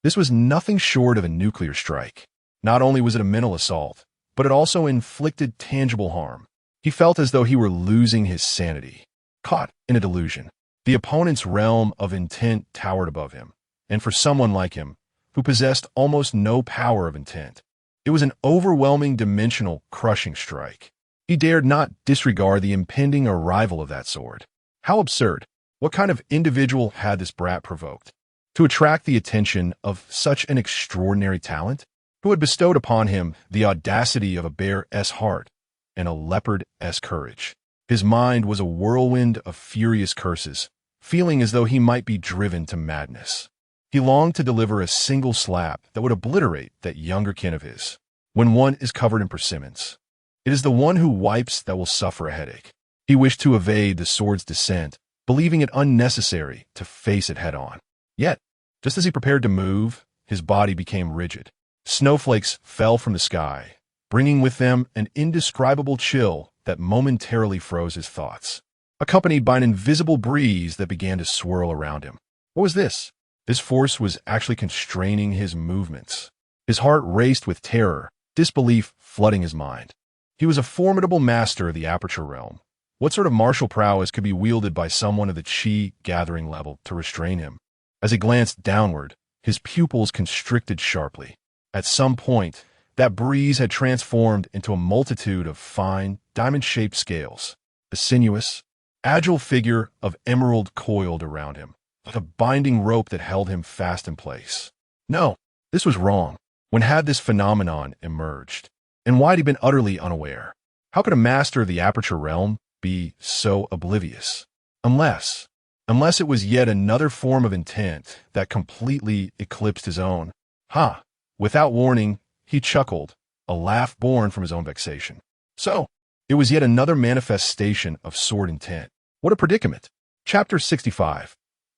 S1: this was nothing short of a nuclear strike. Not only was it a mental assault, but it also inflicted tangible harm. He felt as though he were losing his sanity, caught in a delusion. The opponent's realm of intent towered above him, and for someone like him, who possessed almost no power of intent, it was an overwhelming dimensional crushing strike. He dared not disregard the impending arrival of that sword. How absurd! What kind of individual had this brat provoked to attract the attention of such an extraordinary talent? Who had bestowed upon him the audacity of a bear's heart and a leopard's courage? His mind was a whirlwind of furious curses, feeling as though he might be driven to madness. He longed to deliver a single slap that would obliterate that younger kin of his. When one is covered in persimmons, it is the one who wipes that will suffer a headache. He wished to evade the sword's descent, believing it unnecessary to face it head-on. Yet, just as he prepared to move, his body became rigid. Snowflakes fell from the sky, bringing with them an indescribable chill that momentarily froze his thoughts, accompanied by an invisible breeze that began to swirl around him. What was this? This force was actually constraining his movements. His heart raced with terror, disbelief flooding his mind. He was a formidable master of the aperture realm. What sort of martial prowess could be wielded by someone of the chi gathering level to restrain him? As he glanced downward, his pupils constricted sharply. At some point, that breeze had transformed into a multitude of fine, diamond-shaped scales. The sinuous, agile figure of emerald coiled around him, like a binding rope that held him fast in place. No, this was wrong. When had this phenomenon emerged? And why had he been utterly unaware? How could a master of the aperture realm be so oblivious? Unless it was yet another form of intent that completely eclipsed his own. Ha! Without warning, he chuckled, a laugh born from his own vexation. So, it was yet another manifestation of sword intent. What a predicament! Chapter 65.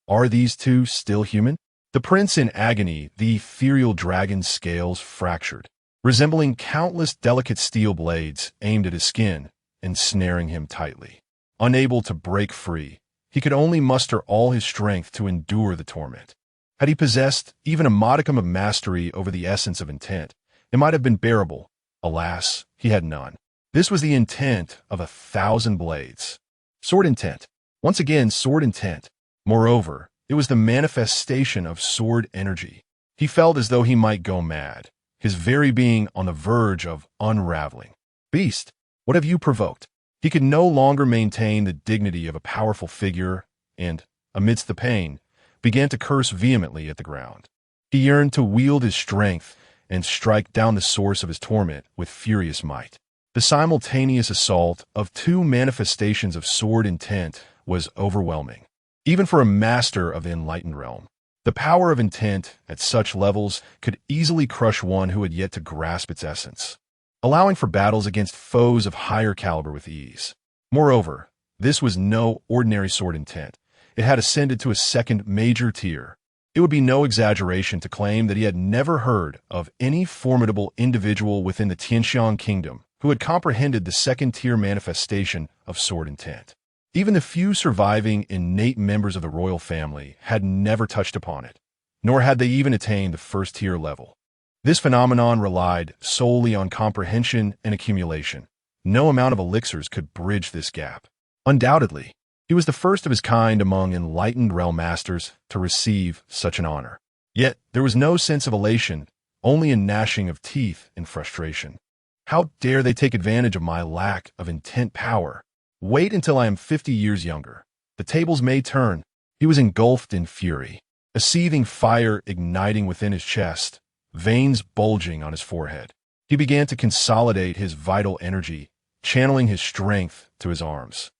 S1: Are these two still human? The prince in agony, the ethereal dragon's scales fractured, resembling countless delicate steel blades aimed at his skin, ensnaring him tightly. Unable to break free, he could only muster all his strength to endure the torment. Had he possessed even a modicum of mastery over the essence of intent, it might have been bearable. Alas, he had none. This was the intent of 1,000 blades. Sword intent. Once again, sword intent. Moreover, it was the manifestation of sword energy. He felt as though he might go mad, his very being on the verge of unraveling. Beast, what have you provoked? He could no longer maintain the dignity of a powerful figure and, amidst the pain, began to curse vehemently at the ground. He yearned to wield his strength and strike down the source of his torment with furious might. The simultaneous assault of two manifestations of sword intent was overwhelming. Even for a master of the enlightened realm, the power of intent at such levels could easily crush one who had yet to grasp its essence, allowing for battles against foes of higher caliber with ease. Moreover, this was no ordinary sword intent. It had ascended to a second major tier. It would be no exaggeration to claim that he had never heard of any formidable individual within the Tianlan kingdom who had comprehended the second-tier manifestation of sword intent. Even the few surviving innate members of the royal family had never touched upon it, nor had they even attained the first-tier level. This phenomenon relied solely on comprehension and accumulation. No amount of elixirs could bridge this gap. Undoubtedly, he was the first of his kind among enlightened realm masters to receive such an honor. Yet there was no sense of elation, only a gnashing of teeth in frustration. How dare they take advantage of my lack of intent power? Wait until I am 50 years younger. The tables may turn. He was engulfed in fury, a seething fire igniting within his chest, veins bulging on his forehead. He began to consolidate his vital energy, channeling his strength to his arms.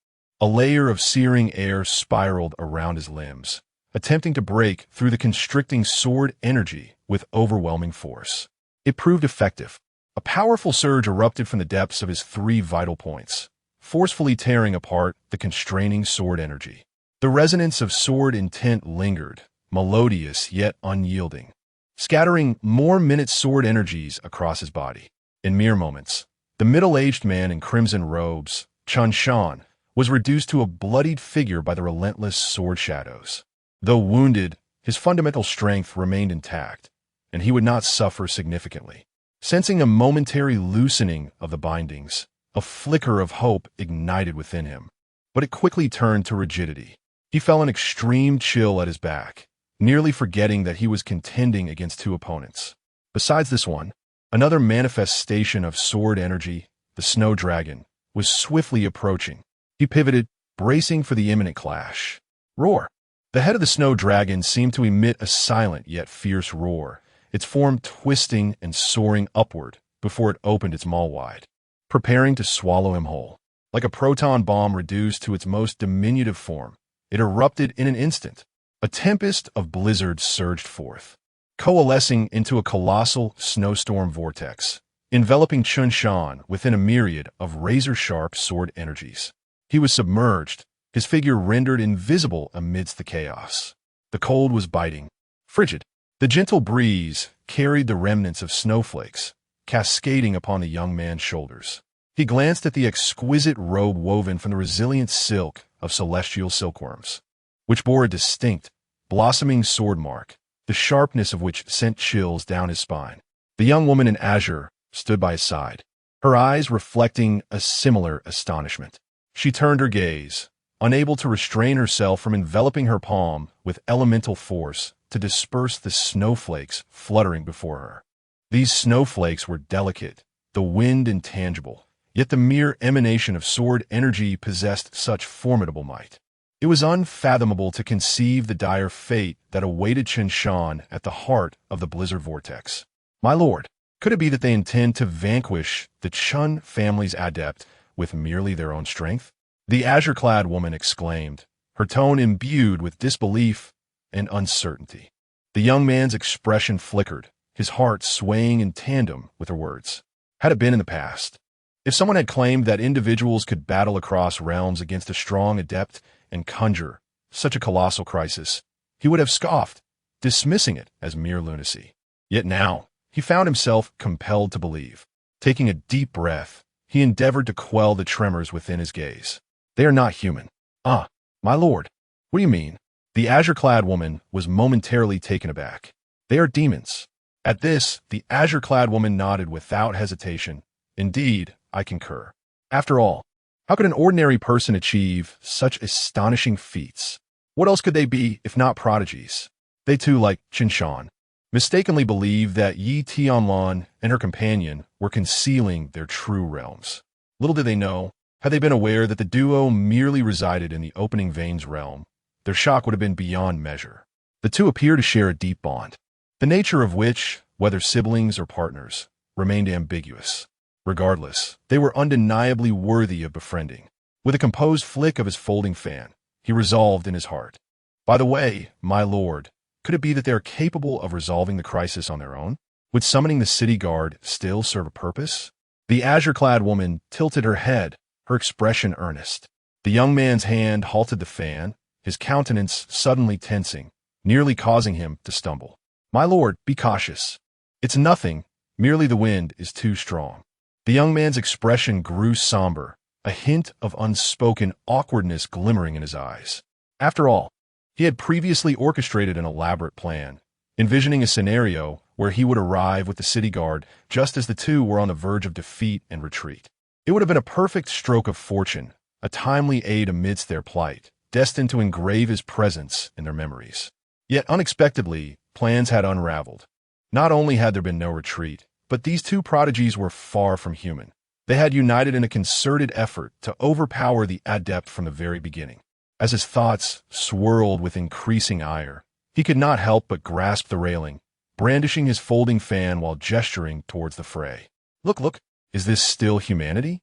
S1: A layer of searing air spiraled around his limbs, attempting to break through the constricting sword energy with overwhelming force. It proved effective. A powerful surge erupted from the depths of his 3 vital points, forcefully tearing apart the constraining sword energy. The resonance of sword intent lingered, melodious yet unyielding, scattering more minute sword energies across his body. In mere moments, the middle-aged man in crimson robes, Chun Shan, was reduced to a bloodied figure by the relentless sword shadows. Though wounded, his fundamental strength remained intact, and he would not suffer significantly. Sensing a momentary loosening of the bindings, A flicker of hope ignited within him, but it quickly turned to rigidity. He felt an extreme chill at his back, nearly forgetting that he was contending against two opponents. Besides this one, another manifestation of sword energy, the snow dragon, was swiftly approaching. He pivoted, bracing for the imminent clash. Roar! The head of the snow dragon seemed to emit a silent yet fierce roar, its form twisting and soaring upward before it opened its maw wide, preparing to swallow him whole. Like a proton bomb reduced to its most diminutive form, it erupted in an instant. A tempest of blizzards surged forth, coalescing into a colossal snowstorm vortex, enveloping Tianlan within a myriad of razor-sharp sword energies. He was submerged, his figure rendered invisible amidst the chaos. The cold was biting, frigid. The gentle breeze carried the remnants of snowflakes, cascading upon the young man's shoulders. He glanced at the exquisite robe woven from the resilient silk of celestial silkworms, which bore a distinct, blossoming sword mark, the sharpness of which sent chills down his spine. The young woman in azure stood by his side, her eyes reflecting a similar astonishment. She turned her gaze, unable to restrain herself from enveloping her palm with elemental force to disperse the snowflakes fluttering before her. These snowflakes were delicate, the wind intangible, yet the mere emanation of sword energy possessed such formidable might. It was unfathomable to conceive the dire fate that awaited Tianlan at the heart of the blizzard vortex. My lord, could it be that they intend to vanquish the Chun family's adept with merely their own strength? The azure-clad woman exclaimed, her tone imbued with disbelief and uncertainty. The young man's expression flickered, his heart swaying in tandem with her words. Had it been in the past, if someone had claimed that individuals could battle across realms against a strong adept and conjure such a colossal crisis, he would have scoffed, dismissing it as mere lunacy. Yet now, he found himself compelled to believe. Taking a deep breath, he endeavored to quell the tremors within his gaze. They are not human. Ah, my lord, what do you mean? The azure-clad woman was momentarily taken aback. They are demons. At this, the azure-clad woman nodded without hesitation. Indeed, I concur. After all, how could an ordinary person achieve such astonishing feats? What else could they be if not prodigies? They too, like Tianlan, mistakenly believed that Yi Tianlan and her companion were concealing their true realms. Little did they know, had they been aware that the duo merely resided in the opening veins realm, their shock would have been beyond measure. The two appear to share a deep bond, the nature of which, whether siblings or partners, remained ambiguous. Regardless, they were undeniably worthy of befriending. With a composed flick of his folding fan, he resolved in his heart. By the way, my lord, could it be that they are capable of resolving the crisis on their own? Would summoning the city guard still serve a purpose? The azure-clad woman tilted her head, her expression earnest. The young man's hand halted the fan, his countenance suddenly tensing, nearly causing him to stumble. My lord, be cautious. It's nothing, merely the wind is too strong. The young man's expression grew somber, a hint of unspoken awkwardness glimmering in his eyes. After all, he had previously orchestrated an elaborate plan, envisioning a scenario where he would arrive with the city guard just as the two were on the verge of defeat and retreat. It would have been a perfect stroke of fortune, a timely aid amidst their plight, destined to engrave his presence in their memories. Yet unexpectedly, plans had unraveled. Not only had there been no retreat, but these two prodigies were far from human. They had united in a concerted effort to overpower the adept from the very beginning. As his thoughts swirled with increasing ire, he could not help but grasp the railing, brandishing his folding fan while gesturing towards the fray. Look, is this still humanity?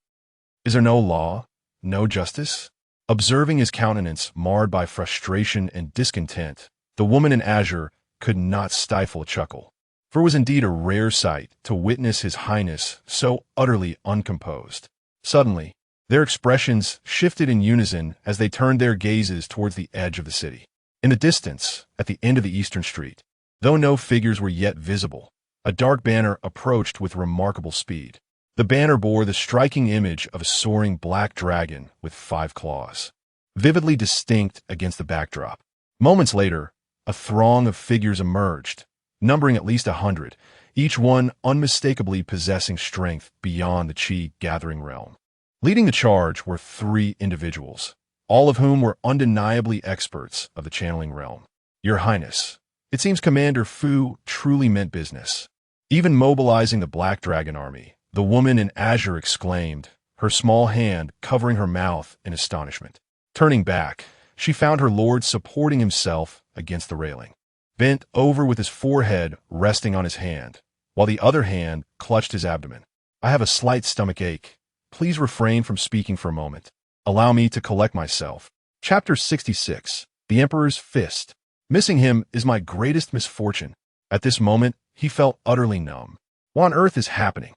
S1: Is there no law, no justice? Observing his countenance marred by frustration and discontent, the woman in azure could not stifle a chuckle. For it was indeed a rare sight to witness his highness so utterly uncomposed. Suddenly, their expressions shifted in unison as they turned their gazes towards the edge of the city. In the distance, at the end of the eastern street, though no figures were yet visible, a dark banner approached with remarkable speed. The banner bore the striking image of a soaring black dragon with 5 claws, vividly distinct against the backdrop. Moments later, a throng of figures emerged, numbering at least 100, each one unmistakably possessing strength beyond the chi-gathering realm. Leading the charge were three individuals, all of whom were undeniably experts of the channeling realm. Your Highness, it seems Commander Fu truly meant business. Even mobilizing the Black Dragon army, the woman in azure exclaimed, her small hand covering her mouth in astonishment. Turning back, she found her lord supporting himself against the railing, bent over with his forehead resting on his hand, while the other hand clutched his abdomen. I have a slight stomach ache. Please refrain from speaking for a moment. Allow me to collect myself. Chapter 66. The Emperor's Fist. Missing him is my greatest misfortune. At this moment, he felt utterly numb. What on earth is happening?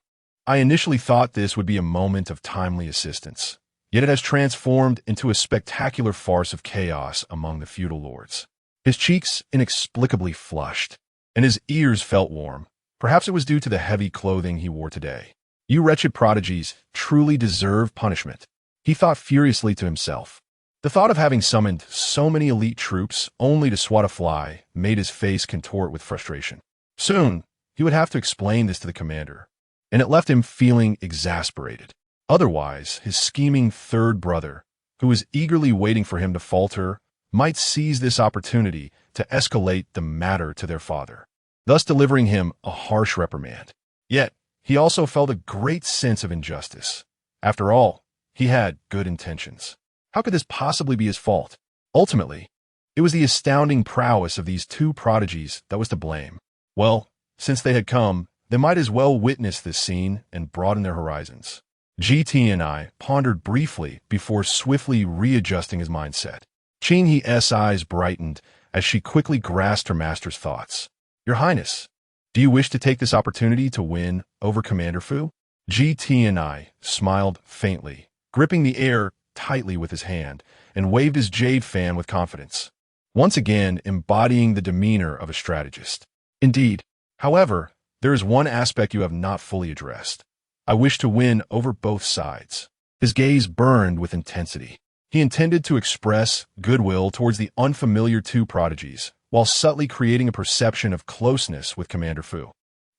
S1: I initially thought this would be a moment of timely assistance, yet it has transformed into a spectacular farce of chaos among the feudal lords. His cheeks inexplicably flushed, and his ears felt warm. Perhaps it was due to the heavy clothing he wore today. You wretched prodigies truly deserve punishment, he thought furiously to himself. The thought of having summoned so many elite troops only to swat a fly made his face contort with frustration. Soon, he would have to explain this to the commander, and it left him feeling exasperated. Otherwise, his scheming third brother, who was eagerly waiting for him to falter, might seize this opportunity to escalate the matter to their father, thus delivering him a harsh reprimand. Yet, he also felt a great sense of injustice. After all, he had good intentions. How could this possibly be his fault? Ultimately, it was the astounding prowess of these two prodigies that was to blame. Well, since they had come, they might as well witness this scene and broaden their horizons. GT and I pondered briefly before swiftly readjusting his mindset. Qing He's eyes brightened as she quickly grasped her master's thoughts. Your Highness, do you wish to take this opportunity to win over Commander Fu? GT and I smiled faintly, gripping the air tightly with his hand, and waved his jade fan with confidence, once again embodying the demeanor of a strategist. Indeed, however, there is one aspect you have not fully addressed. I wish to win over both sides. His gaze burned with intensity. He intended to express goodwill towards the unfamiliar two prodigies, while subtly creating a perception of closeness with Commander Fu.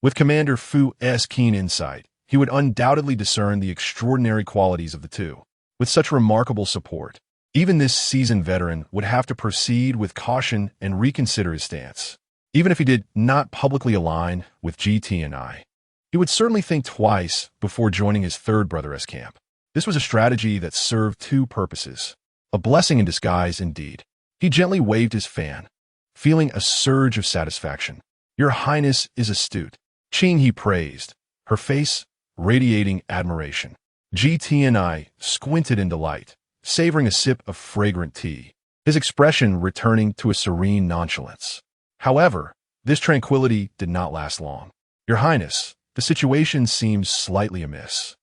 S1: With Commander Fu's keen insight, he would undoubtedly discern the extraordinary qualities of the two. With such remarkable support, even this seasoned veteran would have to proceed with caution and reconsider his stance. Even if he did not publicly align with GT and I, he would certainly think twice before joining his third brother's camp. This was a strategy that served two purposes. A blessing in disguise, indeed. He gently waved his fan, feeling a surge of satisfaction. Your Highness is astute. Qing he praised, her face radiating admiration. GT and I squinted in delight, savoring a sip of fragrant tea, his expression returning to a serene nonchalance. However, this tranquility did not last long. Your Highness, the situation seems slightly amiss.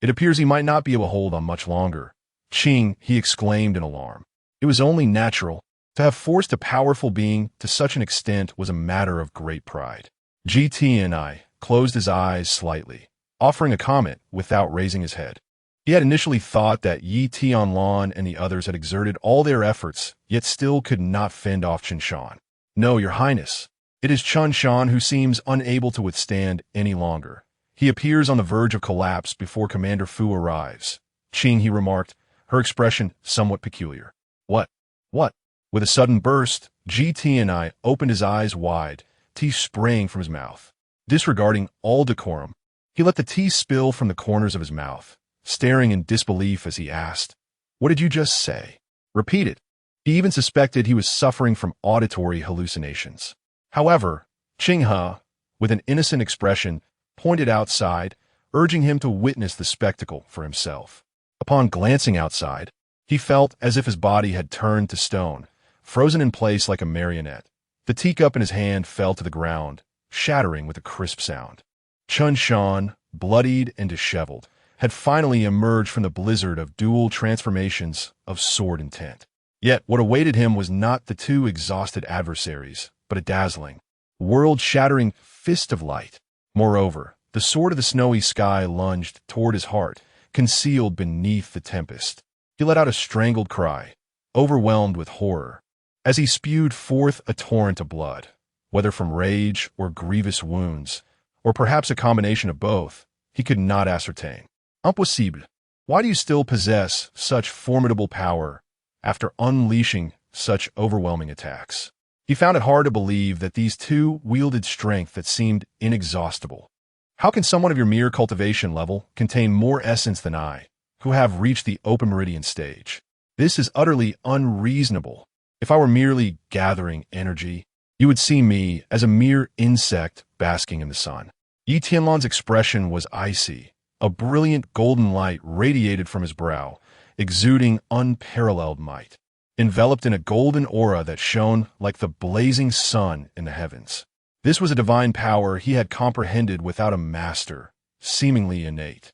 S1: It appears he might not be able to hold on much longer. Qing, he exclaimed in alarm. It was only natural. To have forced a powerful being to such an extent was a matter of great pride. GT and I closed his eyes slightly, offering a comment without raising his head. He had initially thought that Tianlan and the others had exerted all their efforts, yet still could not fend off Qinshan. No, Your Highness. It is Qinshan who seems unable to withstand any longer. He appears on the verge of collapse before Commander Fu arrives. Qing, he remarked, her expression somewhat peculiar. What? What? With a sudden burst, GT and I opened his eyes wide, tea spraying from his mouth. Disregarding all decorum, he let the tea spill from the corners of his mouth, staring in disbelief as he asked, What did you just say? Repeat it. He even suspected he was suffering from auditory hallucinations. However, Qing He, with an innocent expression, pointed outside, urging him to witness the spectacle for himself. Upon glancing outside, he felt as if his body had turned to stone, frozen in place like a marionette. The teacup in his hand fell to the ground, shattering with a crisp sound. Qinshan, bloodied and disheveled, had finally emerged from the blizzard of dual transformations of sword intent. Yet what awaited him was not the two exhausted adversaries, but a dazzling, world-shattering fist of light. Moreover, the sword of the snowy sky lunged toward his heart, concealed beneath the tempest. He let out a strangled cry, overwhelmed with horror, as he spewed forth a torrent of blood, whether from rage or grievous wounds, or perhaps a combination of both, he could not ascertain. Impossible. Why do you still possess such formidable power after unleashing such overwhelming attacks? He found it hard to believe that these two wielded strength that seemed inexhaustible. How can someone of your mere cultivation level contain more essence than I, who have reached the open meridian stage? This is utterly unreasonable. If I were merely gathering energy, you would see me as a mere insect basking in the sun. Yi Tianlan's expression was icy. A brilliant golden light radiated from his brow, exuding unparalleled might, enveloped in a golden aura that shone like the blazing sun in the heavens. This was a divine power he had comprehended without a master, seemingly innate,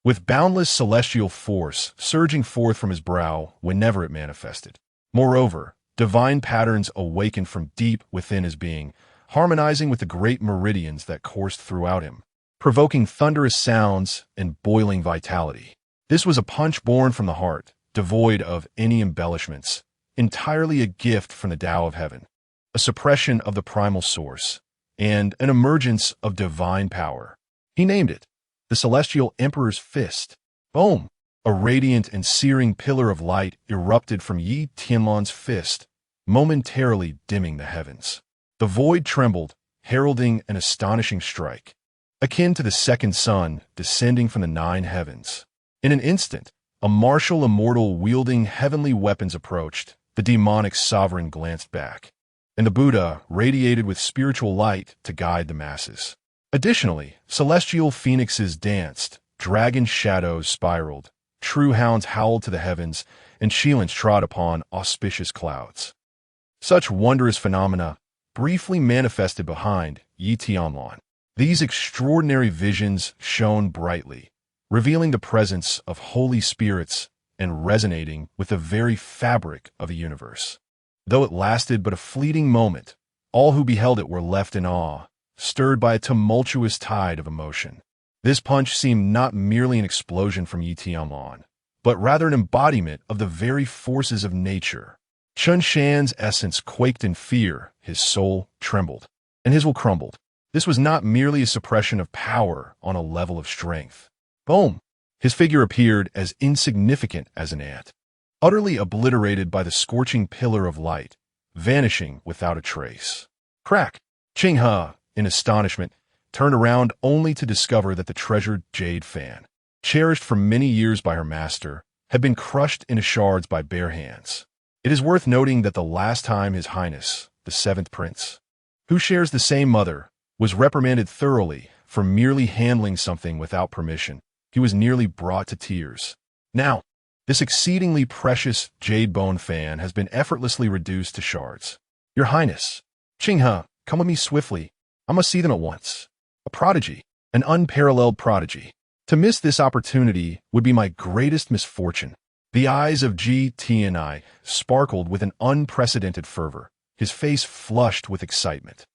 S1: with boundless celestial force surging forth from his brow whenever it manifested. Moreover, divine patterns awakened from deep within his being, harmonizing with the great meridians that coursed throughout him, provoking thunderous sounds and boiling vitality. This was a punch born from the heart, devoid of any embellishments, entirely a gift from the Tao of heaven, a suppression of the primal source, and an emergence of divine power. He named it the Celestial Emperor's Fist. Boom! A radiant and searing pillar of light erupted from Yi Tianlan's fist, momentarily dimming the heavens. The void trembled, heralding an astonishing strike, akin to the second sun descending from the 9 heavens. In an instant, a martial immortal wielding heavenly weapons approached. The demonic sovereign glanced back, and the Buddha radiated with spiritual light to guide the masses. Additionally, celestial phoenixes danced, dragon shadows spiraled, true hounds howled to the heavens, and Shilans trod upon auspicious clouds. Such wondrous phenomena briefly manifested behind Yi Tianlan. These extraordinary visions shone brightly, revealing the presence of holy spirits and resonating with the very fabric of the universe. Though it lasted but a fleeting moment, all who beheld it were left in awe, stirred by a tumultuous tide of emotion. This punch seemed not merely an explosion from Yi Tianlan, but rather an embodiment of the very forces of nature. Chun Shan's essence quaked in fear, his soul trembled, and his will crumbled. This was not merely a suppression of power on a level of strength. Boom! His figure appeared as insignificant as an ant, utterly obliterated by the scorching pillar of light, vanishing without a trace. Crack! Qinghe, in astonishment, turned around only to discover that the treasured jade fan, cherished for many years by her master, had been crushed into shards by bare hands. It is worth noting that the last time His Highness, the 7th Prince, who shares the same mother, was reprimanded thoroughly for merely handling something without permission, he was nearly brought to tears. Now, this exceedingly precious jade bone fan has been effortlessly reduced to shards. Your Highness, Qinghe, come with me swiftly. I must see them at once. A prodigy, an unparalleled prodigy. To miss this opportunity would be my greatest misfortune. The eyes of Ji Tianai sparkled with an unprecedented fervor. His face flushed with excitement,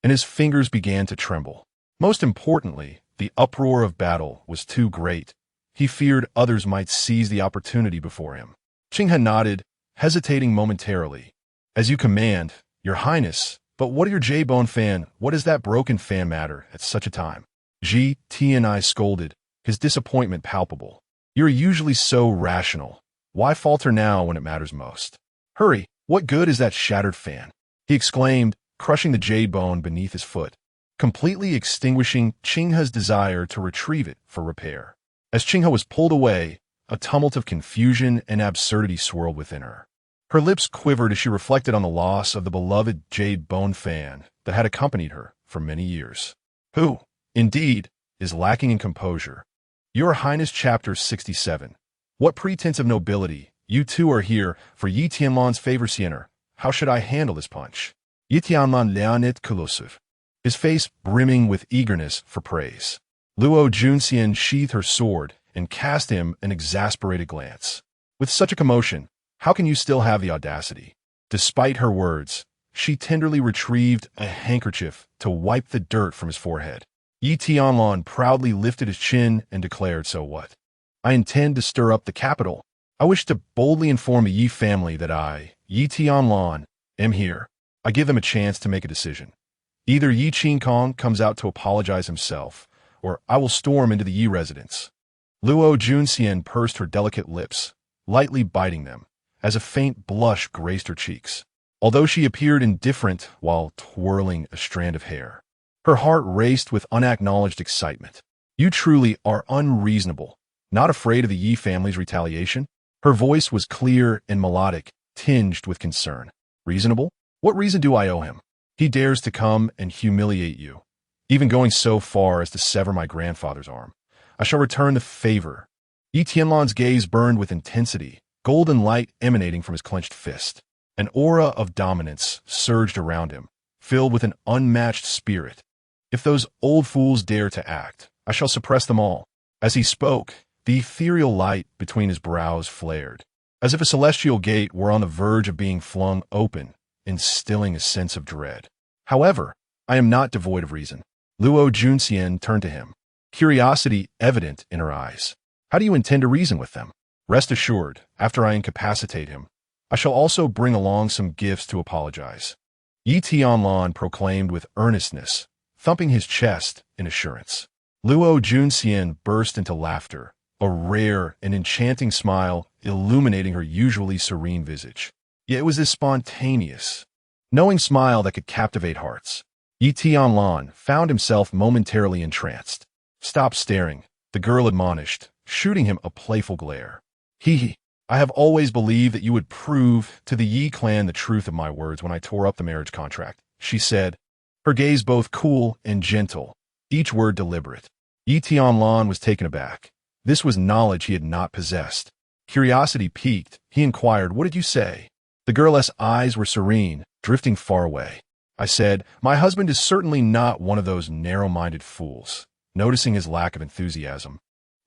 S1: and his fingers began to tremble. Most importantly, the uproar of battle was too great. He feared others might seize the opportunity before him. Qinghe nodded, hesitating momentarily. As you command, Your Highness, but what of your J-bone fan? What does that broken fan matter at such a time? Ji Tianai scolded, his disappointment palpable. You're usually so rational. Why falter now when it matters most? Hurry, what good is that shattered fan? He exclaimed, crushing the jade bone beneath his foot, completely extinguishing Qinghe's desire to retrieve it for repair. As Qinghe was pulled away, a tumult of confusion and absurdity swirled within her. Her lips quivered as she reflected on the loss of the beloved jade bone fan that had accompanied her for many years. Who, indeed, is lacking in composure? Your Highness, Chapter 67. What pretense of nobility? You two are here for Yi Tianlan's favor, Siener. How should I handle this punch? Yi Tianlan Leonid Kolosov, his face brimming with eagerness for praise. Luo Junxian sheathed her sword and cast him an exasperated glance. With such a commotion, how can you still have the audacity? Despite her words, she tenderly retrieved a handkerchief to wipe the dirt from his forehead. Yi Tianlan proudly lifted his chin and declared, so what? I intend to stir up the capital. I wish to boldly inform the Yi family that I, Yi Tianlan, am here. I give them a chance to make a decision. Either Yi Qingkong comes out to apologize himself, or I will storm into the Yi residence. Luo Junxian pursed her delicate lips, lightly biting them, as a faint blush graced her cheeks. Although she appeared indifferent while twirling a strand of hair, her heart raced with unacknowledged excitement. You truly are unreasonable, not afraid of the Yi family's retaliation? Her voice was clear and melodic, tinged with concern. Reasonable? What reason do I owe him? He dares to come and humiliate you, even going so far as to sever my grandfather's arm. I shall return the favor. Yi Tianlan's gaze burned with intensity, golden light emanating from his clenched fist. An aura of dominance surged around him, filled with an unmatched spirit. If those old fools dare to act, I shall suppress them all. As he spoke, the ethereal light between his brows flared, as if a celestial gate were on the verge of being flung open, instilling a sense of dread. However, I am not devoid of reason. Luo Junxian turned to him, curiosity evident in her eyes. How do you intend to reason with them? Rest assured, after I incapacitate him, I shall also bring along some gifts to apologize. Yi Tianlan proclaimed with earnestness, thumping his chest in assurance. Luo Junxian burst into laughter, a rare and enchanting smile illuminating her usually serene visage. Yet it was this spontaneous, knowing smile that could captivate hearts. Yi Tianlan found himself momentarily entranced. Stop staring, the girl admonished, shooting him a playful glare. I have always believed that you would prove to the Yi clan the truth of my words when I tore up the marriage contract, she said, her gaze both cool and gentle, each word deliberate. Yi Tianlan was taken aback. This was knowledge he had not possessed. Curiosity piqued, he inquired, "What did you say?" The girl's eyes were serene, drifting far away. I said, "My husband is certainly not one of those narrow-minded fools." Noticing his lack of enthusiasm,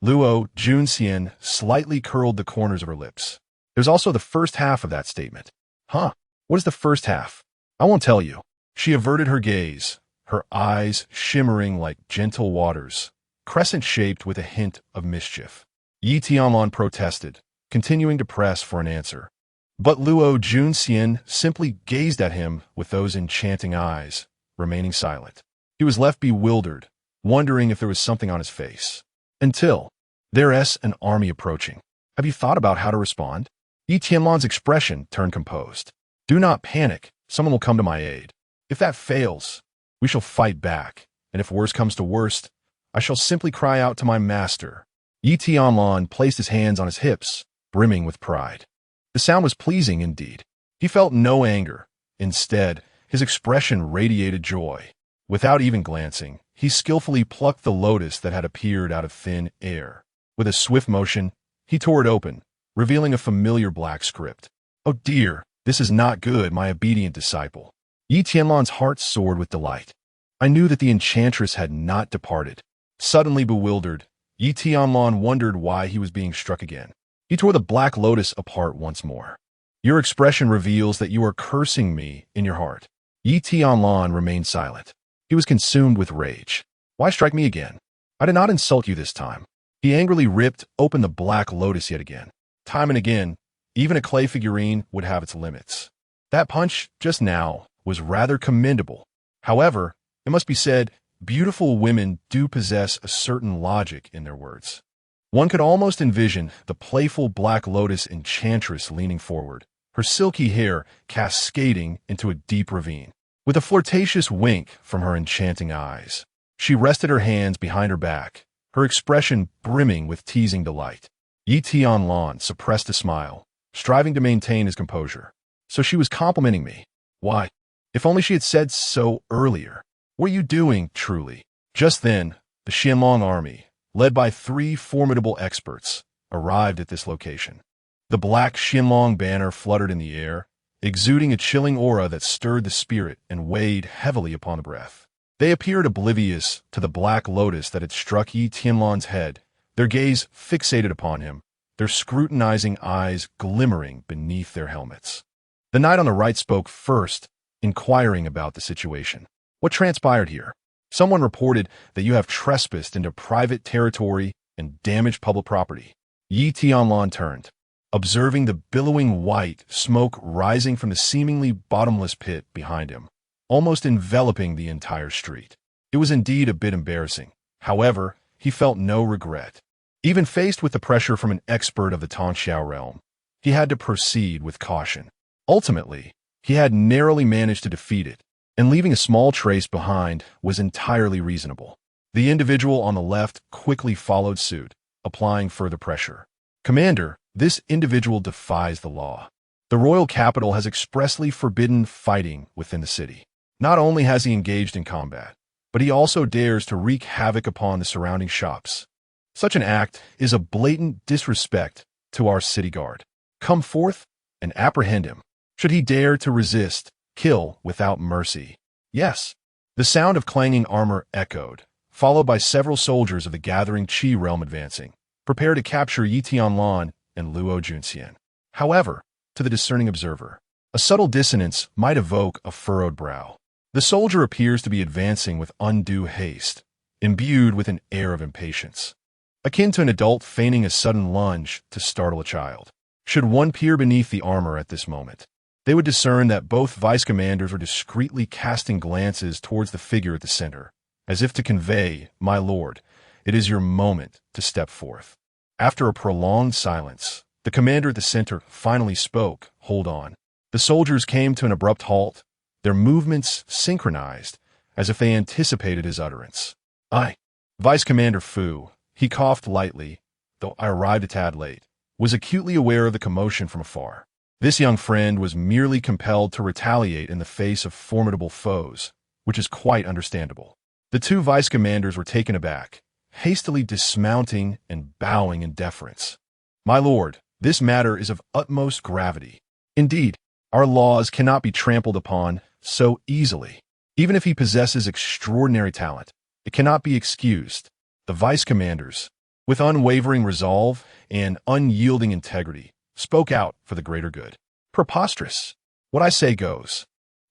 S1: Luo Junxian slightly curled the corners of her lips. There's also the first half of that statement. Huh? What is the first half? I won't tell you. She averted her gaze, her eyes shimmering like gentle waters, crescent-shaped with a hint of mischief. Yi Tianlan protested, continuing to press for an answer. But Luo Junxian simply gazed at him with those enchanting eyes, remaining silent. He was left bewildered, wondering if there was something on his face. Until, there's an army approaching. Have you thought about how to respond? Yi Tianlan's expression turned composed. Do not panic. Someone will come to my aid. If that fails, we shall fight back. And if worse comes to worst, I shall simply cry out to my master. Yi Tianlan placed his hands on his hips, brimming with pride. The sound was pleasing indeed. He felt no anger. Instead, his expression radiated joy. Without even glancing, he skillfully plucked the lotus that had appeared out of thin air. With a swift motion, he tore it open, revealing a familiar black script. Oh dear, this is not good, my obedient disciple. Yi Tianlan's heart soared with delight. I knew that the enchantress had not departed. Suddenly bewildered, Yi Tianlan wondered why he was being struck again. He tore the black lotus apart once more. Your expression reveals that you are cursing me in your heart. Yi Tianlan remained silent. He was consumed with rage. Why strike me again? I did not insult you this time. He angrily ripped open the black lotus yet again. Time and again, even a clay figurine would have its limits. That punch, just now, was rather commendable. However, it must be said, beautiful women do possess a certain logic in their words. One could almost envision the playful black lotus enchantress leaning forward, her silky hair cascading into a deep ravine. With a flirtatious wink from her enchanting eyes, she rested her hands behind her back, her expression brimming with teasing delight. Yi Tianlan suppressed a smile, striving to maintain his composure. So she was complimenting me. Why, if only she had said so earlier. What are you doing, truly? Just then, the Xianlong army, led by 3 formidable experts, arrived at this location. The black Xianlong banner fluttered in the air, exuding a chilling aura that stirred the spirit and weighed heavily upon the breath. They appeared oblivious to the black lotus that had struck Yi Tianlan's head, their gaze fixated upon him, their scrutinizing eyes glimmering beneath their helmets. The knight on the right spoke first, inquiring about the situation. What transpired here? Someone reported that you have trespassed into private territory and damaged public property. Yi Tianlan turned, observing the billowing white smoke rising from the seemingly bottomless pit behind him, almost enveloping the entire street. It was indeed a bit embarrassing. However, he felt no regret. Even faced with the pressure from an expert of the Tongxiao realm, he had to proceed with caution. Ultimately, he had narrowly managed to defeat it, and leaving a small trace behind was entirely reasonable. The individual on the left quickly followed suit, applying further pressure. Commander, this individual defies the law. The royal capital has expressly forbidden fighting within the city. Not only has he engaged in combat, but he also dares to wreak havoc upon the surrounding shops. Such an act is a blatant disrespect to our city guard. Come forth and apprehend him. Should he dare to resist, kill without mercy. Yes. The sound of clanging armor echoed, followed by several soldiers of the gathering Qi realm advancing, prepare to capture Yi Tianlan and Luo Junxian. However, to the discerning observer, a subtle dissonance might evoke a furrowed brow. The soldier appears to be advancing with undue haste, imbued with an air of impatience, akin to an adult feigning a sudden lunge to startle a child. Should one peer beneath the armor at this moment, they would discern that both vice commanders were discreetly casting glances towards the figure at the center, as if to convey, "My lord, it is your moment to step forth." After a prolonged silence, the commander at the center finally spoke. "Hold on." The soldiers came to an abrupt halt, their movements synchronized, as if they anticipated his utterance. "I, Vice Commander Fu," he coughed lightly, though I arrived a tad late, was acutely aware of the commotion from afar. This young friend was merely compelled to retaliate in the face of formidable foes, which is quite understandable. The two vice commanders were taken aback, hastily dismounting and bowing in deference. "My lord, this matter is of utmost gravity. Indeed, our laws cannot be trampled upon so easily. Even if he possesses extraordinary talent, it cannot be excused." The vice commanders, with unwavering resolve and unyielding integrity, spoke out for the greater good. "Preposterous. What I say goes.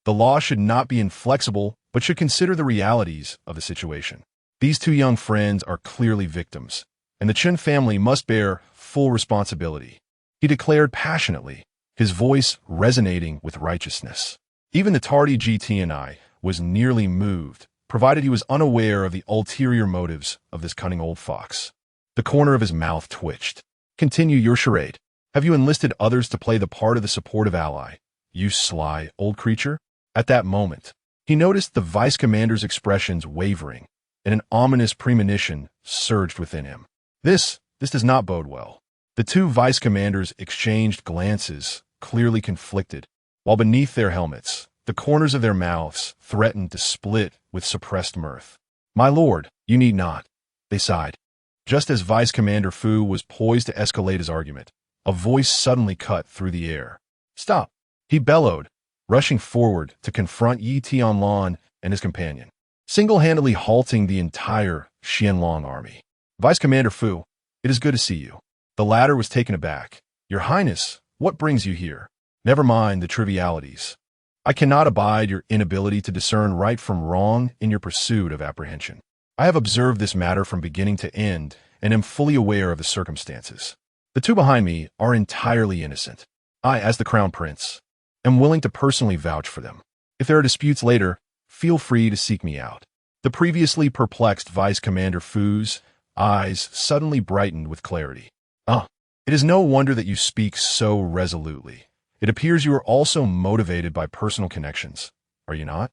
S1: The law should not be inflexible, but should consider the realities of the situation. These two young friends are clearly victims, and the Chen family must bear full responsibility," he declared passionately, his voice resonating with righteousness. Even the tardy GT&I was nearly moved, provided he was unaware of the ulterior motives of this cunning old fox. The corner of his mouth twitched. "Continue your charade. Have you enlisted others to play the part of the supportive ally, you sly old creature?" At that moment, he noticed the vice commander's expressions wavering, and an ominous premonition surged within him. This does not bode well. The two vice commanders exchanged glances, clearly conflicted, while beneath their helmets, the corners of their mouths threatened to split with suppressed mirth. "My lord, you need not," they sighed. Just as Vice Commander Fu was poised to escalate his argument, a voice suddenly cut through the air. "Stop!" he bellowed, rushing forward to confront Yi Tianlan and his companion, single-handedly halting the entire Xianlong army. "Vice Commander Fu, it is good to see you." The latter was taken aback. "Your Highness, what brings you here?" "Never mind the trivialities. I cannot abide your inability to discern right from wrong in your pursuit of apprehension. I have observed this matter from beginning to end and am fully aware of the circumstances. The two behind me are entirely innocent. I, as the Crown Prince, am willing to personally vouch for them. If there are disputes later, feel free to seek me out." The previously perplexed Vice Commander Fu's eyes suddenly brightened with clarity. "Ah, it is no wonder that you speak so resolutely. It appears you are also motivated by personal connections, are you not?"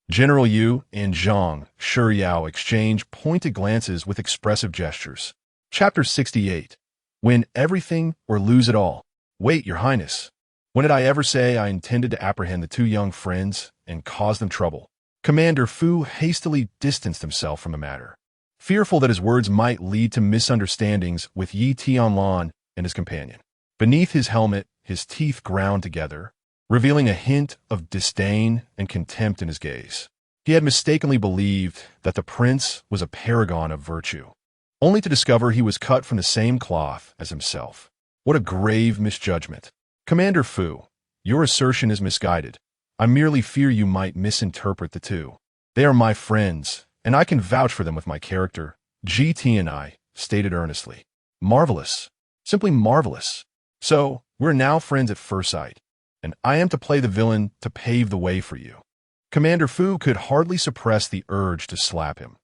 S1: General Yu and Zhang Shiyao exchanged pointed glances with expressive gestures. Chapter 68. Win everything or lose it all. "Wait, Your Highness. When did I ever say I intended to apprehend the two young friends and cause them trouble?" Commander Fu hastily distanced himself from the matter, fearful that his words might lead to misunderstandings with Yi Tianlan and his companion. Beneath his helmet, his teeth ground together, revealing a hint of disdain and contempt in his gaze. He had mistakenly believed that the prince was a paragon of virtue, only to discover he was cut from the same cloth as himself. What a grave misjudgment. "Commander Fu, your assertion is misguided. I merely fear you might misinterpret the two. They are my friends, and I can vouch for them with my character," GT and I stated earnestly. "Marvelous. Simply marvelous. So, we're now friends at first sight, and I am to play the villain to pave the way for you." Commander Fu could hardly suppress the urge to slap him.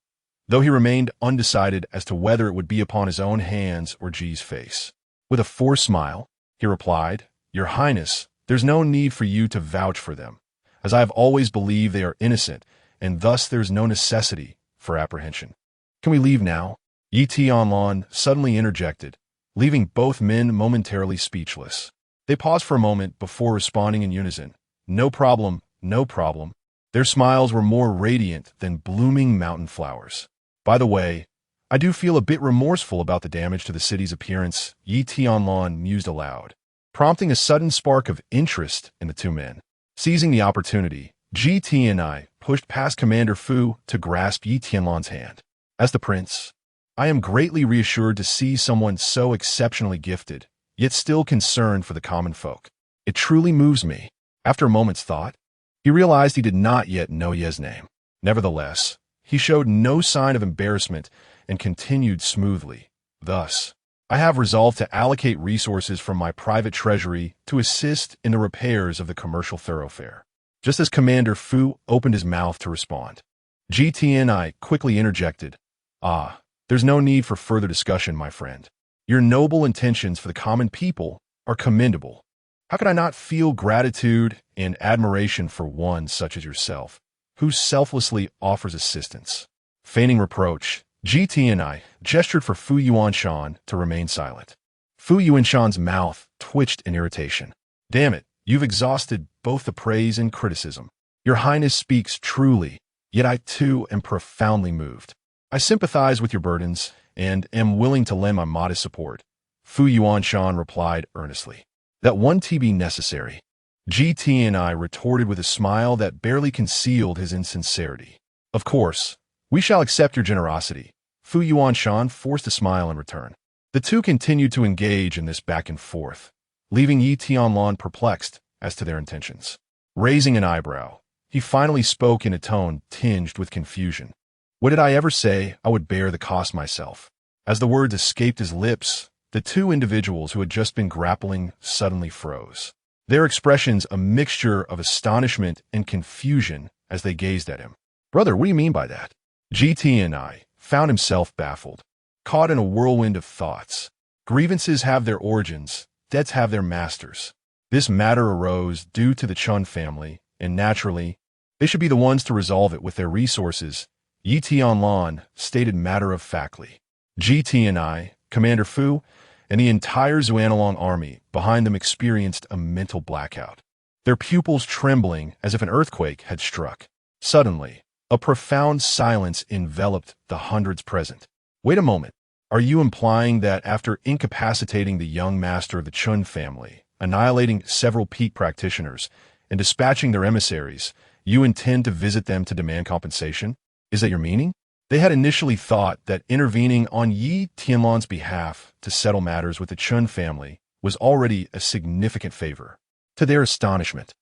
S1: though he remained undecided as to whether it would be upon his own hands or Ji's face. With a forced smile, he replied, "Your Highness, there's no need for you to vouch for them, as I have always believed they are innocent, and thus there's no necessity for apprehension." "Can we leave now?" Tianlan suddenly interjected, leaving both men momentarily speechless. They paused for a moment before responding in unison, "No problem, no problem." Their smiles were more radiant than blooming mountain flowers. "By the way, I do feel a bit remorseful about the damage to the city's appearance," Tianlan mused aloud, prompting a sudden spark of interest in the two men. Seizing the opportunity, Tianlan pushed past Commander Fu to grasp Tianlan's hand. "As the prince, I am greatly reassured to see someone so exceptionally gifted, yet still concerned for the common folk. It truly moves me." After a moment's thought, he realized he did not yet know Ye's name. Nevertheless, he showed no sign of embarrassment and continued smoothly. "Thus, I have resolved to allocate resources from my private treasury to assist in the repairs of the commercial thoroughfare." Just as Commander Fu opened his mouth to respond, Tianlan quickly interjected, "There's no need for further discussion, my friend. Your noble intentions for the common people are commendable. How could I not feel gratitude and admiration for one such as yourself, who selflessly offers assistance?" Feigning reproach, Tianlan gestured for Fu Yuanshan to remain silent. Fu Yuanshan's mouth twitched in irritation. "Damn it, you've exhausted both the praise and criticism. Your Highness speaks truly, yet I too am profoundly moved. I sympathize with your burdens and am willing to lend my modest support," Fu Yuanshan replied earnestly. "That won't be necessary," Tianlan retorted with a smile that barely concealed his insincerity. "Of course, we shall accept your generosity," Fu Yuanshan forced a smile in return. The two continued to engage in this back and forth, leaving Tianlan perplexed as to their intentions. Raising an eyebrow, he finally spoke in a tone tinged with confusion. "What did I ever say I would bear the cost myself?" As the words escaped his lips, the two individuals who had just been grappling suddenly froze, their expressions a mixture of astonishment and confusion as they gazed at him. "Brother, what do you mean by that?" Tianlan found himself baffled, caught in a whirlwind of thoughts. Grievances have their origins, debts have their masters. This matter arose due to the Chun family, and naturally, they should be the ones to resolve it with their resources, Tianlan stated matter-of-factly. Tianlan, Commander Fu, and the entire Xuanlong army behind them experienced a mental blackout, their pupils trembling as if an earthquake had struck. Suddenly, a profound silence enveloped the hundreds present. "Wait a moment. Are you implying that after incapacitating the young master of the Chun family, annihilating several peak practitioners, and dispatching their emissaries, you intend to visit them to demand compensation? Is that your meaning?" They had initially thought that intervening on Tianlan's behalf to settle matters with the Chun family was already a significant favor. To their astonishment,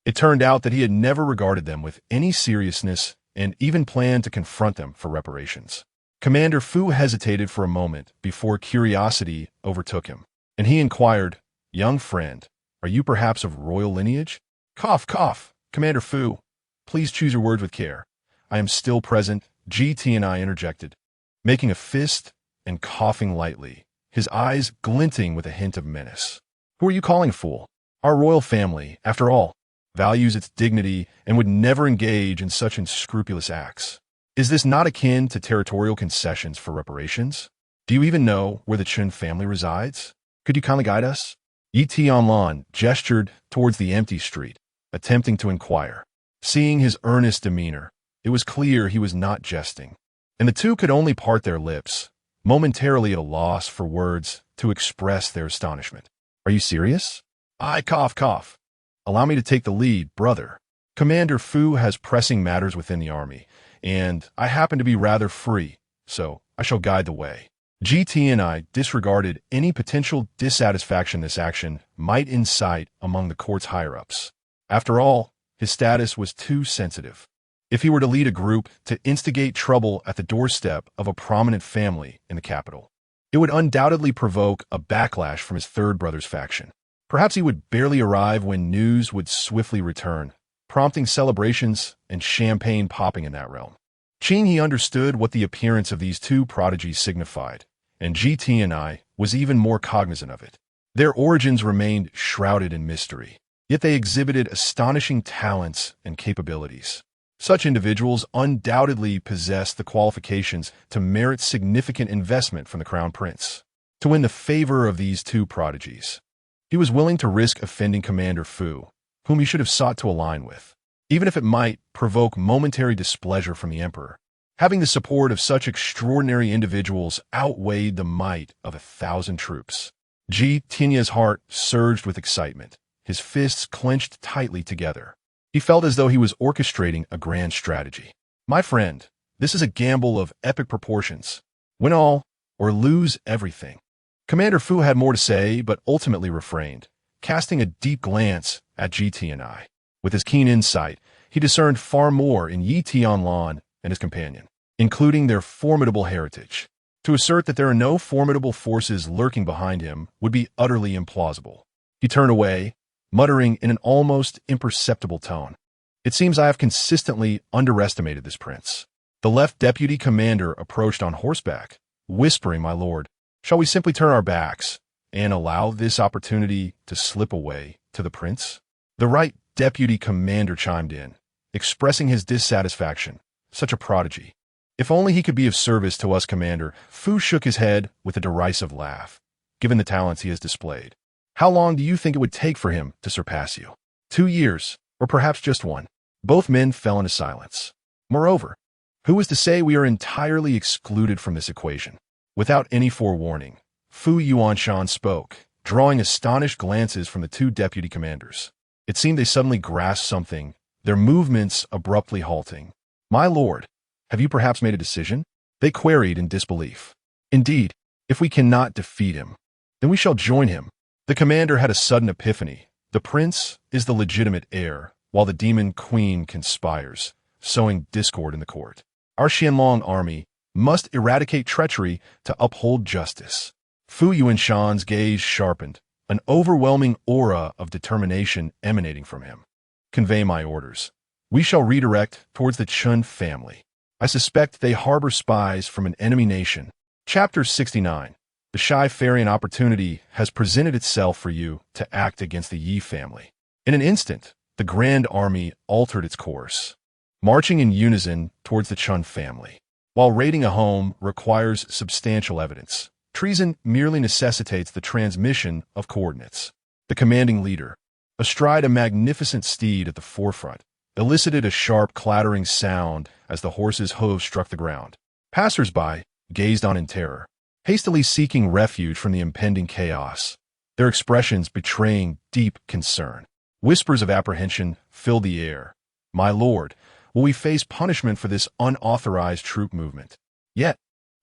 S1: it turned out that he had never regarded them with any seriousness and even planned to confront them for reparations. Commander Fu hesitated for a moment before curiosity overtook him, and he inquired, "Young friend, are you perhaps of royal lineage?" "Cough, cough, Commander Fu. Please choose your words with care. I am still present," Tianlan interjected, making a fist and coughing lightly, his eyes glinting with a hint of menace. "Who are you calling a fool? Our royal family, after all, values its dignity and would never engage in such unscrupulous acts. Is this not akin to territorial concessions for reparations? Do you even know where the Chun family resides? Could you kindly guide us?" Tianlan gestured towards the empty street, attempting to inquire. Seeing his earnest demeanor, it was clear he was not jesting, and the two could only part their lips, momentarily at a loss for words to express their astonishment. "Are you serious?" "I cough, cough. Allow me to take the lead, brother. Commander Fu has pressing matters within the army, and I happen to be rather free, so I shall guide the way." Tianlan disregarded any potential dissatisfaction this action might incite among the court's higher-ups. After all, his status was too sensitive. If he were to lead a group to instigate trouble at the doorstep of a prominent family in the capital, it would undoubtedly provoke a backlash from his third brother's faction. Perhaps he would barely arrive when news would swiftly return, prompting celebrations and champagne popping in that realm. Qin he understood what the appearance of these two prodigies signified, and Tianlan was even more cognizant of it. Their origins remained shrouded in mystery, yet they exhibited astonishing talents and capabilities. Such individuals undoubtedly possessed the qualifications to merit significant investment from the Crown Prince. To win the favor of these two prodigies, he was willing to risk offending Commander Fu, whom he should have sought to align with, even if it might provoke momentary displeasure from the Emperor. Having the support of such extraordinary individuals outweighed the might of 1,000 troops. Tianlan's heart surged with excitement, his fists clenched tightly together. He felt as though he was orchestrating a grand strategy. My friend, this is a gamble of epic proportions. Win all, or lose everything. Commander Fu had more to say, but ultimately refrained, casting a deep glance at Tianlan. With his keen insight, he discerned far more in Tianlan and his companion, including their formidable heritage. To assert that there are no formidable forces lurking behind him would be utterly implausible. He turned away, muttering in an almost imperceptible tone, "It seems I have consistently underestimated this prince." The left deputy commander approached on horseback, whispering, "My lord, shall we simply turn our backs and allow this opportunity to slip away to the prince?" The right deputy commander chimed in, expressing his dissatisfaction. Such a prodigy. If only he could be of service to us, Commander. Fu shook his head with a derisive laugh. Given the talents he has displayed, how long do you think it would take for him to surpass you? 2 years, or perhaps just 1. Both men fell into silence. Moreover, who is to say we are entirely excluded from this equation? Without any forewarning, Fu Yuanshan spoke, drawing astonished glances from the two deputy commanders. It seemed they suddenly grasped something, their movements abruptly halting. "My lord, have you perhaps made a decision?" they queried in disbelief. "Indeed, if we cannot defeat him, then we shall join him." The commander had a sudden epiphany. The prince is the legitimate heir, while the demon queen conspires, sowing discord in the court. Our Tianlan army must eradicate treachery to uphold justice. Fu Yuanshan's gaze sharpened, an overwhelming aura of determination emanating from him. "Convey my orders. We shall redirect towards the Chun family. I suspect they harbor spies from an enemy nation." Chapter 69. The shy Farian opportunity has presented itself for you to act against the Yi family. In an instant, the grand army altered its course, marching in unison towards the Chun family. While raiding a home requires substantial evidence, treason merely necessitates the transmission of coordinates. The commanding leader, astride a magnificent steed at the forefront, elicited a sharp clattering sound as the horse's hooves struck the ground. Passers-by gazed on in terror, hastily seeking refuge from the impending chaos, their expressions betraying deep concern. Whispers of apprehension filled the air. "My lord, will we face punishment for this unauthorized troop movement?" Yet,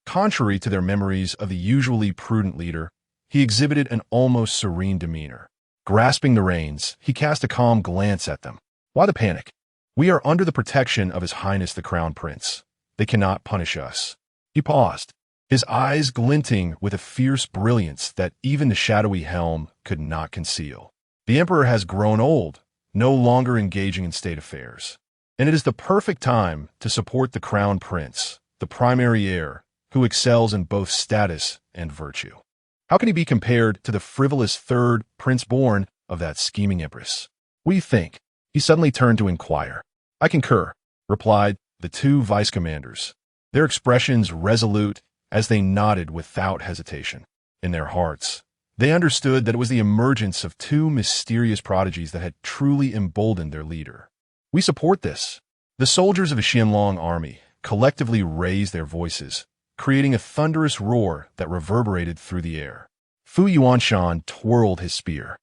S1: contrary to their memories of the usually prudent leader, he exhibited an almost serene demeanor. Grasping the reins, he cast a calm glance at them. "Why the panic? We are under the protection of His Highness the Crown Prince. They cannot punish us." He paused, his eyes glinting with a fierce brilliance that even the shadowy helm could not conceal. The Emperor has grown old, no longer engaging in state affairs, and it is the perfect time to support the Crown Prince, the primary heir, who excels in both status and virtue. How can he be compared to the frivolous third prince born of that scheming empress? What do you think? He suddenly turned to inquire. "I concur," replied the two vice commanders, their expressions resolute as they nodded without hesitation. In their hearts, they understood that it was the emergence of two mysterious prodigies that had truly emboldened their leader. "We support this." The soldiers of the Tianlan army collectively raised their voices, creating a thunderous roar that reverberated through the air. Fu Yuanshan twirled his spear,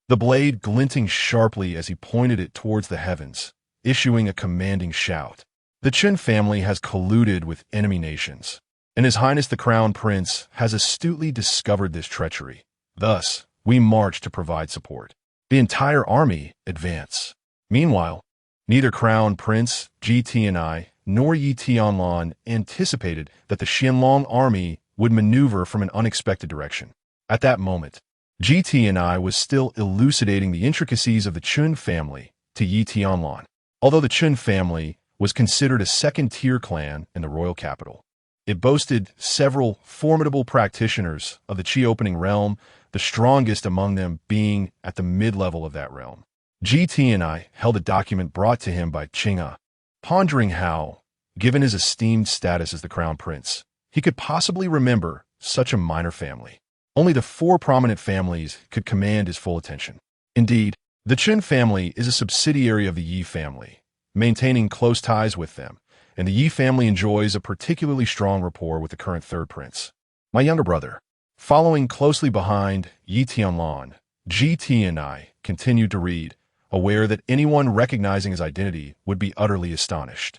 S1: the blade glinting sharply as he pointed it towards the heavens, issuing a commanding shout. "The Chun family has colluded with enemy nations, and His Highness the Crown Prince has astutely discovered this treachery. Thus, we march to provide support. The entire army advance." Meanwhile, neither Crown Prince Tianlan nor Tianlan anticipated that the Tianlan army would maneuver from an unexpected direction. At that moment, Tianlan was still elucidating the intricacies of the Chun family to Tianlan. Although the Chun family was considered a second-tier clan in the royal capital. It boasted several formidable practitioners of the Qi-opening realm, the strongest among them being at the mid-level of that realm. Tianlan held a document brought to him by Qing'e, pondering how, given his esteemed status as the crown prince, he could possibly remember such a minor family. Only the 4 prominent families could command his full attention. Indeed, the Qin family is a subsidiary of the Yi family, maintaining close ties with them, and the Yi family enjoys a particularly strong rapport with the current third prince, my younger brother. Following closely behind Yi Tianlan, Tianlan continued to read, aware that anyone recognizing his identity would be utterly astonished.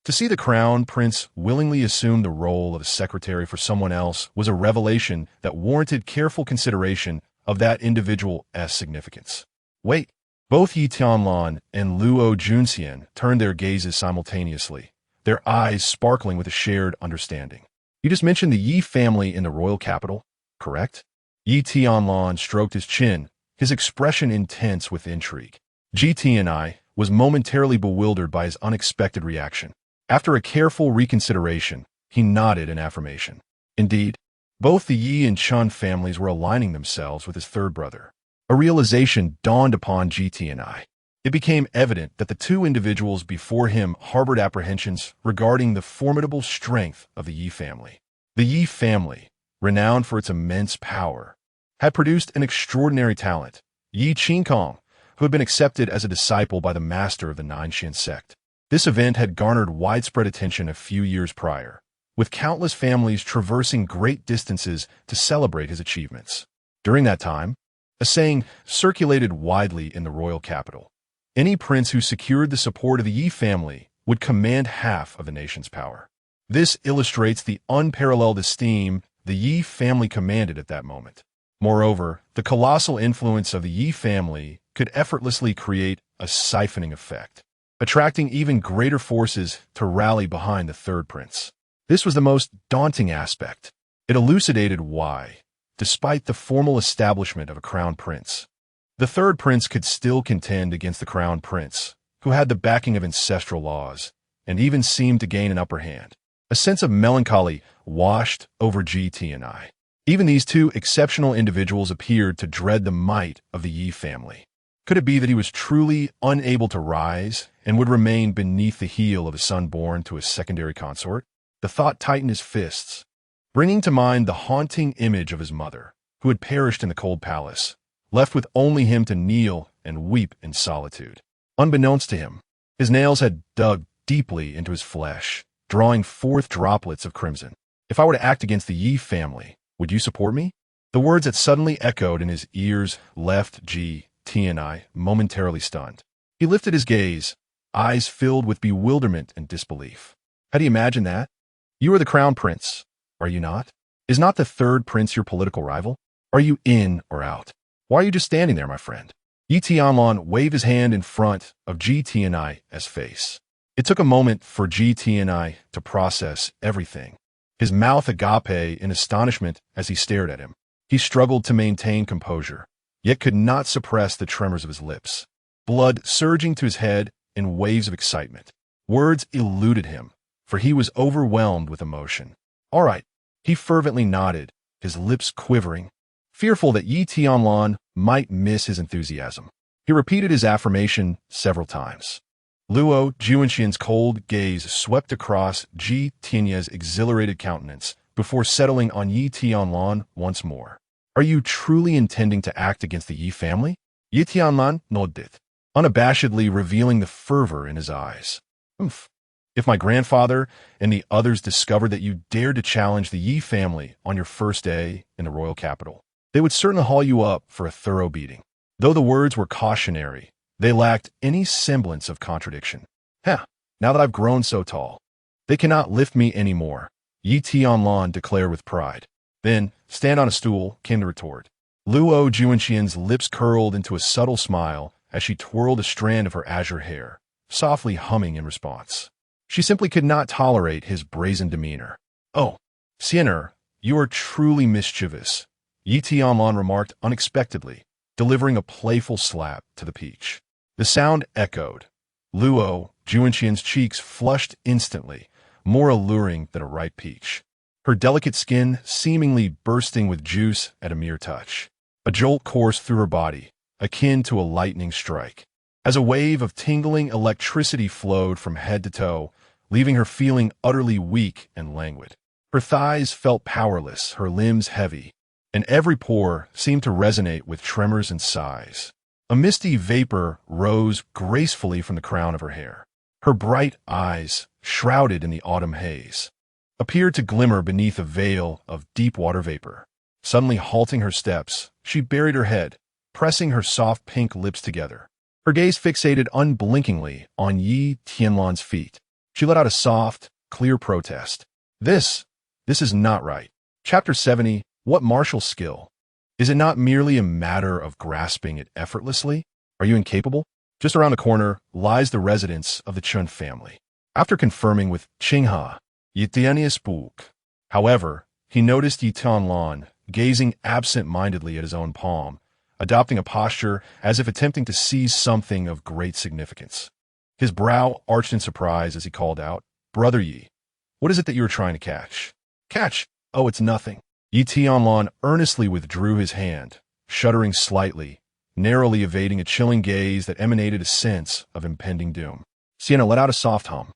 S1: To see the crown prince willingly assume the role of a secretary for someone else was a revelation that warranted careful consideration of that individual's significance. Wait, both Yi Tianlan and Luo Junxian turned their gazes simultaneously, their eyes sparkling with a shared understanding. You just mentioned the Yi family in the royal capital, correct? Yi Tianlan stroked his chin, his expression intense with intrigue. Tianlan was momentarily bewildered by his unexpected reaction. After a careful reconsideration, he nodded in affirmation. Indeed, both the Yi and Chun families were aligning themselves with his third brother. A realization dawned upon Tianlan. It became evident that the 2 individuals before him harbored apprehensions regarding the formidable strength of the Yi family. The Yi family, renowned for its immense power, had produced an extraordinary talent, Yi Qingkong, who had been accepted as a disciple by the master of the Nanshan sect. This event had garnered widespread attention a few years prior, with countless families traversing great distances to celebrate his achievements. During that time, a saying circulated widely in the royal capital. Any prince who secured the support of the Yi family would command half of the nation's power. This illustrates the unparalleled esteem the Yi family commanded at that moment. Moreover, the colossal influence of the Yi family could effortlessly create a siphoning effect, attracting even greater forces to rally behind the third prince. This was the most daunting aspect. It elucidated why, despite the formal establishment of a crown prince, the third prince could still contend against the crown prince, who had the backing of ancestral laws, and even seemed to gain an upper hand. A sense of melancholy washed over Tianlan. Even these 2 exceptional individuals appeared to dread the might of the Yi family. Could it be that he was truly unable to rise and would remain beneath the heel of his son born to a secondary consort? The thought tightened his fists, bringing to mind the haunting image of his mother, who had perished in the cold palace, left with only him to kneel and weep in solitude. Unbeknownst to him, his nails had dug deeply into his flesh, drawing forth droplets of crimson. If I were to act against the Yi family, would you support me? The words that suddenly echoed in his ears left Tianlan momentarily stunned. He lifted his gaze, eyes filled with bewilderment and disbelief. Had he imagined that? You are the crown prince, are you not? Is not the third prince your political rival? Are you in or out? Why are you just standing there, my friend? Yi Tianlan waved his hand in front of Tianlan's face. It took a moment for Tianlan to process everything, his mouth agape in astonishment as he stared at him. He struggled to maintain composure, yet could not suppress the tremors of his lips, blood surging to his head in waves of excitement. Words eluded him, for he was overwhelmed with emotion. All right, he fervently nodded, his lips quivering, fearful that Yi Tianlan might miss his enthusiasm. He repeated his affirmation several times. Luo Junxian's cold gaze swept across Tianlan's exhilarated countenance before settling on Yi Tianlan once more. Are you truly intending to act against the Yi family? Yi Tianlan nodded, unabashedly revealing the fervor in his eyes. If my grandfather and the others discovered that you dared to challenge the Yi family on your first day in the royal capital, they would certainly haul you up for a thorough beating. Though the words were cautionary, they lacked any semblance of contradiction. Now that I've grown so tall, they cannot lift me anymore, Yi Tianlan declared with pride. Then, stand on a stool, came the retort. Luo Junxian's lips curled into a subtle smile as she twirled a strand of her azure hair, softly humming in response. She simply could not tolerate his brazen demeanor. Oh, Xianer, you are truly mischievous, Yi Tianlan remarked unexpectedly, delivering a playful slap to the peach. The sound echoed. Luo Juanqian's cheeks flushed instantly, more alluring than a ripe peach. Her delicate skin seemingly bursting with juice at a mere touch. A jolt coursed through her body, akin to a lightning strike. As a wave of tingling electricity flowed from head to toe, leaving her feeling utterly weak and languid. Her thighs felt powerless, her limbs heavy, and every pore seemed to resonate with tremors and sighs. A misty vapor rose gracefully from the crown of her hair. Her bright eyes, shrouded in the autumn haze, appeared to glimmer beneath a veil of deep-water vapor. Suddenly halting her steps, she buried her head, pressing her soft pink lips together. Her gaze fixated unblinkingly on Yi Tianlan's feet. She let out a soft, clear protest. This is not right. Chapter 70, What Martial Skill? Is it not merely a matter of grasping it effortlessly? Are you incapable? Just around the corner lies the residence of the Chun family. After confirming with Qinghe, Yi Tianyan spoke. However, he noticed Yi Tianlan gazing absent-mindedly at his own palm, adopting a posture as if attempting to seize something of great significance. His brow arched in surprise as he called out, "Brother Yi, what is it that you are trying to catch?" "Catch? Oh, it's nothing." Yi Tianlan earnestly withdrew his hand, shuddering slightly, narrowly evading a chilling gaze that emanated a sense of impending doom. Sienna let out a soft hum,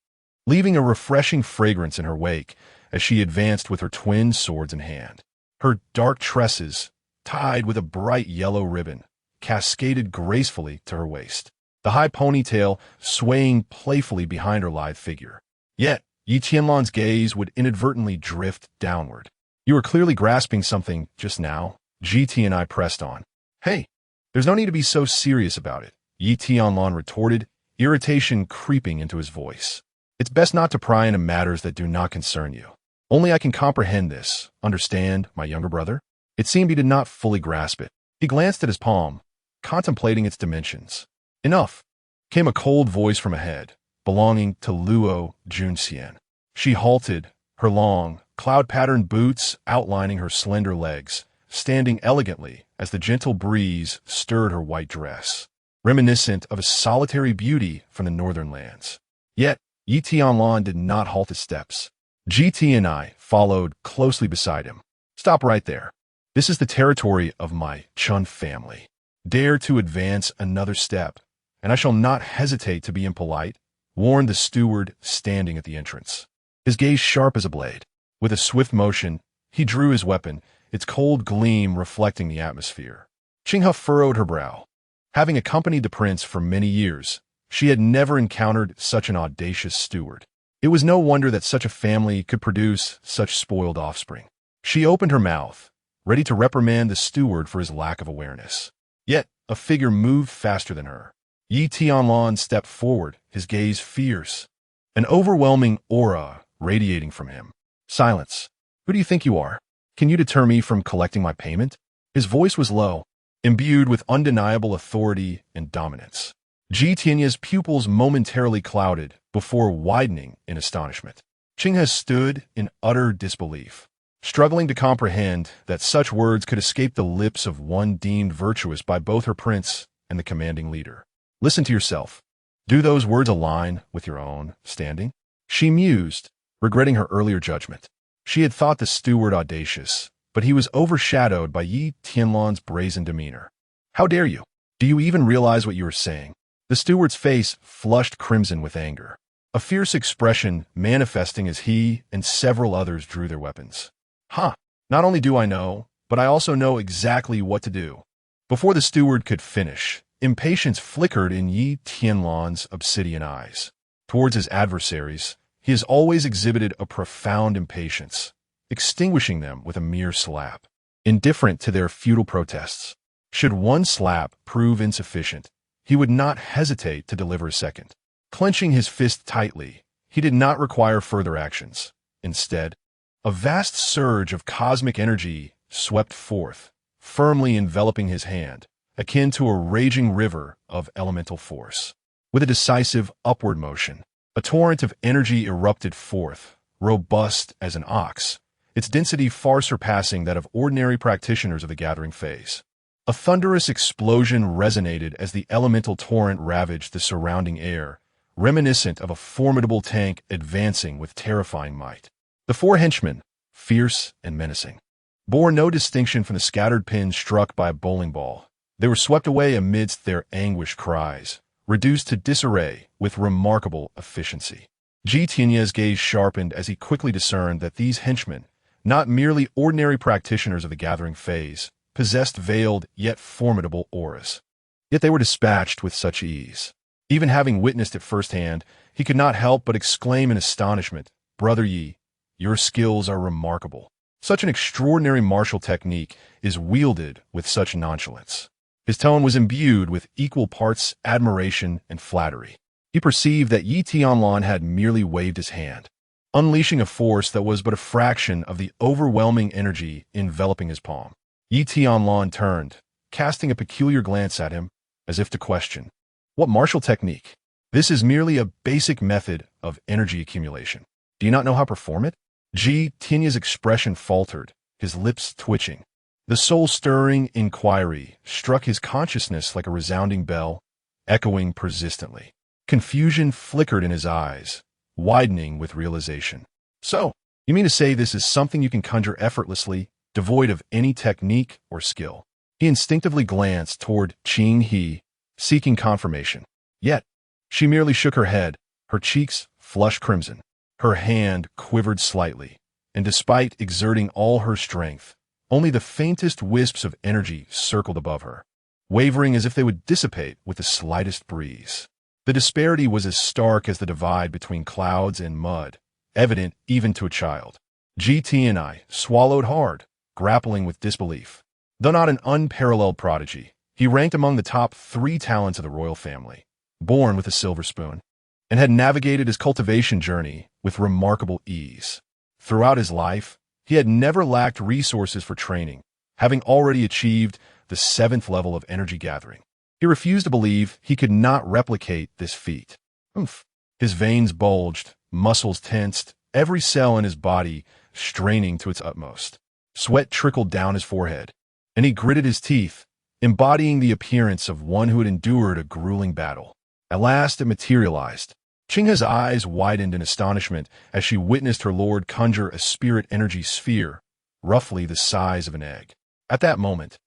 S1: leaving a refreshing fragrance in her wake as she advanced with her twin swords in hand. Her dark tresses, tied with a bright yellow ribbon, cascaded gracefully to her waist, the high ponytail swaying playfully behind her lithe figure. Yet, Yi Tianlan's gaze would inadvertently drift downward. "You were clearly grasping something just now," GT and I pressed on. "Hey, there's no need to be so serious about it," Yi Tianlan retorted, irritation creeping into his voice. "It's best not to pry into matters that do not concern you. Only I can comprehend this, understand, my younger brother." It seemed he did not fully grasp it. He glanced at his palm, contemplating its dimensions. "Enough," came a cold voice from ahead, belonging to Luo Junxian. She halted, her long, cloud-patterned boots outlining her slender legs, standing elegantly as the gentle breeze stirred her white dress, reminiscent of a solitary beauty from the northern lands. Yet, Yi Tianlan did not halt his steps. GT and I followed closely beside him. "Stop right there. This is the territory of my Chun family. Dare to advance another step, and I shall not hesitate to be impolite," warned the steward standing at the entrance. His gaze sharp as a blade. With a swift motion, he drew his weapon, its cold gleam reflecting the atmosphere. Qinghe furrowed her brow. Having accompanied the prince for many years, she had never encountered such an audacious steward. It was no wonder that such a family could produce such spoiled offspring. She opened her mouth, ready to reprimand the steward for his lack of awareness. Yet, a figure moved faster than her. Yi Tianlan stepped forward, his gaze fierce, an overwhelming aura radiating from him. "Silence. Who do you think you are? Can you deter me from collecting my payment?" His voice was low, imbued with undeniable authority and dominance. Ji Tianya's pupils momentarily clouded before widening in astonishment. Qinghe stood in utter disbelief, struggling to comprehend that such words could escape the lips of one deemed virtuous by both her prince and the commanding leader. "Listen to yourself. Do those words align with your own standing?" She mused, regretting her earlier judgment. She had thought the steward audacious, but he was overshadowed by Yi Tianlan's brazen demeanor. "How dare you? Do you even realize what you are saying?" The steward's face flushed crimson with anger, a fierce expression manifesting as he and several others drew their weapons. "Huh, not only do I know, but I also know exactly what to do." Before the steward could finish, impatience flickered in Yi Tianlan's obsidian eyes. Towards his adversaries, he has always exhibited a profound impatience, extinguishing them with a mere slap. Indifferent to their futile protests, should one slap prove insufficient, he would not hesitate to deliver a second. Clenching his fist tightly, he did not require further actions. Instead, a vast surge of cosmic energy swept forth, firmly enveloping his hand, akin to a raging river of elemental force. With a decisive upward motion, a torrent of energy erupted forth, robust as an ox, its density far surpassing that of ordinary practitioners of the gathering phase. A thunderous explosion resonated as the elemental torrent ravaged the surrounding air, reminiscent of a formidable tank advancing with terrifying might. The four henchmen, fierce and menacing, bore no distinction from the scattered pins struck by a bowling ball. They were swept away amidst their anguished cries, reduced to disarray with remarkable efficiency. Tianlan's gaze sharpened as he quickly discerned that these henchmen, not merely ordinary practitioners of the gathering phase, possessed veiled yet formidable auras. Yet they were dispatched with such ease. Even having witnessed it firsthand, he could not help but exclaim in astonishment, "Brother Yi, your skills are remarkable. Such an extraordinary martial technique is wielded with such nonchalance." His tone was imbued with equal parts admiration and flattery. He perceived that Tianlan had merely waved his hand, unleashing a force that was but a fraction of the overwhelming energy enveloping his palm. Tianlan turned, casting a peculiar glance at him, as if to question, "What martial technique? This is merely a basic method of energy accumulation. Do you not know how to perform it?" Tianlan's expression faltered, his lips twitching. The soul-stirring inquiry struck his consciousness like a resounding bell, echoing persistently. Confusion flickered in his eyes, widening with realization. "So, you mean to say this is something you can conjure effortlessly, devoid of any technique or skill?" He instinctively glanced toward Qing He, seeking confirmation. Yet, she merely shook her head, her cheeks flushed crimson. Her hand quivered slightly, and despite exerting all her strength, only the faintest wisps of energy circled above her, wavering as if they would dissipate with the slightest breeze. The disparity was as stark as the divide between clouds and mud, evident even to a child. Tianlan swallowed hard, grappling with disbelief. Though not an unparalleled prodigy, he ranked among the top 3 talents of the royal family, born with a silver spoon, and had navigated his cultivation journey with remarkable ease. Throughout his life, he had never lacked resources for training, having already achieved the 7th level of energy gathering. He refused to believe he could not replicate this feat. His veins bulged, muscles tensed, every cell in his body straining to its utmost. Sweat trickled down his forehead, and he gritted his teeth, embodying the appearance of one who had endured a grueling battle. At last it materialized. Qinghe's eyes widened in astonishment as she witnessed her lord conjure a spirit energy sphere, roughly the size of an egg. At that moment,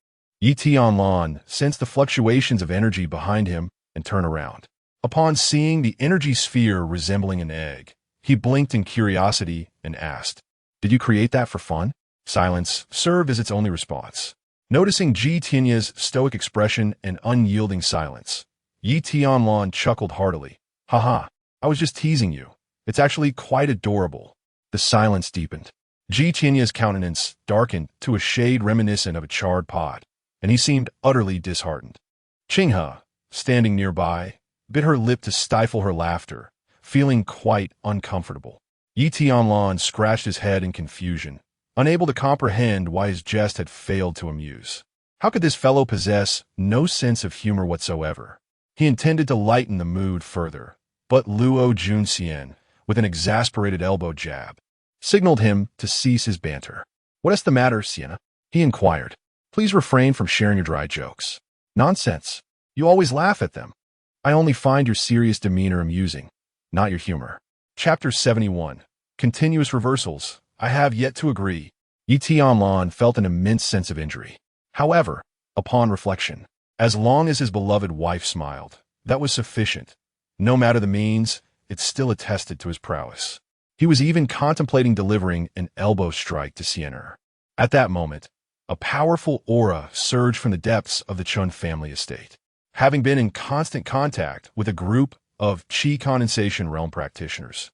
S1: Tianlan sensed the fluctuations of energy behind him and turned around. Upon seeing the energy sphere resembling an egg, he blinked in curiosity and asked, "Did you create that for fun?" Silence served as its only response. Noticing Tianlan's stoic expression and unyielding silence, Tianlan chuckled heartily. "Haha, I was just teasing you. It's actually quite adorable." The silence deepened. Tianlan's countenance darkened to a shade reminiscent of a charred pot, and he seemed utterly disheartened. Qinghe, standing nearby, bit her lip to stifle her laughter, feeling quite uncomfortable. Tianlan scratched his head in confusion, unable to comprehend why his jest had failed to amuse. How could this fellow possess no sense of humor whatsoever? He intended to lighten the mood further, but Luo Junxian, with an exasperated elbow jab, signaled him to cease his banter. "What is the matter, Sienna?" he inquired. "Please refrain from sharing your dry jokes." "Nonsense. You always laugh at them. I only find your serious demeanor amusing, not your humor." Chapter 71. Continuous Reversals. I have yet to agree. Tianlan felt an immense sense of injury. However, upon reflection, as long as his beloved wife smiled, that was sufficient. No matter the means, it still attested to his prowess. He was even contemplating delivering an elbow strike to Sienna. At that moment, a powerful aura surged from the depths of the Chun family estate. Having been in constant contact with a group of Qi condensation realm practitioners,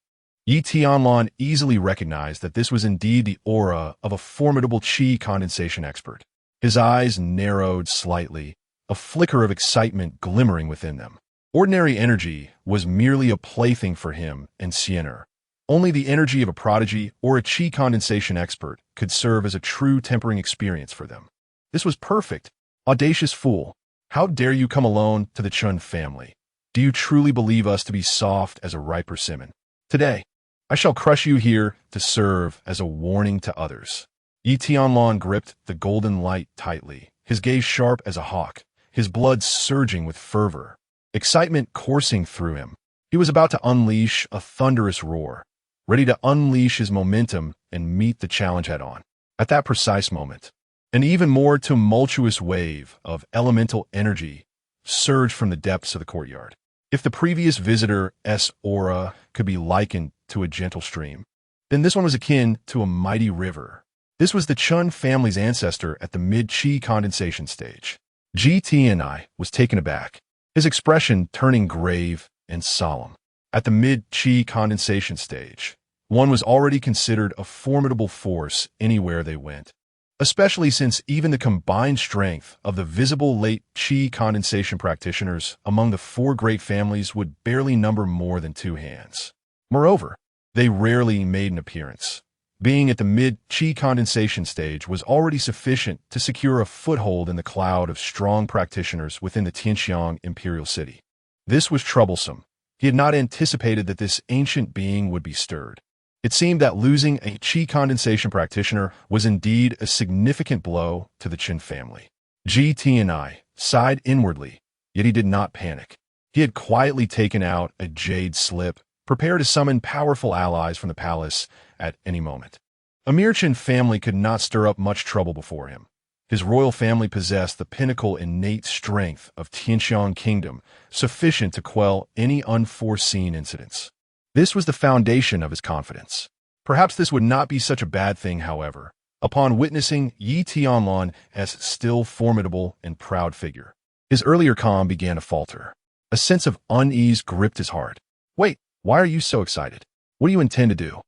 S1: Tianlan easily recognized that this was indeed the aura of a formidable Qi condensation expert. His eyes narrowed slightly, a flicker of excitement glimmering within them. Ordinary energy was merely a plaything for him and Sienna. Only the energy of a prodigy or a Qi condensation expert could serve as a true tempering experience for them. This was perfect. Audacious fool. How dare you come alone to the Chun family? Do you truly believe us to be soft as a ripe persimmon? Today, I shall crush you here to serve as a warning to others. Tianlan gripped the golden light tightly, his gaze sharp as a hawk, his blood surging with fervor, excitement coursing through him. He was about to unleash a thunderous roar, ready to unleash his momentum and meet the challenge head-on. At that precise moment, an even more tumultuous wave of elemental energy surged from the depths of the courtyard. If the previous visitor's aura could be likened to a gentle stream, then this one was akin to a mighty river. This was the Chun family's ancestor at the mid-chi condensation stage. Tianlan was taken aback, his expression turning grave and solemn. At the mid-chi condensation stage, one was already considered a formidable force anywhere they went, especially since even the combined strength of the visible late chi condensation practitioners among the four great families would barely number more than two hands. Moreover, they rarely made an appearance. Being at the mid-chi condensation stage was already sufficient to secure a foothold in the cloud of strong practitioners within the Tianxiang imperial city. This was troublesome. He had not anticipated that this ancient being would be stirred. It seemed that losing a chi condensation practitioner was indeed a significant blow to the Qin family. Tianlan sighed inwardly, yet he did not panic. He had quietly taken out a jade slip, prepared to summon powerful allies from the palace at any moment. A mere Qin family could not stir up much trouble before him. His royal family possessed the pinnacle innate strength of Tianxiang Kingdom, sufficient to quell any unforeseen incidents. This was the foundation of his confidence. Perhaps this would not be such a bad thing, however, upon witnessing Tianlan's still formidable and proud figure. His earlier calm began to falter. A sense of unease gripped his heart. Wait, why are you so excited? What do you intend to do?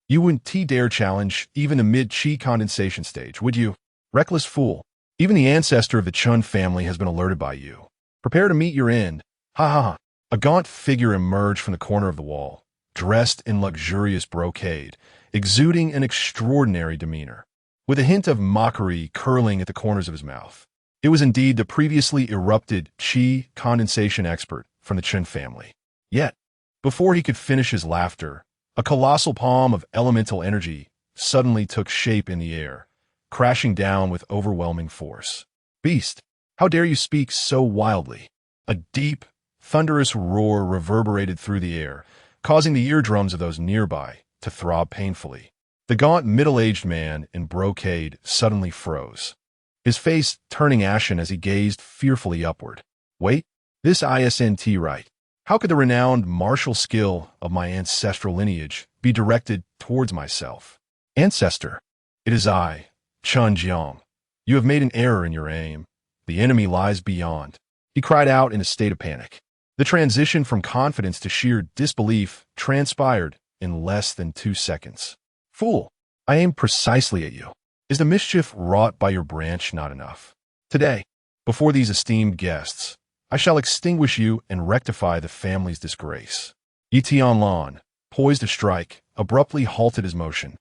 S1: You wouldn't dare challenge even the mid-chi condensation stage, would you? Reckless fool. Even the ancestor of the Chun family has been alerted by you. Prepare to meet your end. Ha ha ha. A gaunt figure emerged from the corner of the wall, dressed in luxurious brocade, exuding an extraordinary demeanor, with a hint of mockery curling at the corners of his mouth. It was indeed the previously erupted chi condensation expert from the Qin family. Yet, before he could finish his laughter, a colossal palm of elemental energy suddenly took shape in the air, crashing down with overwhelming force. Beast, how dare you speak so wildly? A deep, thunderous roar reverberated through the air, causing the eardrums of those nearby to throb painfully. The gaunt middle-aged man in brocade suddenly froze, his face turning ashen as he gazed fearfully upward. Wait, this isn't right. How could the renowned martial skill of my ancestral lineage be directed towards myself? Ancestor, it is I, Chun Jiang. You have made an error in your aim. The enemy lies beyond. He cried out in a state of panic. The transition from confidence to sheer disbelief transpired in less than 2 seconds. Fool, I aim precisely at you. Is the mischief wrought by your branch not enough? Today, before these esteemed guests, I shall extinguish you and rectify the family's disgrace. Tianlan, poised to strike, abruptly halted his motion,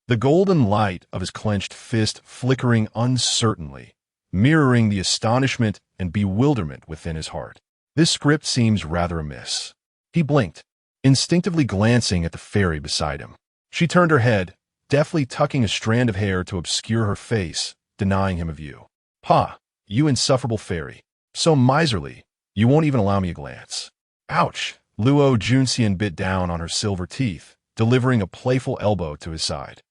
S1: the golden light of his clenched fist flickering uncertainly, mirroring the astonishment and bewilderment within his heart. This script seems rather amiss. He blinked, instinctively glancing at the fairy beside him. She turned her head, deftly tucking a strand of hair to obscure her face, denying him a view. Ha, you insufferable fairy. So miserly, you won't even allow me a glance. Ouch! Luo Junxian bit down on her silver teeth, delivering a playful elbow to his side.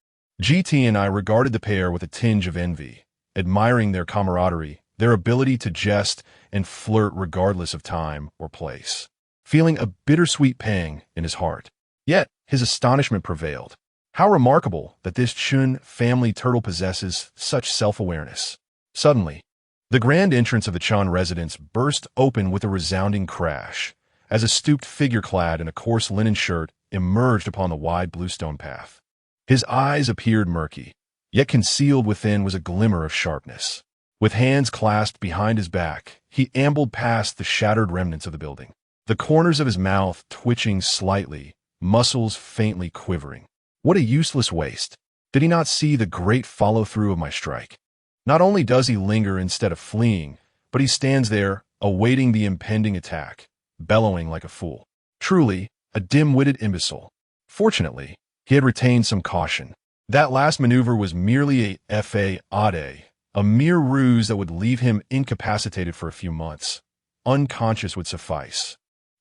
S1: GT and I regarded the pair with a tinge of envy, admiring their camaraderie, their ability to jest and flirt regardless of time or place. Feeling a bittersweet pang in his heart. Yet, his astonishment prevailed. How remarkable that this Chun family turtle possesses such self-awareness. Suddenly, the grand entrance of the Chan residence burst open with a resounding crash, as a stooped figure clad in a coarse linen shirt emerged upon the wide bluestone path. His eyes appeared murky, yet concealed within was a glimmer of sharpness. With hands clasped behind his back, he ambled past the shattered remnants of the building, the corners of his mouth twitching slightly, muscles faintly quivering. What a useless waste. Did he not see the great follow-through of my strike? Not only does he linger instead of fleeing, but he stands there, awaiting the impending attack, bellowing like a fool. Truly, a dim-witted imbecile. Fortunately, he had retained some caution. That last maneuver was merely a fade, a mere ruse that would leave him incapacitated for a few months. Unconscious would suffice.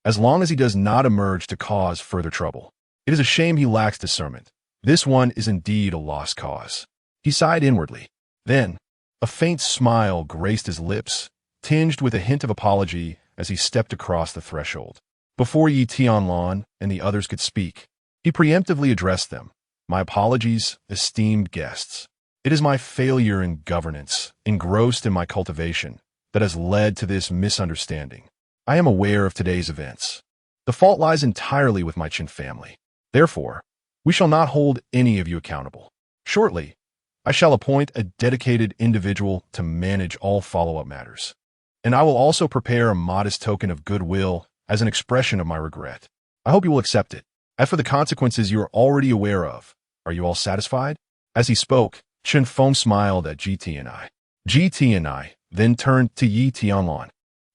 S1: as long as he does not emerge to cause further trouble. It is a shame he lacks discernment. This one is indeed a lost cause. He sighed inwardly. Then, a faint smile graced his lips, tinged with a hint of apology as he stepped across the threshold. Before Yi Tianlan and the others could speak, he preemptively addressed them. My apologies, esteemed guests. It is my failure in governance, engrossed in my cultivation, that has led to this misunderstanding. I am aware of today's events. The fault lies entirely with my Qin family. Therefore, we shall not hold any of you accountable. Shortly, I shall appoint a dedicated individual to manage all follow-up matters. And I will also prepare a modest token of goodwill as an expression of my regret. I hope you will accept it. As for the consequences you are already aware of, are you all satisfied? As he spoke, Chen Feng smiled at GT&I. GT&I then turned to Yi Tianlan,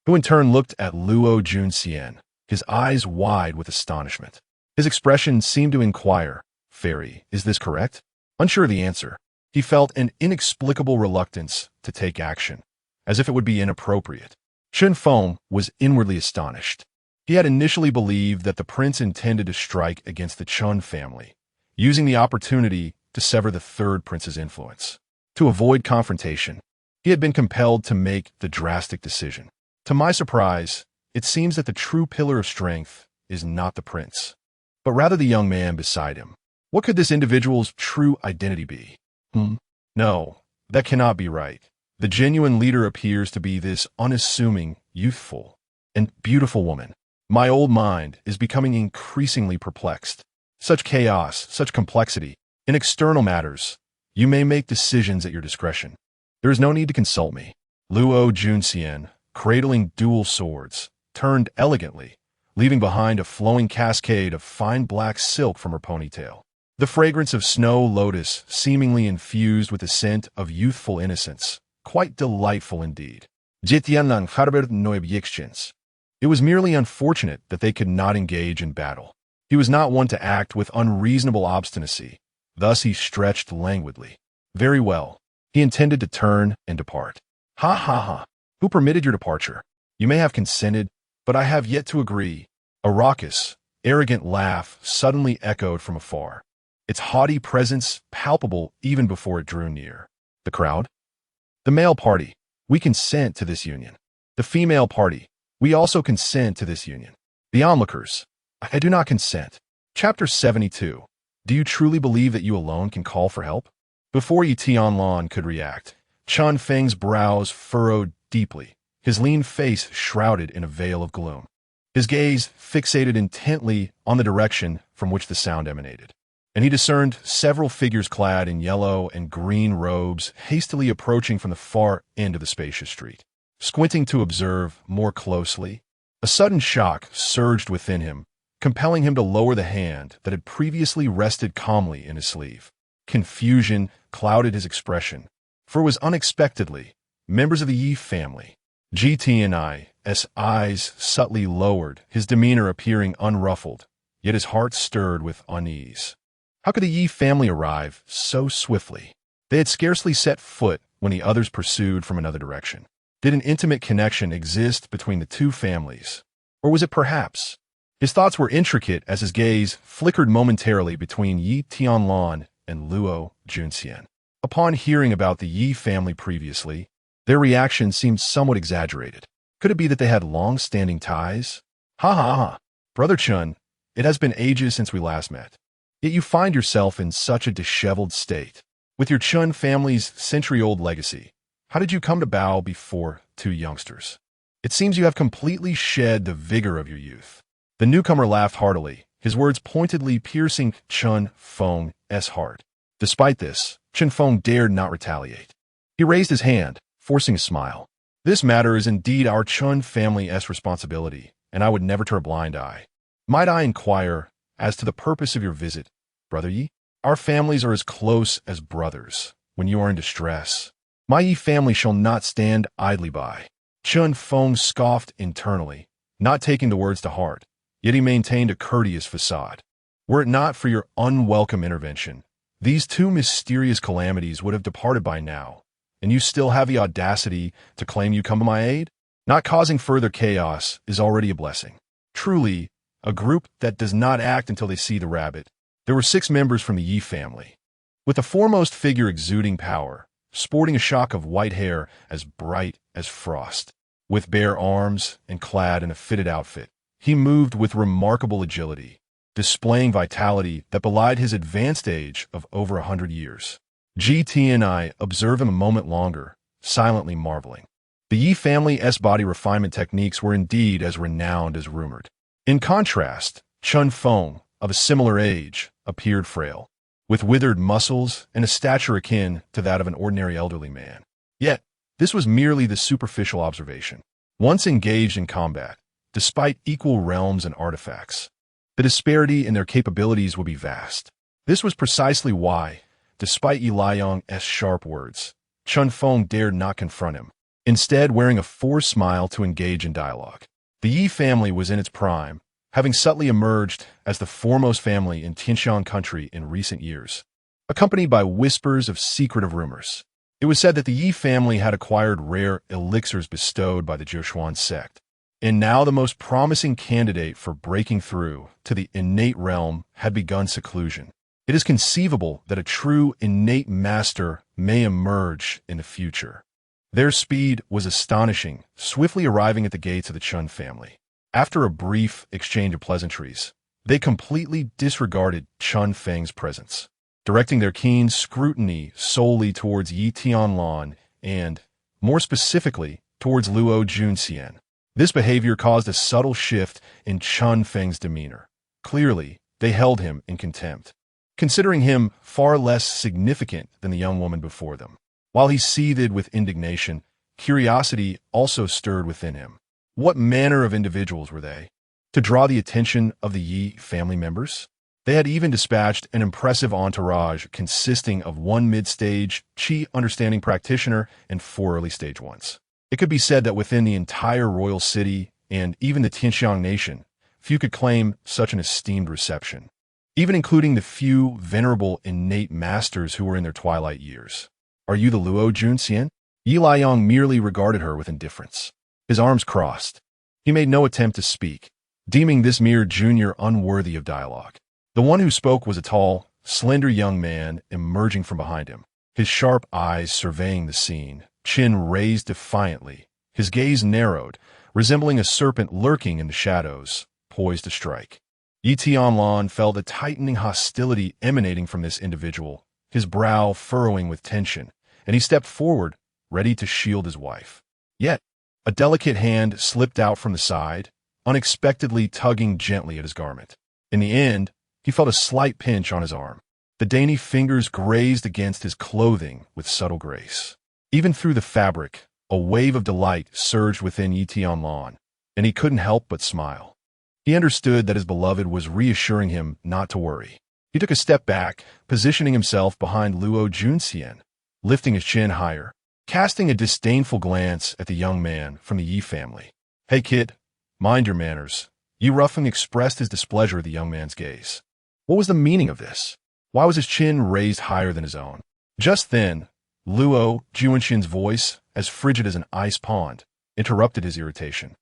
S1: who in turn looked at Luo Junxian, his eyes wide with astonishment. His expression seemed to inquire, Fairy, is this correct? Unsure of the answer, he felt an inexplicable reluctance to take action, as if it would be inappropriate. Chen Feng was inwardly astonished. He had initially believed that the prince intended to strike against the Chun family, using the opportunity to sever the third prince's influence. To avoid confrontation, he had been compelled to make the drastic decision. To my surprise, it seems that the true pillar of strength is not the prince, but rather the young man beside him. What could this individual's true identity be? No, that cannot be right. The genuine leader appears to be this unassuming, youthful, and beautiful woman. My old mind is becoming increasingly perplexed. Such chaos, such complexity. In external matters, you may make decisions at your discretion. There is no need to consult me. Luo Junxian, cradling dual swords, turned elegantly, leaving behind a flowing cascade of fine black silk from her ponytail. The fragrance of snow lotus seemingly infused with the scent of youthful innocence. Quite delightful indeed. Tianlan harbored no objections. It was merely unfortunate that they could not engage in battle. He was not one to act with unreasonable obstinacy. Thus he stretched languidly. Very well. He intended to turn and depart. Ha ha ha. Who permitted your departure? You may have consented, but I have yet to agree. A raucous, arrogant laugh suddenly echoed from afar, its haughty presence palpable even before it drew near. The crowd? The male party, we consent to this union. The female party, we also consent to this union. The onlookers, I do not consent. Chapter 72. Do you truly believe that you alone can call for help? Before Yi Tianlan could react, Chan Feng's brows furrowed deeply, his lean face shrouded in a veil of gloom. His gaze fixated intently on the direction from which the sound emanated, and he discerned several figures clad in yellow and green robes hastily approaching from the far end of the spacious street. Squinting to observe more closely, a sudden shock surged within him, compelling him to lower the hand that had previously rested calmly in his sleeve. Confusion clouded his expression, for it was unexpectedly members of the Yi family. GT&I's eyes subtly lowered, his demeanor appearing unruffled, yet his heart stirred with unease. How could the Yi family arrive so swiftly? They had scarcely set foot when the others pursued from another direction. Did an intimate connection exist between the two families? Or was it perhaps? His thoughts were intricate as his gaze flickered momentarily between Yi Tianlan and Luo Junxian. Upon hearing about the Yi family previously, their reaction seemed somewhat exaggerated. Could it be that they had long-standing ties? Ha ha ha. Brother Chun, it has been ages since we last met. Yet you find yourself in such a disheveled state. With your Chun family's century-old legacy, how did you come to bow before two youngsters? It seems you have completely shed the vigor of your youth. The newcomer laughed heartily, his words pointedly piercing Chen Feng's heart. Despite this, Chen Feng dared not retaliate. He raised his hand, forcing a smile. This matter is indeed our Chun family's responsibility, and I would never turn a blind eye. Might I inquire as to the purpose of your visit, Brother Yi? Our families are as close as brothers when you are in distress. My Yi family shall not stand idly by. Chen Feng scoffed internally, not taking the words to heart, yet he maintained a courteous facade. Were it not for your unwelcome intervention, these two mysterious calamities would have departed by now, and you still have the audacity to claim you come to my aid? Not causing further chaos is already a blessing. Truly, a group that does not act until they see the rabbit. There were 6 members from the Yi family, with the foremost figure exuding power, sporting a shock of white hair as bright as frost. With bare arms and clad in a fitted outfit, he moved with remarkable agility, displaying vitality that belied his advanced age of over 100 years. GT and I observe him a moment longer, silently marveling. The Yi family's body refinement techniques were indeed as renowned as rumored. In contrast, Chun Feng, of a similar age, appeared frail, with withered muscles and a stature akin to that of an ordinary elderly man. Yet, this was merely the superficial observation. Once engaged in combat, despite equal realms and artifacts, the disparity in their capabilities would be vast. This was precisely why, despite Yi Liang's sharp words, Chun Feng dared not confront him, instead wearing a forced smile to engage in dialogue. The Yi family was in its prime, having subtly emerged as the foremost family in Tianlan country in recent years, accompanied by whispers of secretive rumors. It was said that the Yi family had acquired rare elixirs bestowed by the Joshuan sect, and now the most promising candidate for breaking through to the innate realm had begun seclusion. It is conceivable that a true innate master may emerge in the future. Their speed was astonishing, swiftly arriving at the gates of the Chun family. After a brief exchange of pleasantries, they completely disregarded Chun Feng's presence, directing their keen scrutiny solely towards Yi Tianlan and, more specifically, towards Luo Junxian. This behavior caused a subtle shift in Chun Feng's demeanor. Clearly, they held him in contempt, considering him far less significant than the young woman before them. While he seethed with indignation, curiosity also stirred within him. What manner of individuals were they? To draw the attention of the Yi family members? They had even dispatched an impressive entourage consisting of 1 mid-stage Qi understanding practitioner and 4 early-stage ones. It could be said that within the entire royal city and even the Tianxiang nation, few could claim such an esteemed reception, even including the few venerable innate masters who were in their twilight years. Are you the Luo Junxian? Yi Liang merely regarded her with indifference. His arms crossed. He made no attempt to speak, deeming this mere junior unworthy of dialogue. The one who spoke was a tall, slender young man emerging from behind him, his sharp eyes surveying the scene, chin raised defiantly, his gaze narrowed, resembling a serpent lurking in the shadows, poised to strike. Yi Tianlan felt a tightening hostility emanating from this individual, his brow furrowing with tension, and he stepped forward, ready to shield his wife. Yet, a delicate hand slipped out from the side, unexpectedly tugging gently at his garment. In the end, he felt a slight pinch on his arm. The dainty fingers grazed against his clothing with subtle grace. Even through the fabric, a wave of delight surged within Yi Tianlan, and he couldn't help but smile. He understood that his beloved was reassuring him not to worry. He took a step back, positioning himself behind Luo Junxian, lifting his chin higher, casting a disdainful glance at the young man from the Yi family. "Hey kid, mind your manners." Yi Rufeng expressed his displeasure at the young man's gaze. What was the meaning of this? Why was his chin raised higher than his own? Just then, Luo Junxian's voice, as frigid as an ice pond, interrupted his irritation.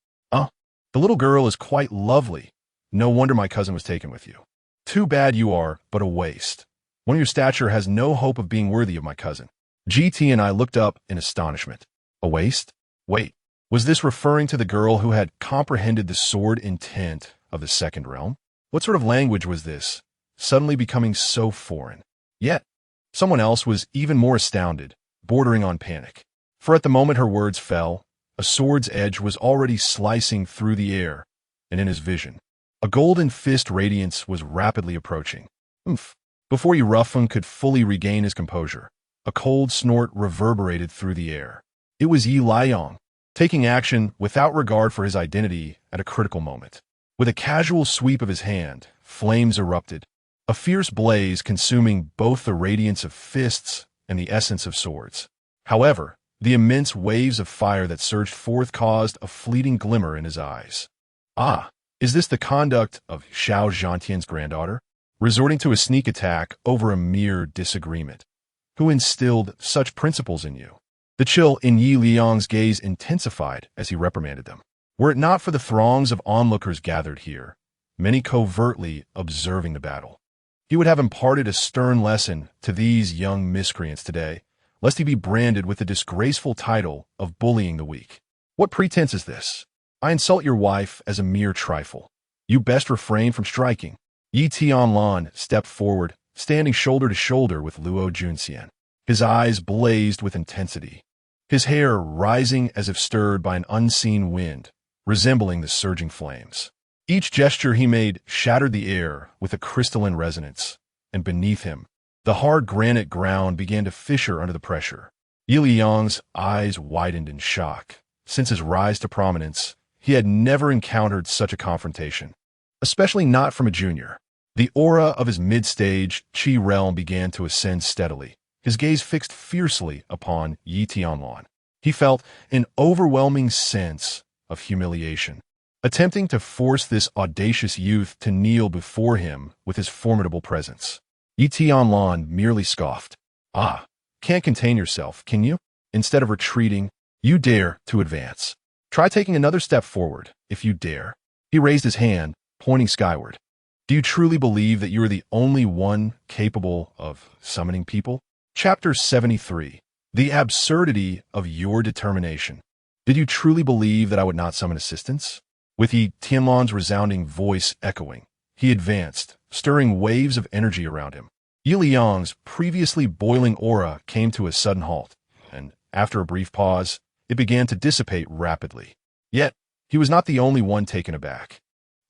S1: The little girl is quite lovely. No wonder my cousin was taken with you. Too bad you are but a waste. One of your stature has no hope of being worthy of my cousin." GT and I looked up in astonishment. A waste? Wait, was this referring to the girl who had comprehended the sword intent of the second realm? What sort of language was this, suddenly becoming so foreign? Yet, someone else was even more astounded, bordering on panic. For at the moment her words fell, a sword's edge was already slicing through the air, and in his vision, a golden fist radiance was rapidly approaching. Before Yi Rufeng could fully regain his composure, a cold snort reverberated through the air. It was Yi Liang, taking action without regard for his identity at a critical moment. With a casual sweep of his hand, flames erupted, a fierce blaze consuming both the radiance of fists and the essence of swords. However, the immense waves of fire that surged forth caused a fleeting glimmer in his eyes. Is this the conduct of Xiao Zhantian's granddaughter, resorting to a sneak attack over a mere disagreement? Who instilled such principles in you? The chill in Yi Liang's gaze intensified as he reprimanded them. Were it not for the throngs of onlookers gathered here, many covertly observing the battle, he would have imparted a stern lesson to these young miscreants today, lest he be branded with the disgraceful title of bullying the weak. What pretense is this? I insult your wife as a mere trifle. You best refrain from striking. Yi Tianlan stepped forward, standing shoulder to shoulder with Luo Junxian. His eyes blazed with intensity, his hair rising as if stirred by an unseen wind, resembling the surging flames. Each gesture he made shattered the air with a crystalline resonance, and beneath him, the hard granite ground began to fissure under the pressure. Yi Liang's eyes widened in shock. Since his rise to prominence, he had never encountered such a confrontation, especially not from a junior. The aura of his mid-stage Qi realm began to ascend steadily, his gaze fixed fiercely upon Yi Tianlan. He felt an overwhelming sense of humiliation, attempting to force this audacious youth to kneel before him with his formidable presence. Yi Tianlan merely scoffed. Ah, can't contain yourself, can you? Instead of retreating, you dare to advance. Try taking another step forward, if you dare. He raised his hand, pointing skyward. Do you truly believe that you are the only one capable of summoning people? Chapter 73. The absurdity of your determination. Did you truly believe that I would not summon assistance? With Yi Tianlan's resounding voice echoing, he advanced, stirring waves of energy around him. Yi Liang's previously boiling aura came to a sudden halt, and after a brief pause, it began to dissipate rapidly. Yet, he was not the only one taken aback.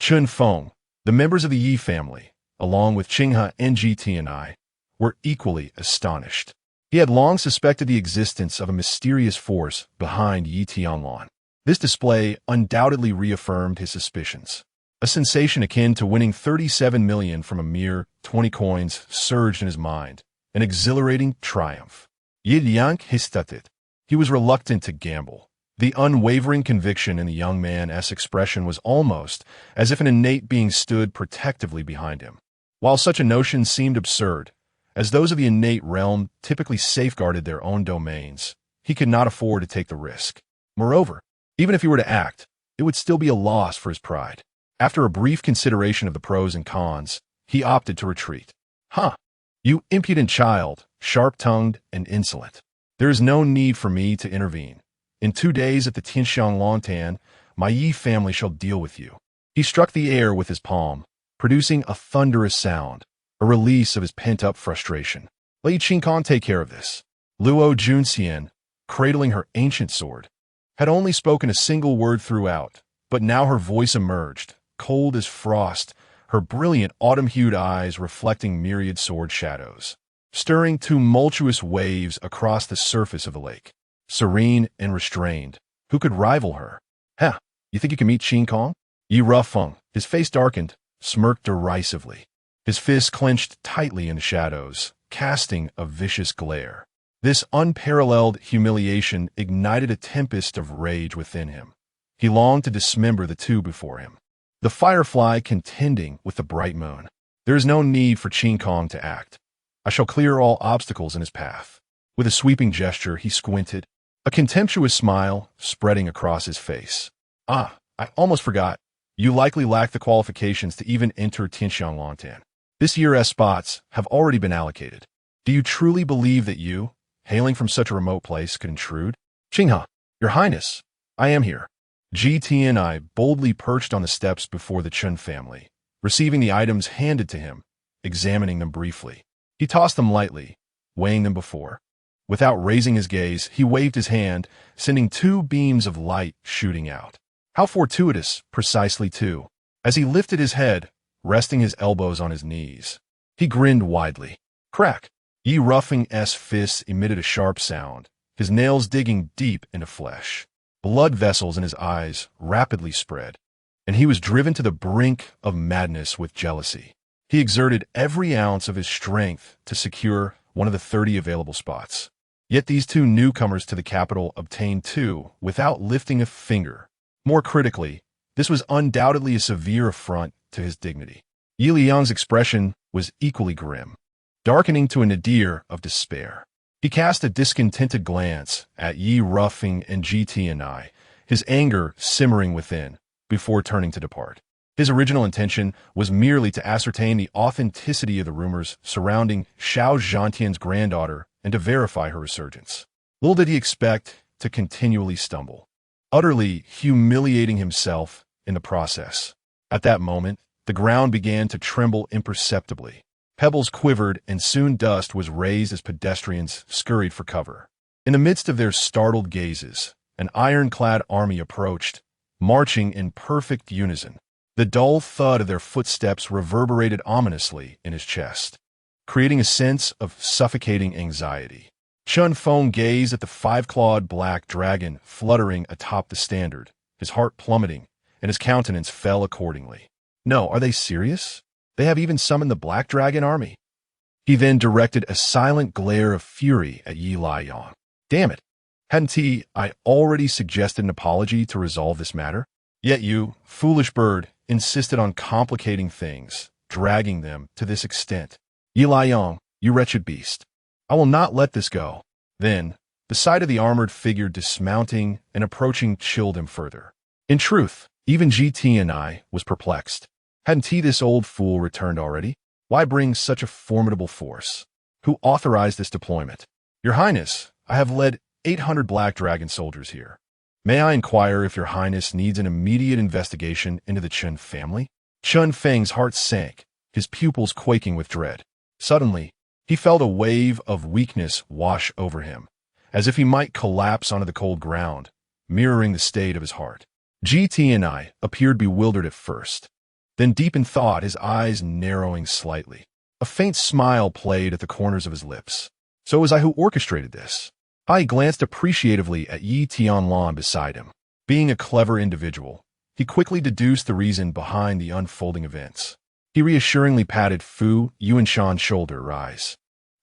S1: Chun Feng, the members of the Yi family, along with Qinghe and GT and I, were equally astonished. He had long suspected the existence of a mysterious force behind Yi Tianlan. This display undoubtedly reaffirmed his suspicions. A sensation akin to winning 37 million from a mere 20 coins surged in his mind, an exhilarating triumph. Yi Liang hesitated. He was reluctant to gamble. The unwavering conviction in the young man's expression was almost as if an innate being stood protectively behind him. While such a notion seemed absurd, as those of the innate realm typically safeguarded their own domains, he could not afford to take the risk. Moreover, even if he were to act, it would still be a loss for his pride. After a brief consideration of the pros and cons, he opted to retreat. Huh, you impudent child, sharp-tongued and insolent. There is no need for me to intervene. In 2 days at the Tianxiang Longtan, my Yi family shall deal with you. He struck the air with his palm, producing a thunderous sound, a release of his pent-up frustration. Let Qingkong take care of this. Luo Junxian, cradling her ancient sword, had only spoken a single word throughout, but now her voice emerged, cold as frost, her brilliant autumn-hued eyes reflecting myriad sword shadows, stirring tumultuous waves across the surface of the lake. Serene and restrained, who could rival her? Huh, you think you can meet Qingkong? Yi Rufeng, his face darkened, smirked derisively. His fists clenched tightly in the shadows, casting a vicious glare. This unparalleled humiliation ignited a tempest of rage within him. He longed to dismember the two before him. The firefly contending with the bright moon. There is no need for Qingkong to act. I shall clear all obstacles in his path. With a sweeping gesture, he squinted, a contemptuous smile spreading across his face. Ah, I almost forgot. You likely lack the qualifications to even enter Tianxiang Longtan. This year's spots have already been allocated. Do you truly believe that you, hailing from such a remote place, could intrude? Qinghe, your highness, I am here. GT and I boldly perched on the steps before the Chun family, receiving the items handed to him, examining them briefly. He tossed them lightly, weighing them before. Without raising his gaze, he waved his hand, sending 2 beams of light shooting out. How fortuitous, precisely 2. As he lifted his head, resting his elbows on his knees, he grinned widely. Crack! Yi Rufeng's fists emitted a sharp sound, his nails digging deep into flesh. Blood vessels in his eyes rapidly spread, and he was driven to the brink of madness with jealousy. He exerted every ounce of his strength to secure one of the 30 available spots. Yet these 2 newcomers to the capital obtained 2 without lifting a finger. More critically, this was undoubtedly a severe affront to his dignity. Yi Liang's expression was equally grim, darkening to a nadir of despair. He cast a discontented glance at Yi Rufeng and GT and I, his anger simmering within before turning to depart. His original intention was merely to ascertain the authenticity of the rumors surrounding Xiao Zhantian's granddaughter and to verify her resurgence. Little did he expect to continually stumble, utterly humiliating himself in the process. At that moment, the ground began to tremble imperceptibly. Pebbles quivered, and soon dust was raised as pedestrians scurried for cover. In the midst of their startled gazes, an ironclad army approached, marching in perfect unison. The dull thud of their footsteps reverberated ominously in his chest, creating a sense of suffocating anxiety. Chun Feng gazed at the five-clawed black dragon fluttering atop the standard, his heart plummeting, and his countenance fell accordingly. No, are they serious? They have even summoned the Black Dragon army. He then directed a silent glare of fury at Yi Liang. Damn it! Hadn't I already suggested an apology to resolve this matter? Yet you, foolish bird, insisted on complicating things, dragging them to this extent. Yi Liang, you wretched beast. I will not let this go. Then, the sight of the armored figure dismounting and approaching chilled him further. In truth, even GT was perplexed. Hadn't this old fool returned already? Why bring such a formidable force? Who authorized this deployment? Your Highness, I have led 800 Black Dragon soldiers here. May I inquire if Your Highness needs an immediate investigation into the Chun family? Chun Feng's heart sank, his pupils quaking with dread. Suddenly, he felt a wave of weakness wash over him, as if he might collapse onto the cold ground, mirroring the state of his heart. GT appeared bewildered at first. Then deep in thought, his eyes narrowing slightly. A faint smile played at the corners of his lips. So it was I who orchestrated this. I glanced appreciatively at Yi Tianlan beside him. Being a clever individual, he quickly deduced the reason behind the unfolding events. He reassuringly patted Fu Yuanshan's shoulder. Rise.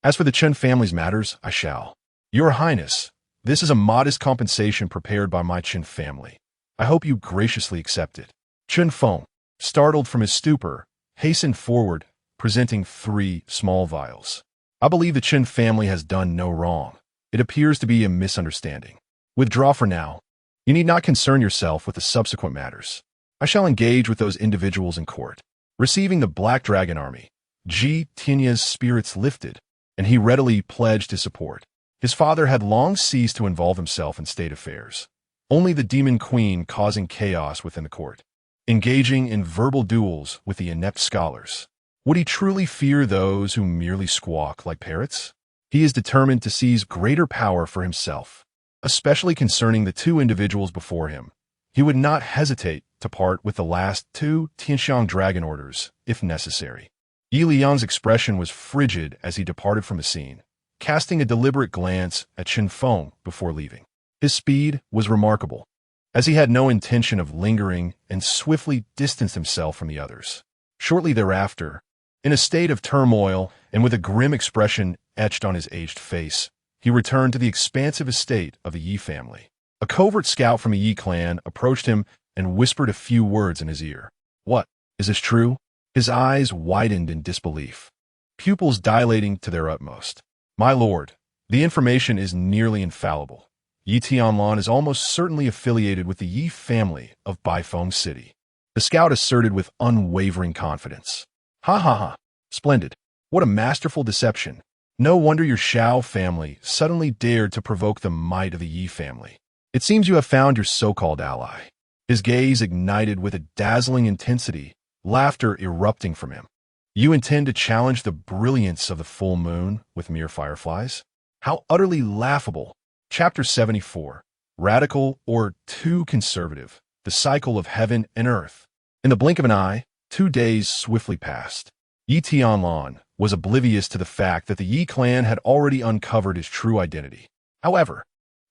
S1: As for the Chun family's matters, I shall. Your Highness, this is a modest compensation prepared by my Chun family. I hope you graciously accept it. Chun Feng, startled from his stupor, hastened forward, presenting 3 small vials. I believe the Chun family has done no wrong. It appears to be a misunderstanding. Withdraw for now. You need not concern yourself with the subsequent matters. I shall engage with those individuals in court. Receiving the Black Dragon army, Ji Tinya's spirits lifted, and he readily pledged his support. His father had long ceased to involve himself in state affairs, only the Demon Queen causing chaos within the court, engaging in verbal duels with the inept scholars. Would he truly fear those who merely squawk like parrots? He is determined to seize greater power for himself, especially concerning the 2 individuals before him. He would not hesitate to part with the last 2 Tianxiang dragon orders, if necessary. Yi Liang's expression was frigid as he departed from the scene, casting a deliberate glance at Chun Feng before leaving. His speed was remarkable, as he had no intention of lingering and swiftly distanced himself from the others. Shortly thereafter, in a state of turmoil and with a grim expression etched on his aged face, he returned to the expansive estate of the Yi family. A covert scout from the Yi clan approached him and whispered a few words in his ear. What? Is this true? His eyes widened in disbelief, pupils dilating to their utmost. My lord, the information is nearly infallible. Yi Tianlan is almost certainly affiliated with the Yi family of Baifeng City. The scout asserted with unwavering confidence. Ha ha ha. Splendid. What a masterful deception. No wonder your Xiao family suddenly dared to provoke the might of the Yi family. It seems you have found your so-called ally. His gaze ignited with a dazzling intensity, laughter erupting from him. You intend to challenge the brilliance of the full moon with mere fireflies? How utterly laughable. Chapter 74. Radical or too conservative. The cycle of heaven and earth. In the blink of an eye, 2 days swiftly passed. Yi Tianlan was oblivious to the fact that the Yi clan had already uncovered his true identity. However,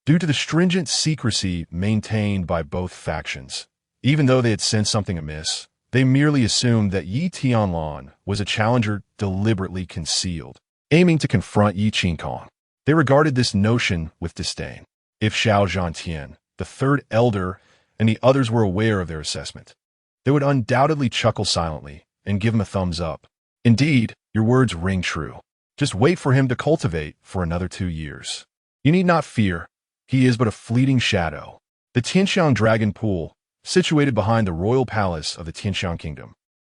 S1: due to the stringent secrecy maintained by both factions, even though they had sensed something amiss, they merely assumed that Yi Tianlan was a challenger deliberately concealed, aiming to confront Yi Qingkong. They regarded this notion with disdain. If Xiao Zhantian, the 3rd elder, and the others were aware of their assessment, they would undoubtedly chuckle silently and give him a thumbs up. Indeed, your words ring true. Just wait for him to cultivate for another 2 years. You need not fear. He is but a fleeting shadow. The Tianxiang Dragon Pool, situated behind the royal palace of the Tianxiang Kingdom,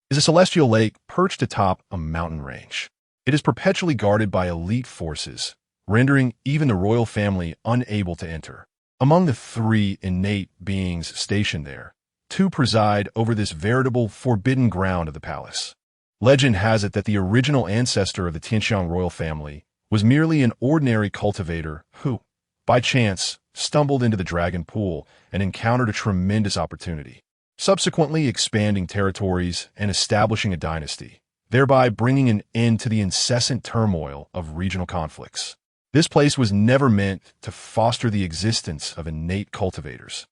S1: is a celestial lake perched atop a mountain range. It is perpetually guarded by elite forces, rendering even the royal family unable to enter. Among the 3 innate beings stationed there, 2 preside over this veritable forbidden ground of the palace. Legend has it that the original ancestor of the Tianxiang royal family was merely an ordinary cultivator who, by chance, stumbled into the dragon pool and encountered a tremendous opportunity, subsequently expanding territories and establishing a dynasty, thereby bringing an end to the incessant turmoil of regional conflicts. This place was never meant to foster the existence of innate cultivators,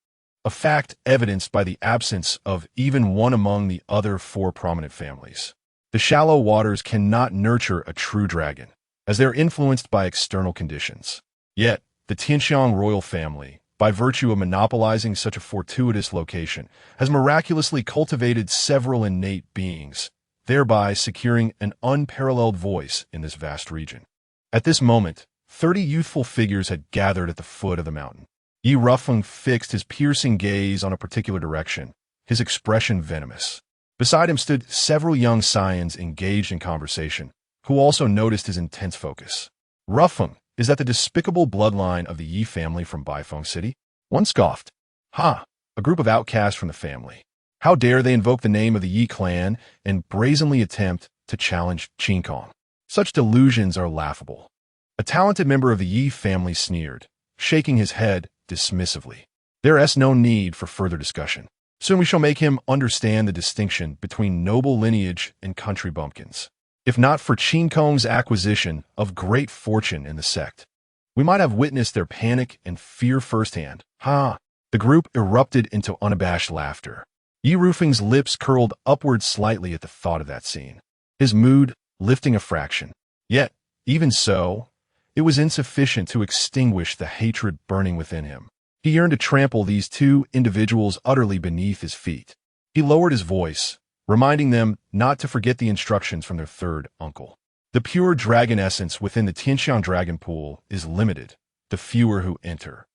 S1: a fact evidenced by the absence of even one among the other 4 prominent families. The shallow waters cannot nurture a true dragon, as they are influenced by external conditions. Yet, the Tianxiang royal family, by virtue of monopolizing such a fortuitous location, has miraculously cultivated several innate beings, thereby securing an unparalleled voice in this vast region. At this moment, 30 youthful figures had gathered at the foot of the mountain. Yi Rufeng fixed his piercing gaze on a particular direction, his expression venomous. Beside him stood several young scions engaged in conversation, who also noticed his intense focus. Rufeng, is that the despicable bloodline of the Yi family from Baifeng City? One scoffed. Ha! A group of outcasts from the family. How dare they invoke the name of the Yi clan and brazenly attempt to challenge Qin Kong? Such delusions are laughable. A talented member of the Yi family sneered, shaking his head dismissively. There is no need for further discussion. Soon we shall make him understand the distinction between noble lineage and country bumpkins. If not for Qin Kong's acquisition of great fortune in the sect, we might have witnessed their panic and fear firsthand. Ha! The group erupted into unabashed laughter. Yi Rufeng's lips curled upward slightly at the thought of that scene, his mood lifting a fraction. Yet, even so, it was insufficient to extinguish the hatred burning within him. He yearned to trample these 2 individuals utterly beneath his feet. He lowered his voice, reminding them not to forget the instructions from their 3rd uncle. The pure dragon essence within the Tianxiang dragon pool is limited. The fewer who enter,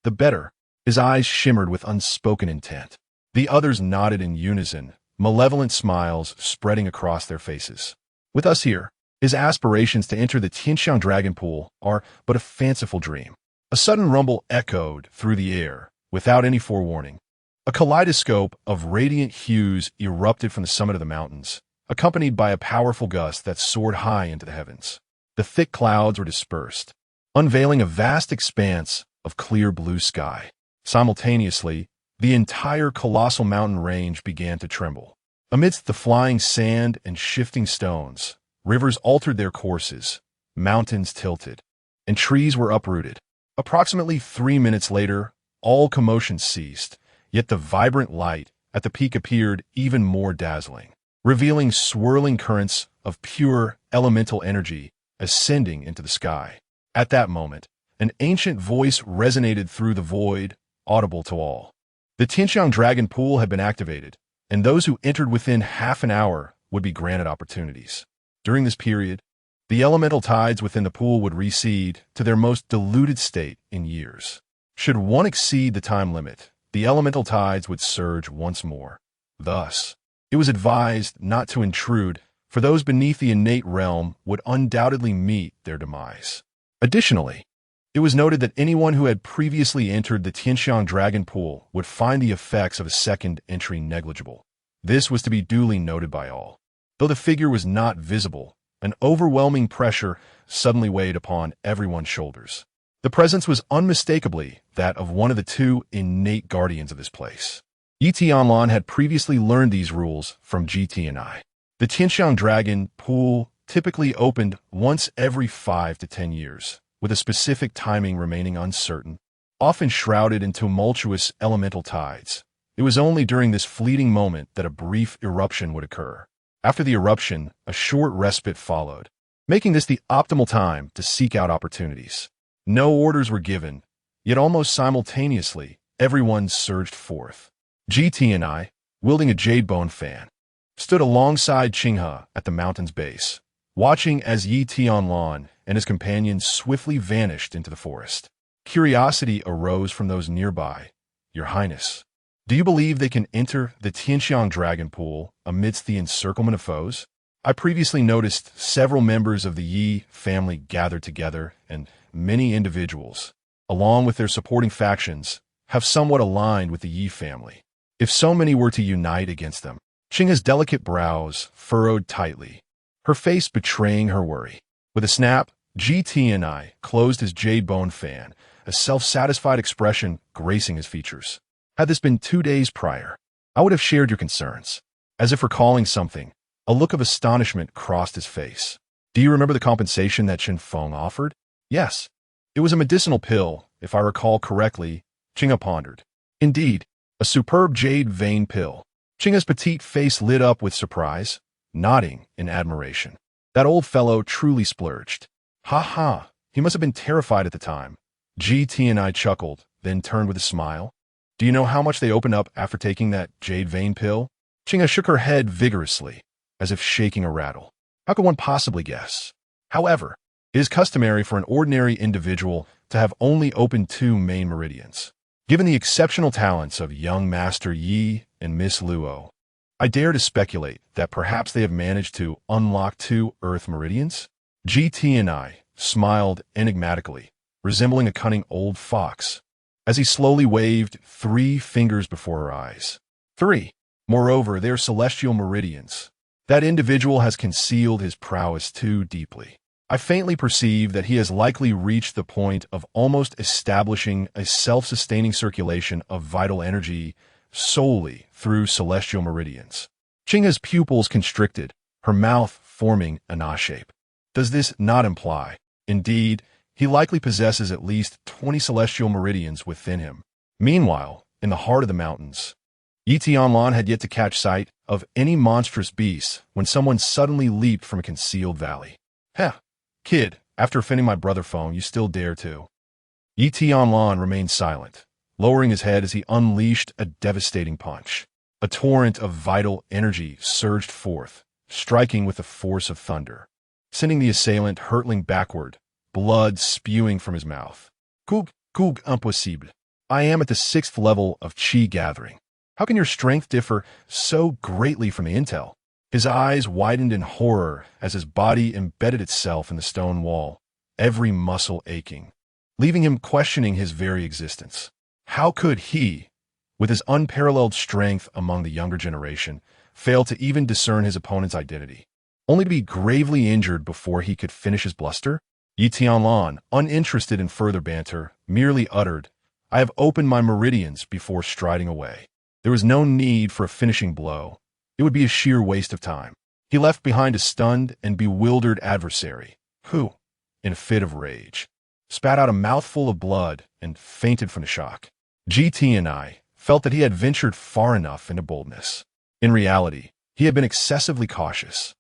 S1: the better. His eyes shimmered with unspoken intent. The others nodded in unison, malevolent smiles spreading across their faces. With us here, his aspirations to enter the Tianxiang dragon pool are but a fanciful dream. A sudden rumble echoed through the air, without any forewarning. A kaleidoscope of radiant hues erupted from the summit of the mountains, accompanied by a powerful gust that soared high into the heavens. The thick clouds were dispersed, unveiling a vast expanse of clear blue sky. Simultaneously, the entire colossal mountain range began to tremble. Amidst the flying sand and shifting stones, rivers altered their courses, mountains tilted, and trees were uprooted. Approximately 3 minutes later, all commotion ceased, yet the vibrant light at the peak appeared even more dazzling, revealing swirling currents of pure elemental energy ascending into the sky. At that moment, an ancient voice resonated through the void, audible to all. The Tianxiang Dragon Pool had been activated, and those who entered within half an hour would be granted opportunities. During this period, the elemental tides within the pool would recede to their most diluted state in years. Should one exceed the time limit, the elemental tides would surge once more. Thus, it was advised not to intrude, for those beneath the innate realm would undoubtedly meet their demise. Additionally, it was noted that anyone who had previously entered the Tianxiang Dragon Pool would find the effects of a second entry negligible. This was to be duly noted by all. Though the figure was not visible, an overwhelming pressure suddenly weighed upon everyone's shoulders. The presence was unmistakably that of one of the 2 innate guardians of this place. Tianlan had previously learned these rules from GT&I. The Tianxiang Dragon Pool typically opened once every 5 to 10 years, with a specific timing remaining uncertain, often shrouded in tumultuous elemental tides. It was only during this fleeting moment that a brief eruption would occur. After the eruption, a short respite followed, making this the optimal time to seek out opportunities. No orders were given, yet almost simultaneously, everyone surged forth. GT&I, wielding a jade bone fan, stood alongside Qinghe at the mountain's base, watching as Yi Tianlan and his companions swiftly vanished into the forest. Curiosity arose from those nearby, Your Highness. Do you believe they can enter the Tianxiang dragon pool amidst the encirclement of foes? I previously noticed several members of the Yi family gathered together, and many individuals, along with their supporting factions, have somewhat aligned with the Yi family. If so many were to unite against them, Qing's delicate brows furrowed tightly, her face betraying her worry. With a snap, GT&I closed his jade bone fan, a self-satisfied expression gracing his features. Had this been 2 days prior, I would have shared your concerns. As if recalling something, a look of astonishment crossed his face. Do you remember the compensation that Qin Feng offered? Yes. It was a medicinal pill, if I recall correctly, Qing'a pondered. Indeed, a superb jade vein pill. Qing'a's petite face lit up with surprise, nodding in admiration. That old fellow truly splurged. Ha ha, he must have been terrified at the time. GT&I chuckled, then turned with a smile. Do you know how much they opened up after taking that jade vein pill? Qing'a shook her head vigorously, as if shaking a rattle. How could one possibly guess? However, it is customary for an ordinary individual to have only opened 2 main meridians. Given the exceptional talents of young Master Yi and Miss Luo, I dare to speculate that perhaps they have managed to unlock 2 earth meridians? GT&I smiled enigmatically, resembling a cunning old fox, as he slowly waved 3 fingers before her eyes. 3. Moreover, they are celestial meridians. That individual has concealed his prowess too deeply. I faintly perceive that he has likely reached the point of almost establishing a self-sustaining circulation of vital energy solely through celestial meridians. Qing's pupils constricted, her mouth forming an A shape. Does this not imply? Indeed, he likely possesses at least 20 celestial meridians within him. Meanwhile, in the heart of the mountains, Tianlan had yet to catch sight of any monstrous beast when someone suddenly leaped from a concealed valley. Heh, kid, after offending my brother phone, you still dare to. Tianlan remained silent, lowering his head as he unleashed a devastating punch. A torrent of vital energy surged forth, striking with the force of thunder, sending the assailant hurtling backward, blood spewing from his mouth. Coug impossible. I am at the 6th level of Qi gathering. How can your strength differ so greatly from the intel? His eyes widened in horror as his body embedded itself in the stone wall, every muscle aching, leaving him questioning his very existence. How could he, with his unparalleled strength among the younger generation, fail to even discern his opponent's identity, only to be gravely injured before he could finish his bluster? Tianlan, uninterested in further banter, merely uttered, I have opened my meridians, before striding away. There was no need for a finishing blow. It would be a sheer waste of time. He left behind a stunned and bewildered adversary, who, in a fit of rage, spat out a mouthful of blood and fainted from the shock. GT&I felt that he had ventured far enough into boldness. In reality, he had been excessively cautious.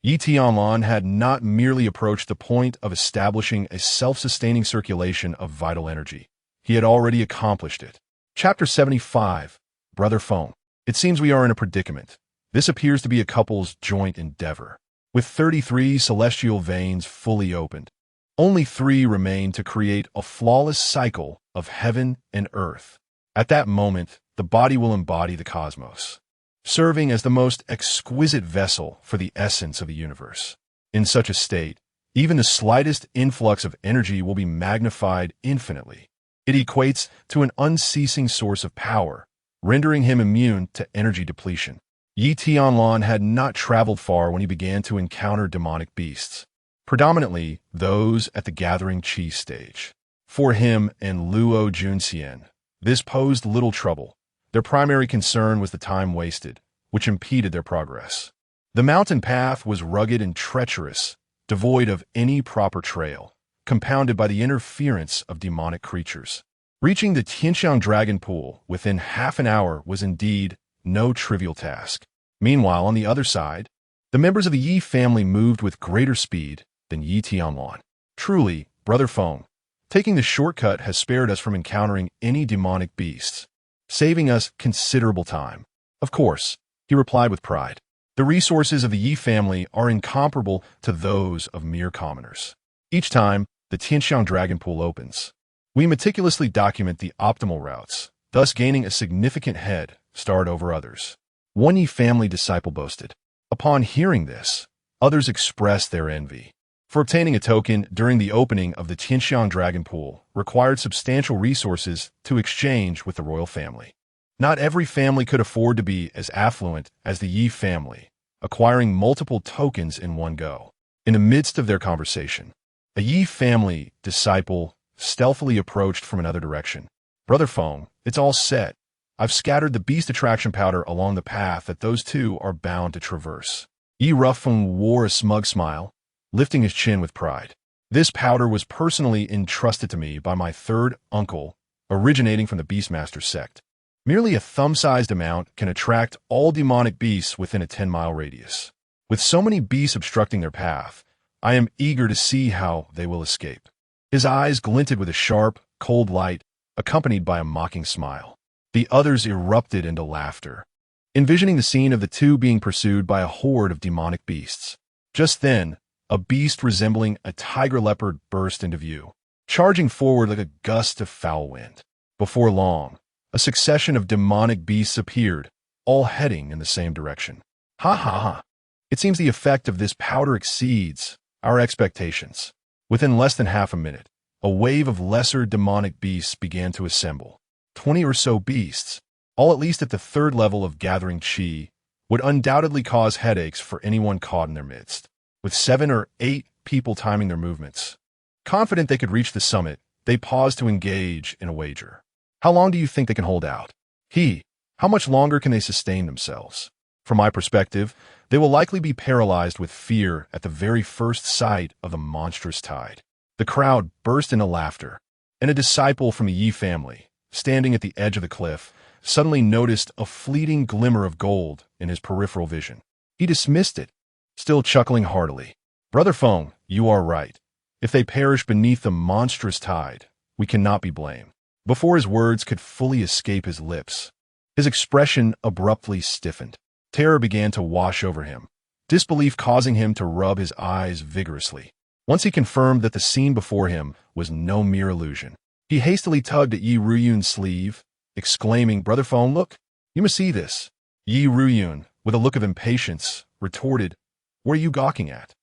S1: Tianlan had not merely approached the point of establishing a self-sustaining circulation of vital energy. He had already accomplished it. Chapter 75, Brother Phone. It seems we are in a predicament. This appears to be a couple's joint endeavor. With 33 celestial veins fully opened, only 3 remain to create a flawless cycle of heaven and earth. At that moment, the body will embody the cosmos, serving as the most exquisite vessel for the essence of the universe. In such a state, even the slightest influx of energy will be magnified infinitely. It equates to an unceasing source of power, rendering him immune to energy depletion. Tianlan had not traveled far when he began to encounter demonic beasts, predominantly those at the gathering Qi stage. For him and Luo Junxian, this posed little trouble. Their primary concern was the time wasted, which impeded their progress. The mountain path was rugged and treacherous, devoid of any proper trail, compounded by the interference of demonic creatures. Reaching the Tianxiang dragon pool within half an hour was indeed no trivial task. Meanwhile, on the other side, the members of the Yi family moved with greater speed than Tianlan. Truly, Brother Feng, taking the shortcut has spared us from encountering any demonic beasts, saving us considerable time. Of course, he replied with pride. The resources of the Yi family are incomparable to those of mere commoners. Each time the Tianxiang dragon pool opens, we meticulously document the optimal routes, thus gaining a significant head start over others. One Yi family disciple boasted. Upon hearing this, others expressed their envy. For obtaining a token during the opening of the Tianlan Dragon Pool required substantial resources to exchange with the royal family. Not every family could afford to be as affluent as the Yi family, acquiring multiple tokens in one go. In the midst of their conversation, a Yi family disciple stealthily approached from another direction. Brother Feng, it's all set. I've scattered the beast attraction powder along the path that those two are bound to traverse. Yi Rufeng wore a smug smile, lifting his chin with pride. This powder was personally entrusted to me by my third uncle, originating from the Beastmaster sect. Merely a thumb-sized amount can attract all demonic beasts within a 10-mile radius. With so many beasts obstructing their path, I am eager to see how they will escape. His eyes glinted with a sharp, cold light, accompanied by a mocking smile. The others erupted into laughter, envisioning the scene of the two being pursued by a horde of demonic beasts. Just then, a beast resembling a tiger leopard burst into view, charging forward like a gust of foul wind. Before long, a succession of demonic beasts appeared, all heading in the same direction. Ha ha ha! It seems the effect of this powder exceeds our expectations. Within less than half a minute, a wave of lesser demonic beasts began to assemble. 20 or so beasts, all at least at the third level of gathering chi, would undoubtedly cause headaches for anyone caught in their midst. With 7 or 8 people timing their movements, confident they could reach the summit, they paused to engage in a wager. How long do you think they can hold out? How much longer can they sustain themselves? From my perspective, they will likely be paralyzed with fear at the very first sight of the monstrous tide. The crowd burst into laughter, and a disciple from the Yi family, standing at the edge of the cliff, suddenly noticed a fleeting glimmer of gold in his peripheral vision. He dismissed it, still chuckling heartily. Brother Feng, you are right. If they perish beneath the monstrous tide, we cannot be blamed. Before his words could fully escape his lips, his expression abruptly stiffened. Terror began to wash over him, disbelief causing him to rub his eyes vigorously. Once he confirmed that the scene before him was no mere illusion, he hastily tugged at Yi Ruyun's sleeve, exclaiming, Brother Feng, look, you must see this. Yi Ruyun, with a look of impatience, retorted, What are you gawking at?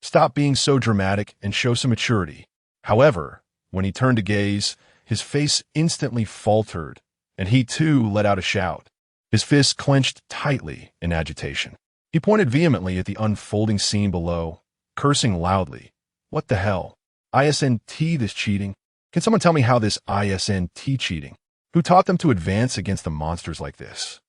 S1: Stop being so dramatic and show some maturity. However, when he turned to gaze, his face instantly faltered, and he too let out a shout. His fists clenched tightly in agitation. He pointed vehemently at the unfolding scene below, cursing loudly. What the hell? ISNT this cheating? Can someone tell me how this ISNT cheating? Who taught them to advance against the monsters like this?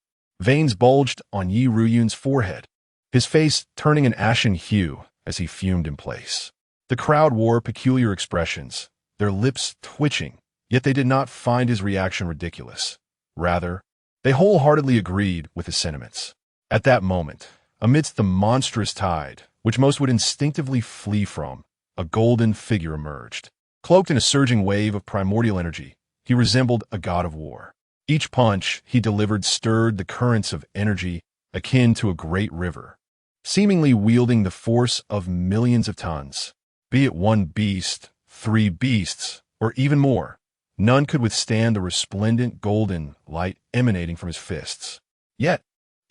S1: Veins bulged on Yi Ruyun's forehead, his face turning an ashen hue as he fumed in place. The crowd wore peculiar expressions, their lips twitching, yet they did not find his reaction ridiculous. Rather, they wholeheartedly agreed with his sentiments. At that moment, amidst the monstrous tide, which most would instinctively flee from, a golden figure emerged. Cloaked in a surging wave of primordial energy, he resembled a god of war. Each punch he delivered stirred the currents of energy akin to a great river, seemingly wielding the force of millions of tons. Be it one beast, 3 beasts, or even more, none could withstand the resplendent golden light emanating from his fists. Yet,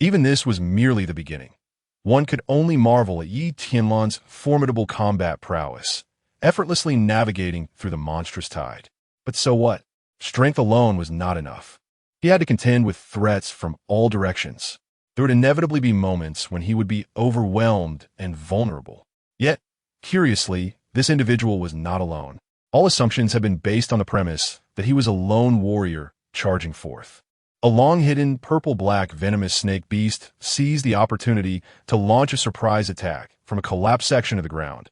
S1: even this was merely the beginning. One could only marvel at Yi Tianlan's formidable combat prowess, effortlessly navigating through the monstrous tide. But so what? Strength alone was not enough. He had to contend with threats from all directions. There would inevitably be moments when he would be overwhelmed and vulnerable. Yet, curiously, this individual was not alone. All assumptions had been based on the premise that he was a lone warrior charging forth. A long-hidden, purple-black venomous snake beast seized the opportunity to launch a surprise attack from a collapsed section of the ground,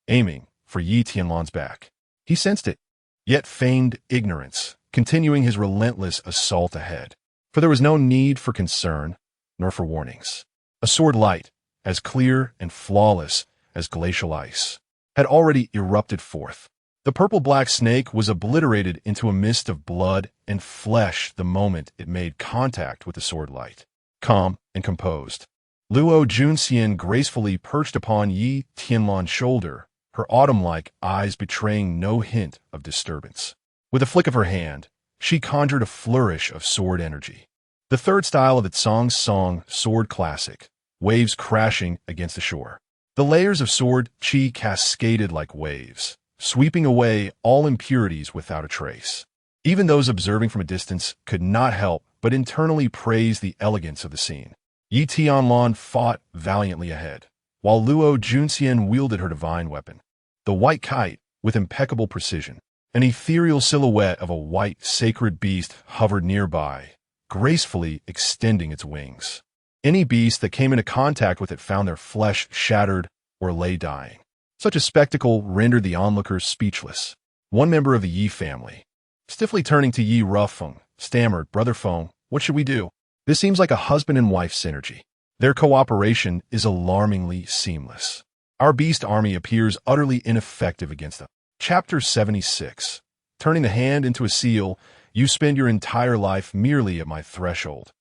S1: aiming for Yi Tianlan's back. He sensed it, yet feigned ignorance, continuing his relentless assault ahead. For there was no need for concern, nor for warnings. A sword light, as clear and flawless as glacial ice, had already erupted forth. The purple-black snake was obliterated into a mist of blood and flesh the moment it made contact with the sword light. Calm and composed, Luo Junxian gracefully perched upon Yi Tianlan's shoulder, her autumn-like eyes betraying no hint of disturbance. With a flick of her hand, she conjured a flourish of sword energy. The third style of the Tsong's song, sword classic, waves crashing against the shore. The layers of sword qi cascaded like waves, sweeping away all impurities without a trace. Even those observing from a distance could not help but internally praise the elegance of the scene. Yi Tianlan fought valiantly ahead, while Luo Junxian wielded her divine weapon. The white kite, with impeccable precision, an ethereal silhouette of a white sacred beast hovered nearby, gracefully extending its wings. Any beast that came into contact with it found their flesh shattered or lay dying. Such a spectacle rendered the onlookers speechless. One member of the Yi family, stiffly turning to Yi Rufeng, stammered, "Brother Feng, what should we do? This seems like a husband and wife synergy. Their cooperation is alarmingly seamless. Our beast army appears utterly ineffective against them." Chapter 76. Turning the hand into a seal, you spend your entire life merely at my threshold.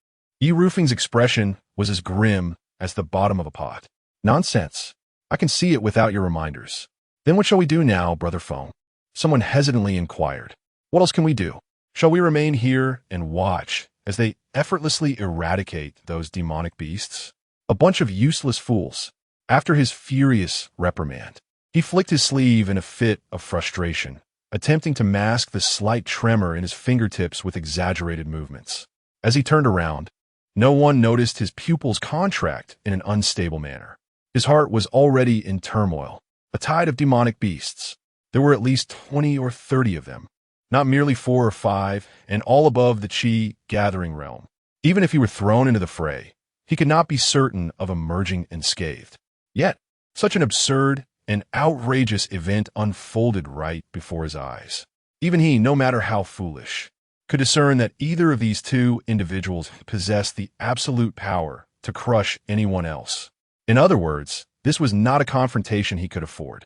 S1: Yi Rufeng's expression was as grim as the bottom of a pot. "Nonsense. I can see it without your reminders." "Then what shall we do now, Brother Feng?" Someone hesitantly inquired. "What else can we do? Shall we remain here and watch as they effortlessly eradicate those demonic beasts? A bunch of useless fools." After his furious reprimand, he flicked his sleeve in a fit of frustration, attempting to mask the slight tremor in his fingertips with exaggerated movements. As he turned around, no one noticed his pupils contract in an unstable manner. His heart was already in turmoil, a tide of demonic beasts. There were at least 20 or 30 of them, not merely 4 or 5, and all above the Qi gathering realm. Even if he were thrown into the fray, he could not be certain of emerging unscathed. Yet, such an absurd and outrageous event unfolded right before his eyes. Even he, no matter how foolish, could discern that either of these two individuals possessed the absolute power to crush anyone else. In other words, this was not a confrontation he could afford.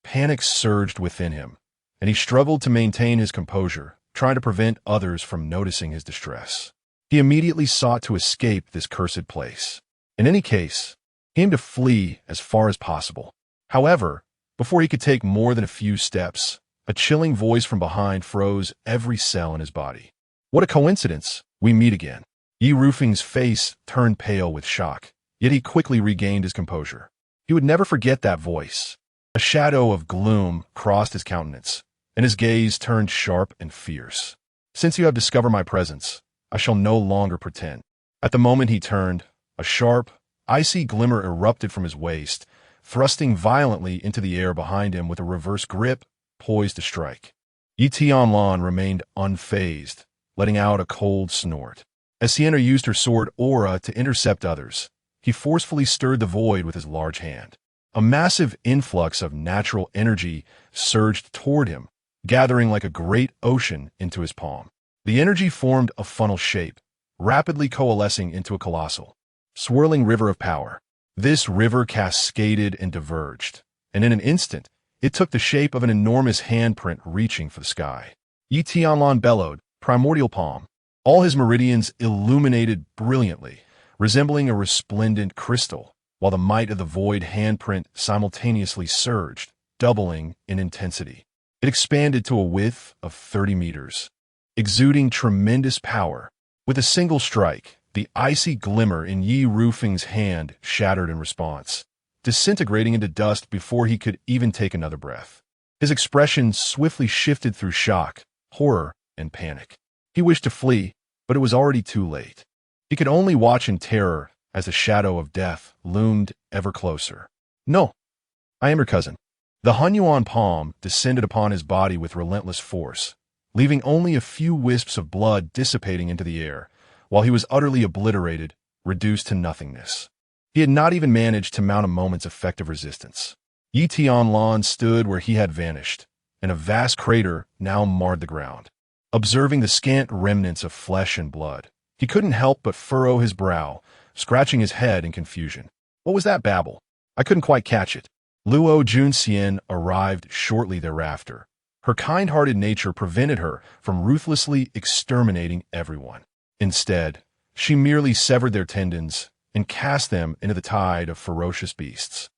S1: Panic surged within him, and he struggled to maintain his composure, trying to prevent others from noticing his distress. He immediately sought to escape this cursed place. In any case, he aimed to flee as far as possible. However, before he could take more than a few steps, a chilling voice from behind froze every cell in his body. "What a coincidence! We meet again." Yi Rufeng's face turned pale with shock, yet he quickly regained his composure. He would never forget that voice. A shadow of gloom crossed his countenance, and his gaze turned sharp and fierce. "Since you have discovered my presence, I shall no longer pretend." At the moment he turned, a sharp, icy glimmer erupted from his waist, thrusting violently into the air behind him with a reverse grip, poised to strike. Yi Tianlan remained unfazed, letting out a cold snort. As Sienna used her sword aura to intercept others, he forcefully stirred the void with his large hand. A massive influx of natural energy surged toward him, gathering like a great ocean into his palm. The energy formed a funnel shape, rapidly coalescing into a colossal, swirling river of power. This river cascaded and diverged, and in an instant, it took the shape of an enormous handprint reaching for the sky. Yi Tianlan bellowed, "Primordial palm." All his meridians illuminated brilliantly, resembling a resplendent crystal, while the might of the void handprint simultaneously surged, doubling in intensity. It expanded to a width of 30 meters, exuding tremendous power. With a single strike, the icy glimmer in Yi Rufeng's hand shattered in response, disintegrating into dust before he could even take another breath. His expression swiftly shifted through shock, horror, and panic. He wished to flee, but it was already too late. He could only watch in terror as the shadow of death loomed ever closer. "No, I am your cousin." The Hunyuan palm descended upon his body with relentless force, leaving only a few wisps of blood dissipating into the air, while he was utterly obliterated, reduced to nothingness. He had not even managed to mount a moment's effective resistance. Yi Tianlan stood where he had vanished, and a vast crater now marred the ground. Observing the scant remnants of flesh and blood, he couldn't help but furrow his brow, scratching his head in confusion. "What was that babble? I couldn't quite catch it." Luo Junxian arrived shortly thereafter. Her kind-hearted nature prevented her from ruthlessly exterminating everyone. Instead, she merely severed their tendons and cast them into the tide of ferocious beasts.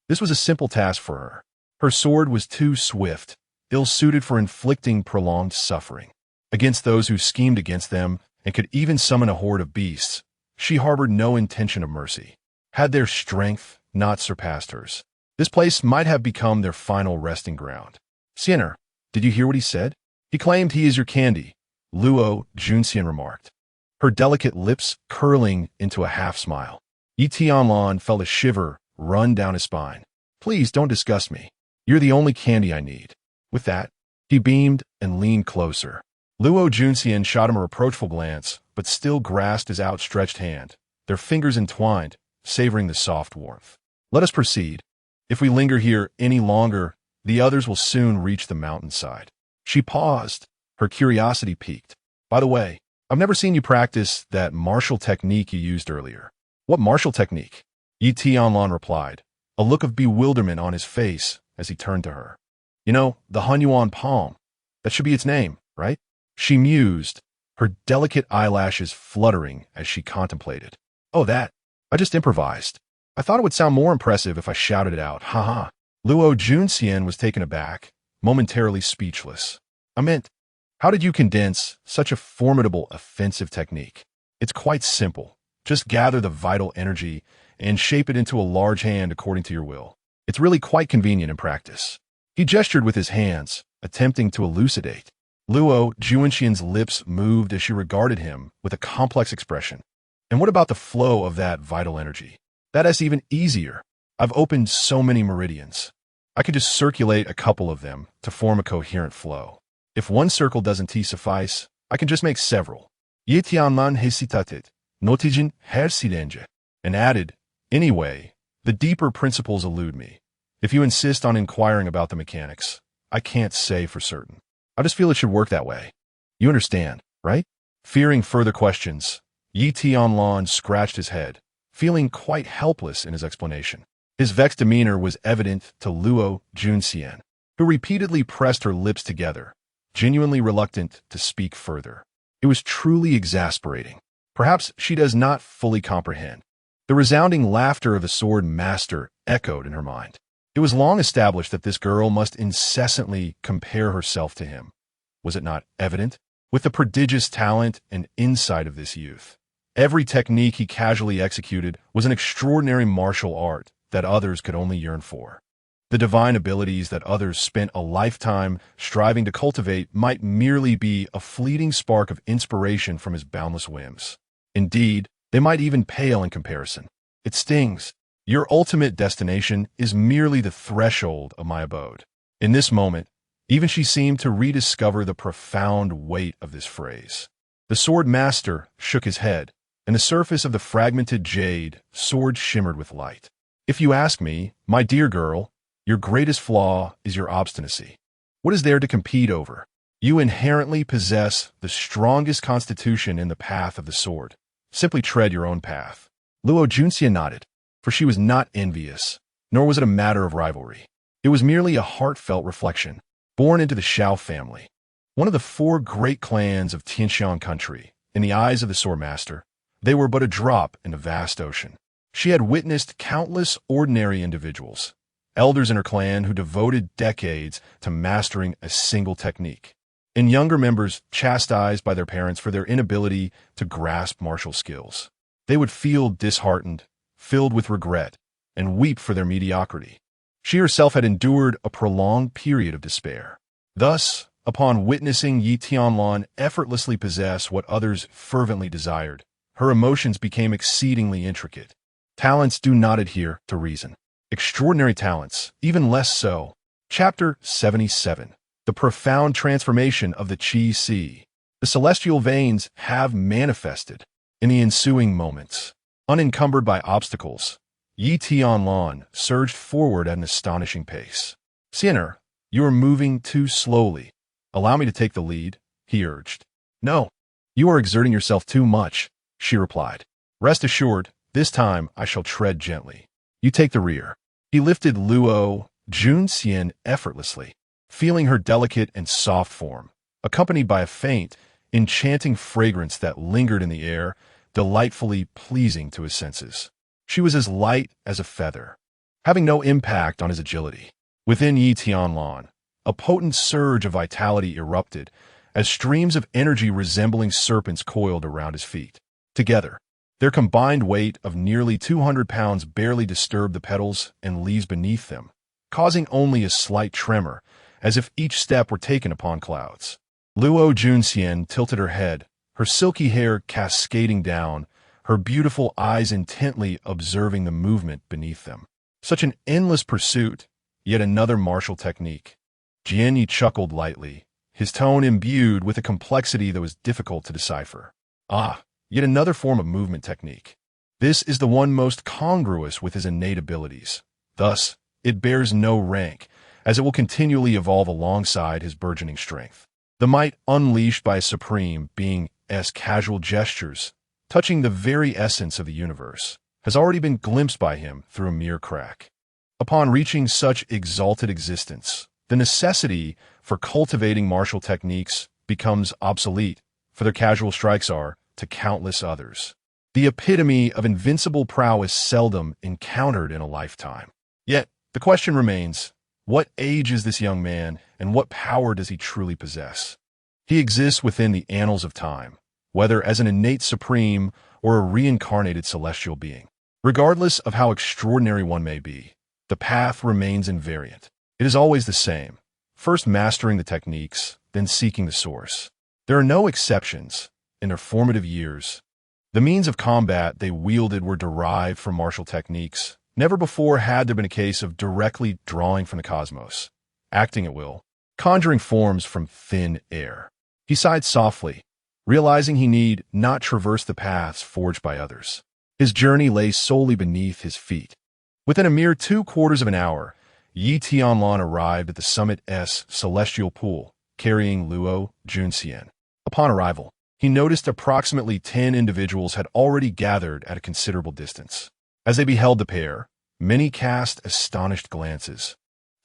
S1: This was a simple task for her. Her sword was too swift, ill-suited for inflicting prolonged suffering. Against those who schemed against them and could even summon a horde of beasts, she harbored no intention of mercy. Had their strength not surpassed hers, this place might have become their final resting ground. Sinner, did you hear what he said? He claimed he is your candy, Luo Junxian remarked, her delicate lips curling into a half-smile. Tianlan felt a shiver run down his spine. Please don't disgust me. You're the only candy I need. With that, he beamed and leaned closer. Luo Junxian shot him a reproachful glance, but still grasped his outstretched hand, their fingers entwined, savoring the soft warmth. Let us proceed. If we linger here any longer, the others will soon reach the mountainside. She paused, her curiosity piqued. By the way, I've never seen you practice that martial technique you used earlier. What martial technique? Yi Tianlan replied, a look of bewilderment on his face as he turned to her. You know, the Hunyuan palm. That should be its name, right? She mused, her delicate eyelashes fluttering as she contemplated. Oh, that. I just improvised. I thought it would sound more impressive if I shouted it out. Haha. Luo Junxian was taken aback, momentarily speechless. I meant, how did you condense such a formidable offensive technique? It's quite simple. Just gather the vital energy and shape it into a large hand according to your will. It's really quite convenient in practice. He gestured with his hands, attempting to elucidate. Luo Junxian's lips moved as she regarded him with a complex expression. And what about the flow of that vital energy? That's even easier. I've opened so many meridians. I could just circulate a couple of them to form a coherent flow. If one circle doesn't suffice, I can just make several. Ye Tianlan hesitated, notijin her silenge, and added, anyway, the deeper principles elude me. If you insist on inquiring about the mechanics, I can't say for certain. I just feel it should work that way. You understand, right? Fearing further questions, Yi Tianlan scratched his head, feeling quite helpless in his explanation. His vexed demeanor was evident to Luo Junxian, who repeatedly pressed her lips together, genuinely reluctant to speak further. It was truly exasperating. Perhaps she does not fully comprehend. The resounding laughter of the sword master echoed in her mind. It was long established that this girl must incessantly compare herself to him. Was it not evident? With the prodigious talent and insight of this youth, every technique he casually executed was an extraordinary martial art that others could only yearn for. The divine abilities that others spent a lifetime striving to cultivate might merely be a fleeting spark of inspiration from his boundless whims. Indeed, they might even pale in comparison. It stings. Your ultimate destination is merely the threshold of my abode. In this moment, even she seemed to rediscover the profound weight of this phrase. The sword master shook his head, and the surface of the fragmented jade sword shimmered with light. If you ask me, my dear girl, your greatest flaw is your obstinacy. What is there to compete over? You inherently possess the strongest constitution in the path of the sword. Simply tread your own path. Luo Junxian nodded, for she was not envious, nor was it a matter of rivalry. It was merely a heartfelt reflection, born into the Xiao family, one of the 4 great clans of Tianxiang country. In the eyes of the sword master, they were but a drop in a vast ocean. She had witnessed countless ordinary individuals, elders in her clan who devoted decades to mastering a single technique, and younger members chastised by their parents for their inability to grasp martial skills. They would feel disheartened, filled with regret, and weep for their mediocrity. She herself had endured a prolonged period of despair. Thus, upon witnessing Yi Tianlan effortlessly possess what others fervently desired, her emotions became exceedingly intricate. Talents do not adhere to reason. Extraordinary talents, even less so. Chapter 77. The profound transformation of the Qi Si. The celestial veins have manifested. In the ensuing moments, unencumbered by obstacles, Yi Tianlan surged forward at an astonishing pace. Sinner, you are moving too slowly. Allow me to take the lead, he urged. No, you are exerting yourself too much, she replied. Rest assured, this time I shall tread gently. You take the rear. He lifted Luo Junxian effortlessly, feeling her delicate and soft form, accompanied by a faint, enchanting fragrance that lingered in the air, delightfully pleasing to his senses. She was as light as a feather, having no impact on his agility. Within Yi Tianlan, a potent surge of vitality erupted as streams of energy resembling serpents coiled around his feet. Together, their combined weight of nearly 200 pounds barely disturbed the petals and leaves beneath them, causing only a slight tremor, as if each step were taken upon clouds. Luo Junxian tilted her head, her silky hair cascading down, her beautiful eyes intently observing the movement beneath them. Such an endless pursuit, yet another martial technique. Jianyi chuckled lightly, his tone imbued with a complexity that was difficult to decipher. Ah, yet another form of movement technique. This is the one most congruous with his innate abilities. Thus, it bears no rank, as it will continually evolve alongside his burgeoning strength. The might unleashed by a supreme being's casual gestures, touching the very essence of the universe, has already been glimpsed by him through a mere crack. Upon reaching such exalted existence, the necessity for cultivating martial techniques becomes obsolete, for their casual strikes are, to countless others, the epitome of invincible prowess seldom encountered in a lifetime. Yet, the question remains, what age is this young man, and what power does he truly possess? He exists within the annals of time, whether as an innate supreme or a reincarnated celestial being. Regardless of how extraordinary one may be, the path remains invariant. It is always the same, first mastering the techniques, then seeking the source. There are no exceptions. In their formative years, the means of combat they wielded were derived from martial techniques. Never before had there been a case of directly drawing from the cosmos, acting at will, conjuring forms from thin air. He sighed softly, realizing he need not traverse the paths forged by others. His journey lay solely beneath his feet. Within a mere 2/4 of an hour, Yi Tianlan arrived at the summit's celestial pool, carrying Luo Junxian. Upon arrival, he noticed approximately 10 individuals had already gathered at a considerable distance. As they beheld the pair, many cast astonished glances,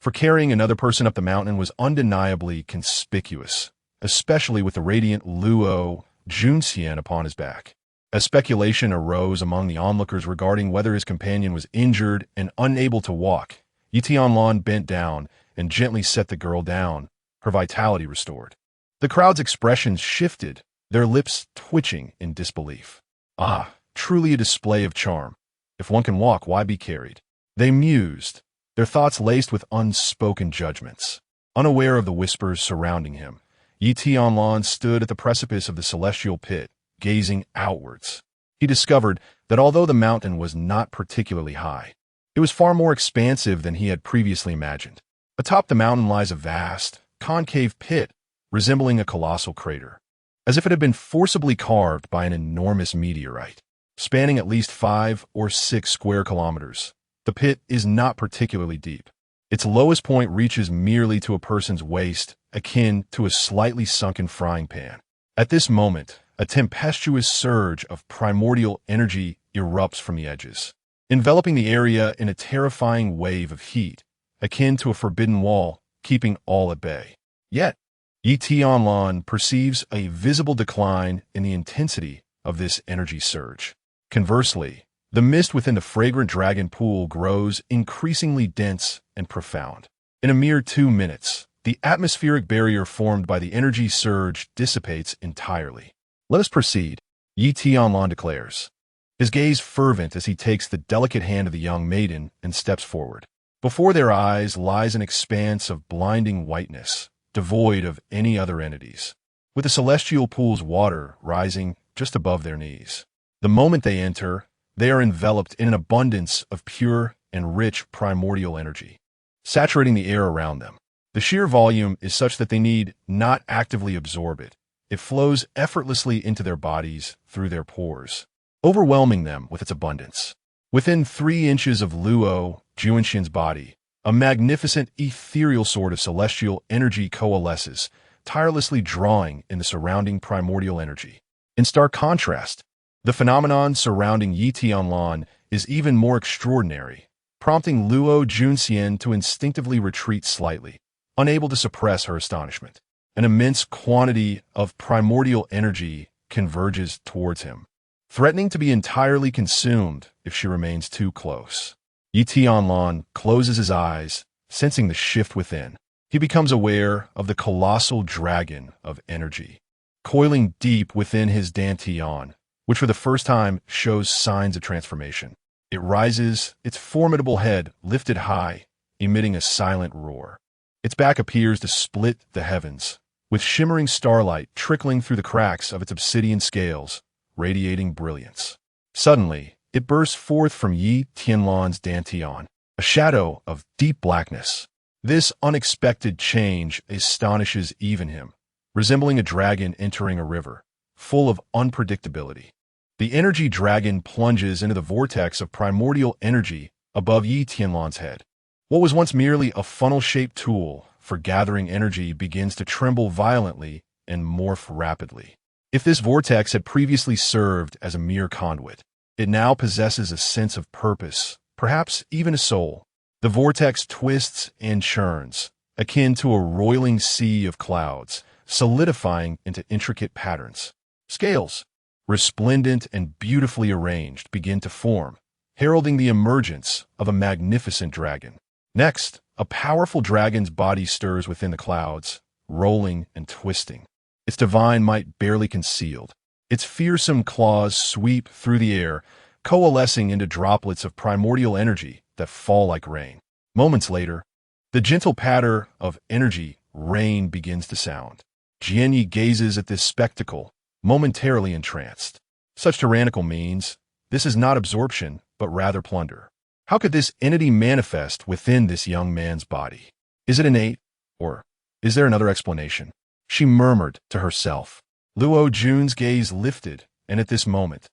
S1: for carrying another person up the mountain was undeniably conspicuous, especially with the radiant Luo Junxian upon his back. As speculation arose among the onlookers regarding whether his companion was injured and unable to walk, Yi Tianlan bent down and gently set the girl down, her vitality restored. The crowd's expressions shifted, their lips twitching in disbelief. Ah, truly a display of charm. If one can walk, why be carried? They mused, their thoughts laced with unspoken judgments. Unaware of the whispers surrounding him, Yi Tianlan stood at the precipice of the celestial pit, gazing outwards. He discovered that although the mountain was not particularly high, it was far more expansive than he had previously imagined. Atop the mountain lies a vast, concave pit, resembling a colossal crater, as if it had been forcibly carved by an enormous meteorite. Spanning at least 5 or 6 square kilometers, the pit is not particularly deep. Its lowest point reaches merely to a person's waist, akin to a slightly sunken frying pan. At this moment, a tempestuous surge of primordial energy erupts from the edges, enveloping the area in a terrifying wave of heat, akin to a forbidden wall, keeping all at bay. Yet, Yi Tianlan perceives a visible decline in the intensity of this energy surge. Conversely, the mist within the fragrant dragon pool grows increasingly dense and profound. In a mere 2 minutes, the atmospheric barrier formed by the energy surge dissipates entirely. Let us proceed, Yi Tianlan declares, his gaze fervent as he takes the delicate hand of the young maiden and steps forward. Before their eyes lies an expanse of blinding whiteness, devoid of any other entities, with the celestial pool's water rising just above their knees. The moment they enter, they are enveloped in an abundance of pure and rich primordial energy, saturating the air around them. The sheer volume is such that they need not actively absorb it. It flows effortlessly into their bodies through their pores, overwhelming them with its abundance. Within 3 inches of Luo Junxian's body, a magnificent ethereal sword of celestial energy coalesces, tirelessly drawing in the surrounding primordial energy. In stark contrast, the phenomenon surrounding Yi Tianlan is even more extraordinary, prompting Luo Junxian to instinctively retreat slightly, unable to suppress her astonishment. An immense quantity of primordial energy converges towards him, threatening to be entirely consumed if she remains too close. Yi Tianlan closes his eyes, sensing the shift within. he becomes aware of the colossal dragon of energy, coiling deep within his dantian, which for the first time shows signs of transformation. It rises, its formidable head lifted high, emitting a silent roar. Its back appears to split the heavens, with shimmering starlight trickling through the cracks of its obsidian scales, radiating brilliance. Suddenly, it bursts forth from Yi Tianlan's dantian, a shadow of deep blackness. This unexpected change astonishes even him, resembling a dragon entering a river, full of unpredictability. The energy dragon plunges into the vortex of primordial energy above Yi Tianlan's head. What was once merely a funnel-shaped tool for gathering energy begins to tremble violently and morph rapidly. If this vortex had previously served as a mere conduit, it now possesses a sense of purpose, perhaps even a soul. The vortex twists and churns, akin to a roiling sea of clouds, solidifying into intricate patterns. Scales, resplendent and beautifully arranged, begin to form, heralding the emergence of a magnificent dragon. Next, a powerful dragon's body stirs within the clouds, rolling and twisting, its divine might barely concealed. Its fearsome claws sweep through the air, coalescing into droplets of primordial energy that fall like rain. Moments later, the gentle patter of energy rain begins to sound. Jianyi gazes at this spectacle, momentarily entranced. Such tyrannical means, this is not absorption, but rather plunder. How could this entity manifest within this young man's body? Is it innate, or is there another explanation? She murmured to herself. Luo Jun's gaze lifted, and at this moment,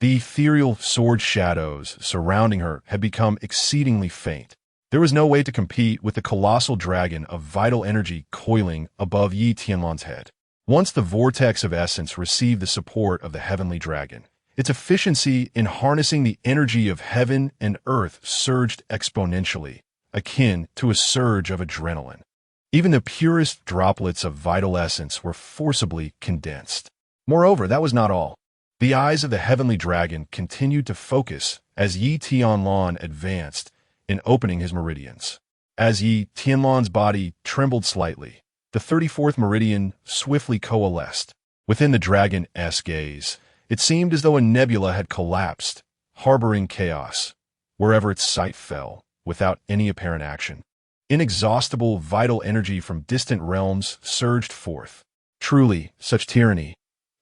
S1: the ethereal sword shadows surrounding her had become exceedingly faint. There was no way to compete with the colossal dragon of vital energy coiling above Yi Tianlan's head. Once the vortex of essence received the support of the heavenly dragon, its efficiency in harnessing the energy of heaven and earth surged exponentially, akin to a surge of adrenaline. Even the purest droplets of vital essence were forcibly condensed. Moreover, that was not all. The eyes of the heavenly dragon continued to focus as Yi Tianlan advanced in opening his meridians. As Yi Tianlan's body trembled slightly, the 34th meridian swiftly coalesced. Within the dragon's gaze, it seemed as though a nebula had collapsed, harboring chaos, wherever its sight fell, without any apparent action. Inexhaustible vital energy from distant realms surged forth. Truly, such tyranny,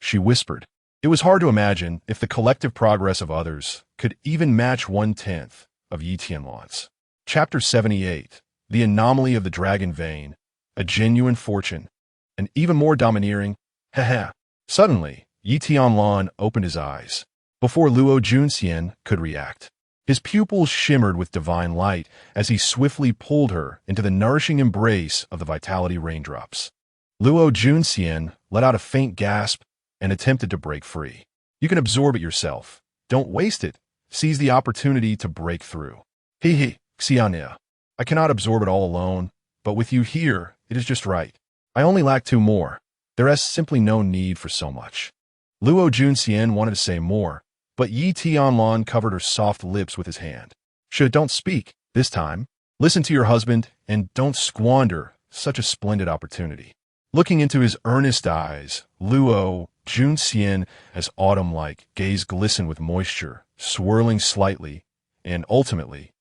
S1: she whispered. It was hard to imagine if the collective progress of others could even match 1/10 of Yi Tianlan's. Chapter 78, The Anomaly of the Dragon Vein, A Genuine Fortune, and even more domineering, haha. Suddenly, Yi Tianlan opened his eyes, before Luo Junxian could react. His pupils shimmered with divine light as he swiftly pulled her into the nourishing embrace of the vitality raindrops. Luo Junxian let out a faint gasp and attempted to break free. You can absorb it yourself. Don't waste it. Seize the opportunity to break through. He, Xiania. I cannot absorb it all alone, but with you here, it is just right. I only lack 2 more. There is simply no need for so much. Luo Junxian wanted to say more, but Yi Tianlan covered her soft lips with his hand. Don't speak, this time. Listen to your husband, and don't squander such a splendid opportunity. Looking into his earnest eyes, Luo Junxian, as autumn-like, gaze glistened with moisture, swirling slightly, and ultimately,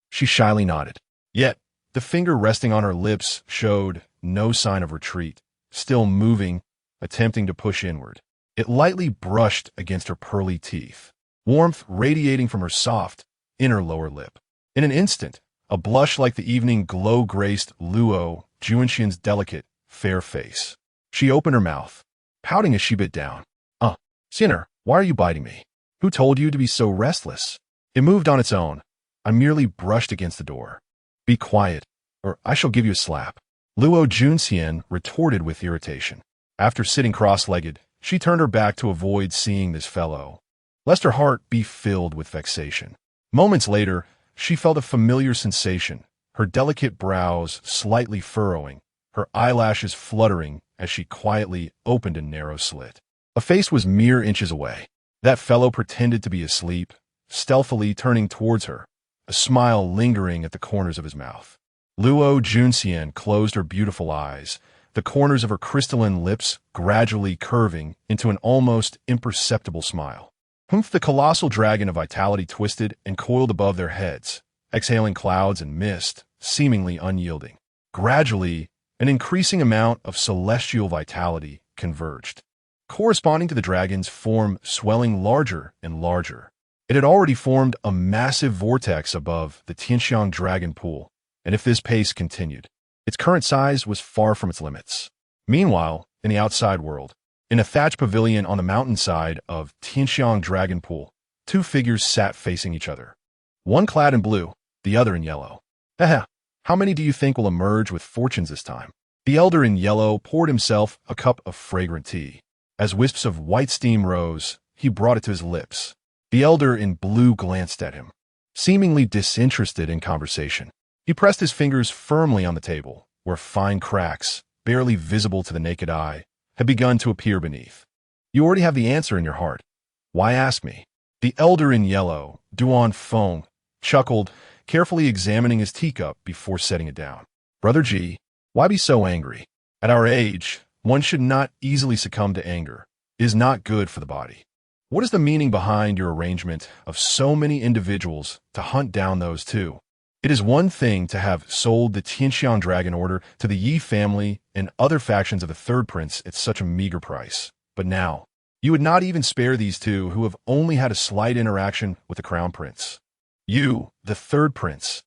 S1: she shyly nodded. Yet, the finger resting on her lips showed no sign of retreat, still moving, attempting to push inward. It lightly brushed against her pearly teeth, warmth radiating from her soft, inner lower lip. In an instant, a blush like the evening glow graced Luo Junxian's delicate, fair face. She opened her mouth, pouting as she bit down. Sinner, why are you biting me? Who told you to be so restless? It moved on its own. I merely brushed against the door. Be quiet, or I shall give you a slap. Luo Junxian retorted with irritation. After sitting cross-legged, she turned her back to avoid seeing this fellow, lest her heart be filled with vexation. Moments later, she felt a familiar sensation, her delicate brows slightly furrowing, her eyelashes fluttering as she quietly opened a narrow slit. A face was mere inches away. That fellow pretended to be asleep, stealthily turning towards her, a smile lingering at the corners of his mouth. Luo Junxian closed her beautiful eyes, the corners of her crystalline lips gradually curving into an almost imperceptible smile. Humph! The colossal dragon of vitality twisted and coiled above their heads, exhaling clouds and mist, seemingly unyielding. Gradually, an increasing amount of celestial vitality converged, corresponding to the dragon's form swelling larger and larger. It had already formed a massive vortex above the Tianxiang dragon pool, and if this pace continued, its current size was far from its limits. Meanwhile, in the outside world, in a thatched pavilion on the mountainside of Tianxiang dragon pool, two figures sat facing each other. One clad in blue, the other in yellow. Haha, how many do you think will emerge with fortunes this time? The elder in yellow poured himself a cup of fragrant tea. As wisps of white steam rose, he brought it to his lips. The elder in blue glanced at him, seemingly disinterested in conversation. He pressed his fingers firmly on the table, where fine cracks, barely visible to the naked eye, had begun to appear beneath. You already have the answer in your heart. Why ask me? The elder in yellow, Duan Feng, chuckled, carefully examining his teacup before setting it down. Brother Ji, why be so angry? At our age, one should not easily succumb to anger. It is not good for the body. What is the meaning behind your arrangement of so many individuals to hunt down those two? It is one thing to have sold the Tianxiang Dragon Order to the Yi family and other factions of the Third Prince at such a meager price. But now, you would not even spare these two who have only had a slight interaction with the Crown Prince. You, the Third Prince,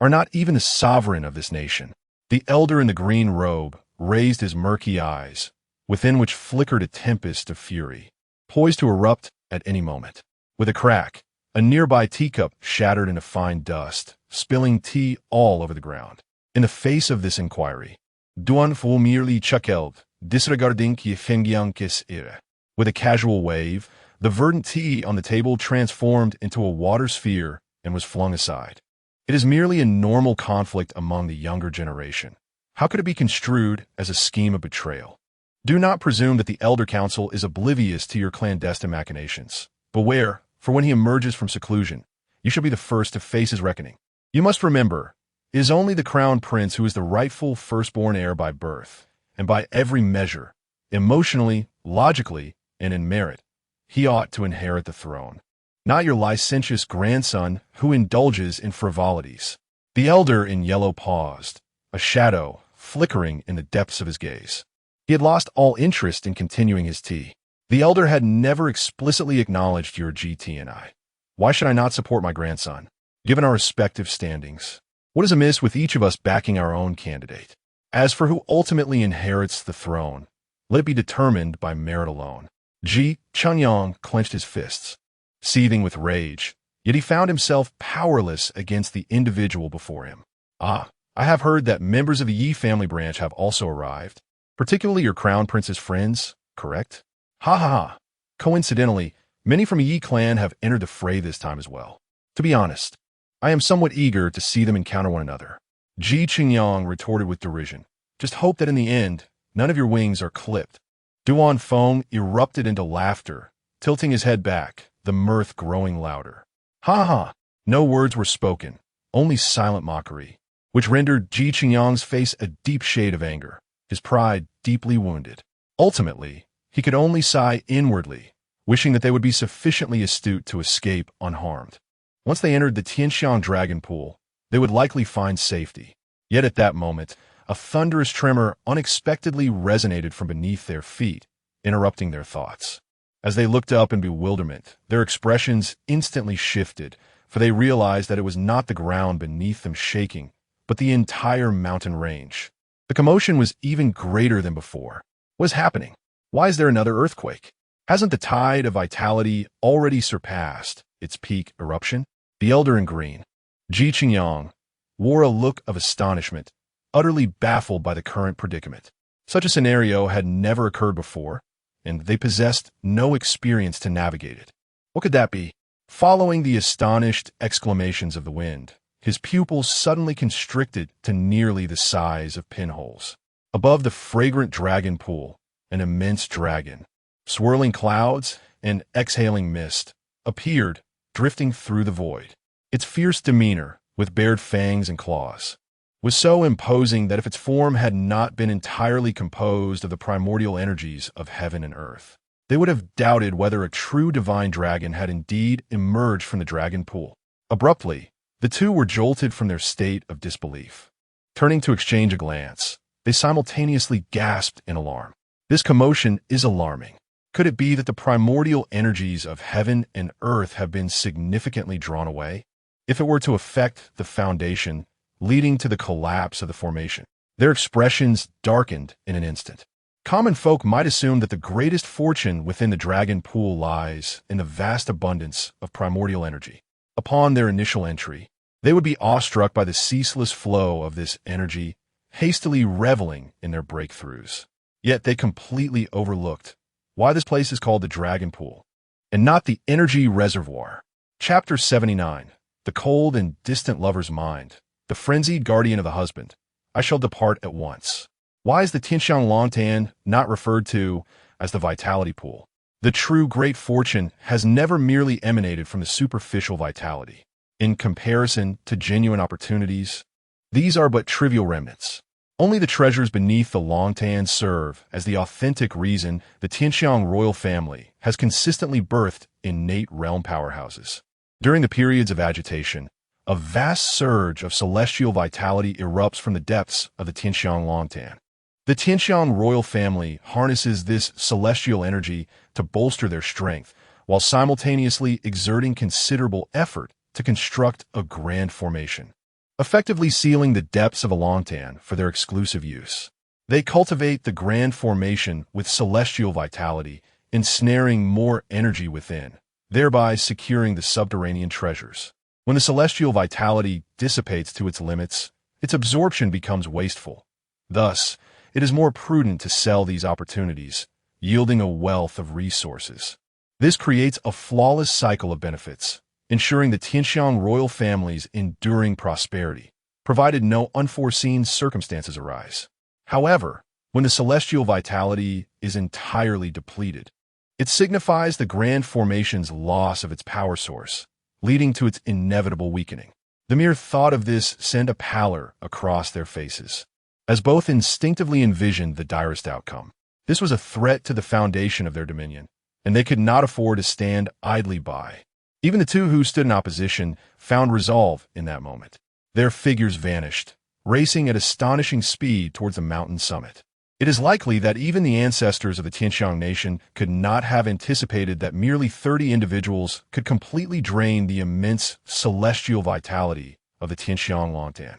S1: are not even the sovereign of this nation. The elder in the green robe raised his murky eyes, within which flickered a tempest of fury, poised to erupt at any moment. With a crack, a nearby teacup shattered into fine dust, spilling tea all over the ground. In the face of this inquiry, Duan Fu merely chuckled, disregarding que fengiankis ira. With a casual wave, the verdant tea on the table transformed into a water sphere and was flung aside. It is merely a normal conflict among the younger generation. How could it be construed as a scheme of betrayal? Do not presume that the Elder Council is oblivious to your clandestine machinations. Beware, for when he emerges from seclusion, you shall be the first to face his reckoning. You must remember, it is only the Crown Prince who is the rightful firstborn heir by birth, and by every measure, emotionally, logically, and in merit, he ought to inherit the throne. Not your licentious grandson who indulges in frivolities. The elder in yellow paused, a shadow flickering in the depths of his gaze. He had lost all interest in continuing his tea. The elder had never explicitly acknowledged your GT and I. Why should I not support my grandson, given our respective standings? What is amiss with each of us backing our own candidate? As for who ultimately inherits the throne, let it be determined by merit alone. Ji Chunyang clenched his fists, seething with rage, yet he found himself powerless against the individual before him. Ah, I have heard that members of the Yi family branch have also arrived, particularly your Crown Prince's friends, correct? Ha ha ha. Coincidentally, many from the Yi clan have entered the fray this time as well. To be honest, I am somewhat eager to see them encounter one another. Ji Qingyang retorted with derision. Just hope that in the end, none of your wings are clipped. Duan Feng erupted into laughter, tilting his head back, the mirth growing louder. Ha ha! No words were spoken, only silent mockery, which rendered Ji Qingyang's face a deep shade of anger, his pride deeply wounded. Ultimately, he could only sigh inwardly, wishing that they would be sufficiently astute to escape unharmed. Once they entered the Tianxiang dragon pool, they would likely find safety. Yet at that moment, a thunderous tremor unexpectedly resonated from beneath their feet, interrupting their thoughts. As they looked up in bewilderment, their expressions instantly shifted, for they realized that it was not the ground beneath them shaking, but the entire mountain range. The commotion was even greater than before. What is happening? Why is there another earthquake? Hasn't the tide of vitality already surpassed its peak eruption? The elder in green, Ji Qingyang, wore a look of astonishment, utterly baffled by the current predicament. Such a scenario had never occurred before, and they possessed no experience to navigate it. What could that be? Following the astonished exclamations of the wind, his pupils suddenly constricted to nearly the size of pinholes. Above the fragrant dragon pool, an immense dragon, swirling clouds and exhaling mist, appeared, drifting through the void. Its fierce demeanor, with bared fangs and claws, was so imposing that if its form had not been entirely composed of the primordial energies of heaven and earth, they would have doubted whether a true divine dragon had indeed emerged from the dragon pool. Abruptly, the two were jolted from their state of disbelief. Turning to exchange a glance, they simultaneously gasped in alarm. This commotion is alarming. Could it be that the primordial energies of heaven and earth have been significantly drawn away? If it were to affect the foundation, leading to the collapse of the formation, their expressions darkened in an instant. Common folk might assume that the greatest fortune within the dragon pool lies in the vast abundance of primordial energy. Upon their initial entry, they would be awestruck by the ceaseless flow of this energy, hastily reveling in their breakthroughs. Yet they completely overlooked why this place is called the Dragon Pool, and not the Energy Reservoir. Chapter 79. The Cold and Distant Lover's Mind. The Frenzied Guardian of the Husband. I shall depart at once. Why is the Tianlan not referred to as the Vitality Pool? The true great fortune has never merely emanated from the superficial vitality. In comparison to genuine opportunities, these are but trivial remnants. Only the treasures beneath the Longtan serve as the authentic reason the Tianxiang royal family has consistently birthed innate realm powerhouses. During the periods of agitation, a vast surge of celestial vitality erupts from the depths of the Tianxiang Longtan. The Tianxiang royal family harnesses this celestial energy to bolster their strength, while simultaneously exerting considerable effort to construct a grand formation, effectively sealing the depths of a Longtan for their exclusive use. They cultivate the grand formation with celestial vitality, ensnaring more energy within, thereby securing the subterranean treasures. When the celestial vitality dissipates to its limits, its absorption becomes wasteful. Thus, it is more prudent to sell these opportunities, yielding a wealth of resources. This creates a flawless cycle of benefits, ensuring the Tianxiang royal family's enduring prosperity, provided no unforeseen circumstances arise. However, when the celestial vitality is entirely depleted, it signifies the grand formation's loss of its power source, leading to its inevitable weakening. The mere thought of this sent a pallor across their faces, as both instinctively envisioned the direst outcome. This was a threat to the foundation of their dominion, and they could not afford to stand idly by. Even the two who stood in opposition found resolve in that moment. Their figures vanished, racing at astonishing speed towards the mountain summit. It is likely that even the ancestors of the Tianxiang nation could not have anticipated that merely 30 individuals could completely drain the immense celestial vitality of the Tianxiang Longtan.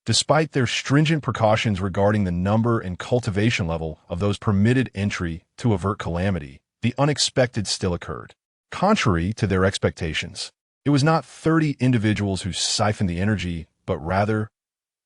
S1: Despite their stringent precautions regarding the number and cultivation level of those permitted entry to avert calamity, the unexpected still occurred. Contrary to their expectations, it was not 30 individuals who siphoned the energy, but rather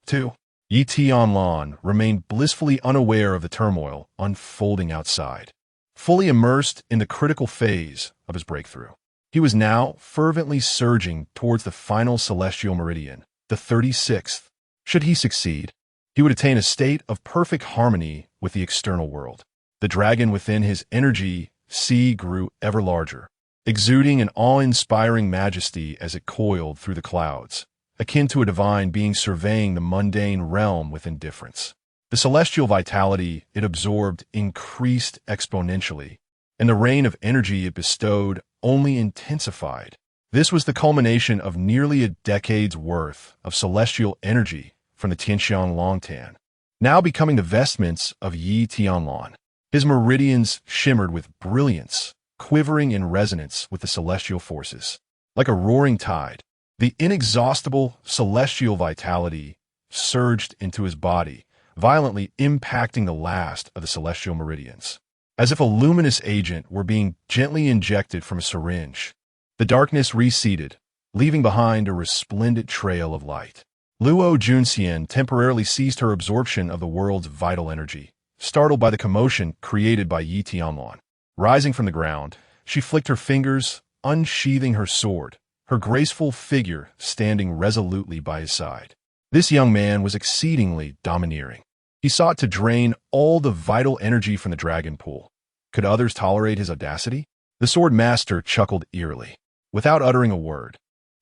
S1: 2. Tianlan remained blissfully unaware of the turmoil unfolding outside, fully immersed in the critical phase of his breakthrough. He was now fervently surging towards the final celestial meridian, the 36th. Should he succeed, he would attain a state of perfect harmony with the external world. The dragon within his energy sea grew ever larger, exuding an awe-inspiring majesty as it coiled through the clouds, akin to a divine being surveying the mundane realm with indifference. The celestial vitality it absorbed increased exponentially, and the rain of energy it bestowed only intensified. This was the culmination of nearly a decade's worth of celestial energy from the Tianxiang Longtan, now becoming the vestments of Tianlan. His meridians shimmered with brilliance, quivering in resonance with the celestial forces. Like a roaring tide, the inexhaustible celestial vitality surged into his body, violently impacting the last of the celestial meridians. As if a luminous agent were being gently injected from a syringe, the darkness receded, leaving behind a resplendent trail of light. Luo Junxian temporarily ceased her absorption of the world's vital energy, startled by the commotion created by Tianlan. Rising from the ground, she flicked her fingers, unsheathing her sword, her graceful figure standing resolutely by his side. This young man was exceedingly domineering. He sought to drain all the vital energy from the dragon pool. Could others tolerate his audacity? The sword master chuckled eerily. Without uttering a word,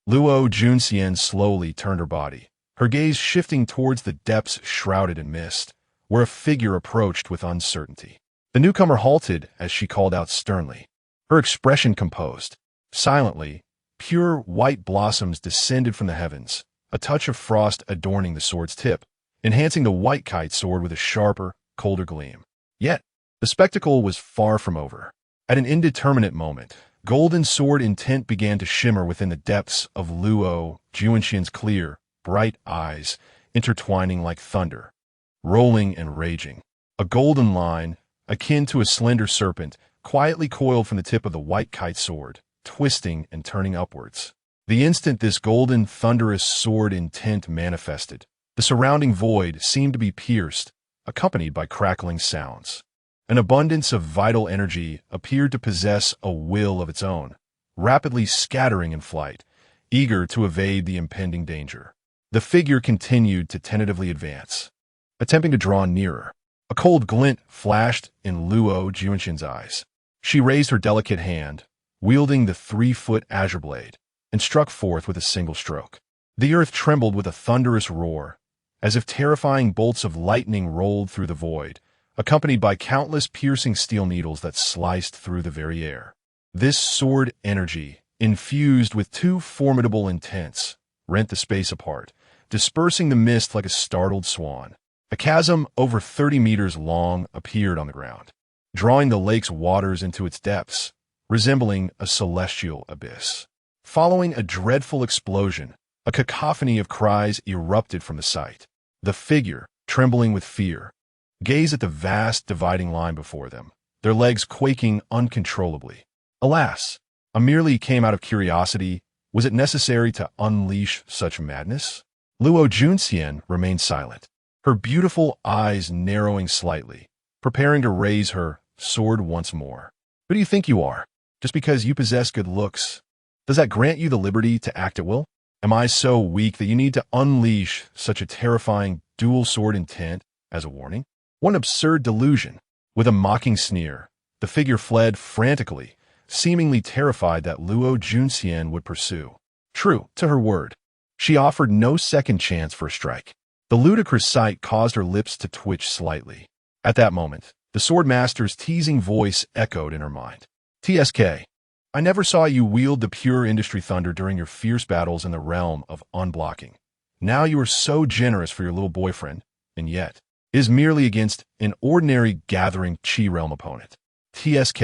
S1: Luo Junxian slowly turned her body, her gaze shifting towards the depths shrouded in mist, where a figure approached with uncertainty. The newcomer halted as she called out sternly, her expression composed. Silently, pure white blossoms descended from the heavens, a touch of frost adorning the sword's tip, enhancing the white kite sword with a sharper, colder gleam. Yet, the spectacle was far from over. At an indeterminate moment, golden sword intent began to shimmer within the depths of Luo Junxian's clear, bright eyes, intertwining like thunder, rolling and raging. A golden line, akin to a slender serpent, quietly coiled from the tip of the white kite sword, twisting and turning upwards. The instant this golden, thunderous sword intent manifested, the surrounding void seemed to be pierced, accompanied by crackling sounds. An abundance of vital energy appeared to possess a will of its own, rapidly scattering in flight, eager to evade the impending danger. The figure continued to tentatively advance, attempting to draw nearer. A cold glint flashed in Luo Junxian's eyes. She raised her delicate hand, wielding the 3-foot azure blade, and struck forth with a single stroke. The earth trembled with a thunderous roar, as if terrifying bolts of lightning rolled through the void, accompanied by countless piercing steel needles that sliced through the very air. This sword energy, infused with two formidable intents, rent the space apart, dispersing the mist like a startled swan. A chasm over 30 meters long appeared on the ground, drawing the lake's waters into its depths, resembling a celestial abyss. Following a dreadful explosion, a cacophony of cries erupted from the site. The figure, trembling with fear, gazed at the vast dividing line before them, their legs quaking uncontrollably. Alas, I merely came out of curiosity. Was it necessary to unleash such madness? Luo Junxian remained silent, her beautiful eyes narrowing slightly, preparing to raise her sword once more. Who do you think you are? Just because you possess good looks, does that grant you the liberty to act at will? Am I so weak that you need to unleash such a terrifying dual sword intent as a warning? What an absurd delusion. With a mocking sneer, the figure fled frantically, seemingly terrified that Luo Junxian would pursue. True to her word, she offered no second chance for a strike. The ludicrous sight caused her lips to twitch slightly. At that moment, the swordmaster's teasing voice echoed in her mind. TSK, I never saw you wield the pure industry thunder during your fierce battles in the realm of unblocking. Now you are so generous for your little boyfriend, and yet it is merely against an ordinary gathering Chi realm opponent. TSK,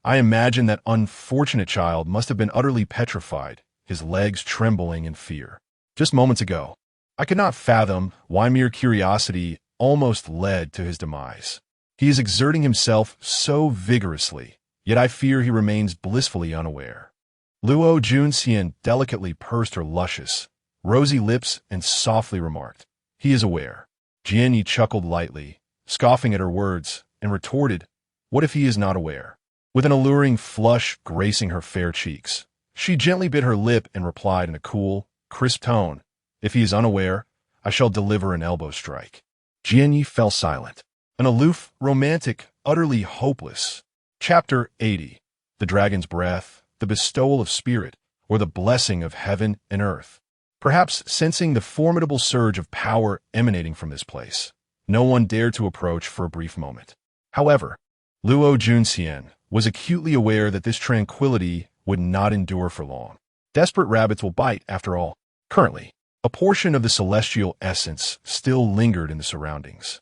S1: I imagine that unfortunate child must have been utterly petrified, his legs trembling in fear. Just moments ago, I could not fathom why mere curiosity almost led to his demise. He is exerting himself so vigorously, yet I fear he remains blissfully unaware. Luo Junxian delicately pursed her luscious, rosy lips and softly remarked, he is aware. Jianyi chuckled lightly, scoffing at her words, and retorted, what if he is not aware? With an alluring flush gracing her fair cheeks, she gently bit her lip and replied in a cool, crisp tone, if he is unaware, I shall deliver an elbow strike. Jianyi fell silent, an aloof, romantic, utterly hopeless. Chapter 80. The Dragon's Breath, the Bestowal of Spirit, or the Blessing of Heaven and Earth. Perhaps sensing the formidable surge of power emanating from this place, no one dared to approach for a brief moment. However, Luo Junxian was acutely aware that this tranquility would not endure for long. Desperate rabbits will bite, after all. Currently, a portion of the celestial essence still lingered in the surroundings.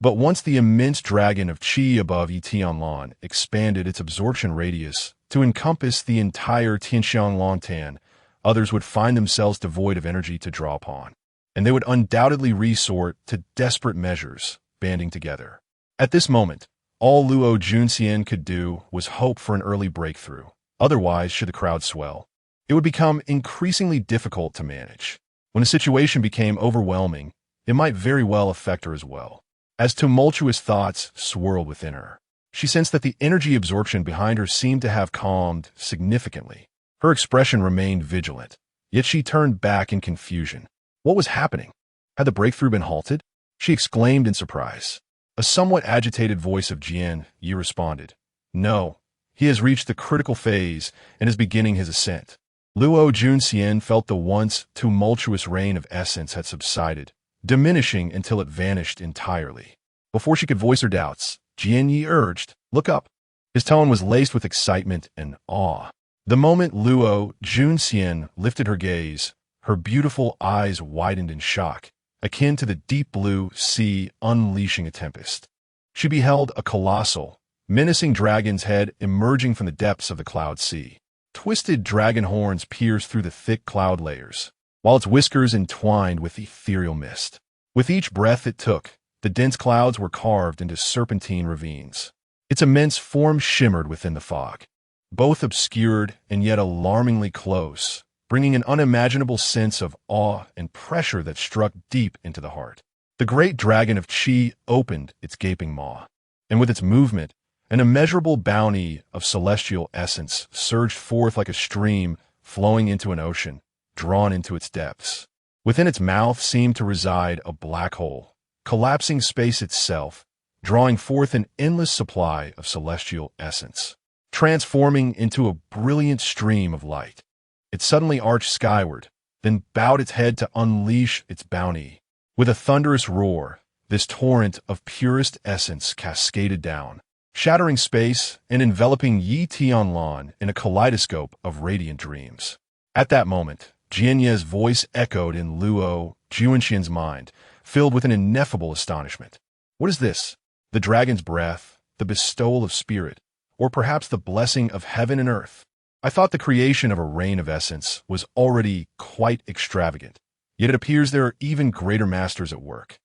S1: But once the immense dragon of Qi above Tianlan expanded its absorption radius to encompass the entire Tianxiang others would find themselves devoid of energy to draw upon, and they would undoubtedly resort to desperate measures, banding together. At this moment, all Luo Junxian could do was hope for an early breakthrough. Otherwise, should the crowd swell, it would become increasingly difficult to manage. When a situation became overwhelming, it might very well affect her as well. As tumultuous thoughts swirled within her, she sensed that the energy absorption behind her seemed to have calmed significantly. Her expression remained vigilant, yet she turned back in confusion. What was happening? Had the breakthrough been halted? She exclaimed in surprise. A somewhat agitated voice of Jian Yi responded, no, he has reached the critical phase and is beginning his ascent. Luo Junxian felt the once tumultuous rain of essence had subsided, diminishing until it vanished entirely. Before she could voice her doubts, Jianyi urged, "Look up." His tone was laced with excitement and awe. The moment Luo Junxian lifted her gaze, her beautiful eyes widened in shock, akin to the deep blue sea unleashing a tempest. She beheld a colossal, menacing dragon's head emerging from the depths of the cloud sea. Twisted dragon horns pierced through the thick cloud layers, while its whiskers entwined with ethereal mist. With each breath it took, the dense clouds were carved into serpentine ravines. Its immense form shimmered within the fog, both obscured and yet alarmingly close, bringing an unimaginable sense of awe and pressure that struck deep into the heart. The great dragon of Qi opened its gaping maw, and with its movement, an immeasurable bounty of celestial essence surged forth like a stream flowing into an ocean, drawn into its depths. Within its mouth seemed to reside a black hole, collapsing space itself, drawing forth an endless supply of celestial essence, transforming into a brilliant stream of light. It suddenly arched skyward, then bowed its head to unleash its bounty. With a thunderous roar, this torrent of purest essence cascaded down, shattering space and enveloping Yi Tianlan in a kaleidoscope of radiant dreams. At that moment, Jianye's voice echoed in Luo Junxian's mind, filled with an ineffable astonishment. What is this? The dragon's breath, the bestowal of spirit, or perhaps the blessing of heaven and earth? I thought the creation of a rain of essence was already quite extravagant, yet it appears there are even greater masters at work.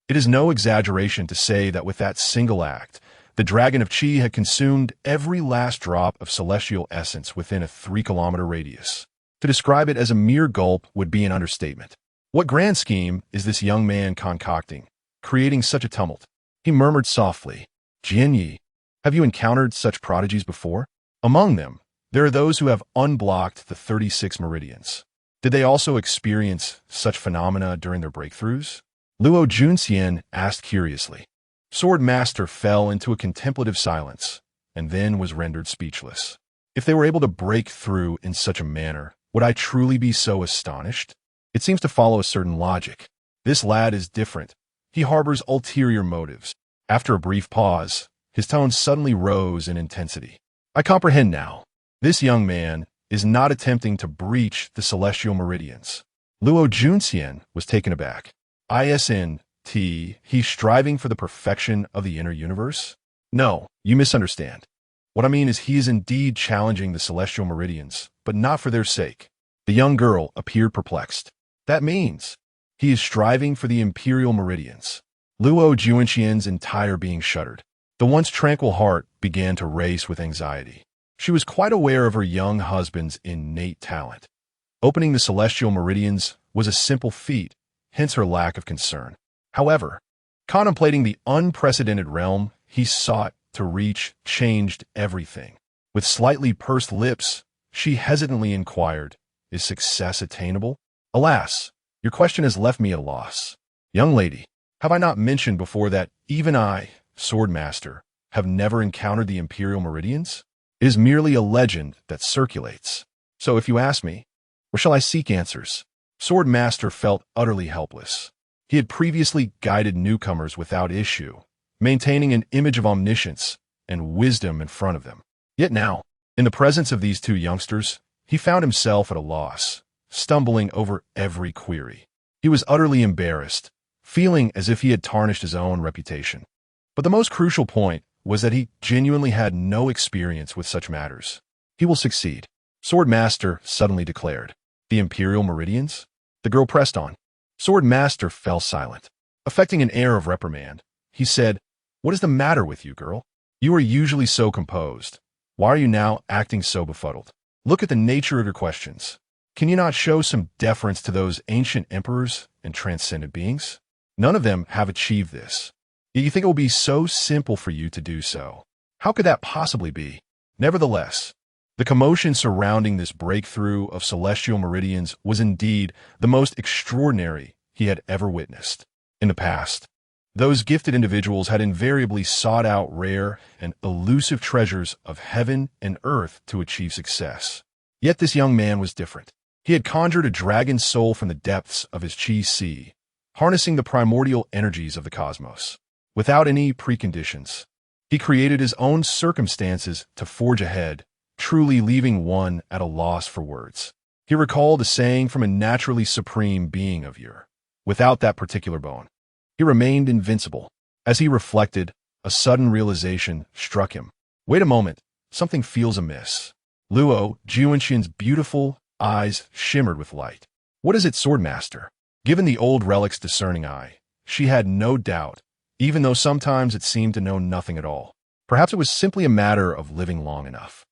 S1: It is no exaggeration to say that with that single act, the dragon of Qi had consumed every last drop of celestial essence within a 3-kilometer radius. To describe it as a mere gulp would be an understatement. What grand scheme is this young man concocting, creating such a tumult? He murmured softly, "Jianyi, have you encountered such prodigies before? Among them, there are those who have unblocked the 36 meridians. Did they also experience such phenomena during their breakthroughs?" Luo Junxian asked curiously. Sword Master fell into a contemplative silence, and then was rendered speechless. If they were able to break through in such a manner, would I truly be so astonished? It seems to follow a certain logic. This lad is different. He harbors ulterior motives. After a brief pause, his tone suddenly rose in intensity. I comprehend now. This young man is not attempting to breach the celestial meridians. Luo Junxian was taken aback. He's striving for the perfection of the inner universe? No, you misunderstand. What I mean is he is indeed challenging the celestial meridians, but not for their sake. The young girl appeared perplexed. That means he is striving for the imperial meridians. Luo Junxian's entire being shuddered. The once tranquil heart began to race with anxiety. She was quite aware of her young husband's innate talent. Opening the celestial meridians was a simple feat, hence her lack of concern. However, contemplating the unprecedented realm he sought to reach changed everything. With slightly pursed lips, she hesitantly inquired, "Is success attainable?" "Alas, your question has left me at a loss. Young lady, have I not mentioned before that even I, Sword Master, have never encountered the imperial meridians? It is merely a legend that circulates. So if you ask me, where shall I seek answers?" Sword Master felt utterly helpless. He had previously guided newcomers without issue, maintaining an image of omniscience and wisdom in front of them. Yet now, in the presence of these two youngsters, he found himself at a loss, stumbling over every query. He was utterly embarrassed, feeling as if he had tarnished his own reputation. But the most crucial point was that he genuinely had no experience with such matters. He will succeed, Sword Master suddenly declared. The imperial meridians? The girl pressed on. Sword Master fell silent. Affecting an air of reprimand, he said, "What is the matter with you, girl? You are usually so composed. Why are you now acting so befuddled? Look at the nature of your questions. Can you not show some deference to those ancient emperors and transcendent beings? None of them have achieved this. Yet you think it will be so simple for you to do so. How could that possibly be?" Nevertheless, the commotion surrounding this breakthrough of celestial meridians was indeed the most extraordinary he had ever witnessed. In the past, those gifted individuals had invariably sought out rare and elusive treasures of heaven and earth to achieve success. Yet this young man was different. He had conjured a dragon's soul from the depths of his chi sea, harnessing the primordial energies of the cosmos. Without any preconditions, he created his own circumstances to forge ahead, truly leaving one at a loss for words. He recalled a saying from a naturally supreme being of yore. Without that particular bone, he remained invincible. As he reflected, a sudden realization struck him. Wait a moment, something feels amiss. Luo Juanxian's beautiful eyes shimmered with light. What is it, Swordmaster? Given the old relic's discerning eye, she had no doubt, even though sometimes it seemed to know nothing at all. Perhaps it was simply a matter of living long enough.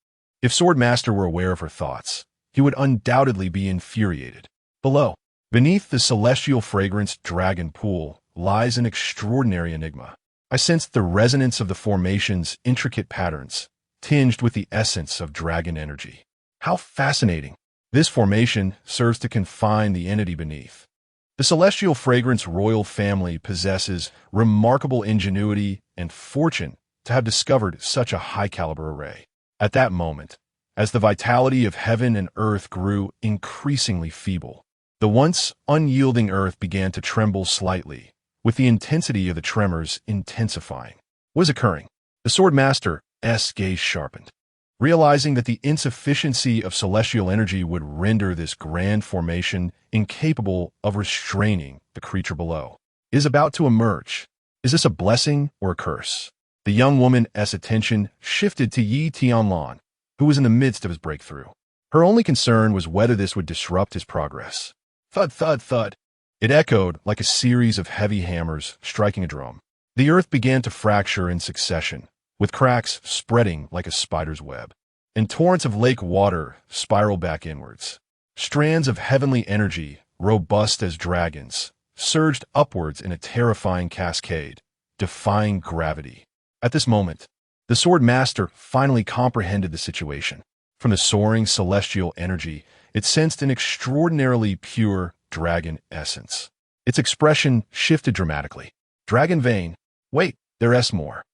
S1: If Swordmaster were aware of her thoughts, he would undoubtedly be infuriated. Below, beneath the celestial fragrance dragon pool, lies an extraordinary enigma. I sensed the resonance of the formation's intricate patterns, tinged with the essence of dragon energy. How fascinating! This formation serves to confine the entity beneath. The celestial fragrance royal family possesses remarkable ingenuity and fortune to have discovered such a high-caliber array. At that moment, as the vitality of heaven and earth grew increasingly feeble, the once unyielding earth began to tremble slightly, with the intensity of the tremors intensifying. What is occurring? The Swordmaster's gaze sharpened. Realizing that the insufficiency of celestial energy would render this grand formation incapable of restraining the creature below, is about to emerge. Is this a blessing or a curse? The young woman's attention shifted to Tianlan, who was in the midst of his breakthrough. Her only concern was whether this would disrupt his progress. Thud, thud, thud. It echoed like a series of heavy hammers striking a drum. The earth began to fracture in succession, with cracks spreading like a spider's web. And torrents of lake water spiraled back inwards. Strands of heavenly energy, robust as dragons, surged upwards in a terrifying cascade, defying gravity. At this moment, the Swordmaster finally comprehended the situation. From the soaring celestial energy, it sensed an extraordinarily pure dragon essence. Its expression shifted dramatically. Dragon vein. Wait, there's more.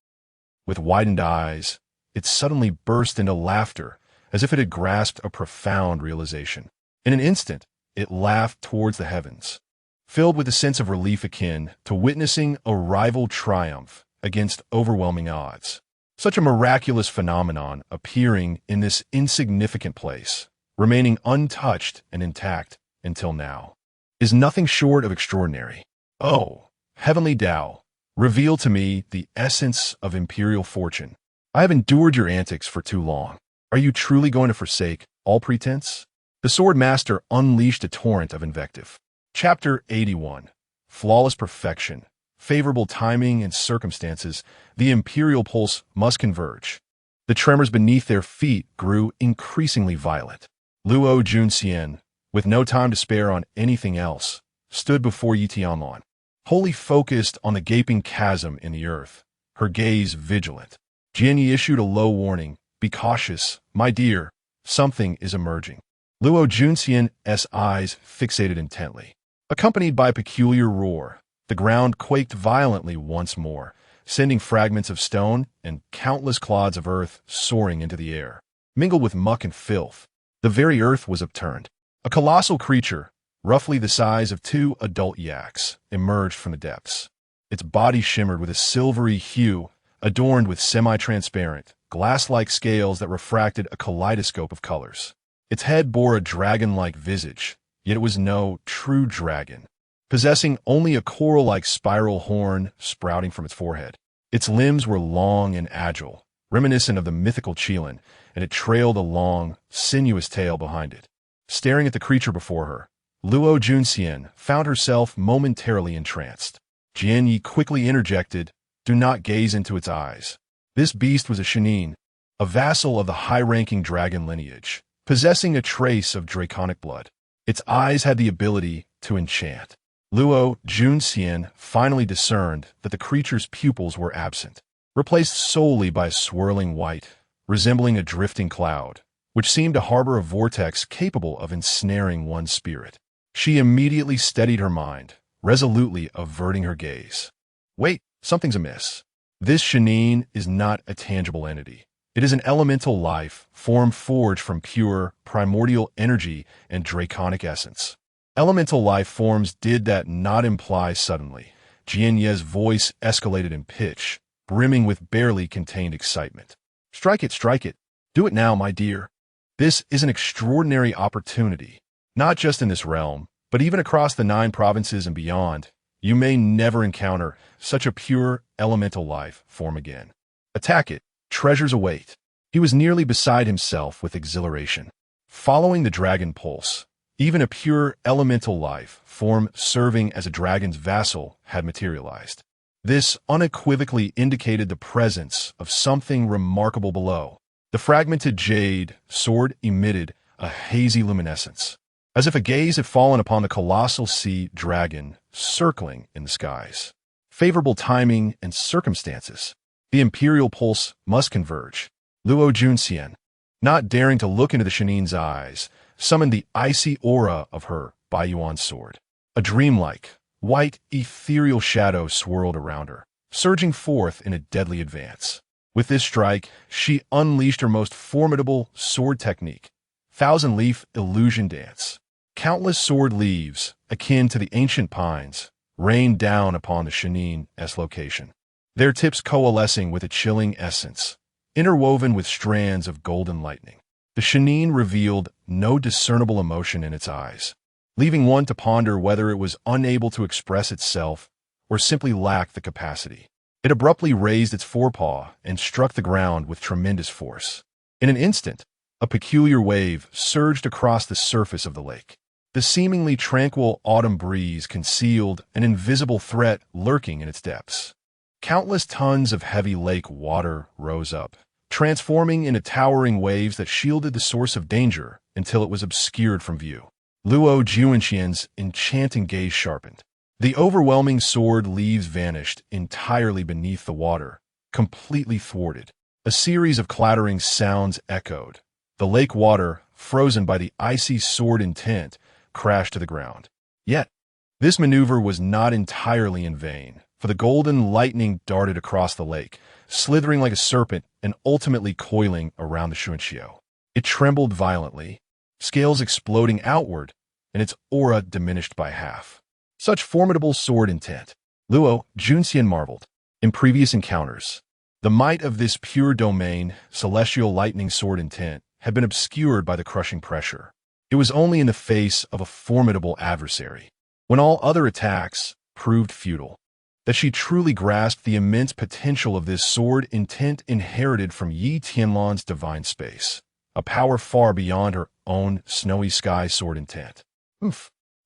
S1: With widened eyes, it suddenly burst into laughter, as if it had grasped a profound realization. In an instant, it laughed towards the heavens, filled with a sense of relief akin to witnessing a rival triumph against overwhelming odds. Such a miraculous phenomenon appearing in this insignificant place, remaining untouched and intact until now, is nothing short of extraordinary. Oh, heavenly Tao, reveal to me the essence of imperial fortune. I have endured your antics for too long. Are you truly going to forsake all pretense? The Swordmaster unleashed a torrent of invective. Chapter 81. Flawless perfection. Favorable timing and circumstances, the imperial pulse must converge. The tremors beneath their feet grew increasingly violent. Luo Juanxian, with no time to spare on anything else, stood before Tianlan, wholly focused on the gaping chasm in the earth, her gaze vigilant. Jianyi issued a low warning. Be cautious, my dear. Something is emerging. Luo Juanxian's eyes fixated intently. Accompanied by a peculiar roar, the ground quaked violently once more, sending fragments of stone and countless clods of earth soaring into the air. Mingled with muck and filth, the very earth was upturned. A colossal creature, roughly the size of 2 adult yaks, emerged from the depths. Its body shimmered with a silvery hue, adorned with semi-transparent, glass-like scales that refracted a kaleidoscope of colors. Its head bore a dragon-like visage, yet it was no true dragon, possessing only a coral-like spiral horn sprouting from its forehead. Its limbs were long and agile, reminiscent of the mythical Tianlan, and it trailed a long, sinuous tail behind it. Staring at the creature before her, Luo Juanxian found herself momentarily entranced. Jianyi quickly interjected, "Do not gaze into its eyes." This beast was a Shanin, a vassal of the high-ranking dragon lineage, possessing a trace of draconic blood. Its eyes had the ability to enchant. Luo Juanxian finally discerned that the creature's pupils were absent, replaced solely by a swirling white, resembling a drifting cloud, which seemed to harbor a vortex capable of ensnaring one's spirit. She immediately steadied her mind, resolutely averting her gaze. Wait, something's amiss. This Shanin is not a tangible entity. It is an elemental life, form forged from pure, primordial energy and draconic essence. Elemental life forms did that not imply suddenly. Jianye's voice escalated in pitch, brimming with barely contained excitement. Strike it, strike it. Do it now, my dear. This is an extraordinary opportunity, not just in this realm, but even across the 9 provinces and beyond. You may never encounter such a pure, elemental life form again. Attack it. Treasures await. He was nearly beside himself with exhilaration. Following the dragon pulse, even a pure, elemental life form serving as a dragon's vassal had materialized. This unequivocally indicated the presence of something remarkable below. The fragmented jade sword emitted a hazy luminescence, as if a gaze had fallen upon the colossal sea dragon circling in the skies. Favorable timing and circumstances. The imperial pulse must converge. Luo Junxian, not daring to look into the Shanin's eyes, summoned the icy aura of her Baiyuan sword. A dreamlike, white, ethereal shadow swirled around her, surging forth in a deadly advance. With this strike, she unleashed her most formidable sword technique, thousand-leaf illusion dance. Countless sword leaves, akin to the ancient pines, rained down upon the Shanin's location, their tips coalescing with a chilling essence, interwoven with strands of golden lightning. The Shanin revealed no discernible emotion in its eyes, leaving one to ponder whether it was unable to express itself or simply lacked the capacity. It abruptly raised its forepaw and struck the ground with tremendous force. In an instant, a peculiar wave surged across the surface of the lake. The seemingly tranquil autumn breeze concealed an invisible threat lurking in its depths. Countless tons of heavy lake water rose up, transforming into towering waves that shielded the source of danger until it was obscured from view. Luo Juanxian's enchanting gaze sharpened. The overwhelming sword leaves vanished entirely beneath the water, completely thwarted. A series of clattering sounds echoed. The lake water, frozen by the icy sword intent, crashed to the ground. Yet, this maneuver was not entirely in vain, for the golden lightning darted across the lake, slithering like a serpent and ultimately coiling around the Xuanxiu. It trembled violently, scales exploding outward, and its aura diminished by half. Such formidable sword intent. Luo Junxian marveled. In previous encounters, the might of this pure domain, celestial lightning sword intent, had been obscured by the crushing pressure. It was only in the face of a formidable adversary, when all other attacks proved futile, that she truly grasped the immense potential of this sword intent inherited from Yi Tianlan's divine space, a power far beyond her own snowy sky sword intent.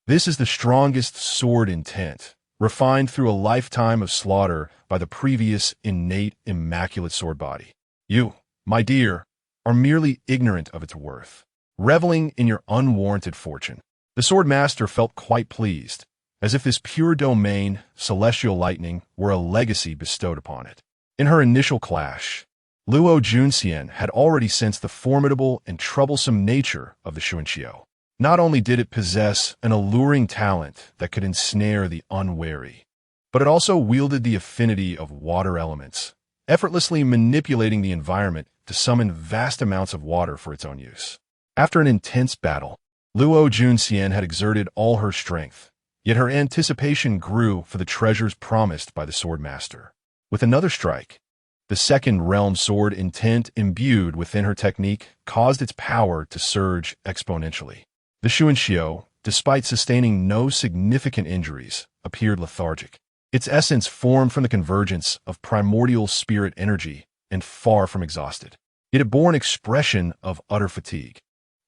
S1: This is the strongest sword intent, refined through a lifetime of slaughter by the previous innate immaculate sword body. You, my dear, are merely ignorant of its worth, reveling in your unwarranted fortune. The sword master felt quite pleased, as if this pure domain, celestial lightning, were a legacy bestowed upon it. In her initial clash, Luo Junxian had already sensed the formidable and troublesome nature of the Xuanxiu. Not only did it possess an alluring talent that could ensnare the unwary, but it also wielded the affinity of water elements, effortlessly manipulating the environment to summon vast amounts of water for its own use. After an intense battle, Luo Junxian had exerted all her strength, yet her anticipation grew for the treasures promised by the sword master. With another strike, the second realm sword intent imbued within her technique caused its power to surge exponentially. The Xuanxiu, despite sustaining no significant injuries, appeared lethargic. Its essence formed from the convergence of primordial spirit energy and far from exhausted. It had borne expression of utter fatigue.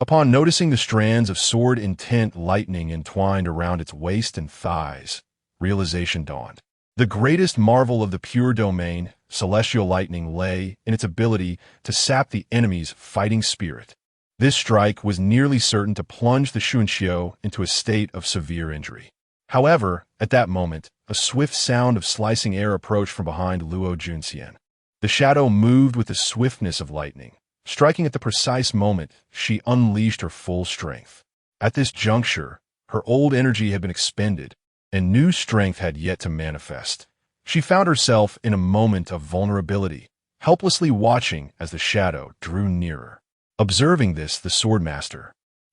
S1: Upon noticing the strands of sword intent lightning entwined around its waist and thighs, realization dawned. The greatest marvel of the pure domain, celestial lightning, lay in its ability to sap the enemy's fighting spirit. This strike was nearly certain to plunge the Xuanxiu into a state of severe injury. However, at that moment, a swift sound of slicing air approached from behind Luo Junxian. The shadow moved with the swiftness of lightning. Striking at the precise moment, she unleashed her full strength. At this juncture, her old energy had been expended, and new strength had yet to manifest. She found herself in a moment of vulnerability, helplessly watching as the shadow drew nearer. Observing this, the swordmaster,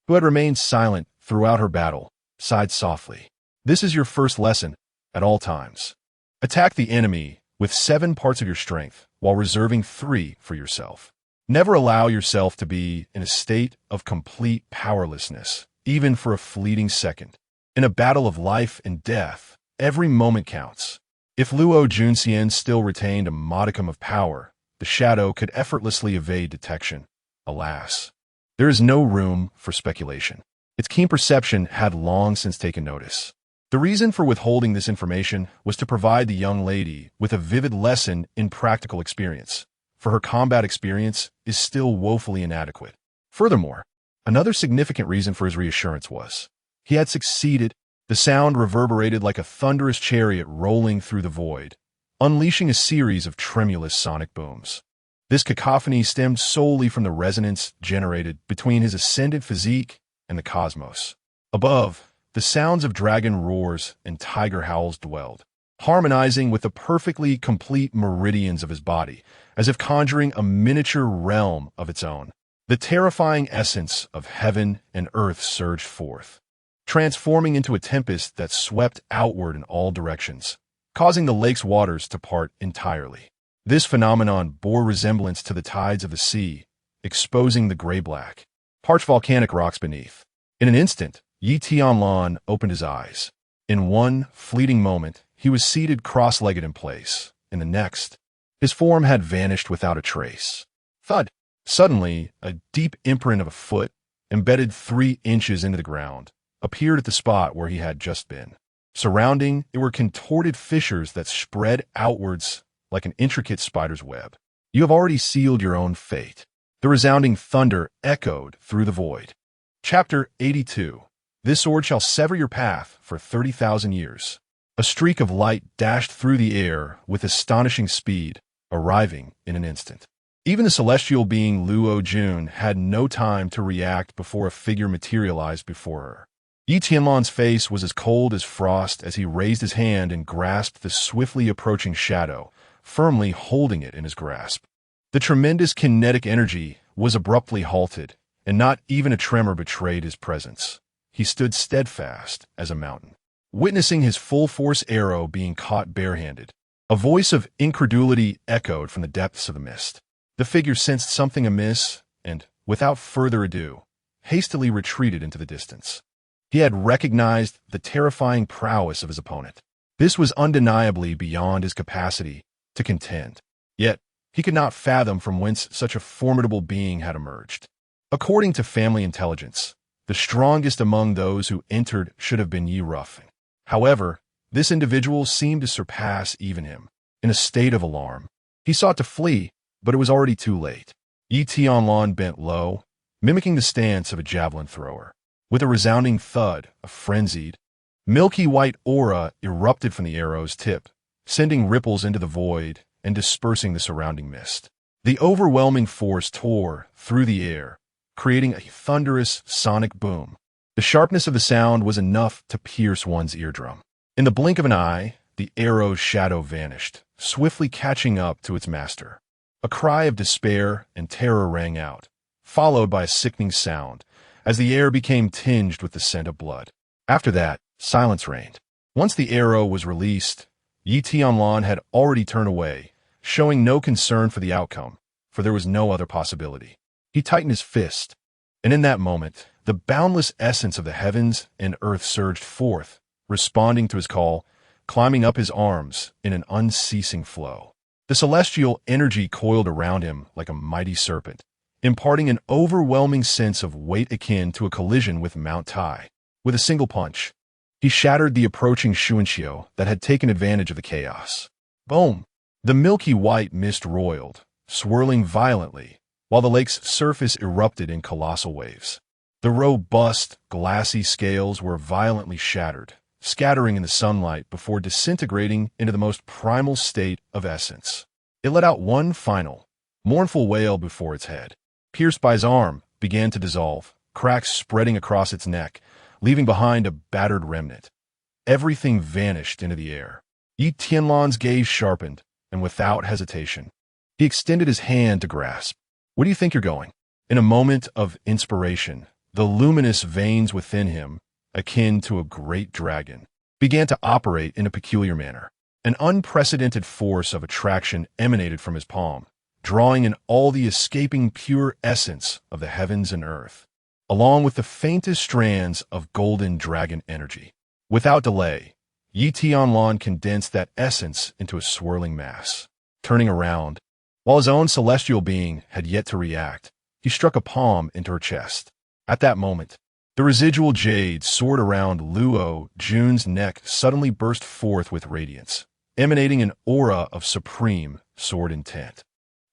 S1: who had remained silent throughout her battle, sighed softly. This is your first lesson at all times. Attack the enemy with 7 parts of your strength while reserving 3 for yourself. Never allow yourself to be in a state of complete powerlessness, even for a fleeting second. In a battle of life and death, every moment counts. If Luo Junxian still retained a modicum of power, the shadow could effortlessly evade detection. Alas, there is no room for speculation. Its keen perception had long since taken notice. The reason for withholding this information was to provide the young lady with a vivid lesson in practical experience, for her combat experience is still woefully inadequate. Furthermore, another significant reason for his reassurance was he had succeeded. The sound reverberated like a thunderous chariot rolling through the void, unleashing a series of tremulous sonic booms. This cacophony stemmed solely from the resonance generated between his ascendant physique and the cosmos. Above, the sounds of dragon roars and tiger howls dwelled, harmonizing with the perfectly complete meridians of his body, as if conjuring a miniature realm of its own. The terrifying essence of heaven and earth surged forth, transforming into a tempest that swept outward in all directions, causing the lake's waters to part entirely. This phenomenon bore resemblance to the tides of the sea, exposing the gray-black, parched volcanic rocks beneath. In an instant, Tianlan opened his eyes. In one fleeting moment, he was seated cross-legged in place. In the next, his form had vanished without a trace. Thud! Suddenly, a deep imprint of a foot, embedded 3 inches into the ground, appeared at the spot where he had just been. Surrounding it were contorted fissures that spread outwards like an intricate spider's web. You have already sealed your own fate. The resounding thunder echoed through the void. Chapter 82. This sword shall sever your path for 30,000 years. A streak of light dashed through the air with astonishing speed, arriving in an instant. Even the celestial being Luo Jun had no time to react before a figure materialized before her. Tianlan's face was as cold as frost as he raised his hand and grasped the swiftly approaching shadow, firmly holding it in his grasp. The tremendous kinetic energy was abruptly halted, and not even a tremor betrayed his presence. He stood steadfast as a mountain, witnessing his full-force arrow being caught barehanded. A voice of incredulity echoed from the depths of the mist. The figure sensed something amiss and, without further ado, hastily retreated into the distance. He had recognized the terrifying prowess of his opponent. This was undeniably beyond his capacity to contend. Yet, he could not fathom from whence such a formidable being had emerged. According to family intelligence, the strongest among those who entered should have been Yi Ruffing. However, this individual seemed to surpass even him. In a state of alarm, he sought to flee, but it was already too late. Tianlan bent low, mimicking the stance of a javelin thrower. With a resounding thud, a frenzied, milky white aura erupted from the arrow's tip, sending ripples into the void and dispersing the surrounding mist. The overwhelming force tore through the air, creating a thunderous sonic boom. The sharpness of the sound was enough to pierce one's eardrum. In the blink of an eye, the arrow's shadow vanished, swiftly catching up to its master. A cry of despair and terror rang out, followed by a sickening sound, as the air became tinged with the scent of blood. After that, silence reigned. Once the arrow was released, Tianlan had already turned away, showing no concern for the outcome, for there was no other possibility. He tightened his fist, and in that moment, the boundless essence of the heavens and earth surged forth, responding to his call, climbing up his arms in an unceasing flow. The celestial energy coiled around him like a mighty serpent, imparting an overwhelming sense of weight akin to a collision with Mount Tai. With a single punch, he shattered the approaching Xuanxiu that had taken advantage of the chaos. Boom! The milky white mist roiled, swirling violently, while the lake's surface erupted in colossal waves. The robust, glassy scales were violently shattered, scattering in the sunlight before disintegrating into the most primal state of essence. It let out one final, mournful wail before its head. Pierced by his arm, began to dissolve, cracks spreading across its neck, leaving behind a battered remnant. Everything vanished into the air. Tianlan's gaze sharpened, and without hesitation, He extended his hand to grasp. Where do you think you're going? In a moment of inspiration, the luminous veins within him, akin to a great dragon, began to operate in a peculiar manner. An unprecedented force of attraction emanated from his palm, drawing in all the escaping pure essence of the heavens and earth, along with the faintest strands of golden dragon energy. Without delay, Tianlan condensed that essence into a swirling mass. Turning around, while his own celestial being had yet to react, he struck a palm into her chest. At that moment, the residual jade soared around Luo Jun's neck suddenly burst forth with radiance, emanating an aura of supreme sword intent.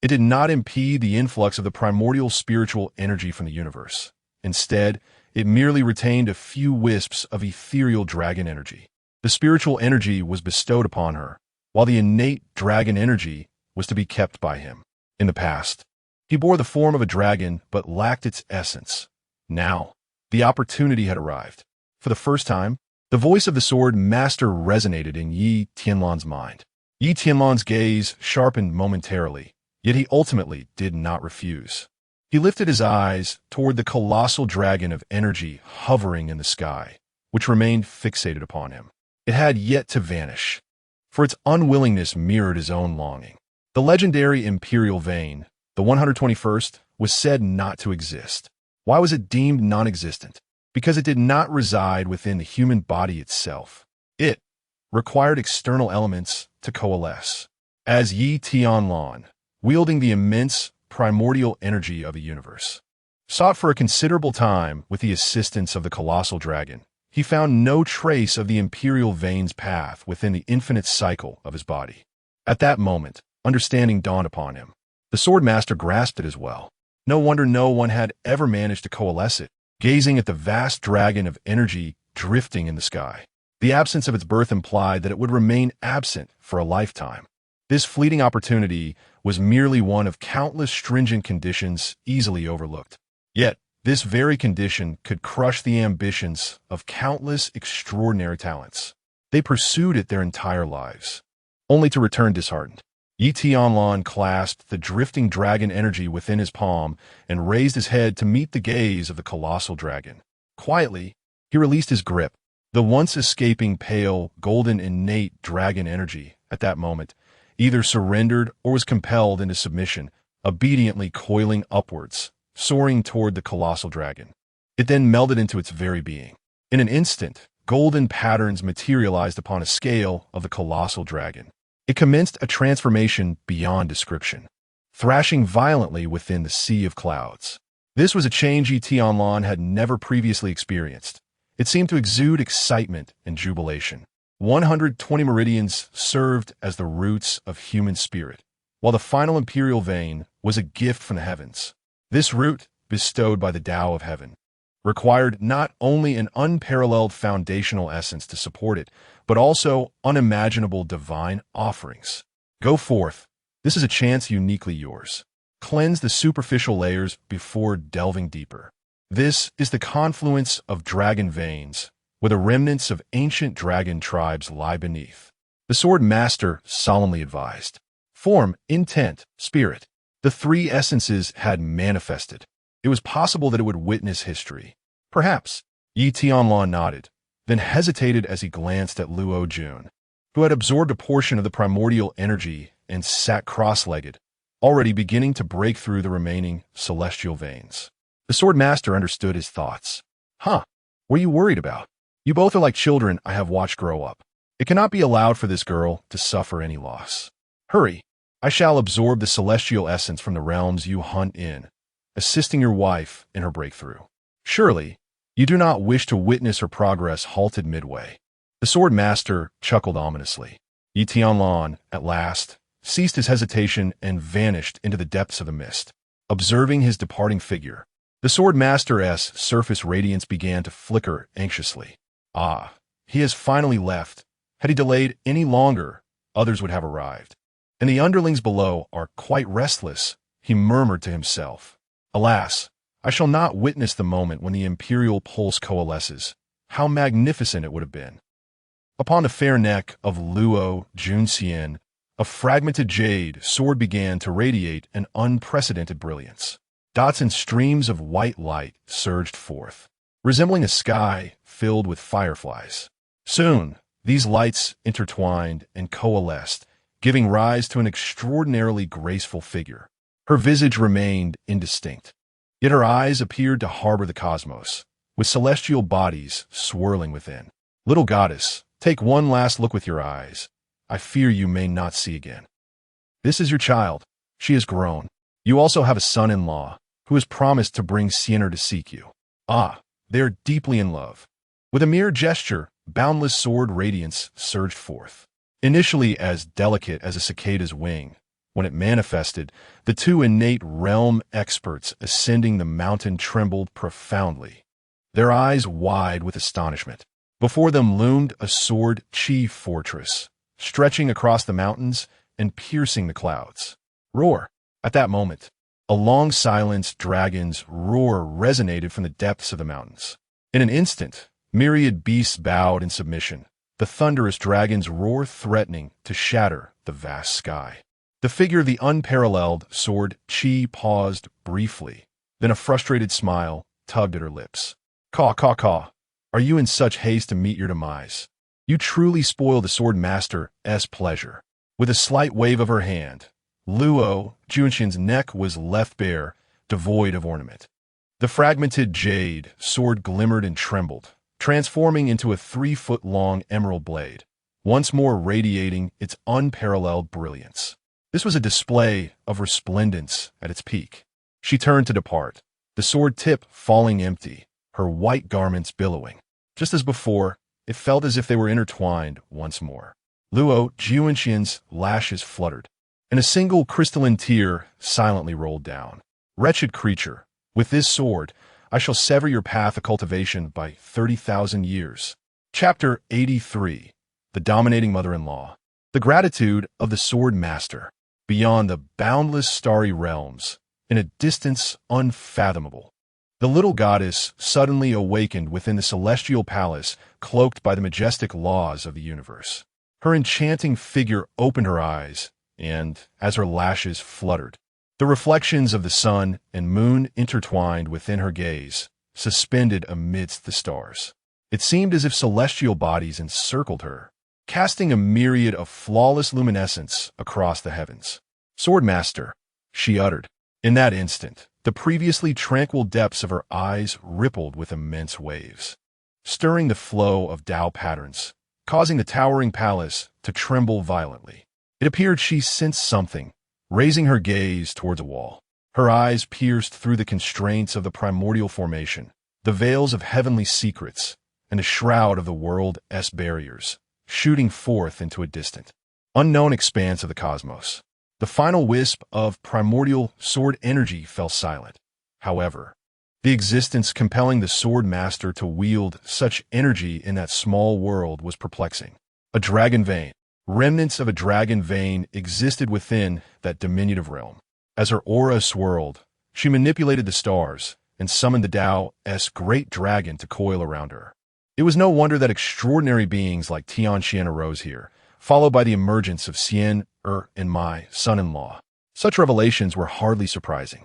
S1: It did not impede the influx of the primordial spiritual energy from the universe. Instead, it merely retained a few wisps of ethereal dragon energy. The spiritual energy was bestowed upon her, while the innate dragon energy was to be kept by him. In the past, he bore the form of a dragon but lacked its essence. Now, the opportunity had arrived. For the first time, the voice of the sword master resonated in Tianlan's mind. Tianlan's gaze sharpened momentarily, yet he ultimately did not refuse. He lifted his eyes toward the colossal dragon of energy hovering in the sky, which remained fixated upon him. It had yet to vanish, for its unwillingness mirrored his own longing. The legendary imperial vein, the 121st, was said not to exist. Why was it deemed non-existent? Because it did not reside within the human body itself. It required external elements to coalesce. As Tianlan, wielding the immense primordial energy of the universe, sought for a considerable time with the assistance of the colossal dragon, he found no trace of the imperial vein's path within the infinite cycle of his body. At that moment, understanding dawned upon him. The swordmaster grasped it as well. No wonder no one had ever managed to coalesce it, gazing at the vast dragon of energy drifting in the sky. The absence of its birth implied that it would remain absent for a lifetime. This fleeting opportunity was merely one of countless stringent conditions easily overlooked. Yet, this very condition could crush the ambitions of countless extraordinary talents. They pursued it their entire lives, only to return disheartened. Tianlan clasped the drifting dragon energy within his palm and raised his head to meet the gaze of the colossal dragon. Quietly, he released his grip. The once escaping pale, golden innate dragon energy, at that moment, either surrendered or was compelled into submission, obediently coiling upwards, soaring toward the colossal dragon. It then melded into its very being. In an instant, golden patterns materialized upon a scale of the colossal dragon. It commenced a transformation beyond description, thrashing violently within the sea of clouds. This was a change Tianlan had never previously experienced. It seemed to exude excitement and jubilation. 120 meridians served as the roots of human spirit, while the final imperial vein was a gift from the heavens. This root, bestowed by the Tao of Heaven, required not only an unparalleled foundational essence to support it, but also unimaginable divine offerings. Go forth. This is a chance uniquely yours. Cleanse the superficial layers before delving deeper. This is the confluence of dragon veins, where the remnants of ancient dragon tribes lie beneath. The sword master solemnly advised. Form, intent, spirit. The three essences had manifested. It was possible that it would witness history. Perhaps. Tianlan nodded, then hesitated as he glanced at Luo Jun, who had absorbed a portion of the primordial energy and sat cross-legged, already beginning to break through the remaining celestial veins. The sword master understood his thoughts. What are you worried about? You both are like children I have watched grow up. It cannot be allowed for this girl to suffer any loss. Hurry. I shall absorb the celestial essence from the realms you hunt in, assisting your wife in her breakthrough. Surely, you do not wish to witness her progress halted midway. The sword master chuckled ominously. Tianlan, at last, ceased his hesitation and vanished into the depths of the mist. Observing his departing figure, the sword master's surface radiance began to flicker anxiously. He has finally left. Had he delayed any longer, others would have arrived. And the underlings below are quite restless, he murmured to himself. Alas, I shall not witness the moment when the imperial pulse coalesces. How magnificent it would have been. Upon the fair neck of Luo Junxian A fragmented jade sword began to radiate an unprecedented brilliance. Dots and streams of white light surged forth, resembling a sky filled with fireflies. Soon, these lights intertwined and coalesced, giving rise to an extraordinarily graceful figure. Her visage remained indistinct, yet her eyes appeared to harbor the cosmos, with celestial bodies swirling within. Little goddess, take one last look with your eyes. I fear you may not see again. This is your child. She has grown. You also have a son-in-law, who has promised to bring Sienna to seek you. Ah, they are deeply in love. With a mere gesture, boundless sword radiance surged forth. Initially as delicate as a cicada's wing, when it manifested, the two innate realm experts ascending the mountain trembled profoundly, their eyes wide with astonishment. Before them loomed a sword chi fortress, stretching across the mountains and piercing the clouds. Roar! At that moment, a long-silenced dragon's roar resonated from the depths of the mountains. In an instant, myriad beasts bowed in submission, the thunderous dragon's roar threatening to shatter the vast sky. The figure of the unparalleled sword chi paused briefly, then a frustrated smile tugged at her lips. Caw, caw, caw. Are you in such haste to meet your demise? You truly spoil the sword master's pleasure. With a slight wave of her hand, Luo Junxian's neck was left bare, devoid of ornament. The fragmented jade sword glimmered and trembled, transforming into a 3-foot-long emerald blade, once more radiating its unparalleled brilliance. This was a display of resplendence at its peak. She turned to depart, the sword tip falling empty, her white garments billowing. Just as before, it felt as if they were intertwined once more. Luo Junxian's lashes fluttered, and a single crystalline tear silently rolled down. Wretched creature, with this sword, I shall sever your path of cultivation by 30,000 years. Chapter 83. The Dominating Mother-in-Law. The gratitude of the sword master, beyond the boundless starry realms, in a distance unfathomable. The little goddess suddenly awakened within the celestial palace, cloaked by the majestic laws of the universe. Her enchanting figure opened her eyes, and, as her lashes fluttered, the reflections of the sun and moon intertwined within her gaze, suspended amidst the stars. It seemed as if celestial bodies encircled her, casting a myriad of flawless luminescence across the heavens. Swordmaster, she uttered. In that instant, the previously tranquil depths of her eyes rippled with immense waves, stirring the flow of Tao patterns, causing the towering palace to tremble violently. It appeared she sensed something, raising her gaze towards a wall. Her eyes pierced through the constraints of the primordial formation, the veils of heavenly secrets, and a shroud of the world's barriers, shooting forth into a distant, unknown expanse of the cosmos. The final wisp of primordial sword energy fell silent. However, the existence compelling the sword master to wield such energy in that small world was perplexing. A dragon vein, remnants of a dragon vein existed within that diminutive realm. As her aura swirled, she manipulated the stars and summoned the Tao's great dragon to coil around her. It was no wonder that extraordinary beings like Tianlan arose here, followed by the emergence of Xian and my son-in-law. Such revelations were hardly surprising.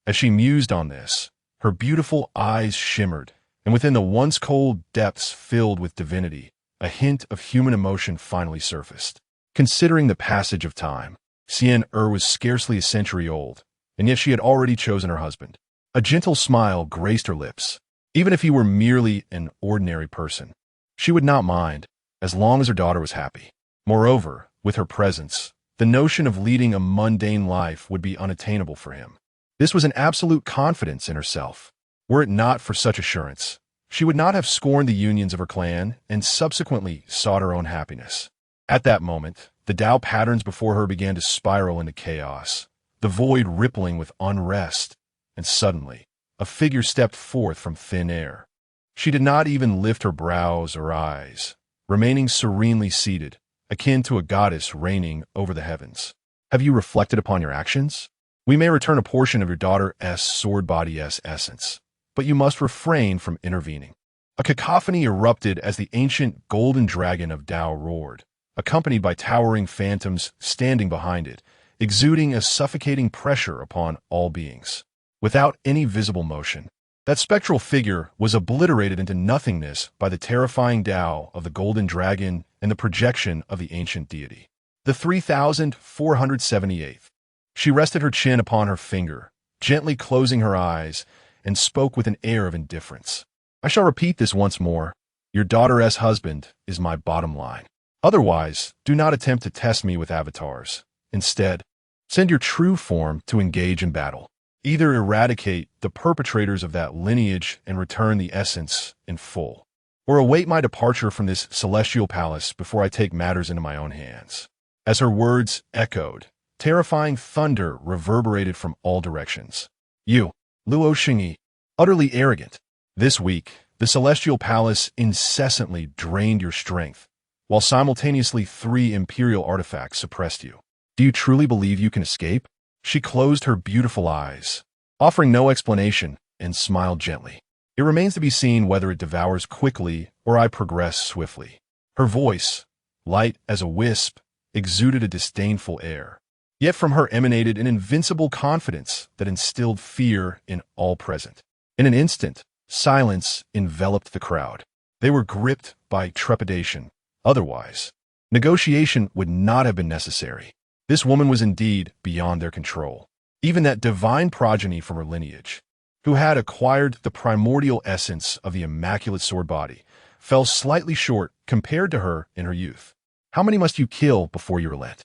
S1: As she mused on this, her beautiful eyes shimmered, and within the once cold depths filled with divinity, a hint of human emotion finally surfaced. Considering the passage of time, Xian was scarcely a century old, and yet she had already chosen her husband. A gentle smile graced her lips. Even if he were merely an ordinary person, she would not mind, as long as her daughter was happy. Moreover, with her presence, the notion of leading a mundane life would be unattainable for him. This was an absolute confidence in herself. Were it not for such assurance, she would not have scorned the unions of her clan and subsequently sought her own happiness. At that moment, the Tao patterns before her began to spiral into chaos, the void rippling with unrest, and suddenly, a figure stepped forth from thin air. She did not even lift her brows or eyes, remaining serenely seated, akin to a goddess reigning over the heavens. Have you reflected upon your actions? We may return a portion of your daughter's sword body's essence, but you must refrain from intervening. A cacophony erupted as the ancient golden dragon of Tao roared, accompanied by towering phantoms standing behind it, exuding a suffocating pressure upon all beings. Without any visible motion, that spectral figure was obliterated into nothingness by the terrifying Tao of the golden dragon and the projection of the ancient deity. The 3478th. She rested her chin upon her finger, gently closing her eyes, and spoke with an air of indifference. I shall repeat this once more. Your daughter's husband is my bottom line. Otherwise, do not attempt to test me with avatars. Instead, send your true form to engage in battle. Either eradicate the perpetrators of that lineage and return the essence in full, or await my departure from this celestial palace before I take matters into my own hands. As her words echoed, terrifying thunder reverberated from all directions. You, Luo Xingyi, utterly arrogant. This week, the celestial palace incessantly drained your strength, while simultaneously 3 imperial artifacts suppressed you. Do you truly believe you can escape? She closed her beautiful eyes, offering no explanation, and smiled gently. It remains to be seen whether it devours quickly or I progress swiftly. Her voice, light as a wisp, exuded a disdainful air. Yet from her emanated an invincible confidence that instilled fear in all present. In an instant, silence enveloped the crowd. They were gripped by trepidation. Otherwise, negotiation would not have been necessary. This woman was indeed beyond their control. Even that divine progeny from her lineage, who had acquired the primordial essence of the immaculate sword body, fell slightly short compared to her in her youth. How many must you kill before you relent?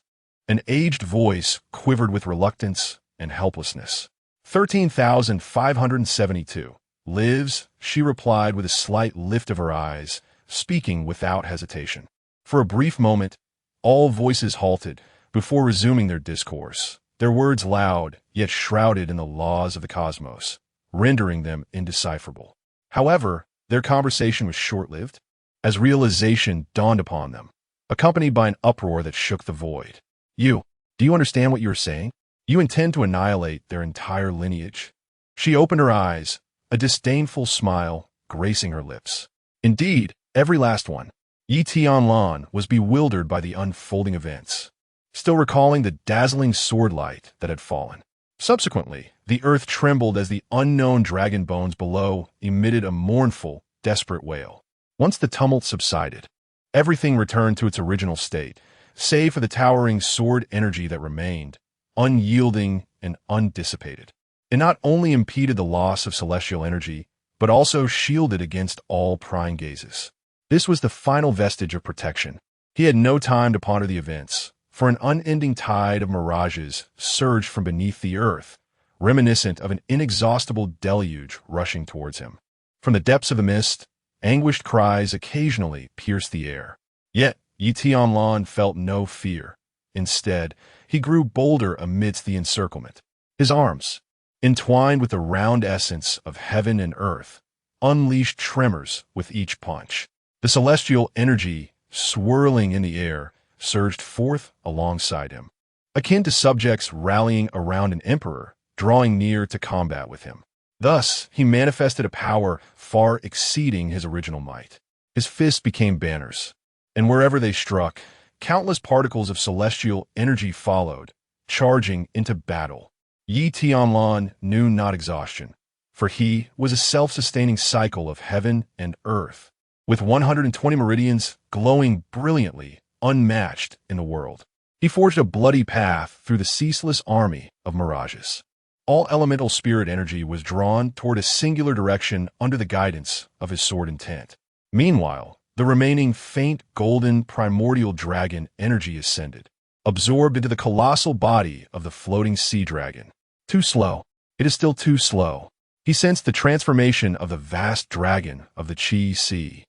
S1: An aged voice quivered with reluctance and helplessness. 13,572. Lives, she replied with a slight lift of her eyes, speaking without hesitation. For a brief moment, all voices halted before resuming their discourse, their words loud, yet shrouded in the laws of the cosmos, rendering them indecipherable. However, their conversation was short-lived, as realization dawned upon them, accompanied by an uproar that shook the void. Do you understand what you are saying? You intend to annihilate their entire lineage? She opened her eyes, a disdainful smile gracing her lips. Indeed, every last one. Tianlan was bewildered by the unfolding events, still recalling the dazzling sword light that had fallen. Subsequently, the earth trembled as the unknown dragon bones below emitted a mournful, desperate wail. Once the tumult subsided, everything returned to its original state, save for the towering sword energy that remained, unyielding and undissipated. It not only impeded the loss of celestial energy, but also shielded against all prying gazes. This was the final vestige of protection. He had no time to ponder the events, for an unending tide of mirages surged from beneath the earth, reminiscent of an inexhaustible deluge rushing towards him. From the depths of the mist, anguished cries occasionally pierced the air. Yet, Tianlan felt no fear. Instead, he grew bolder amidst the encirclement. His arms, entwined with the round essence of heaven and earth, unleashed tremors with each punch. The celestial energy, swirling in the air, surged forth alongside him, akin to subjects rallying around an emperor, drawing near to combat with him. Thus, he manifested a power far exceeding his original might. His fists became banners, and wherever they struck, countless particles of celestial energy followed, charging into battle. Tianlan knew not exhaustion, for he was a self-sustaining cycle of heaven and earth, with 120 meridians glowing brilliantly, unmatched in the world. He forged a bloody path through the ceaseless army of mirages. All elemental spirit energy was drawn toward a singular direction under the guidance of his sword intent. Meanwhile, the remaining faint golden primordial dragon energy ascended, absorbed into the colossal body of the floating sea dragon. Too slow. It is still too slow. He sensed the transformation of the vast dragon of the Qi Sea,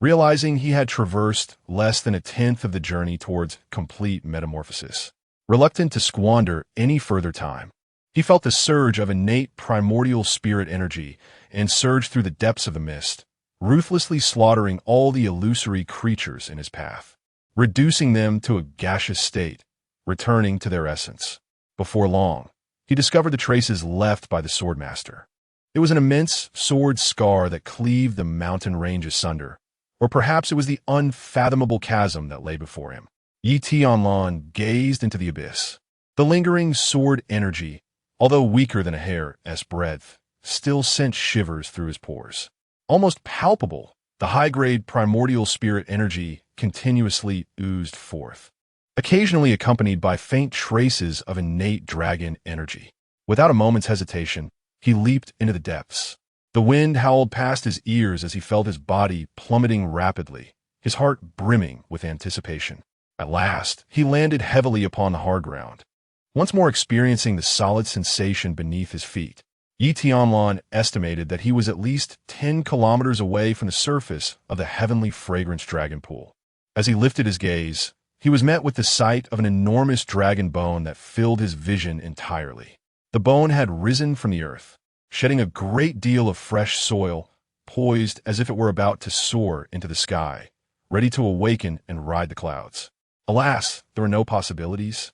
S1: realizing he had traversed less than a tenth of the journey towards complete metamorphosis. Reluctant to squander any further time, he felt the surge of innate primordial spirit energy and surged through the depths of the mist, ruthlessly slaughtering all the illusory creatures in his path, reducing them to a gaseous state, returning to their essence. Before long, he discovered the traces left by the swordmaster. It was an immense sword scar that cleaved the mountain range asunder, or perhaps it was the unfathomable chasm that lay before him. Yi Tianlan gazed into the abyss. The lingering sword energy, although weaker than a hair's breadth, still sent shivers through his pores. Almost palpable, the high-grade primordial spirit energy continuously oozed forth, occasionally accompanied by faint traces of innate dragon energy. Without a moment's hesitation, he leaped into the depths. The wind howled past his ears as he felt his body plummeting rapidly, his heart brimming with anticipation. At last, he landed heavily upon the hard ground, once more experiencing the solid sensation beneath his feet. Yi Tianlan estimated that he was at least 10 kilometers away from the surface of the heavenly fragrance dragon pool. As he lifted his gaze, he was met with the sight of an enormous dragon bone that filled his vision entirely. The bone had risen from the earth, shedding a great deal of fresh soil, poised as if it were about to soar into the sky, ready to awaken and ride the clouds. Alas, there were no possibilities.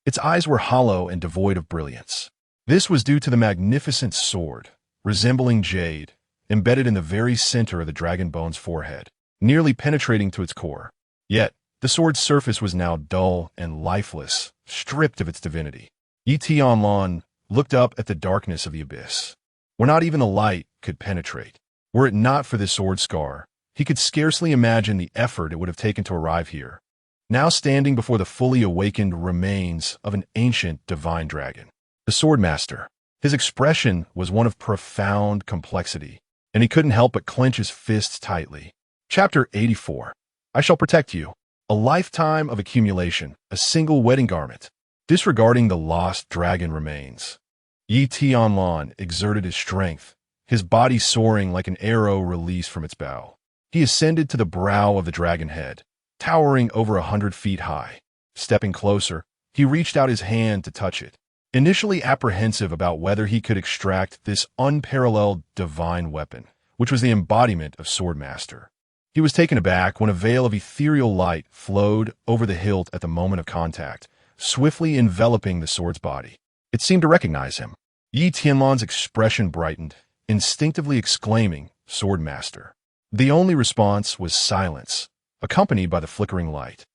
S1: Its eyes were hollow and devoid of brilliance. This was due to the magnificent sword, resembling jade, embedded in the very center of the dragon bone's forehead, nearly penetrating to its core. Yet, the sword's surface was now dull and lifeless, stripped of its divinity. Yi Tianlan looked up at the darkness of the abyss, where not even the light could penetrate. Were it not for this sword scar, he could scarcely imagine the effort it would have taken to arrive here, now standing before the fully awakened remains of an ancient divine dragon. The swordmaster. His expression was one of profound complexity, and he couldn't help but clench his fists tightly. Chapter 84. I shall protect you. A lifetime of accumulation, a single wedding garment. Disregarding the lost dragon remains, Yi Tianlan exerted his strength, his body soaring like an arrow released from its bow. He ascended to the brow of the dragon head, towering over 100 feet high. Stepping closer, he reached out his hand to touch it, initially apprehensive about whether he could extract this unparalleled divine weapon, which was the embodiment of Swordmaster. He was taken aback when a veil of ethereal light flowed over the hilt at the moment of contact, swiftly enveloping the sword's body. It seemed to recognize him. Yi Tianlan's expression brightened, instinctively exclaiming, "Swordmaster." The only response was silence, accompanied by the flickering light,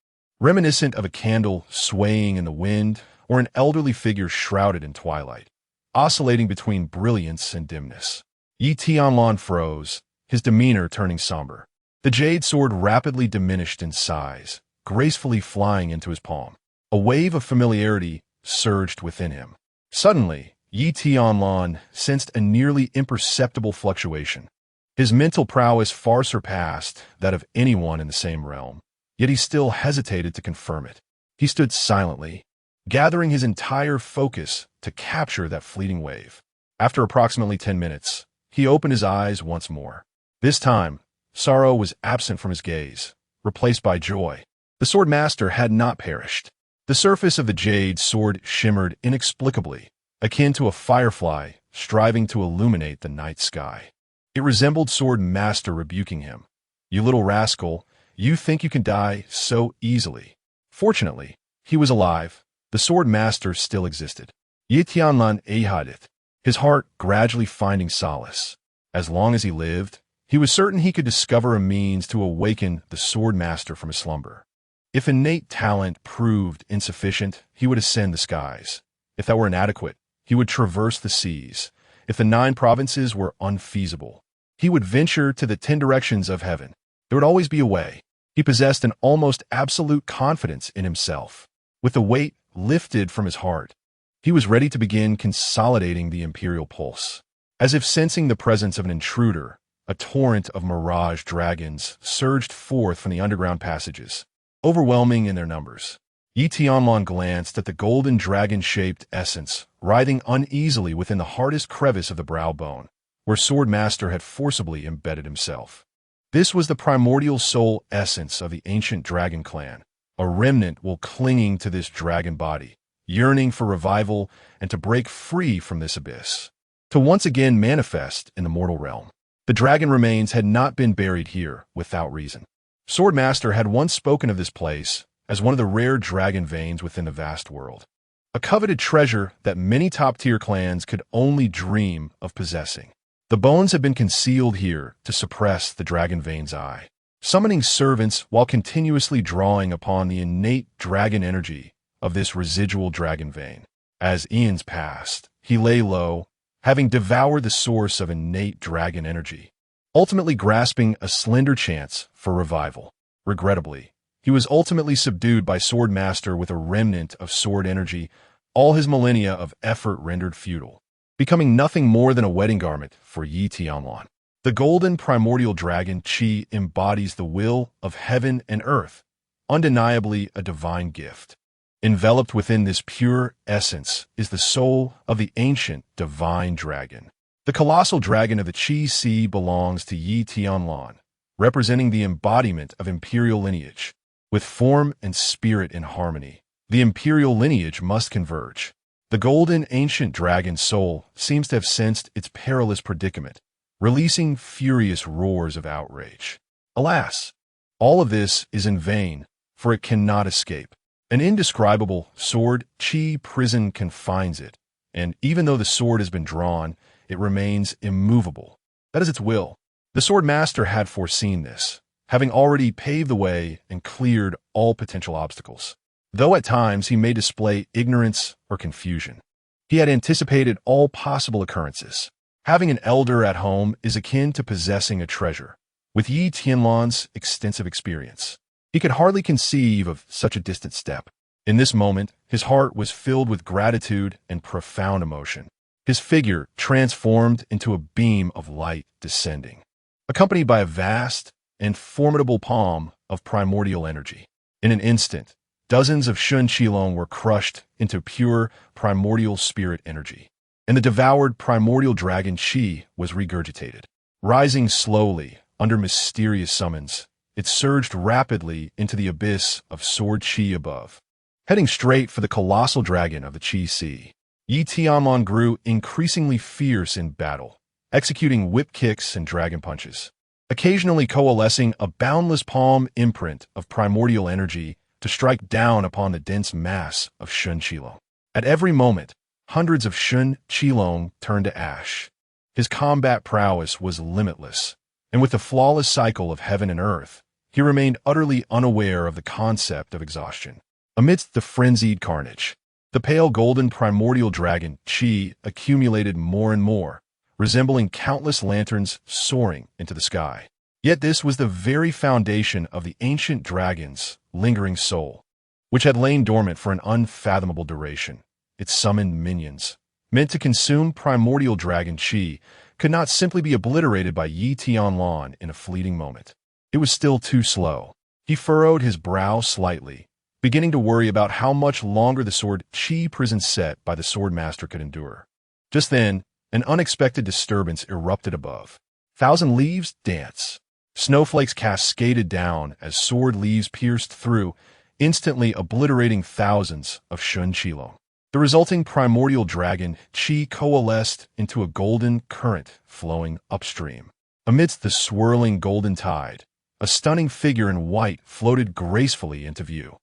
S1: reminiscent of a candle swaying in the wind or an elderly figure shrouded in twilight, oscillating between brilliance and dimness. Yi Tianlan froze, his demeanor turning somber. The jade sword rapidly diminished in size, gracefully flying into his palm. A wave of familiarity surged within him. Suddenly, Yi Tianlan sensed a nearly imperceptible fluctuation. His mental prowess far surpassed that of anyone in the same realm, yet he still hesitated to confirm it. He stood silently, gathering his entire focus to capture that fleeting wave. After approximately 10 minutes, he opened his eyes once more. This time, sorrow was absent from his gaze, replaced by joy. The swordmaster had not perished. The surface of the jade sword shimmered inexplicably, akin to a firefly striving to illuminate the night sky. It resembled Swordmaster rebuking him. "You little rascal, you think you can die so easily." Fortunately, he was alive. The Swordmaster still existed. Yi Tianlan eyed, his heart gradually finding solace. As long as he lived, he was certain he could discover a means to awaken the Swordmaster from his slumber. If innate talent proved insufficient, he would ascend the skies. If that were inadequate, he would traverse the seas. If the 9 provinces were unfeasible, he would venture to the 10 directions of heaven. There would always be a way. He possessed an almost absolute confidence in himself. With the weight lifted from his heart, he was ready to begin consolidating the imperial pulse. As if sensing the presence of an intruder, a torrent of mirage dragons surged forth from the underground passages, overwhelming in their numbers. Yi Tianlan glanced at the golden dragon-shaped essence writhing uneasily within the hardest crevice of the brow bone, where Swordmaster had forcibly embedded himself. This was the primordial soul essence of the ancient dragon clan, a remnant while clinging to this dragon body, yearning for revival and to break free from this abyss, to once again manifest in the mortal realm. The dragon remains had not been buried here without reason. Swordmaster had once spoken of this place as one of the rare dragon veins within the vast world, a coveted treasure that many top-tier clans could only dream of possessing. The bones had been concealed here to suppress the dragon vein's eye. summoning servants while continuously drawing upon the innate dragon energy of this residual dragon vein. As eons passed, he lay low, having devoured the source of innate dragon energy, ultimately grasping a slender chance for revival. Regrettably, he was ultimately subdued by Swordmaster with a remnant of sword energy, all his millennia of effort rendered futile, becoming nothing more than a wedding garment for Yi Tianlan. The golden primordial dragon Qi embodies the will of heaven and earth, undeniably a divine gift. Enveloped within this pure essence is the soul of the ancient divine dragon. The colossal dragon of the Qi Sea belongs to Yi Tianlan, representing the embodiment of imperial lineage. With form and spirit in harmony, the imperial lineage must converge. The golden ancient dragon soul seems to have sensed its perilous predicament, releasing furious roars of outrage. Alas, all of this is in vain, for it cannot escape. An indescribable sword Qi prison confines it, and even though the sword has been drawn, it remains immovable. That is its will. The Swordmaster had foreseen this, having already paved the way and cleared all potential obstacles. Though at times he may display ignorance or confusion, he had anticipated all possible occurrences. Having an elder at home is akin to possessing a treasure. With Yi Tianlan's extensive experience, he could hardly conceive of such a distant step. In this moment, his heart was filled with gratitude and profound emotion. His figure transformed into a beam of light descending, accompanied by a vast and formidable palm of primordial energy. In an instant, dozens of Shun Qilong were crushed into pure primordial spirit energy, and the devoured primordial dragon Qi was regurgitated. Rising slowly under mysterious summons, it surged rapidly into the abyss of sword Qi above. Heading straight for the colossal dragon of the Qi Sea, Yi Tianlan grew increasingly fierce in battle, executing whip kicks and dragon punches, occasionally coalescing a boundless palm imprint of primordial energy to strike down upon the dense mass of Shun Qilong. At every moment, hundreds of Shun Qilong turned to ash. His combat prowess was limitless, and with the flawless cycle of heaven and earth, he remained utterly unaware of the concept of exhaustion. Amidst the frenzied carnage, the pale golden primordial dragon Qi accumulated more and more, resembling countless lanterns soaring into the sky. Yet this was the very foundation of the ancient dragon's lingering soul, which had lain dormant for an unfathomable duration. Its summoned minions, meant to consume primordial dragon Qi, could not simply be obliterated by Yi Tianlan in a fleeting moment. It was still too slow. He furrowed his brow slightly, beginning to worry about how much longer the sword Qi prison set by the Swordmaster could endure. Just then, an unexpected disturbance erupted above. Thousand leaves dance. Snowflakes cascaded down as sword leaves pierced through, instantly obliterating thousands of Shun Qilong. The resulting primordial dragon Qi coalesced into a golden current flowing upstream. Amidst the swirling golden tide, a stunning figure in white floated gracefully into view.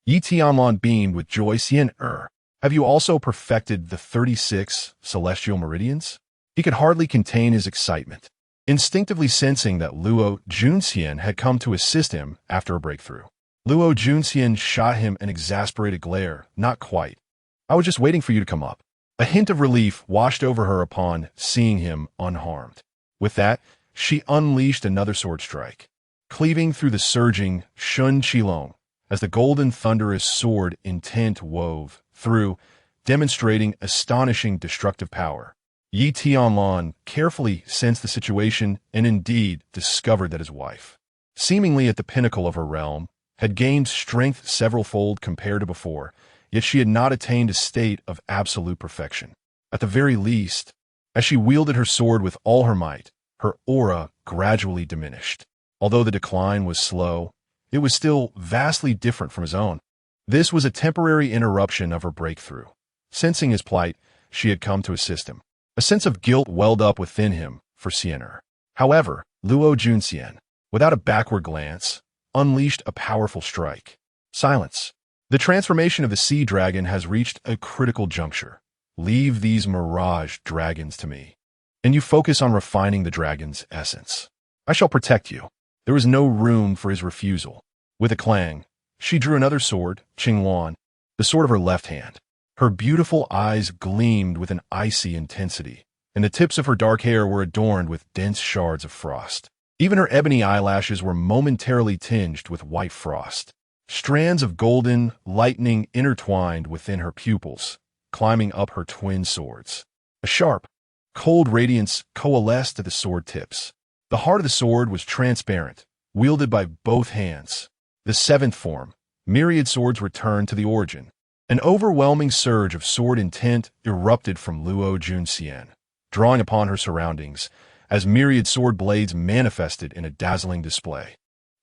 S1: Yi Tianlan beamed with joy. Have you also perfected the 36 celestial meridians? He could hardly contain his excitement, instinctively sensing that Luo Junxian had come to assist him after a breakthrough. Luo Junxian shot him an exasperated glare. Not quite. I was just waiting for you to come up. A hint of relief washed over her upon seeing him unharmed. With that, she unleashed another sword strike, cleaving through the surging Shun Qilong as the golden thunderous sword intent wove through, demonstrating astonishing destructive power. Yi Tianlan carefully sensed the situation and indeed discovered that his wife, seemingly at the pinnacle of her realm, had gained strength several-fold compared to before, yet she had not attained a state of absolute perfection. At the very least, as she wielded her sword with all her might, her aura gradually diminished. Although the decline was slow, it was still vastly different from his own. This was a temporary interruption of her breakthrough. Sensing his plight, she had come to assist him. A sense of guilt welled up within him for seeing her. However, Luo Junxian, without a backward glance, unleashed a powerful strike. Silence. The transformation of the sea dragon has reached a critical juncture. Leave these mirage dragons to me, and you focus on refining the dragon's essence. I shall protect you. There was no room for his refusal. With a clang, she drew another sword, Qinglan, the sword of her left hand. Her beautiful eyes gleamed with an icy intensity, and the tips of her dark hair were adorned with dense shards of frost. Even her ebony eyelashes were momentarily tinged with white frost. Strands of golden lightning intertwined within her pupils, climbing up her twin swords. A sharp, cold radiance coalesced at the sword tips. The heart of the sword was transparent, wielded by both hands. The seventh form, myriad swords returned to the origin. An overwhelming surge of sword intent erupted from Luo Junxian, drawing upon her surroundings, as myriad sword blades manifested in a dazzling display.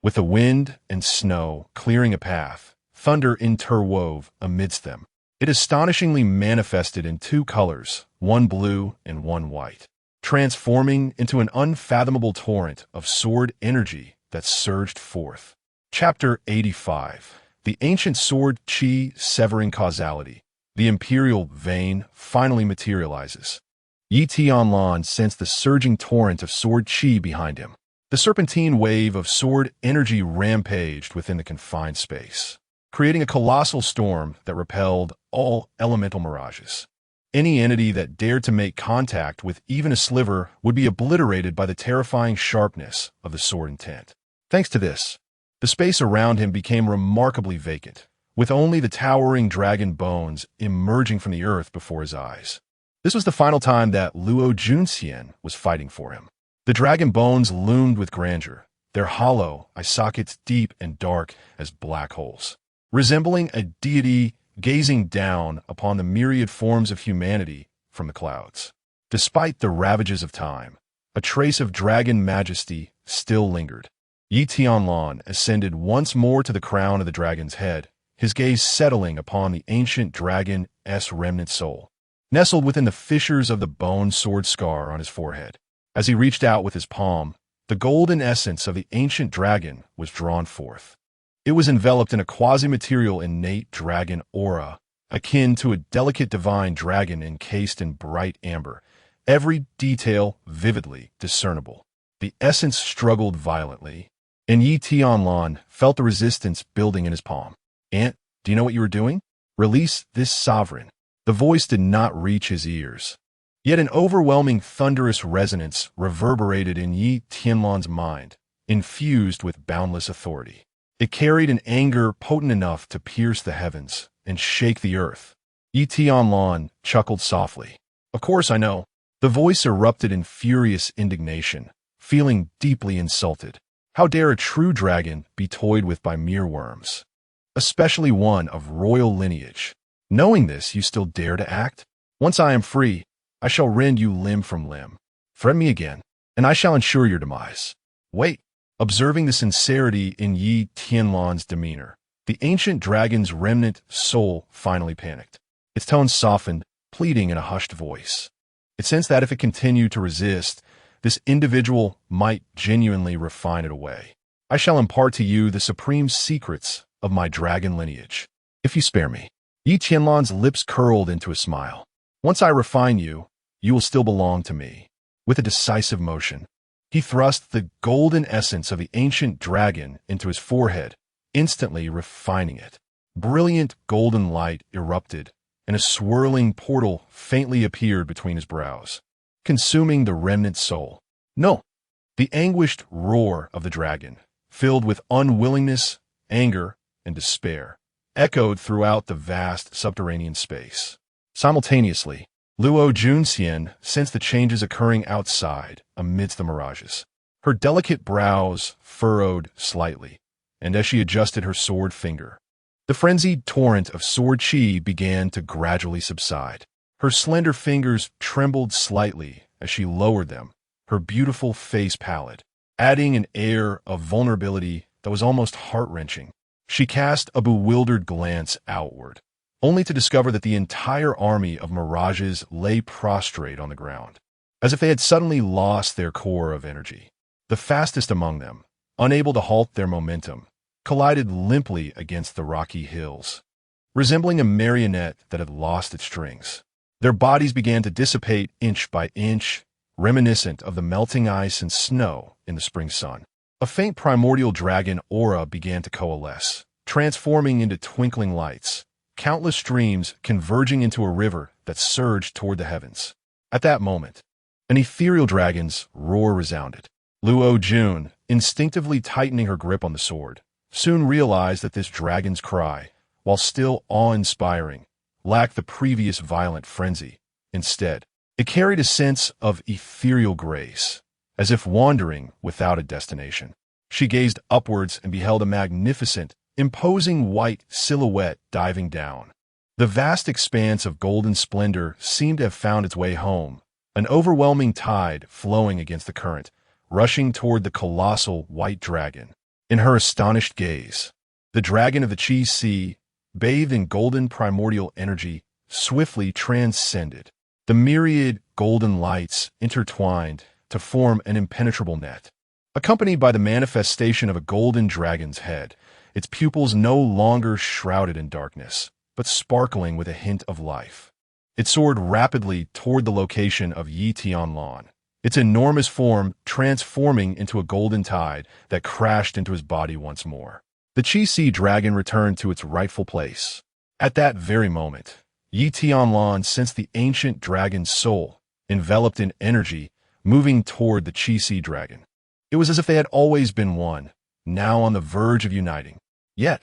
S1: With the wind and snow clearing a path, thunder interwove amidst them. It astonishingly manifested in two colors, one blue and one white, transforming into an unfathomable torrent of sword energy that surged forth. Chapter 85. The ancient sword qi severing causality. The imperial vein finally materializes. Yi Tianlan sensed the surging torrent of sword qi behind him. The serpentine wave of sword energy rampaged within the confined space, creating a colossal storm that repelled all elemental mirages. Any entity that dared to make contact with even a sliver would be obliterated by the terrifying sharpness of the sword intent. Thanks to this, the space around him became remarkably vacant, with only the towering dragon bones emerging from the earth before his eyes. This was the final time that Luo Junxian was fighting for him. The dragon bones loomed with grandeur, their hollow eye sockets deep and dark as black holes, resembling a deity gazing down upon the myriad forms of humanity from the clouds. Despite the ravages of time, a trace of dragon majesty still lingered. Yi Tianlan ascended once more to the crown of the dragon's head, his gaze settling upon the ancient dragon's remnant soul, nestled within the fissures of the bone sword scar on his forehead. As he reached out with his palm, the golden essence of the ancient dragon was drawn forth. It was enveloped in a quasi-material innate dragon aura, akin to a delicate divine dragon encased in bright amber, every detail vividly discernible. The essence struggled violently, and Yi Tianlan felt the resistance building in his palm. "Aunt, do you know what you were doing? Release this sovereign." The voice did not reach his ears. Yet an overwhelming thunderous resonance reverberated in Yi Tianlan's mind, infused with boundless authority. It carried an anger potent enough to pierce the heavens and shake the earth. Yi Tianlan chuckled softly. "Of course I know." The voice erupted in furious indignation, feeling deeply insulted. How dare a true dragon be toyed with by mere worms, especially one of royal lineage? Knowing this, you still dare to act? Once I am free, I shall rend you limb from limb. Threaten me again, and I shall ensure your demise. Wait. Observing the sincerity in Yi Tianlan's demeanor, the ancient dragon's remnant soul finally panicked. Its tone softened, pleading in a hushed voice. It sensed that if it continued to resist, this individual might genuinely refine it away. "I shall impart to you the supreme secrets of my dragon lineage, if you spare me." Yi Tianlan's lips curled into a smile. "Once I refine you, you will still belong to me." With a decisive motion, he thrust the golden essence of the ancient dragon into his forehead, instantly refining it. Brilliant golden light erupted, and a swirling portal faintly appeared between his brows, consuming the remnant soul. "No!" The anguished roar of the dragon, filled with unwillingness, anger, and despair, echoed throughout the vast subterranean space. Simultaneously, Luo Junxian sensed the changes occurring outside amidst the mirages. Her delicate brows furrowed slightly, and as she adjusted her sword finger, the frenzied torrent of sword qi began to gradually subside. Her slender fingers trembled slightly as she lowered them, her beautiful face pallid, adding an air of vulnerability that was almost heart-wrenching. She cast a bewildered glance outward, only to discover that the entire army of mirages lay prostrate on the ground, as if they had suddenly lost their core of energy. The fastest among them, unable to halt their momentum, collided limply against the rocky hills, resembling a marionette that had lost its strings. Their bodies began to dissipate inch by inch, reminiscent of the melting ice and snow in the spring sun. A faint primordial dragon aura began to coalesce, transforming into twinkling lights, countless streams converging into a river that surged toward the heavens. At that moment, an ethereal dragon's roar resounded. Luo Jun, instinctively tightening her grip on the sword, soon realized that this dragon's cry, while still awe-inspiring, lacked the previous violent frenzy. Instead, it carried a sense of ethereal grace, as if wandering without a destination. She gazed upwards and beheld a magnificent, imposing white silhouette diving down. The vast expanse of golden splendor seemed to have found its way home, an overwhelming tide flowing against the current, rushing toward the colossal white dragon. In her astonished gaze, the dragon of the Qi Sea, bathed in golden primordial energy, swiftly transcended. The myriad golden lights intertwined to form an impenetrable net. Accompanied by the manifestation of a golden dragon's head, its pupils no longer shrouded in darkness, but sparkling with a hint of life. It soared rapidly toward the location of Tianlan, its enormous form transforming into a golden tide that crashed into his body once more. The Qi Sea dragon returned to its rightful place. At that very moment, Tianlan sensed the ancient dragon's soul, enveloped in energy, moving toward the Qi Sea dragon. It was as if they had always been one, now on the verge of uniting. Yet,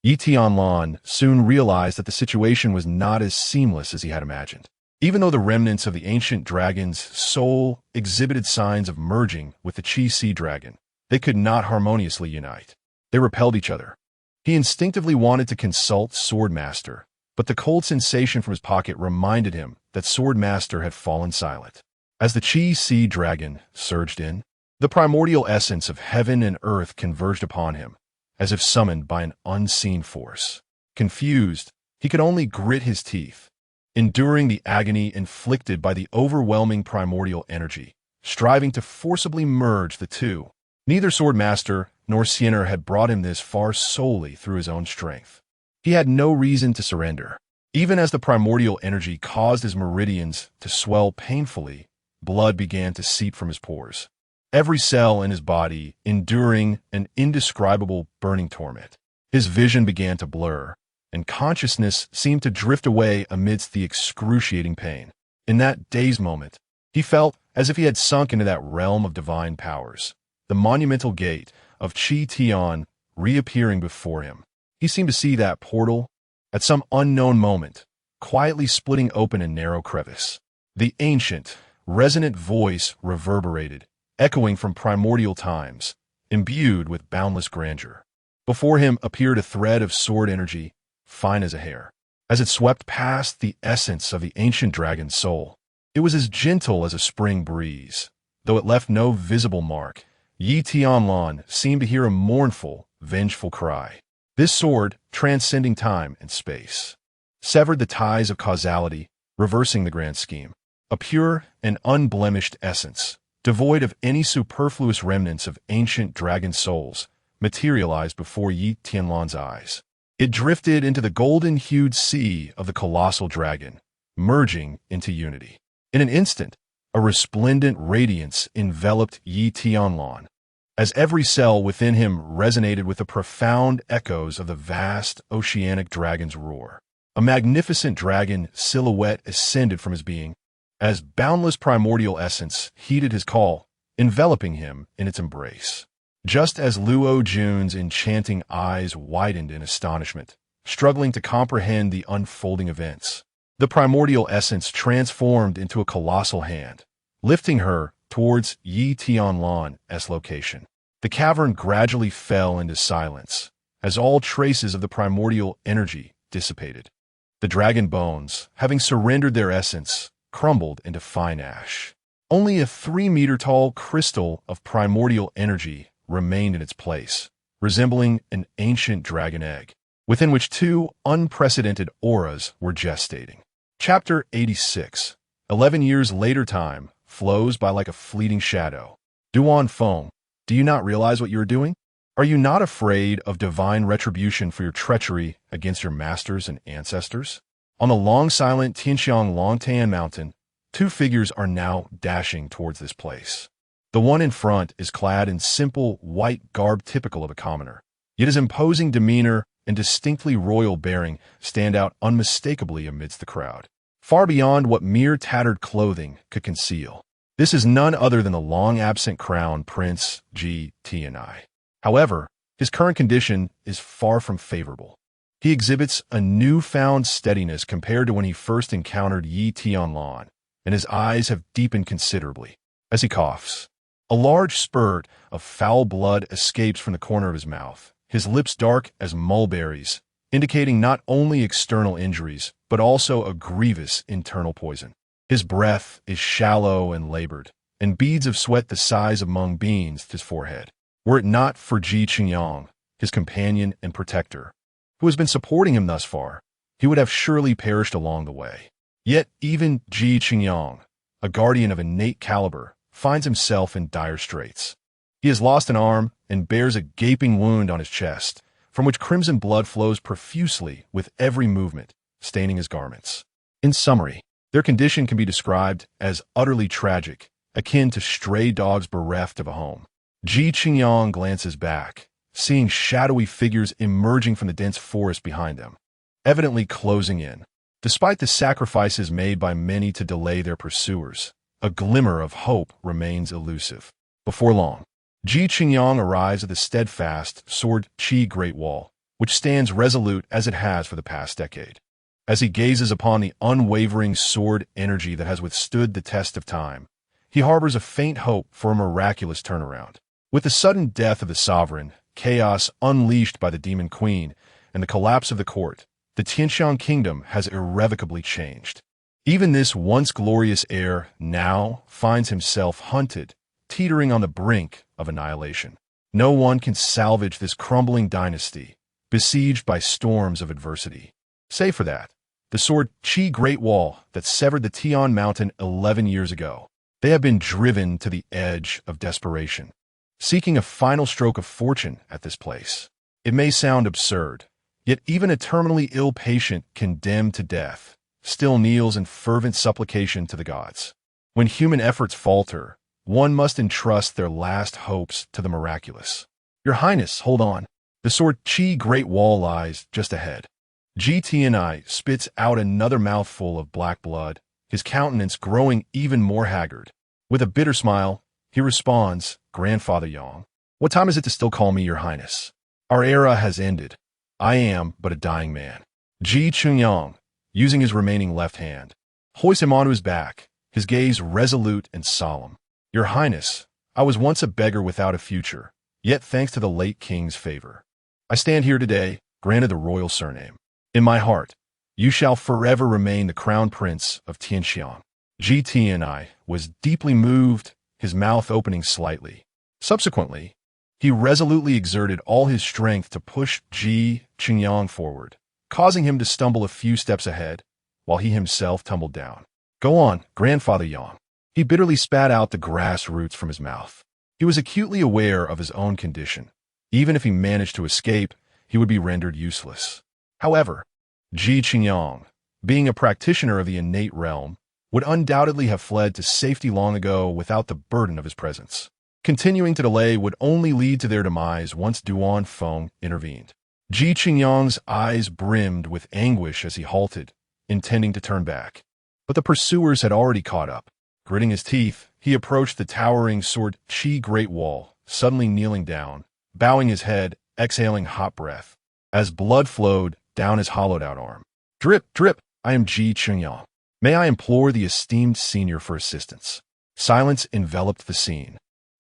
S1: Tianlan soon realized that the situation was not as seamless as he had imagined. Even though the remnants of the ancient dragon's soul exhibited signs of merging with the Qi Sea dragon, they could not harmoniously unite. They repelled each other. He instinctively wanted to consult Swordmaster, but the cold sensation from his pocket reminded him that Swordmaster had fallen silent. As the Qi Sea dragon surged in, the primordial essence of heaven and earth converged upon him, as if summoned by an unseen force. Confused, he could only grit his teeth, enduring the agony inflicted by the overwhelming primordial energy, striving to forcibly merge the two. Neither Swordmaster nor Sienner had brought him this far solely through his own strength. He had no reason to surrender. Even as the primordial energy caused his meridians to swell painfully, blood began to seep from his pores, every cell in his body enduring an indescribable burning torment. His vision began to blur, and consciousness seemed to drift away amidst the excruciating pain. In that dazed moment, he felt as if he had sunk into that realm of divine powers, the monumental gate of Qi Tian reappearing before him. He seemed to see that portal, at some unknown moment, quietly splitting open a narrow crevice. The ancient, resonant voice reverberated, echoing from primordial times, imbued with boundless grandeur. Before him appeared a thread of sword energy, fine as a hair. As it swept past the essence of the ancient dragon's soul, it was as gentle as a spring breeze. Though it left no visible mark, Tianlan seemed to hear a mournful, vengeful cry. This sword, transcending time and space, severed the ties of causality, reversing the grand scheme. A pure and unblemished essence, devoid of any superfluous remnants of ancient dragon souls, materialized before Tianlan's eyes. It drifted into the golden-hued sea of the colossal dragon, merging into unity. In an instant, a resplendent radiance enveloped Tianlan, as every cell within him resonated with the profound echoes of the vast oceanic dragon's roar. A magnificent dragon silhouette ascended from his being, as boundless primordial essence heeded his call, enveloping him in its embrace. Just as Luo Jun's enchanting eyes widened in astonishment, struggling to comprehend the unfolding events, the primordial essence transformed into a colossal hand, lifting her towards Tianlan's location. The cavern gradually fell into silence, as all traces of the primordial energy dissipated. The dragon bones, having surrendered their essence, crumbled into fine ash. Only a 3-meter-tall crystal of primordial energy remained in its place, resembling an ancient dragon egg, within which 2 unprecedented auras were gestating. Chapter 86. 11 years later time flows by like a fleeting shadow. Duan Feng, do you not realize what you are doing? Are you not afraid of divine retribution for your treachery against your masters and ancestors? On the long silent Tianxiang Longtan mountain, 2 figures are now dashing towards this place. The one in front is clad in simple, white garb typical of a commoner. Yet his imposing demeanor and distinctly royal bearing stand out unmistakably amidst the crowd, far beyond what mere tattered clothing could conceal. This is none other than the long-absent crown prince Tianlan. However, his current condition is far from favorable. He exhibits a newfound steadiness compared to when he first encountered Tianlan, and his eyes have deepened considerably. As he coughs, a large spurt of foul blood escapes from the corner of his mouth, his lips dark as mulberries, indicating not only external injuries, but also a grievous internal poison. His breath is shallow and labored, and beads of sweat the size of mung beans to his forehead. Were it not for Qingyang, his companion and protector, who has been supporting him thus far, he would have surely perished along the way. Yet even Qingyang, a guardian of innate caliber, finds himself in dire straits. He has lost an arm and bears a gaping wound on his chest, from which crimson blood flows profusely with every movement, staining his garments. In summary, their condition can be described as utterly tragic, akin to stray dogs bereft of a home. Qingyang glances back, seeing shadowy figures emerging from the dense forest behind them, evidently closing in. Despite the sacrifices made by many to delay their pursuers, a glimmer of hope remains elusive. Before long, Qingyang arrives at the steadfast, soared Great Wall, which stands resolute as it has for the past decade. As he gazes upon the unwavering sword energy that has withstood the test of time, he harbors a faint hope for a miraculous turnaround. With the sudden death of the sovereign, chaos unleashed by the Demon Queen, and the collapse of the court, the Tianxiang kingdom has irrevocably changed. Even this once glorious heir now finds himself hunted, teetering on the brink of annihilation. No one can salvage this crumbling dynasty, besieged by storms of adversity. Save for that, the sword Great Wall that severed the Tian Mountain 11 years ago. They have been driven to the edge of desperation, seeking a final stroke of fortune at this place. It may sound absurd, yet even a terminally ill patient condemned to death still kneels in fervent supplication to the gods. When human efforts falter, one must entrust their last hopes to the miraculous. Your Highness, hold on. The sword Great Wall lies just ahead. Tianlan spits out another mouthful of black blood, his countenance growing even more haggard. With a bitter smile, he responds, Grandfather Yang, what time is it to still call me Your Highness? Our era has ended. I am but a dying man. Qingyang, using his remaining left hand, hoists him onto his back, his gaze resolute and solemn. Your Highness, I was once a beggar without a future, yet thanks to the late king's favor, I stand here today, granted the royal surname. In my heart, you shall forever remain the crown prince of Tianxiang. Tianlan was deeply moved, his mouth opening slightly. Subsequently, he resolutely exerted all his strength to push Qingyang forward, causing him to stumble a few steps ahead, while he himself tumbled down. Go on, Grandfather Yang. He bitterly spat out the grass roots from his mouth. He was acutely aware of his own condition. Even if he managed to escape, he would be rendered useless. However, Qingyang, being a practitioner of the innate realm, would undoubtedly have fled to safety long ago without the burden of his presence. Continuing to delay would only lead to their demise once Duan Feng intervened. Qingyang's eyes brimmed with anguish as he halted, intending to turn back. But the pursuers had already caught up. Gritting his teeth, he approached the towering sword Great Wall, suddenly kneeling down, bowing his head, exhaling hot breath, as blood flowed down his hollowed-out arm. Drip, drip, I am Qingyang. May I implore the esteemed senior for assistance? Silence enveloped the scene,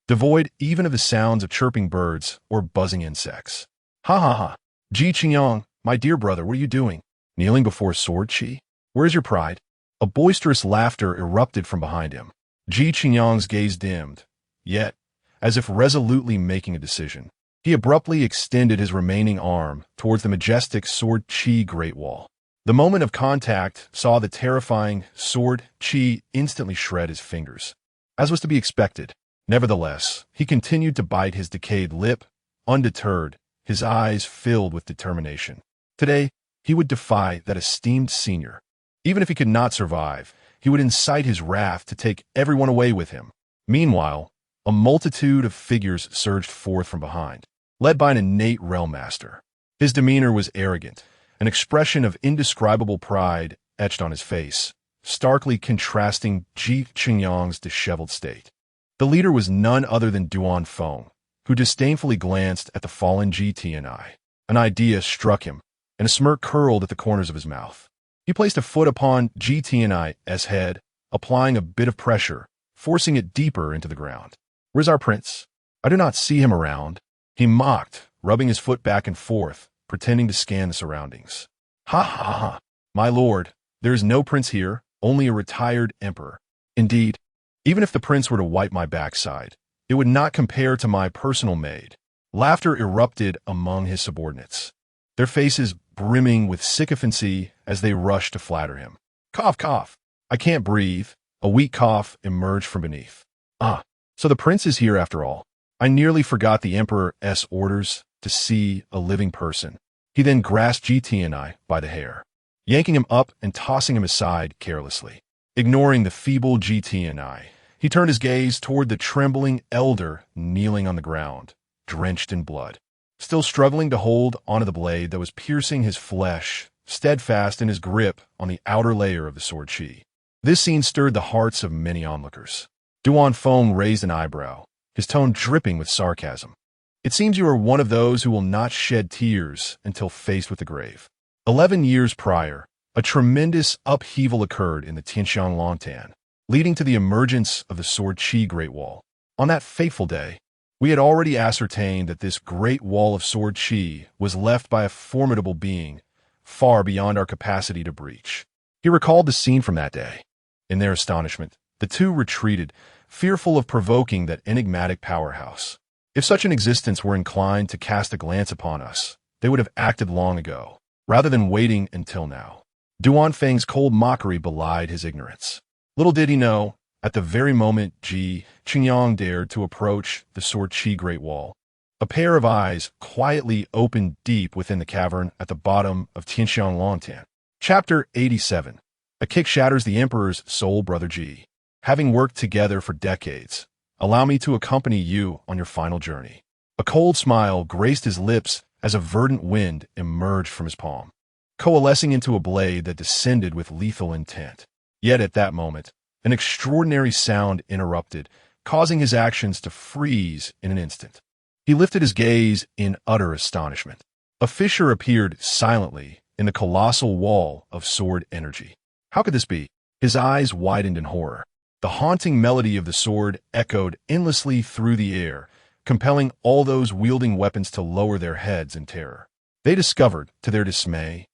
S1: devoid even of the sounds of chirping birds or buzzing insects. Ha ha ha. Qingyang, my dear brother, what are you doing? Kneeling before sword Qi? Where is your pride? A boisterous laughter erupted from behind him. Qingyang's gaze dimmed, yet, as if resolutely making a decision, he abruptly extended his remaining arm towards the majestic sword Great Wall. The moment of contact saw the terrifying sword Qi instantly shred his fingers. As was to be expected, nevertheless, he continued to bite his decayed lip, undeterred, his eyes filled with determination. Today, he would defy that esteemed senior. Even if he could not survive, he would incite his wrath to take everyone away with him. Meanwhile, a multitude of figures surged forth from behind, led by an innate realm master. His demeanor was arrogant, an expression of indescribable pride etched on his face, starkly contrasting Ji Qingyang's disheveled state. The leader was none other than Duan Feng, who disdainfully glanced at the fallen Ji Tianai. An idea struck him, and a smirk curled at the corners of his mouth. He placed a foot upon Ji Tianai's head, applying a bit of pressure, forcing it deeper into the ground. "Where's our prince? I do not see him around," he mocked, rubbing his foot back and forth, pretending to scan the surroundings. "Ha ha ha! My lord, there is no prince here, only a retired emperor. Indeed, even if the prince were to wipe my backside, it would not compare to my personal maid." Laughter erupted among his subordinates, their faces brimming with sycophancy as they rushed to flatter him. "Cough, cough! I can't breathe." A weak cough emerged from beneath. "Ah, so the prince is here after all. I nearly forgot the emperor's orders to see a living person." He then grasped Ji Tianai by the hair, yanking him up and tossing him aside carelessly. Ignoring the feeble Ji Tianai, he turned his gaze toward the trembling elder kneeling on the ground, drenched in blood, still struggling to hold onto the blade that was piercing his flesh, steadfast in his grip on the outer layer of the sword chi. This scene stirred the hearts of many onlookers. Duan Feng raised an eyebrow, his tone dripping with sarcasm. "It seems you are one of those who will not shed tears until faced with the grave." 11 years prior, a tremendous upheaval occurred in the Tianlan, leading to the emergence of the Sword Chi Great Wall. On that fateful day, we had already ascertained that this great wall of Sword Chi was left by a formidable being, far beyond our capacity to breach. He recalled the scene from that day. In their astonishment, the two retreated, fearful of provoking that enigmatic powerhouse. If such an existence were inclined to cast a glance upon us, they would have acted long ago, rather than waiting until now. Duan Feng's cold mockery belied his ignorance. Little did he know, at the very moment Ji Qingyang dared to approach the Sword Chi Great Wall, a pair of eyes quietly opened deep within the cavern at the bottom of Tianlan. Chapter 87. A kick shatters the Emperor's soul, Brother Ji. Having worked together for decades, allow me to accompany you on your final journey. A cold smile graced his lips as a verdant wind emerged from his palm, coalescing into a blade that descended with lethal intent. Yet at that moment, an extraordinary sound interrupted, causing his actions to freeze in an instant. He lifted his gaze in utter astonishment. A fissure appeared silently in the colossal wall of sword energy. How could this be? His eyes widened in horror. The haunting melody of the sword echoed endlessly through the air, compelling all those wielding weapons to lower their heads in terror. They discovered, to their dismay,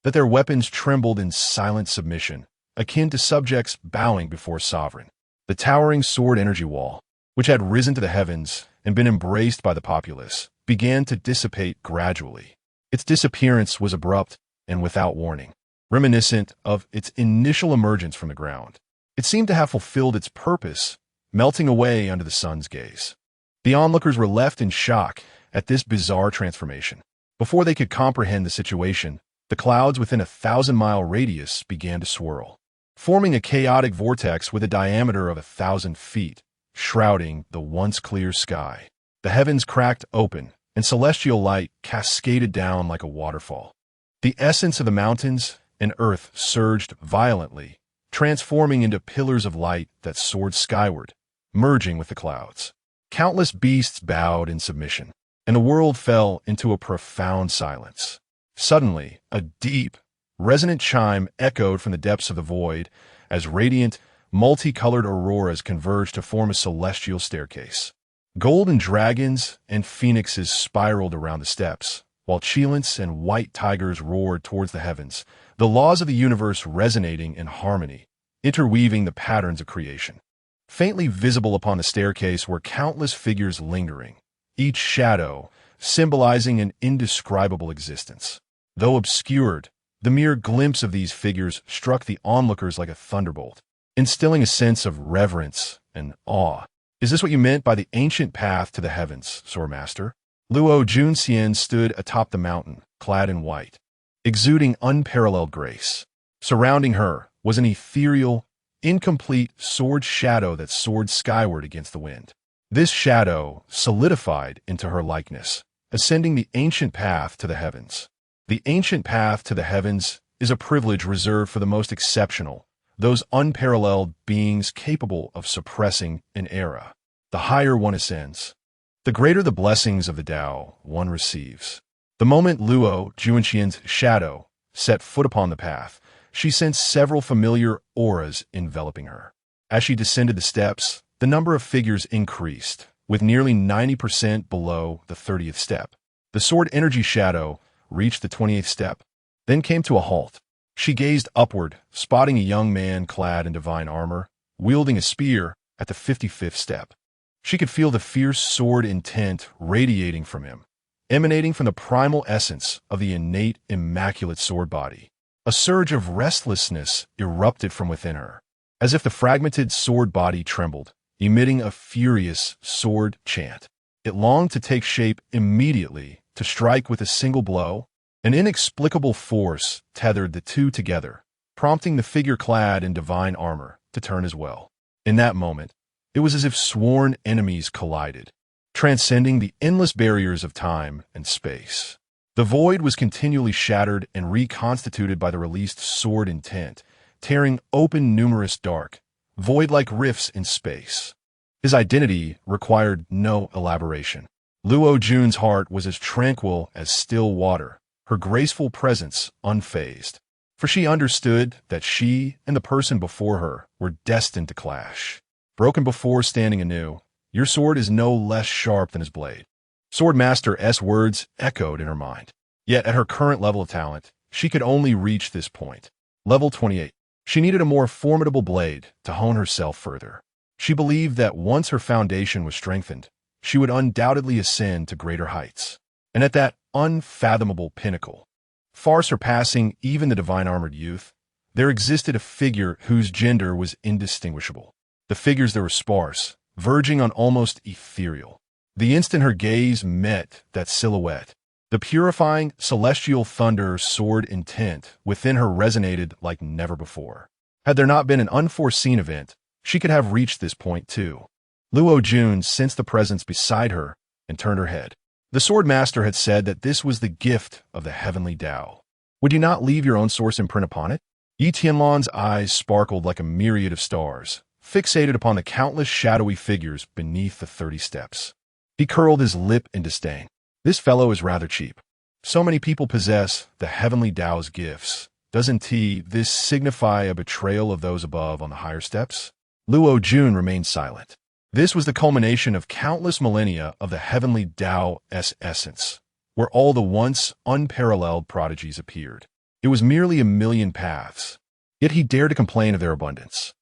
S1: that their weapons trembled in silent submission, akin to subjects bowing before sovereign. The towering sword energy wall, which had risen to the heavens and been embraced by the populace, began to dissipate gradually. Its disappearance was abrupt and without warning, reminiscent of its initial emergence from the ground. It seemed to have fulfilled its purpose, melting away under the sun's gaze. The onlookers were left in shock at this bizarre transformation. Before they could comprehend the situation, the clouds within a 1,000-mile radius began to swirl, forming a chaotic vortex with a diameter of 1,000 feet, shrouding the once clear sky. The heavens cracked open, and celestial light cascaded down like a waterfall. The essence of the mountains and earth surged violently, transforming into pillars of light that soared skyward, merging with the clouds. Countless beasts bowed in submission, and the world fell into a profound silence. Suddenly, a deep, resonant chime echoed from the depths of the void as radiant, multicolored auroras converged to form a celestial staircase. Golden dragons and phoenixes spiraled around the steps, while cheilants and white tigers roared towards the heavens, the laws of the universe resonating in harmony, interweaving the patterns of creation. Faintly visible upon the staircase were countless figures lingering, each shadow symbolizing an indescribable existence. Though obscured, the mere glimpse of these figures struck the onlookers like a thunderbolt, instilling a sense of reverence and awe. "Is this what you meant by the ancient path to the heavens, Swordmaster?" Luo Junxian stood atop the mountain, clad in white, exuding unparalleled grace. Surrounding her was an ethereal, incomplete sword shadow that soared skyward against the wind. This shadow solidified into her likeness, ascending the ancient path to the heavens. The ancient path to the heavens is a privilege reserved for the most exceptional, those unparalleled beings capable of suppressing an era. The higher one ascends, the greater the blessings of the Tao one receives. The moment Luo Junqian's shadow set foot upon the path, she sensed several familiar auras enveloping her. As she descended the steps, the number of figures increased, with nearly 90% below the 30th step. The sword energy shadow reached the 28th step, then came to a halt. She gazed upward, spotting a young man clad in divine armor, wielding a spear at the 55th step. She could feel the fierce sword intent radiating from him, emanating from the primal essence of the innate, immaculate sword body. A surge of restlessness erupted from within her, as if the fragmented sword body trembled, emitting a furious sword chant. It longed to take shape immediately, to strike with a single blow. An inexplicable force tethered the two together, prompting the figure clad in divine armor to turn as well. In that moment, it was as if sworn enemies collided, transcending the endless barriers of time and space. The void was continually shattered and reconstituted by the released sword intent, tearing open numerous dark, void-like rifts in space. His identity required no elaboration. Luo Jun's heart was as tranquil as still water, her graceful presence unfazed, for she understood that she and the person before her were destined to clash. Broken before standing anew, your sword is no less sharp than his blade. Swordmaster S. words echoed in her mind. Yet at her current level of talent, she could only reach this point. Level 28. She needed a more formidable blade to hone herself further. She believed that once her foundation was strengthened, she would undoubtedly ascend to greater heights. And at that unfathomable pinnacle, far surpassing even the divine armored youth, there existed a figure whose gender was indistinguishable. The figures there were sparse, verging on almost ethereal. The instant her gaze met that silhouette, the purifying celestial thunder sword intent within her resonated like never before. Had there not been an unforeseen event, she could have reached this point too. Luo Jun sensed the presence beside her and turned her head. The swordmaster had said that this was the gift of the heavenly Tao. Would you not leave your own source imprint upon it? Tianlan's eyes sparkled like a myriad of stars, fixated upon the countless shadowy figures beneath the 30 steps. He curled his lip in disdain. This fellow is rather cheap. So many people possess the heavenly Tao's gifts. Doesn't this signify a betrayal of those above on the higher steps? Luo Jun remained silent. This was the culmination of countless millennia of the heavenly Tao's essence, where all the once unparalleled prodigies appeared. It was merely a million paths, yet he dared to complain of their abundance.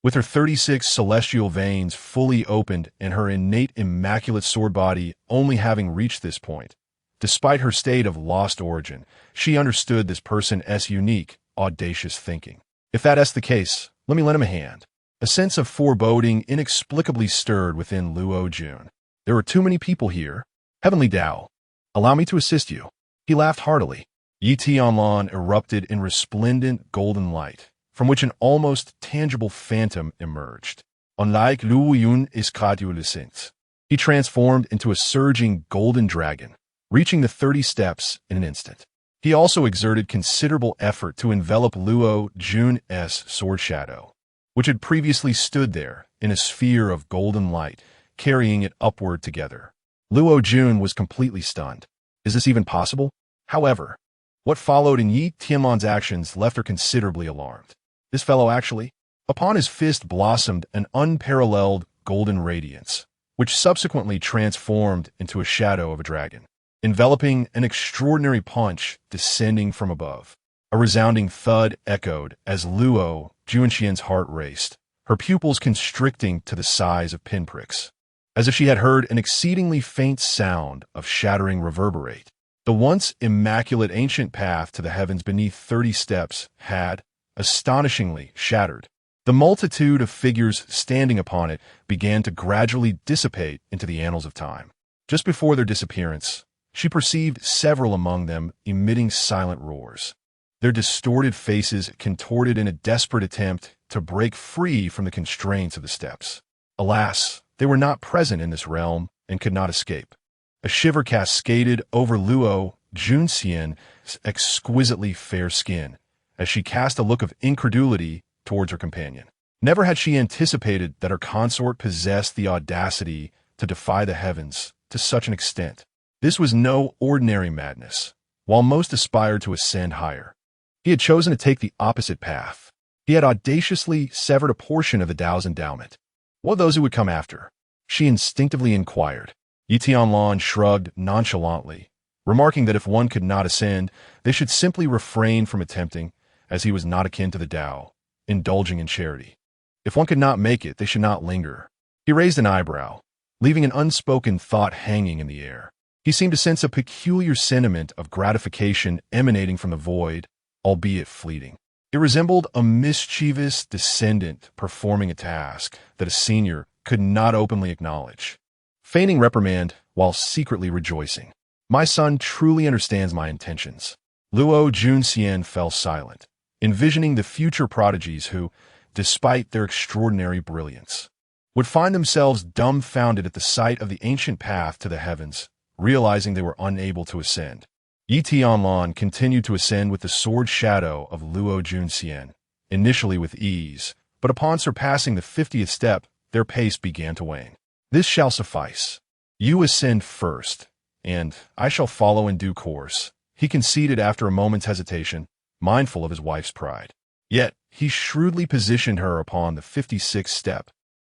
S1: With her 36 celestial veins fully opened and her innate immaculate sword body only having reached this point, despite her state of lost origin, she understood this person's unique, audacious thinking. If that's the case, let me lend him a hand. A sense of foreboding inexplicably stirred within Luo Jun. There were too many people here. Heavenly Tao, allow me to assist you. He laughed heartily. Tianlan erupted in resplendent golden light, from which an almost tangible phantom emerged. Unlike Luo Jun's coadolescence, he transformed into a surging golden dragon, reaching the 30 steps in an instant. He also exerted considerable effort to envelop Luo Jun's sword shadow, which had previously stood there in a sphere of golden light, carrying it upward together. Luo Jun was completely stunned. Is this even possible? However, what followed in Tianlan's actions left her considerably alarmed. This fellow actually, upon his fist blossomed an unparalleled golden radiance, which subsequently transformed into a shadow of a dragon, enveloping an extraordinary punch descending from above. A resounding thud echoed as Luo Junqian's heart raced, her pupils constricting to the size of pinpricks, as if she had heard an exceedingly faint sound of shattering reverberate. The once immaculate ancient path to the heavens beneath 30 steps had, astonishingly, shattered. The multitude of figures standing upon it began to gradually dissipate into the annals of time. Just before their disappearance, she perceived several among them emitting silent roars, their distorted faces contorted in a desperate attempt to break free from the constraints of the steps. Alas, They were not present in this realm and could not escape. A shiver cascaded over Luo Junxian's exquisitely fair skin as she cast a look of incredulity towards her companion. Never had she anticipated that her consort possessed the audacity to defy the heavens to such an extent. This was no ordinary madness. While most aspired to ascend higher, he had chosen to take the opposite path. He had audaciously severed a portion of the Tao's endowment. What of those who would come after? She instinctively inquired. Tianlan shrugged nonchalantly, remarking that if one could not ascend, they should simply refrain from attempting, as he was not akin to the Tao, indulging in charity. If one could not make it, they should not linger. He raised an eyebrow, leaving an unspoken thought hanging in the air. He seemed to sense a peculiar sentiment of gratification emanating from the void, albeit fleeting. It resembled a mischievous descendant performing a task that a senior could not openly acknowledge, feigning reprimand while secretly rejoicing. My son truly understands my intentions. Luo Junxian fell silent, envisioning the future prodigies who, despite their extraordinary brilliance, would find themselves dumbfounded at the sight of the ancient path to the heavens, realizing they were unable to ascend. Tianlan continued to ascend with the sword shadow of Luo Junxian, initially with ease, but upon surpassing the 50th step, their pace began to wane. This shall suffice. You ascend first, and I shall follow in due course, he conceded after a moment's hesitation, mindful of his wife's pride. Yet, he shrewdly positioned her upon the 56th step,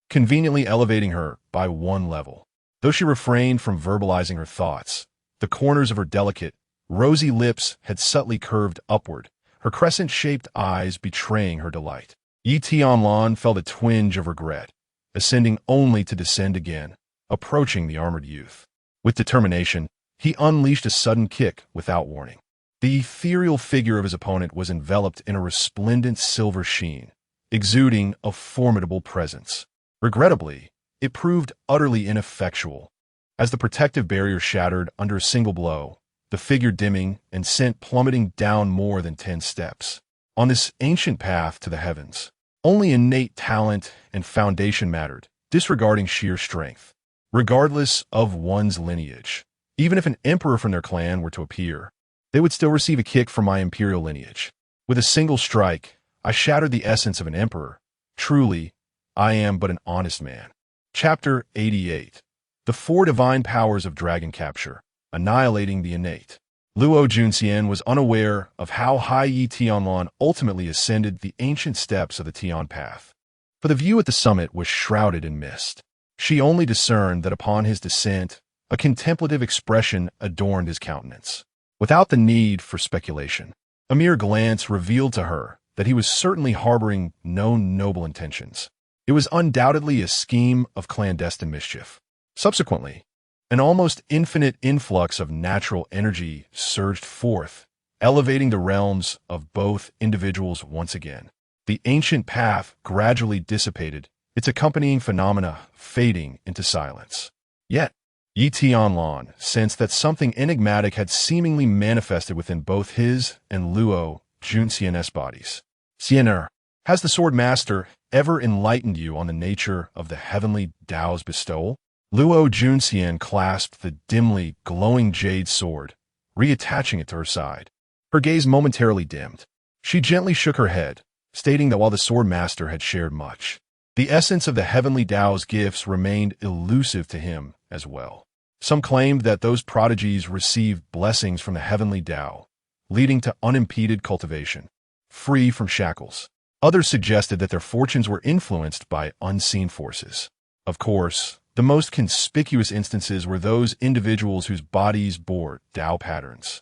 S1: conveniently elevating her by one level. Though she refrained from verbalizing her thoughts, the corners of her delicate, rosy lips had subtly curved upward, her crescent-shaped eyes betraying her delight. Tianlan felt a twinge of regret, ascending only to descend again, approaching the armored youth. With determination, he unleashed a sudden kick without warning. The ethereal figure of his opponent was enveloped in a resplendent silver sheen, exuding a formidable presence. Regrettably, it proved utterly ineffectual. As the protective barrier shattered under a single blow, the figure dimming and sent plummeting down more than 10 steps. On this ancient path to the heavens, only innate talent and foundation mattered, disregarding sheer strength. Regardless of one's lineage, even if an emperor from their clan were to appear, they would still receive a kick from my imperial lineage. With a single strike, I shattered the essence of an emperor. Truly, I am but an honest man. Chapter 88. The 4 divine powers of dragon capture, annihilating the innate. Luo Junxian was unaware of how high Tianlan ultimately ascended the ancient steps of the Tian path, for the view at the summit was shrouded in mist. She only discerned that upon his descent, a contemplative expression adorned his countenance. Without the need for speculation, a mere glance revealed to her that he was certainly harboring no noble intentions. It was undoubtedly a scheme of clandestine mischief. Subsequently, an almost infinite influx of natural energy surged forth, elevating the realms of both individuals once again. The ancient path gradually dissipated, its accompanying phenomena fading into silence. Yet, Tianlan sensed that something enigmatic had seemingly manifested within both his and Luo Junxian's bodies. Siener, has the sword master ever enlightened you on the nature of the heavenly Tao's bestowal? Luo Junxian clasped the dimly glowing jade sword, reattaching it to her side. Her gaze momentarily dimmed. She gently shook her head, stating that while the sword master had shared much, the essence of the heavenly Tao's gifts remained elusive to him as well. Some claimed that those prodigies received blessings from the heavenly Tao, leading to unimpeded cultivation, free from shackles. Others suggested that their fortunes were influenced by unseen forces. Of course, the most conspicuous instances were those individuals whose bodies bore Tao patterns,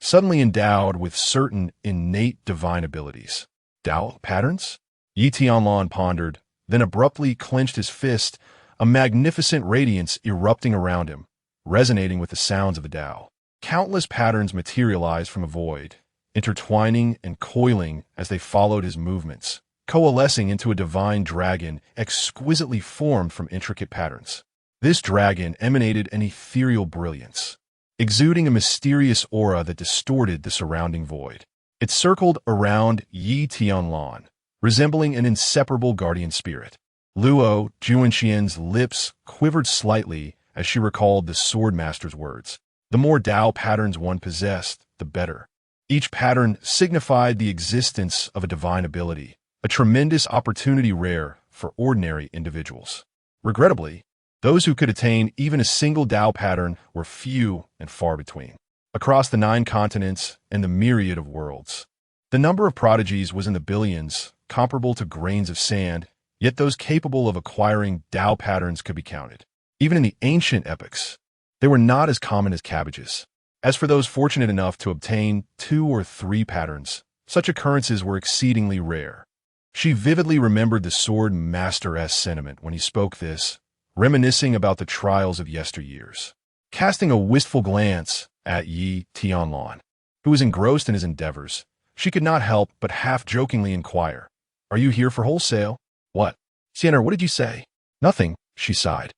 S1: suddenly endowed with certain innate divine abilities. Tao patterns? Tianlan pondered, then abruptly clenched his fist, a magnificent radiance erupting around him, resonating with the sounds of the Tao. Countless patterns materialized from a void, intertwining and coiling as they followed his movements, coalescing into a divine dragon exquisitely formed from intricate patterns. This dragon emanated an ethereal brilliance, exuding a mysterious aura that distorted the surrounding void. It circled around Tianlan, resembling an inseparable guardian spirit. Luo Juanxian's lips quivered slightly as she recalled the sword master's words. The more Dao patterns one possessed, the better. Each pattern signified the existence of a divine ability, a tremendous opportunity rare for ordinary individuals. Regrettably, those who could attain even a single Dao pattern were few and far between. Across the 9 continents and the myriad of worlds, the number of prodigies was in the billions, comparable to grains of sand, yet those capable of acquiring Dao patterns could be counted. Even in the ancient epochs, they were not as common as cabbages. As for those fortunate enough to obtain 2 or 3 patterns, such occurrences were exceedingly rare. She vividly remembered the sword master's sentiment when he spoke this, reminiscing about the trials of yesteryears. Casting a wistful glance at Tianlan, who was engrossed in his endeavors, she could not help but half-jokingly inquire, "Are you here for wholesale?" "What? Sienna, what did you say?" "Nothing," she sighed.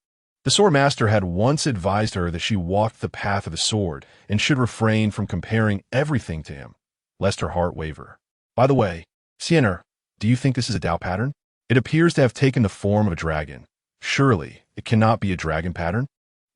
S1: The sword master had once advised her that she walked the path of the sword and should refrain from comparing everything to him, lest her heart waver. "By the way, Sienna, do you think this is a Dao pattern? It appears to have taken the form of a dragon. Surely, it cannot be a dragon pattern?"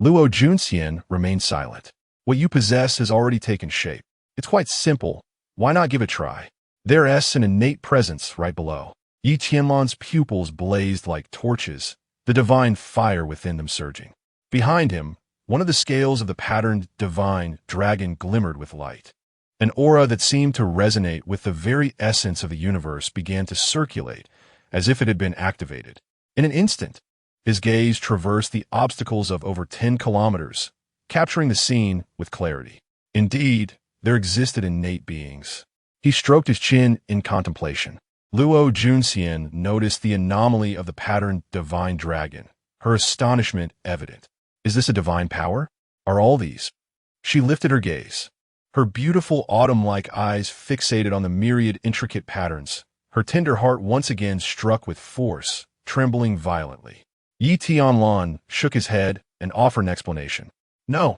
S1: Luo Junxian remained silent. "What you possess has already taken shape. It's quite simple. Why not give it a try?" There's an innate presence right below. Yi Tianlan's pupils blazed like torches, the divine fire within them surging. Behind him, one of the scales of the patterned divine dragon glimmered with light. An aura that seemed to resonate with the very essence of the universe began to circulate, as if it had been activated. In an instant, his gaze traversed the obstacles of over 10 kilometers, capturing the scene with clarity. Indeed, there existed innate beings. He stroked his chin in contemplation. Luo Junxian noticed the anomaly of the patterned divine dragon, her astonishment evident. "Is this a divine power? Are all these?" She lifted her gaze, her beautiful autumn-like eyes fixated on the myriad intricate patterns, her tender heart once again struck with force, trembling violently. Yi Tianlan shook his head and offered an explanation. "No,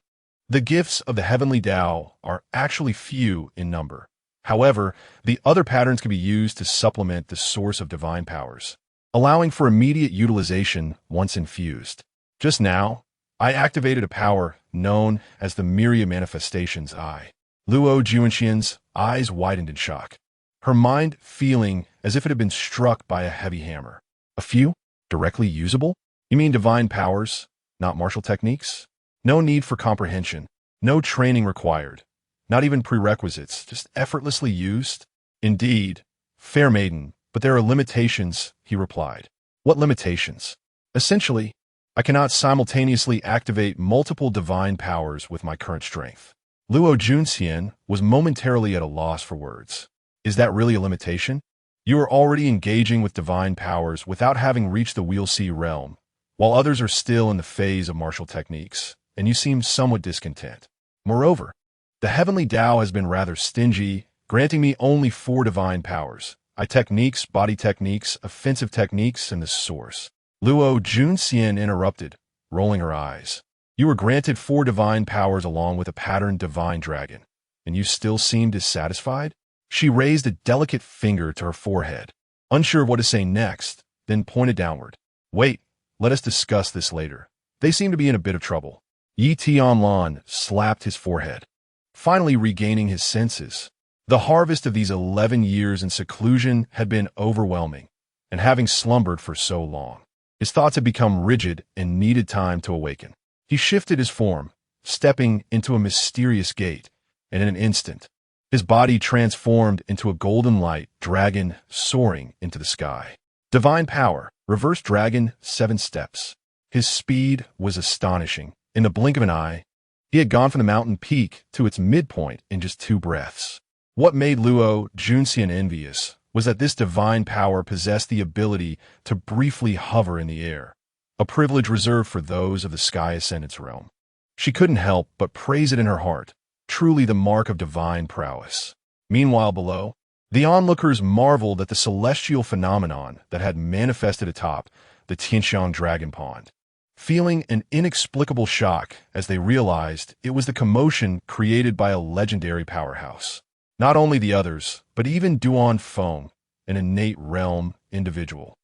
S1: the gifts of the heavenly Tao are actually few in number. However, the other patterns can be used to supplement the source of divine powers, allowing for immediate utilization once infused. Just now, I activated a power known as the Myriad Manifestations Eye." Luo Juanxian's eyes widened in shock, her mind feeling as if it had been struck by a heavy hammer. "A few? Directly usable? You mean divine powers, not martial techniques? No need for comprehension, no training required. Not even prerequisites, just effortlessly used?" "Indeed, fair maiden, but there are limitations," he replied. "What limitations?" "Essentially, I cannot simultaneously activate multiple divine powers with my current strength." Luo Junxian was momentarily at a loss for words. "Is that really a limitation? You are already engaging with divine powers without having reached the Wheel C realm, while others are still in the phase of martial techniques, and you seem somewhat discontent. Moreover, the heavenly Tao has been rather stingy, granting me only 4 divine powers: techniques, body techniques, offensive techniques, and the source." Luo Junxian interrupted, rolling her eyes. "You were granted 4 divine powers along with a patterned divine dragon, and you still seem dissatisfied?" She raised a delicate finger to her forehead, unsure of what to say next, then pointed downward. "Wait, let us discuss this later. They seem to be in a bit of trouble." Yi Tianlan slapped his forehead, finally regaining his senses. The harvest of these 11 years in seclusion had been overwhelming, and having slumbered for so long, his thoughts had become rigid and needed time to awaken. He shifted his form, stepping into a mysterious gate, and in an instant, his body transformed into a golden light dragon soaring into the sky. Divine power, reverse dragon, 7 steps. His speed was astonishing. In the blink of an eye, he had gone from the mountain peak to its midpoint in just 2 breaths. What made Luo Junxian envious was that this divine power possessed the ability to briefly hover in the air, a privilege reserved for those of the Sky Ascendant's realm. She couldn't help but praise it in her heart, truly the mark of divine prowess. Meanwhile below, the onlookers marveled at the celestial phenomenon that had manifested atop the Tianxiang Dragon Pond, feeling an inexplicable shock as they realized it was the commotion created by a legendary powerhouse. Not only the others, but even Duan Feng, an innate realm individual,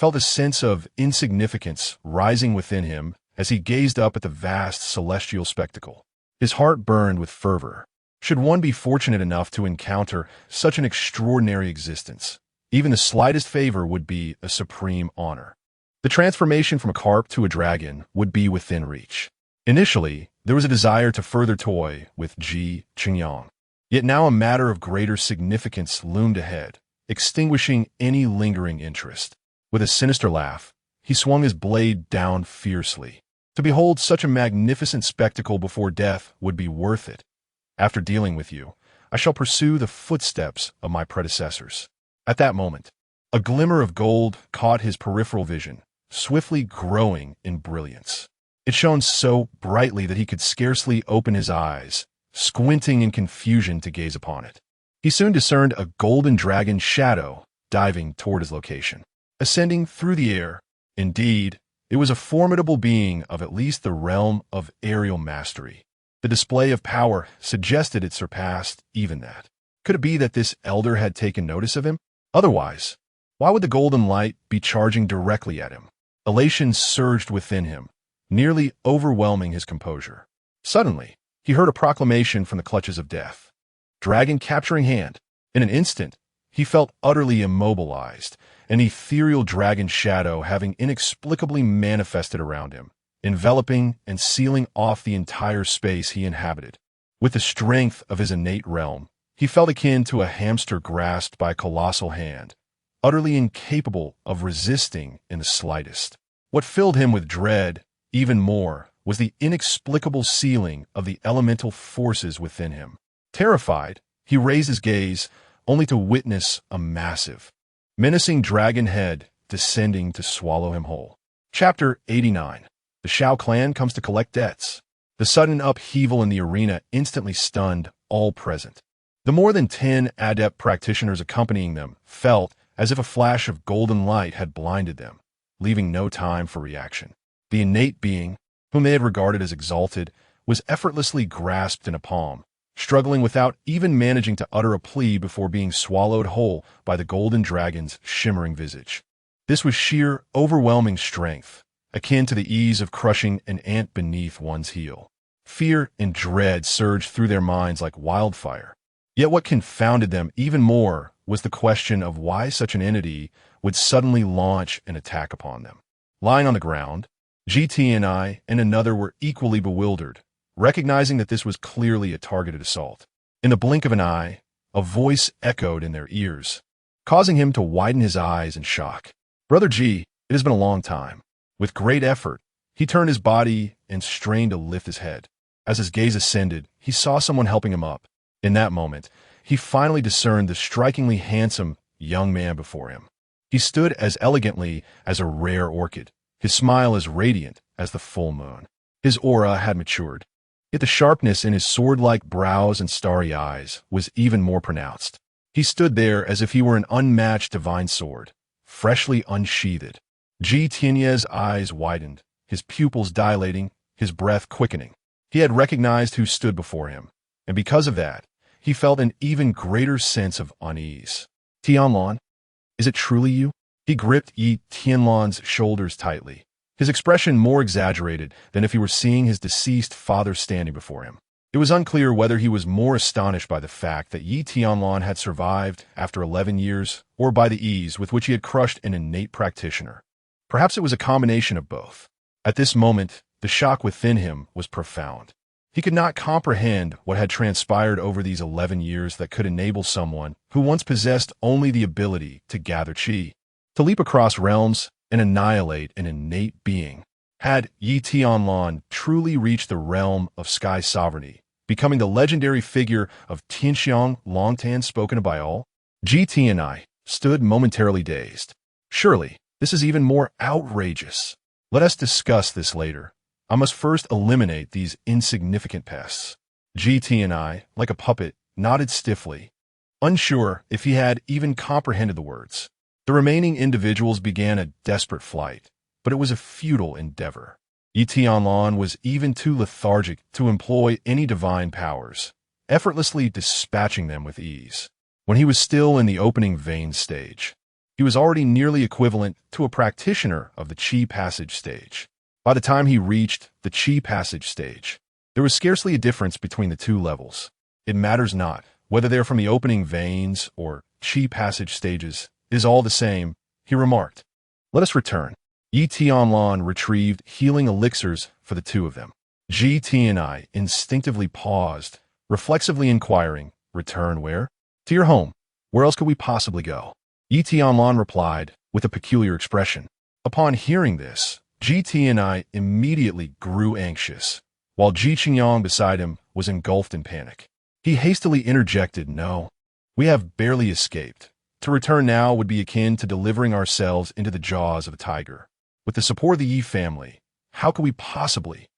S1: felt a sense of insignificance rising within him as he gazed up at the vast celestial spectacle. His heart burned with fervor. Should one be fortunate enough to encounter such an extraordinary existence, even the slightest favor would be a supreme honor. The transformation from a carp to a dragon would be within reach. Initially, there was a desire to further toy with Ji Qingyang. Yet now a matter of greater significance loomed ahead, extinguishing any lingering interest. With a sinister laugh, he swung his blade down fiercely. To behold such a magnificent spectacle before death would be worth it. After dealing with you, I shall pursue the footsteps of my predecessors. At that moment, a glimmer of gold caught his peripheral vision, swiftly growing in brilliance. It shone so brightly that he could scarcely open his eyes, squinting in confusion to gaze upon it. He soon discerned a golden dragon shadow diving toward his location, ascending through the air. Indeed, it was a formidable being of at least the realm of aerial mastery. The display of power suggested it surpassed even that. Could it be that this elder had taken notice of him? Otherwise, why would the golden light be charging directly at him? Elation surged within him, nearly overwhelming his composure. Suddenly, he heard a proclamation from the clutches of death. Dragon capturing hand. In an instant, he felt utterly immobilized, an ethereal dragon shadow having inexplicably manifested around him, enveloping and sealing off the entire space he inhabited. With the strength of his innate realm, he felt akin to a hamster grasped by a colossal hand, utterly incapable of resisting in the slightest. What filled him with dread, even more, was the inexplicable sealing of the elemental forces within him. Terrified, he raised his gaze, only to witness a massive, menacing dragon head descending to swallow him whole. Chapter 89. The Shao clan comes to collect debts. The sudden upheaval in the arena instantly stunned all present. The more than 10 adept practitioners accompanying them felt as if a flash of golden light had blinded them, leaving no time for reaction. The innate being, whom they had regarded as exalted, was effortlessly grasped in a palm, struggling without even managing to utter a plea before being swallowed whole by the golden dragon's shimmering visage. This was sheer, overwhelming strength, akin to the ease of crushing an ant beneath one's heel. Fear and dread surged through their minds like wildfire. Yet what confounded them even more was the question of why such an entity would suddenly launch an attack upon them. Lying on the ground, GT and another were equally bewildered, recognizing that this was clearly a targeted assault. In the blink of an eye, a voice echoed in their ears, causing him to widen his eyes in shock. "Brother G, it has been a long time." With great effort, he turned his body and strained to lift his head. As his gaze ascended, he saw someone helping him up. In that moment, he finally discerned the strikingly handsome young man before him. He stood as elegantly as a rare orchid, his smile as radiant as the full moon. His aura had matured, yet the sharpness in his sword-like brows and starry eyes was even more pronounced. He stood there as if he were an unmatched divine sword, freshly unsheathed. Ji Tianye's eyes widened, his pupils dilating, his breath quickening. He had recognized who stood before him, and because of that, he felt an even greater sense of unease. "Tianlan, is it truly you?" He gripped Yi Tianlan's shoulders tightly, his expression more exaggerated than if he were seeing his deceased father standing before him. It was unclear whether he was more astonished by the fact that Yi Tianlan had survived after 11 years or by the ease with which he had crushed an innate practitioner. Perhaps it was a combination of both. At this moment, the shock within him was profound. He could not comprehend what had transpired over these 11 years that could enable someone who once possessed only the ability to gather qi, to leap across realms and annihilate an innate being. Had Yi Tianlan truly reached the realm of sky sovereignty, becoming the legendary figure of Tianxiang Longtan spoken by all? GT and I stood momentarily dazed. Surely, this is even more outrageous. Let us discuss this later. I must first eliminate these insignificant pests. GT and I, like a puppet, nodded stiffly, unsure if he had even comprehended the words. The remaining individuals began a desperate flight, but it was a futile endeavor. Yi Tianlan was even too lethargic to employ any divine powers, effortlessly dispatching them with ease. When he was still in the opening vein stage, He was already nearly equivalent to a practitioner of the Qi passage stage. By the time he reached the Qi passage stage, there was scarcely a difference between the two levels. It matters not whether they're from the opening veins or Qi passage stages, it is all the same, he remarked. Let us return. Yi Tianlan retrieved healing elixirs for the two of them. Ji Tianai instinctively paused, reflexively inquiring, return where? To your home. Where else could we possibly go? Yi Tianlan replied, with a peculiar expression. Upon hearing this, Ji Tianai immediately grew anxious, while Ji Qingyang beside him was engulfed in panic. He hastily interjected, no, we have barely escaped. To return now would be akin to delivering ourselves into the jaws of a tiger. With the support of the Yi family, how could we possibly?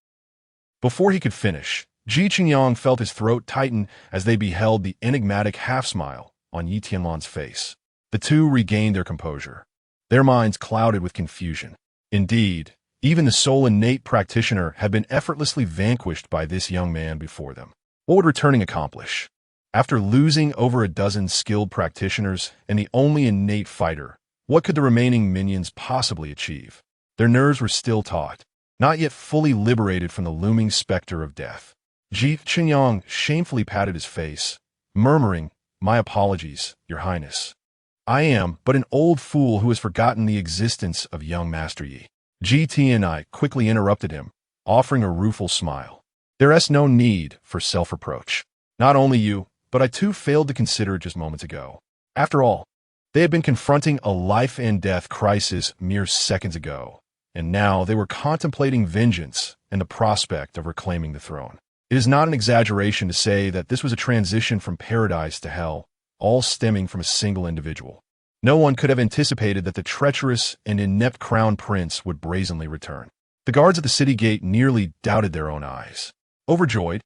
S1: Before he could finish, Ji Qingyang felt his throat tighten as they beheld the enigmatic half-smile on Yi Tianlan's face. The two regained their composure, their minds clouded with confusion. Indeed, even the sole innate practitioner had been effortlessly vanquished by this young man before them. What would returning accomplish? After losing over a dozen skilled practitioners and the only innate fighter, what could the remaining minions possibly achieve? Their nerves were still taut, not yet fully liberated from the looming specter of death. Ji Qingyang shamefully patted his face, murmuring, my apologies, Your Highness. I am but an old fool who has forgotten the existence of young Master Yi. Ji Tianai quickly interrupted him, offering a rueful smile. There is no need for self-reproach. Not only you, but I too failed to consider just moments ago. After all, they had been confronting a life-and-death crisis mere seconds ago, and now they were contemplating vengeance and the prospect of reclaiming the throne. It is not an exaggeration to say that this was a transition from paradise to hell, all stemming from a single individual. No one could have anticipated that the treacherous and inept crown prince would brazenly return. The guards at the city gate nearly doubted their own eyes. Overjoyed,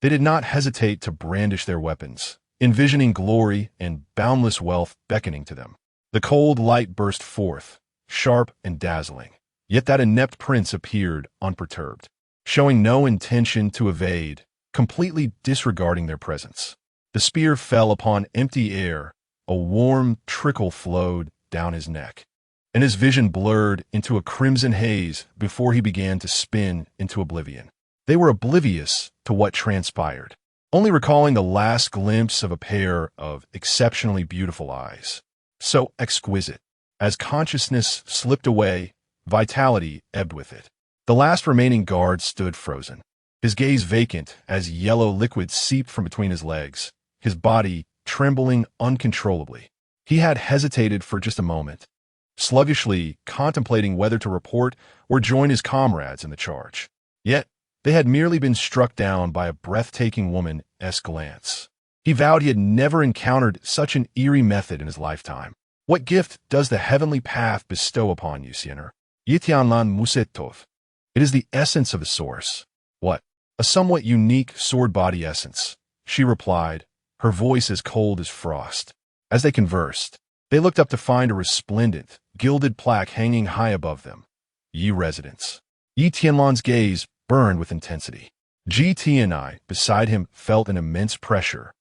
S1: they did not hesitate to brandish their weapons, envisioning glory and boundless wealth beckoning to them. The cold light burst forth, sharp and dazzling. Yet that inept prince appeared unperturbed, showing no intention to evade, completely disregarding their presence. The spear fell upon empty air, a warm trickle flowed down his neck, and his vision blurred into a crimson haze before he began to spin into oblivion. They were oblivious to what transpired, only recalling the last glimpse of a pair of exceptionally beautiful eyes. So exquisite. As consciousness slipped away, vitality ebbed with it. The last remaining guard stood frozen, his gaze vacant as yellow liquid seeped from between his legs, his body trembling uncontrollably. He had hesitated for just a moment, sluggishly contemplating whether to report or join his comrades in the charge. Yet, they had merely been struck down by a breathtaking woman's glance. He vowed he had never encountered such an eerie method in his lifetime. What gift does the heavenly path bestow upon you, Sinner? Yi Tianlan Musetov. It is the essence of the source. What? A somewhat unique sword body essence, she replied, her voice as cold as frost. As they conversed, they looked up to find a resplendent, gilded plaque hanging high above them. Yi Residence. Yi Tianlan's gaze burned with intensity. Ji Tianai, beside him, felt an immense pressure,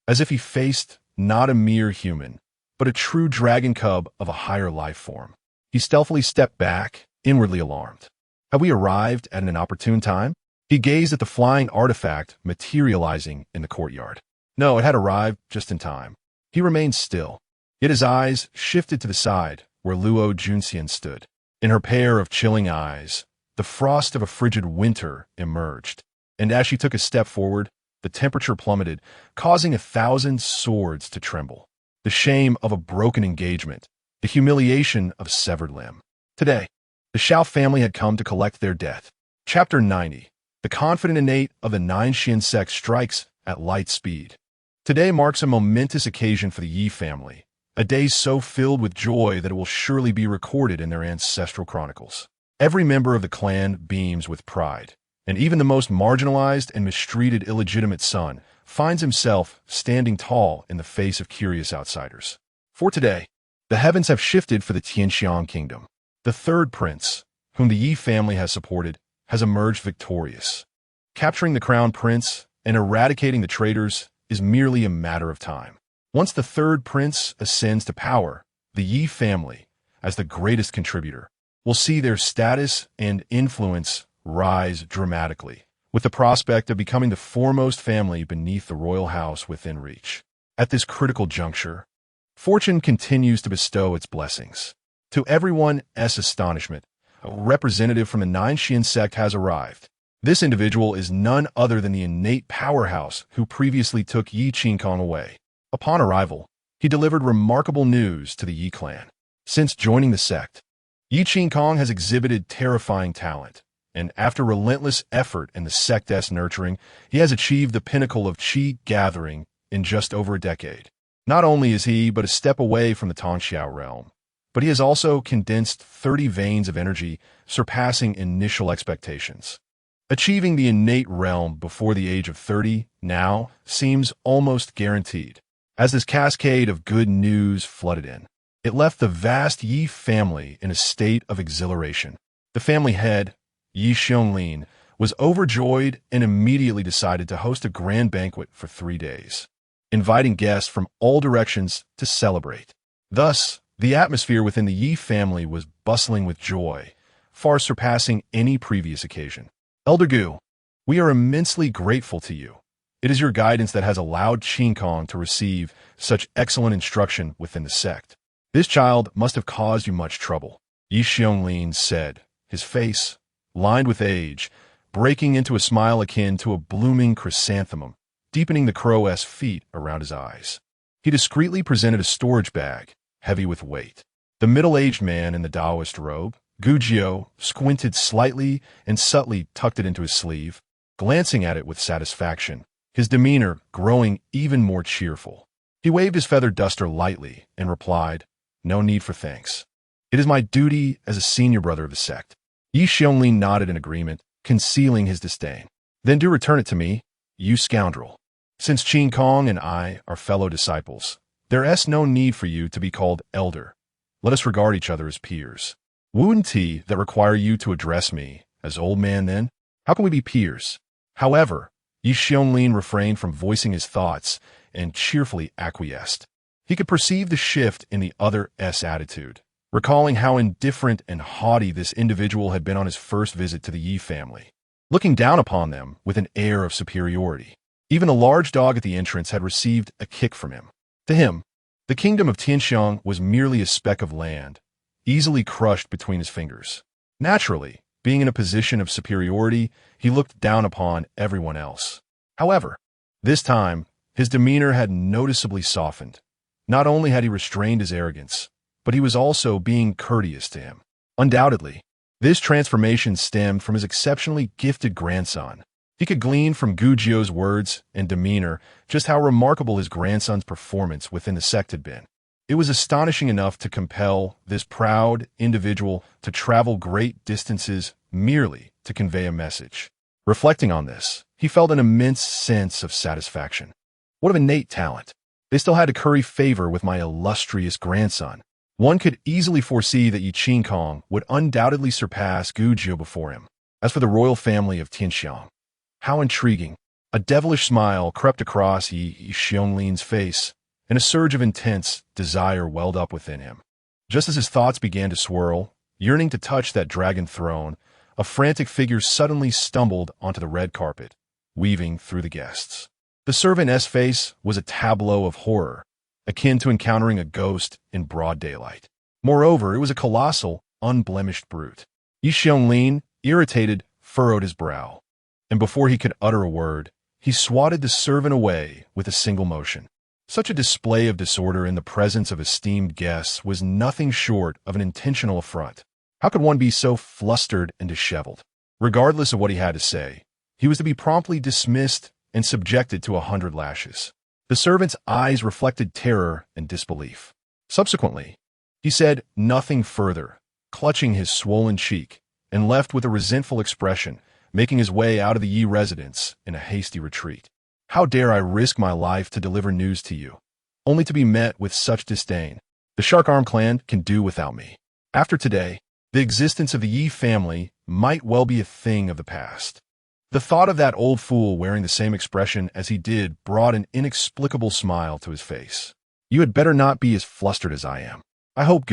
S1: as if he faced not a mere human, but a true dragon cub of a higher life form. He stealthily stepped back, inwardly alarmed. Had we arrived at an opportune time? He gazed at the flying artifact materializing in the courtyard. No, it had arrived just in time. He remained still, yet his eyes shifted to the side where Luo Junxian stood. In her pair of chilling eyes, the frost of a frigid winter emerged, and as she took a step forward, the temperature plummeted, causing 1,000 swords to tremble. The shame of a broken engagement, the humiliation of a severed limb. Today, the Shao family had come to collect their debt. Chapter 90. The confident innate of the Nine Xin sect strikes at light speed. Today marks a momentous occasion for the Yi family, a day so filled with joy that it will surely be recorded in their ancestral chronicles. Every member of the clan beams with pride, and even the most marginalized and mistreated illegitimate son finds himself standing tall in the face of curious outsiders. For today, the heavens have shifted for the Tianxiang kingdom. The third prince, whom the Yi family has supported, has emerged victorious. Capturing the crown prince and eradicating the traitors is merely a matter of time. Once the third prince ascends to power, the Yi family, as the greatest contributor, will see their status and influence rise dramatically, with the prospect of becoming the foremost family beneath the royal house within reach. At this critical juncture, fortune continues to bestow its blessings. To everyone's astonishment, a representative from the Nine Xian sect has arrived. This individual is none other than the innate powerhouse who previously took Yi Qingkong away. Upon arrival, he delivered remarkable news to the Yi clan. Since joining the sect, Yi Qingkong has exhibited terrifying talent, and after relentless effort in the sect's nurturing, he has achieved the pinnacle of qi gathering in just over a decade. Not only is he but a step away from the Tongxiao realm, but he has also condensed 30 veins of energy, surpassing initial expectations. Achieving the innate realm before the age of 30 now seems almost guaranteed. As this cascade of good news flooded in, it left the vast Yi family in a state of exhilaration. The family head, Yi Xiongling, was overjoyed and immediately decided to host a grand banquet for 3 days, inviting guests from all directions to celebrate. Thus, the atmosphere within the Yi family was bustling with joy, far surpassing any previous occasion. Elder Gu, we are immensely grateful to you. It is your guidance that has allowed Qingkong to receive such excellent instruction within the sect. This child must have caused you much trouble, Yi Xiongling said, his face, lined with age, breaking into a smile akin to a blooming chrysanthemum, deepening the crow's feet around his eyes. He discreetly presented a storage bag, heavy with weight. The middle-aged man in the Taoist robe, Gujiu, squinted slightly and subtly tucked it into his sleeve, glancing at it with satisfaction, his demeanor growing even more cheerful. He waved his feather duster lightly and replied, "No need for thanks. It is my duty as a senior brother of the sect." Yi Xiongling nodded in agreement, concealing his disdain. "Then do return it to me, you scoundrel. Since Qingkong and I are fellow disciples, there is no need for you to be called elder. Let us regard each other as peers. Wouldn't he that require you to address me as old man then? How can we be peers?" However, Yi Xiongling refrained from voicing his thoughts and cheerfully acquiesced. He could perceive the shift in the other's attitude, recalling how indifferent and haughty this individual had been on his first visit to the Yi family, looking down upon them with an air of superiority. Even a large dog at the entrance had received a kick from him. To him, the kingdom of Tianxiang was merely a speck of land, easily crushed between his fingers. Naturally, being in a position of superiority, he looked down upon everyone else. However, this time, his demeanor had noticeably softened. Not only had he restrained his arrogance, but he was also being courteous to him. Undoubtedly, this transformation stemmed from his exceptionally gifted grandson. He could glean from Gujiu's words and demeanor just how remarkable his grandson's performance within the sect had been. It was astonishing enough to compel this proud individual to travel great distances merely to convey a message. Reflecting on this, he felt an immense sense of satisfaction. What of innate talent! They still had to curry favor with my illustrious grandson. One could easily foresee that Yi Qingkong would undoubtedly surpass Gujiu before him. As for the royal family of Tianxiang, how intriguing! A devilish smile crept across Yi Xionglin's face, and a surge of intense desire welled up within him. Just as his thoughts began to swirl, yearning to touch that dragon throne, a frantic figure suddenly stumbled onto the red carpet, weaving through the guests. The servant's face was a tableau of horror, akin to encountering a ghost in broad daylight. Moreover, it was a colossal, unblemished brute. Yi Xiongling, irritated, furrowed his brow, and before he could utter a word, he swatted the servant away with a single motion. Such a display of disorder in the presence of esteemed guests was nothing short of an intentional affront. How could one be so flustered and disheveled? Regardless of what he had to say, he was to be promptly dismissed and subjected to 100 lashes. The servant's eyes reflected terror and disbelief. Subsequently, he said nothing further, clutching his swollen cheek, and left with a resentful expression, making his way out of the Yi residence in a hasty retreat. How dare I risk my life to deliver news to you, only to be met with such disdain? The Shark Arm clan can do without me. After today, the existence of the Yi family might well be a thing of the past. The thought of that old fool wearing the same expression as he did brought an inexplicable smile to his face. You had better not be as flustered as I am. I hope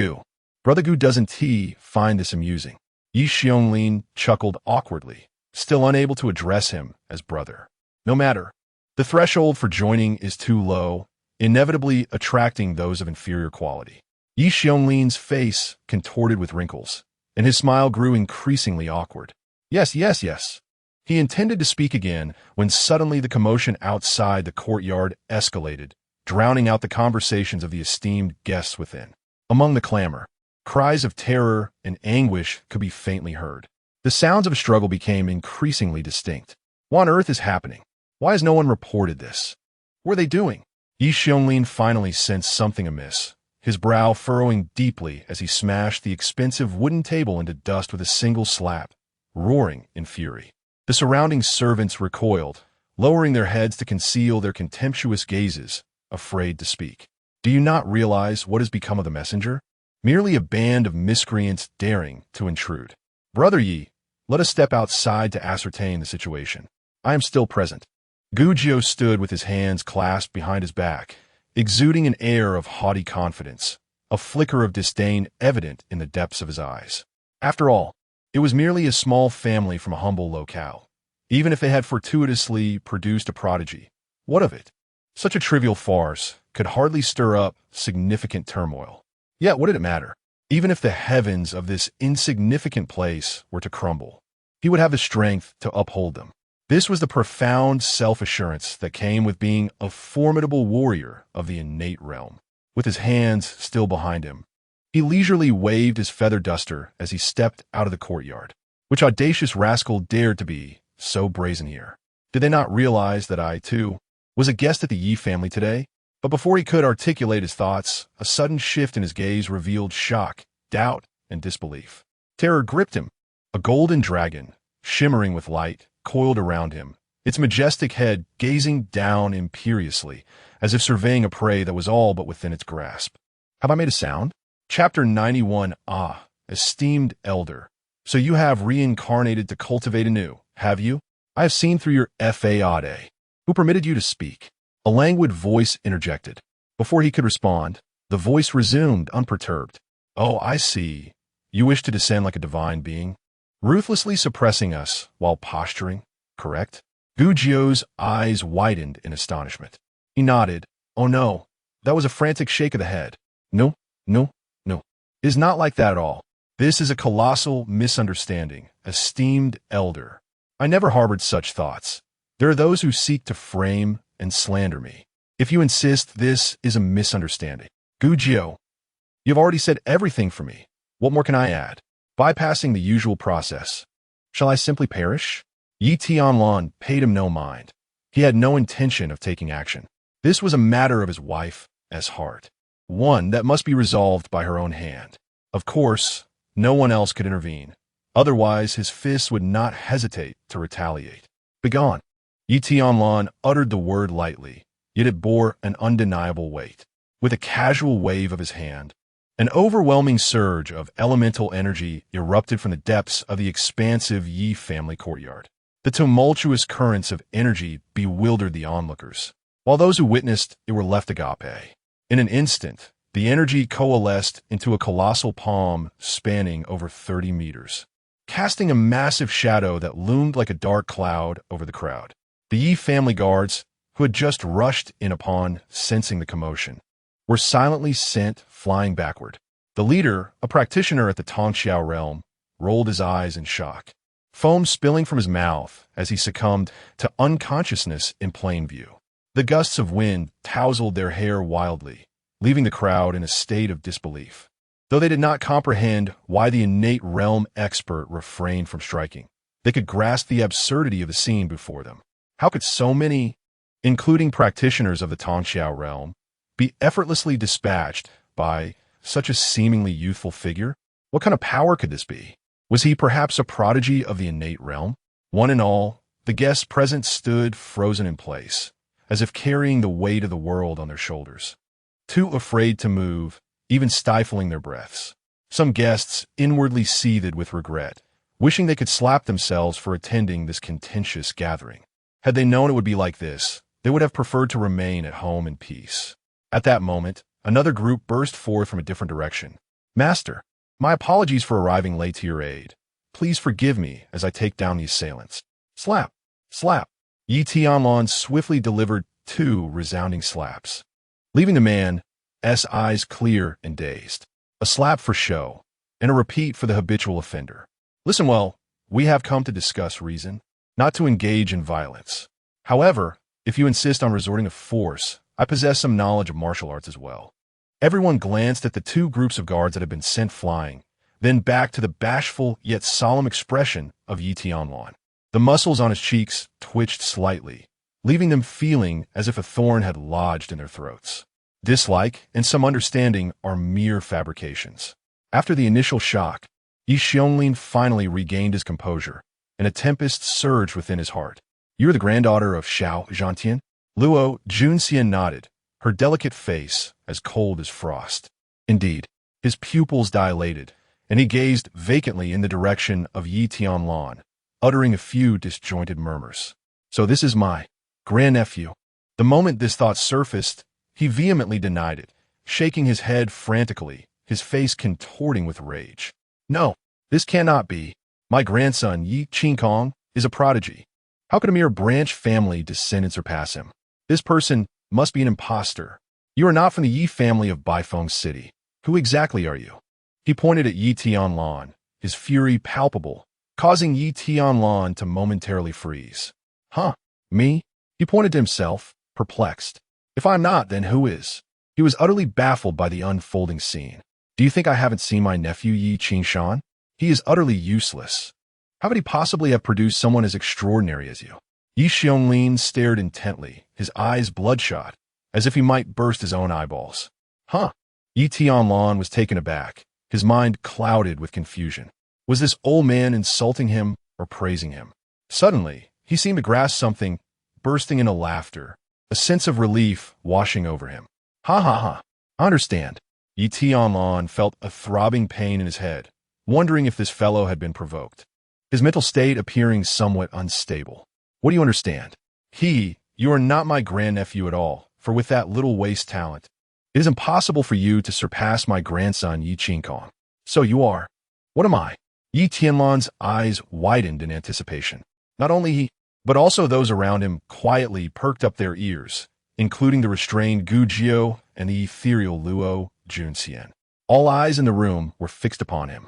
S1: Brother Gu doesn't find this amusing. Yi Xiongling chuckled awkwardly, still unable to address him as brother. No matter. The threshold for joining is too low, inevitably attracting those of inferior quality. Yi Xiongling's face contorted with wrinkles, and his smile grew increasingly awkward. Yes. He intended to speak again when suddenly the commotion outside the courtyard escalated, drowning out the conversations of the esteemed guests within. Among the clamor, cries of terror and anguish could be faintly heard. The sounds of a struggle became increasingly distinct. What on earth is happening? Why has no one reported this? What are they doing? Yi Xiongling finally sensed something amiss, his brow furrowing deeply as he smashed the expensive wooden table into dust with a single slap, roaring in fury. The surrounding servants recoiled, lowering their heads to conceal their contemptuous gazes, afraid to speak. Do you not realize what has become of the messenger? Merely a band of miscreants daring to intrude. Brother Yi, let us step outside to ascertain the situation. I am still present. Gu Jiu stood with his hands clasped behind his back, exuding an air of haughty confidence, a flicker of disdain evident in the depths of his eyes. After all, it was merely a small family from a humble locale. Even if they had fortuitously produced a prodigy, what of it? Such a trivial farce could hardly stir up significant turmoil. Yet what did it matter? Even if the heavens of this insignificant place were to crumble, he would have the strength to uphold them. This was the profound self-assurance that came with being a formidable warrior of the innate realm. With his hands still behind him, he leisurely waved his feather duster as he stepped out of the courtyard. Which audacious rascal dared to be so brazen here? Did they not realize that I, too, was a guest at the Yi family today? But before he could articulate his thoughts, a sudden shift in his gaze revealed shock, doubt, and disbelief. Terror gripped him. A golden dragon, shimmering with light, coiled around him, its majestic head gazing down imperiously, as if surveying a prey that was all but within its grasp. Have I made a sound? Chapter 91. Ah, esteemed elder. So you have reincarnated to cultivate anew, have you? I have seen through your faade. Who permitted you to speak? A languid voice interjected. Before he could respond, the voice resumed unperturbed. Oh, I see. You wish to descend like a divine being, ruthlessly suppressing us while posturing, correct? Gu Jiu's eyes widened in astonishment. He nodded. Oh no, that was a frantic shake of the head. No. It is not like that at all. This is a colossal misunderstanding, esteemed elder. I never harbored such thoughts. There are those who seek to frame and slander me. If you insist this is a misunderstanding. Gu Jiu, you have already said everything for me. What more can I add? Bypassing the usual process. Shall I simply perish? Yi Tianlan paid him no mind. He had no intention of taking action. This was a matter of his wife as heart, one that must be resolved by her own hand. Of course, no one else could intervene. Otherwise, his fists would not hesitate to retaliate. Begone. Yi Tianlan uttered the word lightly, yet it bore an undeniable weight. With a casual wave of his hand, an overwhelming surge of elemental energy erupted from the depths of the expansive Yi family courtyard. The tumultuous currents of energy bewildered the onlookers, while those who witnessed it were left agape. In an instant, the energy coalesced into a colossal palm spanning over 30 meters, casting a massive shadow that loomed like a dark cloud over the crowd. The Yi family guards, who had just rushed in upon sensing the commotion, were silently sent flying backward. The leader, a practitioner at the Tongxiao realm, rolled his eyes in shock, foam spilling from his mouth as he succumbed to unconsciousness in plain view. The gusts of wind tousled their hair wildly, leaving the crowd in a state of disbelief. Though they did not comprehend why the innate realm expert refrained from striking, they could grasp the absurdity of the scene before them. How could so many, including practitioners of the Tongxiao realm, be effortlessly dispatched by such a seemingly youthful figure? What kind of power could this be? Was he perhaps a prodigy of the innate realm? One and all, the guests present stood frozen in place, as if carrying the weight of the world on their shoulders, too afraid to move, even stifling their breaths. Some guests inwardly seethed with regret, wishing they could slap themselves for attending this contentious gathering. Had they known it would be like this, they would have preferred to remain at home in peace. At that moment, another group burst forth from a different direction. Master, my apologies for arriving late to your aid. Please forgive me as I take down the assailants. Slap! Slap! Tianlan swiftly delivered 2 resounding slaps, leaving the man's eyes clear and dazed. A slap for show, and a repeat for the habitual offender. Listen well, we have come to discuss reason, not to engage in violence. However, if you insist on resorting to force, I possess some knowledge of martial arts as well. Everyone glanced at the 2 groups of guards that had been sent flying, then back to the bashful yet solemn expression of Tianlan. The muscles on his cheeks twitched slightly, leaving them feeling as if a thorn had lodged in their throats. Dislike and some understanding are mere fabrications. After the initial shock, Tianlan finally regained his composure, and a tempest surged within his heart. "You're the granddaughter of Xiao Zhantian?" Luo Junxian nodded, her delicate face as cold as frost. Indeed, his pupils dilated, and he gazed vacantly in the direction of Tianlan, uttering a few disjointed murmurs. "So this is my grandnephew." The moment this thought surfaced, he vehemently denied it, shaking his head frantically, his face contorting with rage. "No, this cannot be. My grandson, Yi Qingkong, is a prodigy. How could a mere branch family descend and surpass him? This person must be an impostor. You are not from the Yi family of Baifeng City. Who exactly are you?" He pointed at Tianlan, his fury palpable, causing Tianlan to momentarily freeze. "Huh? Me?" He pointed to himself, perplexed. "If I'm not, then who is?" He was utterly baffled by the unfolding scene. "Do you think I haven't seen my nephew Yi Qingshan? He is utterly useless. How could he possibly have produced someone as extraordinary as you?" Tianlan stared intently, his eyes bloodshot, as if he might burst his own eyeballs. "Huh?" Tianlan was taken aback, his mind clouded with confusion. Was this old man insulting him or praising him? Suddenly, he seemed to grasp something, bursting into laughter, a sense of relief washing over him. "Ha ha ha! I understand." Tianlan felt a throbbing pain in his head, wondering if this fellow had been provoked, his mental state appearing somewhat unstable. "What do you understand?" You are not my grandnephew at all, for with that little waste talent, it is impossible for you to surpass my grandson Yi Qingkong. "So you are. What am I?" Tianlan's eyes widened in anticipation. Not only he, but also those around him quietly perked up their ears, including the restrained Gu Jiao and the ethereal Luo Junxian. All eyes in the room were fixed upon him.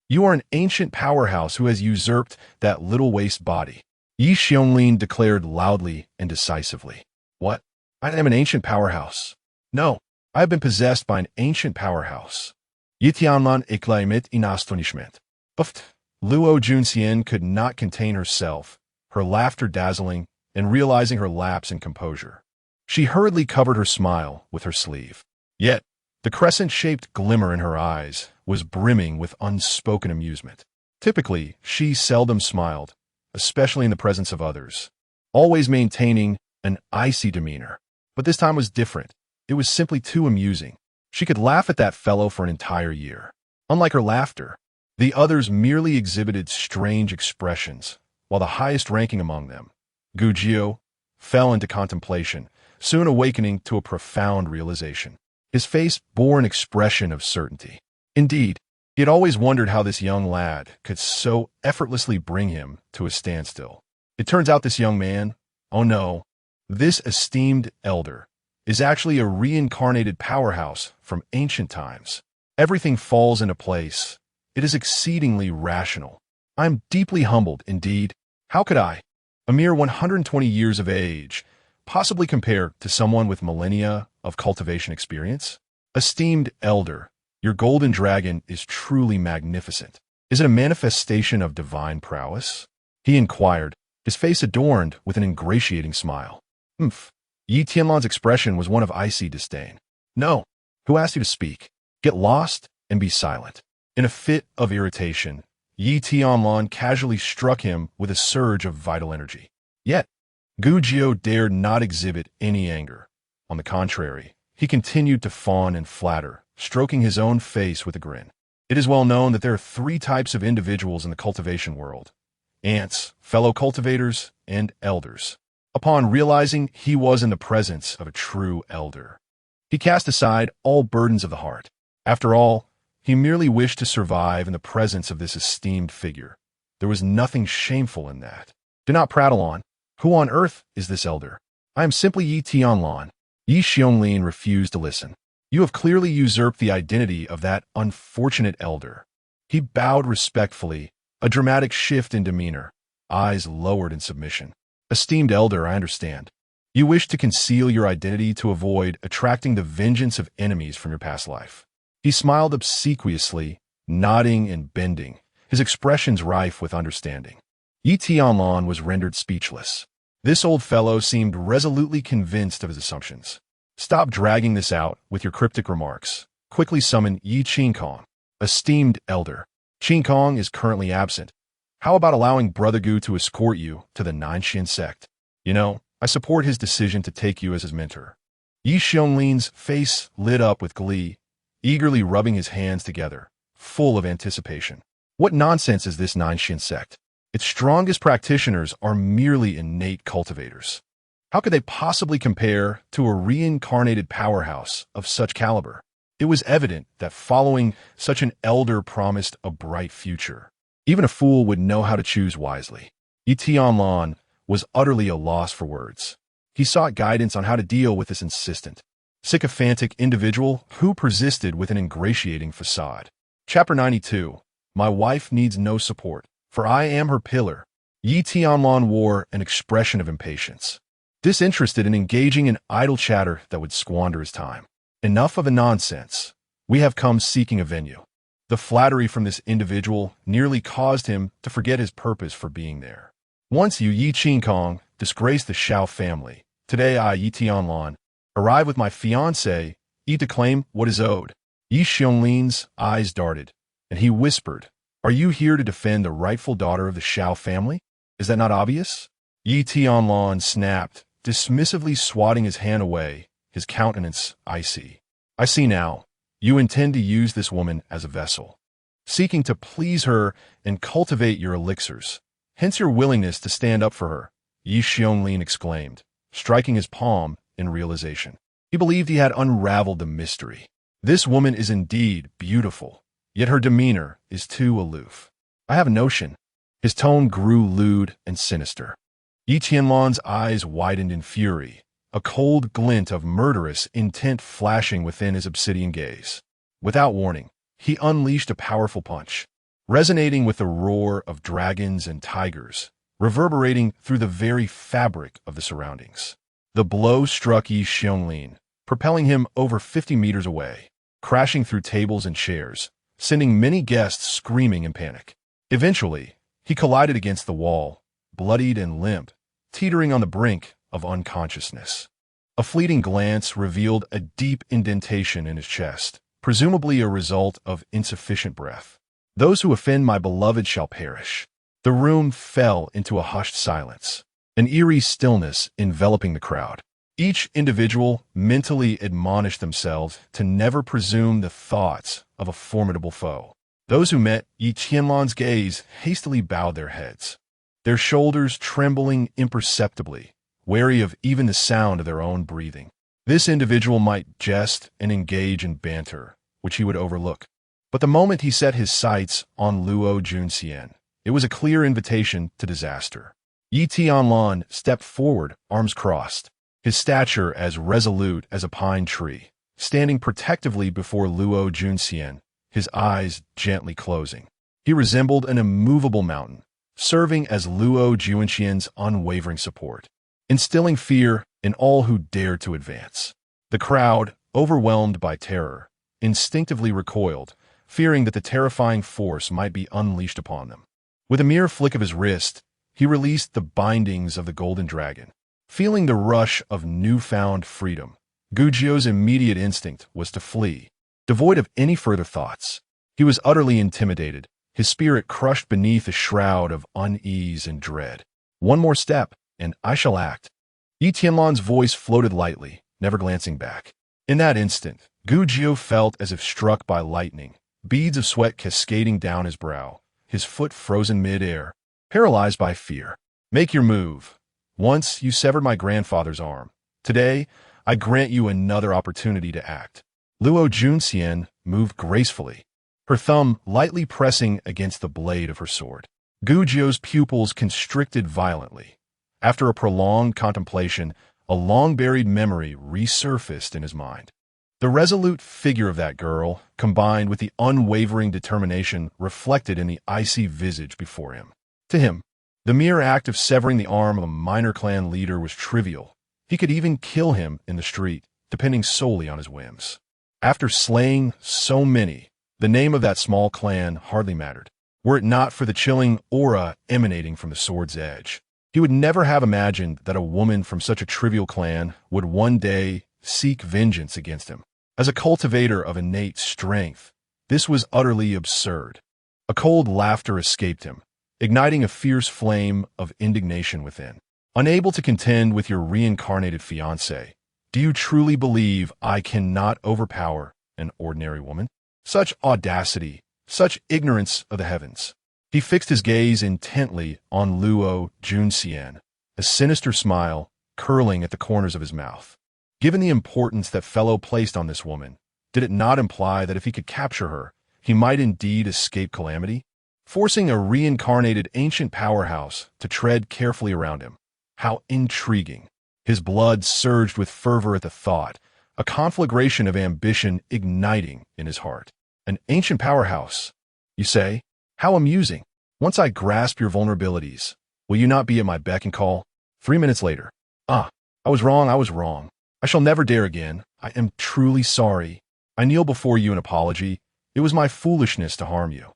S1: "You are an ancient powerhouse who has usurped that little waste body," Tianlan declared loudly and decisively. "What? I am an ancient powerhouse. No, I have been possessed by an ancient powerhouse." Tianlan éclatait in astonishment. Uft! Luo Junxian could not contain herself, her laughter dazzling, and realizing her lapse in composure. She hurriedly covered her smile with her sleeve. Yet, the crescent-shaped glimmer in her eyes was brimming with unspoken amusement. Typically, she seldom smiled, especially in the presence of others, always maintaining an icy demeanor. But this time was different. It was simply too amusing. She could laugh at that fellow for an entire year. Unlike her laughter, the others merely exhibited strange expressions, while the highest ranking among them, Gu Jiao, fell into contemplation, soon awakening to a profound realization. His face bore an expression of certainty. Indeed, he had always wondered how this young lad could so effortlessly bring him to a standstill. It turns out this young man, oh no, this esteemed elder, is actually a reincarnated powerhouse from ancient times. Everything falls into place. It is exceedingly rational. I am deeply humbled, indeed. How could I, a mere 120 years of age, possibly compare to someone with millennia of cultivation experience? Esteemed elder, your golden dragon is truly magnificent. Is it a manifestation of divine prowess? He inquired, his face adorned with an ingratiating smile. Humph. Tianlan's expression was one of icy disdain. No. Who asked you to speak? Get lost and be silent. In a fit of irritation, Tianlan casually struck him with a surge of vital energy. Yet, Gu Jiao dared not exhibit any anger. On the contrary, he continued to fawn and flatter, stroking his own face with a grin. It is well known that there are 3 types of individuals in the cultivation world: ants, fellow cultivators, and elders. Upon realizing he was in the presence of a true elder, He cast aside all burdens of the heart. After all, he merely wished to survive in the presence of this esteemed figure. There was nothing shameful in that. Do not prattle on. Who on earth is this elder? I am simply Yi Tianlan. Yi Xiongling refused to listen. You have clearly usurped the identity of that unfortunate elder. He bowed respectfully, a dramatic shift in demeanor, eyes lowered in submission. Esteemed elder, I understand. You wish to conceal your identity to avoid attracting the vengeance of enemies from your past life. He smiled obsequiously, nodding and bending, his expressions rife with understanding. Yi Tianlan was rendered speechless. This old fellow seemed resolutely convinced of his assumptions. Stop dragging this out with your cryptic remarks. Quickly summon Yi Qingkong. Esteemed elder, Qingkong is currently absent. How about allowing Brother Gu to escort you to the Nanshin sect? You know, I support his decision to take you as his mentor. Yi Xionglin's face lit up with glee, eagerly rubbing his hands together, full of anticipation. What nonsense is this Nanshin sect? Its strongest practitioners are merely innate cultivators. How could they possibly compare to a reincarnated powerhouse of such caliber? It was evident that following such an elder promised a bright future. Even a fool would know how to choose wisely. Yi Tianlan was utterly a loss for words. He sought guidance on how to deal with this insistent, sycophantic individual who persisted with an ingratiating facade. Chapter 92. My wife needs no support, for I am her pillar. Yi Tianlan wore an expression of impatience, disinterested in engaging in idle chatter that would squander his time. Enough of the nonsense. We have come seeking a venue. The flattery from this individual nearly caused him to forget his purpose for being there. Once you, Yi Qingkong, disgraced the Shao family. Today I, Yi Tianlan, arrive with my fiancé, to claim what is owed. Yi Xionglin's eyes darted, and he whispered, Are you here to defend the rightful daughter of the Shao family? Is that not obvious? Yi Tianlan snapped, dismissively swatting his hand away, his countenance icy. I see now. You intend to use this woman as a vessel, seeking to please her and cultivate your elixirs. Hence your willingness to stand up for her, Yi Xiongling exclaimed, striking his palm in realization. He believed he had unraveled the mystery. This woman is indeed beautiful, yet her demeanor is too aloof. I have a notion. His tone grew lewd and sinister. Yi Tianlan's eyes widened in fury, a cold glint of murderous intent flashing within his obsidian gaze. Without warning, he unleashed a powerful punch, resonating with the roar of dragons and tigers, reverberating through the very fabric of the surroundings. The blow struck Yi Xiongling, propelling him over 50 meters away, crashing through tables and chairs, sending many guests screaming in panic. Eventually, he collided against the wall, bloodied and limp, teetering on the brink of unconsciousness. A fleeting glance revealed a deep indentation in his chest, presumably a result of insufficient breath. Those who offend my beloved shall perish. The room fell into a hushed silence, an eerie stillness enveloping the crowd. Each individual mentally admonished themselves to never presume the thoughts of a formidable foe. Those who met Yi Tianlan's gaze hastily bowed their heads, their shoulders trembling imperceptibly, wary of even the sound of their own breathing. This individual might jest and engage in banter, which he would overlook. But the moment he set his sights on Luo Junxian, it was a clear invitation to disaster. Yi Tianlan stepped forward, arms crossed, his stature as resolute as a pine tree, standing protectively before Luo Junxian, his eyes gently closing. He resembled an immovable mountain, serving as Luo Junxian's unwavering support, instilling fear in all who dared to advance. The crowd, overwhelmed by terror, instinctively recoiled, fearing that the terrifying force might be unleashed upon them. With a mere flick of his wrist, he released the bindings of the golden dragon. Feeling the rush of newfound freedom, Gujio's immediate instinct was to flee, devoid of any further thoughts. He was utterly intimidated, his spirit crushed beneath a shroud of unease and dread. One more step, and I shall act. Yi Tianlan's voice floated lightly, never glancing back. In that instant, Gujio felt as if struck by lightning, beads of sweat cascading down his brow, his foot frozen mid-air, paralyzed by fear. Make your move. Once you severed my grandfather's arm. Today, I grant you another opportunity to act. Luo Junxian moved gracefully, her thumb lightly pressing against the blade of her sword. Gu Jiu's pupils constricted violently. After a prolonged contemplation, a long-buried memory resurfaced in his mind. The resolute figure of that girl, combined with the unwavering determination reflected in the icy visage before him. To him, the mere act of severing the arm of a minor clan leader was trivial. He could even kill him in the street, depending solely on his whims. After slaying so many, the name of that small clan hardly mattered, were it not for the chilling aura emanating from the sword's edge. He would never have imagined that a woman from such a trivial clan would one day seek vengeance against him. As a cultivator of innate strength, this was utterly absurd. A cold laughter escaped him, igniting a fierce flame of indignation within. Unable to contend with your reincarnated fiancé, do you truly believe I cannot overpower an ordinary woman? Such audacity, such ignorance of the heavens. He fixed his gaze intently on Luo Junxian, a sinister smile curling at the corners of his mouth. Given the importance that fellow placed on this woman, did it not imply that if he could capture her, he might indeed escape calamity? Forcing a reincarnated ancient powerhouse to tread carefully around him. How intriguing. His blood surged with fervor at the thought, a conflagration of ambition igniting in his heart. An ancient powerhouse, you say? How amusing. Once I grasp your vulnerabilities, will you not be at my beck and call? 3 minutes later. I was wrong. I shall never dare again. I am truly sorry. I kneel before you in apology. It was my foolishness to harm you.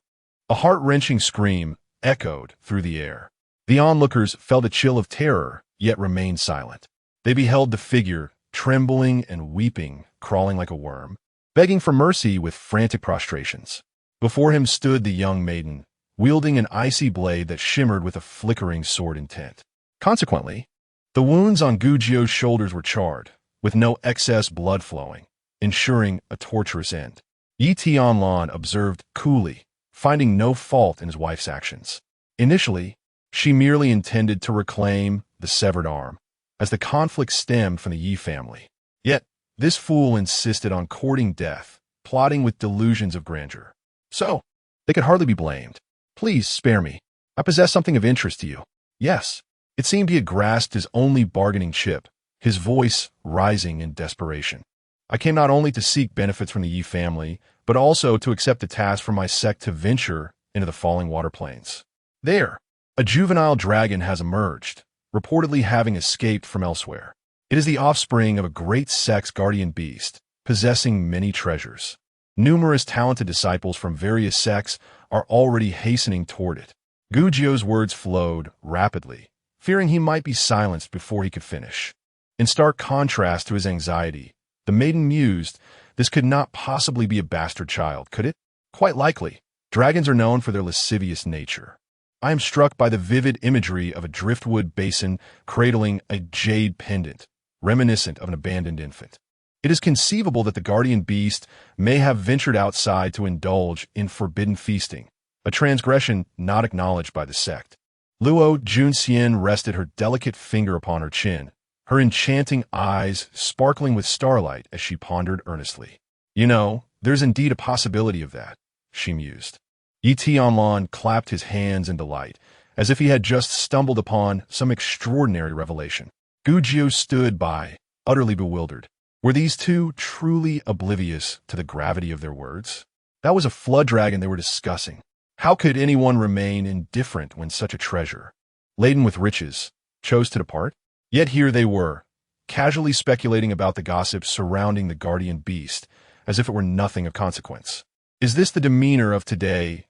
S1: A heart-wrenching scream echoed through the air. The onlookers felt a chill of terror, yet remained silent. They beheld the figure, trembling and weeping, crawling like a worm, begging for mercy with frantic prostrations. Before him stood the young maiden, wielding an icy blade that shimmered with a flickering sword intent. Consequently, the wounds on Gu Jiu's shoulders were charred, with no excess blood flowing, ensuring a torturous end. Yi Tianlan observed coolly, finding no fault in his wife's actions. Initially, she merely intended to reclaim the severed arm, as the conflict stemmed from the Yi family. Yet, this fool insisted on courting death, plotting with delusions of grandeur. So, they could hardly be blamed. Please spare me. I possess something of interest to you. Yes. It seemed he had grasped his only bargaining chip, his voice rising in desperation. I came not only to seek benefits from the Yi family, but also to accept the task for my sect to venture into the falling water plains. There, a juvenile dragon has emerged, reportedly having escaped from elsewhere. It is the offspring of a great sect's guardian beast, possessing many treasures. Numerous talented disciples from various sects are already hastening toward it. Gu Jiu's words flowed rapidly, fearing he might be silenced before he could finish. In stark contrast to his anxiety, the maiden mused, this could not possibly be a bastard child, could it? Quite likely. Dragons are known for their lascivious nature. I am struck by the vivid imagery of a driftwood basin cradling a jade pendant, reminiscent of an abandoned infant. It is conceivable that the guardian beast may have ventured outside to indulge in forbidden feasting, a transgression not acknowledged by the sect. Luo Junxian rested her delicate finger upon her chin, her enchanting eyes sparkling with starlight as she pondered earnestly. You know, there's indeed a possibility of that, she mused. Yi Tianlan clapped his hands in delight, as if he had just stumbled upon some extraordinary revelation. Gu Jiu stood by, utterly bewildered. Were these two truly oblivious to the gravity of their words? That was a flood dragon they were discussing. How could anyone remain indifferent when such a treasure, laden with riches, chose to depart? Yet here they were, casually speculating about the gossip surrounding the guardian beast, as if it were nothing of consequence. Is this the demeanor of today's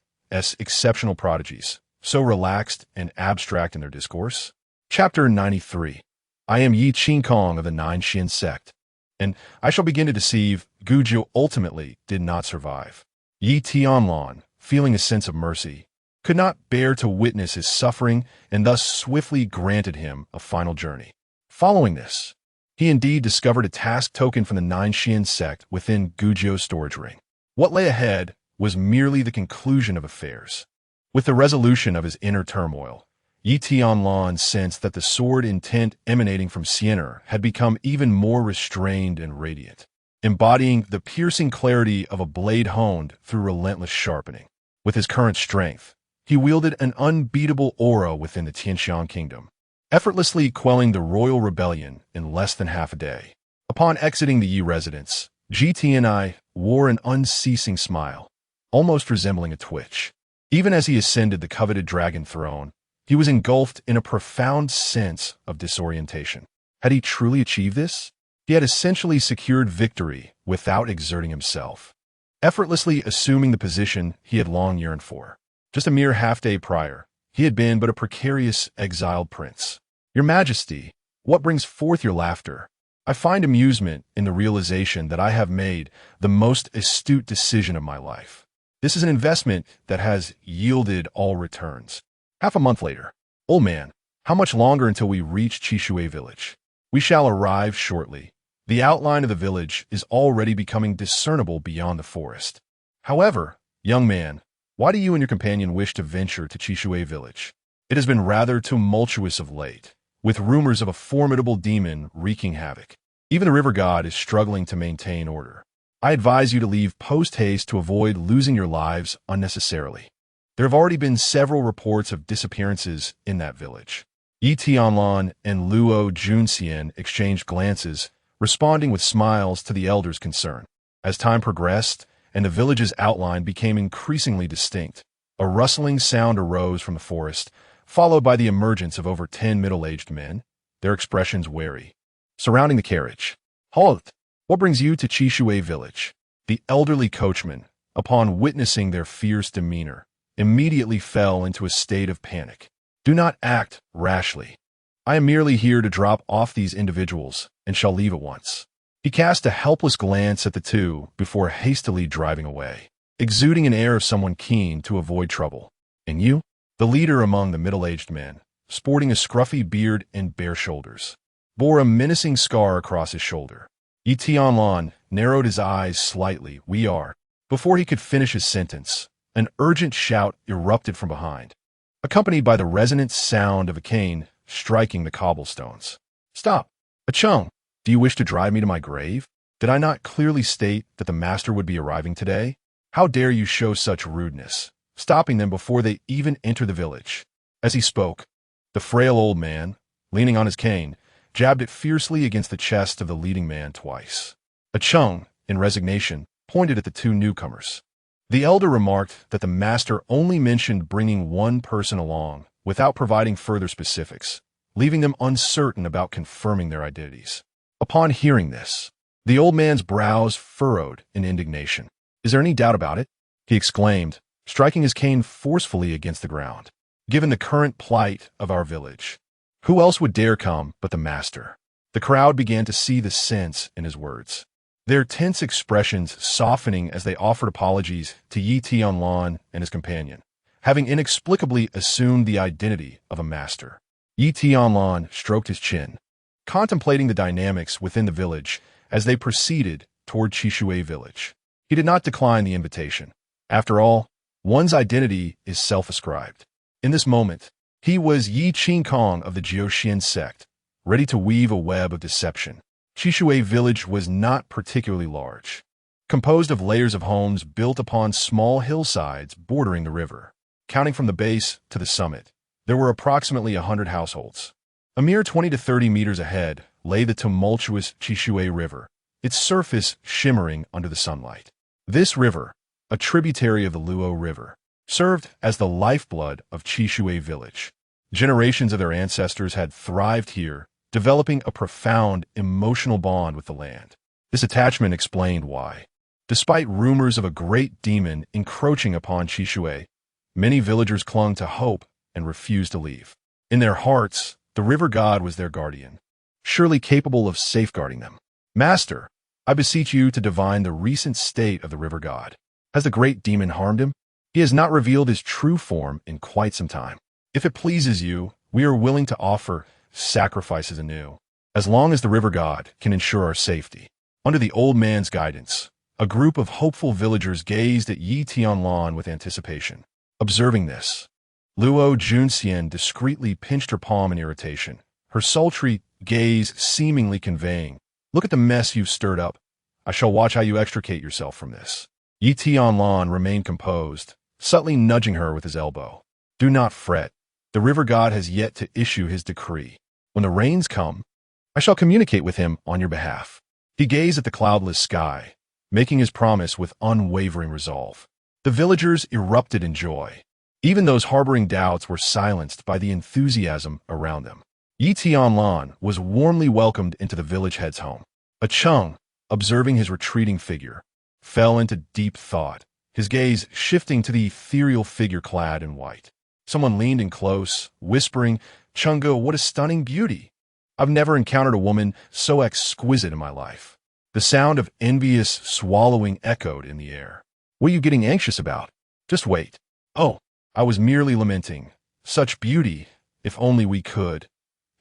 S1: exceptional prodigies, so relaxed and abstract in their discourse? Chapter 93. I am Yi Qingkong of the Nine Xin sect, and I shall begin to deceive. Gu Jiu ultimately did not survive. Yi Tianlan, feeling a sense of mercy, could not bear to witness his suffering and thus swiftly granted him a final journey. Following this, he indeed discovered a task token from the Nine Xin sect within Gu Jiu's storage ring. What lay ahead was merely the conclusion of affairs. With the resolution of his inner turmoil, Yi Tianlan sensed that the sword intent emanating from Sienna had become even more restrained and radiant, embodying the piercing clarity of a blade honed through relentless sharpening. With his current strength, he wielded an unbeatable aura within the Tianxiang kingdom, effortlessly quelling the royal rebellion in less than half a day. Upon exiting the Yi residence, Ji Tianai wore an unceasing smile, almost resembling a twitch. Even as he ascended the coveted dragon throne, he was engulfed in a profound sense of disorientation. Had he truly achieved this? He had essentially secured victory without exerting himself, effortlessly assuming the position he had long yearned for. Just a mere half-day prior, he had been but a precarious, exiled prince. "Your Majesty, what brings forth your laughter? I find amusement in the realization that I have made the most astute decision of my life. This is an investment that has yielded all returns." Half a month later. "Old man, how much longer until we reach Chishui village?" "We shall arrive shortly. The outline of the village is already becoming discernible beyond the forest. However, young man, why do you and your companion wish to venture to Chishui village? It has been rather tumultuous of late, with rumors of a formidable demon wreaking havoc. Even the river god is struggling to maintain order. I advise you to leave post-haste to avoid losing your lives unnecessarily. There have already been several reports of disappearances in that village." Yi Tianlan and Luo Junxian exchanged glances, responding with smiles to the elder's concern. As time progressed and the village's outline became increasingly distinct, a rustling sound arose from the forest, followed by the emergence of over 10 middle-aged men, their expressions wary. Surrounding the carriage. "Halt! What brings you to Chishui village?" The elderly coachman, upon witnessing their fierce demeanor, immediately fell into a state of panic. "Do not act rashly. I am merely here to drop off these individuals and shall leave at once." He cast a helpless glance at the two before hastily driving away, exuding an air of someone keen to avoid trouble. "And you?" The leader among the middle-aged men, sporting a scruffy beard and bare shoulders, bore a menacing scar across his shoulder. Yi Tianlan narrowed his eyes slightly. "We are." Before he could finish his sentence, an urgent shout erupted from behind, accompanied by the resonant sound of a cane striking the cobblestones. "Stop! Achung, do you wish to drive me to my grave? Did I not clearly state that the master would be arriving today? How dare you show such rudeness, stopping them before they even enter the village?" As he spoke, the frail old man, leaning on his cane, jabbed it fiercely against the chest of the leading man twice. Achung, in resignation, pointed at the two newcomers. The elder remarked that the master only mentioned bringing one person along without providing further specifics, leaving them uncertain about confirming their identities. Upon hearing this, the old man's brows furrowed in indignation. "Is there any doubt about it?" he exclaimed, striking his cane forcefully against the ground. "Given the current plight of our village, who else would dare come but the master?" The crowd began to see the sense in his words, their tense expressions softening as they offered apologies to Yi Tianlan and his companion, having inexplicably assumed the identity of a master. Yi Tianlan stroked his chin, contemplating the dynamics within the village as they proceeded toward Chishui village. He did not decline the invitation. After all, one's identity is self-ascribed. In this moment, he was Yi Qingkong of the Jiuxian sect, ready to weave a web of deception. Chishui village was not particularly large, composed of layers of homes built upon small hillsides bordering the river. Counting from the base to the summit, there were approximately 100 households. A mere 20 to 30 meters ahead lay the tumultuous Chishui River, its surface shimmering under the sunlight. This river, a tributary of the Luo River, served as the lifeblood of Chishui village. Generations of their ancestors had thrived here, developing a profound emotional bond with the land. This attachment explained why, despite rumors of a great demon encroaching upon Chishui, many villagers clung to hope and refused to leave. In their hearts, the river god was their guardian, surely capable of safeguarding them. "Master, I beseech you to divine the recent state of the river god. Has the great demon harmed him? He has not revealed his true form in quite some time. If it pleases you, we are willing to offer sacrifices anew, as long as the river god can ensure our safety." Under the old man's guidance, a group of hopeful villagers gazed at Yi Tianlan with anticipation. Observing this, Luo Junxian discreetly pinched her palm in irritation, her sultry gaze seemingly conveying, "Look at the mess you've stirred up. I shall watch how you extricate yourself from this." Yi Tianlan remained composed, subtly nudging her with his elbow. "Do not fret. The river god has yet to issue his decree. When the rains come, I shall communicate with him on your behalf." He gazed at the cloudless sky, making his promise with unwavering resolve. The villagers erupted in joy. Even those harboring doubts were silenced by the enthusiasm around them. Yi Tianlan was warmly welcomed into the village head's home. A Chung, observing his retreating figure, fell into deep thought, his gaze shifting to the ethereal figure clad in white. Someone leaned in close, whispering, "Chungo, what a stunning beauty! I've never encountered a woman so exquisite in my life." The sound of envious swallowing echoed in the air. "What are you getting anxious about? Just wait." "Oh, I was merely lamenting. Such beauty, if only we could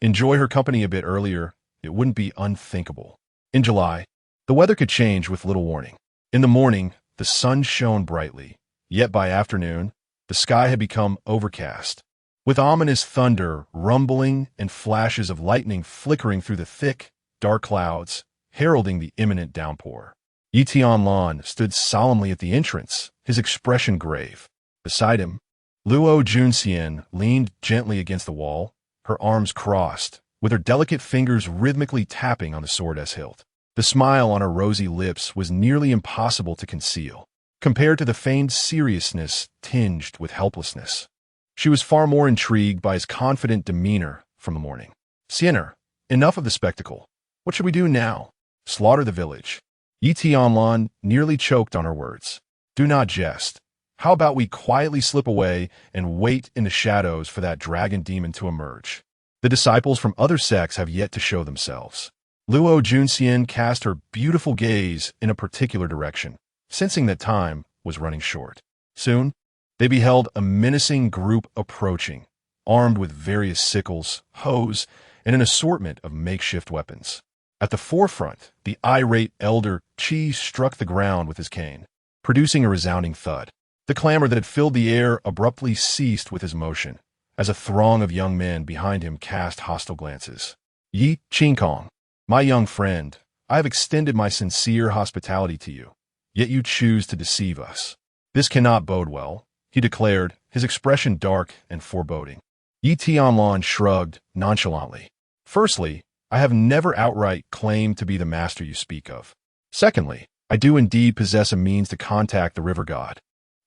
S1: enjoy her company a bit earlier, it wouldn't be unthinkable." In July, the weather could change with little warning. In the morning, the sun shone brightly, yet by afternoon, the sky had become overcast, with ominous thunder rumbling and flashes of lightning flickering through the thick, dark clouds, heralding the imminent downpour. Yi Tianlan stood solemnly at the entrance, his expression grave. Beside him, Luo Junxian leaned gently against the wall, her arms crossed, with her delicate fingers rhythmically tapping on the sword's hilt. The smile on her rosy lips was nearly impossible to conceal, compared to the feigned seriousness tinged with helplessness. She was far more intrigued by his confident demeanor from the morning. "Siener, enough of the spectacle. What should we do now?" "Slaughter the village." Yi Tianlan nearly choked on her words. "Do not jest. How about we quietly slip away and wait in the shadows for that dragon demon to emerge? The disciples from other sects have yet to show themselves." Luo Junxian cast her beautiful gaze in a particular direction, sensing that time was running short. Soon, they beheld a menacing group approaching, armed with various sickles, hoes, and an assortment of makeshift weapons. At the forefront, the irate elder Qi struck the ground with his cane, producing a resounding thud. The clamor that had filled the air abruptly ceased with his motion, as a throng of young men behind him cast hostile glances. "Yi Qingkong, my young friend, I have extended my sincere hospitality to you, yet you choose to deceive us. This cannot bode well," he declared, his expression dark and foreboding. Yi Tianlan shrugged nonchalantly. "Firstly, I have never outright claimed to be the master you speak of. Secondly, I do indeed possess a means to contact the river god.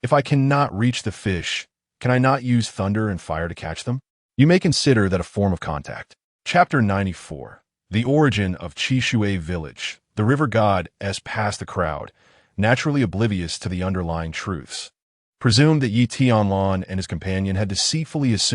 S1: If I cannot reach the fish, can I not use thunder and fire to catch them? You may consider that a form of contact." Chapter 94. The origin of Qishui village. The river god passed the crowd, naturally oblivious to the underlying truths. Presumed that Yi Tianlan and his companion had deceitfully assumed